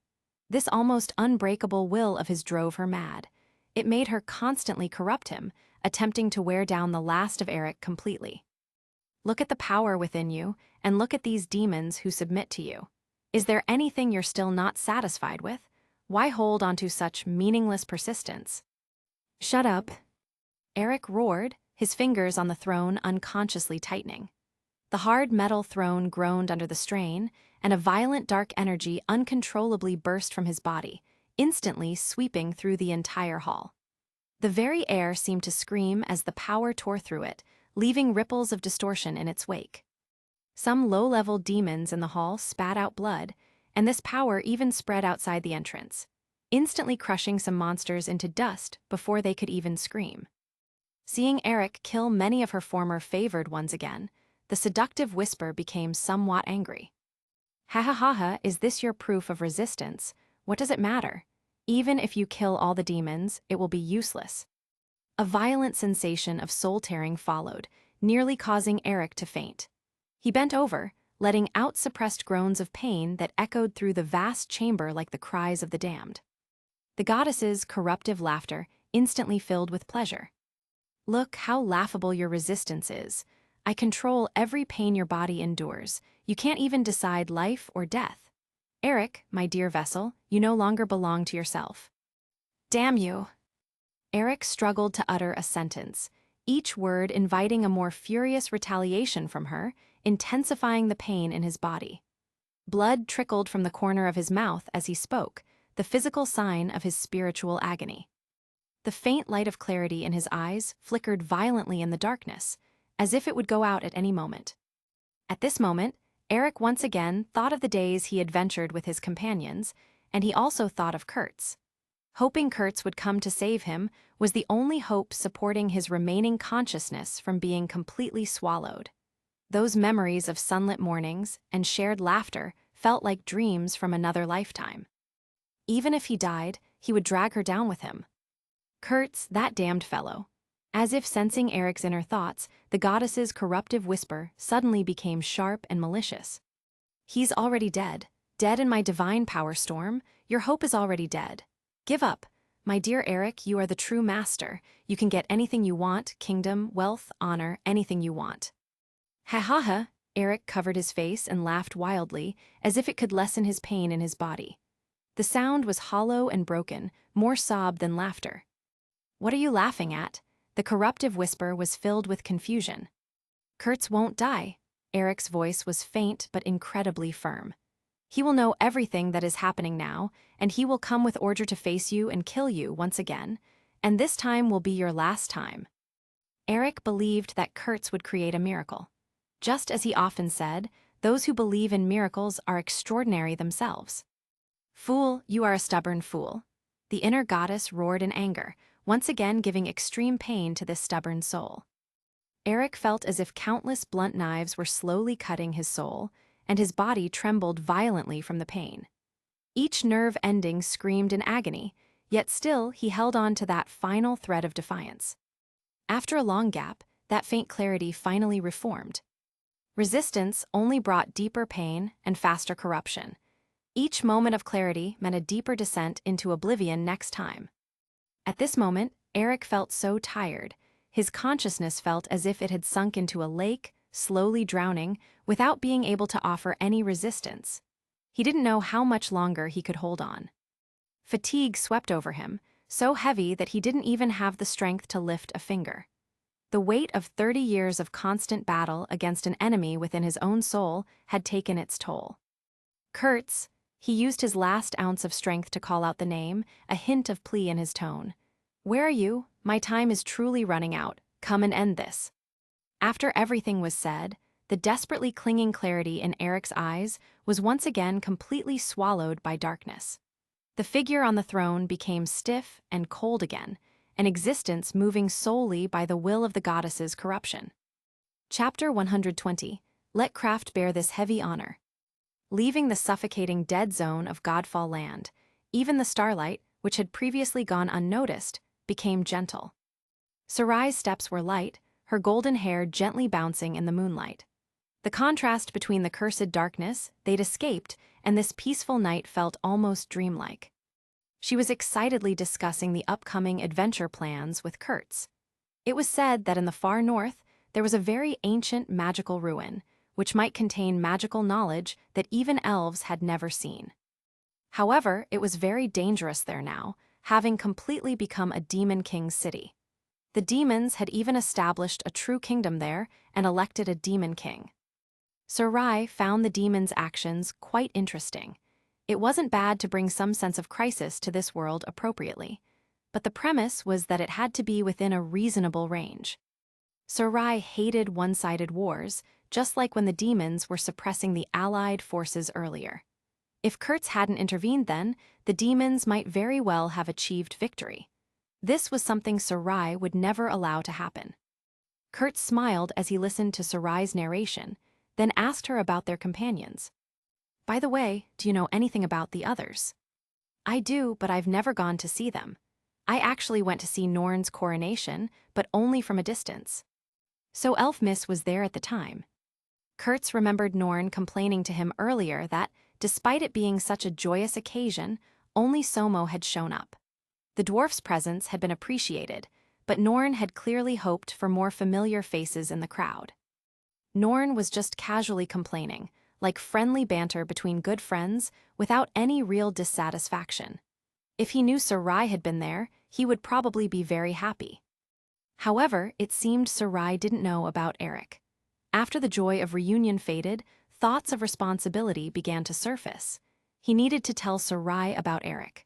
This almost unbreakable will of his drove her mad. It made her constantly corrupt him, attempting to wear down the last of Eric completely. Look at the power within you, and look at these demons who submit to you. Is there anything you're still not satisfied with? Why hold on to such meaningless persistence? "Shut up," Eric roared, his fingers on the throne unconsciously tightening. The hard metal throne groaned under the strain, and a violent dark energy uncontrollably burst from his body, instantly sweeping through the entire hall. The very air seemed to scream as the power tore through it, leaving ripples of distortion in its wake. Some low-level demons in the hall spat out blood, and this power even spread outside the entrance, instantly crushing some monsters into dust before they could even scream. Seeing Eric kill many of her former favored ones again, the seductive whisper became somewhat angry. "Ha ha ha ha, is this your proof of resistance? What does it matter? Even if you kill all the demons, it will be useless." A violent sensation of soul-tearing followed, nearly causing Eric to faint. He bent over, letting out suppressed groans of pain that echoed through the vast chamber like the cries of the damned. The goddess's corruptive laughter instantly filled with pleasure. "Look how laughable your resistance is. I control every pain your body endures. You can't even decide life or death. Eric, my dear vessel, you no longer belong to yourself. Damn you. Eric struggled to utter a sentence, each word inviting a more furious retaliation from her, intensifying the pain in his body. Blood trickled from the corner of his mouth as he spoke, the physical sign of his spiritual agony. The faint light of clarity in his eyes flickered violently in the darkness, as if it would go out at any moment. At this moment, Eric once again thought of the days he had ventured with his companions, and he also thought of Kurtz. Hoping Kurtz would come to save him was the only hope supporting his remaining consciousness from being completely swallowed. Those memories of sunlit mornings and shared laughter felt like dreams from another lifetime. Even if he died, he would drag her down with him. Kurtz, that damned fellow. As if sensing Eric's inner thoughts, the goddess's corruptive whisper suddenly became sharp and malicious. He's already dead. Dead in my divine power storm. Your hope is already dead. Give up. My dear Eric, you are the true master. You can get anything you want, kingdom, wealth, honor, anything you want. Ha ha ha, Eric covered his face and laughed wildly, as if it could lessen his pain in his body. The sound was hollow and broken, more sob than laughter. What are you laughing at? The corruptive whisper was filled with confusion. Kurtz won't die. Eric's voice was faint but incredibly firm. He will know everything that is happening now, and he will come with order to face you and kill you once again, and this time will be your last time. Eric believed that Kurtz would create a miracle. Just as he often said, those who believe in miracles are extraordinary themselves. Fool, you are a stubborn fool. The inner goddess roared in anger, once again giving extreme pain to this stubborn soul. Eric felt as if countless blunt knives were slowly cutting his soul, and his body trembled violently from the pain. Each nerve ending screamed in agony, yet still he held on to that final thread of defiance. After a long gap, that faint clarity finally reformed. Resistance only brought deeper pain and faster corruption. Each moment of clarity meant a deeper descent into oblivion next time. At this moment, Eric felt so tired. His consciousness felt as if it had sunk into a lake, slowly drowning, without being able to offer any resistance. He didn't know how much longer he could hold on. Fatigue swept over him, so heavy that he didn't even have the strength to lift a finger. The weight of 30 years of constant battle against an enemy within his own soul had taken its toll. Kurtz, he used his last ounce of strength to call out the name, a hint of plea in his tone. Where are you? My time is truly running out. Come and end this. After everything was said, the desperately clinging clarity in Eric's eyes was once again completely swallowed by darkness. The figure on the throne became stiff and cold again, an existence moving solely by the will of the goddess's corruption. Chapter 120. Let craft bear this heavy honor. Leaving the suffocating dead zone of Godfall land, even the starlight, which had previously gone unnoticed, became gentle. Sarai's steps were light, her golden hair gently bouncing in the moonlight. The contrast between the cursed darkness they'd escaped and this peaceful night felt almost dreamlike. She was excitedly discussing the upcoming adventure plans with Kurtz. It was said that in the far north, there was a very ancient magical ruin, which might contain magical knowledge that even elves had never seen. However, it was very dangerous there now, having completely become a demon king's city. The demons had even established a true kingdom there and elected a demon king. Sarai found the demons' actions quite interesting. It wasn't bad to bring some sense of crisis to this world appropriately, but the premise was that it had to be within a reasonable range. Sarai hated one-sided wars, just like when the demons were suppressing the allied forces earlier. If Kurtz hadn't intervened then, the demons might very well have achieved victory. This was something Sarai would never allow to happen. Kurtz smiled as he listened to Sarai's narration, then asked her about their companions. By the way, do you know anything about the others? I do, but I've never gone to see them. I actually went to see Norn's coronation, but only from a distance. So Elfmiss was there at the time. Kurtz remembered Norn complaining to him earlier that, despite it being such a joyous occasion, only Somo had shown up. The dwarf's presence had been appreciated, but Norn had clearly hoped for more familiar faces in the crowd. Norn was just casually complaining, like friendly banter between good friends without any real dissatisfaction. If he knew Sarai had been there, he would probably be very happy. However, it seemed Sarai didn't know about Eric. After the joy of reunion faded, thoughts of responsibility began to surface. He needed to tell Sarai about Eric.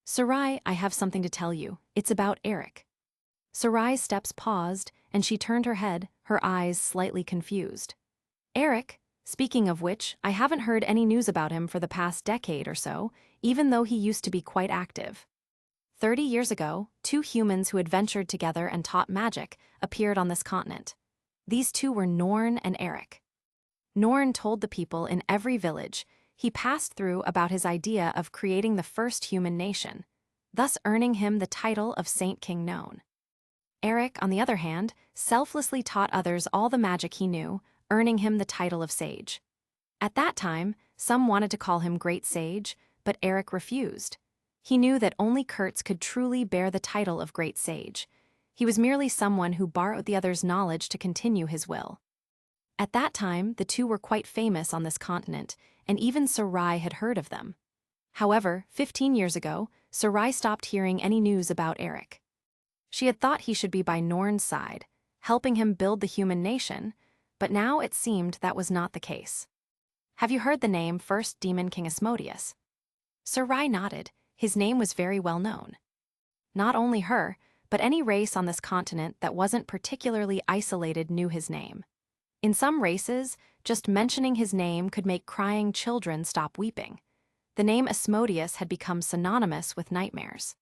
"Sarai, I have something to tell you. It's about Eric." Sarai's steps paused, and she turned her head, her eyes slightly confused. "Eric? Speaking of which, I haven't heard any news about him for the past decade or so, even though he used to be quite active." 30 years ago, two humans who adventured together and taught magic appeared on this continent. These two were Norn and Eric. Norn told the people in every village he passed through about his idea of creating the first human nation, thus earning him the title of Saint King Known. Eric, on the other hand, selflessly taught others all the magic he knew, earning him the title of Sage. At that time, some wanted to call him Great Sage, but Eric refused. He knew that only Kurtz could truly bear the title of Great Sage. He was merely someone who borrowed the other's knowledge to continue his will. At that time, the two were quite famous on this continent, and even Sarai had heard of them. However, 15 years ago, Sarai stopped hearing any news about Eric. She had thought he should be by Norn's side, helping him build the human nation, but now it seemed that was not the case. "Have you heard the name First Demon King Asmodeus?" Sarai nodded. His name was very well known. Not only her, but any race on this continent that wasn't particularly isolated knew his name. In some races, just mentioning his name could make crying children stop weeping. The name Asmodeus had become synonymous with nightmares.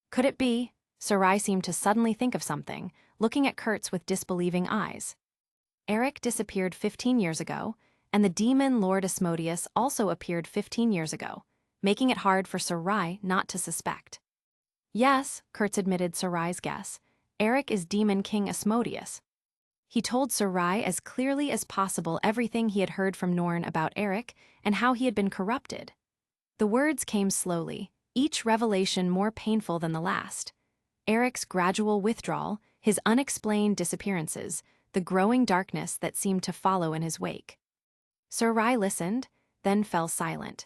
Could it be? Sarai seemed to suddenly think of something, looking at Kurtz with disbelieving eyes. Eric disappeared 15 years ago, and the demon Lord Asmodeus also appeared 15 years ago, making it hard for Sarai not to suspect. "Yes," Kurtz admitted Sarai's guess, "Eric is Demon King Asmodeus." He told Sarai as clearly as possible everything he had heard from Norn about Eric and how he had been corrupted. The words came slowly, each revelation more painful than the last. Eric's gradual withdrawal, his unexplained disappearances, the growing darkness that seemed to follow in his wake. Sarai listened, then fell silent.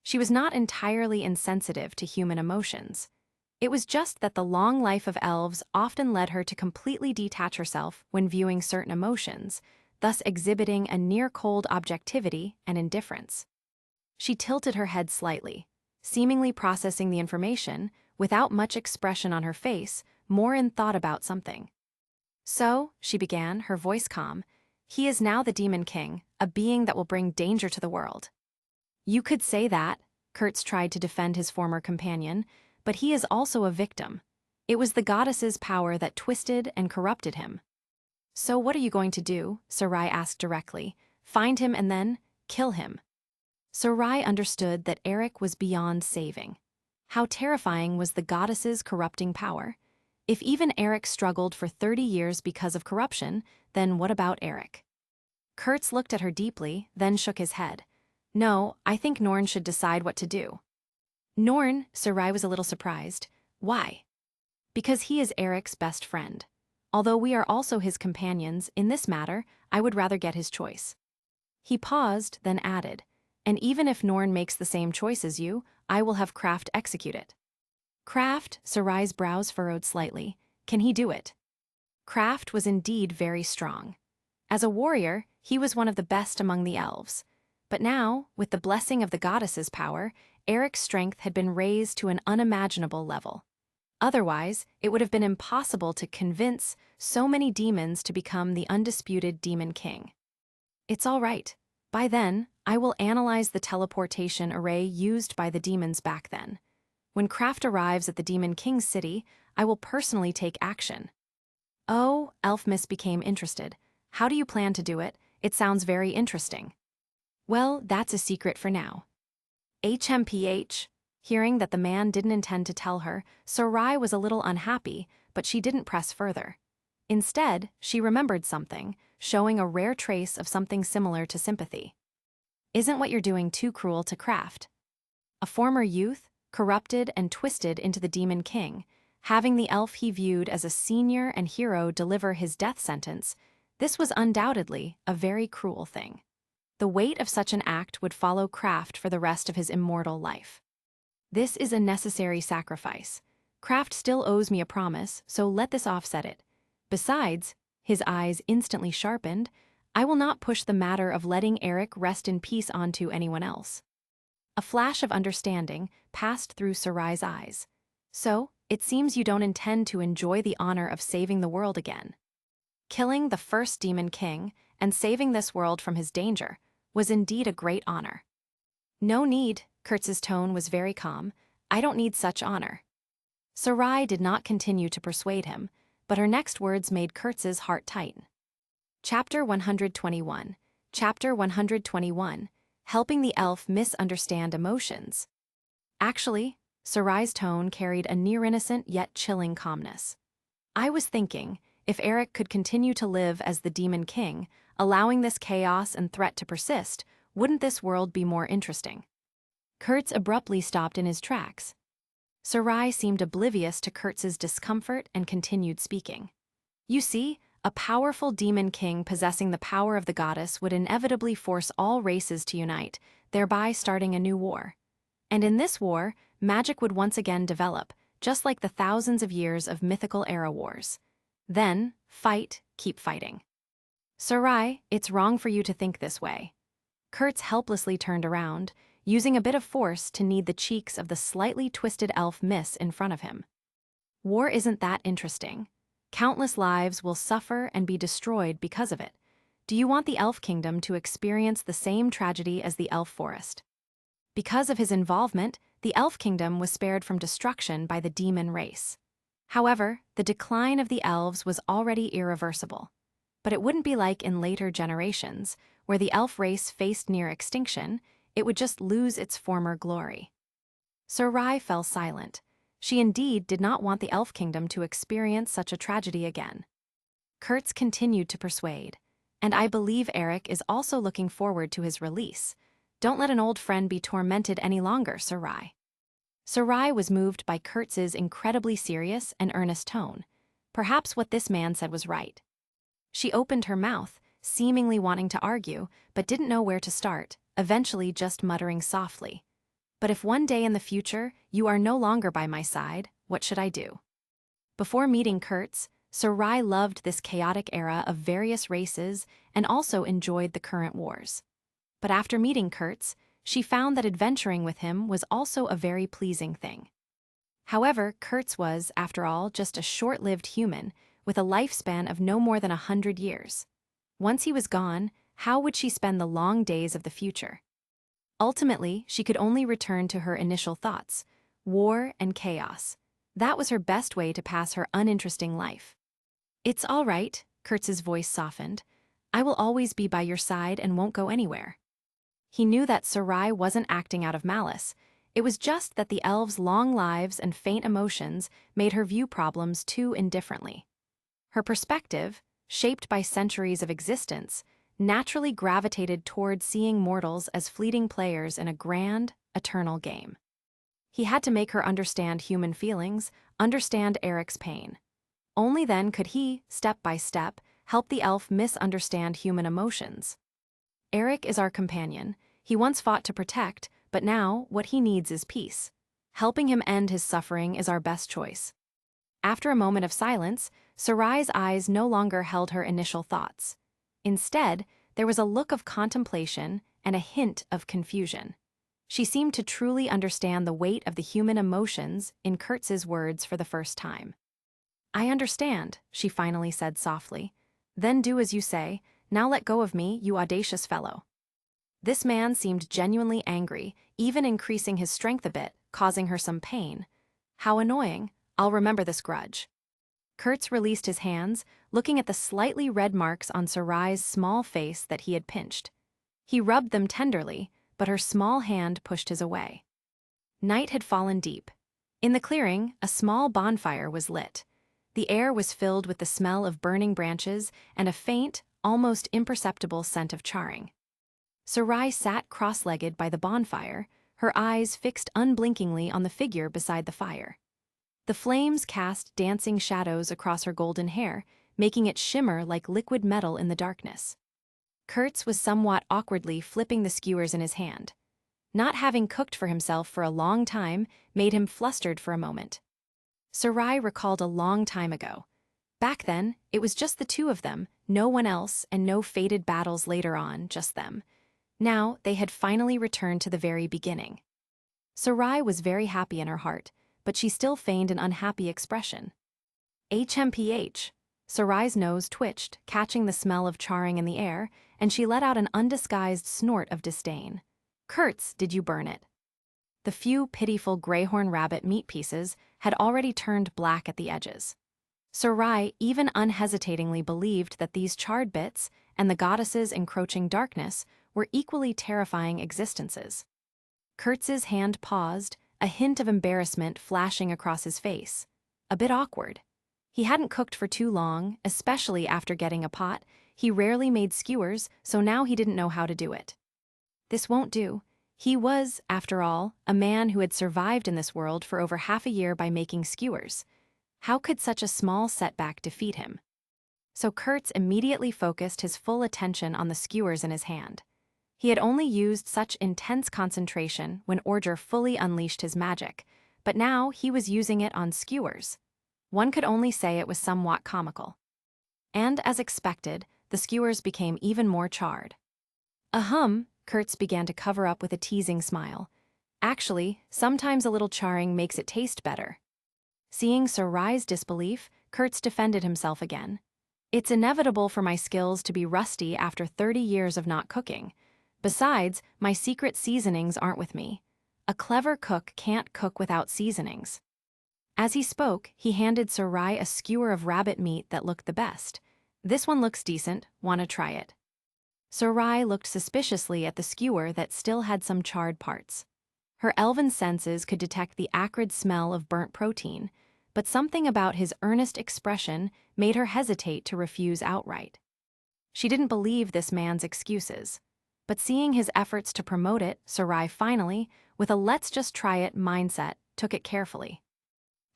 She was not entirely insensitive to human emotions. It was just that the long life of elves often led her to completely detach herself when viewing certain emotions, thus exhibiting a near-cold objectivity and indifference. She tilted her head slightly, seemingly processing the information, without much expression on her face, more in thought about something. "So," she began, her voice calm, "he is now the Demon King, a being that will bring danger to the world." "You could say that," Kurtz tried to defend his former companion, "but he is also a victim. It was the goddess's power that twisted and corrupted him." "So what are you going to do?" Sarai asked directly. "Find him and then kill him?" Sarai understood that Eric was beyond saving. How terrifying was the goddess's corrupting power? If even Eric struggled for 30 years because of corruption, then what about Eric? Kurtz looked at her deeply, then shook his head. "No, I think Norn should decide what to do." "Norn?" Sarai was a little surprised. "Why?" "Because he is Eric's best friend. Although we are also his companions, in this matter, I would rather get his choice." He paused, then added, "And even if Norn makes the same choice as you, I will have Kraft execute it." "Kraft?" Sarai's brows furrowed slightly. "Can he do it?" Kraft was indeed very strong. As a warrior, he was one of the best among the elves. But now, with the blessing of the goddess's power, Eric's strength had been raised to an unimaginable level. Otherwise, it would have been impossible to convince so many demons to become the undisputed Demon King. "It's all right. By then, I will analyze the teleportation array used by the demons back then. When Kraft arrives at the Demon King's city, I will personally take action." "Oh," Elfmiss became interested. "How do you plan to do it? It sounds very interesting." "Well, that's a secret for now." HMPH. Hearing that the man didn't intend to tell her, Sarai was a little unhappy, but she didn't press further. Instead, she remembered something, showing a rare trace of something similar to sympathy. "Isn't what you're doing too cruel to Kraft? A former youth, corrupted and twisted into the Demon King, having the elf he viewed as a senior and hero deliver his death sentence, This was undoubtedly a very cruel thing. The weight of such an act would follow Kraft for the rest of his immortal life. This is a necessary sacrifice. Kraft still owes me a promise, so let this offset it. Besides, his eyes instantly sharpened, I will not push the matter of letting Eric rest in peace onto anyone else. A flash of understanding passed through Sarai's eyes. So, it seems you don't intend to enjoy the honor of saving the world again. Killing the first Demon King and saving this world from his danger was indeed a great honor. No need, Kurtz's tone was very calm. I don't need such honor. Sarai did not continue to persuade him, but her next words made Kurtz's heart tighten. Chapter 121. Chapter 121. Helping the elf misunderstand emotions. Actually, Sarai's tone carried a near-innocent yet chilling calmness. I was thinking, if Eric could continue to live as the Demon King, allowing this chaos and threat to persist, wouldn't this world be more interesting? Kurtz abruptly stopped in his tracks. Sarai seemed oblivious to Kurtz's discomfort and continued speaking. You see, a powerful Demon King possessing the power of the goddess would inevitably force all races to unite, thereby starting a new war. And in this war, magic would once again develop, just like the thousands of years of mythical era wars. Then, fight, keep fighting. Sarai, it's wrong for you to think this way. Kurtz helplessly turned around, using a bit of force to knead the cheeks of the slightly twisted elf miss in front of him. War isn't that interesting. Countless lives will suffer and be destroyed because of it. Do you want the elf kingdom to experience the same tragedy as the elf forest? Because of his involvement, the elf kingdom was spared from destruction by the demon race. However, the decline of the elves was already irreversible. But it wouldn't be like in later generations, where the elf race faced near extinction. It would just lose its former glory. Sarai fell silent. She indeed did not want the elf kingdom to experience such a tragedy again. Kurtz continued to persuade, and I believe Eric is also looking forward to his release. Don't let an old friend be tormented any longer, Sarai. Sarai was moved by Kurtz's incredibly serious and earnest tone. Perhaps what this man said was right. She opened her mouth, seemingly wanting to argue, but didn't know where to start, eventually just muttering softly. But if one day in the future you are no longer by my side, what should I do? Before meeting Kurtz, Sarai loved this chaotic era of various races and also enjoyed the current wars. But after meeting Kurtz, she found that adventuring with him was also a very pleasing thing. However, Kurtz was, after all, just a short-lived human with a lifespan of no more than 100 years. Once he was gone, how would she spend the long days of the future? Ultimately, she could only return to her initial thoughts: war and chaos. That was her best way to pass her uninteresting life. It's all right, Kurtz's voice softened. I will always be by your side and won't go anywhere. He knew that Sarai wasn't acting out of malice. It was just that the elves' long lives and faint emotions made her view problems too indifferently. Her perspective, shaped by centuries of existence, naturally gravitated toward seeing mortals as fleeting players in a grand, eternal game. He had to make her understand human feelings, understand Eric's pain. Only then could he, step by step, help the elf misunderstand human emotions. Eric is our companion. He once fought to protect, but now what he needs is peace. Helping him end his suffering is our best choice. After a moment of silence, Sarai's eyes no longer held her initial thoughts. Instead, there was a look of contemplation and a hint of confusion. She seemed to truly understand the weight of the human emotions in Kurtz's words for the first time. I understand, she finally said softly. Then do as you say. Now let go of me, you audacious fellow. This man seemed genuinely angry, even increasing his strength a bit, causing her some pain. How annoying. I'll remember this grudge. Kurtz released his hands, looking at the slightly red marks on Sarai's small face that he had pinched. He rubbed them tenderly, but her small hand pushed his away. Night had fallen deep. In the clearing, a small bonfire was lit. The air was filled with the smell of burning branches and a faint, almost imperceptible scent of charring. Sarai sat cross-legged by the bonfire, her eyes fixed unblinkingly on the figure beside the fire. The flames cast dancing shadows across her golden hair, making it shimmer like liquid metal in the darkness. Kurtz was somewhat awkwardly flipping the skewers in his hand. Not having cooked for himself for a long time made him flustered for a moment. Sarai recalled a long time ago. Back then, it was just the two of them, no one else, and no fated battles later on, just them. Now, they had finally returned to the very beginning. Sarai was very happy in her heart, but she still feigned an unhappy expression. HMPH. Sarai's nose twitched, catching the smell of charring in the air, and she let out an undisguised snort of disdain. Kurtz, did you burn it? The few pitiful greyhorn rabbit meat pieces had already turned black at the edges. Sarai even unhesitatingly believed that these charred bits and the goddess's encroaching darkness were equally terrifying existences. Kurtz's hand paused, a hint of embarrassment flashing across his face. A bit awkward. He hadn't cooked for too long, especially after getting a pot. He rarely made skewers, so now he didn't know how to do it. This won't do. He was, after all, a man who had survived in this world for over half a year by making skewers. How could such a small setback defeat him? So Kurtz immediately focused his full attention on the skewers in his hand. He had only used such intense concentration when Ordger fully unleashed his magic, but now he was using it on skewers. One could only say it was somewhat comical. And as expected, the skewers became even more charred. Ahem, Kurtz began to cover up with a teasing smile. Actually, sometimes a little charring makes it taste better. Seeing Sarai's disbelief, Kurtz defended himself again. It's inevitable for my skills to be rusty after 30 years of not cooking. Besides, my secret seasonings aren't with me. A clever cook can't cook without seasonings. As he spoke, he handed Sarai a skewer of rabbit meat that looked the best. This one looks decent, wanna try it? Sarai looked suspiciously at the skewer that still had some charred parts. Her elven senses could detect the acrid smell of burnt protein, but something about his earnest expression made her hesitate to refuse outright. She didn't believe this man's excuses. But seeing his efforts to promote it, Sarai finally, with a let's just try it mindset, took it carefully.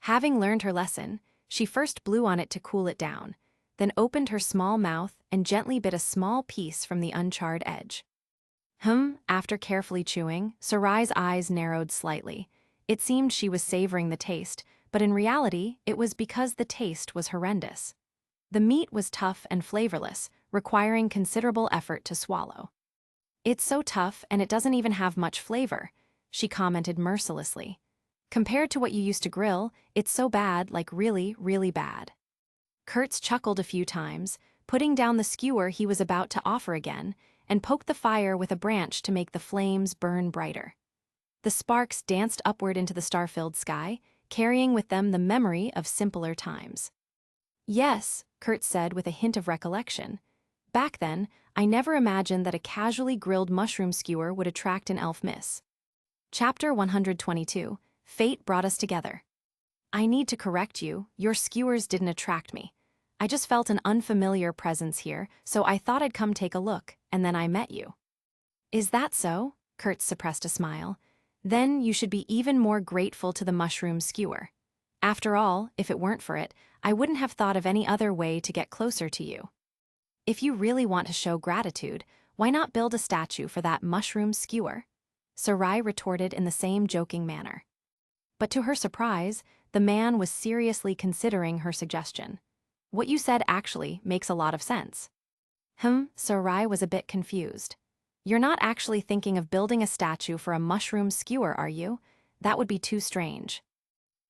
Having learned her lesson, she first blew on it to cool it down, then opened her small mouth and gently bit a small piece from the uncharred edge. After carefully chewing, Sarai's eyes narrowed slightly. It seemed she was savoring the taste, but in reality, it was because the taste was horrendous. The meat was tough and flavorless, requiring considerable effort to swallow. It's so tough and it doesn't even have much flavor, she commented mercilessly. Compared to what you used to grill, it's so bad, like really, really bad. Kurtz chuckled a few times, putting down the skewer he was about to offer again, and poked the fire with a branch to make the flames burn brighter. The sparks danced upward into the star-filled sky, carrying with them the memory of simpler times. Yes, Kurtz said with a hint of recollection. Back then, I never imagined that a casually grilled mushroom skewer would attract an elf miss. Chapter 122, Fate Brought Us Together. I need to correct you, your skewers didn't attract me. I just felt an unfamiliar presence here, so I thought I'd come take a look, and then I met you. Is that so? Kurtz suppressed a smile. Then you should be even more grateful to the mushroom skewer. After all, if it weren't for it, I wouldn't have thought of any other way to get closer to you. If you really want to show gratitude, why not build a statue for that mushroom skewer? Sarai retorted in the same joking manner. But to her surprise, the man was seriously considering her suggestion. What you said actually makes a lot of sense. Sarai was a bit confused. You're not actually thinking of building a statue for a mushroom skewer, are you? That would be too strange.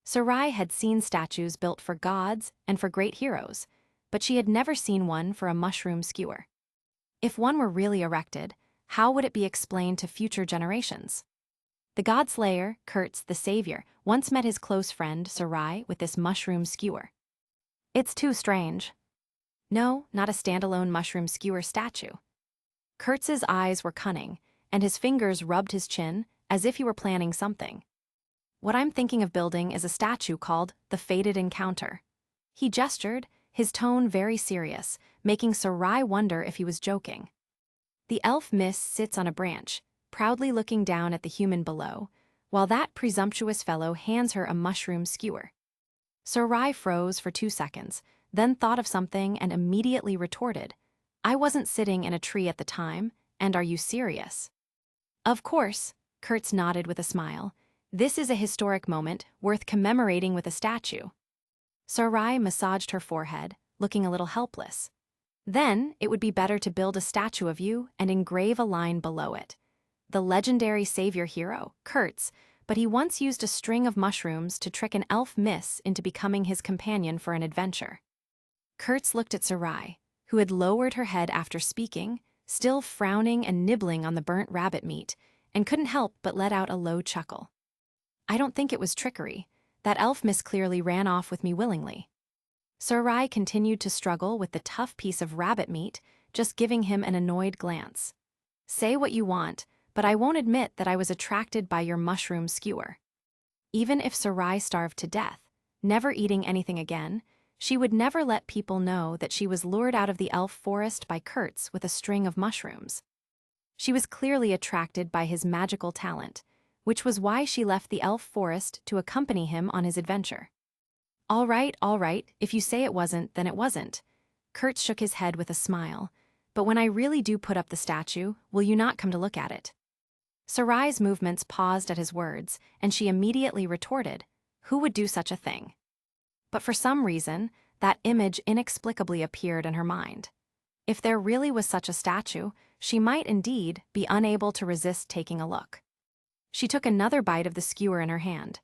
Sarai had seen statues built for gods and for great heroes, but she had never seen one for a mushroom skewer. If one were really erected, how would it be explained to future generations? The god slayer, Kurtz the savior, once met his close friend, Sarai, with this mushroom skewer. It's too strange. No, not a standalone mushroom skewer statue. Kurtz's eyes were cunning, and his fingers rubbed his chin as if he were planning something. What I'm thinking of building is a statue called the Fated Encounter. He gestured, his tone very serious, making Sarai wonder if he was joking. The elf miss sits on a branch, proudly looking down at the human below, while that presumptuous fellow hands her a mushroom skewer. Sarai froze for 2 seconds, then thought of something and immediately retorted, "I wasn't sitting in a tree at the time, and are you serious?" "Of course," Kurtz nodded with a smile. "This is a historic moment worth commemorating with a statue." Sarai massaged her forehead, looking a little helpless. "Then it would be better to build a statue of you and engrave a line below it. The legendary savior hero, Kurtz, but he once used a string of mushrooms to trick an elf miss into becoming his companion for an adventure." Kurtz looked at Sarai, who had lowered her head after speaking, still frowning and nibbling on the burnt rabbit meat, and couldn't help but let out a low chuckle. "I don't think it was trickery. That elf miss clearly ran off with me willingly." Sarai continued to struggle with the tough piece of rabbit meat, just giving him an annoyed glance. "Say what you want, but I won't admit that I was attracted by your mushroom skewer." Even if Sarai starved to death, never eating anything again, she would never let people know that she was lured out of the elf forest by Kurtz with a string of mushrooms. She was clearly attracted by his magical talent, which was why she left the elf forest to accompany him on his adventure. All right, if you say it wasn't, then it wasn't." Kurtz shook his head with a smile. "But when I really do put up the statue, will you not come to look at it?" Sarai's movements paused at his words, and she immediately retorted, "Who would do such a thing?" But for some reason, that image inexplicably appeared in her mind. If there really was such a statue, she might indeed be unable to resist taking a look. She took another bite of the skewer in her hand.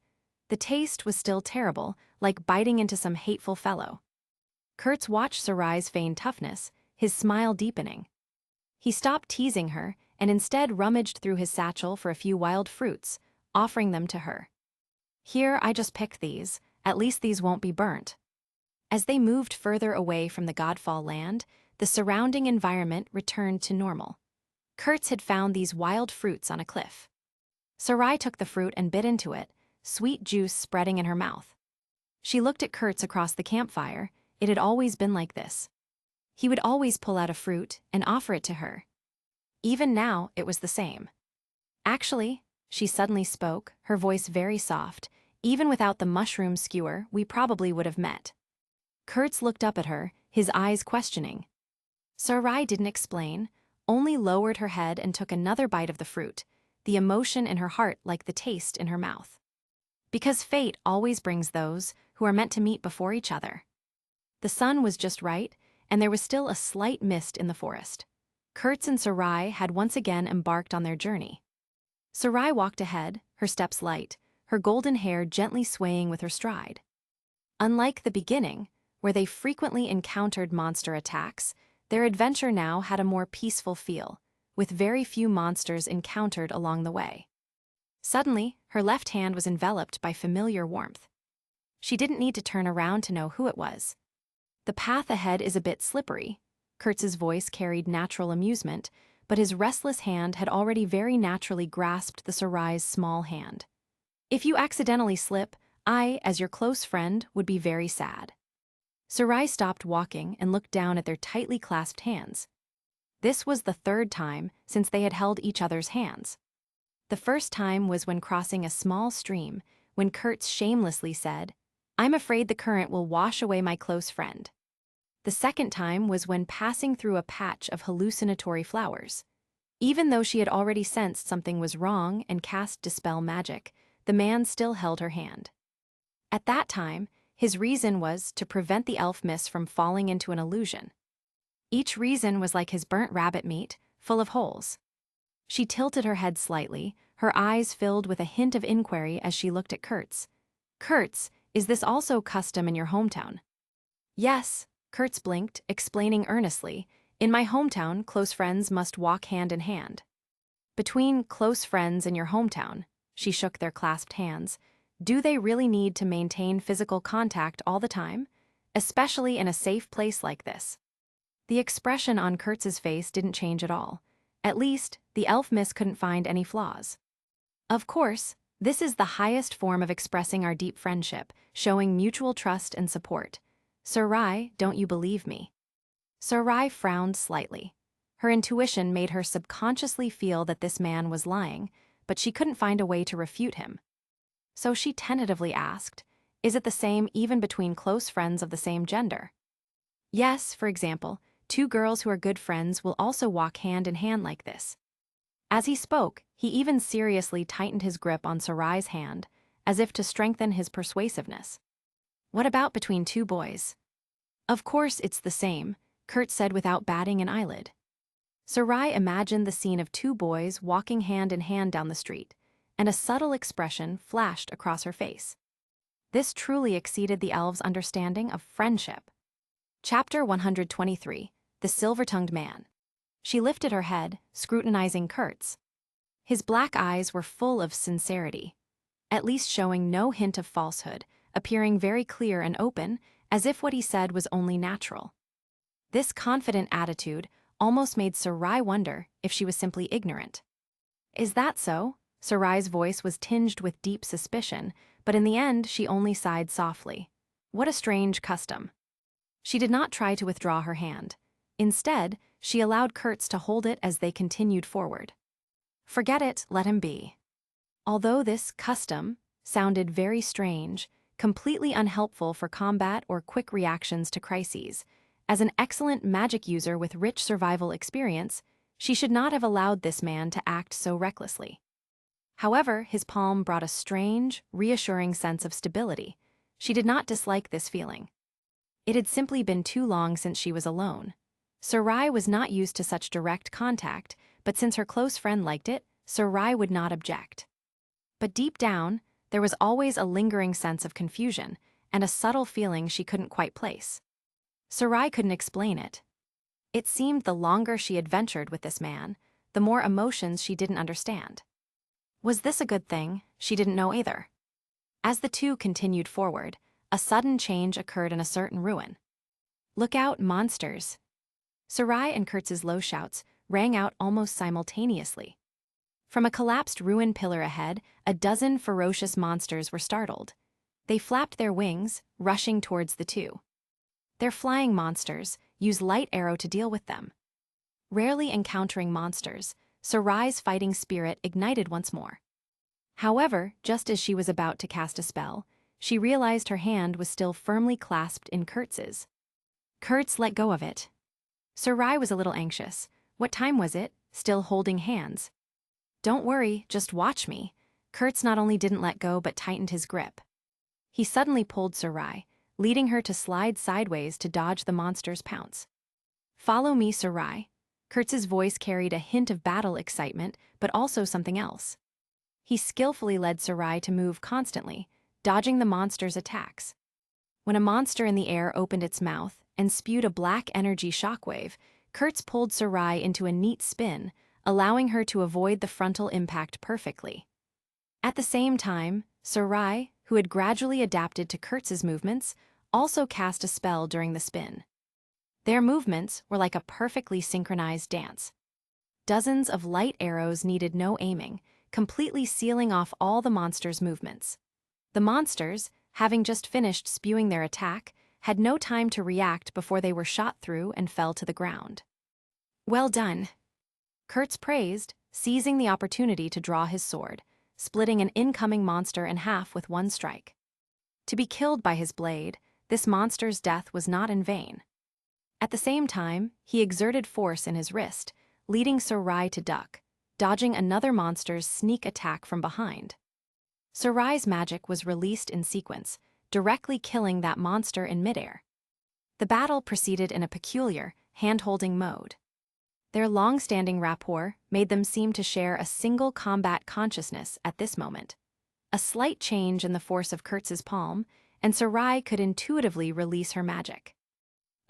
The taste was still terrible, like biting into some hateful fellow. Kurtz watched Sarai's feigned toughness, his smile deepening. He stopped teasing her and instead rummaged through his satchel for a few wild fruits, offering them to her. "Here, I just picked these. At least these won't be burnt." As they moved further away from the Godfall land, the surrounding environment returned to normal. Kurtz had found these wild fruits on a cliff. Sarai took the fruit and bit into it, sweet juice spreading in her mouth. She looked at Kurtz across the campfire. It had always been like this. He would always pull out a fruit and offer it to her. Even now, it was the same. "Actually," she suddenly spoke, her voice very soft, "even without the mushroom skewer, we probably would have met." Kurtz looked up at her, his eyes questioning. Sarai didn't explain, only lowered her head and took another bite of the fruit, the emotion in her heart like the taste in her mouth. Because fate always brings those who are meant to meet before each other. The sun was just right, and there was still a slight mist in the forest. Kurtz and Sarai had once again embarked on their journey. Sarai walked ahead, her steps light, her golden hair gently swaying with her stride. Unlike the beginning, where they frequently encountered monster attacks, their adventure now had a more peaceful feel, with very few monsters encountered along the way. Suddenly, her left hand was enveloped by familiar warmth. She didn't need to turn around to know who it was. "The path ahead is a bit slippery." Kurtz's voice carried natural amusement, but his restless hand had already very naturally grasped the Sarai's small hand. "If you accidentally slip, I, as your close friend, would be very sad." Sarai stopped walking and looked down at their tightly clasped hands. This was the third time since they had held each other's hands. The first time was when crossing a small stream, when Kurtz shamelessly said, "I'm afraid the current will wash away my close friend." The second time was when passing through a patch of hallucinatory flowers. Even though she had already sensed something was wrong and cast dispel magic, the man still held her hand. At that time, his reason was to prevent the elf miss from falling into an illusion. Each reason was like his burnt rabbit meat, full of holes. She tilted her head slightly, her eyes filled with a hint of inquiry as she looked at Kurtz. "Kurtz, is this also custom in your hometown?" "Yes," Kurtz blinked, explaining earnestly, "in my hometown, close friends must walk hand in hand." "Between close friends in your hometown," she shook their clasped hands, "do they really need to maintain physical contact all the time, especially in a safe place like this?" The expression on Kurtz's face didn't change at all. At least, the elf miss couldn't find any flaws. "Of course, this is the highest form of expressing our deep friendship, showing mutual trust and support. Sarai, don't you believe me?" Sarai frowned slightly. Her intuition made her subconsciously feel that this man was lying, but she couldn't find a way to refute him. So she tentatively asked, "Is it the same even between close friends of the same gender?" Yes, for example, two girls who are good friends will also walk hand in hand like this. As he spoke, he even seriously tightened his grip on Sarai's hand, as if to strengthen his persuasiveness. What about between two boys? Of course it's the same, Kurt said without batting an eyelid. Sarai imagined the scene of two boys walking hand in hand down the street, and a subtle expression flashed across her face. This truly exceeded the elves' understanding of friendship. Chapter 123, The Silver-Tongued Man. She lifted her head, scrutinizing Kurt's. His black eyes were full of sincerity, at least showing no hint of falsehood, appearing very clear and open, as if what he said was only natural. This confident attitude almost made Sarai wonder if she was simply ignorant. Is that so? Sarai's voice was tinged with deep suspicion, but in the end she only sighed softly. What a strange custom. She did not try to withdraw her hand. Instead, she allowed Kurtz to hold it as they continued forward. Forget it, let him be. Although this custom sounded very strange, completely unhelpful for combat or quick reactions to crises, as an excellent magic user with rich survival experience, she should not have allowed this man to act so recklessly. However, his palm brought a strange, reassuring sense of stability. She did not dislike this feeling. It had simply been too long since she was alone. Sarai was not used to such direct contact, but since her close friend liked it, Sarai would not object. But deep down, there was always a lingering sense of confusion and a subtle feeling she couldn't quite place. Sarai couldn't explain it. It seemed the longer she adventured with this man, the more emotions she didn't understand. Was this a good thing? She didn't know either. As the two continued forward, a sudden change occurred in a certain ruin. Look out, monsters! Sarai and Kurtz's low shouts rang out almost simultaneously. From a collapsed ruin pillar ahead, a dozen ferocious monsters were startled. They flapped their wings, rushing towards the two. Their flying monsters use light arrow to deal with them. Rarely encountering monsters, Sarai's fighting spirit ignited once more. However, just as she was about to cast a spell, she realized her hand was still firmly clasped in Kurtz's. Kurtz let go of it. Sarai was a little anxious. What time was it? Still holding hands. Don't worry, just watch me. Kurtz not only didn't let go but tightened his grip. He suddenly pulled Sarai, leading her to slide sideways to dodge the monster's pounce. Follow me, Sarai. Kurtz's voice carried a hint of battle excitement, but also something else. He skillfully led Sarai to move constantly, dodging the monster's attacks. When a monster in the air opened its mouth and spewed a black energy shockwave, Kurtz pulled Sarai into a neat spin, allowing her to avoid the frontal impact perfectly. At the same time, Sarai, who had gradually adapted to Kurtz's movements, also cast a spell during the spin. Their movements were like a perfectly synchronized dance. Dozens of light arrows needed no aiming, completely sealing off all the monsters' movements. The monsters, having just finished spewing their attack, had no time to react before they were shot through and fell to the ground. Well done, Kurtz praised, seizing the opportunity to draw his sword, splitting an incoming monster in half with one strike. To be killed by his blade, this monster's death was not in vain. At the same time, he exerted force in his wrist, leading Sarai to duck, dodging another monster's sneak attack from behind. Sarai's magic was released in sequence, directly killing that monster in midair. The battle proceeded in a peculiar, hand-holding mode. Their long-standing rapport made them seem to share a single combat consciousness at this moment. A slight change in the force of Kurtz's palm, and Sarai could intuitively release her magic.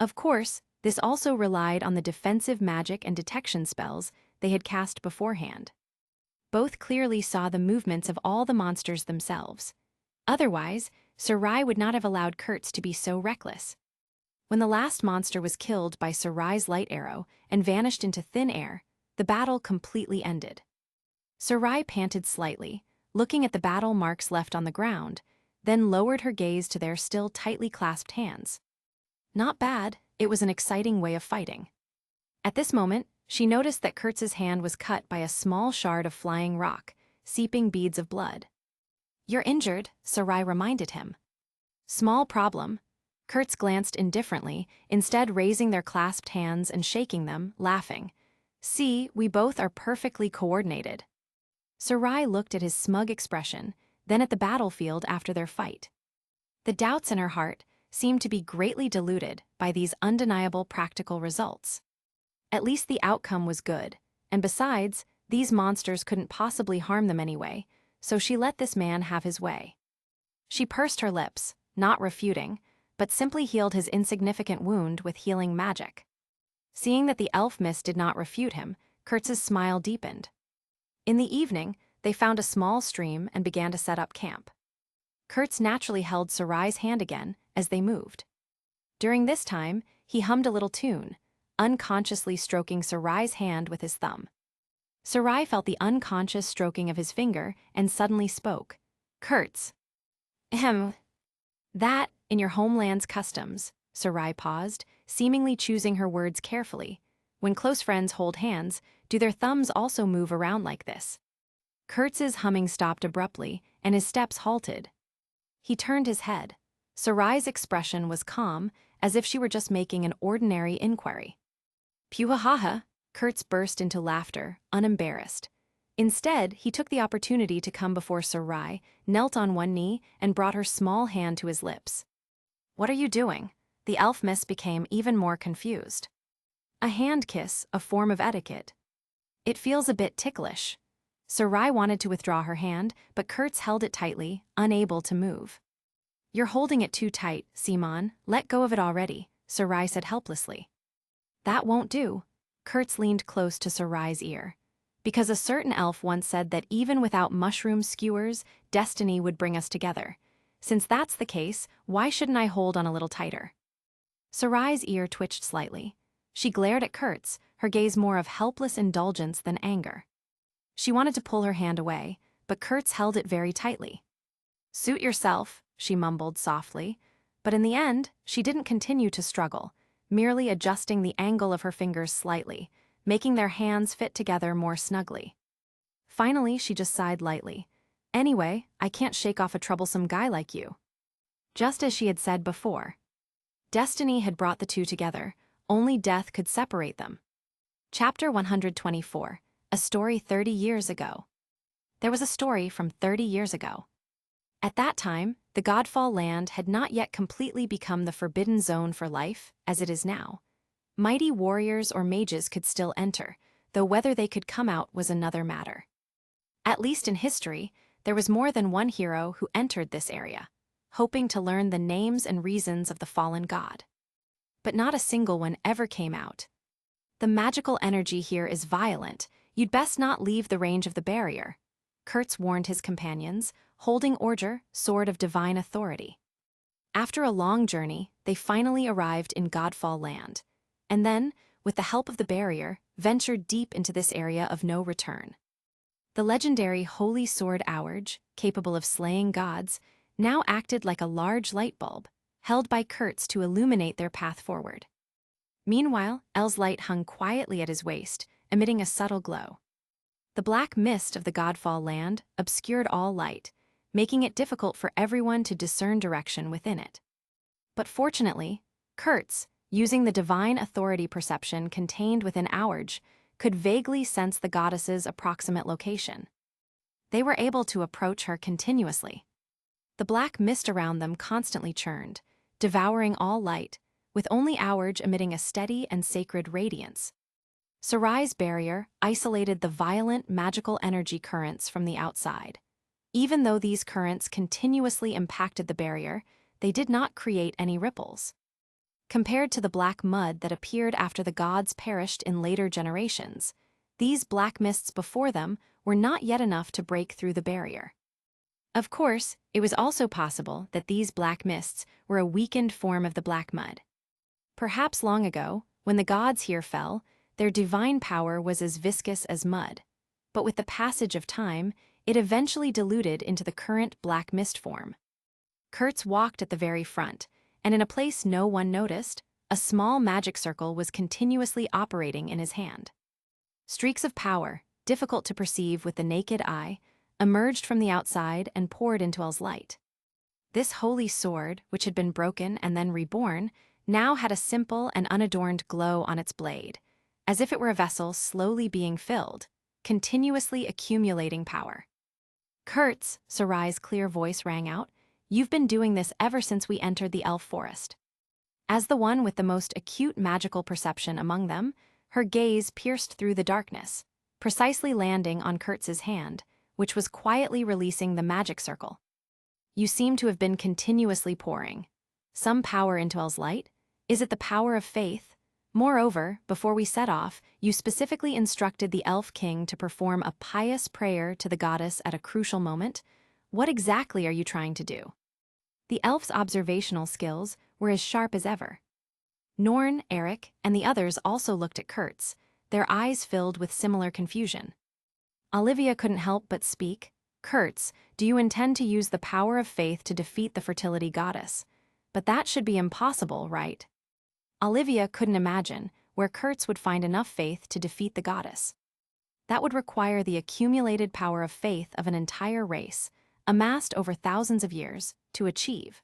Of course, this also relied on the defensive magic and detection spells they had cast beforehand. Both clearly saw the movements of all the monsters themselves. Otherwise, Sarai would not have allowed Kurtz to be so reckless. When the last monster was killed by Sarai's light arrow and vanished into thin air, the battle completely ended. Sarai panted slightly, looking at the battle marks left on the ground, then lowered her gaze to their still tightly clasped hands. Not bad, it was an exciting way of fighting. At this moment, she noticed that Kurtz's hand was cut by a small shard of flying rock, seeping beads of blood. You're injured, Sarai reminded him. Small problem. Kurtz glanced indifferently, instead raising their clasped hands and shaking them, laughing. "See, we both are perfectly coordinated." Sarai looked at his smug expression, then at the battlefield after their fight. The doubts in her heart seemed to be greatly diluted by these undeniable practical results. At least the outcome was good, and besides, these monsters couldn't possibly harm them anyway, so she let this man have his way. She pursed her lips, not refuting, but simply healed his insignificant wound with healing magic. Seeing that the elf mist did not refute him, Kurtz's smile deepened. In the evening, they found a small stream and began to set up camp. Kurtz naturally held Sarai's hand again as they moved. During this time, he hummed a little tune, unconsciously stroking Sarai's hand with his thumb. Sarai felt the unconscious stroking of his finger and suddenly spoke. "Kurtz." "Ahem. That, in your homeland's customs," Sarai paused, seemingly choosing her words carefully. "When close friends hold hands, do their thumbs also move around like this?" Kurtz's humming stopped abruptly, and his steps halted. He turned his head. Sarai's expression was calm, as if she were just making an ordinary inquiry. "Puhahaha," Kurtz burst into laughter, unembarrassed. Instead, he took the opportunity to come before Sarai, knelt on one knee, and brought her small hand to his lips. "What are you doing?" The elf miss became even more confused. "A hand kiss, a form of etiquette. It feels a bit ticklish." Sarai wanted to withdraw her hand, but Kurtz held it tightly, unable to move. "You're holding it too tight, Simon. Let go of it already," Sarai said helplessly. "That won't do." Kurtz leaned close to Sarai's ear. "Because a certain elf once said that even without mushroom skewers, destiny would bring us together. Since that's the case, why shouldn't I hold on a little tighter?" Sarai's ear twitched slightly. She glared at Kurtz, her gaze more of helpless indulgence than anger. She wanted to pull her hand away, but Kurtz held it very tightly. "Suit yourself," she mumbled softly, but in the end, she didn't continue to struggle, merely adjusting the angle of her fingers slightly, making their hands fit together more snugly. Finally, she just sighed lightly. "Anyway, I can't shake off a troublesome guy like you." Just as she had said before. Destiny had brought the two together, only death could separate them. Chapter 124, A Story 30 Years Ago. There was a story from 30 years ago. At that time, the Godfall land had not yet completely become the forbidden zone for life, as it is now. Mighty warriors or mages could still enter, though whether they could come out was another matter. At least in history, there was more than one hero who entered this area, hoping to learn the names and reasons of the fallen god. But not a single one ever came out. "The magical energy here is violent. You'd best not leave the range of the barrier," Kurtz warned his companions, holding Orger, sword of divine authority. After a long journey, they finally arrived in Godfall land, and then, with the help of the barrier, ventured deep into this area of no return. The legendary Holy Sword Auerge, capable of slaying gods, now acted like a large light bulb, held by Kurtz to illuminate their path forward. Meanwhile, El's light hung quietly at his waist, emitting a subtle glow. The black mist of the Godfall land obscured all light, making it difficult for everyone to discern direction within it. But fortunately, Kurtz, using the divine authority perception contained within Auerge, could vaguely sense the goddess's approximate location. They were able to approach her continuously. The black mist around them constantly churned, devouring all light, with only Auerge emitting a steady and sacred radiance. Sarai's barrier isolated the violent magical energy currents from the outside. Even though these currents continuously impacted the barrier, they did not create any ripples. Compared to the black mud that appeared after the gods perished in later generations, these black mists before them were not yet enough to break through the barrier. Of course, it was also possible that these black mists were a weakened form of the black mud. Perhaps long ago, when the gods here fell, their divine power was as viscous as mud, but with the passage of time, it eventually diluted into the current black mist form. Kurtz walked at the very front, and in a place no one noticed, a small magic circle was continuously operating in his hand. Streaks of power, difficult to perceive with the naked eye, emerged from the outside and poured into El's light. This holy sword, which had been broken and then reborn, now had a simple and unadorned glow on its blade, as if it were a vessel slowly being filled, continuously accumulating power. "Kurtz," Sarai's clear voice rang out, "you've been doing this ever since we entered the elf forest." As the one with the most acute magical perception among them, her gaze pierced through the darkness, precisely landing on Kurtz's hand, which was quietly releasing the magic circle. "You seem to have been continuously pouring some power into El's light. Is it the power of faith? Moreover, before we set off, you specifically instructed the elf king to perform a pious prayer to the goddess at a crucial moment. What exactly are you trying to do?" The elf's observational skills were as sharp as ever. Norn, Eric, and the others also looked at Kurtz, their eyes filled with similar confusion. Olivia couldn't help but speak. "Kurtz, do you intend to use the power of faith to defeat the fertility goddess? But that should be impossible, right?" Olivia couldn't imagine where Kurtz would find enough faith to defeat the goddess. That would require the accumulated power of faith of an entire race, amassed over thousands of years, to achieve.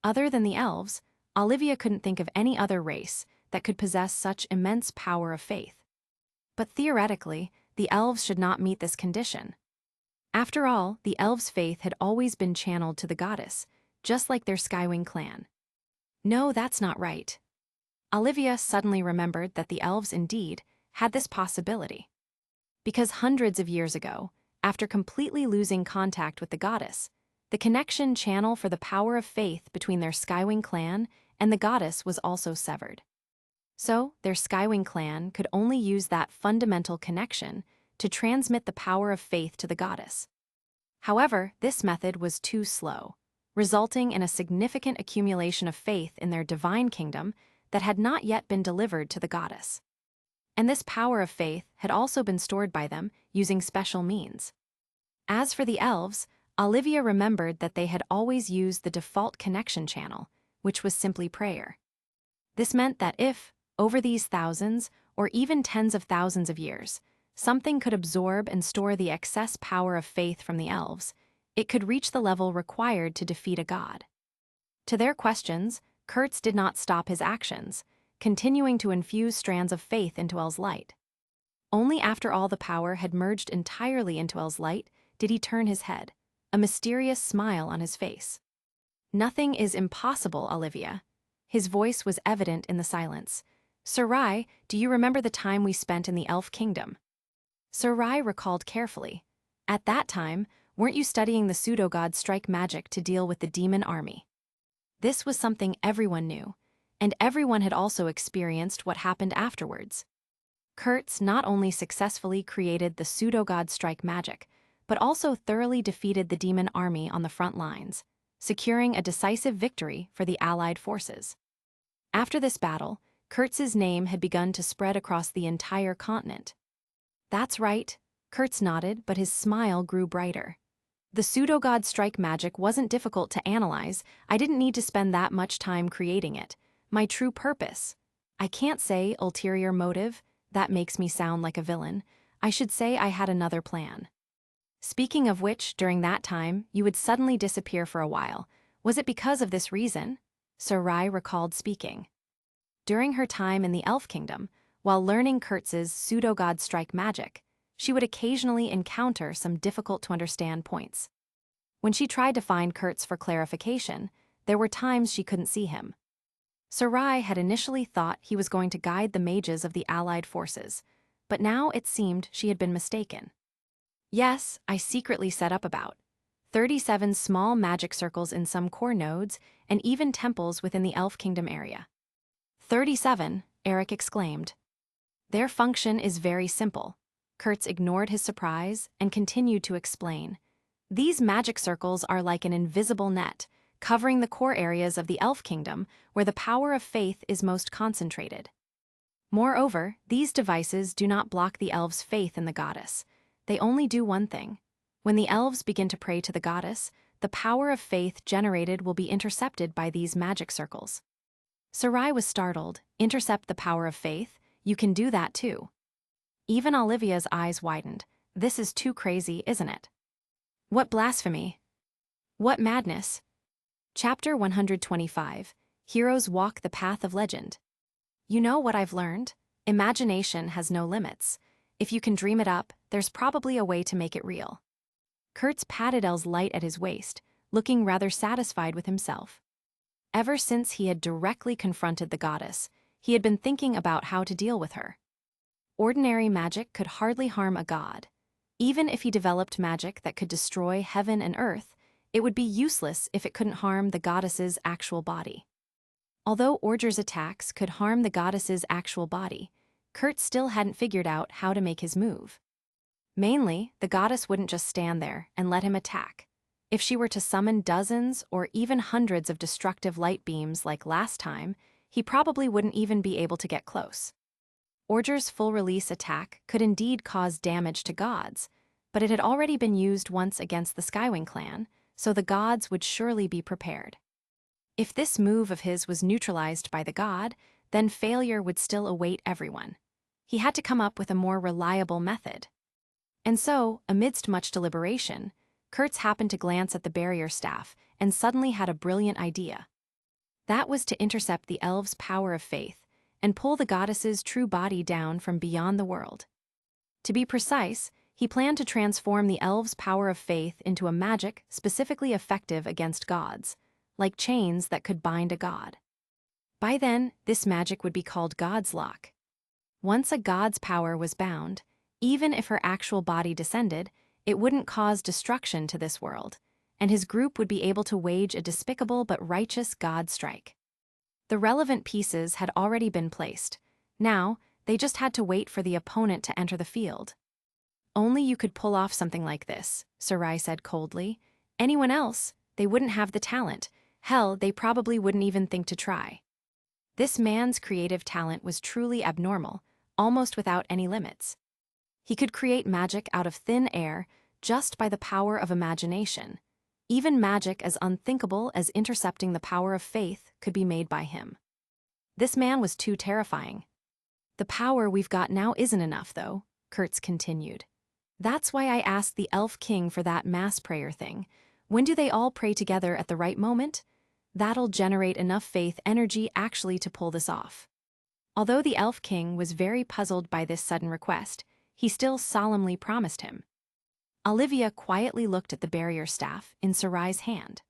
Other than the elves, Olivia couldn't think of any other race that could possess such immense power of faith. But theoretically, the elves should not meet this condition. After all, the elves' faith had always been channeled to the goddess, just like their Skywing clan. No, that's not right. Olivia suddenly remembered that the elves indeed had this possibility. Because hundreds of years ago, after completely losing contact with the goddess, the connection channel for the power of faith between their Skywing clan and the goddess was also severed. So, their Skywing clan could only use that fundamental connection to transmit the power of faith to the goddess. However, this method was too slow, resulting in a significant accumulation of faith in their divine kingdom that had not yet been delivered to the goddess. And this power of faith had also been stored by them using special means. As for the elves, Olivia remembered that they had always used the default connection channel, which was simply prayer. This meant that if, over these thousands, or even tens of thousands of years, something could absorb and store the excess power of faith from the elves, it could reach the level required to defeat a god. To their questions, Kurtz did not stop his actions, continuing to infuse strands of faith into El's light. Only after all the power had merged entirely into El's light did he turn his head, a mysterious smile on his face. "Nothing is impossible, Olivia." His voice was evident in the silence. "Sarai, do you remember the time we spent in the elf kingdom?" Sarai recalled carefully. "At that time, weren't you studying the pseudo-god strike magic to deal with the demon army?" This was something everyone knew, and everyone had also experienced what happened afterwards. Kurtz not only successfully created the pseudo-god strike magic, but also thoroughly defeated the demon army on the front lines, securing a decisive victory for the Allied forces. After this battle, Kurtz's name had begun to spread across the entire continent. "That's right," Kurtz nodded, but his smile grew brighter. "The pseudo-god strike magic wasn't difficult to analyze. I didn't need to spend that much time creating it. My true purpose. I can't say ulterior motive, that makes me sound like a villain. I should say I had another plan." "Speaking of which, during that time, you would suddenly disappear for a while. Was it because of this reason?" Sarai recalled speaking. During her time in the Elf Kingdom, while learning Kurtz's pseudo-god strike magic, she would occasionally encounter some difficult-to-understand points. When she tried to find Kurtz for clarification, there were times she couldn't see him. Sarai had initially thought he was going to guide the mages of the Allied forces, but now it seemed she had been mistaken. "Yes, I secretly set up about 37 small magic circles in some core nodes and even temples within the Elf Kingdom area." 37, Eric exclaimed. "Their function is very simple." Kurtz ignored his surprise and continued to explain. "These magic circles are like an invisible net, covering the core areas of the Elf Kingdom where the power of faith is most concentrated. Moreover, these devices do not block the elves' faith in the goddess. They only do one thing. When the elves begin to pray to the goddess, the power of faith generated will be intercepted by these magic circles." Sarai was startled. "Intercept the power of faith? You can do that too." Even Olivia's eyes widened. "This is too crazy, isn't it? What blasphemy? What madness?" Chapter 125. Heroes Walk the Path of Legend. You know what I've learned? Imagination has no limits. If you can dream it up, there's probably a way to make it real. Kurtz patted Elle's light at his waist, looking rather satisfied with himself. Ever since he had directly confronted the goddess, he had been thinking about how to deal with her. Ordinary magic could hardly harm a god. Even if he developed magic that could destroy heaven and earth, it would be useless if it couldn't harm the goddess's actual body. Although Ordger's attacks could harm the goddess's actual body, Kurt still hadn't figured out how to make his move. Mainly, the goddess wouldn't just stand there and let him attack. If she were to summon dozens or even hundreds of destructive light beams like last time, he probably wouldn't even be able to get close. Ordger's full-release attack could indeed cause damage to gods, but it had already been used once against the Skywing clan, so the gods would surely be prepared. If this move of his was neutralized by the god, then failure would still await everyone. He had to come up with a more reliable method. And so, amidst much deliberation, Kurtz happened to glance at the barrier staff and suddenly had a brilliant idea. That was to intercept the elves' power of faith and pull the goddess's true body down from beyond the world. To be precise, he planned to transform the elves' power of faith into a magic specifically effective against gods, like chains that could bind a god. By then, this magic would be called God's Lock. Once a god's power was bound, even if her actual body descended, it wouldn't cause destruction to this world, and his group would be able to wage a despicable but righteous god strike. The relevant pieces had already been placed. Now, they just had to wait for the opponent to enter the field. Only you could pull off something like this, Sarai said coldly. Anyone else, they wouldn't have the talent. Hell, they probably wouldn't even think to try. This man's creative talent was truly abnormal, almost without any limits. He could create magic out of thin air just by the power of imagination. Even magic as unthinkable as intercepting the power of faith could be made by him. This man was too terrifying. The power we've got now isn't enough, though, Kurtz continued. That's why I asked the Elf King for that mass prayer thing. When do they all pray together at the right moment? That'll generate enough faith energy actually to pull this off. Although the Elf King was very puzzled by this sudden request, he still solemnly promised him. Olivia quietly looked at the barrier staff in Sarai's hand.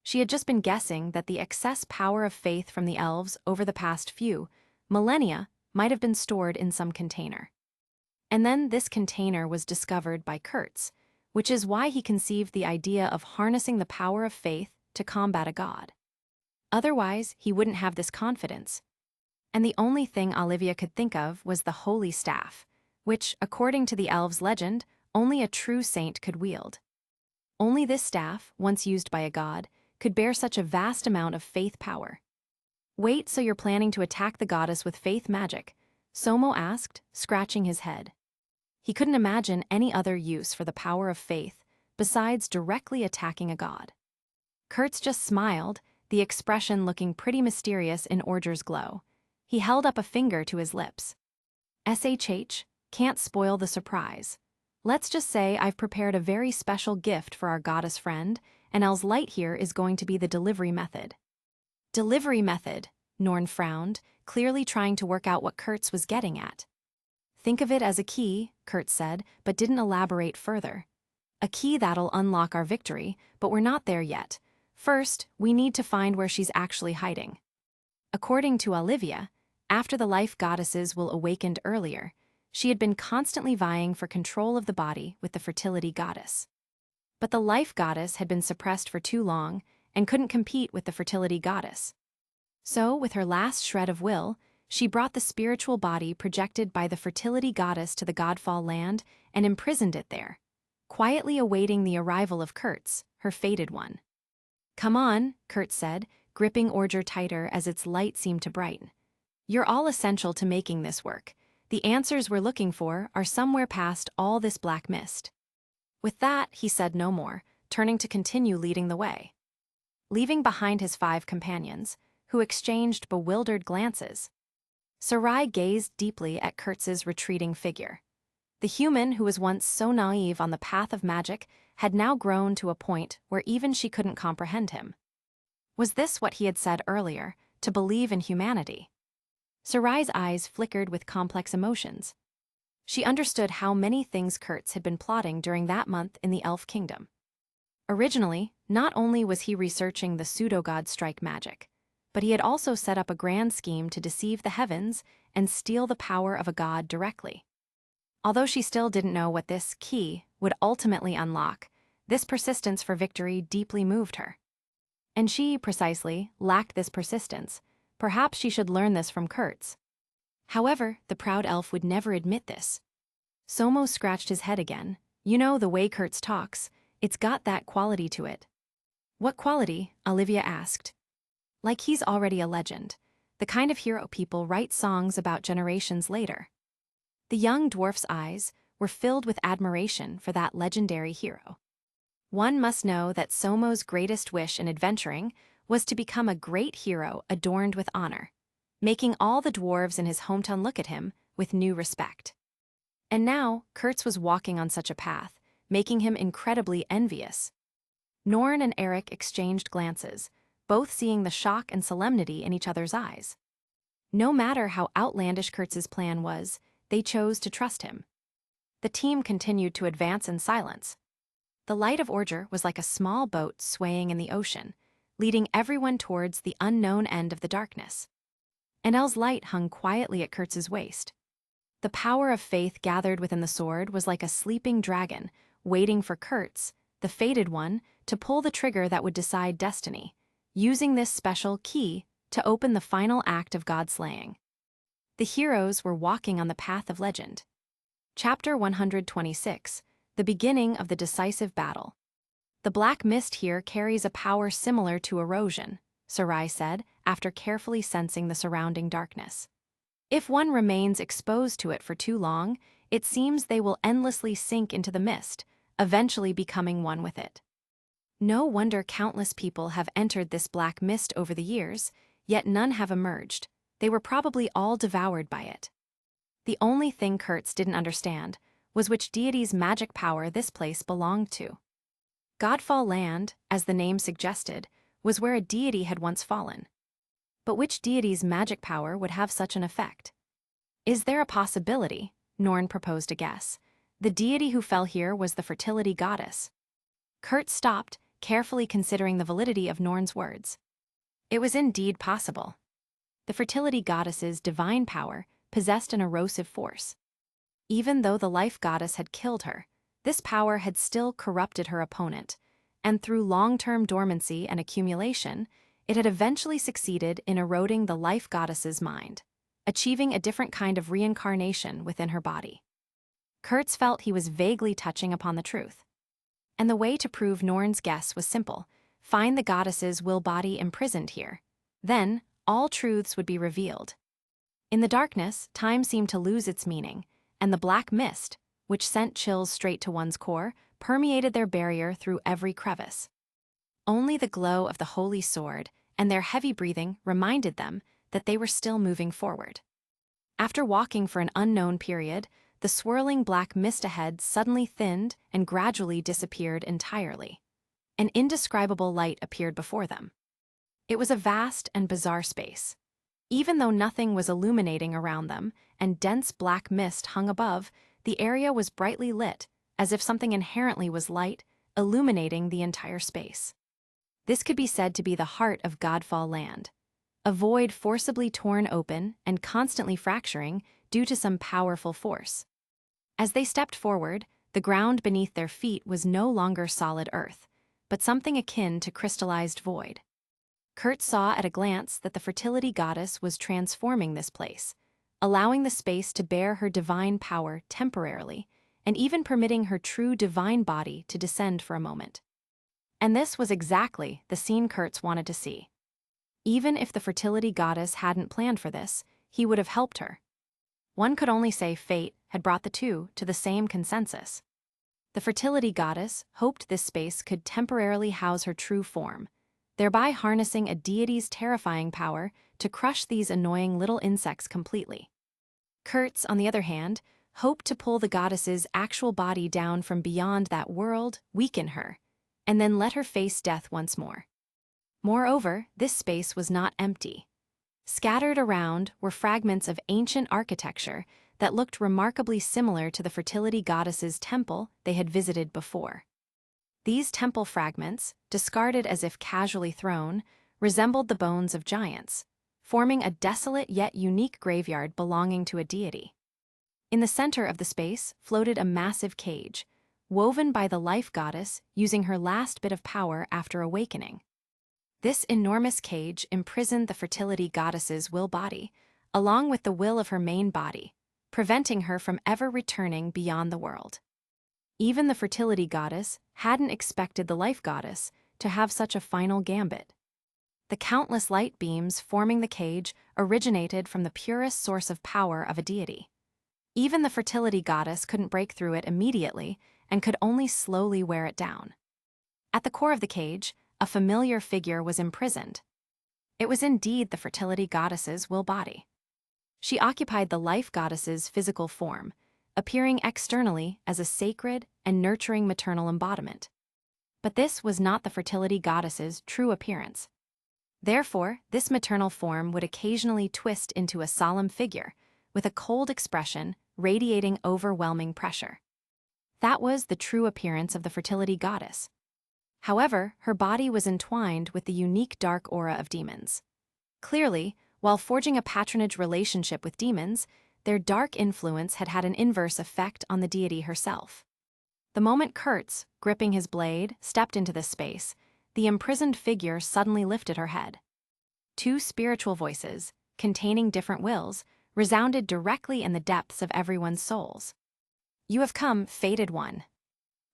She had just been guessing that the excess power of faith from the elves over the past few millennia might have been stored in some container. And then this container was discovered by Kurtz, which is why he conceived the idea of harnessing the power of faith to combat a god. Otherwise, he wouldn't have this confidence. And the only thing Olivia could think of was the holy staff, which, according to the elves' legend, only a true saint could wield. Only this staff, once used by a god, could bear such a vast amount of faith power. Wait, so you're planning to attack the goddess with faith magic? Somo asked, scratching his head. He couldn't imagine any other use for the power of faith besides directly attacking a god. Kurtz just smiled, the expression looking pretty mysterious in Ordger's glow. He held up a finger to his lips. SHH, can't spoil the surprise. Let's just say I've prepared a very special gift for our goddess friend, and Elle's light here is going to be the delivery method. Delivery method, Norn frowned, clearly trying to work out what Kurtz was getting at. Think of it as a key, Kurtz said, but didn't elaborate further. A key that'll unlock our victory, but we're not there yet. First, we need to find where she's actually hiding. According to Olivia, after the life goddesses will awakened earlier, she had been constantly vying for control of the body with the fertility goddess. But the life goddess had been suppressed for too long and couldn't compete with the fertility goddess. So, with her last shred of will, she brought the spiritual body projected by the fertility goddess to the Godfall land and imprisoned it there, quietly awaiting the arrival of Kurtz, her fated one. Come on, Kurtz said, gripping Ordger tighter as its light seemed to brighten. You're all essential to making this work. The answers we're looking for are somewhere past all this black mist. With that, he said no more, turning to continue leading the way. Leaving behind his 5 companions, who exchanged bewildered glances, Sarai gazed deeply at Kurtz's retreating figure. The human who was once so naive on the path of magic had now grown to a point where even she couldn't comprehend him. Was this what he had said earlier, to believe in humanity? Sarai's eyes flickered with complex emotions. She understood how many things Kurtz had been plotting during that month in the Elf Kingdom. Originally, not only was he researching the pseudo-god strike magic, but he had also set up a grand scheme to deceive the heavens and steal the power of a god directly. Although she still didn't know what this key would ultimately unlock, this persistence for victory deeply moved her. And she, precisely, lacked this persistence. Perhaps she should learn this from Kurtz. However, the proud elf would never admit this. Somo scratched his head again. You know the way Kurtz talks, it's got that quality to it. What quality? Olivia asked. Like he's already a legend, the kind of hero people write songs about generations later. The young dwarf's eyes were filled with admiration for that legendary hero. One must know that Somo's greatest wish in adventuring was to become a great hero adorned with honor, making all the dwarves in his hometown look at him with new respect. And now, Kurtz was walking on such a path, making him incredibly envious. Norn and Eric exchanged glances, both seeing the shock and solemnity in each other's eyes. No matter how outlandish Kurtz's plan was, they chose to trust him. The team continued to advance in silence. The light of Orger was like a small boat swaying in the ocean, leading everyone towards the unknown end of the darkness. Enel's light hung quietly at Kurtz's waist. The power of faith gathered within the sword was like a sleeping dragon, waiting for Kurtz, the fated one, to pull the trigger that would decide destiny, using this special key to open the final act of God-slaying. The heroes were walking on the path of legend. Chapter 126, the beginning of the decisive battle. The black mist here carries a power similar to erosion, Sarai said, after carefully sensing the surrounding darkness. If one remains exposed to it for too long, it seems they will endlessly sink into the mist, eventually becoming one with it. No wonder countless people have entered this black mist over the years, yet none have emerged. They were probably all devoured by it. The only thing Kurtz didn't understand was which deity's magic power this place belonged to. Godfall Land, as the name suggested, was where a deity had once fallen. But which deity's magic power would have such an effect? Is there a possibility? Norn proposed a guess. The deity who fell here was the fertility goddess. Kurtz stopped, carefully considering the validity of Norn's words. It was indeed possible. The fertility goddess's divine power possessed an erosive force. Even though the life goddess had killed her, this power had still corrupted her opponent, and through long-term dormancy and accumulation, it had eventually succeeded in eroding the life goddess's mind, achieving a different kind of reincarnation within her body. Kurtz felt he was vaguely touching upon the truth. And the way to prove Norn's guess was simple: find the goddess's will body imprisoned here. Then, all truths would be revealed. In the darkness, time seemed to lose its meaning, and the black mist, which sent chills straight to one's core, permeated their barrier through every crevice. Only the glow of the holy sword and their heavy breathing reminded them that they were still moving forward. After walking for an unknown period, the swirling black mist ahead suddenly thinned and gradually disappeared entirely. An indescribable light appeared before them. It was a vast and bizarre space. Even though nothing was illuminating around them and dense black mist hung above, the area was brightly lit, as if something inherently was light, illuminating the entire space. This could be said to be the heart of Godfall Land, a void forcibly torn open and constantly fracturing due to some powerful force. As they stepped forward, the ground beneath their feet was no longer solid earth, but something akin to crystallized void. Kurt saw at a glance that the fertility goddess was transforming this place, allowing the space to bear her divine power temporarily, and even permitting her true divine body to descend for a moment. And this was exactly the scene Kurtz wanted to see. Even if the fertility goddess hadn't planned for this, he would have helped her. One could only say fate had brought the two to the same consensus. The fertility goddess hoped this space could temporarily house her true form, thereby harnessing a deity's terrifying power to crush these annoying little insects completely. Kurtz, on the other hand, hoped to pull the goddess's actual body down from beyond that world, weaken her, and then let her face death once more. Moreover, this space was not empty. Scattered around were fragments of ancient architecture that looked remarkably similar to the fertility goddess's temple they had visited before. These temple fragments, discarded as if casually thrown, resembled the bones of giants, forming a desolate yet unique graveyard belonging to a deity. In the center of the space floated a massive cage, woven by the life goddess using her last bit of power after awakening. This enormous cage imprisoned the fertility goddess's will body, along with the will of her main body, preventing her from ever returning beyond the world. Even the fertility goddess hadn't expected the life goddess to have such a final gambit. The countless light beams forming the cage originated from the purest source of power of a deity. Even the fertility goddess couldn't break through it immediately and could only slowly wear it down. At the core of the cage, a familiar figure was imprisoned. It was indeed the fertility goddess's will body. She occupied the life goddess's physical form, appearing externally as a sacred and nurturing maternal embodiment. But this was not the fertility goddess's true appearance. Therefore, this maternal form would occasionally twist into a solemn figure, with a cold expression radiating overwhelming pressure. That was the true appearance of the fertility goddess. However, her body was entwined with the unique dark aura of demons. Clearly, while forging a patronage relationship with demons, their dark influence had had an inverse effect on the deity herself. The moment Kurtz, gripping his blade, stepped into this space, the imprisoned figure suddenly lifted her head. Two spiritual voices, containing different wills, resounded directly in the depths of everyone's souls. "You have come, fated one.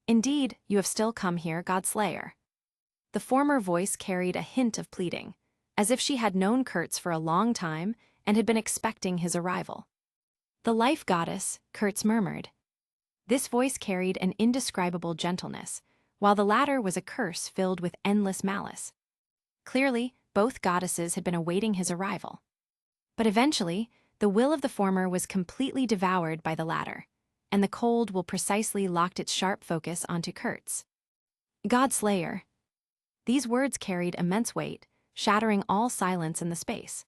Indeed, you have still come here, Godslayer." The former voice carried a hint of pleading, as if she had known Kurtz for a long time and had been expecting his arrival. "The life goddess," Kurtz murmured. This voice carried an indescribable gentleness, while the latter was a curse filled with endless malice. Clearly, both goddesses had been awaiting his arrival. But eventually, the will of the former was completely devoured by the latter, and the cold will precisely locked its sharp focus onto Kurtz. "Godslayer." These words carried immense weight, shattering all silence in the space.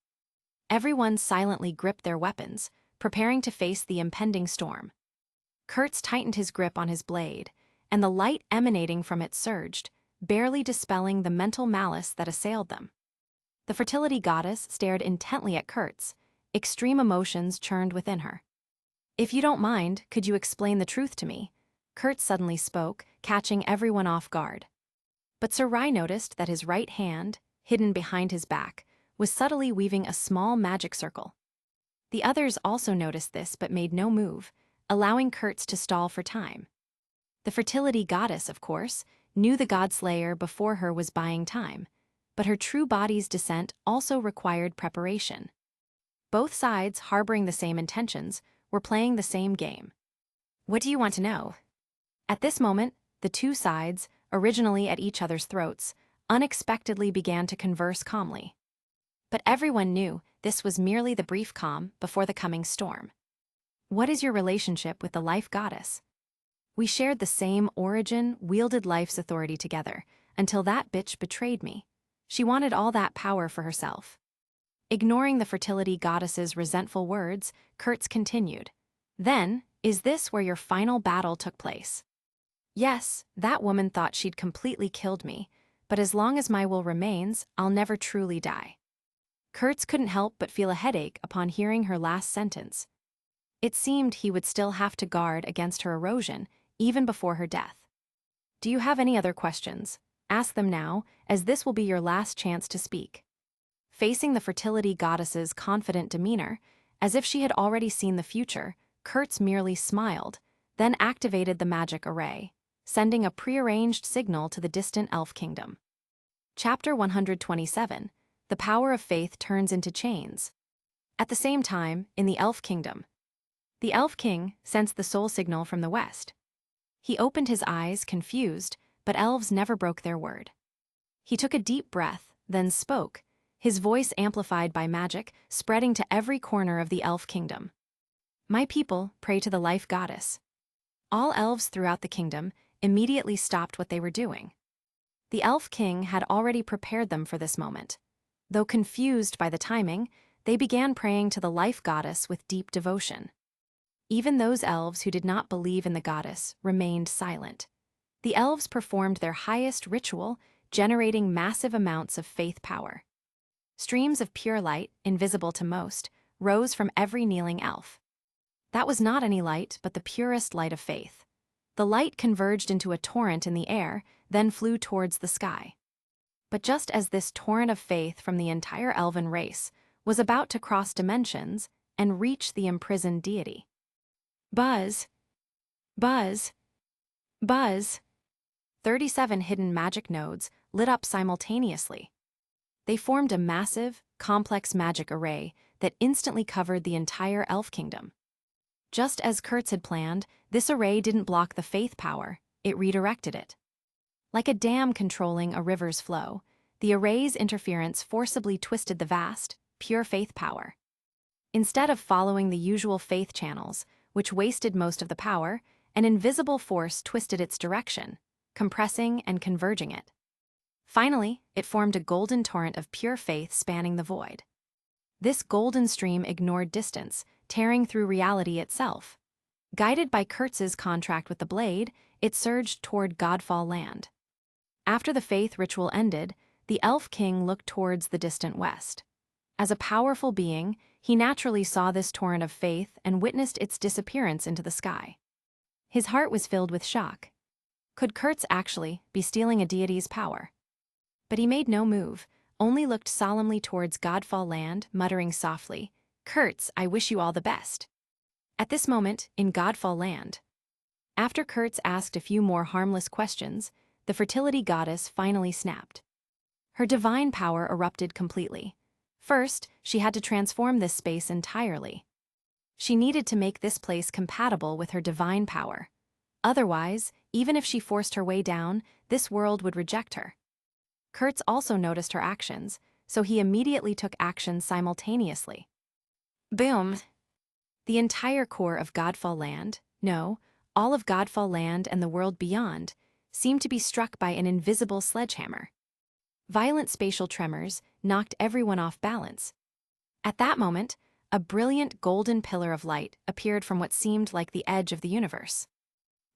Everyone silently gripped their weapons, preparing to face the impending storm. Kurtz tightened his grip on his blade, and the light emanating from it surged, barely dispelling the mental malice that assailed them. The fertility goddess stared intently at Kurtz. Extreme emotions churned within her. "If you don't mind, could you explain the truth to me?" Kurtz suddenly spoke, catching everyone off guard. But Sir Rai noticed that his right hand, hidden behind his back, was subtly weaving a small magic circle. The others also noticed this but made no move, allowing Kurtz to stall for time. The fertility goddess, of course, knew the Godslayer before her was buying time, but her true body's descent also required preparation. Both sides, harboring the same intentions, were playing the same game. "What do you want to know?" At this moment, the two sides, originally at each other's throats, unexpectedly began to converse calmly. But everyone knew this was merely the brief calm before the coming storm. "What is your relationship with the life goddess?" "We shared the same origin, wielded life's authority together, until that bitch betrayed me. She wanted all that power for herself." Ignoring the fertility goddess's resentful words, Kurtz continued. "Then, is this where your final battle took place?" "Yes, that woman thought she'd completely killed me, but as long as my will remains, I'll never truly die." Kurtz couldn't help but feel a headache upon hearing her last sentence. It seemed he would still have to guard against her erosion, even before her death. "Do you have any other questions? Ask them now, as this will be your last chance to speak." Facing the fertility goddess's confident demeanor, as if she had already seen the future, Kurtz merely smiled, then activated the magic array, sending a prearranged signal to the distant elf kingdom. Chapter 127, The Power of Faith Turns into Chains. At the same time, in the elf kingdom, the elf king sensed the soul signal from the west. He opened his eyes, confused, but elves never broke their word. He took a deep breath, then spoke, his voice amplified by magic, spreading to every corner of the elf kingdom. "My people pray to the life goddess." All elves throughout the kingdom immediately stopped what they were doing. The elf king had already prepared them for this moment. Though confused by the timing, they began praying to the life goddess with deep devotion. Even those elves who did not believe in the goddess remained silent. The elves performed their highest ritual, generating massive amounts of faith power. Streams of pure light, invisible to most, rose from every kneeling elf. That was not any light, but the purest light of faith. The light converged into a torrent in the air, then flew towards the sky. But just as this torrent of faith from the entire elven race was about to cross dimensions and reach the imprisoned deity. Buzz! Buzz! Buzz! 37 hidden magic nodes lit up simultaneously. They formed a massive, complex magic array that instantly covered the entire elf kingdom. Just as Kurtz had planned, this array didn't block the faith power, it redirected it. Like a dam controlling a river's flow, the array's interference forcibly twisted the vast, pure faith power. Instead of following the usual faith channels, which wasted most of the power, an invisible force twisted its direction, compressing and converging it. Finally, it formed a golden torrent of pure faith spanning the void. This golden stream ignored distance, tearing through reality itself. Guided by Kurtz's contract with the blade, it surged toward Godfall land. After the faith ritual ended, the elf king looked towards the distant west. As a powerful being, he naturally saw this torrent of faith and witnessed its disappearance into the sky. His heart was filled with shock. Could Kurtz actually be stealing a deity's power? But he made no move, only looked solemnly towards Godfall land, muttering softly, "Kurtz, I wish you all the best." At this moment, in Godfall land, after Kurtz asked a few more harmless questions, the fertility goddess finally snapped. Her divine power erupted completely. First, she had to transform this space entirely. She needed to make this place compatible with her divine power. Otherwise, even if she forced her way down, this world would reject her. Kurtz also noticed her actions, so he immediately took action simultaneously. Boom! The entire core of Godfall land, no, all of Godfall land and the world beyond, seemed to be struck by an invisible sledgehammer. Violent spatial tremors knocked everyone off balance. At that moment, a brilliant golden pillar of light appeared from what seemed like the edge of the universe.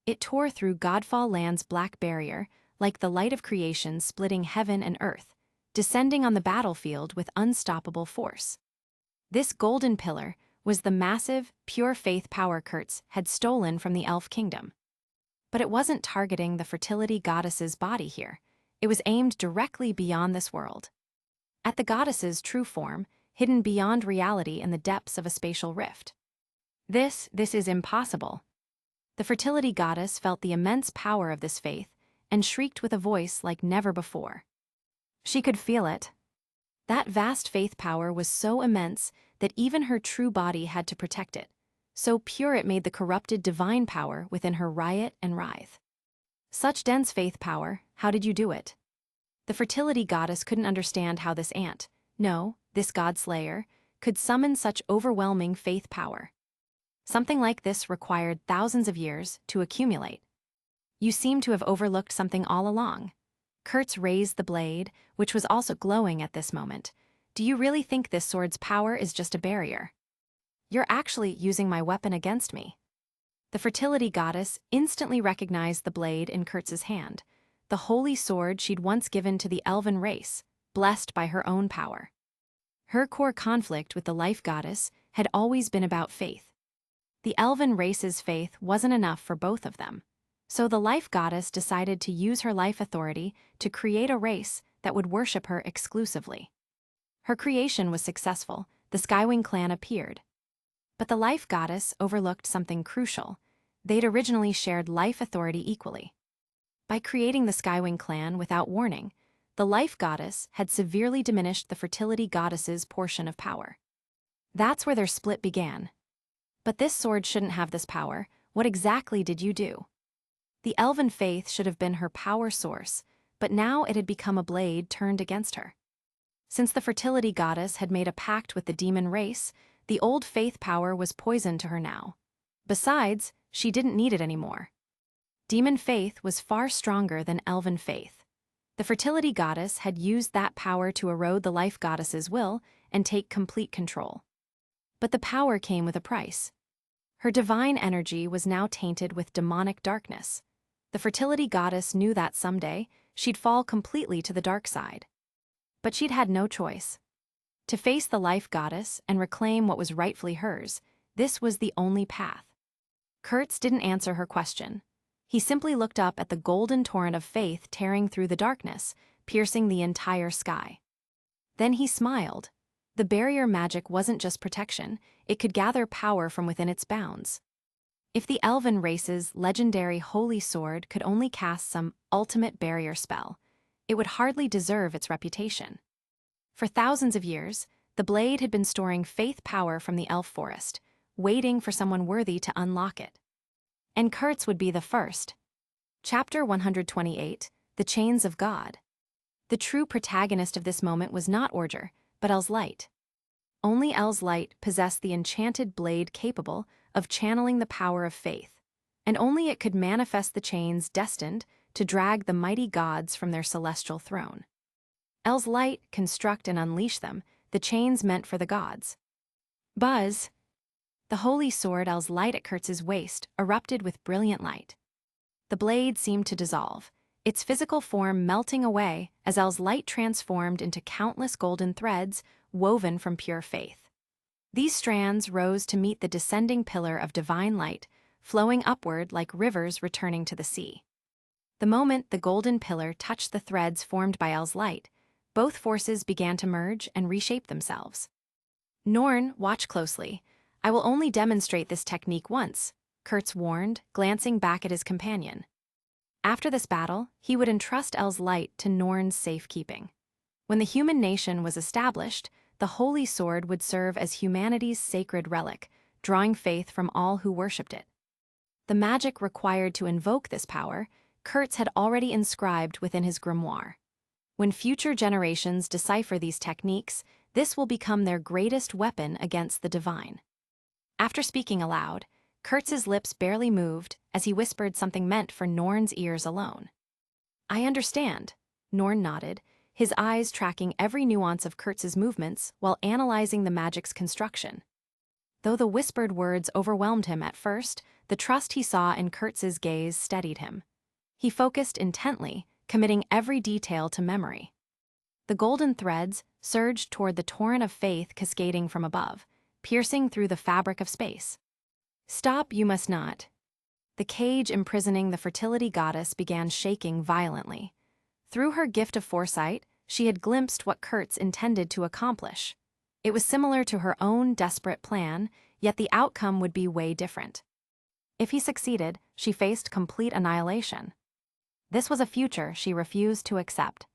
It tore through Godfall land's black barrier, like the light of creation splitting heaven and earth, descending on the battlefield with unstoppable force. This golden pillar was the massive, pure faith power Kurtz had stolen from the elf kingdom. But it wasn't targeting the fertility goddess's body here. It was aimed directly beyond this world. At the goddess's true form, hidden beyond reality in the depths of a spatial rift. This is impossible. The fertility goddess felt the immense power of this faith and shrieked with a voice like never before. She could feel it. That vast faith power was so immense that even her true body had to protect it, so pure it made the corrupted divine power within her riot and writhe. Such dense faith power, how did you do it? The fertility goddess couldn't understand how this ant, no, this god-slayer, could summon such overwhelming faith power. Something like this required thousands of years to accumulate. You seem to have overlooked something all along. Kurtz raised the blade, which was also glowing at this moment. Do you really think this sword's power is just a barrier? You're actually using my weapon against me. The fertility goddess instantly recognized the blade in Kurtz's hand, the holy sword she'd once given to the elven race, blessed by her own power. Her core conflict with the life goddess had always been about faith. The elven race's faith wasn't enough for both of them, so the life goddess decided to use her life authority to create a race that would worship her exclusively. Her creation was successful, the Skywing clan appeared. But the life goddess overlooked something crucial. They'd originally shared life authority equally. By creating the Skywing clan without warning, the life goddess had severely diminished the fertility goddess's portion of power. That's where their split began. But this sword shouldn't have this power. What exactly did you do? The elven faith should have been her power source, but now it had become a blade turned against her. Since the fertility goddess had made a pact with the demon race, the old faith power was poison to her now. Besides, she didn't need it anymore. Demon faith was far stronger than elven faith. The fertility goddess had used that power to erode the life goddess's will and take complete control. But the power came with a price. Her divine energy was now tainted with demonic darkness. The fertility goddess knew that someday she'd fall completely to the dark side. But she'd had no choice. To face the life goddess and reclaim what was rightfully hers, this was the only path. Kurtz didn't answer her question. He simply looked up at the golden torrent of faith tearing through the darkness, piercing the entire sky. Then he smiled. The barrier magic wasn't just protection, it could gather power from within its bounds. If the elven race's legendary holy sword could only cast some ultimate barrier spell, it would hardly deserve its reputation. For thousands of years, the blade had been storing faith power from the elf forest, waiting for someone worthy to unlock it. And Kurtz would be the first. Chapter 128, The Chains of God. The true protagonist of this moment was not Orger, but El's light. Only El's light possessed the enchanted blade capable of channeling the power of faith, and only it could manifest the chains destined to drag the mighty gods from their celestial throne. El's light construct and unleash them, the chains meant for the gods. Buzz! The holy sword El's light at Kurtz's waist erupted with brilliant light. The blade seemed to dissolve, its physical form melting away as El's light transformed into countless golden threads woven from pure faith. These strands rose to meet the descending pillar of divine light, flowing upward like rivers returning to the sea. The moment the golden pillar touched the threads formed by El's light, both forces began to merge and reshape themselves. Norn, watch closely. I will only demonstrate this technique once, Kurtz warned, glancing back at his companion. After this battle, he would entrust El's light to Norn's safekeeping. When the human nation was established, the holy sword would serve as humanity's sacred relic, drawing faith from all who worshipped it. The magic required to invoke this power, Kurtz had already inscribed within his grimoire. When future generations decipher these techniques, this will become their greatest weapon against the divine. After speaking aloud, Kurtz's lips barely moved as he whispered something meant for Norn's ears alone. I understand, Norn nodded, his eyes tracking every nuance of Kurtz's movements while analyzing the magic's construction. Though the whispered words overwhelmed him at first, the trust he saw in Kurtz's gaze steadied him. He focused intently, committing every detail to memory. The golden threads surged toward the torrent of faith cascading from above, piercing through the fabric of space. Stop, you must not. The cage imprisoning the fertility goddess began shaking violently. Through her gift of foresight, she had glimpsed what Kurtz intended to accomplish. It was similar to her own desperate plan, yet the outcome would be way different. If he succeeded, she faced complete annihilation. This was a future she refused to accept.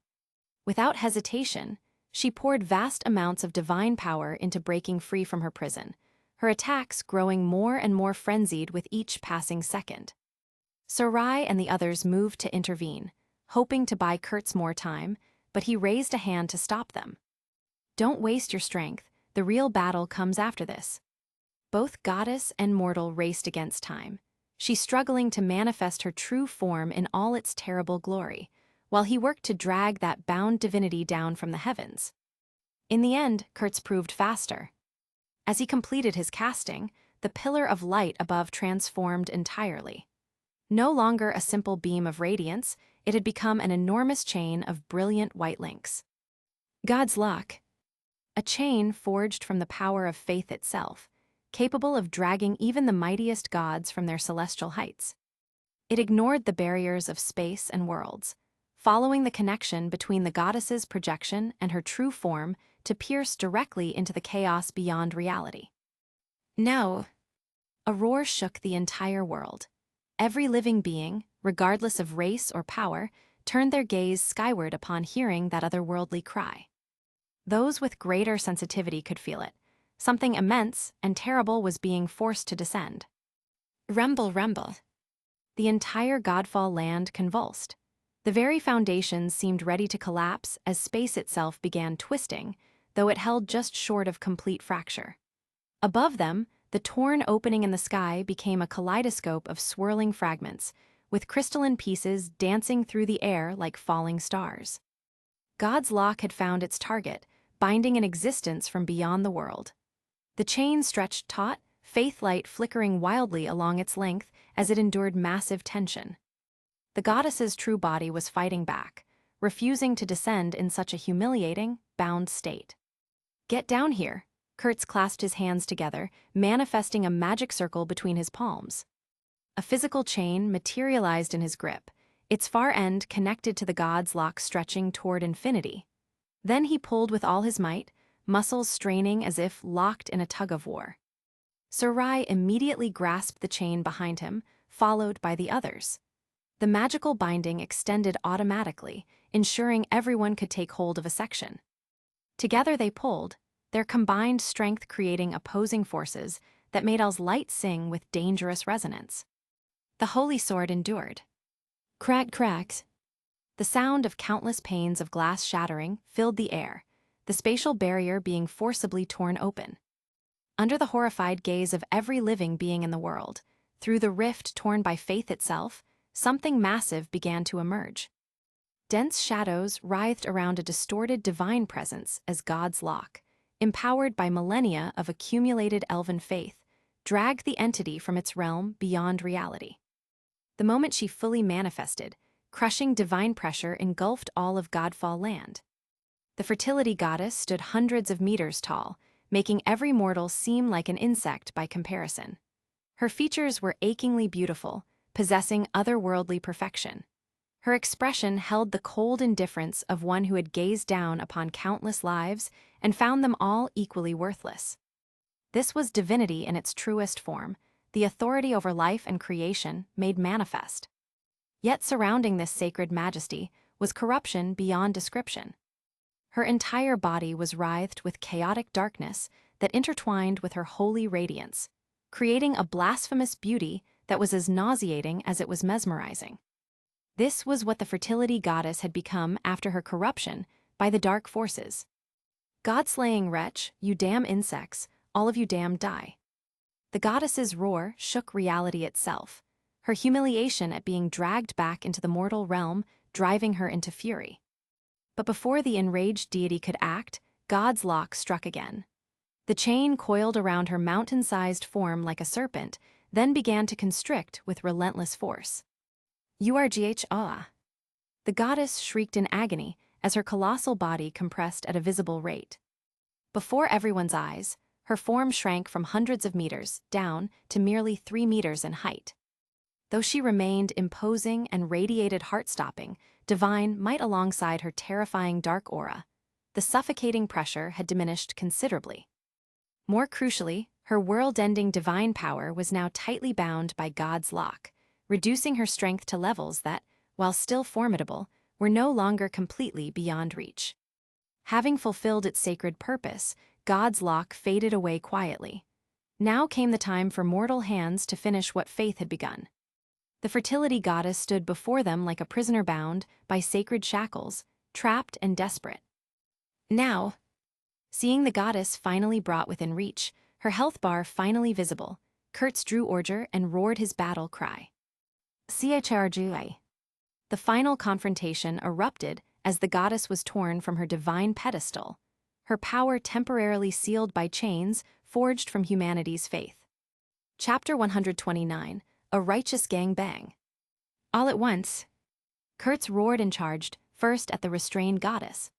Without hesitation, she poured vast amounts of divine power into breaking free from her prison, her attacks growing more and more frenzied with each passing second. Sarai and the others moved to intervene, hoping to buy Kurtz more time, but he raised a hand to stop them. Don't waste your strength, the real battle comes after this. Both goddess and mortal raced against time, she struggling to manifest her true form in all its terrible glory, while he worked to drag that bound divinity down from the heavens. In the end, Kurtz proved faster. As he completed his casting, the pillar of light above transformed entirely. No longer a simple beam of radiance, it had become an enormous chain of brilliant white links. God's luck. A chain forged from the power of faith itself, capable of dragging even the mightiest gods from their celestial heights. It ignored the barriers of space and worlds, following the connection between the goddess's projection and her true form to pierce directly into the chaos beyond reality. No. A roar shook the entire world. Every living being, regardless of race or power, turned their gaze skyward upon hearing that otherworldly cry. Those with greater sensitivity could feel it. Something immense and terrible was being forced to descend. Rumble, rumble. The entire Godfall land convulsed. The very foundations seemed ready to collapse as space itself began twisting, though it held just short of complete fracture. Above them, the torn opening in the sky became a kaleidoscope of swirling fragments, with crystalline pieces dancing through the air like falling stars. God's lock had found its target, binding an existence from beyond the world. The chain stretched taut, faith light flickering wildly along its length as it endured massive tension. The goddess's true body was fighting back, refusing to descend in such a humiliating, bound state. "Get down here." Kurtz clasped his hands together, manifesting a magic circle between his palms. A physical chain materialized in his grip, its far end connected to the god's lock stretching toward infinity. Then he pulled with all his might, muscles straining as if locked in a tug-of-war. Sarai immediately grasped the chain behind him, followed by the others. The magical binding extended automatically, ensuring everyone could take hold of a section. Together they pulled, their combined strength creating opposing forces that made Al's light sing with dangerous resonance. The holy sword endured. Crack cracks. The sound of countless panes of glass shattering filled the air, the spatial barrier being forcibly torn open. Under the horrified gaze of every living being in the world, through the rift torn by faith itself, something massive began to emerge. Dense shadows writhed around a distorted divine presence as God's lock, empowered by millennia of accumulated elven faith, dragged the entity from its realm beyond reality. The moment she fully manifested, crushing divine pressure engulfed all of Godfall land. The fertility goddess stood hundreds of meters tall, making every mortal seem like an insect by comparison. Her features were achingly beautiful, possessing otherworldly perfection. Her expression held the cold indifference of one who had gazed down upon countless lives and found them all equally worthless. This was divinity in its truest form, the authority over life and creation made manifest. Yet surrounding this sacred majesty was corruption beyond description. Her entire body was writhed with chaotic darkness that intertwined with her holy radiance, creating a blasphemous beauty that was as nauseating as it was mesmerizing. This was what the fertility goddess had become after her corruption by the dark forces. "God-slaying wretch, you damn insects, all of you damn die." The goddess's roar shook reality itself, her humiliation at being dragged back into the mortal realm driving her into fury. But before the enraged deity could act, God's lock struck again. The chain coiled around her mountain-sized form like a serpent, then began to constrict with relentless force. "You are GHA." The goddess shrieked in agony as her colossal body compressed at a visible rate. Before everyone's eyes, her form shrank from hundreds of meters down to merely 3 meters in height. Though she remained imposing and radiated heart-stopping, divine might alongside her terrifying dark aura, the suffocating pressure had diminished considerably. More crucially, her world-ending divine power was now tightly bound by God's lock, reducing her strength to levels that, while still formidable, were no longer completely beyond reach. Having fulfilled its sacred purpose, God's lock faded away quietly. Now came the time for mortal hands to finish what faith had begun. The fertility goddess stood before them like a prisoner bound by sacred shackles, trapped and desperate. Now, seeing the goddess finally brought within reach, her health bar finally visible, Kurtz drew order and roared his battle cry. CHRGA. The final confrontation erupted as the goddess was torn from her divine pedestal, her power temporarily sealed by chains forged from humanity's faith. Chapter 129, A Righteous Gangbang. All at once, Kurtz roared and charged, first at the restrained goddess.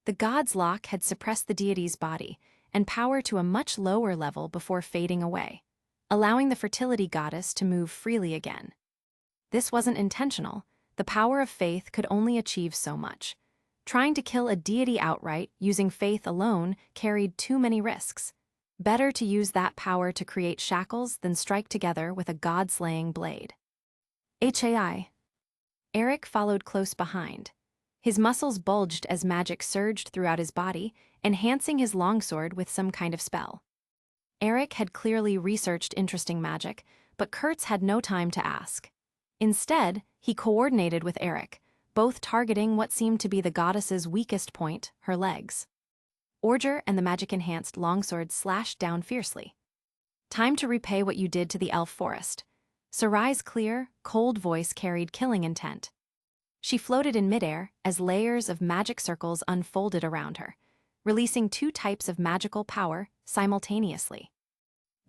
The god's lock had suppressed the deity's body and power to a much lower level before fading away, allowing the fertility goddess to move freely again. This wasn't intentional. The power of faith could only achieve so much. Trying to kill a deity outright using faith alone carried too many risks. Better to use that power to create shackles than strike together with a god-slaying blade. HAI. Eric followed close behind. His muscles bulged as magic surged throughout his body, enhancing his longsword with some kind of spell. Eric had clearly researched interesting magic, but Kurtz had no time to ask. Instead, he coordinated with Eric, both targeting what seemed to be the goddess's weakest point, her legs. Orger and the magic-enhanced longsword slashed down fiercely. "Time to repay what you did to the elf forest." Sarai's clear, cold voice carried killing intent. She floated in midair as layers of magic circles unfolded around her, releasing 2 types of magical power simultaneously.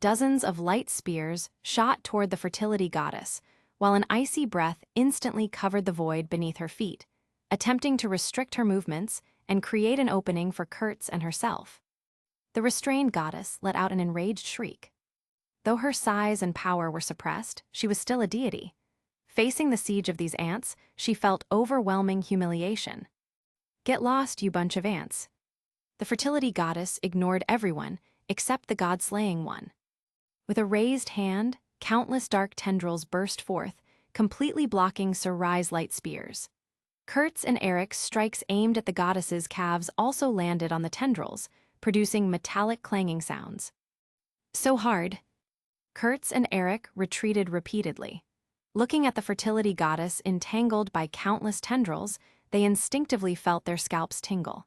Dozens of light spears shot toward the fertility goddess, while an icy breath instantly covered the void beneath her feet, attempting to restrict her movements and create an opening for Kurtz and herself. The restrained goddess let out an enraged shriek. Though her size and power were suppressed, she was still a deity. Facing the siege of these ants, she felt overwhelming humiliation. "Get lost, you bunch of ants." The fertility goddess ignored everyone except the god-slaying one. With a raised hand, countless dark tendrils burst forth, completely blocking Sarai's light spears. Kurtz and Eric's strikes aimed at the goddess's calves also landed on the tendrils, producing metallic clanging sounds. So hard. Kurtz and Eric retreated repeatedly. Looking at the fertility goddess entangled by countless tendrils, they instinctively felt their scalps tingle.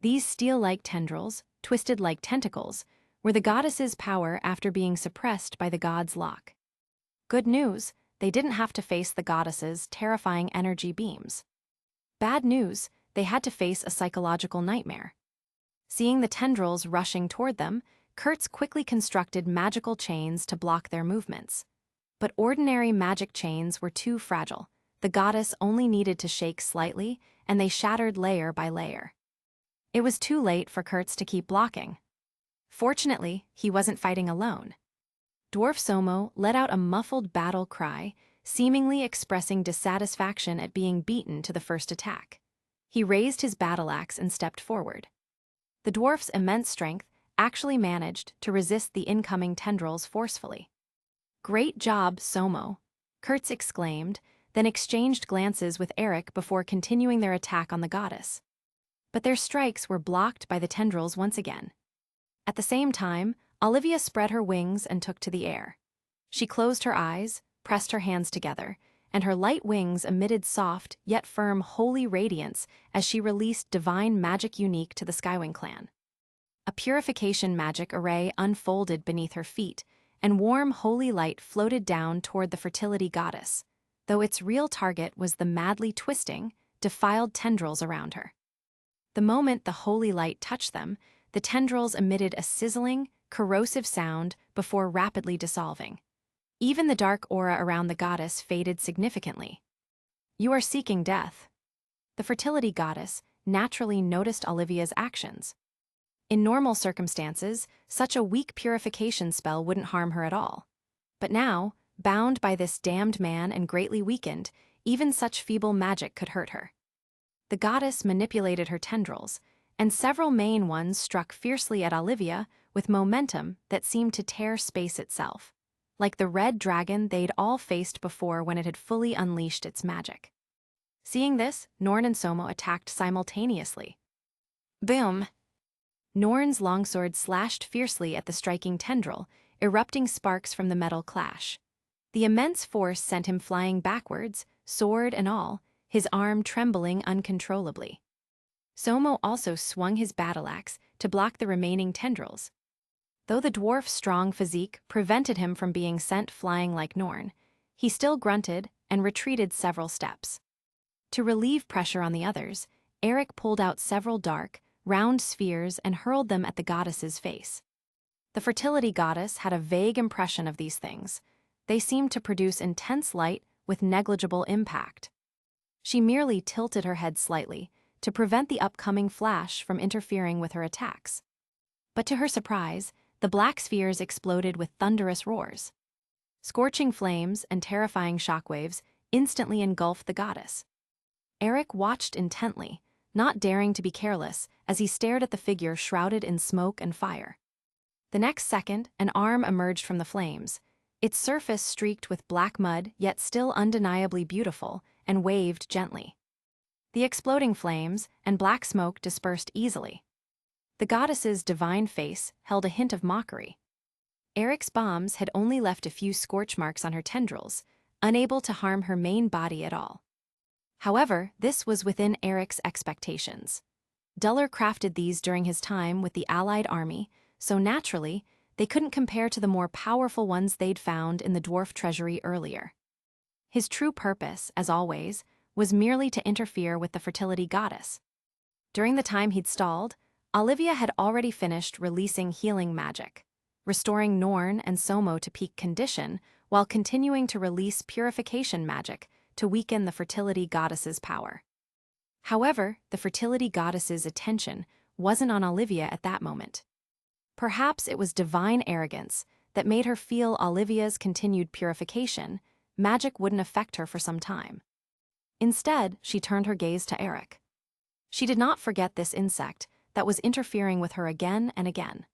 These steel-like tendrils, twisted like tentacles, were the goddess's power after being suppressed by the god's lock. Good news, they didn't have to face the goddess's terrifying energy beams. Bad news, they had to face a psychological nightmare. Seeing the tendrils rushing toward them, Kurtz quickly constructed magical chains to block their movements. But ordinary magic chains were too fragile. The goddess only needed to shake slightly, and they shattered layer by layer. It was too late for Kurtz to keep blocking. Fortunately, he wasn't fighting alone. Dwarf Somo let out a muffled battle cry, seemingly expressing dissatisfaction at being beaten to the first attack. He raised his battle axe and stepped forward. The dwarf's immense strength actually managed to resist the incoming tendrils forcefully. "Great job, Somo," Kurtz exclaimed, then exchanged glances with Eric before continuing their attack on the goddess. But their strikes were blocked by the tendrils once again. At the same time, Olivia spread her wings and took to the air. She closed her eyes, pressed her hands together, and her light wings emitted soft, yet firm, holy radiance as she released divine magic unique to the Skywing clan. A purification magic array unfolded beneath her feet, and warm, holy light floated down toward the fertility goddess, though its real target was the madly twisting, defiled tendrils around her. The moment the holy light touched them, the tendrils emitted a sizzling, corrosive sound before rapidly dissolving. Even the dark aura around the goddess faded significantly. "You are seeking death." The fertility goddess naturally noticed Olivia's actions. In normal circumstances, such a weak purification spell wouldn't harm her at all. But now, bound by this damned man and greatly weakened, even such feeble magic could hurt her. The goddess manipulated her tendrils, and several main ones struck fiercely at Olivia with momentum that seemed to tear space itself, like the red dragon they'd all faced before when it had fully unleashed its magic. Seeing this, Norn and Somo attacked simultaneously. Boom! Norn's longsword slashed fiercely at the striking tendril, erupting sparks from the metal clash. The immense force sent him flying backwards, sword and all, his arm trembling uncontrollably. Somo also swung his battle axe to block the remaining tendrils. Though the dwarf's strong physique prevented him from being sent flying like Norn, he still grunted and retreated several steps. To relieve pressure on the others, Eric pulled out several dark, round spheres and hurled them at the goddess's face. The fertility goddess had a vague impression of these things. They seemed to produce intense light with negligible impact. She merely tilted her head slightly to prevent the upcoming flash from interfering with her attacks. But to her surprise, the black spheres exploded with thunderous roars. Scorching flames and terrifying shockwaves instantly engulfed the goddess. Eric watched intently, not daring to be careless as he stared at the figure shrouded in smoke and fire. The next second, an arm emerged from the flames, its surface streaked with black mud yet still undeniably beautiful, and waved gently. The exploding flames and black smoke dispersed easily. The goddess's divine face held a hint of mockery. Eric's bombs had only left a few scorch marks on her tendrils, unable to harm her main body at all. However, this was within Eric's expectations. Duller crafted these during his time with the Allied army, so naturally, they couldn't compare to the more powerful ones they'd found in the dwarf treasury earlier. His true purpose, as always, was merely to interfere with the fertility goddess. During the time he'd stalled, Olivia had already finished releasing healing magic, restoring Norn and Somo to peak condition while continuing to release purification magic to weaken the fertility goddess's power. However, the fertility goddess's attention wasn't on Olivia at that moment. Perhaps it was divine arrogance that made her feel Olivia's continued purification magic wouldn't affect her for some time. Instead, she turned her gaze to Eric. She did not forget this insect that was interfering with her again and again.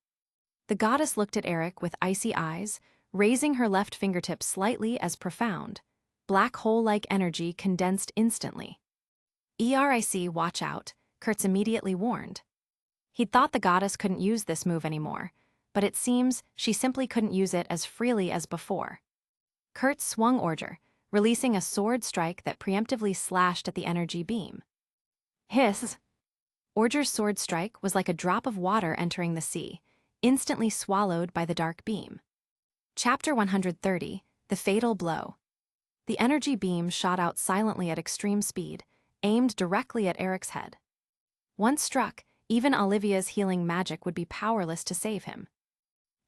The goddess looked at Eric with icy eyes, raising her left fingertip slightly as profound, black hole-like energy condensed instantly. "ERIC, watch out," Kurtz immediately warned. He'd thought the goddess couldn't use this move anymore, but it seems she simply couldn't use it as freely as before. Kurtz swung Orger, releasing a sword strike that preemptively slashed at the energy beam. Hiss! Orger's sword strike was like a drop of water entering the sea, instantly swallowed by the dark beam. Chapter 130, The Fatal Blow. The energy beam shot out silently at extreme speed, aimed directly at Eric's head. Once struck, even Olivia's healing magic would be powerless to save him.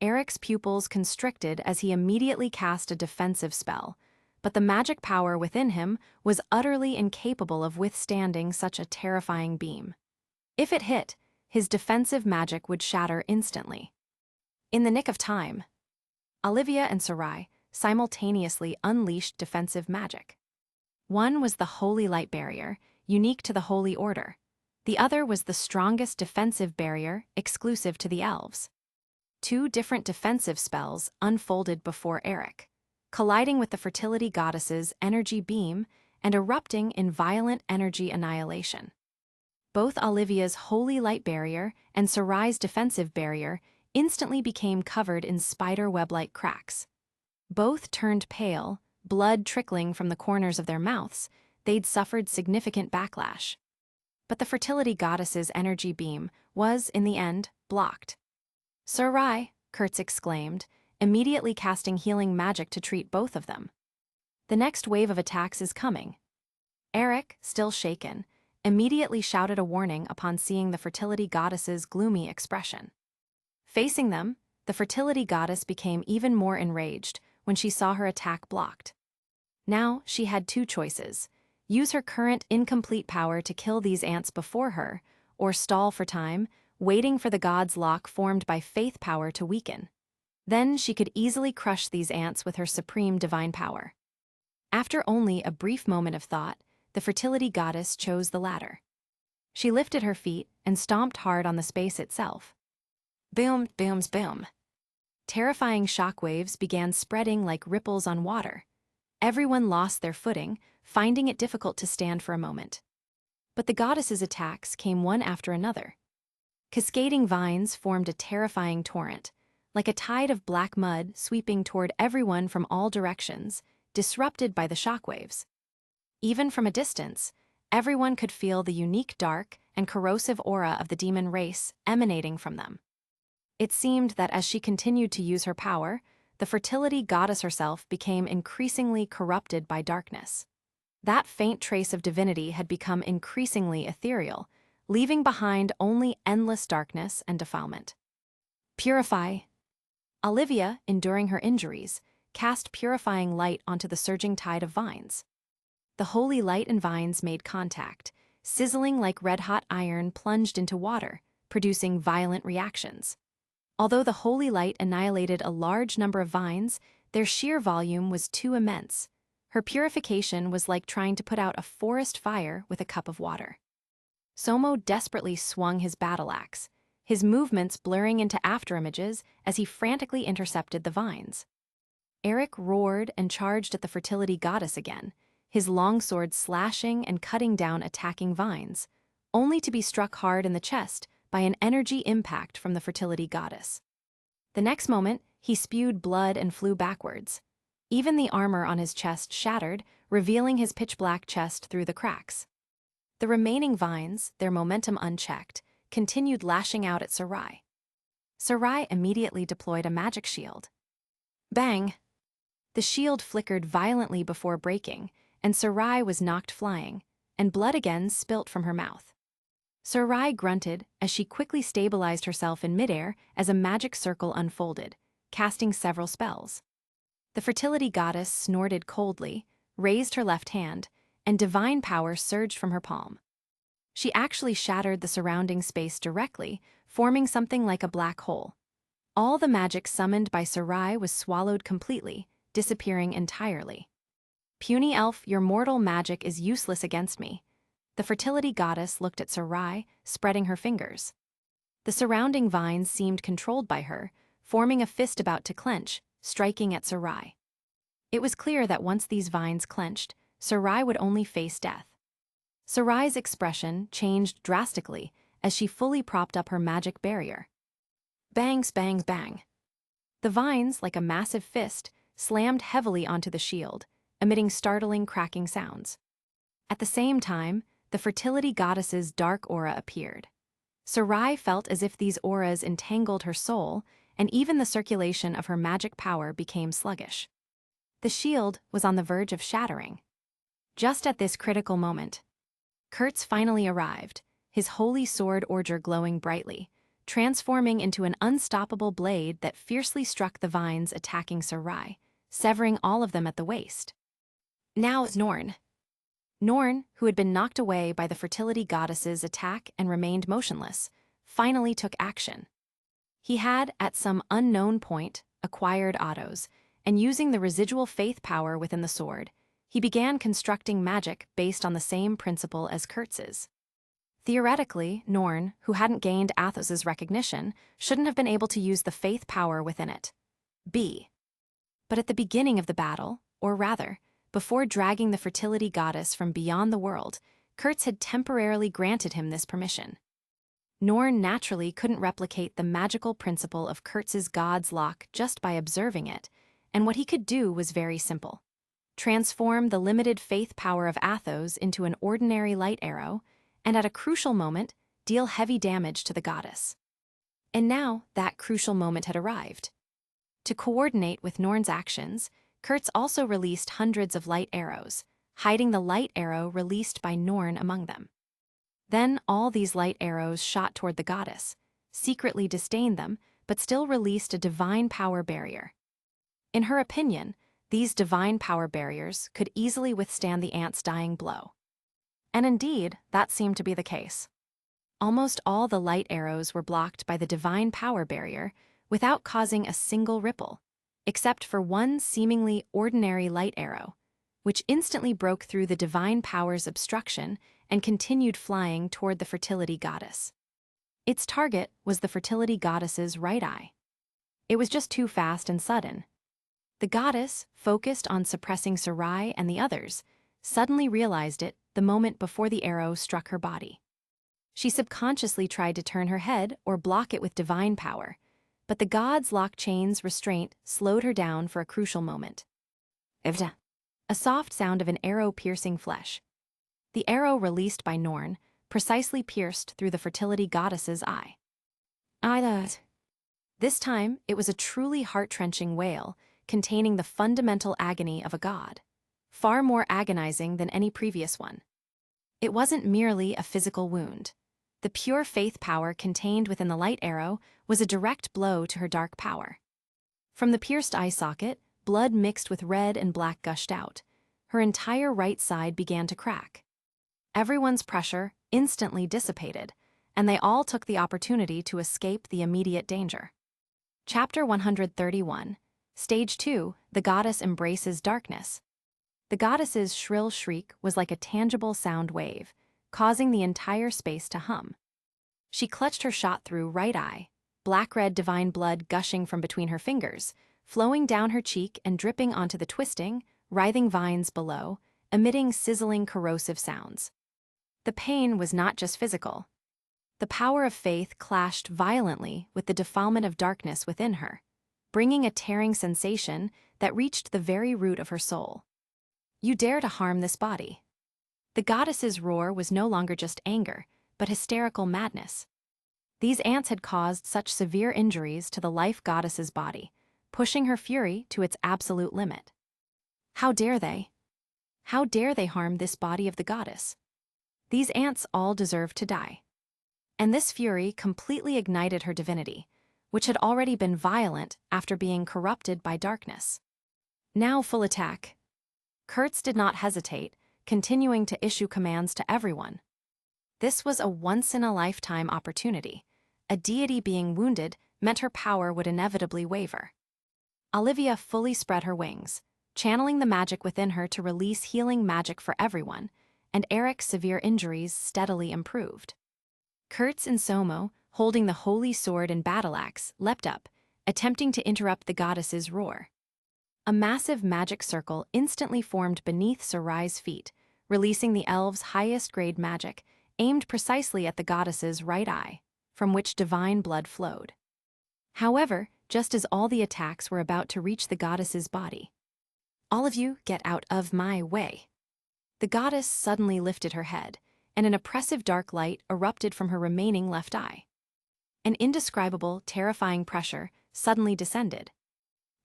Eric's pupils constricted as he immediately cast a defensive spell, but the magic power within him was utterly incapable of withstanding such a terrifying beam. If it hit, his defensive magic would shatter instantly. In the nick of time, Olivia and Sarai simultaneously unleashed defensive magic. One was the Holy Light Barrier, unique to the Holy Order. The other was the strongest defensive barrier, exclusive to the elves. Two different defensive spells unfolded before Eric, colliding with the fertility goddess's energy beam and erupting in violent energy annihilation. Both Olivia's Holy Light Barrier and Sarai's defensive barrier instantly became covered in spider web-like cracks. Both turned pale, blood trickling from the corners of their mouths. They'd suffered significant backlash. But the fertility goddess's energy beam was, in the end, blocked. "Sarai," Kurtz exclaimed, immediately casting healing magic to treat both of them. "The next wave of attacks is coming." Eric, still shaken, immediately shouted a warning upon seeing the fertility goddess's gloomy expression. Facing them, the fertility goddess became even more enraged when she saw her attack blocked. Now she had two choices: use her current incomplete power to kill these ants before her, or stall for time, waiting for the god's lock formed by faith power to weaken. Then she could easily crush these ants with her supreme divine power. After only a brief moment of thought, the fertility goddess chose the latter. She lifted her feet and stomped hard on the space itself. Boom, booms, boom. Terrifying shockwaves began spreading like ripples on water. Everyone lost their footing, finding it difficult to stand for a moment. But the goddess's attacks came one after another. Cascading vines formed a terrifying torrent, like a tide of black mud sweeping toward everyone from all directions, disrupted by the shockwaves. Even from a distance, everyone could feel the unique dark and corrosive aura of the demon race emanating from them. It seemed that as she continued to use her power, the fertility goddess herself became increasingly corrupted by darkness. That faint trace of divinity had become increasingly ethereal, leaving behind only endless darkness and defilement. Purify. Olivia, enduring her injuries, cast purifying light onto the surging tide of vines. The holy light and vines made contact, sizzling like red-hot iron plunged into water, producing violent reactions. Although the holy light annihilated a large number of vines, their sheer volume was too immense. Her purification was like trying to put out a forest fire with a cup of water. Somo desperately swung his battle axe, his movements blurring into afterimages as he frantically intercepted the vines. Eric roared and charged at the fertility goddess again, his longsword slashing and cutting down attacking vines, only to be struck hard in the chest by an energy impact from the fertility goddess. The next moment, he spewed blood and flew backwards. Even the armor on his chest shattered, revealing his pitch-black chest through the cracks. The remaining vines, their momentum unchecked, continued lashing out at Sarai. Sarai immediately deployed a magic shield. Bang! The shield flickered violently before breaking, and Sarai was knocked flying, and blood again spilt from her mouth. Sarai grunted as she quickly stabilized herself in midair as a magic circle unfolded, casting several spells. The fertility goddess snorted coldly, raised her left hand, and divine power surged from her palm. She actually shattered the surrounding space directly, forming something like a black hole. All the magic summoned by Sarai was swallowed completely, disappearing entirely. Puny elf, your mortal magic is useless against me. The fertility goddess looked at Sarai, spreading her fingers. The surrounding vines seemed controlled by her, forming a fist about to clench, striking at Sarai. It was clear that once these vines clenched, Sarai would only face death. Sarai's expression changed drastically as she fully propped up her magic barrier. Bangs, bangs, bang. The vines, like a massive fist, slammed heavily onto the shield, emitting startling cracking sounds. At the same time, the fertility goddess's dark aura appeared. Sarai felt as if these auras entangled her soul, and even the circulation of her magic power became sluggish. The shield was on the verge of shattering. Just at this critical moment, Kurtz finally arrived, his holy sword orger glowing brightly, transforming into an unstoppable blade that fiercely struck the vines attacking Sarai, severing all of them at the waist. Now Norn. Norn, who had been knocked away by the fertility goddess's attack and remained motionless, finally took action. He had, at some unknown point, acquired autos, and using the residual faith power within the sword, he began constructing magic based on the same principle as Kurtz's. Theoretically, Norn, who hadn't gained Athos's recognition, shouldn't have been able to use the faith power within it. But at the beginning of the battle, or rather, before dragging the fertility goddess from beyond the world, Kurtz had temporarily granted him this permission. Norn naturally couldn't replicate the magical principle of Kurtz's God's Lock just by observing it, and what he could do was very simple. Transform the limited faith power of Athos into an ordinary light arrow, and at a crucial moment, deal heavy damage to the goddess. And now, that crucial moment had arrived. To coordinate with Norn's actions, Kurtz also released hundreds of light arrows, hiding the light arrow released by Norn among them. Then all these light arrows shot toward the goddess, secretly disdained them, but still released a divine power barrier. In her opinion, these divine power barriers could easily withstand the ant's dying blow. And indeed, that seemed to be the case. Almost all the light arrows were blocked by the divine power barrier without causing a single ripple, except for one seemingly ordinary light arrow, which instantly broke through the divine power's obstruction and continued flying toward the fertility goddess. Its target was the fertility goddess's right eye. It was just too fast and sudden. The goddess, focused on suppressing Sarai and the others, suddenly realized it the moment before the arrow struck her body. She subconsciously tried to turn her head or block it with divine power, but the god's lock chain's restraint slowed her down for a crucial moment. Evda. A soft sound of an arrow piercing flesh. The arrow released by Norn precisely pierced through the fertility goddess's eye. This time, it was a truly heart-wrenching wail, containing the fundamental agony of a god, far more agonizing than any previous one. It wasn't merely a physical wound. The pure faith power contained within the light arrow was a direct blow to her dark power. From the pierced eye socket, blood mixed with red and black gushed out. Her entire right side began to crack. Everyone's pressure instantly dissipated, and they all took the opportunity to escape the immediate danger. Chapter 131. Stage 2, the goddess embraces darkness. The goddess's shrill shriek was like a tangible sound wave, causing the entire space to hum. She clutched her shot-through right eye, black-red divine blood gushing from between her fingers, flowing down her cheek and dripping onto the twisting, writhing vines below, emitting sizzling corrosive sounds. The pain was not just physical. The power of faith clashed violently with the defilement of darkness within her, bringing a tearing sensation that reached the very root of her soul. You dare to harm this body. The goddess's roar was no longer just anger, but hysterical madness. These ants had caused such severe injuries to the life goddess's body, pushing her fury to its absolute limit. How dare they? How dare they harm this body of the goddess? These ants all deserve to die. And this fury completely ignited her divinity, which had already been violent after being corrupted by darkness. Now full attack. Kurtz did not hesitate, continuing to issue commands to everyone. This was a once-in-a-lifetime opportunity. A deity being wounded meant her power would inevitably waver. Olivia fully spread her wings, channeling the magic within her to release healing magic for everyone, and Eric's severe injuries steadily improved. Kurtz and Somo, holding the holy sword and battle-axe, leapt up, attempting to interrupt the goddess's roar. A massive magic circle instantly formed beneath Sarai's feet, releasing the elves' highest-grade magic, aimed precisely at the goddess's right eye, from which divine blood flowed. However, just as all the attacks were about to reach the goddess's body, "All of you get out of my way." The goddess suddenly lifted her head, and an oppressive dark light erupted from her remaining left eye. An indescribable, terrifying pressure suddenly descended.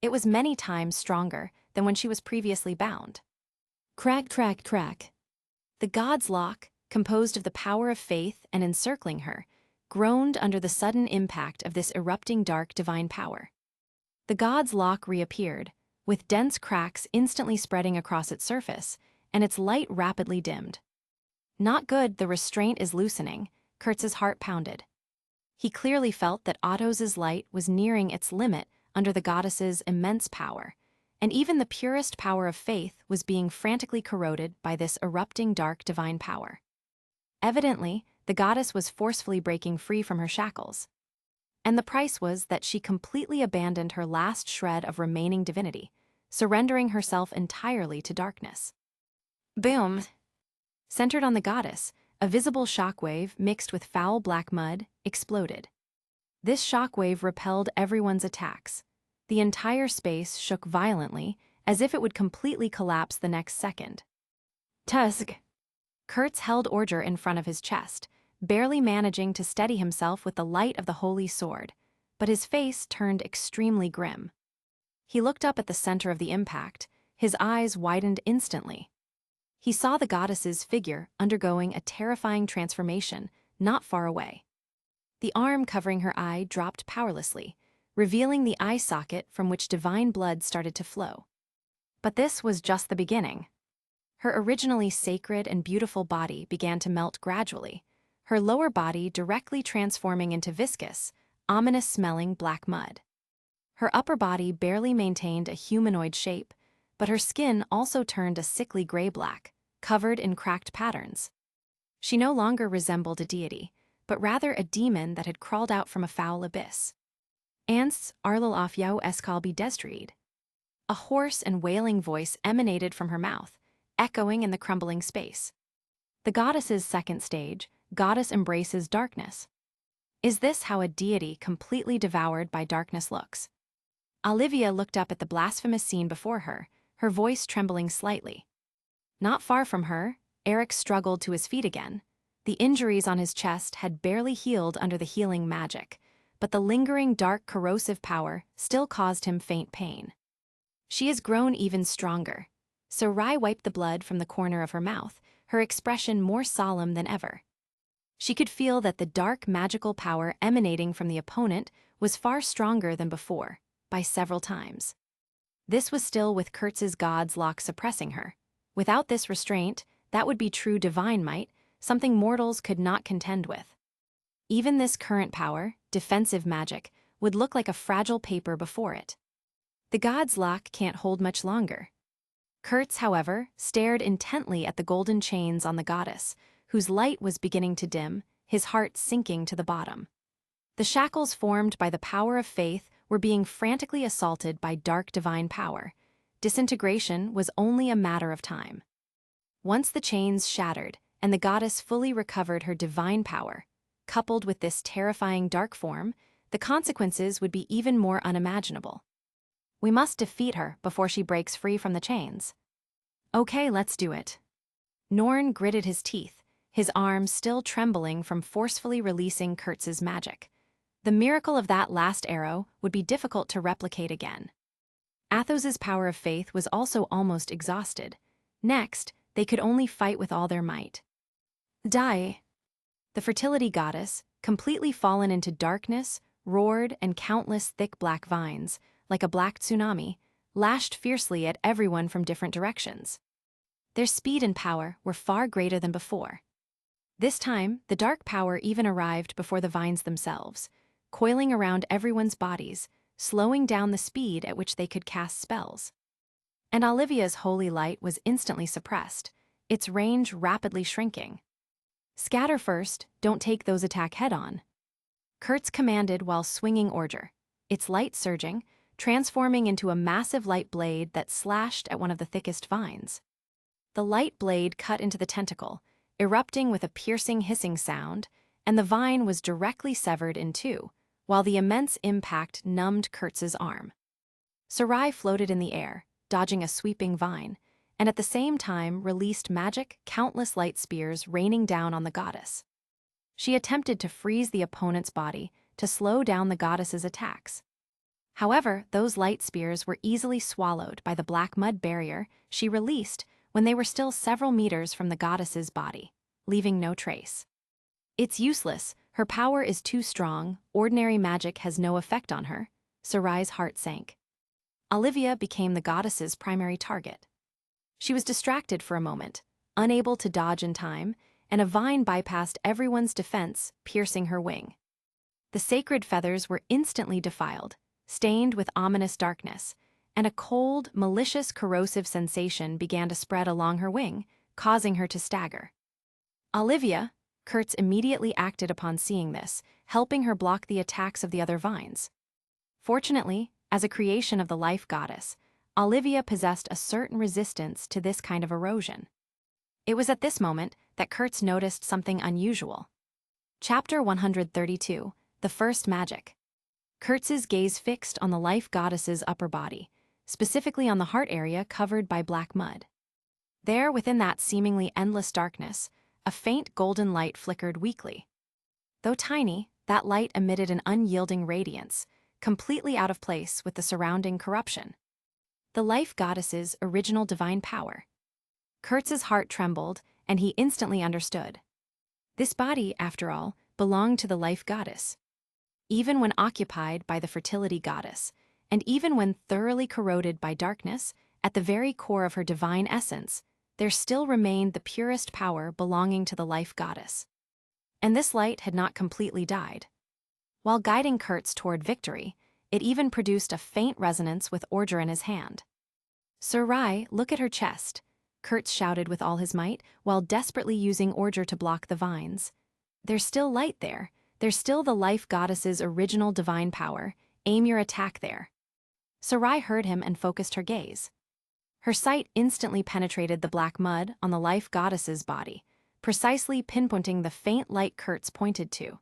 It was many times stronger than when she was previously bound. Crack, crack, crack. The god's lock, composed of the power of faith and encircling her, groaned under the sudden impact of this erupting dark divine power. The god's lock reappeared, with dense cracks instantly spreading across its surface, and its light rapidly dimmed. Not good, the restraint is loosening, Kurtz's heart pounded. He clearly felt that Otto's light was nearing its limit under the goddess's immense power, and even the purest power of faith was being frantically corroded by this erupting dark divine power. Evidently, the goddess was forcefully breaking free from her shackles. And the price was that she completely abandoned her last shred of remaining divinity, surrendering herself entirely to darkness. Boom! Centered on the goddess, a visible shockwave mixed with foul black mud exploded. This shockwave repelled everyone's attacks. The entire space shook violently, as if it would completely collapse the next second. Tusk! Kurtz held Orger in front of his chest, barely managing to steady himself with the light of the holy sword, but his face turned extremely grim. He looked up at the center of the impact, his eyes widened instantly. He saw the goddess's figure undergoing a terrifying transformation not far away. The arm covering her eye dropped powerlessly, revealing the eye socket from which divine blood started to flow. But this was just the beginning. Her originally sacred and beautiful body began to melt gradually, her lower body directly transforming into viscous, ominous-smelling black mud. Her upper body barely maintained a humanoid shape, but her skin also turned a sickly gray-black, covered in cracked patterns. She no longer resembled a deity, but rather a demon that had crawled out from a foul abyss. Ants arlil af jou eskalbi desdreed. A hoarse and wailing voice emanated from her mouth, echoing in the crumbling space. The goddess's second stage, goddess embraces darkness. Is this how a deity completely devoured by darkness looks? Olivia looked up at the blasphemous scene before her, her voice trembling slightly. Not far from her, Eric struggled to his feet again. The injuries on his chest had barely healed under the healing magic, but the lingering dark corrosive power still caused him faint pain. She has grown even stronger. Sarai wiped the blood from the corner of her mouth, her expression more solemn than ever. She could feel that the dark magical power emanating from the opponent was far stronger than before, by several times. This was still with Kurtz's god's lock suppressing her. Without this restraint, that would be true divine might, something mortals could not contend with. Even this current power, defensive magic, would look like a fragile paper before it. The god's lock can't hold much longer. Kurtz, however, stared intently at the golden chains on the goddess, whose light was beginning to dim, his heart sinking to the bottom. The shackles formed by the power of faith were being frantically assaulted by dark divine power. Disintegration was only a matter of time. Once the chains shattered and the goddess fully recovered her divine power, coupled with this terrifying dark form, the consequences would be even more unimaginable. We must defeat her before she breaks free from the chains. Okay, let's do it. Norn gritted his teeth, his arm still trembling from forcefully releasing Kurtz's magic. The miracle of that last arrow would be difficult to replicate again. Athos's power of faith was also almost exhausted. Next, they could only fight with all their might. Die! The fertility goddess, completely fallen into darkness, roared, and countless thick black vines, like a black tsunami, lashed fiercely at everyone from different directions. Their speed and power were far greater than before. This time, the dark power even arrived before the vines themselves, coiling around everyone's bodies, slowing down the speed at which they could cast spells. And Olivia's holy light was instantly suppressed, its range rapidly shrinking. Scatter first, don't take those attack head-on. Kurtz commanded while swinging order, its light surging, transforming into a massive light blade that slashed at one of the thickest vines. The light blade cut into the tentacle, erupting with a piercing hissing sound, and the vine was directly severed in two, while the immense impact numbed Kurtz's arm. Sarai floated in the air, dodging a sweeping vine, and at the same time released magic, countless light spears raining down on the goddess. She attempted to freeze the opponent's body to slow down the goddess's attacks. However, those light spears were easily swallowed by the black mud barrier she released when they were still several meters from the goddess's body, leaving no trace. It's useless, her power is too strong, ordinary magic has no effect on her. Sarai's heart sank. Olivia became the goddess's primary target. She was distracted for a moment, unable to dodge in time, and a vine bypassed everyone's defense, piercing her wing. The sacred feathers were instantly defiled, stained with ominous darkness, and a cold, malicious, corrosive sensation began to spread along her wing, causing her to stagger. Olivia, Kurtz immediately acted upon seeing this, helping her block the attacks of the other vines. Fortunately, as a creation of the life goddess, Olivia possessed a certain resistance to this kind of erosion. It was at this moment that Kurtz noticed something unusual. Chapter 132, The First Magic. Kurtz's gaze fixed on the life goddess's upper body, specifically on the heart area covered by black mud. There, within that seemingly endless darkness, a faint golden light flickered weakly. Though tiny, that light emitted an unyielding radiance, completely out of place with the surrounding corruption. The life goddess's original divine power. Kurtz's heart trembled, and he instantly understood. This body, after all, belonged to the life goddess. Even when occupied by the fertility goddess, and even when thoroughly corroded by darkness, at the very core of her divine essence, there still remained the purest power belonging to the life goddess. And this light had not completely died. While guiding Kurtz toward victory, it even produced a faint resonance with Order in his hand. "Sarai, look at her chest," Kurtz shouted with all his might, while desperately using Order to block the vines. "There's still light there. There's still the life goddess's original divine power. Aim your attack there." Sarai heard him and focused her gaze. Her sight instantly penetrated the black mud on the life goddess's body, precisely pinpointing the faint light Kurtz pointed to.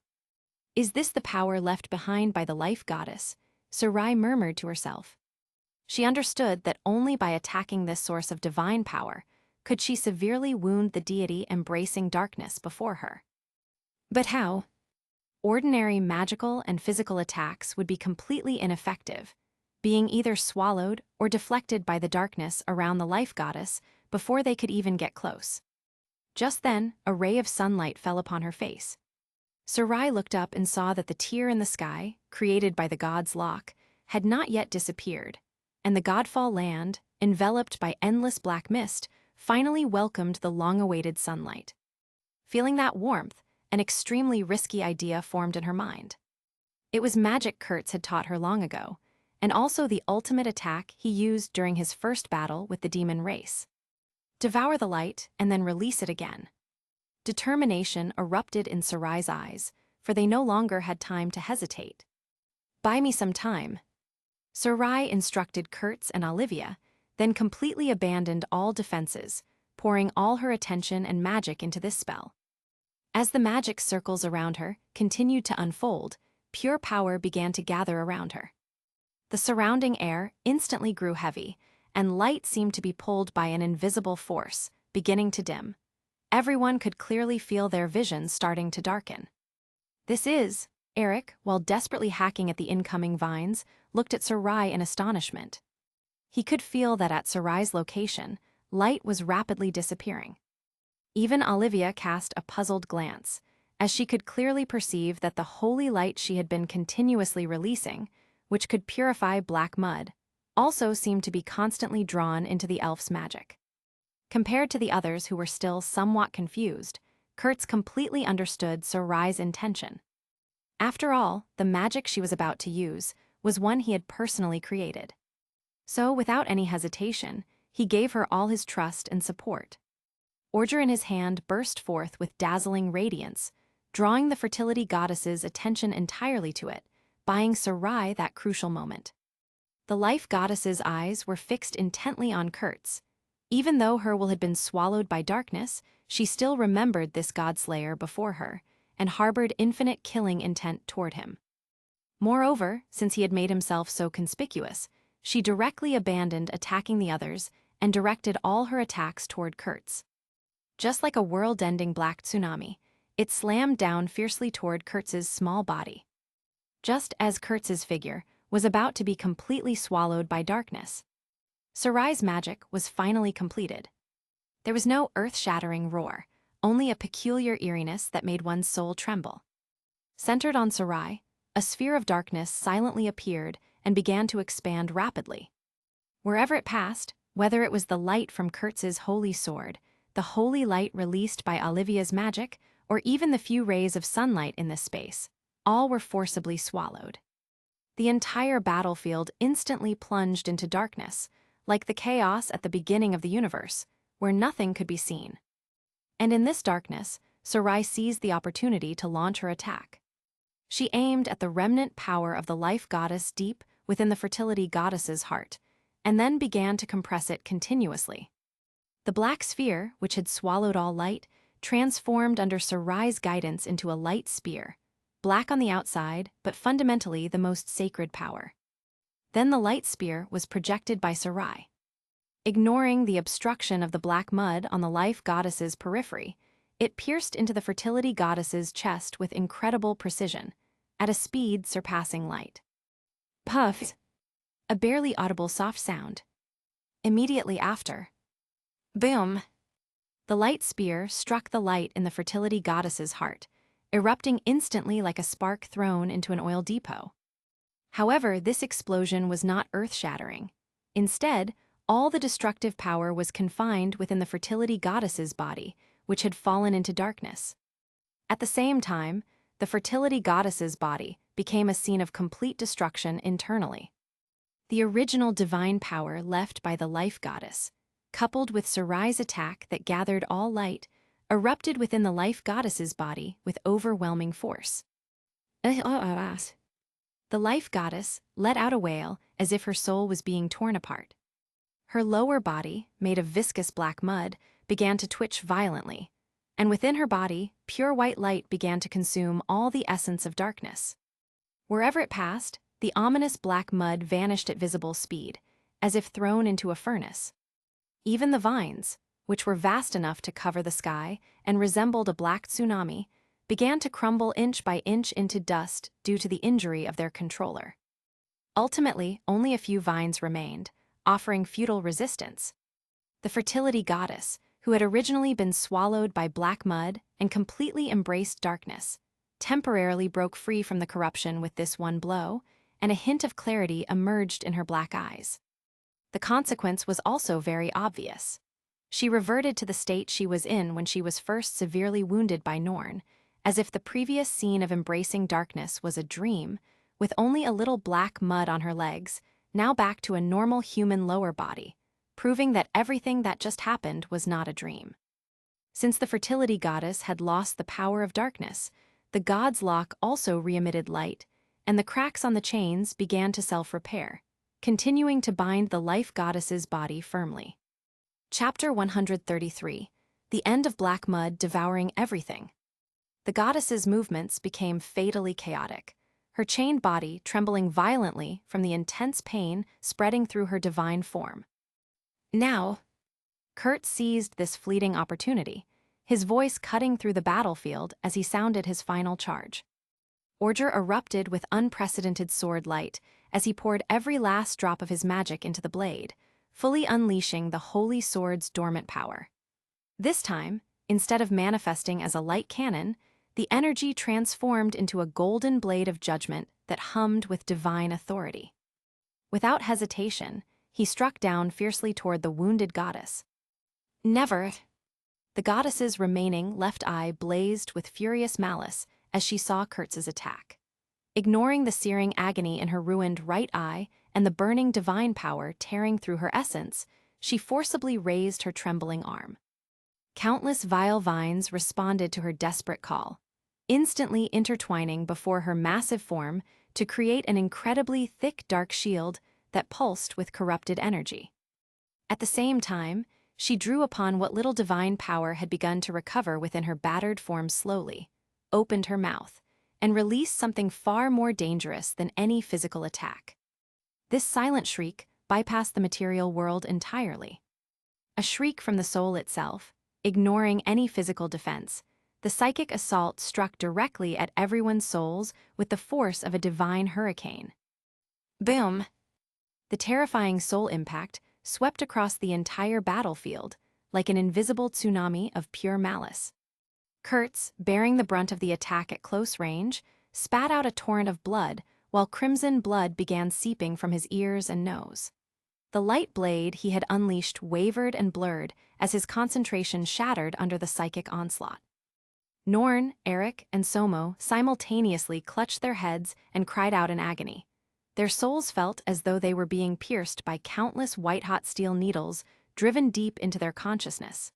Is this the power left behind by the life goddess? Sarai murmured to herself. She understood that only by attacking this source of divine power could she severely wound the deity embracing darkness before her. But how? Ordinary magical and physical attacks would be completely ineffective, being either swallowed or deflected by the darkness around the life goddess before they could even get close. Just then, a ray of sunlight fell upon her face. Sarai looked up and saw that the tear in the sky, created by the god's lock, had not yet disappeared, and the godfall land, enveloped by endless black mist, finally welcomed the long-awaited sunlight. Feeling that warmth, an extremely risky idea formed in her mind. It was magic Kurtz had taught her long ago, and also the ultimate attack he used during his first battle with the demon race. Devour the light and then release it again. Determination erupted in Sarai's eyes, for they no longer had time to hesitate. "Buy me some time." Sarai instructed Kurtz and Olivia, then completely abandoned all defenses, pouring all her attention and magic into this spell. As the magic circles around her continued to unfold, pure power began to gather around her. The surrounding air instantly grew heavy, and light seemed to be pulled by an invisible force, beginning to dim. Everyone could clearly feel their visions starting to darken. "This is..." Eric, while desperately hacking at the incoming vines, looked at Sarai in astonishment. He could feel that at Sarai's location, light was rapidly disappearing. Even Olivia cast a puzzled glance, as she could clearly perceive that the holy light she had been continuously releasing, which could purify black mud, also seemed to be constantly drawn into the elf's magic. Compared to the others who were still somewhat confused, Kurtz completely understood Sarai's intention. After all, the magic she was about to use was one he had personally created. So, without any hesitation, he gave her all his trust and support. Order in his hand burst forth with dazzling radiance, drawing the fertility goddess's attention entirely to it, buying Sarai that crucial moment. The life goddess's eyes were fixed intently on Kurtz. Even though her will had been swallowed by darkness, she still remembered this godslayer before her, and harbored infinite killing intent toward him. Moreover, since he had made himself so conspicuous, she directly abandoned attacking the others and directed all her attacks toward Kurtz. Just like a world-ending black tsunami, it slammed down fiercely toward Kurtz's small body. Just as Kurtz's figure was about to be completely swallowed by darkness, Sarai's magic was finally completed. There was no earth-shattering roar, only a peculiar eeriness that made one's soul tremble. Centered on Sarai, a sphere of darkness silently appeared and began to expand rapidly. Wherever it passed, whether it was the light from Kurtz's holy sword, the holy light released by Olivia's magic, or even the few rays of sunlight in this space, all were forcibly swallowed. The entire battlefield instantly plunged into darkness, like the chaos at the beginning of the universe, where nothing could be seen. And in this darkness, Sarai seized the opportunity to launch her attack. She aimed at the remnant power of the life goddess deep within the fertility goddess's heart, and then began to compress it continuously. The black sphere, which had swallowed all light, transformed under Sarai's guidance into a light spear, black on the outside, but fundamentally the most sacred power. Then the light spear was projected by Sarai. Ignoring the obstruction of the black mud on the life goddess's periphery, it pierced into the fertility goddess's chest with incredible precision, at a speed surpassing light. Puffs! A barely audible soft sound. Immediately after, boom! The light spear struck the light in the fertility goddess's heart, erupting instantly like a spark thrown into an oil depot. However, this explosion was not earth-shattering. Instead, all the destructive power was confined within the fertility goddess's body, which had fallen into darkness. At the same time, the fertility goddess's body became a scene of complete destruction internally. The original divine power left by the life goddess, coupled with Sarai's attack that gathered all light, erupted within the life goddess's body with overwhelming force. The life goddess let out a wail as if her soul was being torn apart. Her lower body, made of viscous black mud, began to twitch violently, and within her body, pure white light began to consume all the essence of darkness. Wherever it passed, the ominous black mud vanished at visible speed, as if thrown into a furnace. Even the vines, which were vast enough to cover the sky and resembled a black tsunami, began to crumble inch by inch into dust due to the injury of their controller. Ultimately, only a few vines remained, offering futile resistance. The fertility goddess, who had originally been swallowed by black mud and completely embraced darkness, temporarily broke free from the corruption with this one blow, and a hint of clarity emerged in her black eyes. The consequence was also very obvious. She reverted to the state she was in when she was first severely wounded by Norn, as if the previous scene of embracing darkness was a dream, with only a little black mud on her legs, now back to a normal human lower body, proving that everything that just happened was not a dream. Since the fertility goddess had lost the power of darkness, the god's lock also re-emitted light, and the cracks on the chains began to self-repair, continuing to bind the life goddess's body firmly. Chapter 133. The End of Black Mud Devouring Everything. The goddess's movements became fatally chaotic, her chained body trembling violently from the intense pain spreading through her divine form. Now, Kurt seized this fleeting opportunity, his voice cutting through the battlefield as he sounded his final charge. Orger erupted with unprecedented sword light as he poured every last drop of his magic into the blade, fully unleashing the holy sword's dormant power. This time, instead of manifesting as a light cannon, the energy transformed into a golden blade of judgment that hummed with divine authority. Without hesitation, he struck down fiercely toward the wounded goddess. Never! The goddess's remaining left eye blazed with furious malice as she saw Kurtz's attack. Ignoring the searing agony in her ruined right eye and the burning divine power tearing through her essence, she forcibly raised her trembling arm. Countless vile vines responded to her desperate call, instantly intertwining before her massive form to create an incredibly thick dark shield that pulsed with corrupted energy. At the same time, she drew upon what little divine power had begun to recover within her battered form slowly, opened her mouth, and released something far more dangerous than any physical attack. This silent shriek bypassed the material world entirely. A shriek from the soul itself, ignoring any physical defense, the psychic assault struck directly at everyone's souls with the force of a divine hurricane. Boom! The terrifying soul impact swept across the entire battlefield like an invisible tsunami of pure malice. Kurtz, bearing the brunt of the attack at close range, spat out a torrent of blood while crimson blood began seeping from his ears and nose. The light blade he had unleashed wavered and blurred as his concentration shattered under the psychic onslaught. Norn, Eric, and Somo simultaneously clutched their heads and cried out in agony. Their souls felt as though they were being pierced by countless white-hot steel needles driven deep into their consciousness.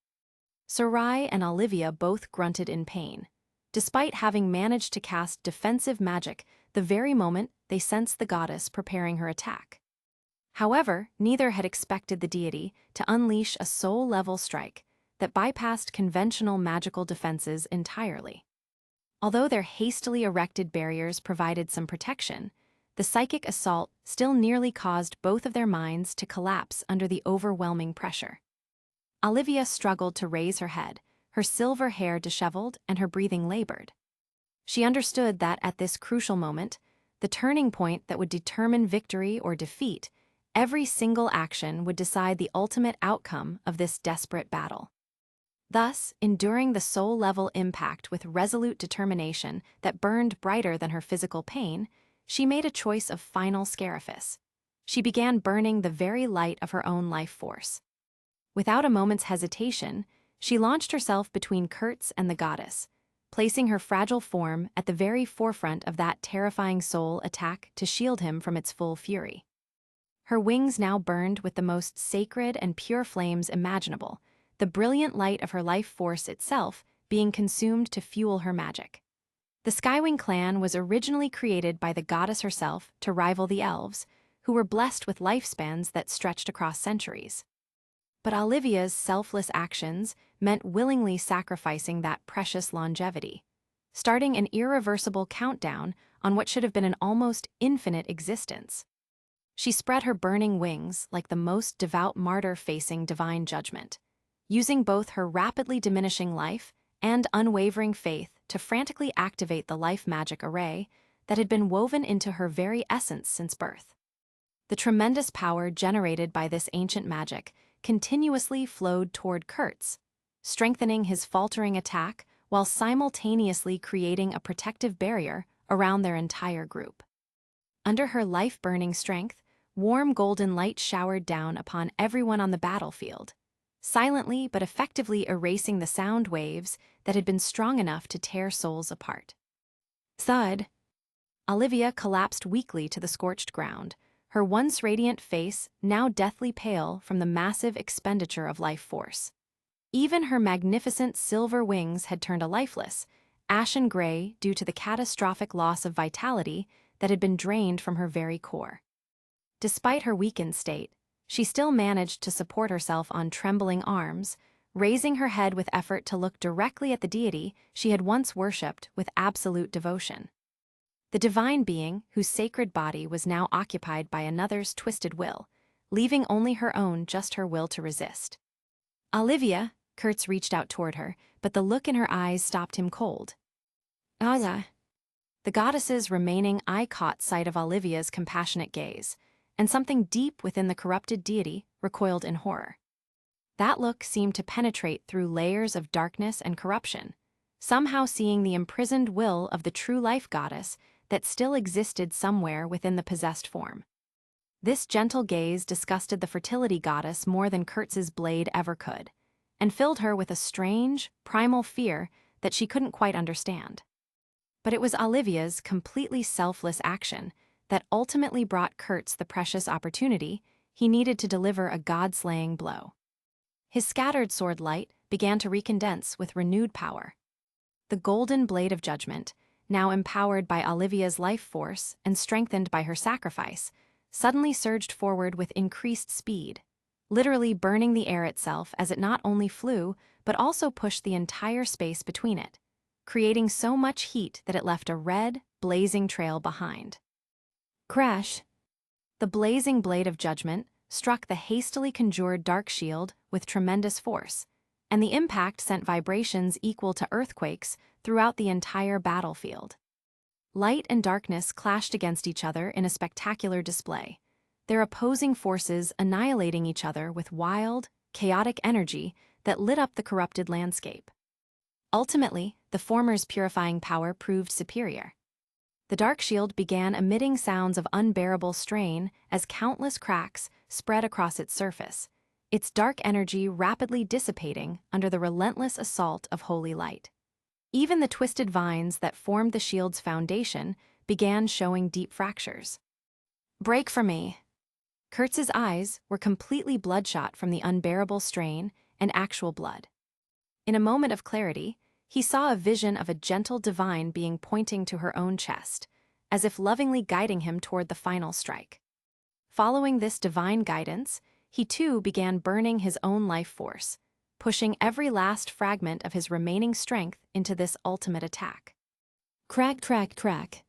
Sarai and Olivia both grunted in pain, despite having managed to cast defensive magic the very moment they sensed the goddess preparing her attack. However, neither had expected the deity to unleash a soul-level strike that bypassed conventional magical defenses entirely. Although their hastily erected barriers provided some protection, the psychic assault still nearly caused both of their minds to collapse under the overwhelming pressure. Olivia struggled to raise her head, her silver hair disheveled and her breathing labored. She understood that at this crucial moment, the turning point that would determine victory or defeat, every single action would decide the ultimate outcome of this desperate battle. Thus, enduring the soul-level impact with resolute determination that burned brighter than her physical pain, she made a choice of final scarifice. She began burning the very light of her own life force. Without a moment's hesitation, she launched herself between Kurtz and the goddess, placing her fragile form at the very forefront of that terrifying soul attack to shield him from its full fury. Her wings now burned with the most sacred and pure flames imaginable, the brilliant light of her life force itself being consumed to fuel her magic. The Skywing clan was originally created by the goddess herself to rival the elves, who were blessed with lifespans that stretched across centuries. But Olivia's selfless actions meant willingly sacrificing that precious longevity, starting an irreversible countdown on what should have been an almost infinite existence. She spread her burning wings like the most devout martyr facing divine judgment, using both her rapidly diminishing life and unwavering faith to frantically activate the life magic array that had been woven into her very essence since birth. The tremendous power generated by this ancient magic continuously flowed toward Kurtz, strengthening his faltering attack while simultaneously creating a protective barrier around their entire group. Under her life-burning strength, warm golden light showered down upon everyone on the battlefield, silently but effectively erasing the sound waves that had been strong enough to tear souls apart. Thud! Olivia collapsed weakly to the scorched ground, her once radiant face now deathly pale from the massive expenditure of life force. Even her magnificent silver wings had turned a lifeless, ashen gray due to the catastrophic loss of vitality that had been drained from her very core. Despite her weakened state, she still managed to support herself on trembling arms, raising her head with effort to look directly at the deity she had once worshipped with absolute devotion. The divine being whose sacred body was now occupied by another's twisted will, leaving only her own just her will to resist. Olivia, Kurtz reached out toward her, but the look in her eyes stopped him cold. Aza. The goddess's remaining eye caught sight of Olivia's compassionate gaze, and something deep within the corrupted deity recoiled in horror. That look seemed to penetrate through layers of darkness and corruption, somehow seeing the imprisoned will of the true life goddess that still existed somewhere within the possessed form. This gentle gaze disgusted the fertility goddess more than Kurtz's blade ever could, and filled her with a strange, primal fear that she couldn't quite understand. But it was Olivia's completely selfless action that ultimately brought Kurtz the precious opportunity he needed to deliver a god-slaying blow. His scattered sword light began to recondense with renewed power. The golden blade of judgment, now empowered by Olivia's life force and strengthened by her sacrifice, suddenly surged forward with increased speed, literally burning the air itself as it not only flew but also pushed the entire space between it, creating so much heat that it left a red, blazing trail behind. Crash! The blazing blade of judgment struck the hastily conjured dark shield with tremendous force, and the impact sent vibrations equal to earthquakes throughout the entire battlefield. Light and darkness clashed against each other in a spectacular display, their opposing forces annihilating each other with wild, chaotic energy that lit up the corrupted landscape. Ultimately, the former's purifying power proved superior. The dark shield began emitting sounds of unbearable strain as countless cracks spread across its surface, its dark energy rapidly dissipating under the relentless assault of holy light. Even the twisted vines that formed the shield's foundation began showing deep fractures. Break for me! Kurtz's eyes were completely bloodshot from the unbearable strain and actual blood. In a moment of clarity, he saw a vision of a gentle divine being pointing to her own chest, as if lovingly guiding him toward the final strike. Following this divine guidance, he too began burning his own life force, pushing every last fragment of his remaining strength into this ultimate attack. Crack, crack, crack.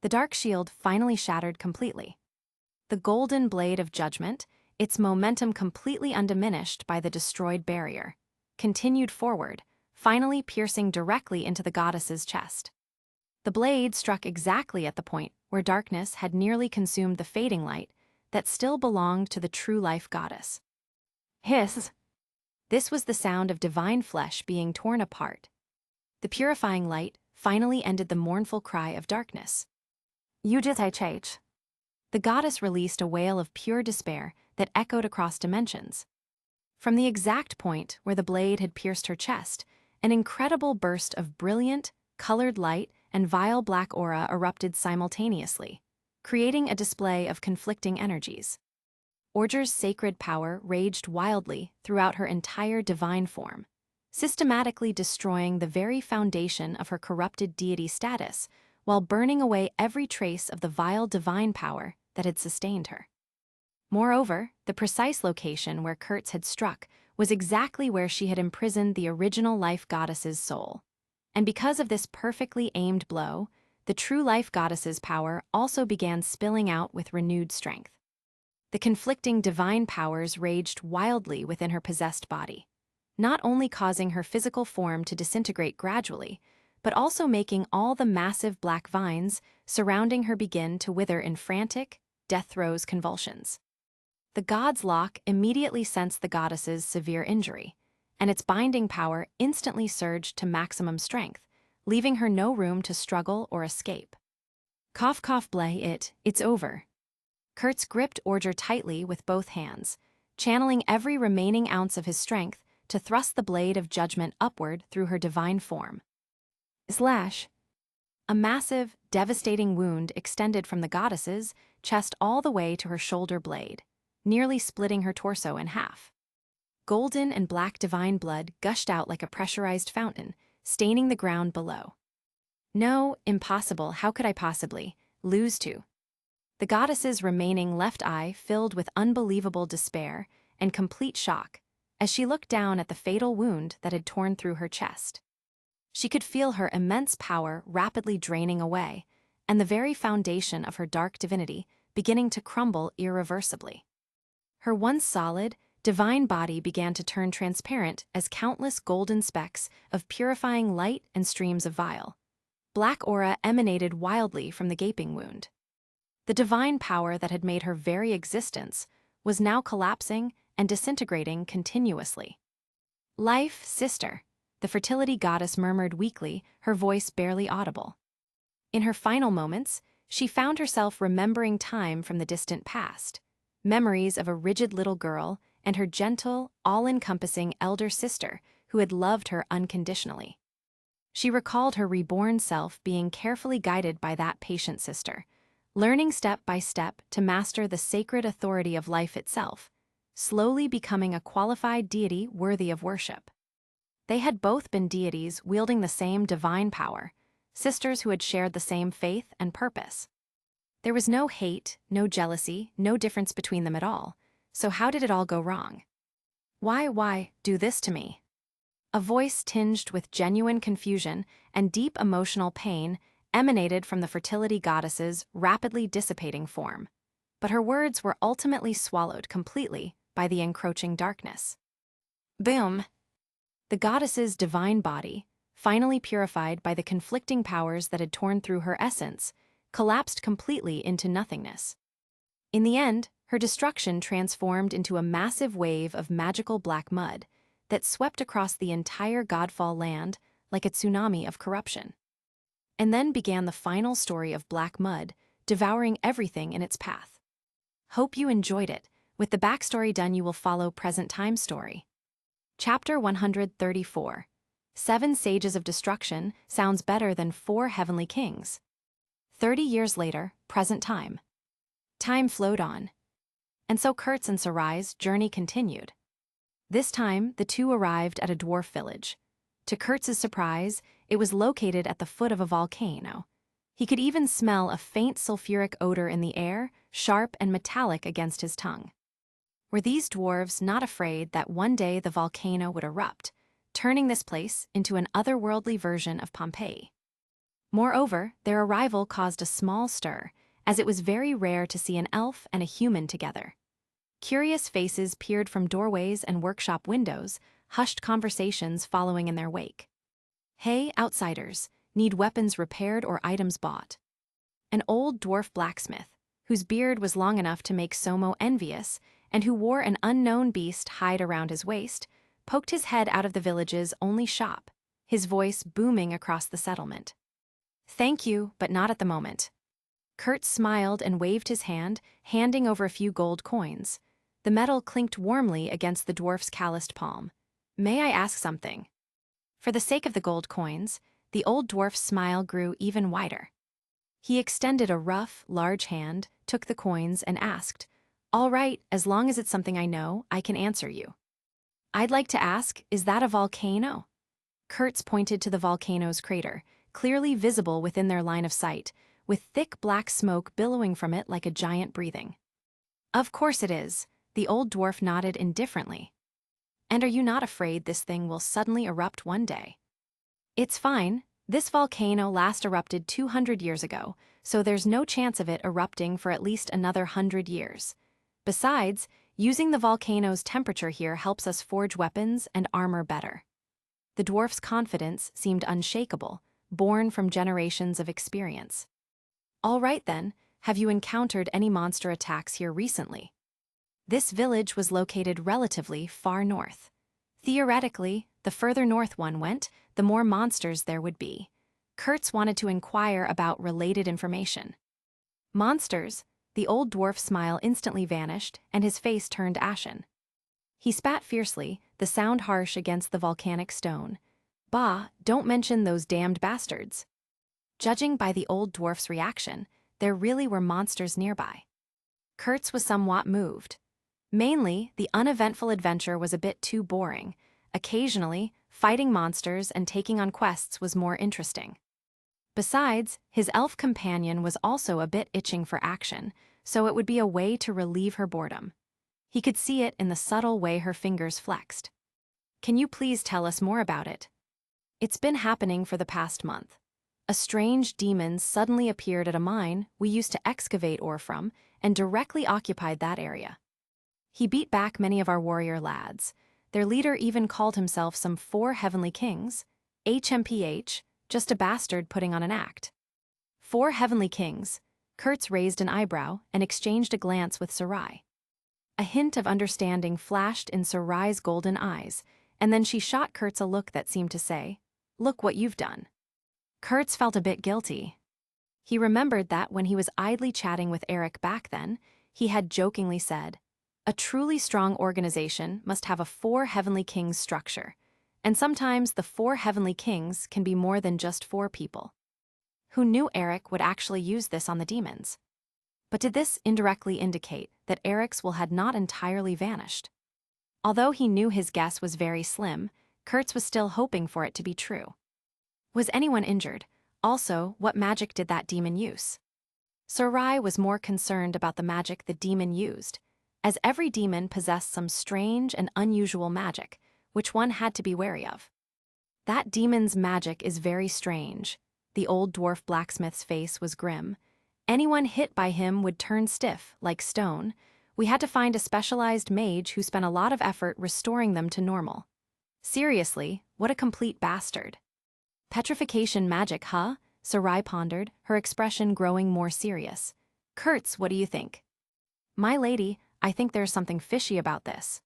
The dark shield finally shattered completely. The golden blade of judgment, its momentum completely undiminished by the destroyed barrier, continued forward, finally piercing directly into the goddess's chest. The blade struck exactly at the point where darkness had nearly consumed the fading light that still belonged to the true life goddess. Hiss! This was the sound of divine flesh being torn apart. The purifying light finally ended the mournful cry of darkness. Change. The goddess released a wail of pure despair that echoed across dimensions. From the exact point where the blade had pierced her chest, an incredible burst of brilliant, colored light and vile black aura erupted simultaneously, creating a display of conflicting energies. Orger's sacred power raged wildly throughout her entire divine form, systematically destroying the very foundation of her corrupted deity status while burning away every trace of the vile divine power that had sustained her. Moreover, the precise location where Kurtz had struck was exactly where she had imprisoned the original life goddess's soul. And because of this perfectly aimed blow, the true life goddess's power also began spilling out with renewed strength. The conflicting divine powers raged wildly within her possessed body, not only causing her physical form to disintegrate gradually, but also making all the massive black vines surrounding her begin to wither in frantic, death-throes convulsions. The god's lock immediately sensed the goddess's severe injury, and its binding power instantly surged to maximum strength, leaving her no room to struggle or escape. Cough, cough, bleh, it's over. Kurtz gripped Orger tightly with both hands, channeling every remaining ounce of his strength to thrust the blade of judgment upward through her divine form. Slash! A massive, devastating wound extended from the goddess's chest all the way to her shoulder blade, nearly splitting her torso in half. Golden and black divine blood gushed out like a pressurized fountain, staining the ground below. No, impossible, how could I possibly lose to? The goddess's remaining left eye filled with unbelievable despair and complete shock as she looked down at the fatal wound that had torn through her chest. She could feel her immense power rapidly draining away, and the very foundation of her dark divinity beginning to crumble irreversibly. Her once solid, divine body began to turn transparent as countless golden specks of purifying light and streams of vile black aura emanated wildly from the gaping wound. The divine power that had made her very existence was now collapsing and disintegrating continuously. "Life, sister," the fertility goddess murmured weakly, her voice barely audible. In her final moments, she found herself remembering time from the distant past, memories of a rigid little girl and her gentle, all-encompassing elder sister who had loved her unconditionally. She recalled her reborn self being carefully guided by that patient sister, learning step by step to master the sacred authority of life itself, slowly becoming a qualified deity worthy of worship. They had both been deities wielding the same divine power, sisters who had shared the same faith and purpose. There was no hate, no jealousy, no difference between them at all. So how did it all go wrong? Why do this to me? A voice tinged with genuine confusion and deep emotional pain emanated from the fertility goddess's rapidly dissipating form, but her words were ultimately swallowed completely by the encroaching darkness. Boom! The goddess's divine body, finally purified by the conflicting powers that had torn through her essence, collapsed completely into nothingness. In the end, her destruction transformed into a massive wave of magical black mud that swept across the entire Godfall land like a tsunami of corruption. And then began the final story of black mud, devouring everything in its path. Hope you enjoyed it. With the backstory done, you will follow present time story. Chapter 134. 7 Sages of Destruction sounds better than 4 Heavenly Kings. 30 years later, present time. Time flowed on. And so Kurtz and Sarai's journey continued. This time, the two arrived at a dwarf village. To Kurtz's surprise, it was located at the foot of a volcano. He could even smell a faint sulfuric odor in the air, sharp and metallic against his tongue. Were these dwarves not afraid that one day the volcano would erupt, turning this place into an otherworldly version of Pompeii? Moreover, their arrival caused a small stir, as it was very rare to see an elf and a human together. Curious faces peered from doorways and workshop windows, hushed conversations following in their wake. "Hey, outsiders, need weapons repaired or items bought?" An old dwarf blacksmith, whose beard was long enough to make Somo envious and who wore an unknown beast hide around his waist, poked his head out of the village's only shop, his voice booming across the settlement. "Thank you, but not at the moment." Kurt smiled and waved his hand, handing over a few gold coins. The metal clinked warmly against the dwarf's calloused palm. "May I ask something?" For the sake of the gold coins, the old dwarf's smile grew even wider. He extended a rough, large hand, took the coins, and asked, "All right, as long as it's something I know, I can answer you." "I'd like to ask, is that a volcano?" Kurtz pointed to the volcano's crater, clearly visible within their line of sight, with thick black smoke billowing from it like a giant breathing. "Of course it is," the old dwarf nodded indifferently. "And are you not afraid this thing will suddenly erupt one day?" "It's fine. This volcano last erupted 200 years ago, so there's no chance of it erupting for at least another 100 years. Besides, using the volcano's temperature here helps us forge weapons and armor better." The dwarf's confidence seemed unshakable, born from generations of experience. "All right then, have you encountered any monster attacks here recently?" This village was located relatively far north. Theoretically, the further north one went, the more monsters there would be. Kurtz wanted to inquire about related information. "Monsters?" The old dwarf's smile instantly vanished, and his face turned ashen. He spat fiercely, the sound harsh against the volcanic stone. "Bah, don't mention those damned bastards." Judging by the old dwarf's reaction, there really were monsters nearby. Kurtz was somewhat moved. Mainly, the uneventful adventure was a bit too boring. Occasionally, fighting monsters and taking on quests was more interesting. Besides, his elf companion was also a bit itching for action, so it would be a way to relieve her boredom. He could see it in the subtle way her fingers flexed. "Can you please tell us more about it?" "It's been happening for the past month. A strange demon suddenly appeared at a mine we used to excavate ore from and directly occupied that area." He beat back many of our warrior lads. Their leader even called himself some 4 heavenly kings. HMPH, just a bastard putting on an act. 4 heavenly kings. Kurtz raised an eyebrow and exchanged a glance with Sarai. A hint of understanding flashed in Sarai's golden eyes, and then she shot Kurtz a look that seemed to say, "Look what you've done." Kurtz felt a bit guilty. He remembered that when he was idly chatting with Eric back then, he had jokingly said, "A truly strong organization must have a 4 heavenly kings structure, and sometimes the 4 heavenly kings can be more than just 4 people." Who knew Eric would actually use this on the demons? But did this indirectly indicate that Eric's will had not entirely vanished? Although he knew his guess was very slim, Kurtz was still hoping for it to be true. Was anyone injured? Also, what magic did that demon use? Sarai was more concerned about the magic the demon used, as every demon possessed some strange and unusual magic, which one had to be wary of. That demon's magic is very strange. The old dwarf blacksmith's face was grim. Anyone hit by him would turn stiff, like stone. We had to find a specialized mage who spent a lot of effort restoring them to normal. Seriously, what a complete bastard. Petrification magic, huh? Sarai pondered, her expression growing more serious. Kurtz, what do you think? My lady, I think there's something fishy about this.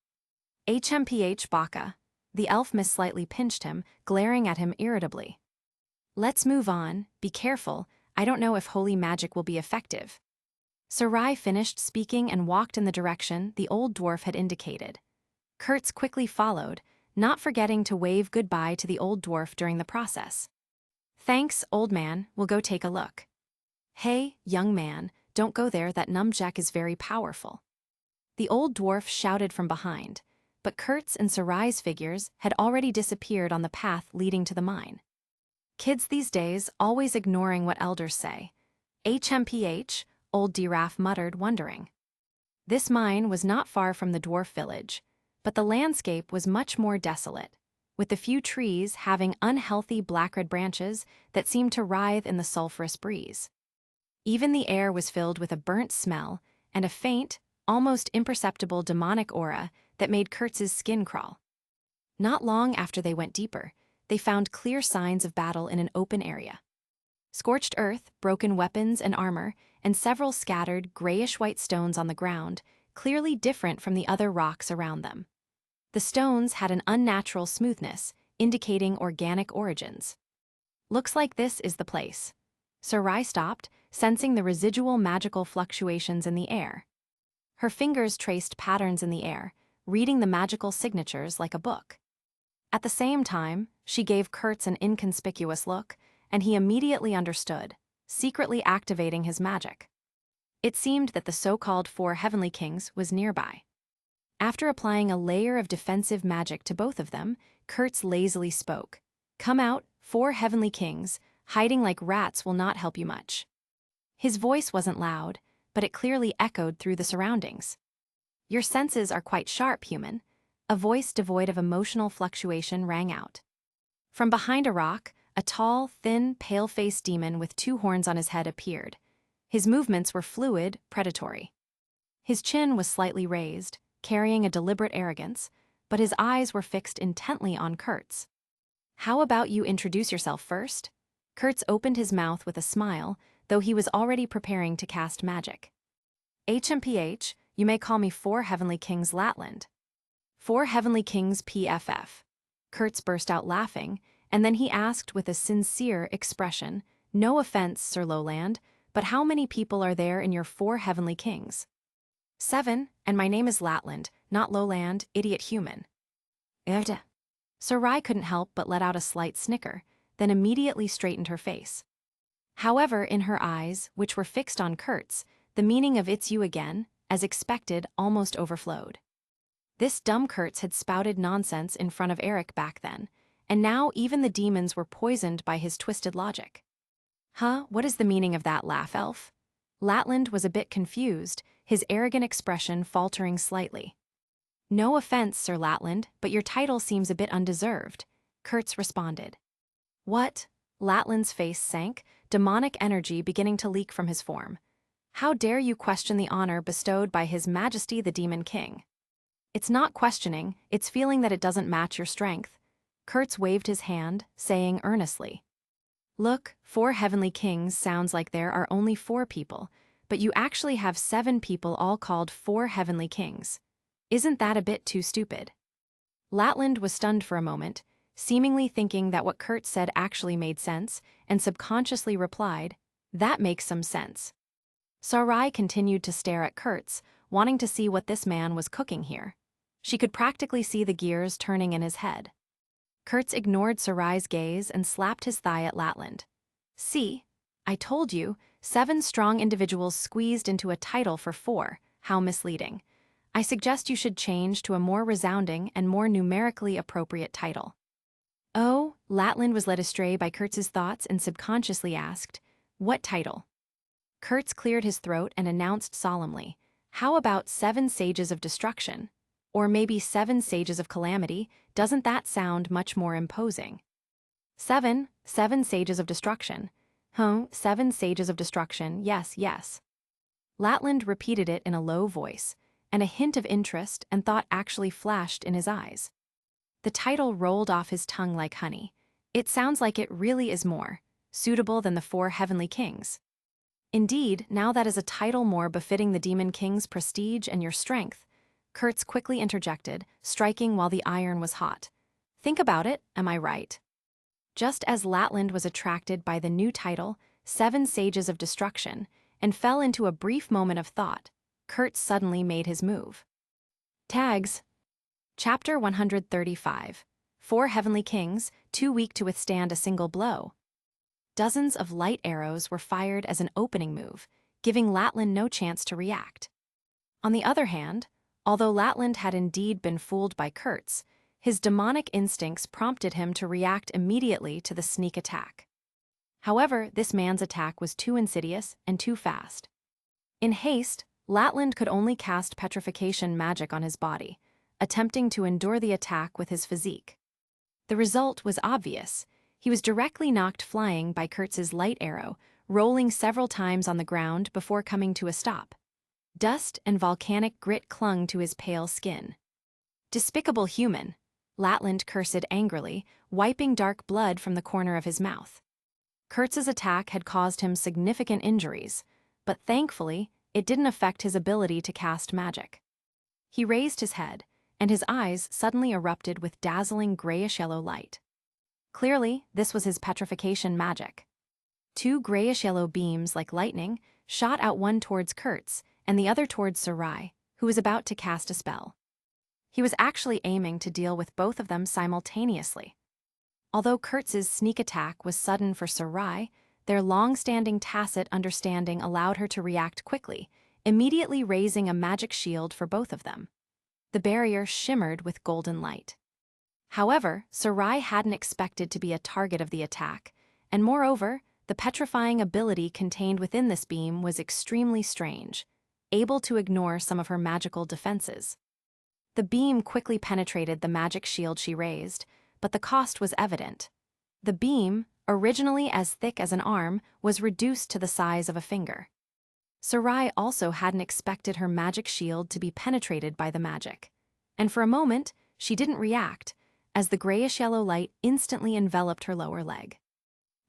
HMPH Baka. The elf miss slightly pinched him, glaring at him irritably. Let's move on, be careful, I don't know if holy magic will be effective. Sarai finished speaking and walked in the direction the old dwarf had indicated. Kurtz quickly followed, not forgetting to wave goodbye to the old dwarf during the process. Thanks, old man, we'll go take a look. Hey, young man, don't go there, that numjack is very powerful. The old dwarf shouted from behind, but Kurtz and Sarai's figures had already disappeared on the path leading to the mine. Kids these days always ignoring what elders say. HMPH, old Diraf muttered, wondering. This mine was not far from the dwarf village, but the landscape was much more desolate, with the few trees having unhealthy black-red branches that seemed to writhe in the sulphurous breeze. Even the air was filled with a burnt smell and a faint, almost imperceptible demonic aura that made Kurtz's skin crawl. Not long after they went deeper, they found clear signs of battle in an open area. Scorched earth, broken weapons and armor, and several scattered, grayish-white stones on the ground, clearly different from the other rocks around them. The stones had an unnatural smoothness, indicating organic origins. Looks like this is the place. Sarai stopped, sensing the residual magical fluctuations in the air. Her fingers traced patterns in the air, reading the magical signatures like a book. At the same time, she gave Kurtz an inconspicuous look, and he immediately understood, secretly activating his magic. It seemed that the so-called 4 heavenly kings was nearby. After applying a layer of defensive magic to both of them, Kurtz lazily spoke. Come out, 4 heavenly kings, hiding like rats will not help you much. His voice wasn't loud, but it clearly echoed through the surroundings. Your senses are quite sharp, human. A voice devoid of emotional fluctuation rang out. From behind a rock, a tall, thin, pale-faced demon with 2 horns on his head appeared. His movements were fluid, predatory. His chin was slightly raised, carrying a deliberate arrogance, but his eyes were fixed intently on Kurtz. How about you introduce yourself first? Kurtz opened his mouth with a smile, though he was already preparing to cast magic. HMPH, you may call me 4 Heavenly Kings Latland. 4 Heavenly Kings PFF. Kurtz burst out laughing, and then he asked with a sincere expression, no offense, Sir Lowland, but how many people are there in your 4 Heavenly Kings? 7, and my name is Latland, not Lowland, idiot human. Ugh. Sarai couldn't help but let out a slight snicker, then immediately straightened her face. However, in her eyes, which were fixed on Kurtz, the meaning of "it's you again," as expected, almost overflowed. This dumb Kurtz had spouted nonsense in front of Eric back then, and now even the demons were poisoned by his twisted logic. Huh, what is the meaning of that laugh, elf? Latland was a bit confused, his arrogant expression faltering slightly. No offense, Sir Latland, but your title seems a bit undeserved, Kurtz responded. What? Latland's face sank, demonic energy beginning to leak from his form. How dare you question the honor bestowed by His Majesty the Demon King? It's not questioning, it's feeling that it doesn't match your strength. Kurtz waved his hand, saying earnestly, "Look, 4 heavenly kings sounds like there are only 4 people, but you actually have 7 people all called 4 heavenly kings. Isn't that a bit too stupid?" Latland was stunned for a moment, seemingly thinking that what Kurtz said actually made sense, and subconsciously replied, "That makes some sense." Sarai continued to stare at Kurtz, wanting to see what this man was cooking here. She could practically see the gears turning in his head. Kurtz ignored Sarai's gaze and slapped his thigh at Latland. "See, I told you, 7 strong individuals squeezed into a title for 4, how misleading. I suggest you should change to a more resounding and more numerically appropriate title." "Oh," Latland was led astray by Kurtz's thoughts and subconsciously asked, "What title?" Kurtz cleared his throat and announced solemnly, "How about 7 sages of destruction? Or maybe 7 sages of calamity, doesn't that sound much more imposing?" Seven sages of destruction. 7 sages of destruction, yes, yes. Latland repeated it in a low voice, and a hint of interest and thought actually flashed in his eyes. The title rolled off his tongue like honey. It sounds like it really is more suitable than the 4 heavenly kings. Indeed, now that is a title more befitting the demon king's prestige and your strength. Kurtz quickly interjected, striking while the iron was hot. "Think about it, am I right?" Just as Latland was attracted by the new title, 7 sages of destruction, and fell into a brief moment of thought, Kurtz suddenly made his move. Tags. Chapter 135. 4 heavenly kings, too weak to withstand a single blow. Dozens of light arrows were fired as an opening move, giving Latland no chance to react. On the other hand, although Latland had indeed been fooled by Kurtz, his demonic instincts prompted him to react immediately to the sneak attack. However, this man's attack was too insidious and too fast. In haste, Latland could only cast petrification magic on his body, attempting to endure the attack with his physique. The result was obvious. He was directly knocked flying by Kurtz's light arrow, rolling several times on the ground before coming to a stop. Dust and volcanic grit clung to his pale skin. "Despicable human," Latland cursed angrily, wiping dark blood from the corner of his mouth. Kurtz's attack had caused him significant injuries, but thankfully, it didn't affect his ability to cast magic. He raised his head, and his eyes suddenly erupted with dazzling grayish-yellow light. Clearly, this was his petrification magic. 2 grayish-yellow beams like lightning shot out, one towards Kurtz and the other towards Sarai, who was about to cast a spell. He was actually aiming to deal with both of them simultaneously. Although Kurtz's sneak attack was sudden for Sarai, their long-standing tacit understanding allowed her to react quickly, immediately raising a magic shield for both of them. The barrier shimmered with golden light. However, Sarai hadn't expected to be a target of the attack, and moreover, the petrifying ability contained within this beam was extremely strange, able to ignore some of her magical defenses. The beam quickly penetrated the magic shield she raised, but the cost was evident. The beam, originally as thick as an arm, was reduced to the size of a finger. Sarai also hadn't expected her magic shield to be penetrated by the magic, and for a moment, she didn't react, as the grayish-yellow light instantly enveloped her lower leg.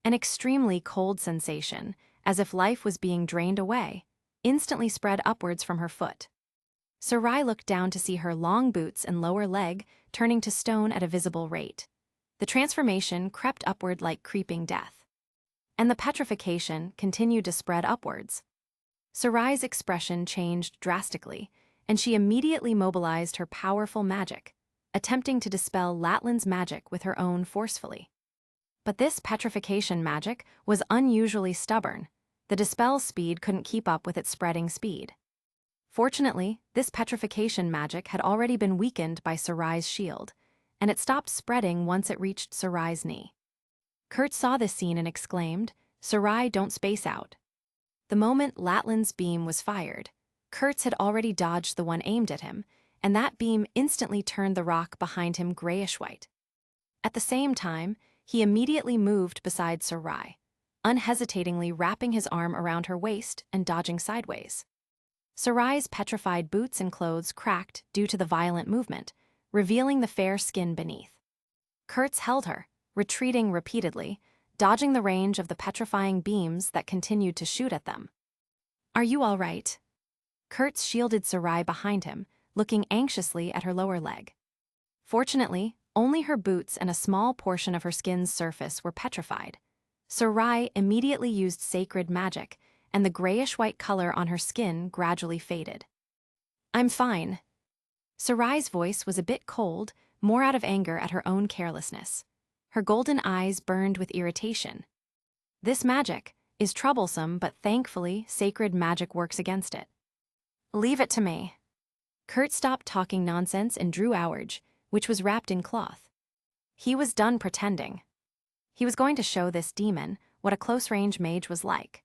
An extremely cold sensation, as if life was being drained away, instantly spread upwards from her foot. Sarai looked down to see her long boots and lower leg turning to stone at a visible rate. The transformation crept upward like creeping death. And the petrification continued to spread upwards. Sarai's expression changed drastically, and she immediately mobilized her powerful magic, attempting to dispel Latland's magic with her own forcefully. But this petrification magic was unusually stubborn. The dispel speed couldn't keep up with its spreading speed. Fortunately, this petrification magic had already been weakened by Sarai's shield, and it stopped spreading once it reached Sarai's knee. Kurtz saw this scene and exclaimed, "Sarai, don't space out." The moment Latland's beam was fired, Kurtz had already dodged the one aimed at him, and that beam instantly turned the rock behind him grayish-white. At the same time, he immediately moved beside Sarai, unhesitatingly wrapping his arm around her waist and dodging sideways. Sarai's petrified boots and clothes cracked due to the violent movement, revealing the fair skin beneath. Kurtz held her, retreating repeatedly, dodging the range of the petrifying beams that continued to shoot at them. "Are you all right?" Kurtz shielded Sarai behind him, looking anxiously at her lower leg. Fortunately, only her boots and a small portion of her skin's surface were petrified. Sarai immediately used sacred magic, and the grayish-white color on her skin gradually faded. "I'm fine." Sarai's voice was a bit cold, more out of anger at her own carelessness. Her golden eyes burned with irritation. "This magic is troublesome, but thankfully, sacred magic works against it." "Leave it to me." Kurt stopped talking nonsense and drew Ouarge, which was wrapped in cloth. He was done pretending. He was going to show this demon what a close-range mage was like.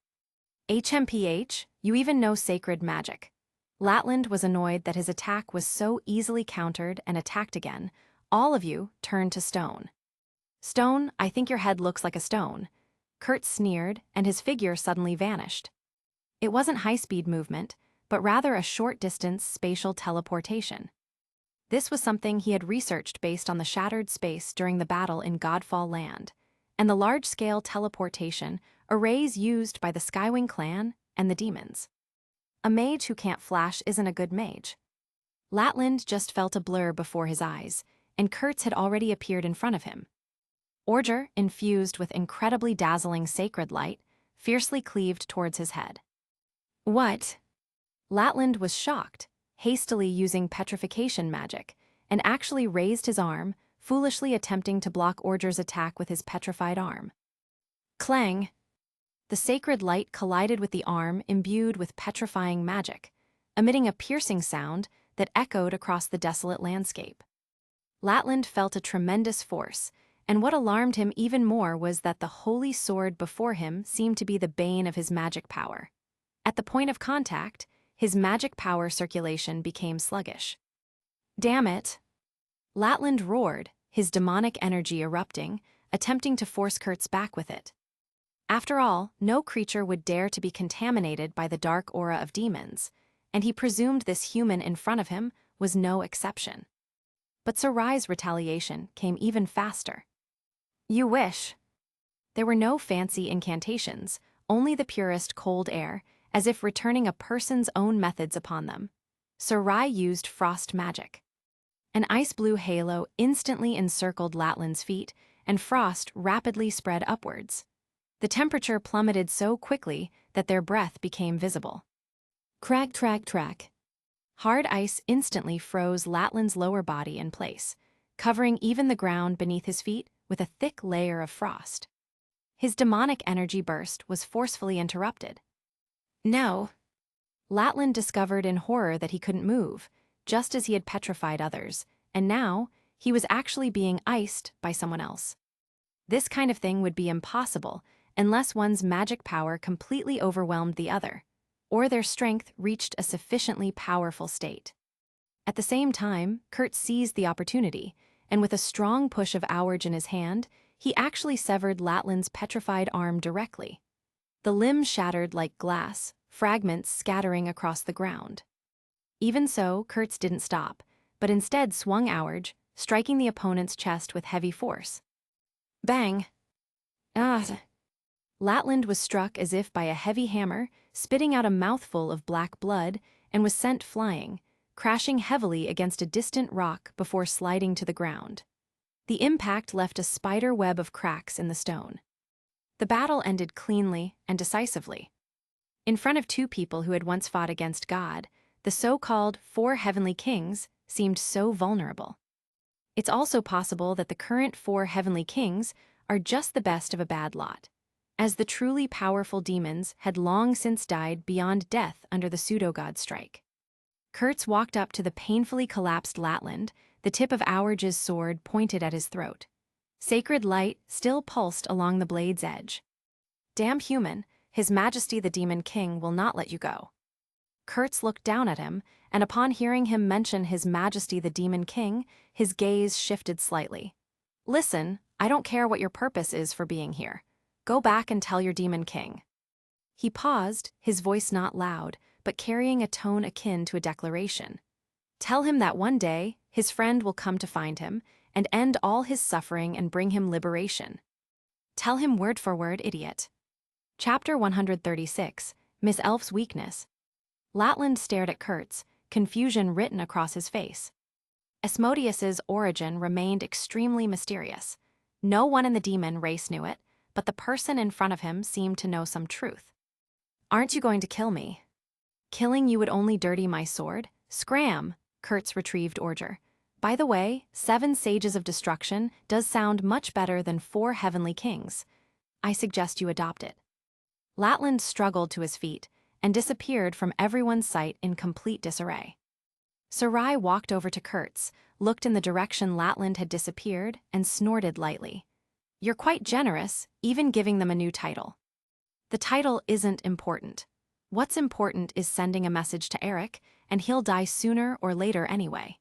"HMPH, you even know sacred magic." Latland was annoyed that his attack was so easily countered and attacked again. "All of you turned to stone." "Stone, I think your head looks like a stone." Kurt sneered, and his figure suddenly vanished. It wasn't high-speed movement, but rather a short-distance spatial teleportation. This was something he had researched based on the shattered space during the battle in Godfall Land, and the large-scale teleportation arrays used by the Skywing clan and the demons. A mage who can't flash isn't a good mage. Latland just felt a blur before his eyes, and Kurtz had already appeared in front of him. Orger, infused with incredibly dazzling sacred light, fiercely cleaved towards his head. "What?" Latland was shocked, hastily using petrification magic, and actually raised his arm, foolishly attempting to block Orger's attack with his petrified arm. Clang! The sacred light collided with the arm imbued with petrifying magic, emitting a piercing sound that echoed across the desolate landscape. Latland felt a tremendous force, and what alarmed him even more was that the holy sword before him seemed to be the bane of his magic power. At the point of contact, his magic power circulation became sluggish. "Damn it!" Latland roared, his demonic energy erupting, attempting to force Kurtz back with it. After all, no creature would dare to be contaminated by the dark aura of demons, and he presumed this human in front of him was no exception. But Sarai's retaliation came even faster. "You wish." There were no fancy incantations, only the purest cold air, as if returning a person's own methods upon them. Sarai used frost magic. An ice-blue halo instantly encircled Latland's feet, and frost rapidly spread upwards. The temperature plummeted so quickly that their breath became visible. Crack, track, track. Hard ice instantly froze Latland's lower body in place, covering even the ground beneath his feet with a thick layer of frost. His demonic energy burst was forcefully interrupted. "No." Latland discovered in horror that he couldn't move, just as he had petrified others, and now he was actually being iced by someone else. This kind of thing would be impossible unless one's magic power completely overwhelmed the other, or their strength reached a sufficiently powerful state. At the same time, Kurt seized the opportunity, and with a strong push of Ouarge in his hand, he actually severed Latland's petrified arm directly. The limb shattered like glass, fragments scattering across the ground. Even so, Kurtz didn't stop, but instead swung Ouarge, striking the opponent's chest with heavy force. Bang! Ah! Latland was struck as if by a heavy hammer, spitting out a mouthful of black blood, and was sent flying, crashing heavily against a distant rock before sliding to the ground. The impact left a spider web of cracks in the stone. The battle ended cleanly and decisively. In front of two people who had once fought against God, the so-called 4 heavenly kings seemed so vulnerable. It's also possible that the current 4 heavenly kings are just the best of a bad lot, as the truly powerful demons had long since died beyond death under the pseudo-god strike. Kurtz walked up to the painfully collapsed Latland, the tip of Ouarge's sword pointed at his throat. Sacred light still pulsed along the blade's edge. "Damn human, His Majesty the Demon King will not let you go." Kurtz looked down at him, and upon hearing him mention His Majesty the Demon King, his gaze shifted slightly. "Listen, I don't care what your purpose is for being here. Go back and tell your Demon King." He paused, his voice not loud, but carrying a tone akin to a declaration. Tell him that one day, his friend will come to find him and end all his suffering and bring him liberation. Tell him word for word, idiot. Chapter 136, Miss Elf's Weakness. Latland stared at Kurtz, confusion written across his face. Asmodeus's origin remained extremely mysterious. No one in the demon race knew it, but the person in front of him seemed to know some truth. Aren't you going to kill me? Killing you would only dirty my sword? Scram! Kurtz retrieved order. By the way, 7 sages of destruction does sound much better than 4 heavenly kings. I suggest you adopt it. Latland struggled to his feet and disappeared from everyone's sight in complete disarray. Sarai walked over to Kurtz, looked in the direction Latland had disappeared, and snorted lightly. You're quite generous, even giving them a new title. The title isn't important. What's important is sending a message to Eric, and he'll die sooner or later anyway.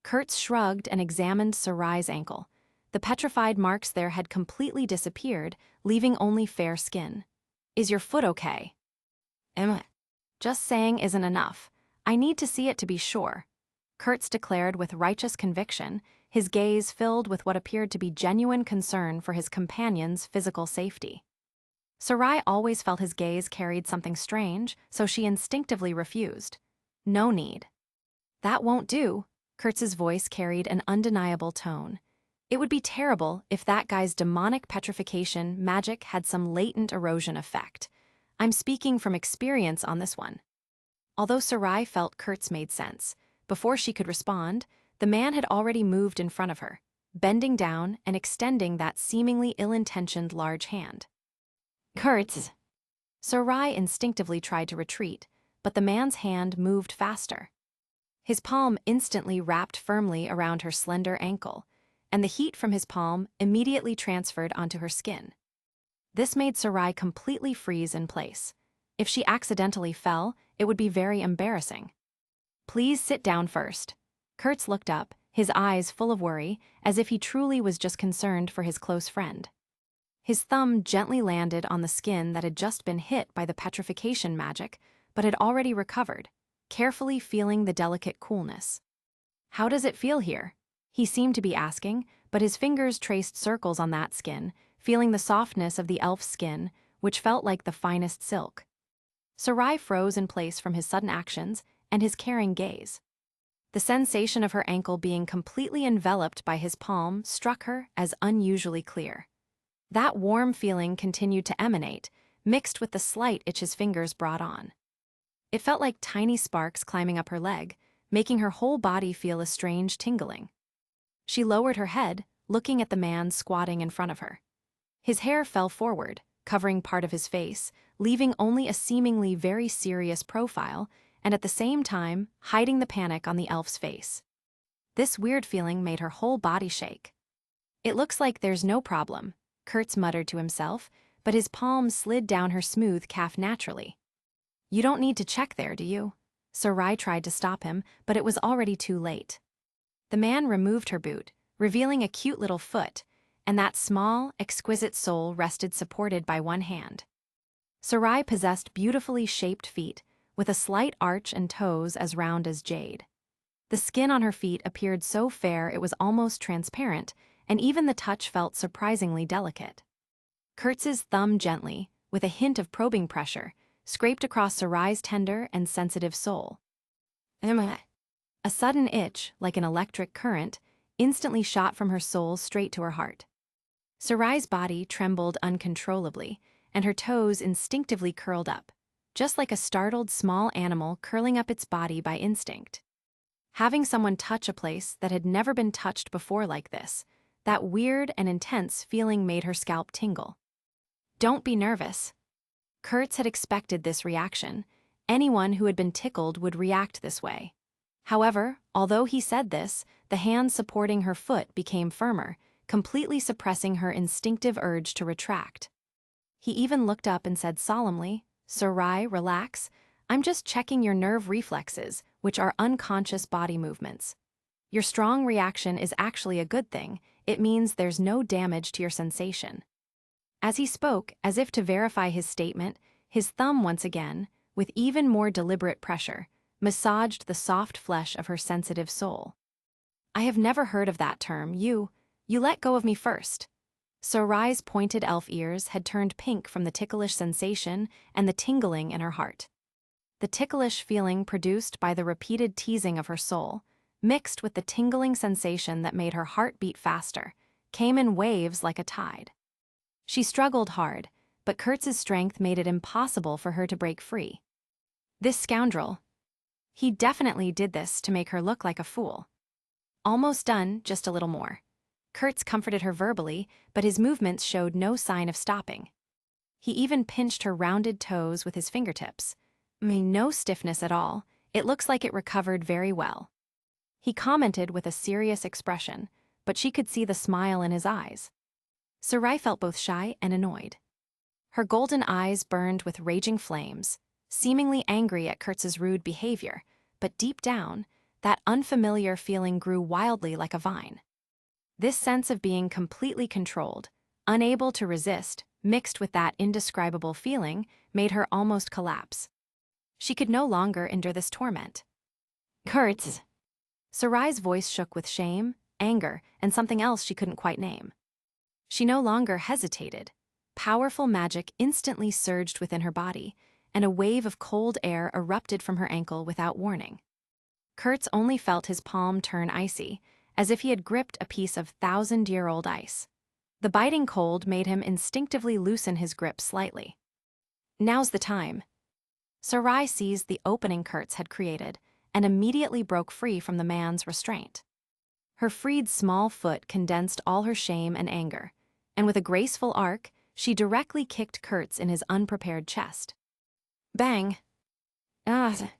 Kurtz shrugged and examined Sarai's ankle. The petrified marks there had completely disappeared, leaving only fair skin. Is your foot okay? Just saying isn't enough. I need to see it to be sure, Kurtz declared with righteous conviction, his gaze filled with what appeared to be genuine concern for his companion's physical safety. Sarai always felt his gaze carried something strange, so she instinctively refused. No need. That won't do, Kurtz's voice carried an undeniable tone. It would be terrible if that guy's demonic petrification magic had some latent erosion effect. I'm speaking from experience on this one. Although Sarai felt Kurtz made sense, before she could respond, the man had already moved in front of her, bending down and extending that seemingly ill-intentioned large hand. Kurtz! Sarai instinctively tried to retreat, but the man's hand moved faster. His palm instantly wrapped firmly around her slender ankle, and the heat from his palm immediately transferred onto her skin. This made Sarai completely freeze in place. If she accidentally fell, it would be very embarrassing. Please sit down first. Kurtz looked up, his eyes full of worry, as if he truly was just concerned for his close friend. His thumb gently landed on the skin that had just been hit by the petrification magic, but had already recovered, carefully feeling the delicate coolness. How does it feel here? He seemed to be asking, but his fingers traced circles on that skin, feeling the softness of the elf's skin, which felt like the finest silk. Sarai froze in place from his sudden actions and his caring gaze. The sensation of her ankle being completely enveloped by his palm struck her as unusually clear. That warm feeling continued to emanate, mixed with the slight itch his fingers brought on. It felt like tiny sparks climbing up her leg, making her whole body feel a strange tingling. She lowered her head, looking at the man squatting in front of her. His hair fell forward, covering part of his face, leaving only a seemingly very serious profile, and at the same time, hiding the panic on the elf's face. This weird feeling made her whole body shake. It looks like there's no problem, Kurtz muttered to himself, but his palm slid down her smooth calf naturally. You don't need to check there, do you? Sarai tried to stop him, but it was already too late. The man removed her boot, revealing a cute little foot, and that small, exquisite sole rested supported by one hand. Sarai possessed beautifully shaped feet, with a slight arch and toes as round as jade. The skin on her feet appeared so fair it was almost transparent, and even the touch felt surprisingly delicate. Kurtz's thumb gently, with a hint of probing pressure, scraped across Sarai's tender and sensitive sole. A sudden itch, like an electric current, instantly shot from her soul straight to her heart. Sarai's body trembled uncontrollably, and her toes instinctively curled up, just like a startled small animal curling up its body by instinct. Having someone touch a place that had never been touched before like this, that weird and intense feeling made her scalp tingle. Don't be nervous. Kurtz had expected this reaction. Anyone who had been tickled would react this way. However, although he said this, the hand supporting her foot became firmer, completely suppressing her instinctive urge to retract. He even looked up and said solemnly, Sarai, relax. I'm just checking your nerve reflexes, which are unconscious body movements. Your strong reaction is actually a good thing. It means there's no damage to your sensation. As he spoke, as if to verify his statement, his thumb once again, with even more deliberate pressure, massaged the soft flesh of her sensitive soul. I have never heard of that term. You let go of me first. Sarai's pointed elf ears had turned pink from the ticklish sensation and the tingling in her heart. The ticklish feeling produced by the repeated teasing of her soul, mixed with the tingling sensation that made her heart beat faster, came in waves like a tide. She struggled hard, but Kurtz's strength made it impossible for her to break free. This scoundrel. He definitely did this to make her look like a fool. Almost done, just a little more. Kurtz comforted her verbally, but his movements showed no sign of stopping. He even pinched her rounded toes with his fingertips. No stiffness at all. It looks like it recovered very well. He commented with a serious expression, but she could see the smile in his eyes. Sarai felt both shy and annoyed. Her golden eyes burned with raging flames, seemingly angry at Kurtz's rude behavior, but deep down, that unfamiliar feeling grew wildly like a vine. This sense of being completely controlled, unable to resist, mixed with that indescribable feeling, made her almost collapse. She could no longer endure this torment. Kurtz! Sarai's voice shook with shame, anger, and something else she couldn't quite name. She no longer hesitated. Powerful magic instantly surged within her body, and a wave of cold air erupted from her ankle without warning. Kurtz only felt his palm turn icy, as if he had gripped a piece of thousand-year-old ice. The biting cold made him instinctively loosen his grip slightly. Now's the time. Sarai seized the opening Kurtz had created and immediately broke free from the man's restraint. Her freed small foot condensed all her shame and anger, and with a graceful arc, she directly kicked Kurtz in his unprepared chest. Bang! Ah!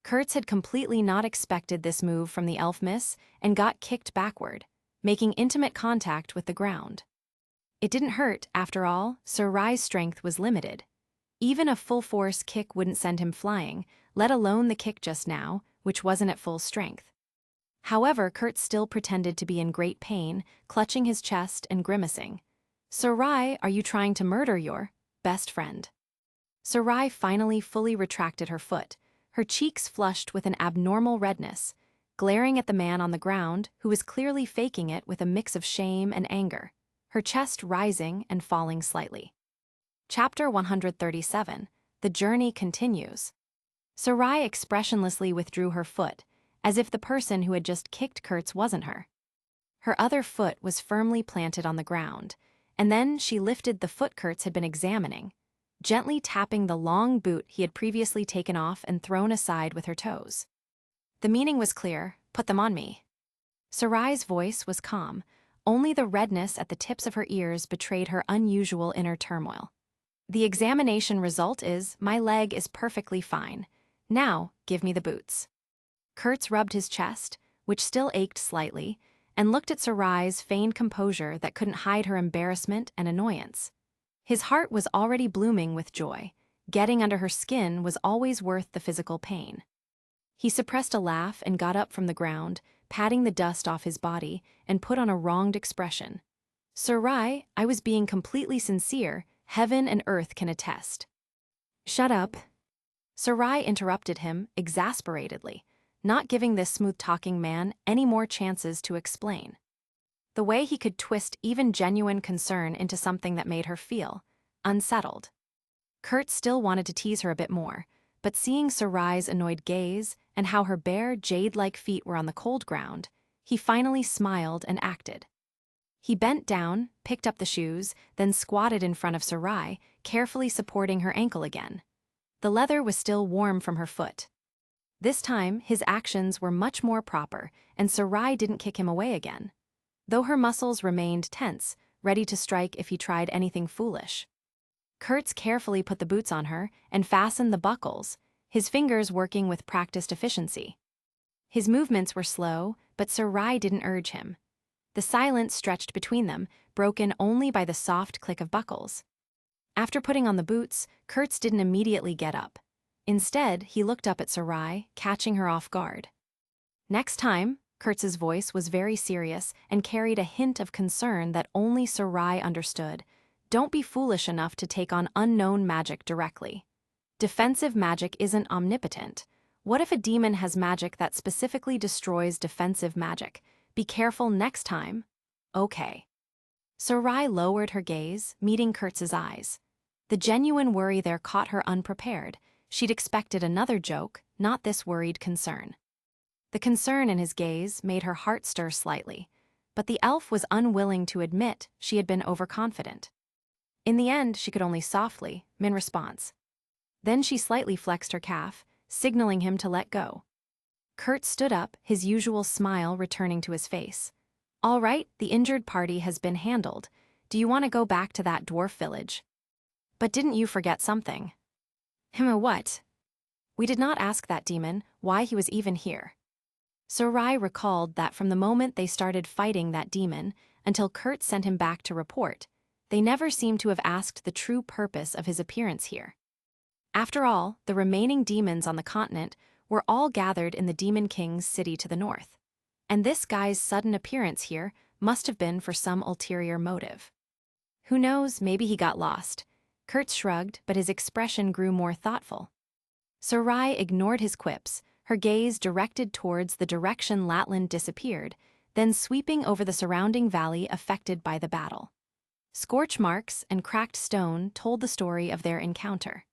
Kurtz had completely not expected this move from the elf miss and got kicked backward, making intimate contact with the ground. It didn't hurt, after all. Sarai's strength was limited. Even a full-force kick wouldn't send him flying, let alone the kick just now, which wasn't at full strength. However, Kurtz still pretended to be in great pain, clutching his chest and grimacing. Sarai, are you trying to murder your best friend? Sarai finally fully retracted her foot, her cheeks flushed with an abnormal redness, glaring at the man on the ground who was clearly faking it with a mix of shame and anger, her chest rising and falling slightly. Chapter 137. The Journey Continues. Sarai expressionlessly withdrew her foot, as if the person who had just kicked Kurtz wasn't her. Her other foot was firmly planted on the ground, and then she lifted the foot Kurtz had been examining, gently tapping the long boot he had previously taken off and thrown aside with her toes. The meaning was clear: put them on me. Sarai's voice was calm, only the redness at the tips of her ears betrayed her unusual inner turmoil. The examination result is, my leg is perfectly fine. Now, give me the boots. Kurtz rubbed his chest, which still ached slightly, and looked at Sarai's feigned composure that couldn't hide her embarrassment and annoyance. His heart was already blooming with joy. Getting under her skin was always worth the physical pain. He suppressed a laugh and got up from the ground, patting the dust off his body, and put on a wronged expression. Sarai, I was being completely sincere. Heaven and earth can attest. Shut up. Sarai interrupted him exasperatedly, not giving this smooth-talking man any more chances to explain. The way he could twist even genuine concern into something that made her feel unsettled. Kurtz still wanted to tease her a bit more, but seeing Sarai's annoyed gaze and how her bare, jade-like feet were on the cold ground, he finally smiled and acted. He bent down, picked up the shoes, then squatted in front of Sarai, carefully supporting her ankle again. The leather was still warm from her foot. This time, his actions were much more proper, and Sarai didn't kick him away again, though her muscles remained tense, ready to strike if he tried anything foolish. Kurtz carefully put the boots on her and fastened the buckles, his fingers working with practiced efficiency. His movements were slow, but Sarai didn't urge him. The silence stretched between them, broken only by the soft click of buckles. After putting on the boots, Kurtz didn't immediately get up. Instead, he looked up at Sarai, catching her off guard. Next time, Kurtz's voice was very serious and carried a hint of concern that only Sarai understood. Don't be foolish enough to take on unknown magic directly. Defensive magic isn't omnipotent. What if a demon has magic that specifically destroys defensive magic? Be careful next time. Okay. Sarai lowered her gaze, meeting Kurtz's eyes. The genuine worry there caught her unprepared. She'd expected another joke, not this worried concern. The concern in his gaze made her heart stir slightly, but the elf was unwilling to admit she had been overconfident. In the end, she could only softly, in response. Then she slightly flexed her calf, signaling him to let go. Kurt stood up, his usual smile returning to his face. All right, the injured party has been handled. Do you want to go back to that dwarf village? But didn't you forget something? What? We did not ask that demon why he was even here. Sarai recalled that from the moment they started fighting that demon until Kurt sent him back to report, they never seemed to have asked the true purpose of his appearance here. After all, the remaining demons on the continent were all gathered in the Demon King's city to the north. And this guy's sudden appearance here must have been for some ulterior motive. Who knows, maybe he got lost. Kurt shrugged, but his expression grew more thoughtful. Sarai ignored his quips, her gaze directed towards the direction Latland disappeared, then sweeping over the surrounding valley affected by the battle. Scorch marks and cracked stone told the story of their encounter.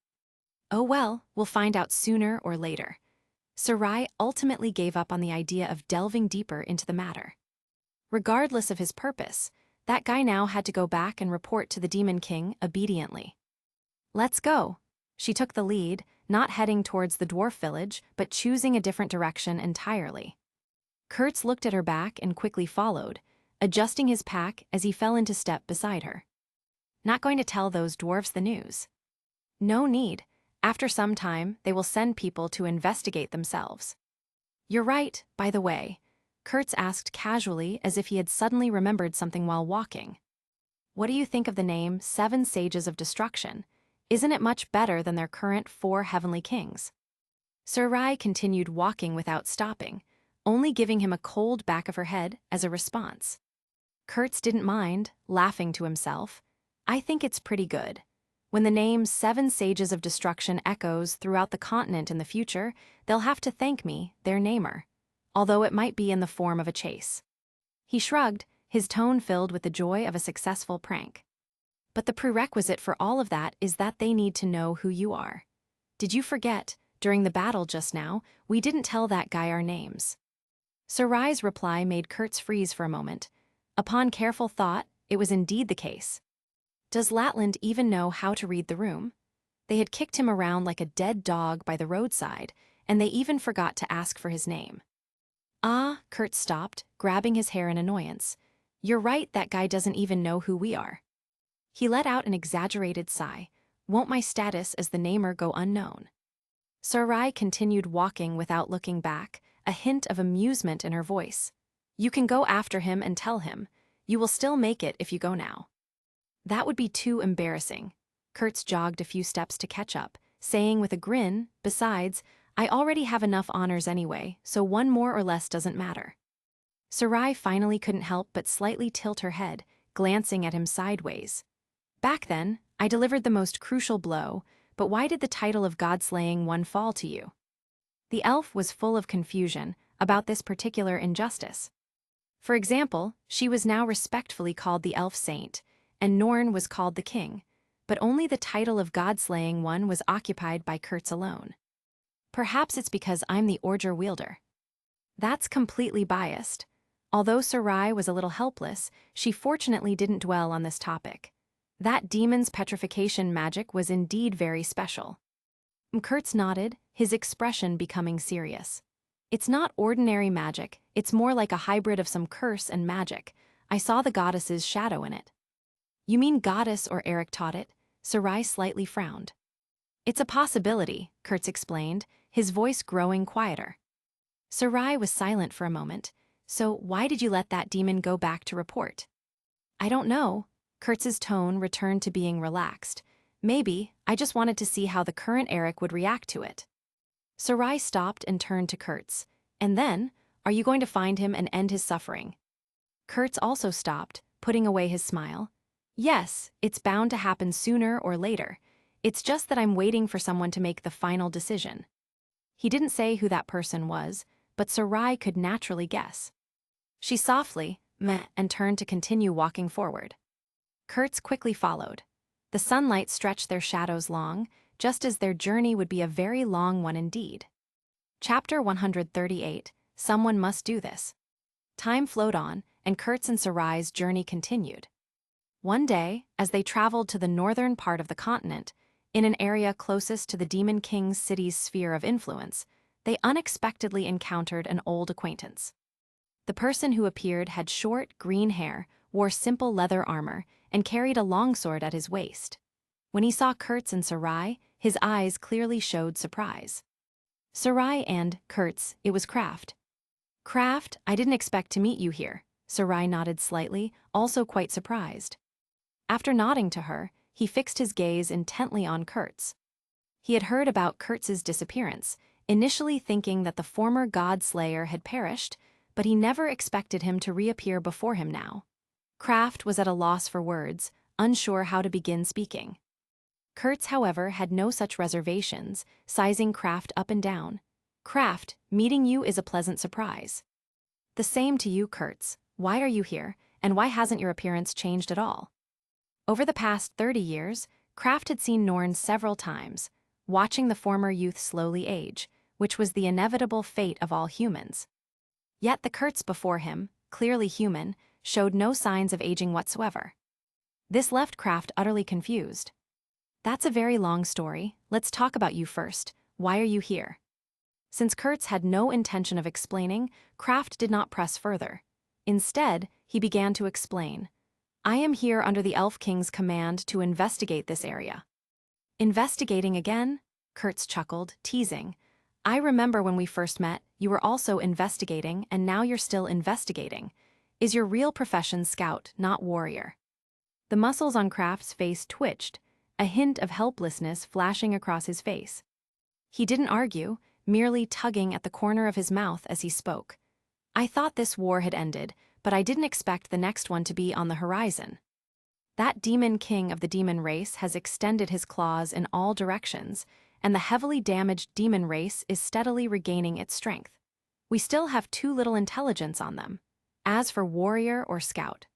Oh well, we'll find out sooner or later. Sarai ultimately gave up on the idea of delving deeper into the matter. Regardless of his purpose, that guy now had to go back and report to the Demon King obediently. Let's go. She took the lead, not heading towards the dwarf village, but choosing a different direction entirely. Kurtz looked at her back and quickly followed, adjusting his pack as he fell into step beside her. Not going to tell those dwarves the news. No need. After some time, they will send people to investigate themselves. You're right, by the way. Kurtz asked casually as if he had suddenly remembered something while walking. What do you think of the name 7 Sages of Destruction? Isn't it much better than their current 4 heavenly kings? Sarai continued walking without stopping, only giving him a cold back of her head as a response. Kurtz didn't mind, laughing to himself. I think it's pretty good. When the name 7 Sages of Destruction echoes throughout the continent in the future, they'll have to thank me, their namer, although it might be in the form of a chase. He shrugged, his tone filled with the joy of a successful prank. But the prerequisite for all of that is that they need to know who you are. Did you forget, during the battle just now, we didn't tell that guy our names? Sarai's reply made Kurtz freeze for a moment. Upon careful thought, it was indeed the case. Does Latland even know how to read the room? They had kicked him around like a dead dog by the roadside, and they even forgot to ask for his name. Ah, Kurt stopped, grabbing his hair in annoyance. You're right, that guy doesn't even know who we are. He let out an exaggerated sigh. Won't my status as the namer go unknown? Sarai continued walking without looking back, a hint of amusement in her voice. You can go after him and tell him. You will still make it if you go now. That would be too embarrassing. Kurtz jogged a few steps to catch up, saying with a grin, besides, I already have enough honors anyway, so one more or less doesn't matter. Sarai finally couldn't help but slightly tilt her head, glancing at him sideways. Back then, I delivered the most crucial blow, but why did the title of God-slaying one fall to you? The elf was full of confusion about this particular injustice. For example, she was now respectfully called the elf saint, and Norn was called the king, but only the title of God-slaying one was occupied by Kurtz alone. Perhaps it's because I'm the Orger wielder. That's completely biased. Although Sarai was a little helpless, she fortunately didn't dwell on this topic. That demon's petrification magic was indeed very special. Kurtz nodded, his expression becoming serious. It's not ordinary magic, it's more like a hybrid of some curse and magic. I saw the goddess's shadow in it. You mean goddess or Eric taught it? Sarai slightly frowned. It's a possibility, Kurtz explained, his voice growing quieter. Sarai was silent for a moment. So why did you let that demon go back to report? I don't know. Kurtz's tone returned to being relaxed. Maybe, I just wanted to see how the current Eric would react to it. Sarai stopped and turned to Kurtz. And then, are you going to find him and end his suffering? Kurtz also stopped, putting away his smile. Yes, it's bound to happen sooner or later. It's just that I'm waiting for someone to make the final decision. He didn't say who that person was, but Sarai could naturally guess. She softly, meh, and turned to continue walking forward. Kurtz quickly followed. The sunlight stretched their shadows long, just as their journey would be a very long one indeed. Chapter 138, Someone Must Do This. Time flowed on, and Kurtz and Sarai's journey continued. One day, as they traveled to the northern part of the continent, in an area closest to the Demon King's city's sphere of influence, they unexpectedly encountered an old acquaintance. The person who appeared had short, green hair, wore simple leather armor, and carried a longsword at his waist. When he saw Kurtz and Sarai, his eyes clearly showed surprise. Sarai and Kurtz, it was Kraft. Kraft, I didn't expect to meet you here, Sarai nodded slightly, also quite surprised. After nodding to her, he fixed his gaze intently on Kurtz. He had heard about Kurtz's disappearance, initially thinking that the former god-slayer had perished, but he never expected him to reappear before him now. Kraft was at a loss for words, unsure how to begin speaking. Kurtz, however, had no such reservations, sizing Kraft up and down. Kraft, meeting you is a pleasant surprise. The same to you, Kurtz. Why are you here, and why hasn't your appearance changed at all? Over the past 30 years, Kraft had seen Norn several times, watching the former youth slowly age, which was the inevitable fate of all humans. Yet the Kurtz before him, clearly human, showed no signs of aging whatsoever. This left Kraft utterly confused. That's a very long story. Let's talk about you first. Why are you here? Since Kurtz had no intention of explaining, Kraft did not press further. Instead, he began to explain. I am here under the Elf King's command to investigate this area. Investigating again? Kurtz chuckled, teasing. I remember when we first met, you were also investigating, and now you're still investigating. Is your real profession scout, not warrior? The muscles on Kraft's face twitched, a hint of helplessness flashing across his face. He didn't argue, merely tugging at the corner of his mouth as he spoke. I thought this war had ended, but I didn't expect the next one to be on the horizon. That demon king of the demon race has extended his claws in all directions, and the heavily damaged demon race is steadily regaining its strength. We still have too little intelligence on them. As for warrior or scout.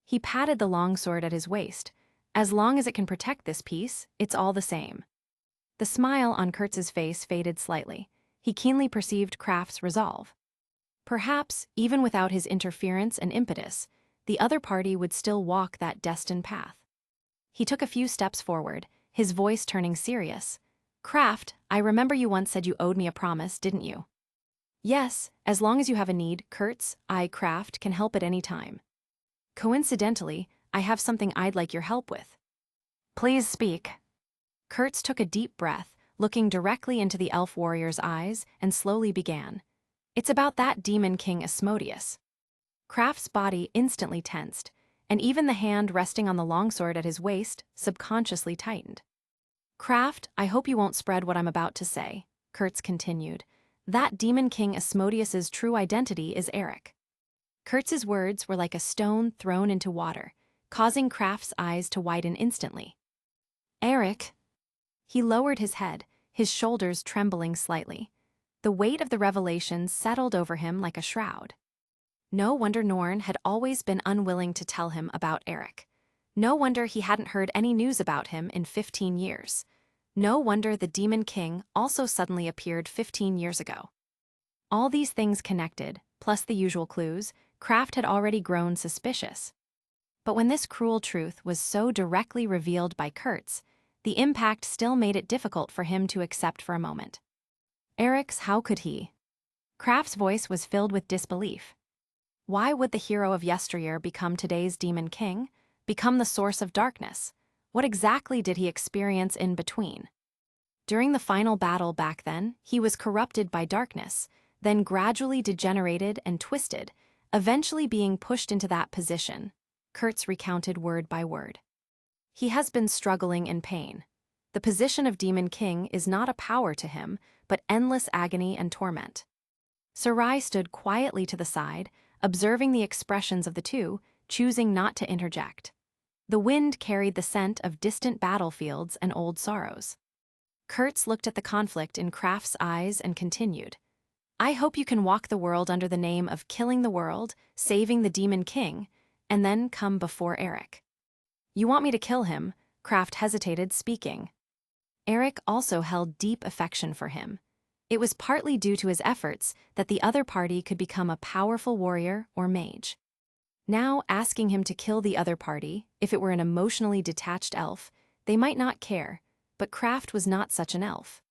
He patted the longsword at his waist. As long as it can protect this piece, it's all the same. The smile on Kurtz's face faded slightly. He keenly perceived Kraft's resolve. Perhaps, even without his interference and impetus, the other party would still walk that destined path. He took a few steps forward, his voice turning serious. Kraft, I remember you once said you owed me a promise, didn't you? Yes, as long as you have a need, Kurtz, I, Kraft, can help at any time. Coincidentally, I have something I'd like your help with. Please speak. Kurtz took a deep breath, looking directly into the elf warrior's eyes, and slowly began. It's about that demon king Asmodeus. Kraft's body instantly tensed, and even the hand resting on the longsword at his waist subconsciously tightened. Kraft, I hope you won't spread what I'm about to say, Kurtz continued. That demon king Asmodeus's true identity is Eric. Kurtz's words were like a stone thrown into water, causing Kraft's eyes to widen instantly. Eric. He lowered his head, his shoulders trembling slightly. The weight of the revelation settled over him like a shroud. No wonder Norn had always been unwilling to tell him about Eric. No wonder he hadn't heard any news about him in 15 years. No wonder the Demon King also suddenly appeared 15 years ago. All these things connected, plus the usual clues, Kraft had already grown suspicious. But when this cruel truth was so directly revealed by Kurtz, the impact still made it difficult for him to accept for a moment. Eric's, how could he? Kraft's voice was filled with disbelief. Why would the hero of yesteryear become today's Demon King, become the source of darkness? What exactly did he experience in between? During the final battle back then, he was corrupted by darkness, then gradually degenerated and twisted, eventually being pushed into that position, Kurtz recounted word by word. He has been struggling in pain. The position of Demon King is not a power to him, but endless agony and torment. Sarai stood quietly to the side, observing the expressions of the two, choosing not to interject. The wind carried the scent of distant battlefields and old sorrows. Kurtz looked at the conflict in Kraft's eyes and continued. I hope you can walk the world under the name of killing the world, saving the Demon King, and then come before Eric. You want me to kill him? Kraft hesitated, speaking. Eric also held deep affection for him. It was partly due to his efforts that the other party could become a powerful warrior or mage. Now, asking him to kill the other party, if it were an emotionally detached elf, they might not care, but Kraft was not such an elf.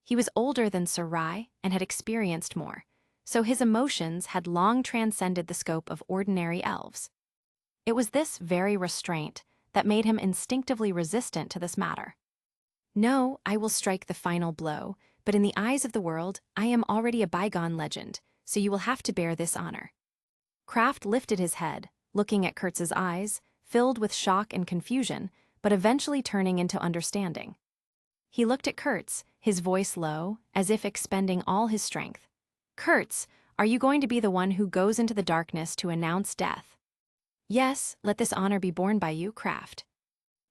He was older than Sarai and had experienced more, so his emotions had long transcended the scope of ordinary elves. It was this very restraint that made him instinctively resistant to this matter. No, I will strike the final blow, but in the eyes of the world, I am already a bygone legend, so you will have to bear this honor. Kraft lifted his head, looking at Kurtz's eyes, filled with shock and confusion, but eventually turning into understanding. He looked at Kurtz, his voice low, as if expending all his strength. Kurtz, are you going to be the one who goes into the darkness to announce death? Yes, let this honor be borne by you, Kraft.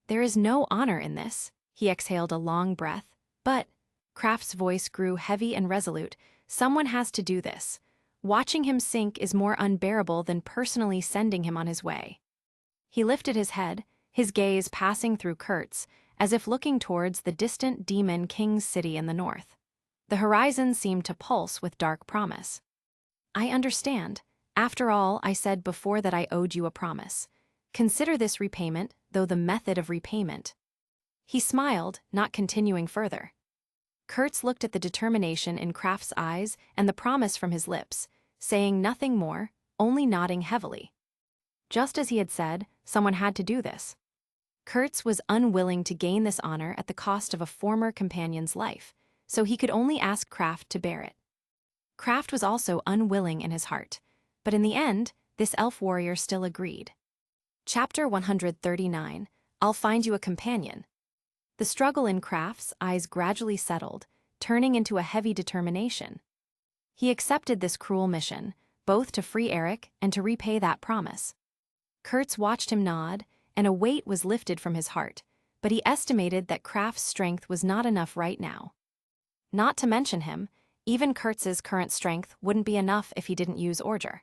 There is no honor in this. He exhaled a long breath. But, Kraft's voice grew heavy and resolute, someone has to do this. Watching him sink is more unbearable than personally sending him on his way. He lifted his head, his gaze passing through Kurtz, as if looking towards the distant Demon King's city in the north. The horizon seemed to pulse with dark promise. I understand. After all, I said before that I owed you a promise. Consider this repayment, though the method of repayment. He smiled, not continuing further. Kurtz looked at the determination in Kraft's eyes and the promise from his lips, saying nothing more, only nodding heavily. Just as he had said, someone had to do this. Kurtz was unwilling to gain this honor at the cost of a former companion's life, so he could only ask Kraft to bear it. Kraft was also unwilling in his heart, but in the end, this elf warrior still agreed. Chapter 139, I'll find you a companion. The struggle in Kraft's eyes gradually settled, turning into a heavy determination. He accepted this cruel mission, both to free Eric and to repay that promise. Kurtz watched him nod, and a weight was lifted from his heart, but he estimated that Kraft's strength was not enough right now. Not to mention him, even Kurtz's current strength wouldn't be enough if he didn't use Orger.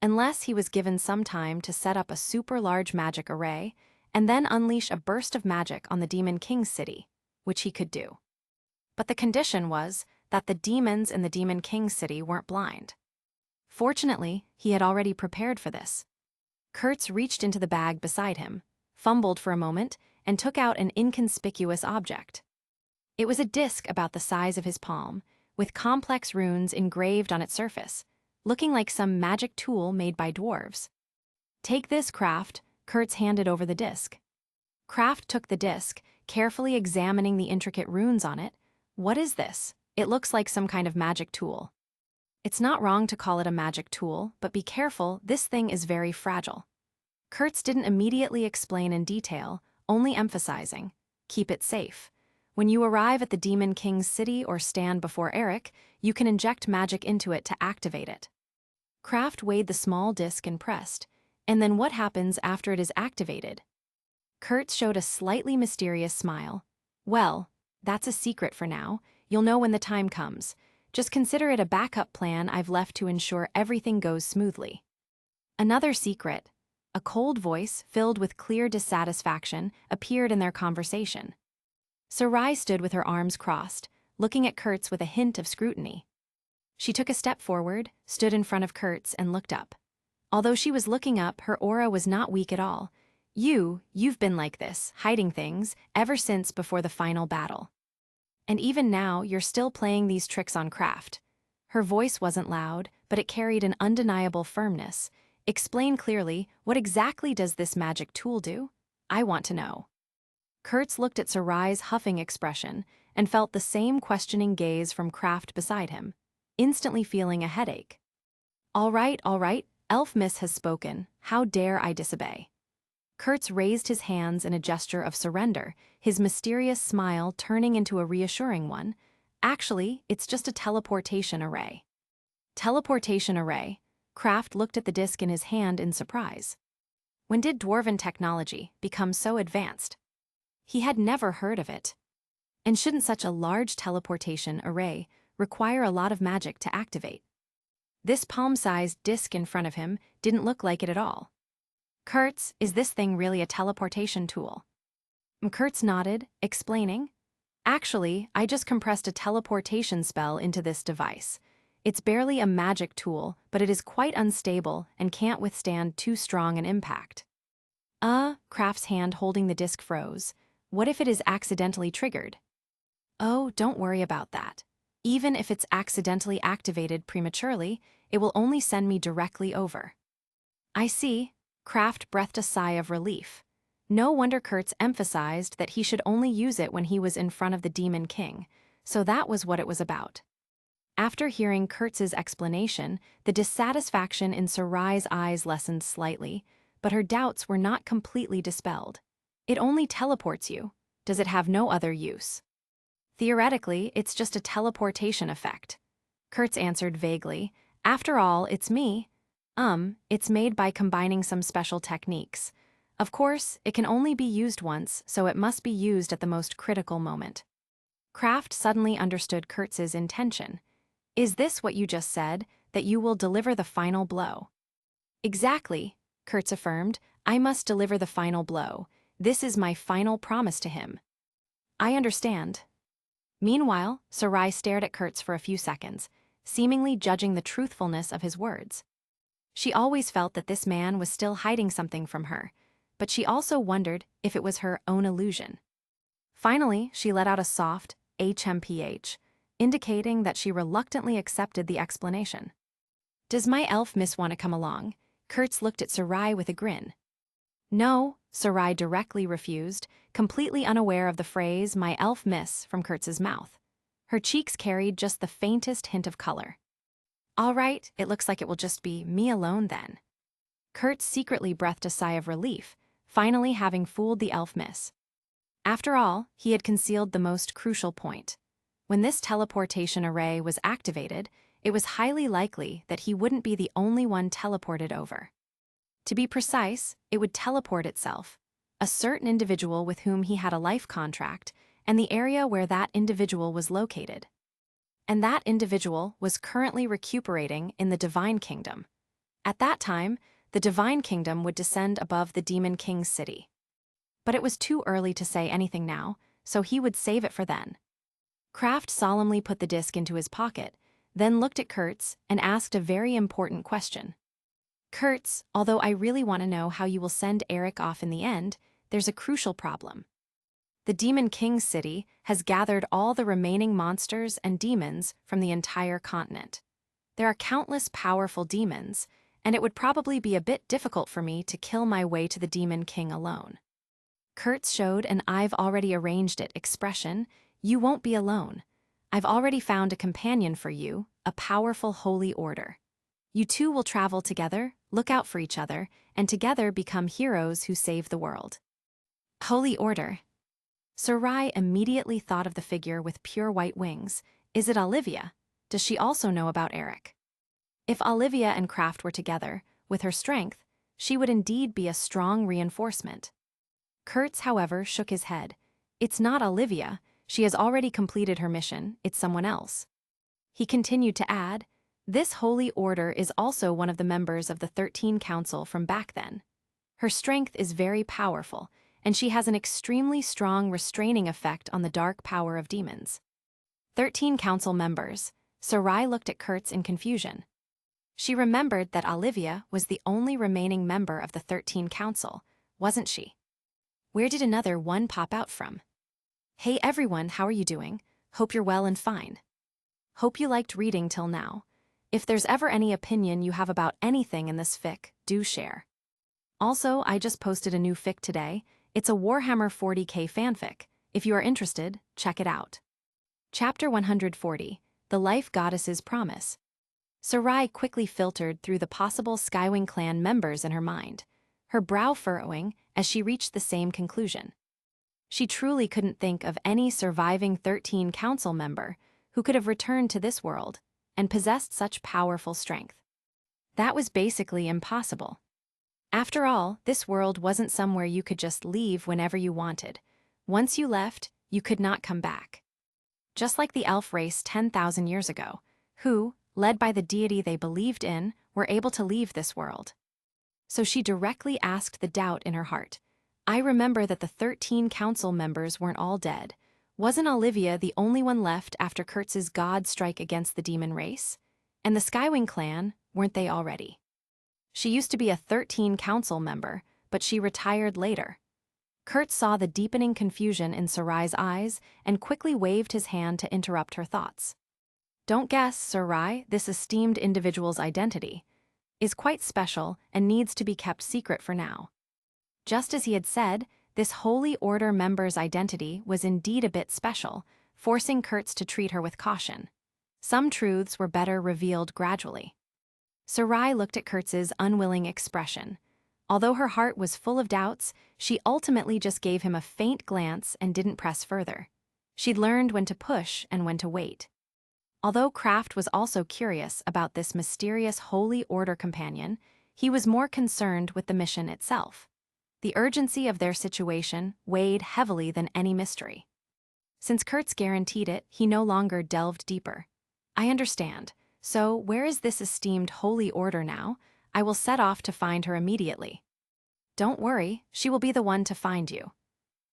Unless he was given some time to set up a super-large magic array, and then unleash a burst of magic on the Demon King's city, which he could do. But the condition was that the demons in the Demon King's city weren't blind. Fortunately, he had already prepared for this. Kurtz reached into the bag beside him, fumbled for a moment, and took out an inconspicuous object. It was a disc about the size of his palm, with complex runes engraved on its surface, looking like some magic tool made by dwarves. Take this, Kraft. Kurtz handed over the disc. Kraft took the disc, carefully examining the intricate runes on it. What is this? It looks like some kind of magic tool. It's not wrong to call it a magic tool, but be careful, this thing is very fragile. Kurtz didn't immediately explain in detail, only emphasizing, keep it safe. When you arrive at the Demon King's city or stand before Eric, you can inject magic into it to activate it. Kraft weighed the small disc and pressed. And then what happens after it is activated? Kurtz showed a slightly mysterious smile. Well, that's a secret for now. You'll know when the time comes. Just consider it a backup plan I've left to ensure everything goes smoothly. Another secret. A cold voice, filled with clear dissatisfaction, appeared in their conversation. Sarai stood with her arms crossed, looking at Kurtz with a hint of scrutiny. She took a step forward, stood in front of Kurtz, and looked up. Although she was looking up, her aura was not weak at all. You've been like this, hiding things, ever since before the final battle. And even now, you're still playing these tricks on Kraft. Her voice wasn't loud, but it carried an undeniable firmness. Explain clearly, what exactly does this magic tool do? I want to know. Kurtz looked at Sarai's huffing expression and felt the same questioning gaze from Kraft beside him, instantly feeling a headache. All right, Elf Miss has spoken. How dare I disobey? Kurtz raised his hands in a gesture of surrender, his mysterious smile turning into a reassuring one. Actually, it's just a teleportation array. Teleportation array? Kraft looked at the disc in his hand in surprise. When did dwarven technology become so advanced? He had never heard of it. And shouldn't such a large teleportation array require a lot of magic to activate? This palm-sized disc in front of him didn't look like it at all. Kurtz, is this thing really a teleportation tool? Kurtz nodded, explaining, actually, I just compressed a teleportation spell into this device. It's barely a magic tool, but it is quite unstable and can't withstand too strong an impact. Kraft's hand holding the disc froze. What if it is accidentally triggered? Oh, don't worry about that. Even if it's accidentally activated prematurely, it will only send me directly over. I see. Kraft breathed a sigh of relief. No wonder Kurtz emphasized that he should only use it when he was in front of the Demon King, so that was what it was about. After hearing Kurtz's explanation, the dissatisfaction in Sarai's eyes lessened slightly, but her doubts were not completely dispelled. It only teleports you. Does it have no other use? Theoretically, it's just a teleportation effect. Kurtz answered vaguely. After all, it's me. It's made by combining some special techniques. Of course, it can only be used once, so it must be used at the most critical moment. Kraft suddenly understood Kurtz's intention. Is this what you just said, that you will deliver the final blow? Exactly, Kurtz affirmed. I must deliver the final blow. This is my final promise to him. I understand. Meanwhile, Sarai stared at Kurtz for a few seconds, seemingly judging the truthfulness of his words. She always felt that this man was still hiding something from her, but she also wondered if it was her own illusion. Finally, she let out a soft HMPH, indicating that she reluctantly accepted the explanation. Does my elf miss want to come along? Kurtz looked at Sarai with a grin. No, Sarai directly refused, completely unaware of the phrase my elf miss from Kurtz's mouth. Her cheeks carried just the faintest hint of color. All right, it looks like it will just be me alone then. Kurtz secretly breathed a sigh of relief, finally having fooled the elf miss. After all, he had concealed the most crucial point. When this teleportation array was activated, it was highly likely that he wouldn't be the only one teleported over. To be precise, it would teleport itself, a certain individual with whom he had a life contract, and the area where that individual was located. And that individual was currently recuperating in the Divine Kingdom. At that time, the Divine Kingdom would descend above the Demon King's city. But it was too early to say anything now, so he would save it for then. Kraft solemnly put the disc into his pocket, then looked at Kurtz and asked a very important question. Kurtz, although I really want to know how you will send Eric off in the end, there's a crucial problem. The Demon King's city has gathered all the remaining monsters and demons from the entire continent. There are countless powerful demons, and it would probably be a bit difficult for me to kill my way to the Demon King alone. Kurtz showed an I've already arranged it expression. You won't be alone. I've already found a companion for you, a powerful holy order. You two will travel together, look out for each other, and together become heroes who save the world. Holy order. Sarai immediately thought of the figure with pure white wings. Is it Olivia? Does she also know about Eric? If Olivia and Kraft were together, with her strength, she would indeed be a strong reinforcement. Kurtz, however, shook his head. It's not Olivia. She has already completed her mission. It's someone else. He continued to add, this holy order is also one of the members of the 13 Council from back then. Her strength is very powerful, and she has an extremely strong restraining effect on the dark power of demons. 13 Council members. Sarai looked at Kurtz in confusion. She remembered that Olivia was the only remaining member of the 13 Council, wasn't she? Where did another one pop out from? Hey everyone, how are you doing? Hope you're well and fine. Hope you liked reading till now. If there's ever any opinion you have about anything in this fic, do share. Also, I just posted a new fic today. It's a Warhammer 40k fanfic. If you are interested, check it out. Chapter 140, The Life Goddess's Promise. Sarai quickly filtered through the possible Skywing clan members in her mind, her brow furrowing as she reached the same conclusion. She truly couldn't think of any surviving 13 council member who could have returned to this world and possessed such powerful strength. That was basically impossible. After all, this world wasn't somewhere you could just leave whenever you wanted. Once you left, you could not come back. Just like the elf race 10,000 years ago, who, led by the deity they believed in, were able to leave this world. So she directly asked the doubt in her heart. I remember that the 13 council members weren't all dead. Wasn't Olivia the only one left after Kurtz's god strike against the demon race? And the Skywing clan, weren't they already? She used to be a 13 council member, but she retired later. Kurtz saw the deepening confusion in Sarai's eyes and quickly waved his hand to interrupt her thoughts. Don't guess, Sarai, this esteemed individual's identity is quite special and needs to be kept secret for now. Just as he had said, this Holy Order member's identity was indeed a bit special, forcing Kurtz to treat her with caution. Some truths were better revealed gradually. Sarai looked at Kurtz's unwilling expression. Although her heart was full of doubts, she ultimately just gave him a faint glance and didn't press further. She'd learned when to push and when to wait. Although Kraft was also curious about this mysterious Holy Order companion, he was more concerned with the mission itself. The urgency of their situation weighed heavily than any mystery. Since Kurtz guaranteed it, he no longer delved deeper. I understand. So, where is this esteemed Holy Order now? I will set off to find her immediately. Don't worry, she will be the one to find you.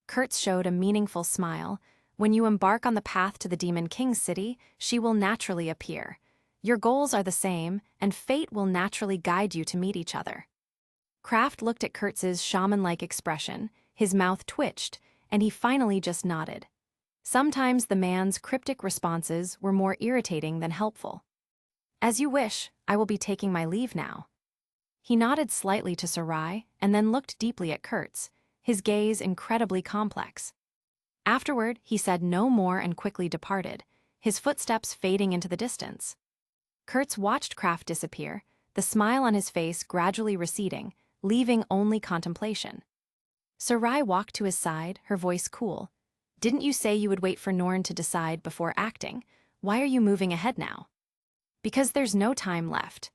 Kurtz showed a meaningful smile. When you embark on the path to the Demon King's city, she will naturally appear. Your goals are the same, and fate will naturally guide you to meet each other. Kraft looked at Kurtz's shaman-like expression, his mouth twitched, and he finally just nodded. Sometimes the man's cryptic responses were more irritating than helpful. As you wish, I will be taking my leave now. He nodded slightly to Sarai and then looked deeply at Kurtz, his gaze incredibly complex. Afterward, he said no more and quickly departed, his footsteps fading into the distance. Kurtz watched Kraft disappear, the smile on his face gradually receding, leaving only contemplation. Sarai walked to his side, her voice cool. Didn't you say you would wait for Norn to decide before acting? Why are you moving ahead now? Because there's no time left.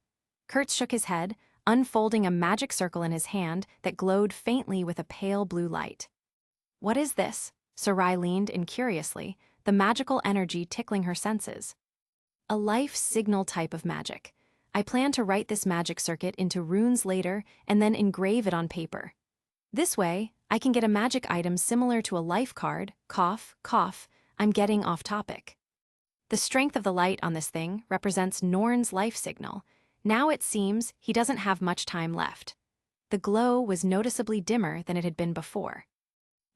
Kurtz shook his head, unfolding a magic circle in his hand that glowed faintly with a pale blue light. What is this? Sarai leaned in curiously, the magical energy tickling her senses. A life signal type of magic. I plan to write this magic circuit into runes later and then engrave it on paper. This way, I can get a magic item similar to a life card, cough, cough, I'm getting off topic. The strength of the light on this thing represents Norn's life signal. Now it seems he doesn't have much time left. The glow was noticeably dimmer than it had been before.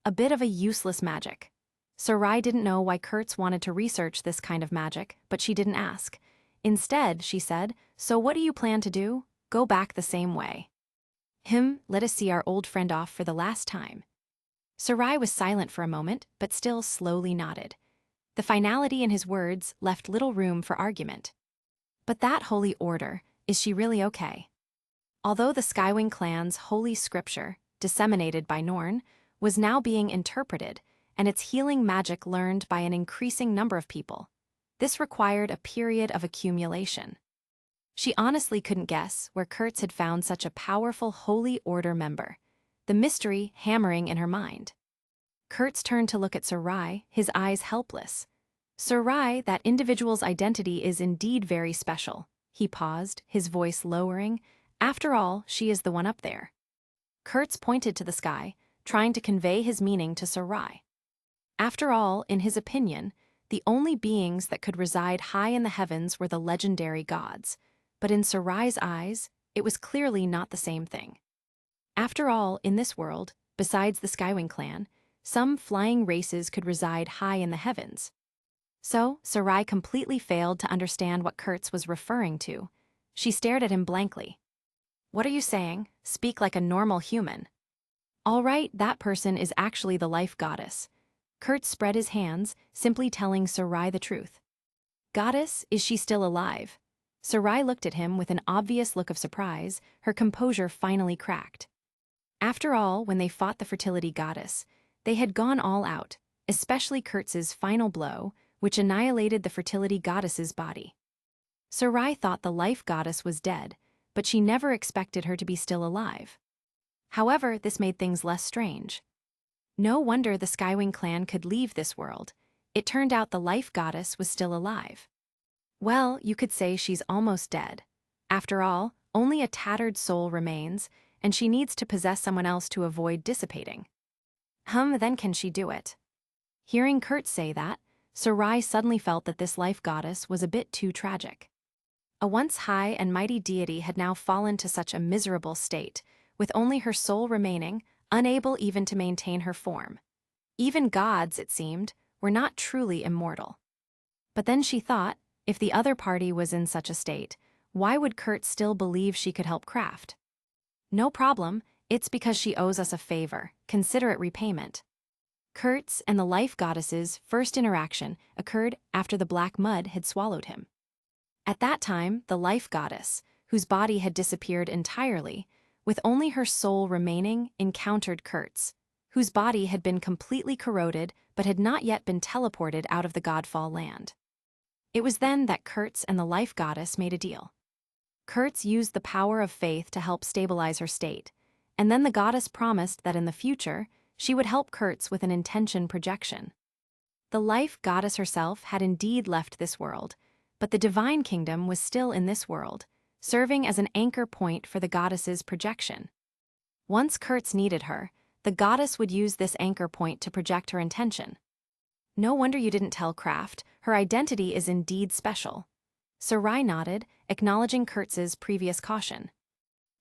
A bit of a useless magic. Sarai didn't know why Kurtz wanted to research this kind of magic, but she didn't ask. Instead, she said, so what do you plan to do? Go back the same way. Let us see our old friend off for the last time. Sarai was silent for a moment, but still slowly nodded. The finality in his words left little room for argument. But that holy order, is she really okay? Although the Skywing clan's holy scripture, disseminated by Norn, was now being interpreted, and its healing magic learned by an increasing number of people, this required a period of accumulation. She honestly couldn't guess where Kurtz had found such a powerful Holy Order member, the mystery hammering in her mind. Kurtz turned to look at Sarai, his eyes helpless. Sarai, that individual's identity is indeed very special. He paused, his voice lowering. After all, she is the one up there. Kurtz pointed to the sky, trying to convey his meaning to Sarai. After all, in his opinion, the only beings that could reside high in the heavens were the legendary gods. But in Sarai's eyes, it was clearly not the same thing. After all, in this world, besides the Skywing clan, some flying races could reside high in the heavens. So, Sarai completely failed to understand what Kurtz was referring to. She stared at him blankly. What are you saying? Speak like a normal human. All right, that person is actually the life goddess. Kurtz spread his hands, simply telling Sarai the truth. Goddess, is she still alive? Sarai looked at him with an obvious look of surprise, her composure finally cracked. After all, when they fought the fertility goddess, they had gone all out, especially Kurtz's final blow, which annihilated the fertility goddess's body. Sarai thought the life goddess was dead, but she never expected her to be still alive. However, this made things less strange. No wonder the Skywing clan could leave this world. It turned out the life goddess was still alive. Well, you could say she's almost dead. After all, only a tattered soul remains, and she needs to possess someone else to avoid dissipating. Then can she do it? Hearing Kurt say that, Sarai suddenly felt that this life goddess was a bit too tragic. A once high and mighty deity had now fallen to such a miserable state, with only her soul remaining, unable even to maintain her form. Even gods, it seemed, were not truly immortal. But then she thought, if the other party was in such a state, why would Kurt still believe she could help craft? No problem, it's because she owes us a favor, consider it repayment. Kurt's and the life goddess's first interaction occurred after the black mud had swallowed him. At that time, the life goddess, whose body had disappeared entirely, with only her soul remaining, encountered Kurt's, whose body had been completely corroded but had not yet been teleported out of the Godfall land. It was then that Kurt's and the life goddess made a deal. Kurt's used the power of faith to help stabilize her state, and then the goddess promised that in the future, she would help Kurt's with an intention projection. The life goddess herself had indeed left this world, but the divine kingdom was still in this world, serving as an anchor point for the goddess's projection. Once Kurt's needed her, the goddess would use this anchor point to project her intention. No wonder you didn't tell Kraft, her identity is indeed special. Sarai nodded, acknowledging Kurtz's previous caution.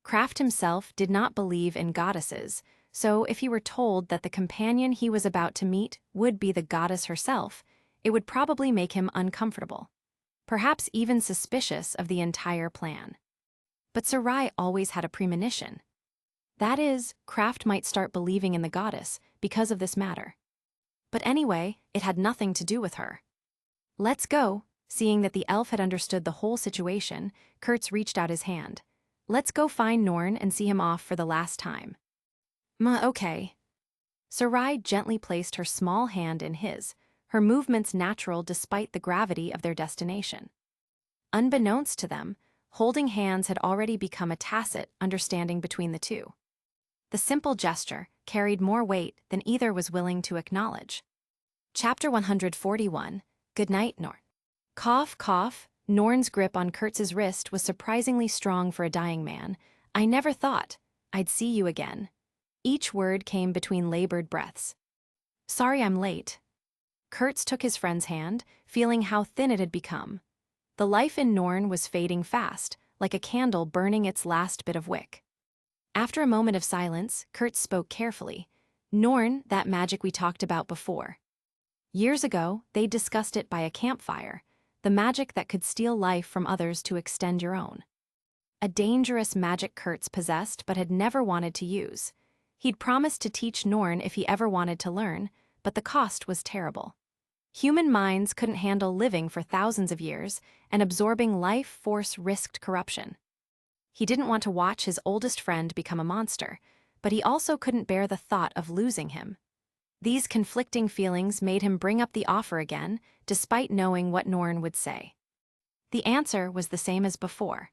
Kraft himself did not believe in goddesses, so if he were told that the companion he was about to meet would be the goddess herself, it would probably make him uncomfortable, perhaps even suspicious of the entire plan. But Sarai always had a premonition. That is, Kraft might start believing in the goddess because of this matter. But anyway, it had nothing to do with her. Let's go. Seeing that the elf had understood the whole situation, Kurtz reached out his hand. Let's go find Norn and see him off for the last time. Okay. Sarai gently placed her small hand in his, her movements natural despite the gravity of their destination. Unbeknownst to them, holding hands had already become a tacit understanding between the two. The simple gesture carried more weight than either was willing to acknowledge. Chapter 141, Good Night, Norn. Cough, cough. Norn's grip on Kurtz's wrist was surprisingly strong for a dying man. I never thought I'd see you again. Each word came between labored breaths. Sorry I'm late. Kurtz took his friend's hand, feeling how thin it had become. The life in Norn was fading fast, like a candle burning its last bit of wick. After a moment of silence, Kurtz spoke carefully. Norn, that magic we talked about before. Years ago, they discussed it by a campfire, the magic that could steal life from others to extend your own. A dangerous magic Kurtz possessed but had never wanted to use. He'd promised to teach Norn if he ever wanted to learn, but the cost was terrible. Human minds couldn't handle living for thousands of years, and absorbing life force risked corruption. He didn't want to watch his oldest friend become a monster, but he also couldn't bear the thought of losing him. These conflicting feelings made him bring up the offer again, despite knowing what Norn would say. The answer was the same as before.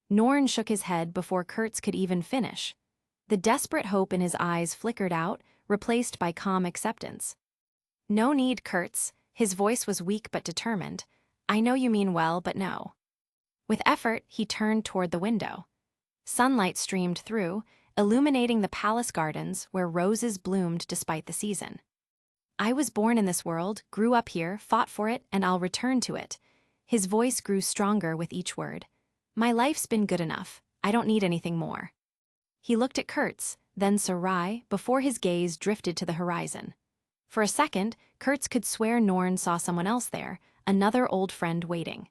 Norn shook his head before Kurtz could even finish. The desperate hope in his eyes flickered out, replaced by calm acceptance. No need, Kurtz. His voice was weak but determined. I know you mean well, but no. With effort, he turned toward the window. Sunlight streamed through, illuminating the palace gardens where roses bloomed despite the season. I was born in this world, grew up here, fought for it, and I'll return to it. His voice grew stronger with each word. My life's been good enough. I don't need anything more. He looked at Kurtz, then Sarai, before his gaze drifted to the horizon. For a second, Kurtz could swear Norn saw someone else there, another old friend waiting.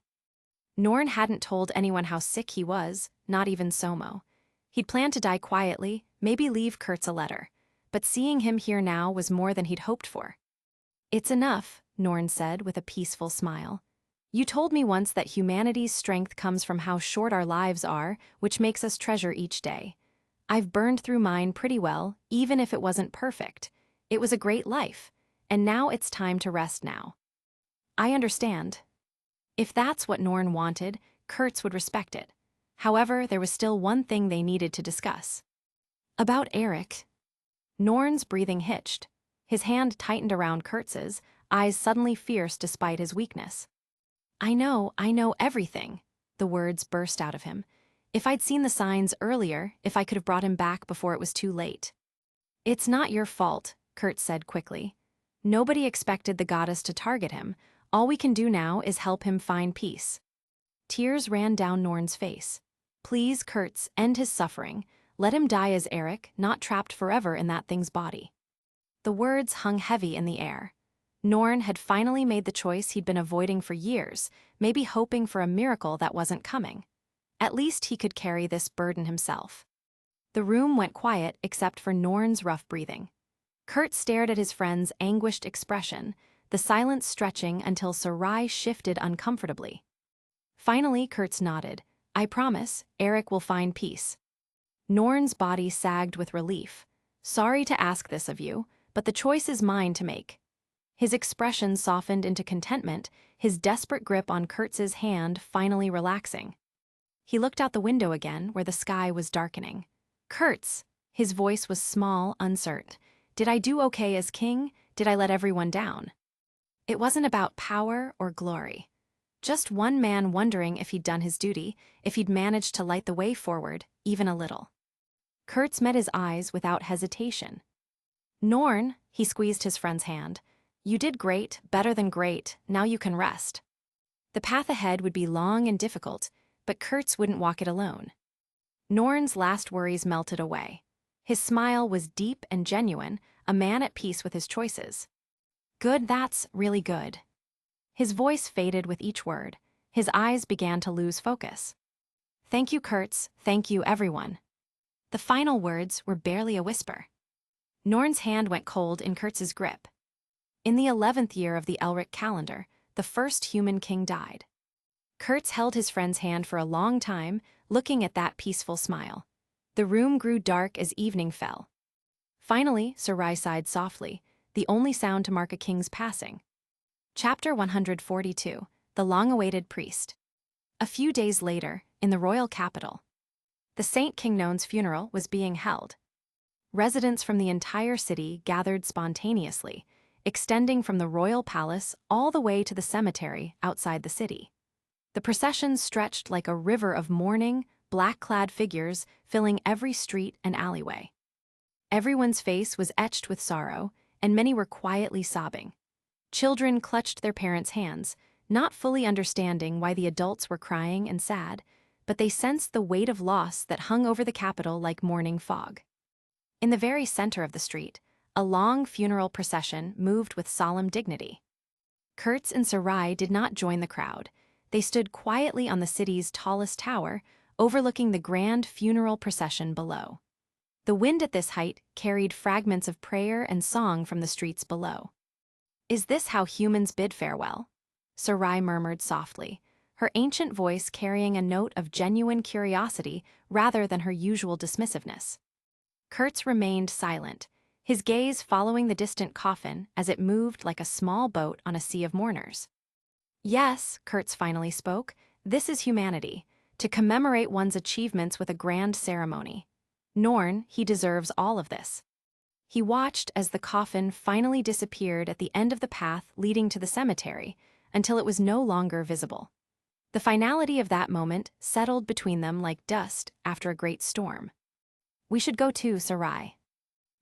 Norn hadn't told anyone how sick he was, not even Somo. He'd planned to die quietly, maybe leave Kurtz a letter, but seeing him here now was more than he'd hoped for. It's enough, Norn said with a peaceful smile. You told me once that humanity's strength comes from how short our lives are, which makes us treasure each day. I've burned through mine pretty well, even if it wasn't perfect. It was a great life, and now it's time to rest now. I understand. If that's what Norn wanted, Kurtz would respect it. However, there was still one thing they needed to discuss. About Eric. Norn's breathing hitched. His hand tightened around Kurtz's, eyes suddenly fierce despite his weakness. I know everything, the words burst out of him. If I'd seen the signs earlier, if I could have brought him back before it was too late. It's not your fault, Kurtz said quickly. Nobody expected the goddess to target him. All we can do now is help him find peace. Tears ran down Norn's face. Please, Kurtz, end his suffering. Let him die as Eric, not trapped forever in that thing's body. The words hung heavy in the air. Norn had finally made the choice he'd been avoiding for years, maybe hoping for a miracle that wasn't coming. At least he could carry this burden himself. The room went quiet except for Norn's rough breathing. Kurt stared at his friend's anguished expression, the silence stretching until Sarai shifted uncomfortably. Finally, Kurtz nodded. I promise, Eric will find peace. Norn's body sagged with relief. Sorry to ask this of you, but the choice is mine to make. His expression softened into contentment, his desperate grip on Kurtz's hand finally relaxing. He looked out the window again, where the sky was darkening. Kurtz! His voice was small, uncertain. Did I do okay as king? Did I let everyone down? It wasn't about power or glory. Just one man wondering if he'd done his duty, if he'd managed to light the way forward, even a little. Kurtz met his eyes without hesitation. Norn, he squeezed his friend's hand. You did great, better than great, now you can rest. The path ahead would be long and difficult, but Kurtz wouldn't walk it alone. Norn's last worries melted away. His smile was deep and genuine, a man at peace with his choices. Good, that's really good. His voice faded with each word. His eyes began to lose focus. Thank you, Kurtz. Thank you, everyone. The final words were barely a whisper. Norn's hand went cold in Kurtz's grip. In the 11th year of the Elric calendar, the first human king died. Kurtz held his friend's hand for a long time, looking at that peaceful smile. The room grew dark as evening fell. Finally, Sarai sighed softly, the only sound to mark a king's passing. Chapter 142, The Long-Awaited Priest. A few days later, in the royal capital, the Saint Kingnon's funeral was being held. Residents from the entire city gathered spontaneously, extending from the royal palace all the way to the cemetery outside the city. The procession stretched like a river of mourning, black-clad figures filling every street and alleyway. Everyone's face was etched with sorrow, and many were quietly sobbing. Children clutched their parents' hands, not fully understanding why the adults were crying and sad, but they sensed the weight of loss that hung over the capital like morning fog. In the very center of the street, a long funeral procession moved with solemn dignity. Kurtz and Sarai did not join the crowd. They stood quietly on the city's tallest tower, overlooking the grand funeral procession below. The wind at this height carried fragments of prayer and song from the streets below. Is this how humans bid farewell? Sarai murmured softly, her ancient voice carrying a note of genuine curiosity rather than her usual dismissiveness. Kurtz remained silent, his gaze following the distant coffin as it moved like a small boat on a sea of mourners. Yes, Kurtz finally spoke, this is humanity, to commemorate one's achievements with a grand ceremony. Norn, he deserves all of this. He watched as the coffin finally disappeared at the end of the path leading to the cemetery until it was no longer visible. The finality of that moment settled between them like dust after a great storm. We should go too, Sarai.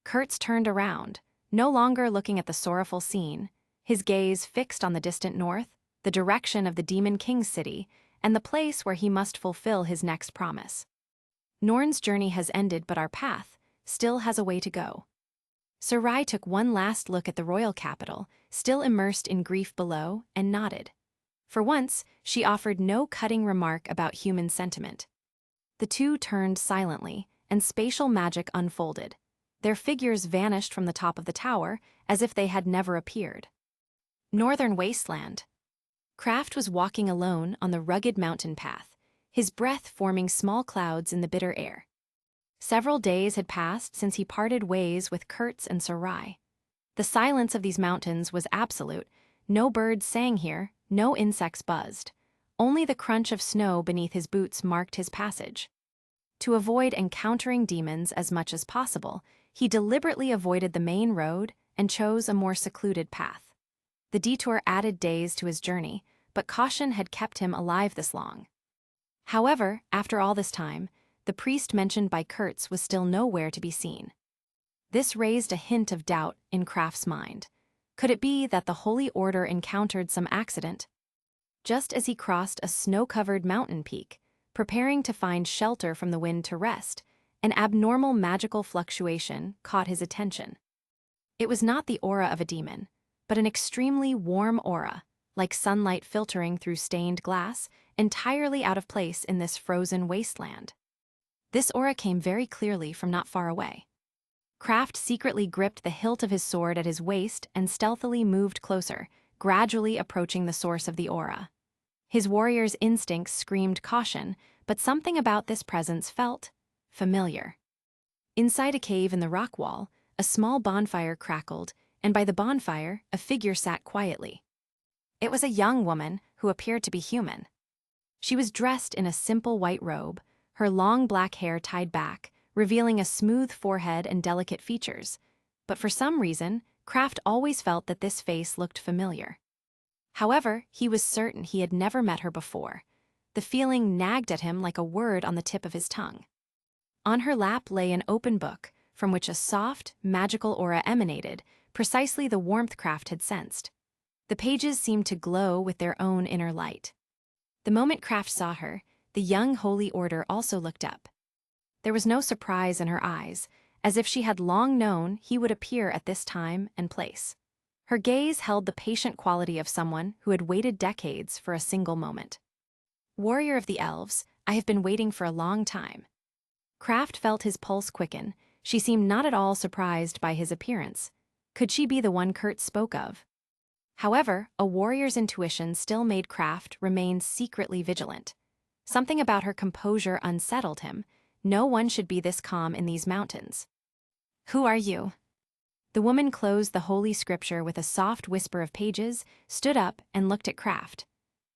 Kurtz turned around, no longer looking at the sorrowful scene, his gaze fixed on the distant north, the direction of the Demon King's city, and the place where he must fulfill his next promise. Norn's journey has ended, but our path still has a way to go. Sarai took one last look at the royal capital, still immersed in grief below, and nodded. For once, she offered no cutting remark about human sentiment. The two turned silently, and spatial magic unfolded. Their figures vanished from the top of the tower, as if they had never appeared. Northern Wasteland. Kraft was walking alone on the rugged mountain path, his breath forming small clouds in the bitter air. Several days had passed since he parted ways with Kurtz and Sarai. The silence of these mountains was absolute. No birds sang here, no insects buzzed. Only the crunch of snow beneath his boots marked his passage. To avoid encountering demons as much as possible, he deliberately avoided the main road and chose a more secluded path. The detour added days to his journey, but caution had kept him alive this long. However, after all this time, the priest mentioned by Kurtz was still nowhere to be seen. This raised a hint of doubt in Kraft's mind. Could it be that the Holy Order encountered some accident? Just as he crossed a snow-covered mountain peak, preparing to find shelter from the wind to rest, an abnormal magical fluctuation caught his attention. It was not the aura of a demon, but an extremely warm aura, like sunlight filtering through stained glass, entirely out of place in this frozen wasteland. This aura came very clearly from not far away. Kraft secretly gripped the hilt of his sword at his waist and stealthily moved closer, gradually approaching the source of the aura. His warrior's instincts screamed caution, but something about this presence felt familiar. Inside a cave in the rock wall, a small bonfire crackled, and by the bonfire, a figure sat quietly. It was a young woman who appeared to be human. She was dressed in a simple white robe, her long black hair tied back, revealing a smooth forehead and delicate features. But for some reason, Kraft always felt that this face looked familiar. However, he was certain he had never met her before. The feeling nagged at him like a word on the tip of his tongue. On her lap lay an open book, from which a soft, magical aura emanated, precisely the warmth Kraft had sensed. The pages seemed to glow with their own inner light. The moment Kraft saw her, the young Holy Order also looked up. There was no surprise in her eyes, as if she had long known he would appear at this time and place. Her gaze held the patient quality of someone who had waited decades for a single moment. "Warrior of the Elves, I have been waiting for a long time." Kraft felt his pulse quicken. She seemed not at all surprised by his appearance. Could she be the one Kurt spoke of? However, a warrior's intuition still made Kraft remain secretly vigilant. Something about her composure unsettled him. No one should be this calm in these mountains. "Who are you?" The woman closed the holy scripture with a soft whisper of pages, stood up, and looked at Kraft.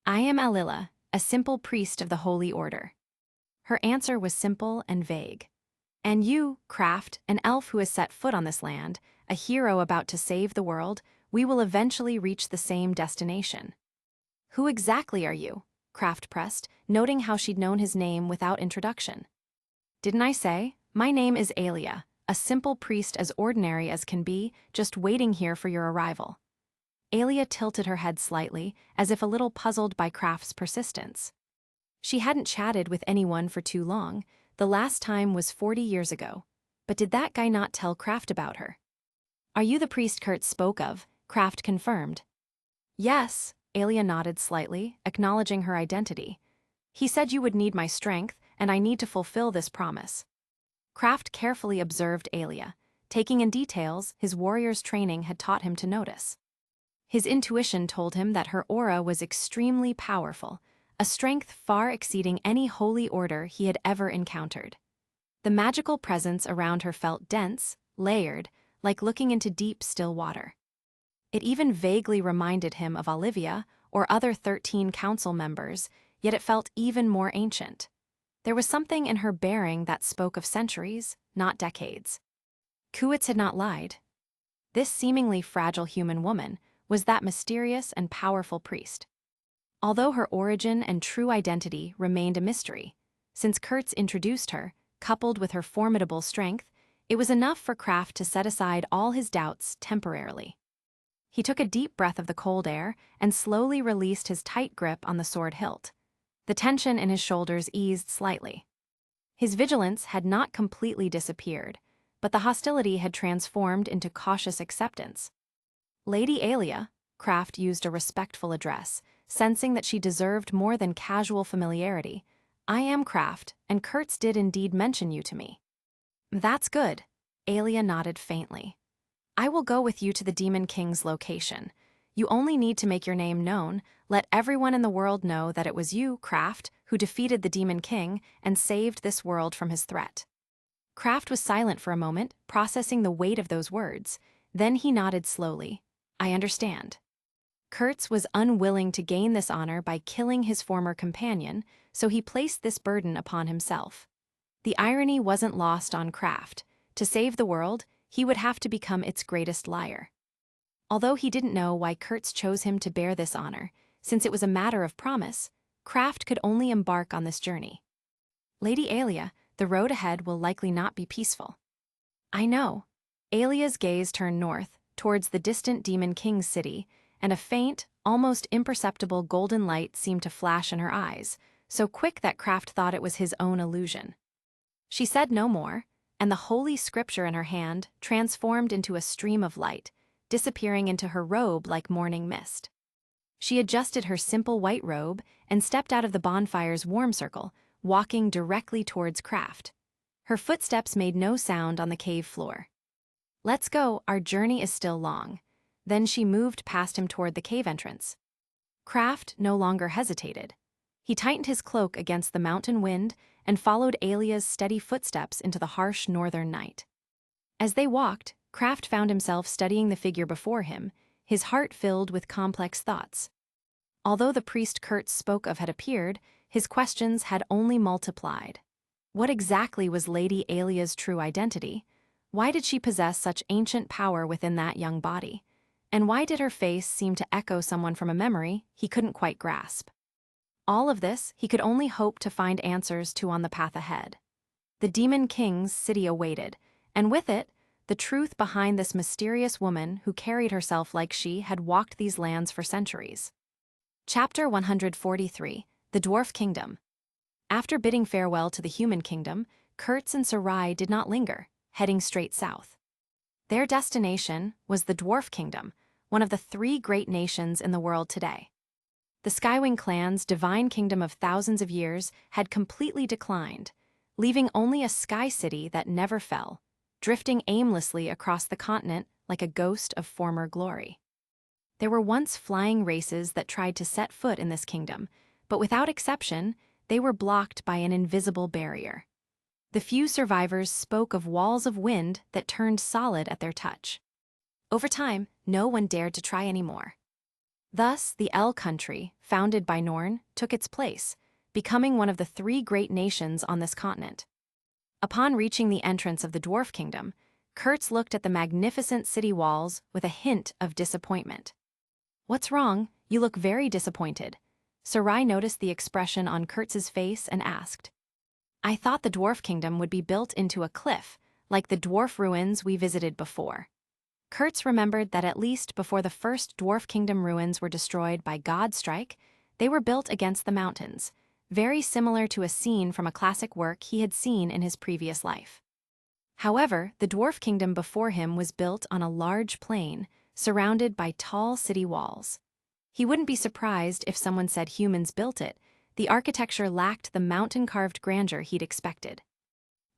"I am Alila, a simple priest of the Holy Order." Her answer was simple and vague. "And you, Kraft, an elf who has set foot on this land, a hero about to save the world, we will eventually reach the same destination." "Who exactly are you?" Kraft pressed, noting how she'd known his name without introduction. "Didn't I say? My name is Alia, a simple priest as ordinary as can be, just waiting here for your arrival." Alia tilted her head slightly, as if a little puzzled by Kraft's persistence. She hadn't chatted with anyone for too long. The last time was 40 years ago. But did that guy not tell Kraft about her? "Are you the priest Kurt spoke of?" Kraft confirmed. "Yes," Alia nodded slightly, acknowledging her identity. "He said you would need my strength, and I need to fulfill this promise." Kraft carefully observed Alia, taking in details his warrior's training had taught him to notice. His intuition told him that her aura was extremely powerful, a strength far exceeding any holy order he had ever encountered. The magical presence around her felt dense, layered, like looking into deep, still water. It even vaguely reminded him of Olivia or other 13 council members, yet it felt even more ancient. There was something in her bearing that spoke of centuries, not decades. Kuitz had not lied. This seemingly fragile human woman was that mysterious and powerful priest. Although her origin and true identity remained a mystery, since Kurtz introduced her, coupled with her formidable strength, it was enough for Kraft to set aside all his doubts temporarily. He took a deep breath of the cold air and slowly released his tight grip on the sword hilt. The tension in his shoulders eased slightly. His vigilance had not completely disappeared, but the hostility had transformed into cautious acceptance. "Lady Alia," Kraft used a respectful address, sensing that she deserved more than casual familiarity. "I am Kraft, and Kurtz did indeed mention you to me." "That's good," Alia nodded faintly. "I will go with you to the Demon King's location. You only need to make your name known. Let everyone in the world know that it was you, Kraft, who defeated the Demon King and saved this world from his threat." Kraft was silent for a moment, processing the weight of those words. Then he nodded slowly. "I understand." Kurtz was unwilling to gain this honor by killing his former companion, so he placed this burden upon himself. The irony wasn't lost on Kraft. To save the world, he would have to become its greatest liar. Although he didn't know why Kurtz chose him to bear this honor, since it was a matter of promise, Kraft could only embark on this journey. Lady Aelia, the road ahead will likely not be peaceful. I know. Aelia's gaze turned north, towards the distant Demon King's city, and a faint, almost imperceptible golden light seemed to flash in her eyes, so quick that Kraft thought it was his own illusion. She said no more, and the holy scripture in her hand transformed into a stream of light, disappearing into her robe like morning mist. She adjusted her simple white robe and stepped out of the bonfire's warm circle, walking directly towards Kraft. Her footsteps made no sound on the cave floor. "Let's go, our journey is still long." Then she moved past him toward the cave entrance. Kraft no longer hesitated. He tightened his cloak against the mountain wind and followed Aelia's steady footsteps into the harsh northern night. As they walked, Kraft found himself studying the figure before him, his heart filled with complex thoughts. Although the priest Kurtz spoke of had appeared, his questions had only multiplied. What exactly was Lady Aelia's true identity? Why did she possess such ancient power within that young body? And why did her face seem to echo someone from a memory he couldn't quite grasp? All of this he could only hope to find answers to on the path ahead. The Demon King's city awaited, and with it, the truth behind this mysterious woman who carried herself like she had walked these lands for centuries. Chapter 143, The Dwarf Kingdom. After bidding farewell to the human kingdom, Kurtz and Sarai did not linger, heading straight south. Their destination was the Dwarf Kingdom, one of the 3 great nations in the world today. The Skywing clan's divine kingdom of thousands of years had completely declined, leaving only a sky city that never fell, drifting aimlessly across the continent like a ghost of former glory. There were once flying races that tried to set foot in this kingdom, but without exception, they were blocked by an invisible barrier. The few survivors spoke of walls of wind that turned solid at their touch. Over time, no one dared to try anymore. Thus, the El country, founded by Norn, took its place, becoming one of the 3 great nations on this continent. Upon reaching the entrance of the Dwarf Kingdom, Kurtz looked at the magnificent city walls with a hint of disappointment. "What's wrong? You look very disappointed." Sarai noticed the expression on Kurtz's face and asked. "I thought the Dwarf Kingdom would be built into a cliff, like the dwarf ruins we visited before." Kurtz remembered that at least before the first Dwarf Kingdom ruins were destroyed by Godstrike, they were built against the mountains, very similar to a scene from a classic work he had seen in his previous life. However, the Dwarf Kingdom before him was built on a large plain, surrounded by tall city walls. He wouldn't be surprised if someone said humans built it. The architecture lacked the mountain-carved grandeur he'd expected.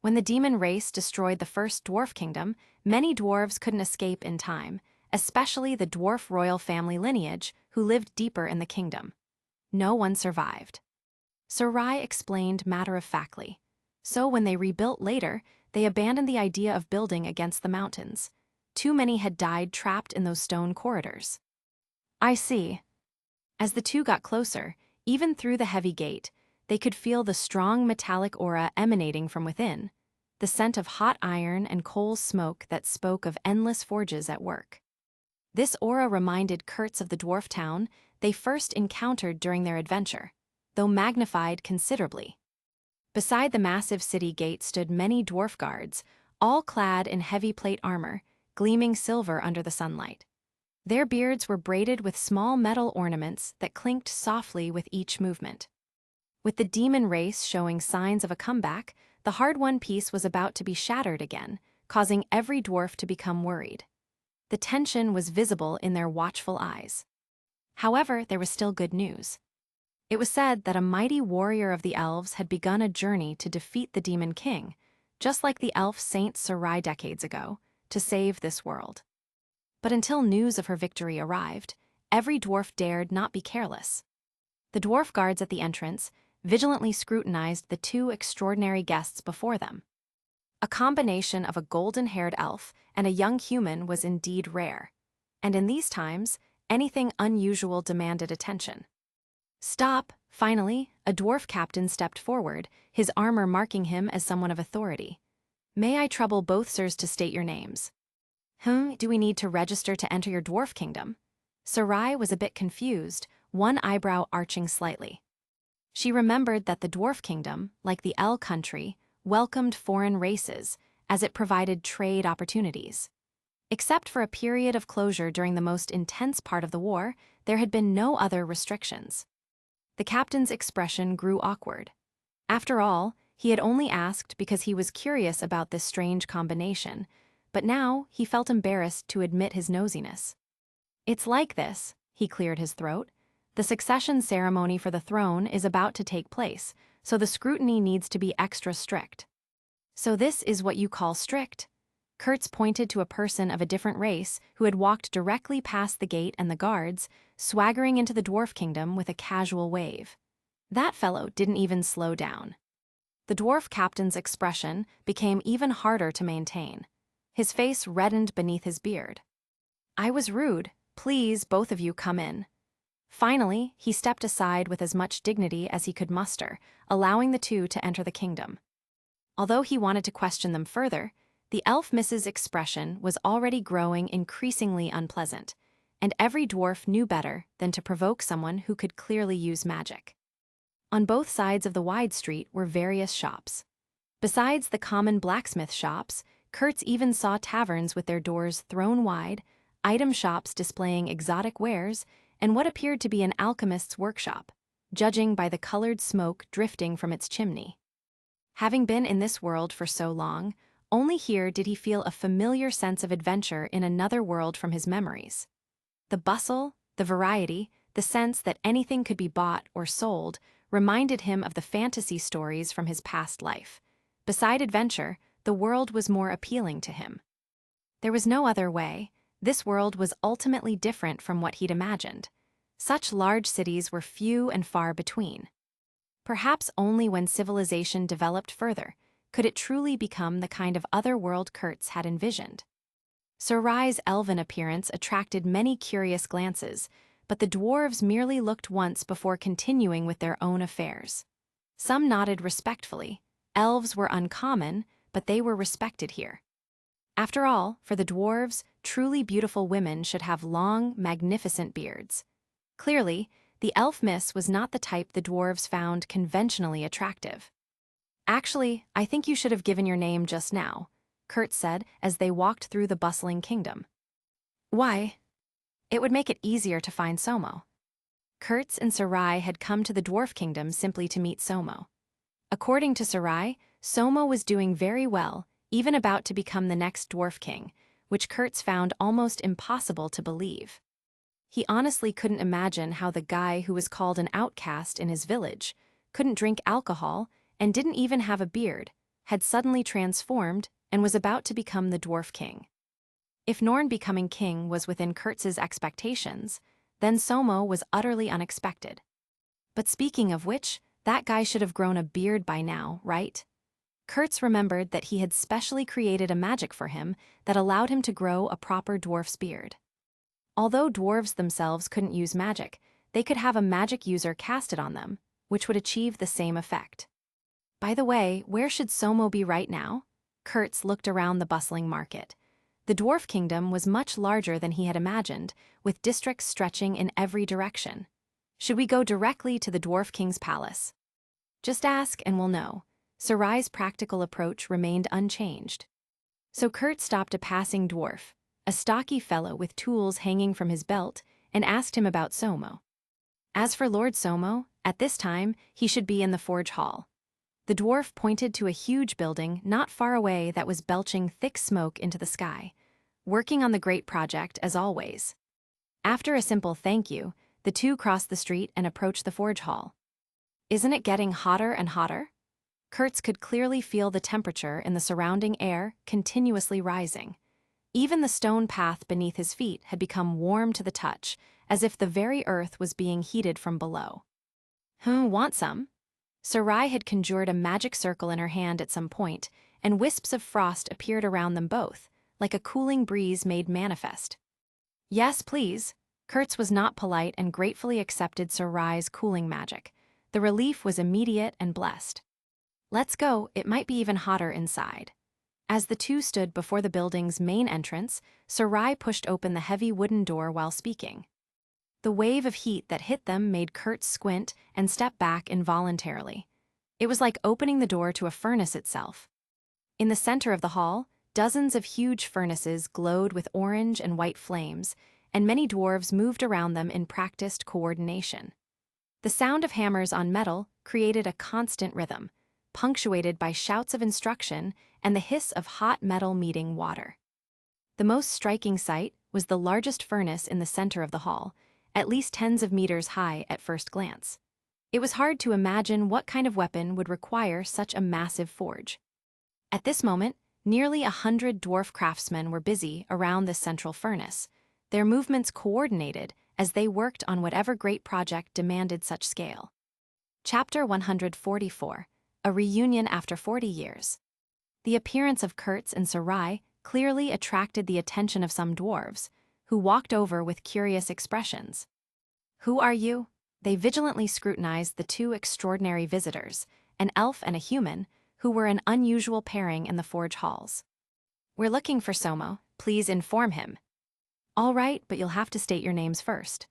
When the demon race destroyed the first Dwarf Kingdom, many dwarves couldn't escape in time, especially the dwarf royal family lineage who lived deeper in the kingdom. No one survived. Sarai explained matter-of-factly. So when they rebuilt later, they abandoned the idea of building against the mountains. Too many had died trapped in those stone corridors. "I see." As the two got closer, even through the heavy gate, they could feel the strong metallic aura emanating from within, the scent of hot iron and coal smoke that spoke of endless forges at work. This aura reminded Kurtz of the dwarf town they first encountered during their adventure, though magnified considerably. Beside the massive city gate stood many dwarf guards, all clad in heavy plate armor, gleaming silver under the sunlight. Their beards were braided with small metal ornaments that clinked softly with each movement. With the demon race showing signs of a comeback, the hard-won peace was about to be shattered again, causing every dwarf to become worried. The tension was visible in their watchful eyes. However, there was still good news. It was said that a mighty warrior of the elves had begun a journey to defeat the Demon King, just like the elf Saint Sarai decades ago, to save this world. But until news of her victory arrived, every dwarf dared not be careless. The dwarf guards at the entrance vigilantly scrutinized the 2 extraordinary guests before them. A combination of a golden-haired elf and a young human was indeed rare, and in these times, anything unusual demanded attention. "Stop, Finally, a dwarf captain stepped forward, his armor marking him as someone of authority. "May I trouble both sirs to state your names?" Do we need to register to enter your dwarf kingdom?" Sarai was a bit confused, one eyebrow arching slightly. She remembered that the dwarf kingdom, like the El country, welcomed foreign races, as it provided trade opportunities. Except for a period of closure during the most intense part of the war, there had been no other restrictions. The captain's expression grew awkward. After all, he had only asked because he was curious about this strange combination, but now he felt embarrassed to admit his nosiness. "It's like this," he cleared his throat. "The succession ceremony for the throne is about to take place, so the scrutiny needs to be extra strict." "So this is what you call strict?" Kurtz pointed to a person of a different race who had walked directly past the gate and the guards, swaggering into the dwarf kingdom with a casual wave. That fellow didn't even slow down. The dwarf captain's expression became even harder to maintain. His face reddened beneath his beard. "I was rude. Please, both of you come in." Finally, he stepped aside with as much dignity as he could muster, allowing the two to enter the kingdom. Although he wanted to question them further, the elf miss's expression was already growing increasingly unpleasant, and every dwarf knew better than to provoke someone who could clearly use magic. On both sides of the wide street were various shops. Besides the common blacksmith shops, Kurtz even saw taverns with their doors thrown wide, item shops displaying exotic wares, and what appeared to be an alchemist's workshop, judging by the colored smoke drifting from its chimney. Having been in this world for so long, only here did he feel a familiar sense of adventure in another world from his memories. The bustle, the variety, the sense that anything could be bought or sold reminded him of the fantasy stories from his past life. Beside adventure, the world was more appealing to him. There was no other way. This world was ultimately different from what he'd imagined. Such large cities were few and far between. Perhaps only when civilization developed further could it truly become the kind of other world Kurtz had envisioned. Sarai's elven appearance attracted many curious glances, but the dwarves merely looked once before continuing with their own affairs. Some nodded respectfully. Elves were uncommon, but they were respected here. After all, for the dwarves, truly beautiful women should have long, magnificent beards. Clearly, the elf miss was not the type the dwarves found conventionally attractive. "Actually, I think you should have given your name just now," Kurtz said as they walked through the bustling kingdom. "Why?" "It would make it easier to find Somo." Kurtz and Sarai had come to the dwarf kingdom simply to meet Somo. According to Sarai, Somo was doing very well, even about to become the next dwarf king, which Kurtz found almost impossible to believe. He honestly couldn't imagine how the guy who was called an outcast in his village, couldn't drink alcohol, and didn't even have a beard, had suddenly transformed and was about to become the dwarf king. If Norn becoming king was within Kurtz's expectations, then Somo was utterly unexpected. But speaking of which, that guy should have grown a beard by now, right? Kurtz remembered that he had specially created a magic for him that allowed him to grow a proper dwarf's beard. Although dwarves themselves couldn't use magic, they could have a magic user cast it on them, which would achieve the same effect. By the way, where should Somo be right now? Kurtz looked around the bustling market. The dwarf kingdom was much larger than he had imagined, with districts stretching in every direction. Should we go directly to the dwarf king's palace? Just ask and we'll know. Sarai's practical approach remained unchanged. So Kurtz stopped a passing dwarf, a stocky fellow with tools hanging from his belt, and asked him about Somo. As for Lord Somo, at this time, he should be in the forge hall. The dwarf pointed to a huge building not far away that was belching thick smoke into the sky, working on the great project as always. After a simple thank you, the two crossed the street and approached the forge hall. Isn't it getting hotter and hotter? Kurtz could clearly feel the temperature in the surrounding air continuously rising. Even the stone path beneath his feet had become warm to the touch, as if the very earth was being heated from below. Want some? Sarai had conjured a magic circle in her hand at some point, and wisps of frost appeared around them both, like a cooling breeze made manifest. Yes, please. Kurtz was not polite and gratefully accepted Sarai's cooling magic. The relief was immediate and blessed. Let's go, it might be even hotter inside. As the two stood before the building's main entrance, Sarai pushed open the heavy wooden door while speaking. The wave of heat that hit them made Kurt squint and step back involuntarily. It was like opening the door to a furnace itself. In the center of the hall, dozens of huge furnaces glowed with orange and white flames, and many dwarves moved around them in practiced coordination. The sound of hammers on metal created a constant rhythm, punctuated by shouts of instruction and the hiss of hot metal meeting water. The most striking sight was the largest furnace in the center of the hall, at least tens of meters high at first glance. It was hard to imagine what kind of weapon would require such a massive forge. At this moment, nearly 100 dwarf craftsmen were busy around this central furnace, their movements coordinated as they worked on whatever great project demanded such scale. Chapter 144, A Reunion After 40 Years. The appearance of Kurtz and Sarai clearly attracted the attention of some dwarves, who walked over with curious expressions. "Who are you?" They vigilantly scrutinized the two extraordinary visitors, an elf and a human, who were an unusual pairing in the forge halls. "We're looking for Somo, please inform him." "All right, but you'll have to state your names first."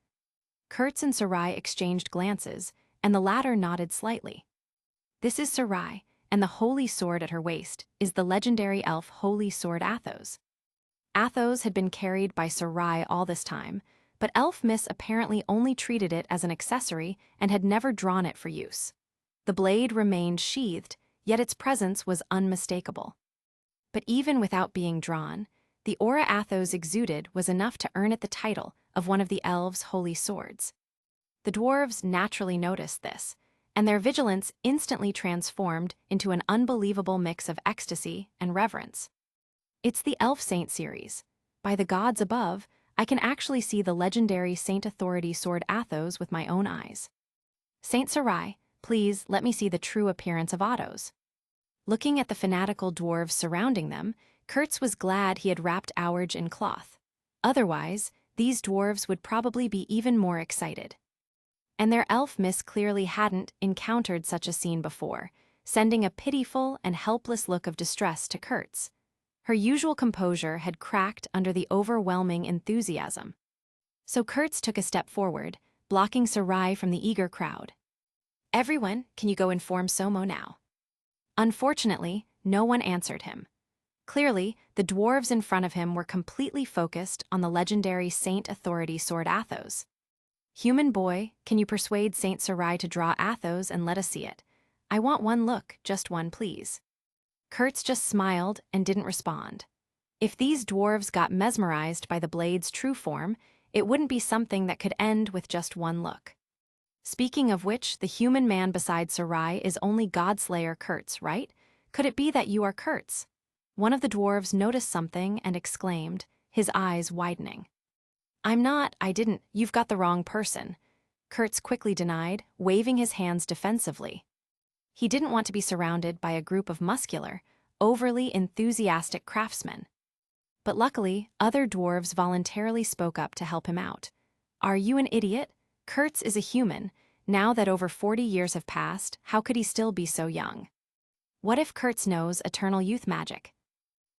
Kurtz and Sarai exchanged glances, and the latter nodded slightly. "This is Sarai, and the holy sword at her waist is the legendary elf Holy Sword Athos." Athos had been carried by Sarai all this time, but Elf Miss apparently only treated it as an accessory and had never drawn it for use. The blade remained sheathed, yet its presence was unmistakable. But even without being drawn, the aura Athos exuded was enough to earn it the title of one of the elves' holy swords. The dwarves naturally noticed this, and their vigilance instantly transformed into an unbelievable mix of ecstasy and reverence. "It's the Elf Saint series. By the gods above, I can actually see the legendary Saint Authority Sword Athos with my own eyes. Saint Sarai, please let me see the true appearance of Athos." Looking at the fanatical dwarves surrounding them, Kurtz was glad he had wrapped Auerge in cloth. Otherwise, these dwarves would probably be even more excited. And their elf miss clearly hadn't encountered such a scene before, sending a pitiful and helpless look of distress to Kurtz. Her usual composure had cracked under the overwhelming enthusiasm. So Kurtz took a step forward, blocking Sarai from the eager crowd. "Everyone, can you go inform Somo now?" Unfortunately, no one answered him. Clearly, the dwarves in front of him were completely focused on the legendary Saint Authority Sword Athos. "Human boy, can you persuade Saint Sarai to draw Athos and let us see it? I want one look, just one, please." Kurtz just smiled and didn't respond. If these dwarves got mesmerized by the blade's true form, it wouldn't be something that could end with just one look. Speaking of which, the human man beside Sarai is only Godslayer Kurtz, right? Could it be that you are Kurtz? One of the dwarves noticed something and exclaimed, his eyes widening. "I'm not, I didn't, you've got the wrong person," Kurtz quickly denied, waving his hands defensively. He didn't want to be surrounded by a group of muscular, overly enthusiastic craftsmen. But luckily, other dwarves voluntarily spoke up to help him out. "Are you an idiot? Kurtz is a human. Now that over 40 years have passed, how could he still be so young? What if Kurtz knows eternal youth magic?"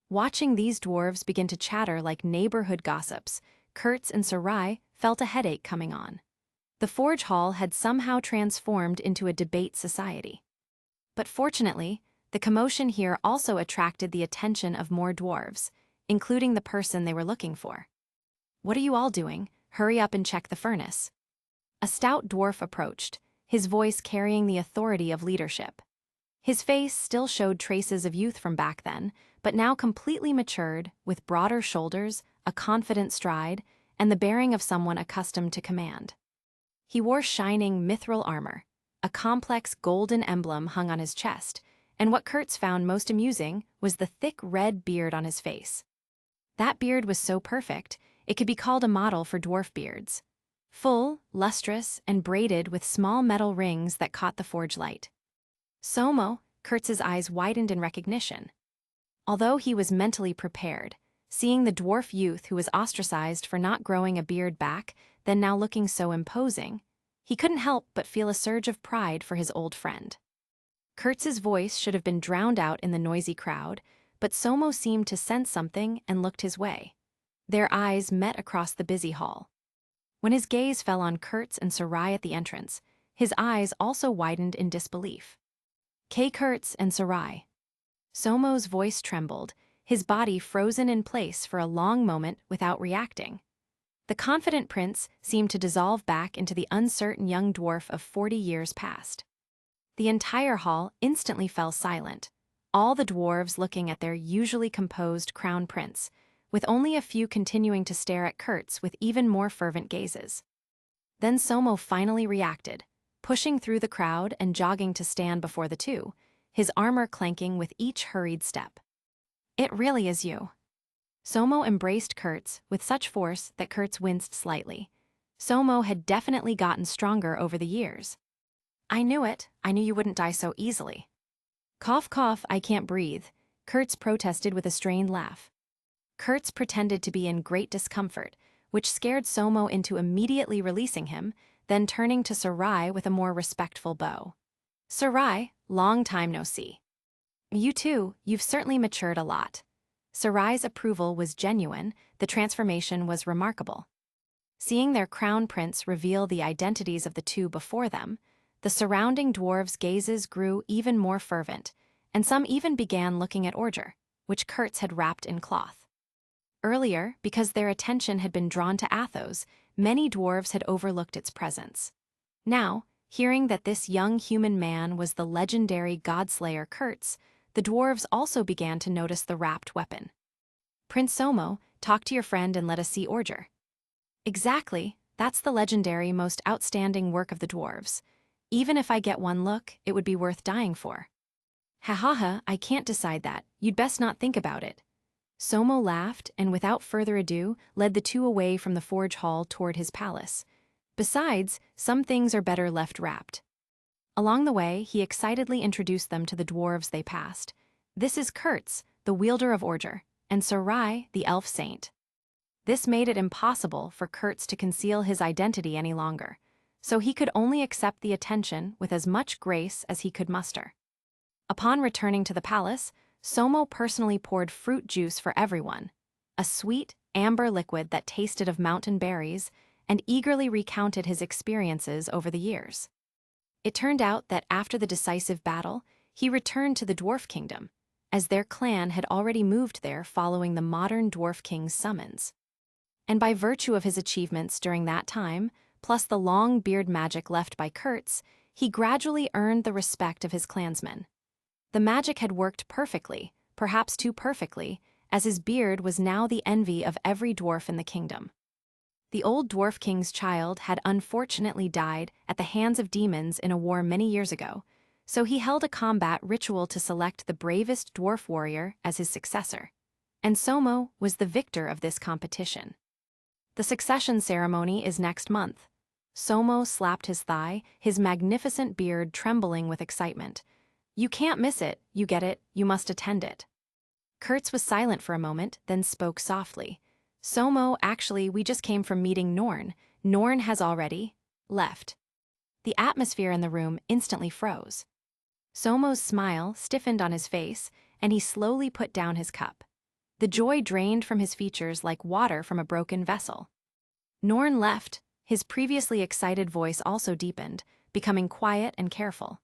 Watching these dwarves begin to chatter like neighborhood gossips, Kurtz and Sarai felt a headache coming on. The forge hall had somehow transformed into a debate society. But fortunately, the commotion here also attracted the attention of more dwarves, including the person they were looking for. "What are you all doing? Hurry up and check the furnace." A stout dwarf approached, his voice carrying the authority of leadership. His face still showed traces of youth from back then, but now completely matured, with broader shoulders, a confident stride, and the bearing of someone accustomed to command. He wore shining mithril armor. A complex golden emblem hung on his chest, and what Kurtz found most amusing was the thick red beard on his face. That beard was so perfect, it could be called a model for dwarf beards. Full, lustrous, and braided with small metal rings that caught the forge light. "Somo," Kurtz's eyes widened in recognition. Although he was mentally prepared, seeing the dwarf youth who was ostracized for not growing a beard back, then now looking so imposing, He couldn't help but feel a surge of pride for his old friend. Kurtz's voice should have been drowned out in the noisy crowd, but Somo seemed to sense something and looked his way. Their eyes met across the busy hall. When his gaze fell on Kurtz and Sarai at the entrance, his eyes also widened in disbelief. Kurtz and Sarai. Somo's voice trembled, his body frozen in place for a long moment without reacting. The confident prince seemed to dissolve back into the uncertain young dwarf of 40 years past. The entire hall instantly fell silent, all the dwarves looking at their usually composed crown prince, with only a few continuing to stare at Kurtz with even more fervent gazes. Then Somo finally reacted, pushing through the crowd and jogging to stand before the two, his armor clanking with each hurried step. "It really is you." Somo embraced Kurtz with such force that Kurtz winced slightly. Somo had definitely gotten stronger over the years. "I knew it. I knew you wouldn't die so easily." "Cough, cough, I can't breathe," Kurtz protested with a strained laugh. Kurtz pretended to be in great discomfort, which scared Somo into immediately releasing him, then turning to Sarai with a more respectful bow. "Sarai, long time no see." "You too, you've certainly matured a lot." Sarai's approval was genuine, the transformation was remarkable. Seeing their crown prince reveal the identities of the two before them, the surrounding dwarves' gazes grew even more fervent, and some even began looking at Orger, which Kurtz had wrapped in cloth. Earlier, because their attention had been drawn to Athos, many dwarves had overlooked its presence. Now, hearing that this young human man was the legendary godslayer Kurtz, the dwarves also began to notice the wrapped weapon. "Prince Somo, talk to your friend and let us see Orger." "Exactly, that's the legendary most outstanding work of the dwarves. Even if I get one look, it would be worth dying for." "Ha ha ha, I can't decide that, you'd best not think about it." Somo laughed and without further ado led the two away from the forge hall toward his palace. Besides, some things are better left wrapped. Along the way, he excitedly introduced them to the dwarves they passed. "This is Kurtz, the wielder of Orger, and Sarai, the elf saint." This made it impossible for Kurtz to conceal his identity any longer, so he could only accept the attention with as much grace as he could muster. Upon returning to the palace, Somo personally poured fruit juice for everyone, a sweet, amber liquid that tasted of mountain berries, and eagerly recounted his experiences over the years. It turned out that after the decisive battle, he returned to the Dwarf Kingdom, as their clan had already moved there following the modern Dwarf King's summons. And by virtue of his achievements during that time, plus the long beard magic left by Kurtz, he gradually earned the respect of his clansmen. The magic had worked perfectly, perhaps too perfectly, as his beard was now the envy of every dwarf in the kingdom. The old Dwarf King's child had unfortunately died at the hands of demons in a war many years ago, so he held a combat ritual to select the bravest dwarf warrior as his successor, and Somo was the victor of this competition. The succession ceremony is next month. Somo slapped his thigh, his magnificent beard trembling with excitement. "You can't miss it, you get it, you must attend it." Kurtz was silent for a moment, then spoke softly. "Somo, actually, we just came from meeting Norn. Norn has already left." The atmosphere in the room instantly froze. Somo's smile stiffened on his face, and he slowly put down his cup. The joy drained from his features like water from a broken vessel. Norn left, his previously excited voice also deepened, becoming quiet and careful.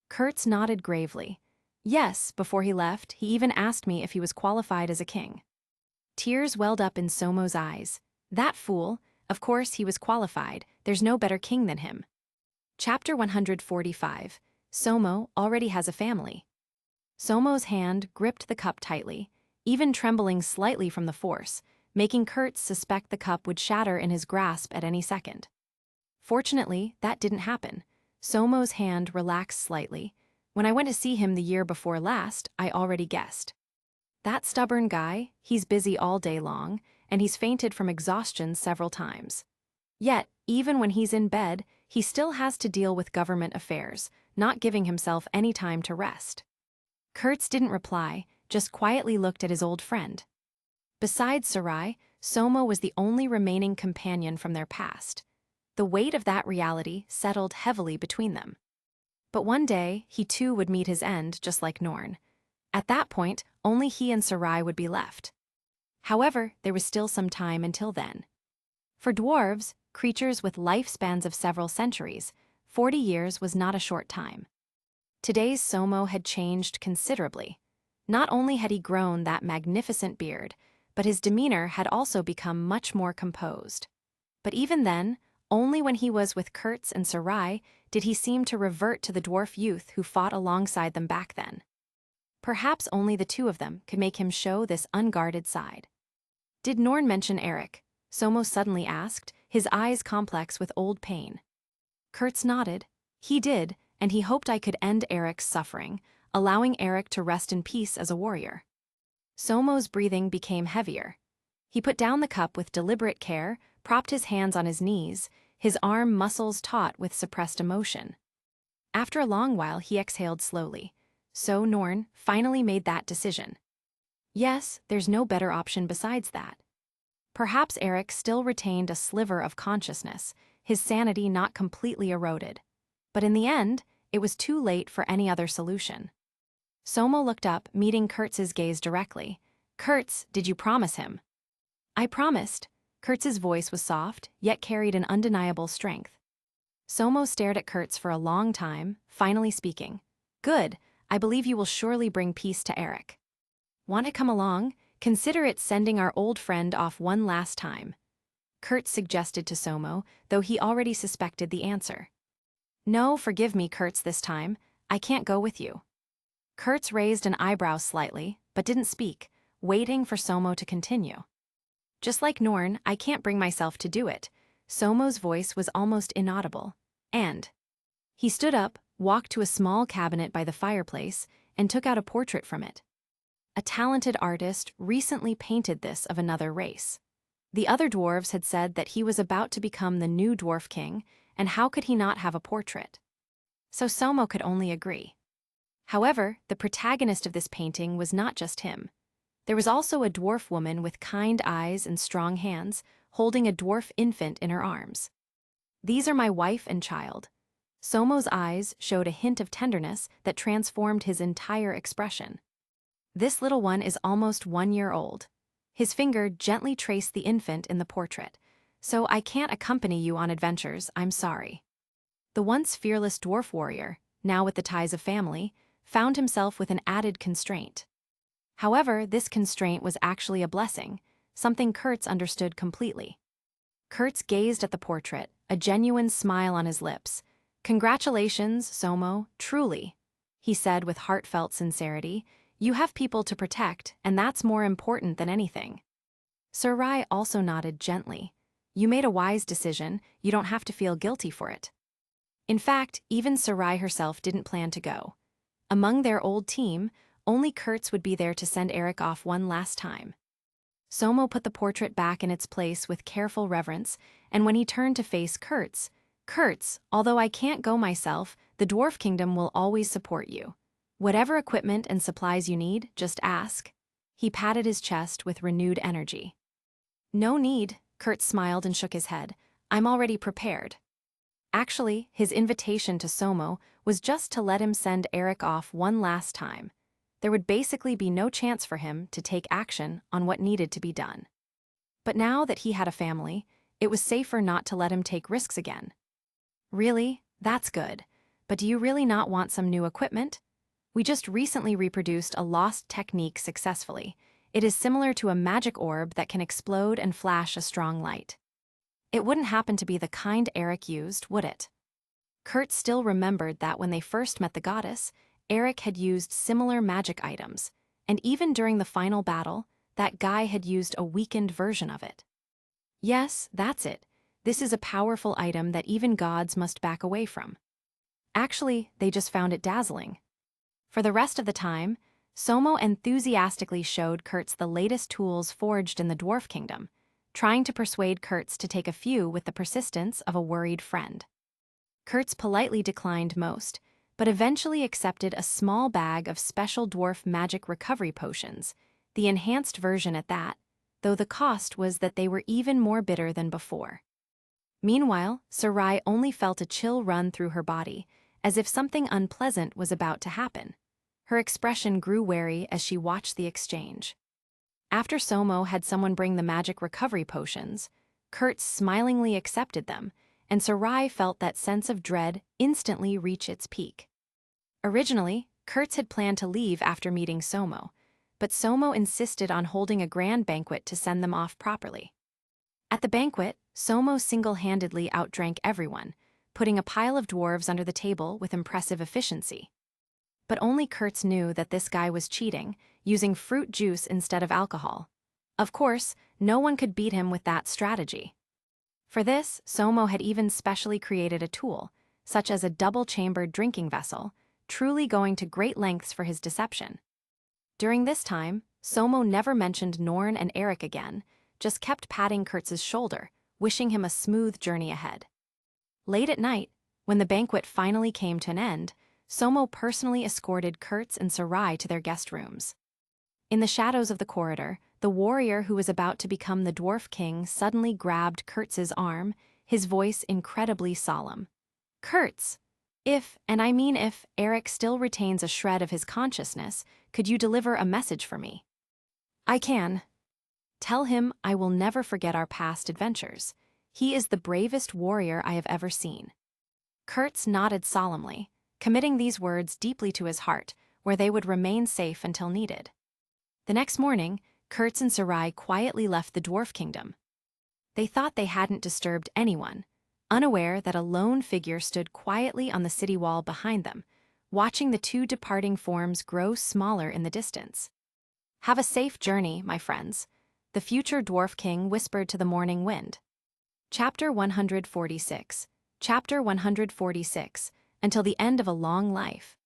Kurtz nodded gravely. "Yes, before he left, he even asked me if he was qualified as a king." Tears welled up in Somo's eyes. That fool, of course he was qualified, there's no better king than him. Chapter 145. Somo already has a family. Somo's hand gripped the cup tightly, even trembling slightly from the force, making Kurtz suspect the cup would shatter in his grasp at any second. Fortunately, that didn't happen. Somo's hand relaxed slightly. "When I went to see him the year before last, I already guessed. That stubborn guy, he's busy all day long, and he's fainted from exhaustion several times. Yet, even when he's in bed, he still has to deal with government affairs, not giving himself any time to rest." Kurtz didn't reply, just quietly looked at his old friend. Besides Sarai, Somo was the only remaining companion from their past. The weight of that reality settled heavily between them. But one day, he too would meet his end just like Norn. At that point, only he and Sarai would be left. However, there was still some time until then. For dwarves, creatures with lifespans of several centuries, 40 years was not a short time. Today's SOUSOU had changed considerably. Not only had he grown that magnificent beard, but his demeanor had also become much more composed. But even then, only when he was with Kurtz and Sarai did he seem to revert to the dwarf youth who fought alongside them back then. Perhaps only the two of them could make him show this unguarded side. Did Norn mention Eric? SOUSOU suddenly asked, his eyes complex with old pain. Kurtz nodded. He did, and he hoped I could end Eric's suffering, allowing Eric to rest in peace as a warrior. SOUSOU's breathing became heavier. He put down the cup with deliberate care, propped his hands on his knees, his arm muscles taut with suppressed emotion. After a long while, he exhaled slowly. So Norn finally made that decision. Yes, there's no better option besides that. Perhaps Eric still retained a sliver of consciousness, his sanity not completely eroded. But in the end, it was too late for any other solution. SOUSOU looked up, meeting Kurtz's gaze directly. Kurtz, did you promise him? I promised. Kurtz's voice was soft, yet carried an undeniable strength. SOUSOU stared at Kurtz for a long time, finally speaking. Good, I believe you will surely bring peace to Eric. Want to come along? Consider it sending our old friend off one last time. Kurtz suggested to SOUSOU, though he already suspected the answer. No, forgive me, Kurtz, this time. I can't go with you. Kurtz raised an eyebrow slightly, but didn't speak, waiting for SOUSOU to continue. Just like Norn, I can't bring myself to do it. SOUSOU's voice was almost inaudible. And he stood up, walked to a small cabinet by the fireplace, and took out a portrait from it. A talented artist recently painted this of another race. The other dwarves had said that he was about to become the new dwarf king, and how could he not have a portrait? So SOUSOU could only agree. However, the protagonist of this painting was not just him. There was also a dwarf woman with kind eyes and strong hands, holding a dwarf infant in her arms. These are my wife and child. SOUSOU's eyes showed a hint of tenderness that transformed his entire expression. This little one is almost 1 year old. His finger gently traced the infant in the portrait. So I can't accompany you on adventures, I'm sorry. The once fearless dwarf warrior, now with the ties of family, found himself with an added constraint. However, this constraint was actually a blessing, something Kurtz understood completely. Kurtz gazed at the portrait, a genuine smile on his lips. Congratulations, SOUSOU, truly, he said with heartfelt sincerity. You have people to protect, and that's more important than anything. Sarai also nodded gently. You made a wise decision, you don't have to feel guilty for it. In fact, even Sarai herself didn't plan to go. Among their old team, only Kurtz would be there to send Eric off one last time. SOUSOU put the portrait back in its place with careful reverence, and when he turned to face Kurtz, although I can't go myself, the Dwarf Kingdom will always support you. Whatever equipment and supplies you need, just ask. He patted his chest with renewed energy. No need, Kurtz smiled and shook his head. I'm already prepared. Actually, his invitation to SOUSOU was just to let him send Eric off one last time. There would basically be no chance for him to take action on what needed to be done. But now that he had a family, it was safer not to let him take risks again. Really? That's good. But do you really not want some new equipment? We just recently reproduced a lost technique successfully. It is similar to a magic orb that can explode and flash a strong light. It wouldn't happen to be the kind Eric used, would it? Kurt still remembered that when they first met the goddess, Eric had used similar magic items, and even during the final battle, that guy had used a weakened version of it. Yes, that's it. This is a powerful item that even gods must back away from. Actually, they just found it dazzling. For the rest of the time, SOUSOU enthusiastically showed Kurtz the latest tools forged in the Dwarf Kingdom, trying to persuade Kurtz to take a few with the persistence of a worried friend. Kurtz politely declined most, but eventually accepted a small bag of special dwarf magic recovery potions, the enhanced version at that, though the cost was that they were even more bitter than before. Meanwhile, Sarai only felt a chill run through her body, as if something unpleasant was about to happen. Her expression grew wary as she watched the exchange. After Somo had someone bring the magic recovery potions, Kurtz smilingly accepted them, and Sarai felt that sense of dread instantly reach its peak. Originally, Kurtz had planned to leave after meeting Somo, but Somo insisted on holding a grand banquet to send them off properly. At the banquet, Somo single-handedly outdrank everyone, putting a pile of dwarves under the table with impressive efficiency. But only Kurtz knew that this guy was cheating, using fruit juice instead of alcohol. Of course, no one could beat him with that strategy. For this, Somo had even specially created a tool, such as a double-chambered drinking vessel, truly going to great lengths for his deception. During this time, Somo never mentioned Norn and Eric again, just kept patting Kurtz's shoulder, wishing him a smooth journey ahead. Late at night, when the banquet finally came to an end, Somo personally escorted Kurtz and Sarai to their guest rooms. In the shadows of the corridor, the warrior who was about to become the dwarf king suddenly grabbed Kurtz's arm, his voice incredibly solemn. "Kurtz, if, and I mean if, Eric still retains a shred of his consciousness, could you deliver a message for me?" "I can. Tell him I will never forget our past adventures. He is the bravest warrior I have ever seen." Kurtz nodded solemnly, committing these words deeply to his heart, where they would remain safe until needed. The next morning, Kurtz and Sarai quietly left the dwarf kingdom. They thought they hadn't disturbed anyone, unaware that a lone figure stood quietly on the city wall behind them, watching the two departing forms grow smaller in the distance. "Have a safe journey, my friends," the future dwarf king whispered to the morning wind. Chapter 146. Chapter 146. Until the end of a long life.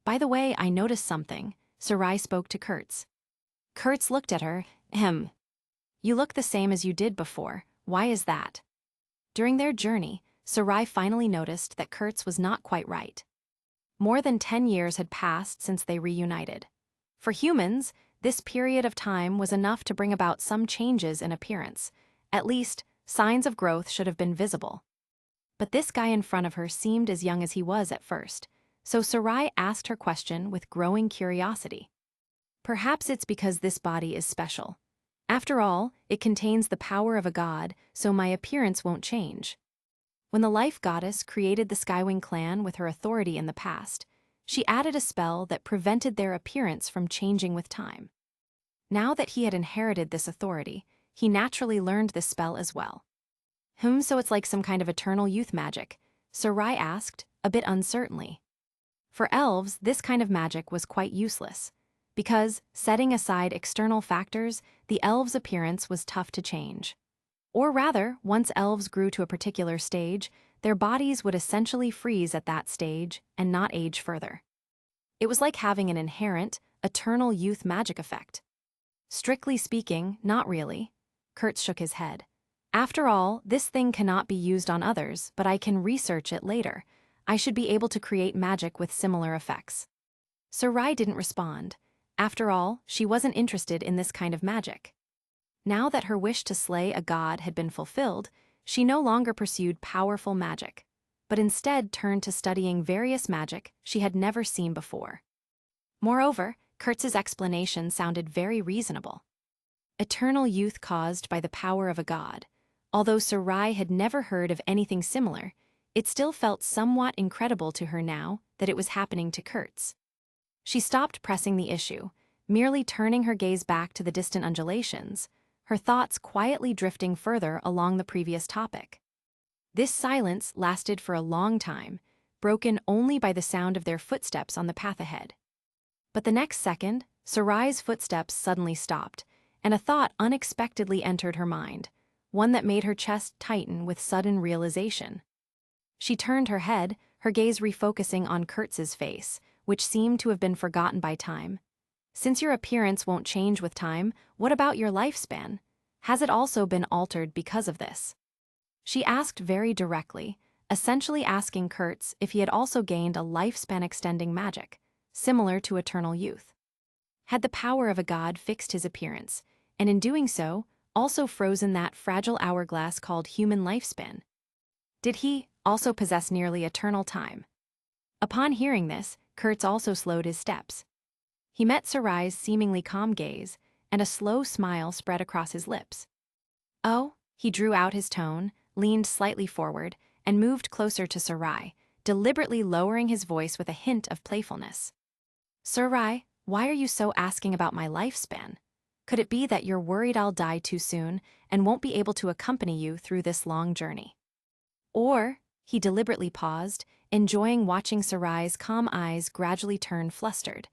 "By the way, I noticed something," Sarai spoke to Kurtz. Kurtz looked at her. "You look the same as you did before. Why is that?" During their journey, Sarai finally noticed that Kurtz was not quite right. More than 10 years had passed since they reunited. For humans, this period of time was enough to bring about some changes in appearance. At least, signs of growth should have been visible. But this guy in front of her seemed as young as he was at first, so Sarai asked her question with growing curiosity. "Perhaps it's because this body is special. After all, it contains the power of a god, so my appearance won't change. When the life goddess created the Skywing clan with her authority in the past, she added a spell that prevented their appearance from changing with time. Now that he had inherited this authority, he naturally learned this spell as well." So it's like some kind of eternal youth magic?" Sarai asked, a bit uncertainly. For elves, this kind of magic was quite useless, because, setting aside external factors, the elves' appearance was tough to change. Or rather, once elves grew to a particular stage, their bodies would essentially freeze at that stage and not age further. It was like having an inherent, eternal youth magic effect. "Strictly speaking, not really." Kurtz shook his head. "After all, this thing cannot be used on others, but I can research it later. I should be able to create magic with similar effects." Sarai didn't respond. After all, she wasn't interested in this kind of magic. Now that her wish to slay a god had been fulfilled, she no longer pursued powerful magic, but instead turned to studying various magic she had never seen before. Moreover, Kurtz's explanation sounded very reasonable. Eternal youth caused by the power of a god. Although Sarai had never heard of anything similar, it still felt somewhat incredible to her now that it was happening to Kurtz. She stopped pressing the issue, merely turning her gaze back to the distant undulations, her thoughts quietly drifting further along the previous topic. This silence lasted for a long time, broken only by the sound of their footsteps on the path ahead. But the next second, Sarai's footsteps suddenly stopped, and a thought unexpectedly entered her mind, one that made her chest tighten with sudden realization. She turned her head, her gaze refocusing on Kurtz's face, which seemed to have been forgotten by time. "Since your appearance won't change with time, what about your lifespan? Has it also been altered because of this?" She asked very directly, essentially asking Kurtz if he had also gained a lifespan-extending magic, similar to eternal youth. Had the power of a god fixed his appearance, and in doing so, also frozen that fragile hourglass called human lifespan? Did he also possess nearly eternal time? Upon hearing this, Kurtz also slowed his steps. He met Sarai's seemingly calm gaze, and a slow smile spread across his lips. Oh, he drew out his tone, leaned slightly forward, and moved closer to Sarai, deliberately lowering his voice with a hint of playfulness. Sarai, why are you so asking about my lifespan? Could it be that you're worried I'll die too soon and won't be able to accompany you through this long journey? Or, he deliberately paused, enjoying watching Sarai's calm eyes gradually turn flustered.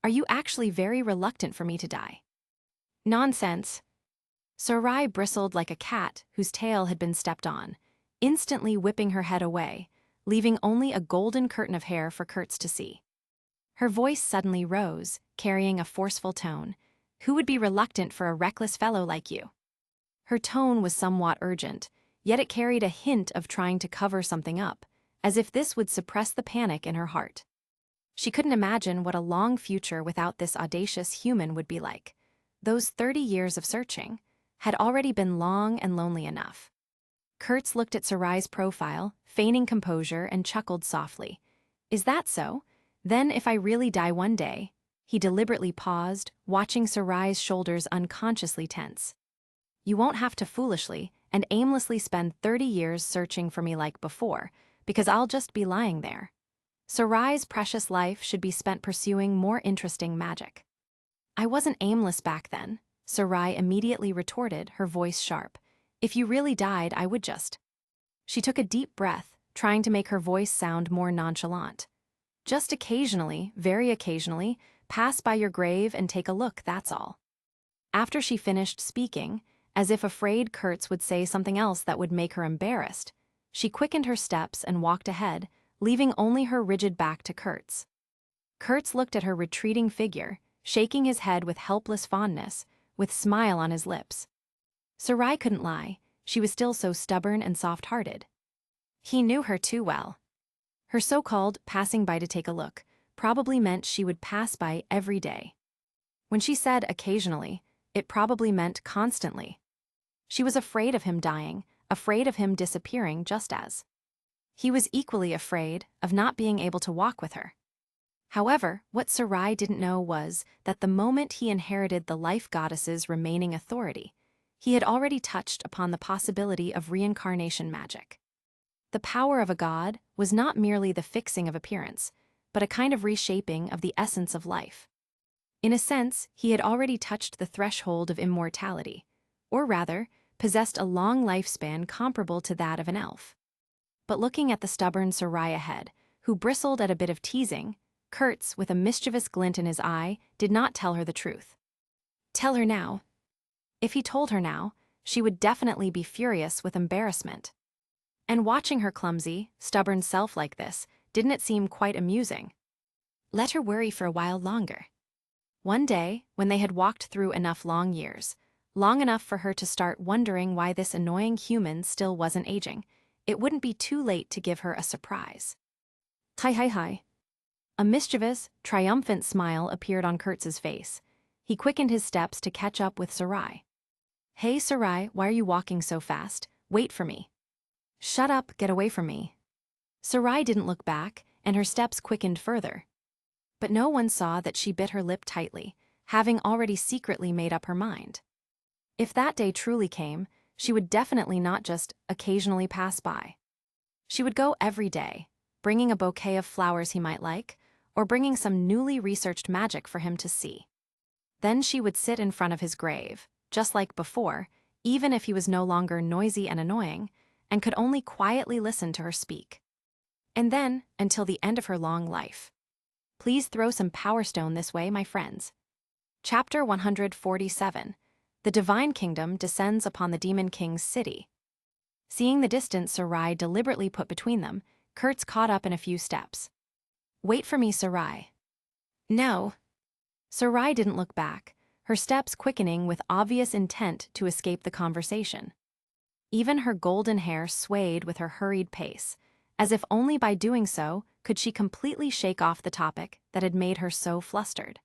Are you actually very reluctant for me to die? Nonsense. Sarai bristled like a cat whose tail had been stepped on, instantly whipping her head away, leaving only a golden curtain of hair for Kurtz to see. Her voice suddenly rose, carrying a forceful tone. Who would be reluctant for a reckless fellow like you? Her tone was somewhat urgent, yet it carried a hint of trying to cover something up, as if this would suppress the panic in her heart. She couldn't imagine what a long future without this audacious human would be like. Those 30 years of searching had already been long and lonely enough. Kurtz looked at Sarai's profile, feigning composure, and chuckled softly. Is that so? Then if I really die one day... He deliberately paused, watching Sarai's shoulders unconsciously tense. You won't have to foolishly and aimlessly spend 30 years searching for me like before, because I'll just be lying there. Sarai's precious life should be spent pursuing more interesting magic. I wasn't aimless back then, Sarai immediately retorted, her voice sharp. If you really died, I would just... She took a deep breath, trying to make her voice sound more nonchalant. Just occasionally, very occasionally, pass by your grave and take a look, that's all. After she finished speaking, as if afraid Kurtz would say something else that would make her embarrassed, she quickened her steps and walked ahead, leaving only her rigid back to Kurtz. Kurtz looked at her retreating figure, shaking his head with helpless fondness, with smile on his lips. Sarai couldn't lie, she was still so stubborn and soft-hearted. He knew her too well. Her so-called passing by to take a look probably meant she would pass by every day. When she said occasionally, it probably meant constantly. She was afraid of him dying, afraid of him disappearing just as. He was equally afraid of not being able to walk with her. However, what Sarai didn't know was that the moment he inherited the life goddess's remaining authority, he had already touched upon the possibility of reincarnation magic. The power of a god was not merely the fixing of appearance, but a kind of reshaping of the essence of life. In a sense, he had already touched the threshold of immortality, or rather, possessed a long lifespan comparable to that of an elf. But looking at the stubborn Sarai ahead, who bristled at a bit of teasing, Kurtz, with a mischievous glint in his eye, did not tell her the truth. Tell her now. If he told her now, she would definitely be furious with embarrassment. And watching her clumsy, stubborn self like this, didn't it seem quite amusing? Let her worry for a while longer. One day, when they had walked through enough long years, long enough for her to start wondering why this annoying human still wasn't aging, it wouldn't be too late to give her a surprise. Hi. A mischievous, triumphant smile appeared on Kurtz's face. He quickened his steps to catch up with Sarai. Hey Sarai, why are you walking so fast? Wait for me. Shut up, get away from me. Sarai didn't look back, and her steps quickened further. But no one saw that she bit her lip tightly, having already secretly made up her mind. If that day truly came, she would definitely not just occasionally pass by. She would go every day, bringing a bouquet of flowers he might like, or bringing some newly researched magic for him to see. Then she would sit in front of his grave, just like before, even if he was no longer noisy and annoying, and could only quietly listen to her speak. And then, until the end of her long life. Please throw some Power Stone this way, my friends. Chapter 147. The Divine Kingdom descends upon the Demon King's city. Seeing the distance Sarai deliberately put between them, Kurtz caught up in a few steps. Wait for me, Sarai. No. Sarai didn't look back, her steps quickening with obvious intent to escape the conversation. Even her golden hair swayed with her hurried pace, as if only by doing so could she completely shake off the topic that had made her so flustered.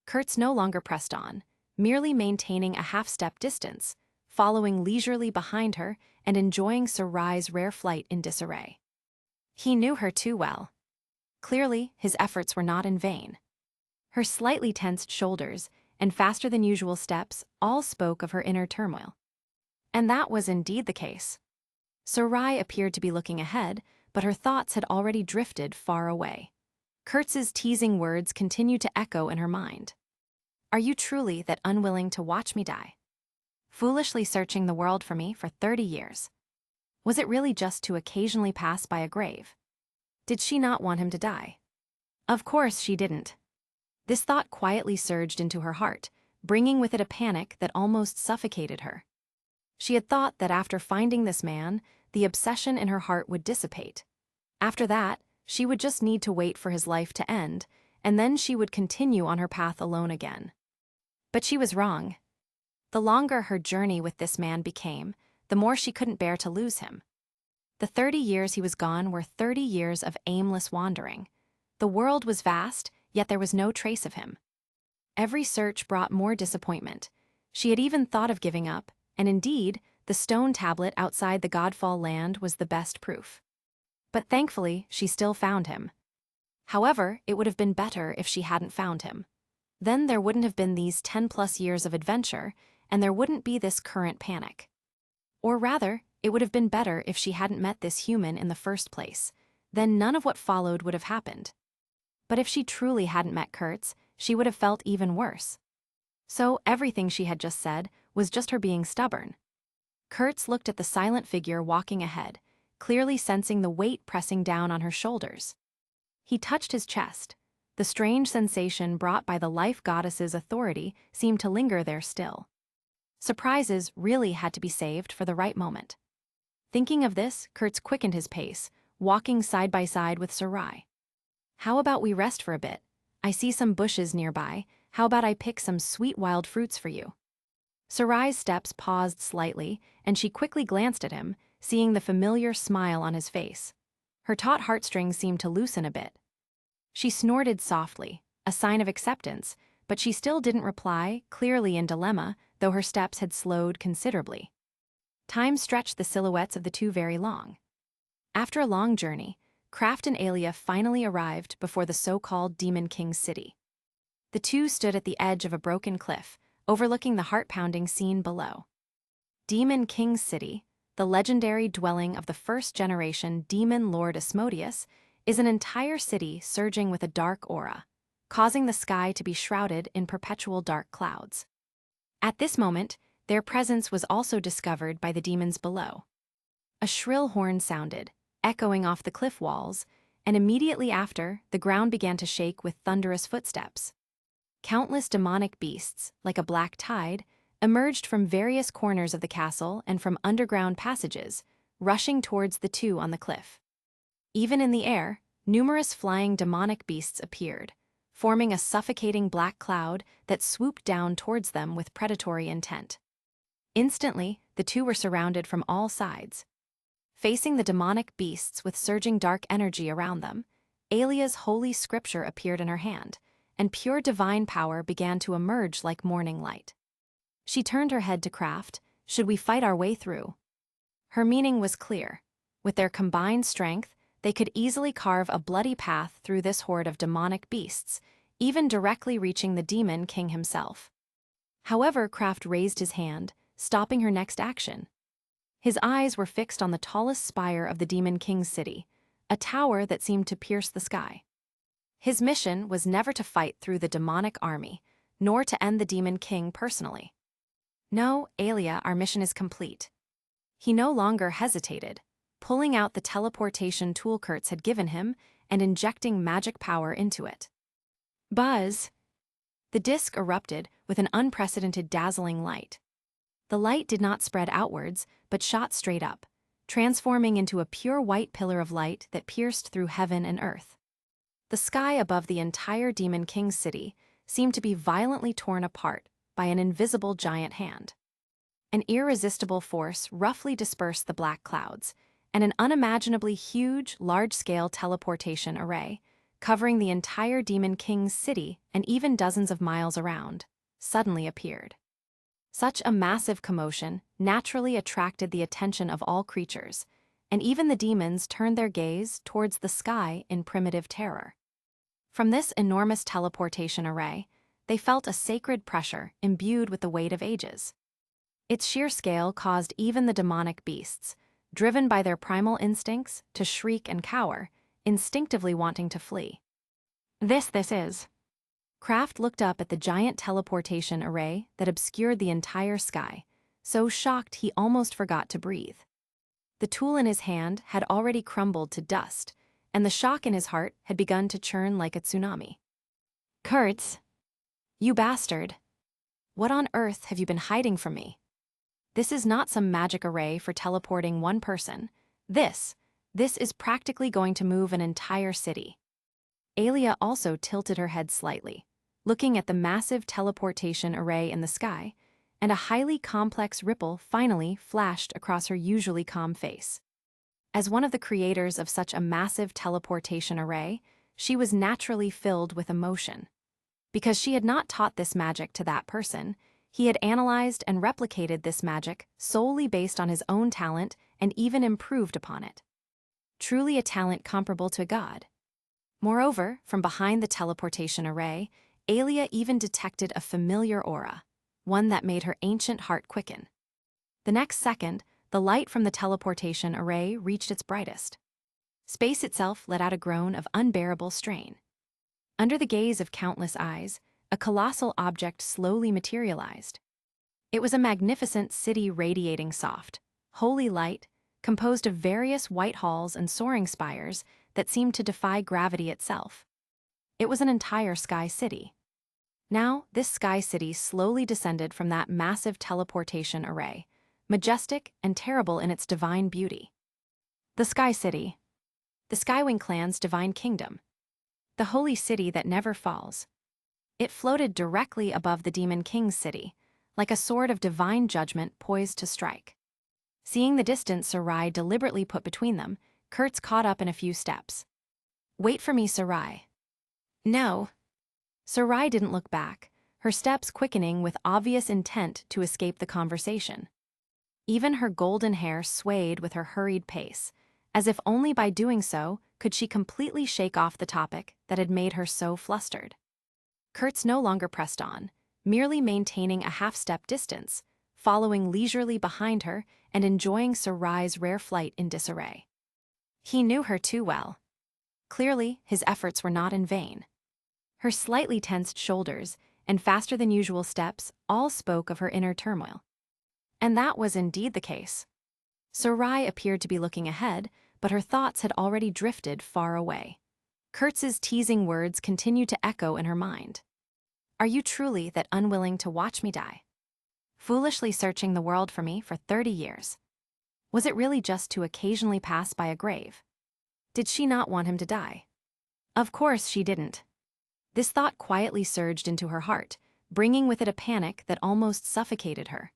Kurtz no longer pressed on, merely maintaining a half-step distance, following leisurely behind her and enjoying Sarai's rare flight in disarray. He knew her too well. Clearly, his efforts were not in vain. Her slightly tensed shoulders and faster-than-usual steps all spoke of her inner turmoil. And that was indeed the case. Sarai appeared to be looking ahead, but her thoughts had already drifted far away. Kurtz's teasing words continued to echo in her mind. Are you truly that unwilling to watch me die? Foolishly searching the world for me for 30 years. Was it really just to occasionally pass by a grave? Did she not want him to die? Of course she didn't. This thought quietly surged into her heart, bringing with it a panic that almost suffocated her. She had thought that after finding this man, the obsession in her heart would dissipate. After that, she would just need to wait for his life to end, and then she would continue on her path alone again. But she was wrong. The longer her journey with this man became, the more she couldn't bear to lose him. The 30 years he was gone were 30 years of aimless wandering. The world was vast, yet there was no trace of him. Every search brought more disappointment. She had even thought of giving up, and indeed, the stone tablet outside the Godfall land was the best proof. But thankfully, she still found him. However, it would have been better if she hadn't found him. Then there wouldn't have been these 10+ years of adventure, and there wouldn't be this current panic. Or rather, it would have been better if she hadn't met this human in the first place. Then none of what followed would have happened. But if she truly hadn't met Kurtz, she would have felt even worse. So everything she had just said was just her being stubborn. Kurtz looked at the silent figure walking ahead, clearly sensing the weight pressing down on her shoulders. He touched his chest. The strange sensation brought by the life goddess's authority seemed to linger there still. Surprises really had to be saved for the right moment. Thinking of this, Kurtz quickened his pace, walking side by side with Sarai. How about we rest for a bit? I see some bushes nearby. How about I pick some sweet wild fruits for you? Sarai's steps paused slightly, and she quickly glanced at him, seeing the familiar smile on his face. Her taut heartstrings seemed to loosen a bit. She snorted softly, a sign of acceptance, but she still didn't reply, clearly in dilemma, though her steps had slowed considerably. Time stretched the silhouettes of the two very long. After a long journey, Kraft and Alia finally arrived before the so-called Demon King's city. The two stood at the edge of a broken cliff, overlooking the heart-pounding scene below. Demon King's city, the legendary dwelling of the first-generation demon lord Asmodeus, is an entire city surging with a dark aura, causing the sky to be shrouded in perpetual dark clouds. At this moment, their presence was also discovered by the demons below. A shrill horn sounded, echoing off the cliff walls, and immediately after, the ground began to shake with thunderous footsteps. Countless demonic beasts, like a black tide, emerged from various corners of the castle and from underground passages, rushing towards the two on the cliff. Even in the air, numerous flying demonic beasts appeared, forming a suffocating black cloud that swooped down towards them with predatory intent. Instantly, the two were surrounded from all sides. Facing the demonic beasts with surging dark energy around them, Alia's holy scripture appeared in her hand, and pure divine power began to emerge like morning light. She turned her head to Kraft. Should we fight our way through? Her meaning was clear. With their combined strength, they could easily carve a bloody path through this horde of demonic beasts, even directly reaching the Demon King himself. However, Kraft raised his hand, stopping her next action. His eyes were fixed on the tallest spire of the Demon King's city, a tower that seemed to pierce the sky. His mission was never to fight through the demonic army, nor to end the Demon King personally. No, Alia, our mission is complete. He no longer hesitated, pulling out the teleportation tool Kurtz had given him and injecting magic power into it. Buzz! The disc erupted with an unprecedented dazzling light. The light did not spread outwards, but shot straight up, transforming into a pure white pillar of light that pierced through heaven and earth. The sky above the entire Demon King's city seemed to be violently torn apart by an invisible giant hand. An irresistible force roughly dispersed the black clouds, and an unimaginably huge, large-scale teleportation array, covering the entire Demon King's city and even dozens of miles around, suddenly appeared. Such a massive commotion naturally attracted the attention of all creatures, and even the demons turned their gaze towards the sky in primitive terror. From this enormous teleportation array, they felt a sacred pressure imbued with the weight of ages. Its sheer scale caused even the demonic beasts, driven by their primal instincts, to shriek and cower, instinctively wanting to flee. This is. Kraft looked up at the giant teleportation array that obscured the entire sky, so shocked he almost forgot to breathe. The tool in his hand had already crumbled to dust, and the shock in his heart had begun to churn like a tsunami. Kurtz, you bastard! What on earth have you been hiding from me? This is not some magic array for teleporting one person. This is practically going to move an entire city. Alia also tilted her head slightly, looking at the massive teleportation array in the sky, and a highly complex ripple finally flashed across her usually calm face. As one of the creators of such a massive teleportation array, she was naturally filled with emotion. Because she had not taught this magic to that person, he had analyzed and replicated this magic solely based on his own talent and even improved upon it. Truly a talent comparable to God. Moreover, from behind the teleportation array, Alia even detected a familiar aura, one that made her ancient heart quicken. The next second, the light from the teleportation array reached its brightest. Space itself let out a groan of unbearable strain. Under the gaze of countless eyes, a colossal object slowly materialized. It was a magnificent city radiating soft, holy light, composed of various white halls and soaring spires that seemed to defy gravity itself. It was an entire sky city. Now, this sky city slowly descended from that massive teleportation array, majestic and terrible in its divine beauty. The Sky City. The Skywing clan's divine kingdom. The holy city that never falls. It floated directly above the Demon King's city, like a sword of divine judgment poised to strike. Seeing the distance Sarai deliberately put between them, Kurtz caught up in a few steps. Wait for me, Sarai. No. Sarai didn't look back, her steps quickening with obvious intent to escape the conversation. Even her golden hair swayed with her hurried pace, as if only by doing so could she completely shake off the topic that had made her so flustered. Kurtz no longer pressed on, merely maintaining a half-step distance, following leisurely behind her and enjoying Sarai's rare flight in disarray. He knew her too well. Clearly, his efforts were not in vain. Her slightly tensed shoulders and faster-than-usual steps all spoke of her inner turmoil. And that was indeed the case. Sarai appeared to be looking ahead, but her thoughts had already drifted far away. Kurtz's teasing words continued to echo in her mind. Are you truly that unwilling to watch me die? Foolishly searching the world for me for 30 years. Was it really just to occasionally pass by a grave? Did she not want him to die? Of course she didn't. This thought quietly surged into her heart, bringing with it a panic that almost suffocated her.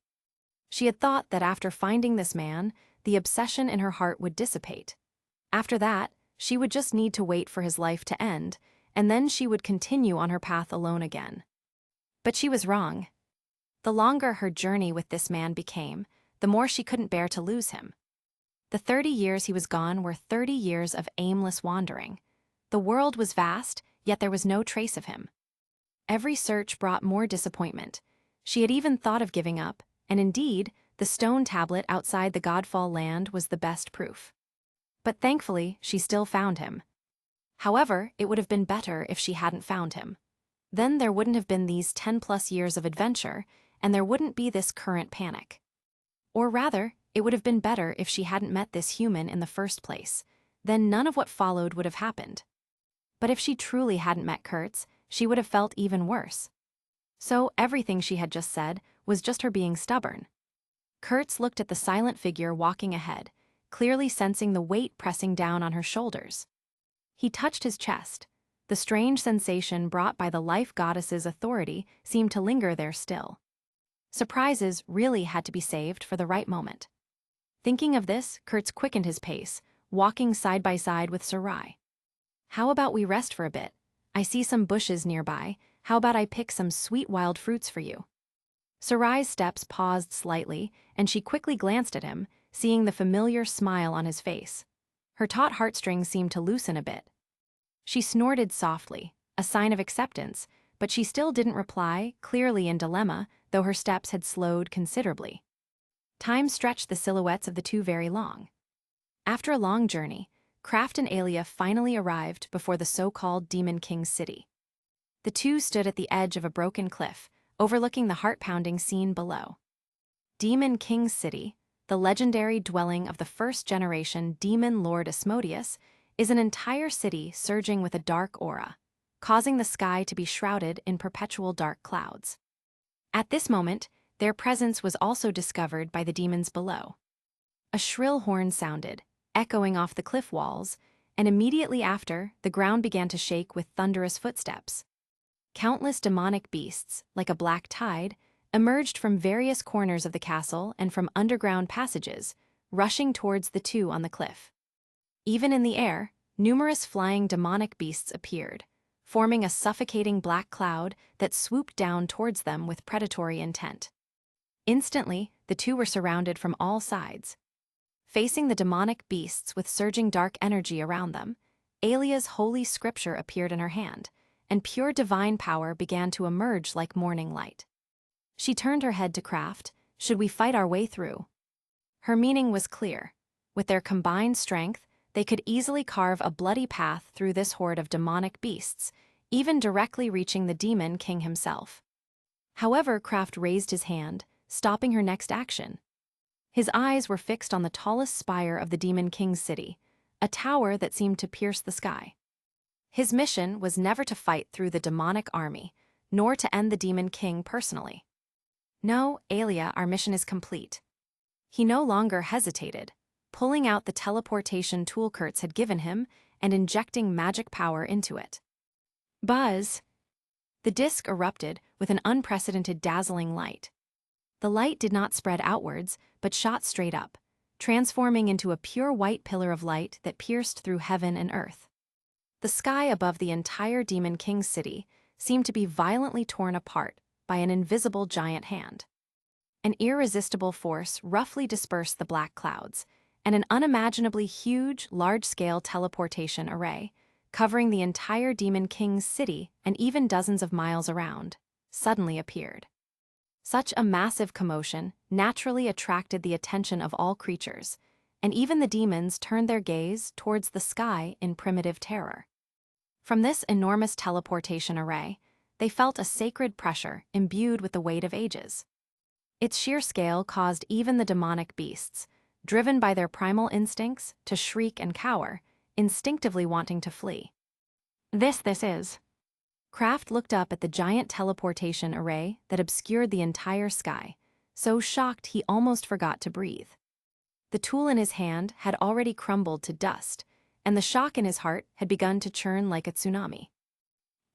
She had thought that after finding this man, the obsession in her heart would dissipate. After that, she would just need to wait for his life to end, and then she would continue on her path alone again. But she was wrong. The longer her journey with this man became, the more she couldn't bear to lose him. The 30 years he was gone were 30 years of aimless wandering. The world was vast, yet there was no trace of him. Every search brought more disappointment. She had even thought of giving up, and indeed, the stone tablet outside the Godfall land was the best proof. But thankfully, she still found him. However, it would have been better if she hadn't found him. Then there wouldn't have been these 10+ years of adventure, and there wouldn't be this current panic. Or rather, it would have been better if she hadn't met this human in the first place. Then none of what followed would have happened. But if she truly hadn't met Kurtz, she would have felt even worse. So everything she had just said was just her being stubborn. Kurtz looked at the silent figure walking ahead, clearly sensing the weight pressing down on her shoulders. He touched his chest. The strange sensation brought by the life goddess's authority seemed to linger there still. Surprises really had to be saved for the right moment. Thinking of this, Kurtz quickened his pace, walking side by side with Sarai. How about we rest for a bit? I see some bushes nearby. How about I pick some sweet wild fruits for you? Sarai's steps paused slightly, and she quickly glanced at him, seeing the familiar smile on his face. Her taut heartstrings seemed to loosen a bit. She snorted softly, a sign of acceptance, but she still didn't reply, clearly in dilemma, though her steps had slowed considerably. Time stretched the silhouettes of the two very long. After a long journey, Kraft and Alia finally arrived before the so-called Demon King's city. The two stood at the edge of a broken cliff, overlooking the heart-pounding scene below. Demon King's city, the legendary dwelling of the first-generation demon lord Asmodeus, is an entire city surging with a dark aura, causing the sky to be shrouded in perpetual dark clouds. At this moment, their presence was also discovered by the demons below. A shrill horn sounded, echoing off the cliff walls, and immediately after, the ground began to shake with thunderous footsteps. Countless demonic beasts, like a black tide, emerged from various corners of the castle and from underground passages, rushing towards the two on the cliff. Even in the air, numerous flying demonic beasts appeared, forming a suffocating black cloud that swooped down towards them with predatory intent. Instantly, the two were surrounded from all sides. Facing the demonic beasts with surging dark energy around them, Alia's holy scripture appeared in her hand, and pure divine power began to emerge like morning light. She turned her head to Kraft. Should we fight our way through? Her meaning was clear. With their combined strength, they could easily carve a bloody path through this horde of demonic beasts, even directly reaching the Demon King himself. However, Kraft raised his hand, stopping her next action. His eyes were fixed on the tallest spire of the Demon King's city, a tower that seemed to pierce the sky. His mission was never to fight through the demonic army, nor to end the Demon King personally. No, Alia, our mission is complete. He no longer hesitated, pulling out the teleportation tool Kurtz had given him and injecting magic power into it. Buzz! The disc erupted with an unprecedented dazzling light. The light did not spread outwards, but shot straight up, transforming into a pure white pillar of light that pierced through heaven and earth. The sky above the entire Demon King's city seemed to be violently torn apart by an invisible giant hand. An irresistible force roughly dispersed the black clouds, and an unimaginably huge, large-scale teleportation array, covering the entire Demon King's city and even dozens of miles around, suddenly appeared. Such a massive commotion naturally attracted the attention of all creatures, and even the demons turned their gaze towards the sky in primitive terror. From this enormous teleportation array, they felt a sacred pressure imbued with the weight of ages. Its sheer scale caused even the demonic beasts, driven by their primal instincts, to shriek and cower, instinctively wanting to flee. This is. Kraft looked up at the giant teleportation array that obscured the entire sky, so shocked he almost forgot to breathe. The tool in his hand had already crumbled to dust, and the shock in his heart had begun to churn like a tsunami.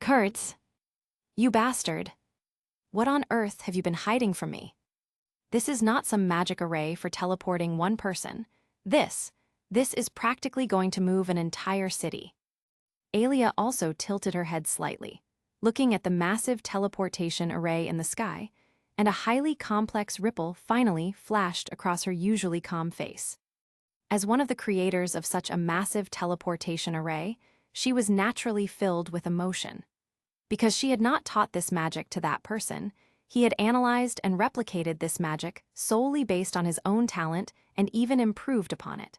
Kurtz! You bastard! What on earth have you been hiding from me? This is not some magic array for teleporting one person. This is practically going to move an entire city. Alia also tilted her head slightly, looking at the massive teleportation array in the sky, and a highly complex ripple finally flashed across her usually calm face. As one of the creators of such a massive teleportation array, she was naturally filled with emotion. Because she had not taught this magic to that person, he had analyzed and replicated this magic solely based on his own talent and even improved upon it.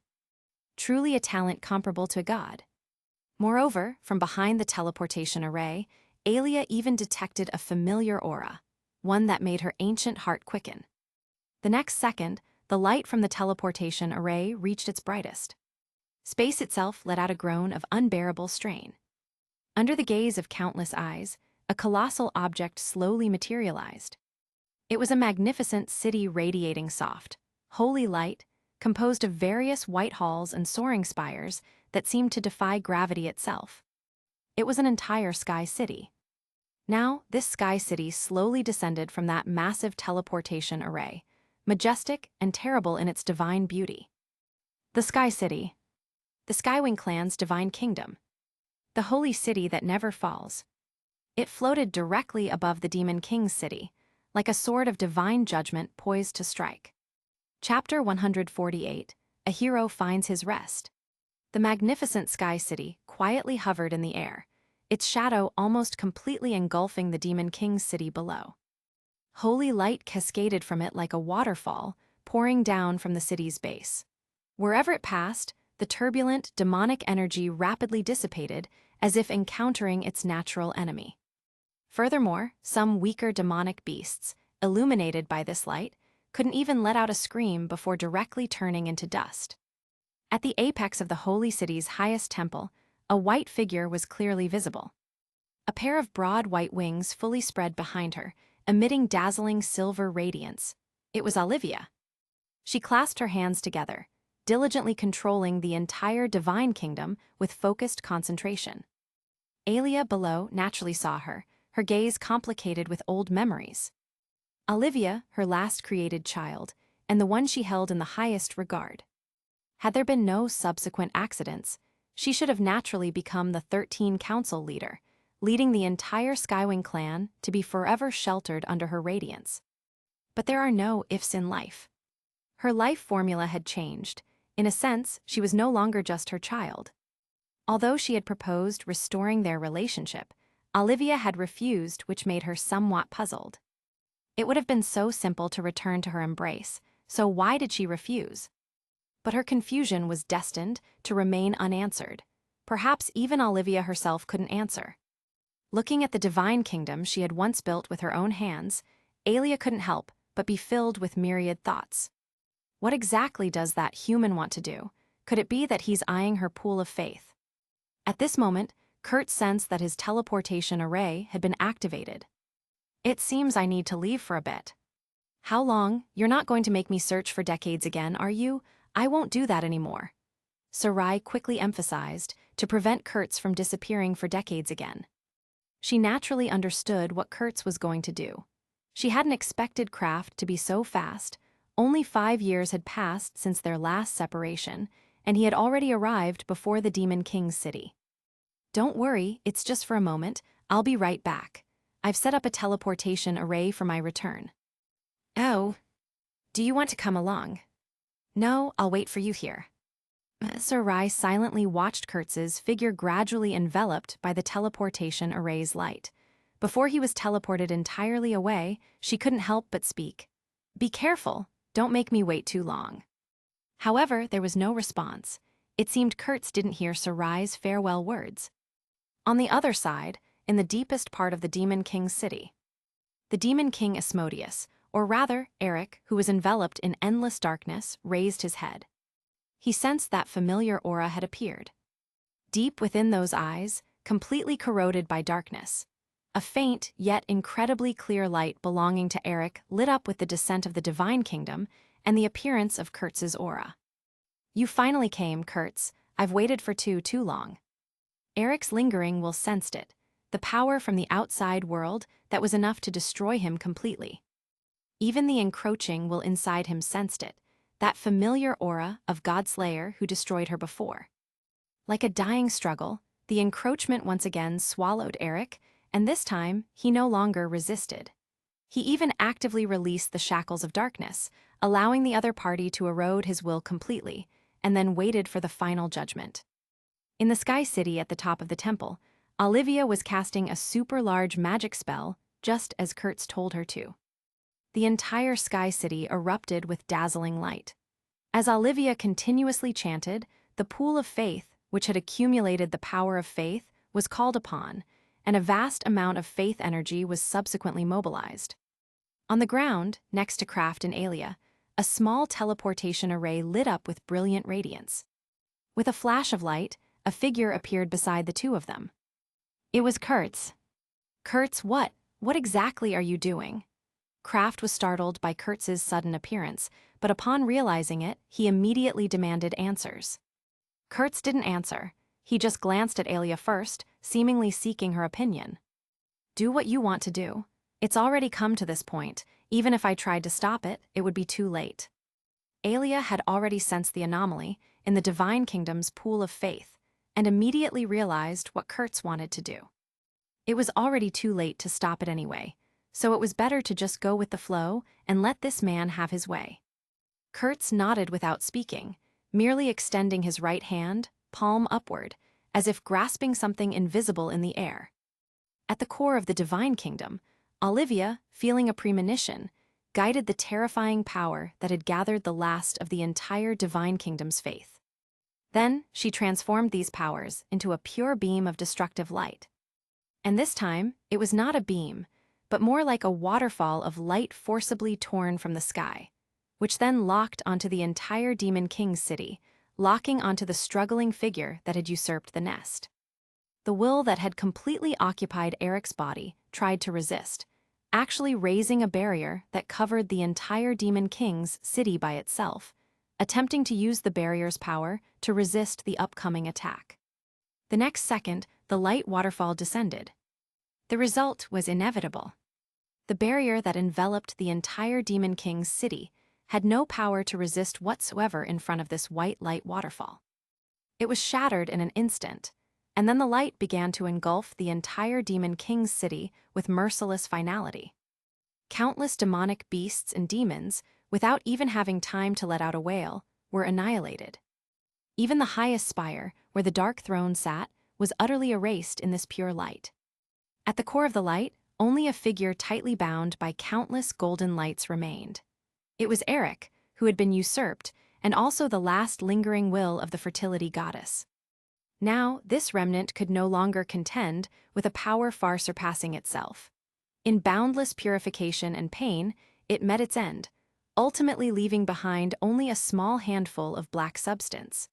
Truly a talent comparable to a god. Moreover, from behind the teleportation array, Alia even detected a familiar aura, one that made her ancient heart quicken. The next second, the light from the teleportation array reached its brightest. Space itself let out a groan of unbearable strain. Under the gaze of countless eyes, a colossal object slowly materialized. It was a magnificent city radiating soft, holy light, composed of various white halls and soaring spires that seemed to defy gravity itself. It was an entire sky city. Now, this sky city slowly descended from that massive teleportation array, majestic and terrible in its divine beauty. The Sky City. The Skywing clan's divine kingdom. The holy city that never falls. It floated directly above the Demon King's city, like a sword of divine judgment poised to strike. Chapter 148, A Hero Finds His Rest. The magnificent Sky City quietly hovered in the air, its shadow almost completely engulfing the Demon King's city below. Holy light cascaded from it like a waterfall, pouring down from the city's base. Wherever it passed, the turbulent, demonic energy rapidly dissipated, as if encountering its natural enemy. Furthermore, some weaker demonic beasts, illuminated by this light, couldn't even let out a scream before directly turning into dust. At the apex of the holy city's highest temple, a white figure was clearly visible. A pair of broad white wings fully spread behind her, emitting dazzling silver radiance. It was Olivia. She clasped her hands together, diligently controlling the entire divine kingdom with focused concentration. Alia below naturally saw her, her gaze complicated with old memories. Olivia, her last created child, and the one she held in the highest regard. Had there been no subsequent accidents, she should have naturally become the 13 council leader, leading the entire Skywing clan to be forever sheltered under her radiance. But there are no ifs in life. Her life formula had changed. In a sense, she was no longer just her child. Although she had proposed restoring their relationship, Olivia had refused, which made her somewhat puzzled. It would have been so simple to return to her embrace, so why did she refuse? But her confusion was destined to remain unanswered. Perhaps even Olivia herself couldn't answer. Looking at the divine kingdom she had once built with her own hands, Alia couldn't help but be filled with myriad thoughts. What exactly does that human want to do? Could it be that he's eyeing her pool of faith? At this moment, Kurt sensed that his teleportation array had been activated. It seems I need to leave for a bit. How long? You're not going to make me search for decades again, are you? I won't do that anymore. Sarai quickly emphasized, to prevent Kurtz from disappearing for decades again. She naturally understood what Kurtz was going to do. She hadn't expected Kraft to be so fast. Only 5 years had passed since their last separation, and he had already arrived before the Demon King's city. Don't worry, it's just for a moment. I'll be right back. I've set up a teleportation array for my return. Oh, do you want to come along? No, I'll wait for you here. Sarai silently watched Kurtz's figure gradually enveloped by the teleportation array's light. Before he was teleported entirely away, she couldn't help but speak. Be careful, don't make me wait too long. However, there was no response. It seemed Kurtz didn't hear Sarai's farewell words. On the other side, in the deepest part of the Demon King's city, the Demon King Asmodeus, or rather, Eric, who was enveloped in endless darkness, raised his head. He sensed that familiar aura had appeared. Deep within those eyes, completely corroded by darkness, a faint yet incredibly clear light belonging to Eric lit up with the descent of the Divine Kingdom and the appearance of Kurtz's aura. You finally came, Kurtz. I've waited for too long. Eric's lingering will sensed it, the power from the outside world that was enough to destroy him completely. Even the encroaching will inside him sensed it, that familiar aura of Godslayer who destroyed her before. Like a dying struggle, the encroachment once again swallowed Eric, and this time he no longer resisted. He even actively released the shackles of darkness, allowing the other party to erode his will completely, and then waited for the final judgment. In the Sky City at the top of the temple, Olivia was casting a super large magic spell, just as Kurtz told her to. The entire Sky City erupted with dazzling light. As Olivia continuously chanted, the pool of faith, which had accumulated the power of faith, was called upon, and a vast amount of faith energy was subsequently mobilized. On the ground, next to Kraft and Alia, a small teleportation array lit up with brilliant radiance. With a flash of light, a figure appeared beside the two of them. It was Kurtz. Kurtz, what? What exactly are you doing? Kraft was startled by Kurtz's sudden appearance, but upon realizing it, he immediately demanded answers. Kurtz didn't answer. He just glanced at Alia first, seemingly seeking her opinion. Do what you want to do. It's already come to this point. Even if I tried to stop it, it would be too late. Alia had already sensed the anomaly in the Divine Kingdom's pool of faith, and immediately realized what Kurtz wanted to do. It was already too late to stop it anyway, so it was better to just go with the flow and let this man have his way. Kurtz nodded without speaking, merely extending his right hand, palm upward, as if grasping something invisible in the air. At the core of the divine kingdom, Olivia, feeling a premonition, guided the terrifying power that had gathered the last of the entire divine kingdom's faith. Then she transformed these powers into a pure beam of destructive light. And this time, it was not a beam, but more like a waterfall of light forcibly torn from the sky, which then locked onto the entire Demon King's city, locking onto the struggling figure that had usurped the nest. The will that had completely occupied Eric's body tried to resist, actually raising a barrier that covered the entire Demon King's city by itself, attempting to use the barrier's power to resist the upcoming attack. The next second, the light waterfall descended. The result was inevitable. The barrier that enveloped the entire Demon King's city had no power to resist whatsoever in front of this white light waterfall. It was shattered in an instant, and then the light began to engulf the entire Demon King's city with merciless finality. Countless demonic beasts and demons, without even having time to let out a wail, were annihilated. Even the highest spire, where the dark throne sat, was utterly erased in this pure light. At the core of the light, only a figure tightly bound by countless golden lights remained. It was Eric, who had been usurped, and also the last lingering will of the fertility goddess. Now, this remnant could no longer contend with a power far surpassing itself. In boundless purification and pain, it met its end, ultimately leaving behind only a small handful of black substance.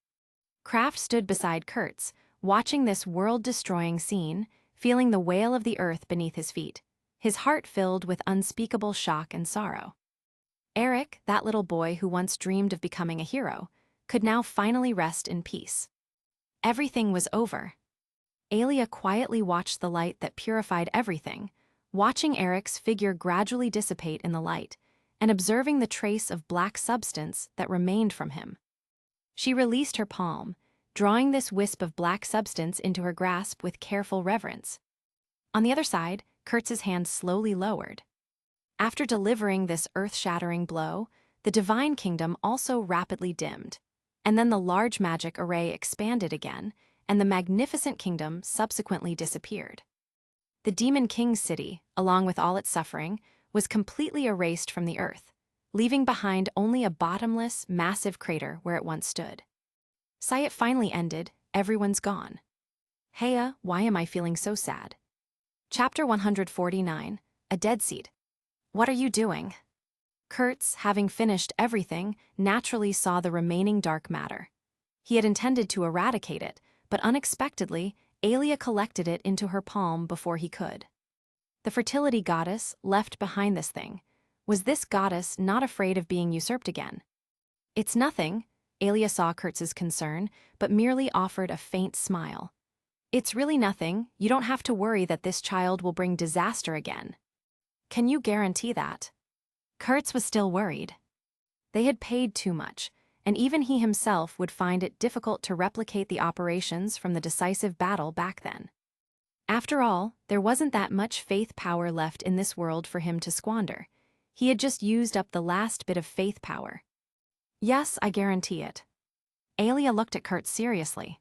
Kraft stood beside Kurtz, watching this world-destroying scene, feeling the wail of the earth beneath his feet, his heart filled with unspeakable shock and sorrow. Eric, that little boy who once dreamed of becoming a hero, could now finally rest in peace. Everything was over. Alia quietly watched the light that purified everything, watching Eric's figure gradually dissipate in the light, and observing the trace of black substance that remained from him. She released her palm, drawing this wisp of black substance into her grasp with careful reverence. On the other side, Kurtz's hand slowly lowered. After delivering this earth-shattering blow, the divine kingdom also rapidly dimmed, and then the large magic array expanded again, and the magnificent kingdom subsequently disappeared. The Demon King's city, along with all its suffering, was completely erased from the earth, leaving behind only a bottomless, massive crater where it once stood. It finally ended, everyone's gone. Heya, why am I feeling so sad? Chapter 149, A Dead Seed. What are you doing? Kurtz, having finished everything, naturally saw the remaining dark matter. He had intended to eradicate it, but unexpectedly, Alia collected it into her palm before he could. The fertility goddess, left behind this thing, was this goddess not afraid of being usurped again? It's nothing, Alia saw Kurtz's concern, but merely offered a faint smile. It's really nothing, you don't have to worry that this child will bring disaster again. Can you guarantee that? Kurtz was still worried. They had paid too much, and even he himself would find it difficult to replicate the operations from the decisive battle back then. After all, there wasn't that much faith power left in this world for him to squander. He had just used up the last bit of faith power. Yes, I guarantee it. Alia looked at Kurtz seriously.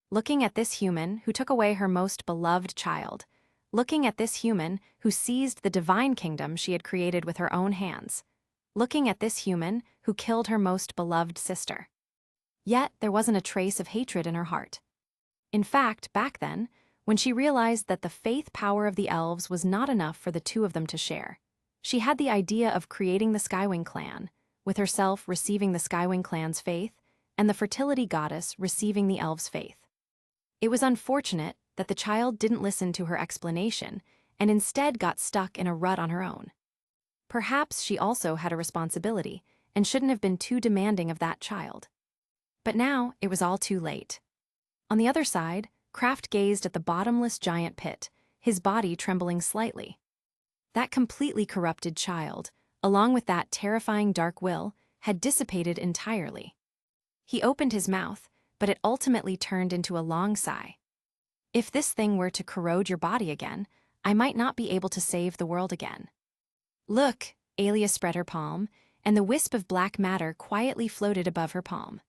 Looking at this human who took away her most beloved child, looking at this human who seized the divine kingdom she had created with her own hands, looking at this human who killed her most beloved sister. Yet there wasn't a trace of hatred in her heart. In fact, back then, when she realized that the faith power of the elves was not enough for the two of them to share, she had the idea of creating the Skywing clan, with herself receiving the Skywing clan's faith and the fertility goddess receiving the elves' faith. It was unfortunate that the child didn't listen to her explanation and instead got stuck in a rut on her own. Perhaps she also had a responsibility and shouldn't have been too demanding of that child. But now it was all too late. On the other side, Kraft gazed at the bottomless giant pit, his body trembling slightly. That completely corrupted child, along with that terrifying dark will, had dissipated entirely. He opened his mouth, but it ultimately turned into a long sigh. If this thing were to corrode your body again, I might not be able to save the world again. Look, Aelia spread her palm, and the wisp of black matter quietly floated above her palm.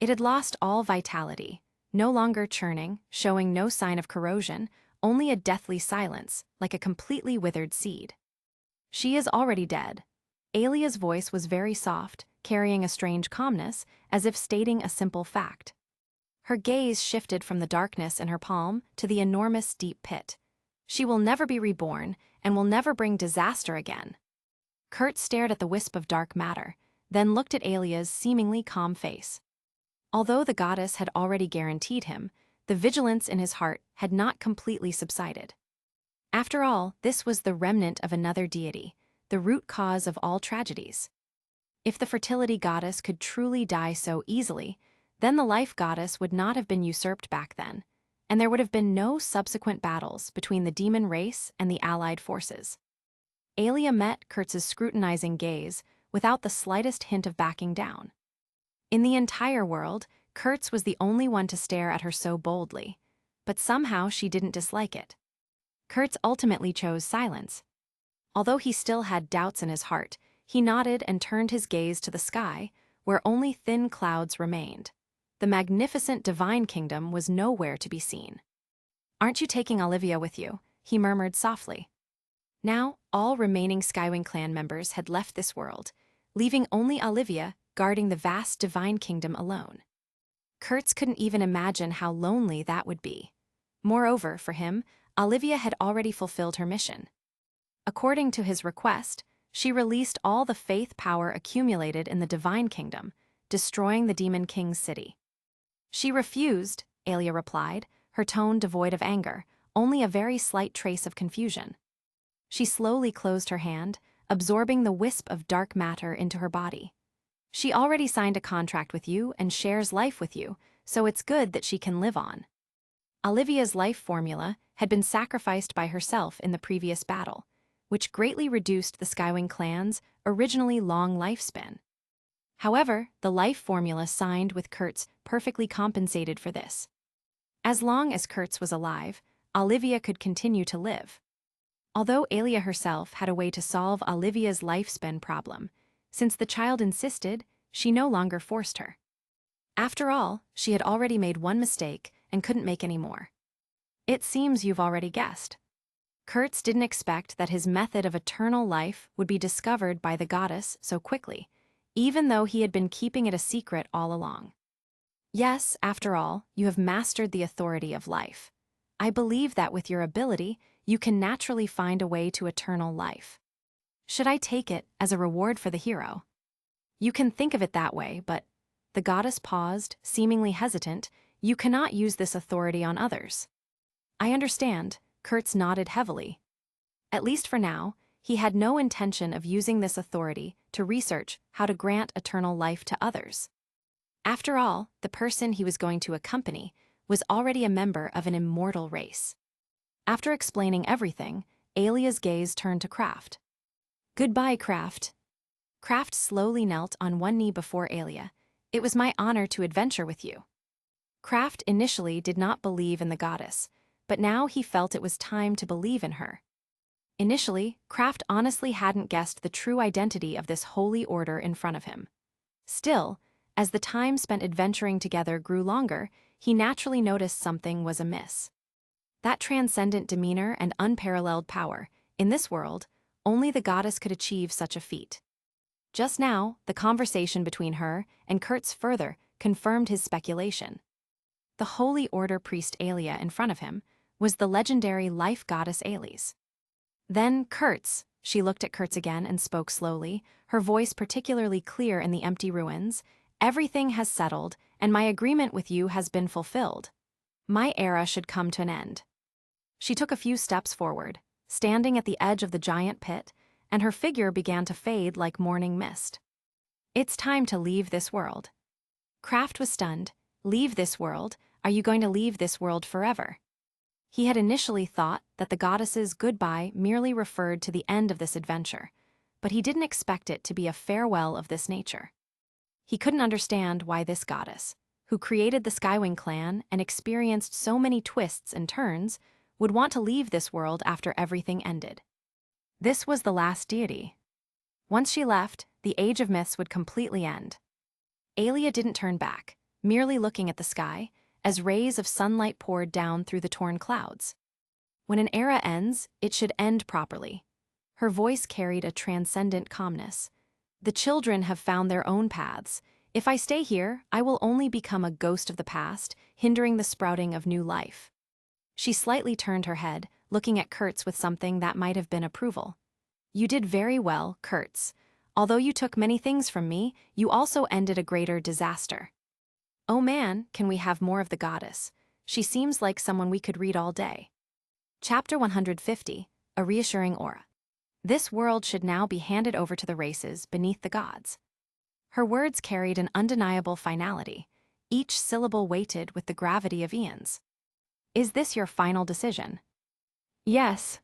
It had lost all vitality, no longer churning, showing no sign of corrosion, only a deathly silence, like a completely withered seed. She is already dead. Aelia's voice was very soft, carrying a strange calmness, as if stating a simple fact. Her gaze shifted from the darkness in her palm to the enormous deep pit. She will never be reborn, and will never bring disaster again. Kurt stared at the wisp of dark matter, then looked at Aelia's seemingly calm face. Although the goddess had already guaranteed him, the vigilance in his heart had not completely subsided. After all, this was the remnant of another deity, the root cause of all tragedies. If the fertility goddess could truly die so easily, then the life goddess would not have been usurped back then, and there would have been no subsequent battles between the demon race and the allied forces. Aelia met Kurtz's scrutinizing gaze without the slightest hint of backing down. In the entire world, Kurtz was the only one to stare at her so boldly, but somehow she didn't dislike it. Kurtz ultimately chose silence. Although he still had doubts in his heart, he nodded and turned his gaze to the sky, where only thin clouds remained. The magnificent divine kingdom was nowhere to be seen. "Aren't you taking Olivia with you?" he murmured softly. Now, all remaining Skywing clan members had left this world, leaving only Olivia guarding the vast divine kingdom alone. Kurtz couldn't even imagine how lonely that would be. Moreover, for him, Olivia had already fulfilled her mission. According to his request, she released all the faith power accumulated in the divine kingdom, destroying the demon king's city. She refused, Aelia replied, her tone devoid of anger, only a very slight trace of confusion. She slowly closed her hand, absorbing the wisp of dark matter into her body. She already signed a contract with you and shares life with you, so it's good that she can live on. Olivia's life formula had been sacrificed by herself in the previous battle, which greatly reduced the Skywing clan's originally long lifespan. However, the life formula signed with Kurtz perfectly compensated for this. As long as Kurtz was alive, Olivia could continue to live. Although Aelia herself had a way to solve Olivia's lifespan problem, since the child insisted, she no longer forced her. After all, she had already made one mistake and couldn't make any more. It seems you've already guessed. Kurtz didn't expect that his method of eternal life would be discovered by the goddess so quickly, even though he had been keeping it a secret all along. Yes, after all, you have mastered the authority of life. I believe that with your ability, you can naturally find a way to eternal life. Should I take it as a reward for the hero? You can think of it that way, but the goddess paused, seemingly hesitant. You cannot use this authority on others. I understand, Kurtz nodded heavily. At least for now, he had no intention of using this authority to research how to grant eternal life to others. After all, the person he was going to accompany was already a member of an immortal race. After explaining everything, Aelia's gaze turned to Kraft. "Goodbye, Kraft." Kraft slowly knelt on one knee before Aelia. "It was my honor to adventure with you." Kraft initially did not believe in the goddess, but now he felt it was time to believe in her. Initially, Kraft honestly hadn't guessed the true identity of this holy order in front of him. Still, as the time spent adventuring together grew longer, he naturally noticed something was amiss. That transcendent demeanor and unparalleled power, in this world, only the goddess could achieve such a feat. Just now, the conversation between her and Kurtz further confirmed his speculation. The holy order priest Aelia in front of him was the legendary life goddess Aelis. Then Kurtz, she looked at Kurtz again and spoke slowly, her voice particularly clear in the empty ruins. "Everything has settled, and my agreement with you has been fulfilled. My era should come to an end." She took a few steps forward, standing at the edge of the giant pit, and her figure began to fade like morning mist. "It's time to leave this world." Kraft was stunned. "Leave this world? Are you going to leave this world forever?" He had initially thought that the goddess's goodbye merely referred to the end of this adventure, but he didn't expect it to be a farewell of this nature. He couldn't understand why this goddess, who created the Skywing clan and experienced so many twists and turns, would want to leave this world after everything ended. This was the last deity. Once she left, the Age of Myths would completely end. Aelia didn't turn back, merely looking at the sky, as rays of sunlight poured down through the torn clouds. When an era ends, it should end properly. Her voice carried a transcendent calmness. The children have found their own paths. If I stay here, I will only become a ghost of the past, hindering the sprouting of new life. She slightly turned her head, looking at Kurtz with something that might have been approval. You did very well, Kurtz. Although you took many things from me, you also ended a greater disaster. Oh man, can we have more of the goddess? She seems like someone we could read all day. Chapter 150, A Reassuring Aura. This world should now be handed over to the races beneath the gods. Her words carried an undeniable finality, each syllable weighted with the gravity of eons. Is this your final decision? Yes.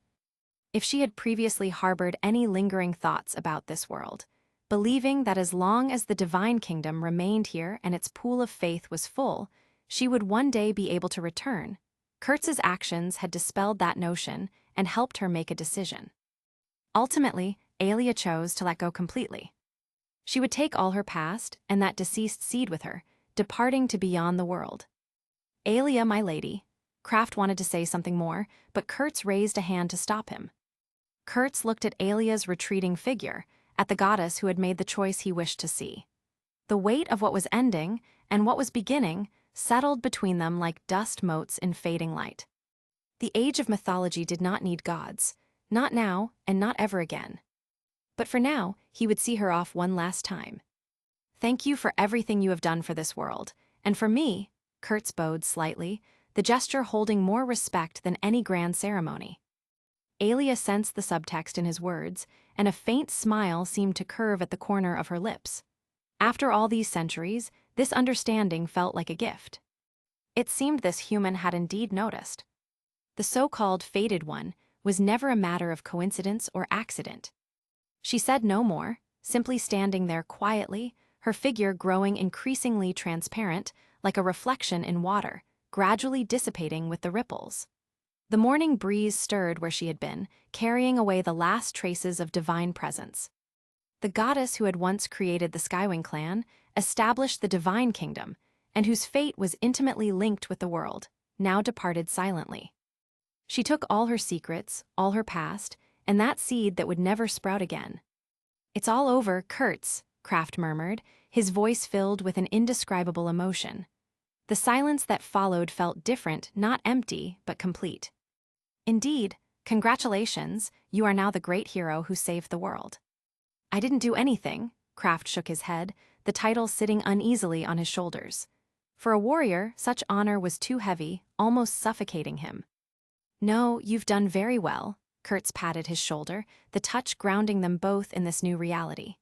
If she had previously harbored any lingering thoughts about this world, believing that as long as the divine kingdom remained here and its pool of faith was full, she would one day be able to return, Kurtz's actions had dispelled that notion and helped her make a decision. Ultimately, Aelia chose to let go completely. She would take all her past and that deceased seed with her, departing to beyond the world. Aelia, my lady. Kraft wanted to say something more, but Kurtz raised a hand to stop him. Kurtz looked at Aelia's retreating figure, at the goddess who had made the choice he wished to see. The weight of what was ending and what was beginning settled between them like dust motes in fading light. The age of mythology did not need gods, not now and not ever again. But for now, he would see her off one last time. Thank you for everything you have done for this world, and for me, Kurtz bowed slightly, the gesture holding more respect than any grand ceremony. Aelia sensed the subtext in his words, and a faint smile seemed to curve at the corner of her lips. After all these centuries, this understanding felt like a gift. It seemed this human had indeed noticed. The so-called fated one was never a matter of coincidence or accident. She said no more, simply standing there quietly, her figure growing increasingly transparent, like a reflection in water, gradually dissipating with the ripples. The morning breeze stirred where she had been, carrying away the last traces of divine presence. The goddess who had once created the Skywing clan, established the divine kingdom, and whose fate was intimately linked with the world, now departed silently. She took all her secrets, all her past, and that seed that would never sprout again. It's all over, Kurtz, Kraft murmured, his voice filled with an indescribable emotion. The silence that followed felt different, not empty, but complete. Indeed, congratulations, you are now the great hero who saved the world. I didn't do anything, Kraft shook his head, the title sitting uneasily on his shoulders. For a warrior, such honor was too heavy, almost suffocating him. No, you've done very well, Kurtz patted his shoulder, the touch grounding them both in this new reality.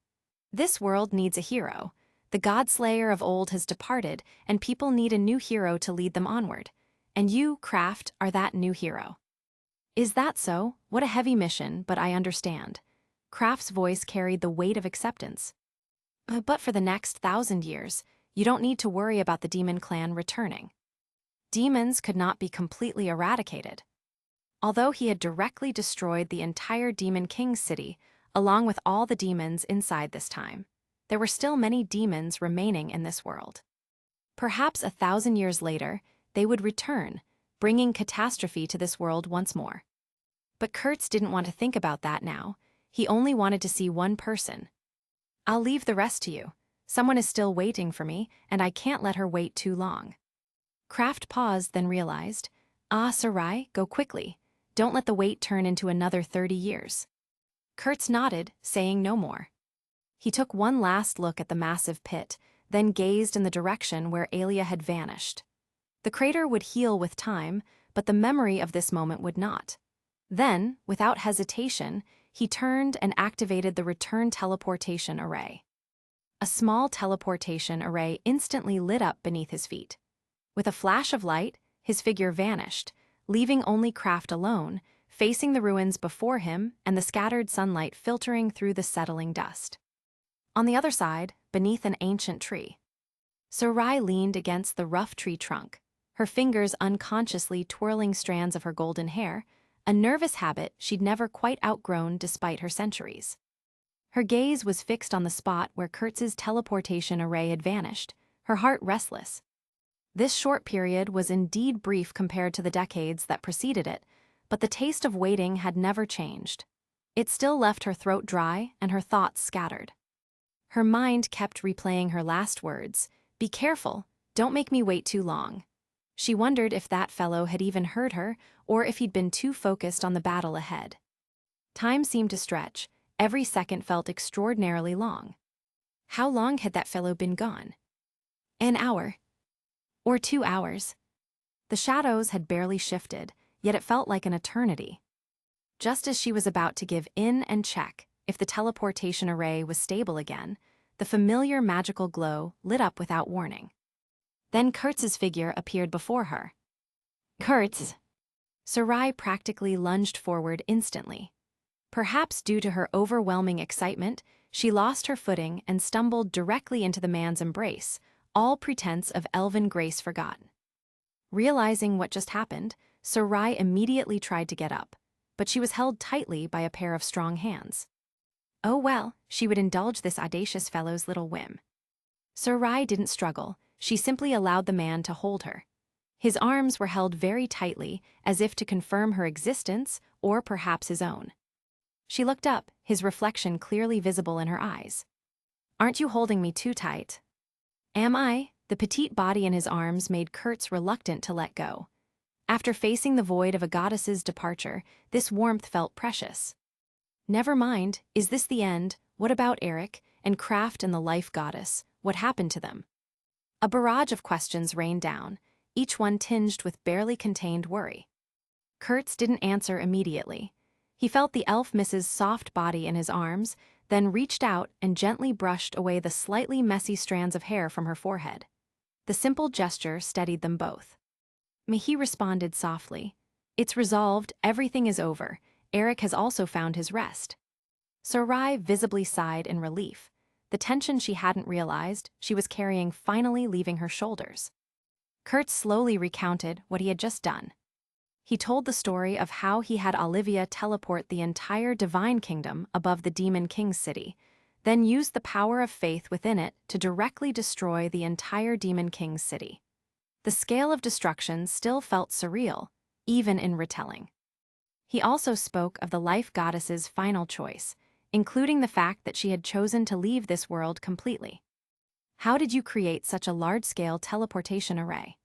This world needs a hero. The godslayer of old has departed, and people need a new hero to lead them onward. And you, Kraft, are that new hero. Is that so? What a heavy mission, but I understand. Kraft's voice carried the weight of acceptance. But for the next 1,000 years, you don't need to worry about the demon clan returning. Demons could not be completely eradicated. Although he had directly destroyed the entire Demon King's city, along with all the demons inside this time, there were still many demons remaining in this world. Perhaps 1,000 years later, they would return, bringing catastrophe to this world once more. But Kurtz didn't want to think about that now. He only wanted to see one person. I'll leave the rest to you. Someone is still waiting for me, and I can't let her wait too long. Kraft paused, then realized, Sarai, go quickly. Don't let the wait turn into another 30 years. Kurtz nodded, saying no more. He took one last look at the massive pit, then gazed in the direction where Aelia had vanished. The crater would heal with time, but the memory of this moment would not. Then, without hesitation, he turned and activated the return teleportation array. A small teleportation array instantly lit up beneath his feet. With a flash of light, his figure vanished, leaving only Kraft alone, facing the ruins before him and the scattered sunlight filtering through the settling dust. On the other side, beneath an ancient tree, Sarai leaned against the rough tree trunk, her fingers unconsciously twirling strands of her golden hair, a nervous habit she'd never quite outgrown despite her centuries. Her gaze was fixed on the spot where Kurtz's teleportation array had vanished, her heart restless. This short period was indeed brief compared to the decades that preceded it, but the taste of waiting had never changed. It still left her throat dry and her thoughts scattered. Her mind kept replaying her last words, "Be careful, don't make me wait too long." She wondered if that fellow had even heard her, or if he'd been too focused on the battle ahead. Time seemed to stretch, every second felt extraordinarily long. How long had that fellow been gone? An hour? Or 2 hours? The shadows had barely shifted, yet it felt like an eternity. Just as she was about to give in and check if the teleportation array was stable again, the familiar magical glow lit up without warning. Then Kurtz's figure appeared before her. "Kurtz!" Sarai practically lunged forward instantly. Perhaps due to her overwhelming excitement, she lost her footing and stumbled directly into the man's embrace, all pretense of elven grace forgotten. Realizing what just happened, Sarai immediately tried to get up, but she was held tightly by a pair of strong hands. Oh well, she would indulge this audacious fellow's little whim. Sarai didn't struggle, she simply allowed the man to hold her. His arms were held very tightly, as if to confirm her existence, or perhaps his own. She looked up, his reflection clearly visible in her eyes. "Aren't you holding me too tight?" "Am I?" The petite body in his arms made Kurtz reluctant to let go. After facing the void of a goddess's departure, this warmth felt precious. "Never mind, is this the end? What about Eric, and Kraft and the life goddess? What happened to them?" A barrage of questions rained down, each one tinged with barely contained worry. Kurtz didn't answer immediately. He felt the elf miss's soft body in his arms, then reached out and gently brushed away the slightly messy strands of hair from her forehead. The simple gesture steadied them both. He responded softly, "It's resolved, everything is over. Eric has also found his rest." Sarai visibly sighed in relief. The tension she hadn't realized she was carrying finally leaving her shoulders. Kurtz slowly recounted what he had just done. He told the story of how he had Olivia teleport the entire divine kingdom above the demon king's city, then used the power of faith within it to directly destroy the entire demon king's city. The scale of destruction still felt surreal, even in retelling. He also spoke of the life goddess's final choice, including the fact that she had chosen to leave this world completely. "How did you create such a large-scale teleportation array?"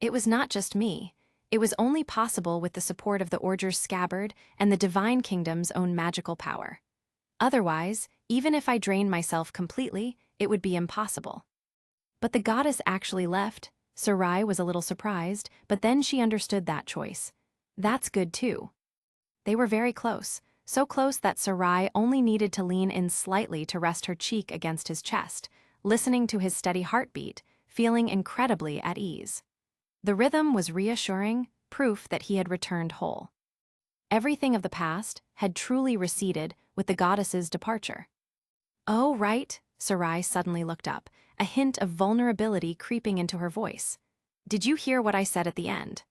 "It was not just me. It was only possible with the support of the Orger's scabbard and the Divine Kingdom's own magical power. Otherwise, even if I drained myself completely, it would be impossible." "But the goddess actually left." Sarai was a little surprised, but then she understood that choice. That's good too. They were very close, so close that Sarai only needed to lean in slightly to rest her cheek against his chest, listening to his steady heartbeat, feeling incredibly at ease. The rhythm was reassuring, proof that he had returned whole. Everything of the past had truly receded with the goddess's departure. "Oh, right," Sarai suddenly looked up, a hint of vulnerability creeping into her voice. "Did you hear what I said at the end?"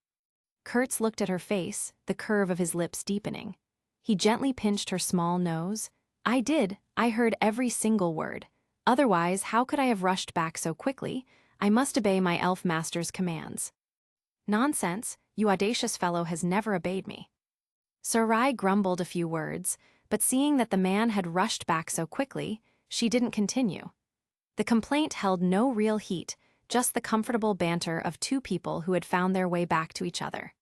Kurtz looked at her face, the curve of his lips deepening. He gently pinched her small nose. "I did, I heard every single word. Otherwise, how could I have rushed back so quickly? I must obey my elf master's commands." "Nonsense, you audacious fellow has never obeyed me." Sarai grumbled a few words, but seeing that the man had rushed back so quickly, she didn't continue. The complaint held no real heat, just the comfortable banter of two people who had found their way back to each other.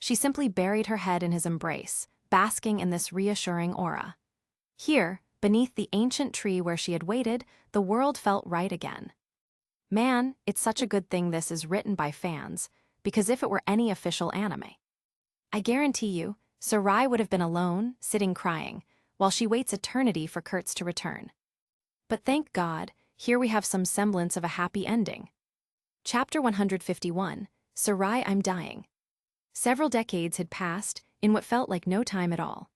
She simply buried her head in his embrace, basking in this reassuring aura. Here, beneath the ancient tree where she had waited, the world felt right again. Man, it's such a good thing this is written by fans, because if it were any official anime, I guarantee you, Sarai would have been alone, sitting crying, while she waits eternity for Kurtz to return. But thank God, here we have some semblance of a happy ending. Chapter 151, Sarai, I'm Dying. Several decades had passed, in what felt like no time at all.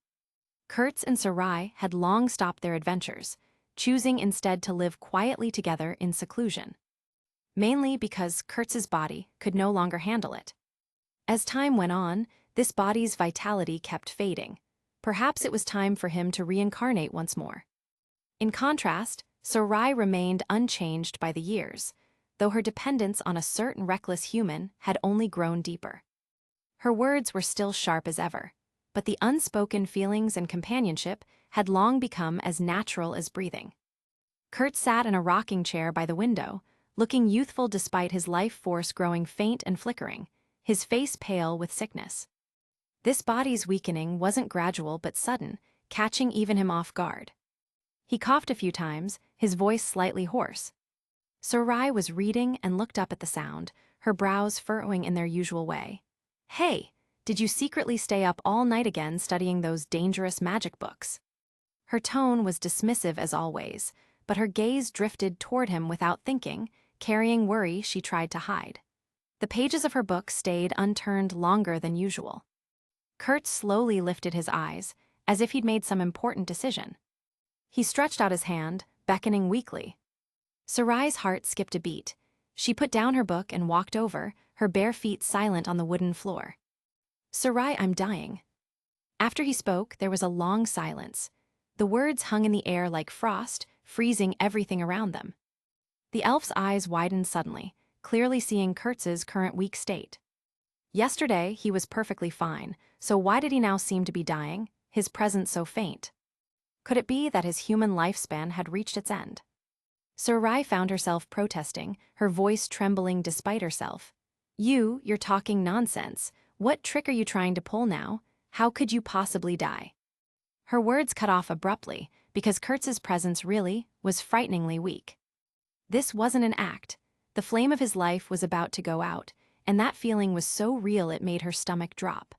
Kurtz and Sarai had long stopped their adventures, choosing instead to live quietly together in seclusion. mainly because Kurtz's body could no longer handle it. As time went on, this body's vitality kept fading. Perhaps it was time for him to reincarnate once more. In contrast, Sarai remained unchanged by the years, though her dependence on a certain reckless human had only grown deeper. Her words were still sharp as ever, but the unspoken feelings and companionship had long become as natural as breathing. Kurt sat in a rocking chair by the window, looking youthful despite his life force growing faint and flickering, his face pale with sickness. This body's weakening wasn't gradual but sudden, catching even him off guard. He coughed a few times, his voice slightly hoarse. Sarai was reading and looked up at the sound, her brows furrowing in their usual way. "Hey, did you secretly stay up all night again studying those dangerous magic books?" Her tone was dismissive as always, but her gaze drifted toward him without thinking, carrying worry she tried to hide. The pages of her book stayed unturned longer than usual. Kurt slowly lifted his eyes, as if he'd made some important decision. He stretched out his hand, beckoning weakly. Sarai's heart skipped a beat. She put down her book and walked over, her bare feet silent on the wooden floor. "Sarai, I'm dying." After he spoke, there was a long silence. The words hung in the air like frost, freezing everything around them. The elf's eyes widened suddenly, clearly seeing Kurtz's current weak state. Yesterday, he was perfectly fine, so why did he now seem to be dying, his presence so faint? Could it be that his human lifespan had reached its end? Sarai found herself protesting, her voice trembling despite herself. You're talking nonsense. What trick are you trying to pull now? How could you possibly die?" Her words cut off abruptly, because Kurtz's presence really was frighteningly weak. This wasn't an act. The flame of his life was about to go out, and that feeling was so real it made her stomach drop.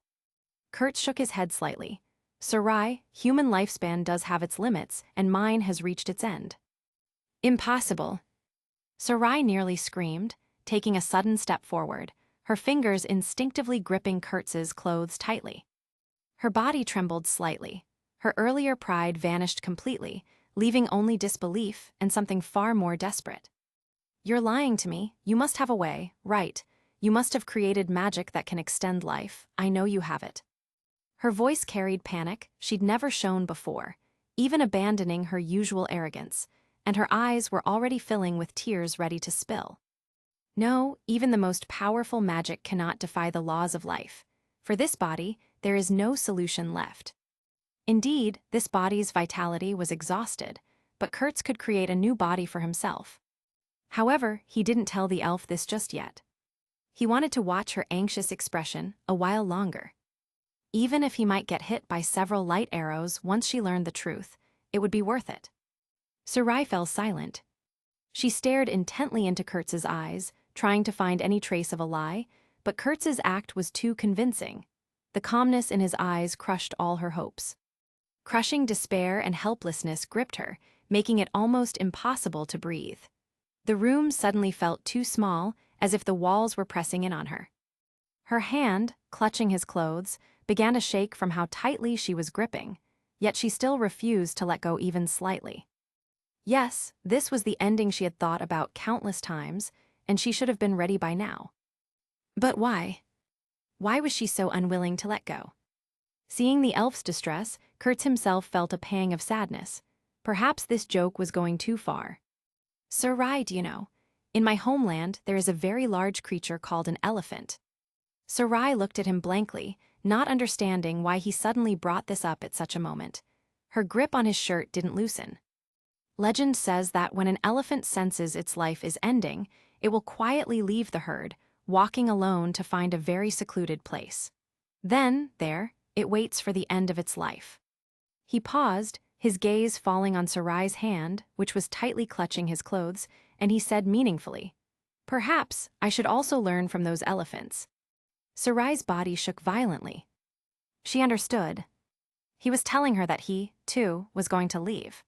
Kurtz shook his head slightly. "Sarai, human lifespan does have its limits, and mine has reached its end." "Impossible." Sarai nearly screamed, taking a sudden step forward, her fingers instinctively gripping Kurtz's clothes tightly. Her body trembled slightly. Her earlier pride vanished completely, leaving only disbelief and something far more desperate. "You're lying to me. You must have a way, right? You must have created magic that can extend life. I know you have it." Her voice carried panic she'd never shown before, even abandoning her usual arrogance, and her eyes were already filling with tears ready to spill. "No, even the most powerful magic cannot defy the laws of life. For this body, there is no solution left." Indeed, this body's vitality was exhausted, but Kurtz could create a new body for himself. However, he didn't tell the elf this just yet. He wanted to watch her anxious expression a while longer. Even if he might get hit by several light arrows once she learned the truth, it would be worth it. Sarai fell silent. She stared intently into Kurtz's eyes, trying to find any trace of a lie, but Kurtz's act was too convincing. The calmness in his eyes crushed all her hopes. Crushing despair and helplessness gripped her, making it almost impossible to breathe. The room suddenly felt too small, as if the walls were pressing in on her. Her hand, clutching his clothes, began to shake from how tightly she was gripping, yet she still refused to let go even slightly. Yes, this was the ending she had thought about countless times, and she should have been ready by now. But why? Why was she so unwilling to let go? Seeing the elf's distress, Kurtz himself felt a pang of sadness. Perhaps this joke was going too far. "Sarai, do you know, in my homeland there is a very large creature called an elephant." Sarai looked at him blankly, not understanding why he suddenly brought this up at such a moment. Her grip on his shirt didn't loosen. "Legend says that when an elephant senses its life is ending, it will quietly leave the herd, walking alone to find a very secluded place. Then, there, it waits for the end of its life." He paused, his gaze falling on Sarai's hand, which was tightly clutching his clothes, and he said meaningfully, "Perhaps I should also learn from those elephants." Sarai's body shook violently. She understood. He was telling her that he, too, was going to leave.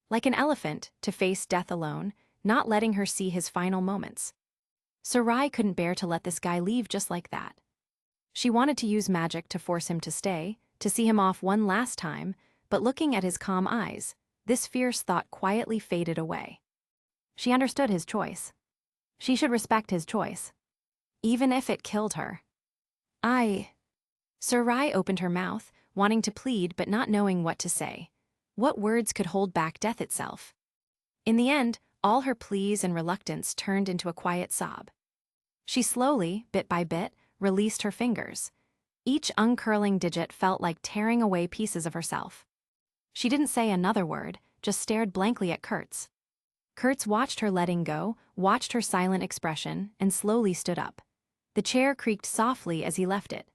Like an elephant, to face death alone, not letting her see his final moments. Sarai couldn't bear to let this guy leave just like that. She wanted to use magic to force him to stay, to see him off one last time, but looking at his calm eyes, this fierce thought quietly faded away. She understood his choice. She should respect his choice, even if it killed her. Sarai opened her mouth, wanting to plead but not knowing what to say. What words could hold back death itself? In the end, all her pleas and reluctance turned into a quiet sob. She slowly, bit by bit, released her fingers. Each uncurling digit felt like tearing away pieces of herself. She didn't say another word, just stared blankly at Kurtz. Kurtz watched her letting go, watched her silent expression, and slowly stood up. The chair creaked softly as he left it.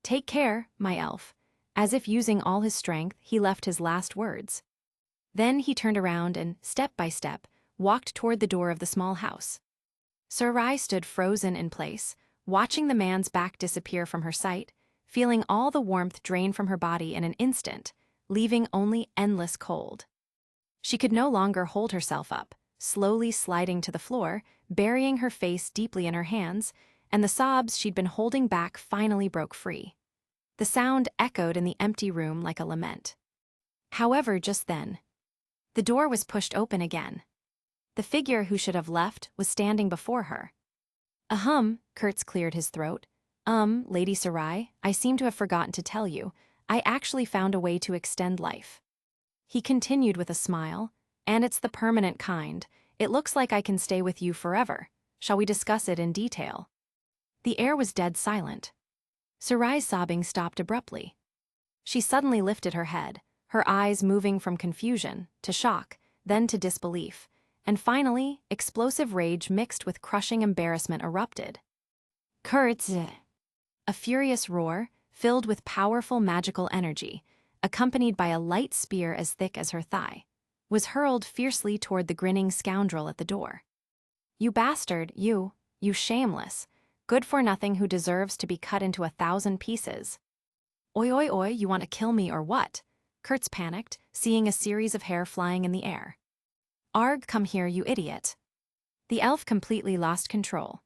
"Take care, my elf." As if using all his strength, he left his last words. Then he turned around and, step by step, walked toward the door of the small house. Sarai stood frozen in place, watching the man's back disappear from her sight, feeling all the warmth drain from her body in an instant, leaving only endless cold. She could no longer hold herself up, slowly sliding to the floor, burying her face deeply in her hands, and the sobs she'd been holding back finally broke free. The sound echoed in the empty room like a lament. However, just then, the door was pushed open again. The figure who should have left was standing before her. Kurtz cleared his throat. Lady Sarai, I seem to have forgotten to tell you, I actually found a way to extend life." He continued with a smile, "And it's the permanent kind. It looks like I can stay with you forever. Shall we discuss it in detail?" The air was dead silent. Sarai's sobbing stopped abruptly. She suddenly lifted her head, her eyes moving from confusion to shock, then to disbelief, and finally, explosive rage mixed with crushing embarrassment erupted. "Kurtz!" A furious roar, filled with powerful magical energy, accompanied by a light spear as thick as her thigh, was hurled fiercely toward the grinning scoundrel at the door. "You bastard, you shameless, good-for-nothing who deserves to be cut into 1,000 pieces." "Oi, oi, oi, you want to kill me or what?" Kurtz panicked, seeing a series of hair flying in the air. "Arg, come here, you idiot." The elf completely lost control.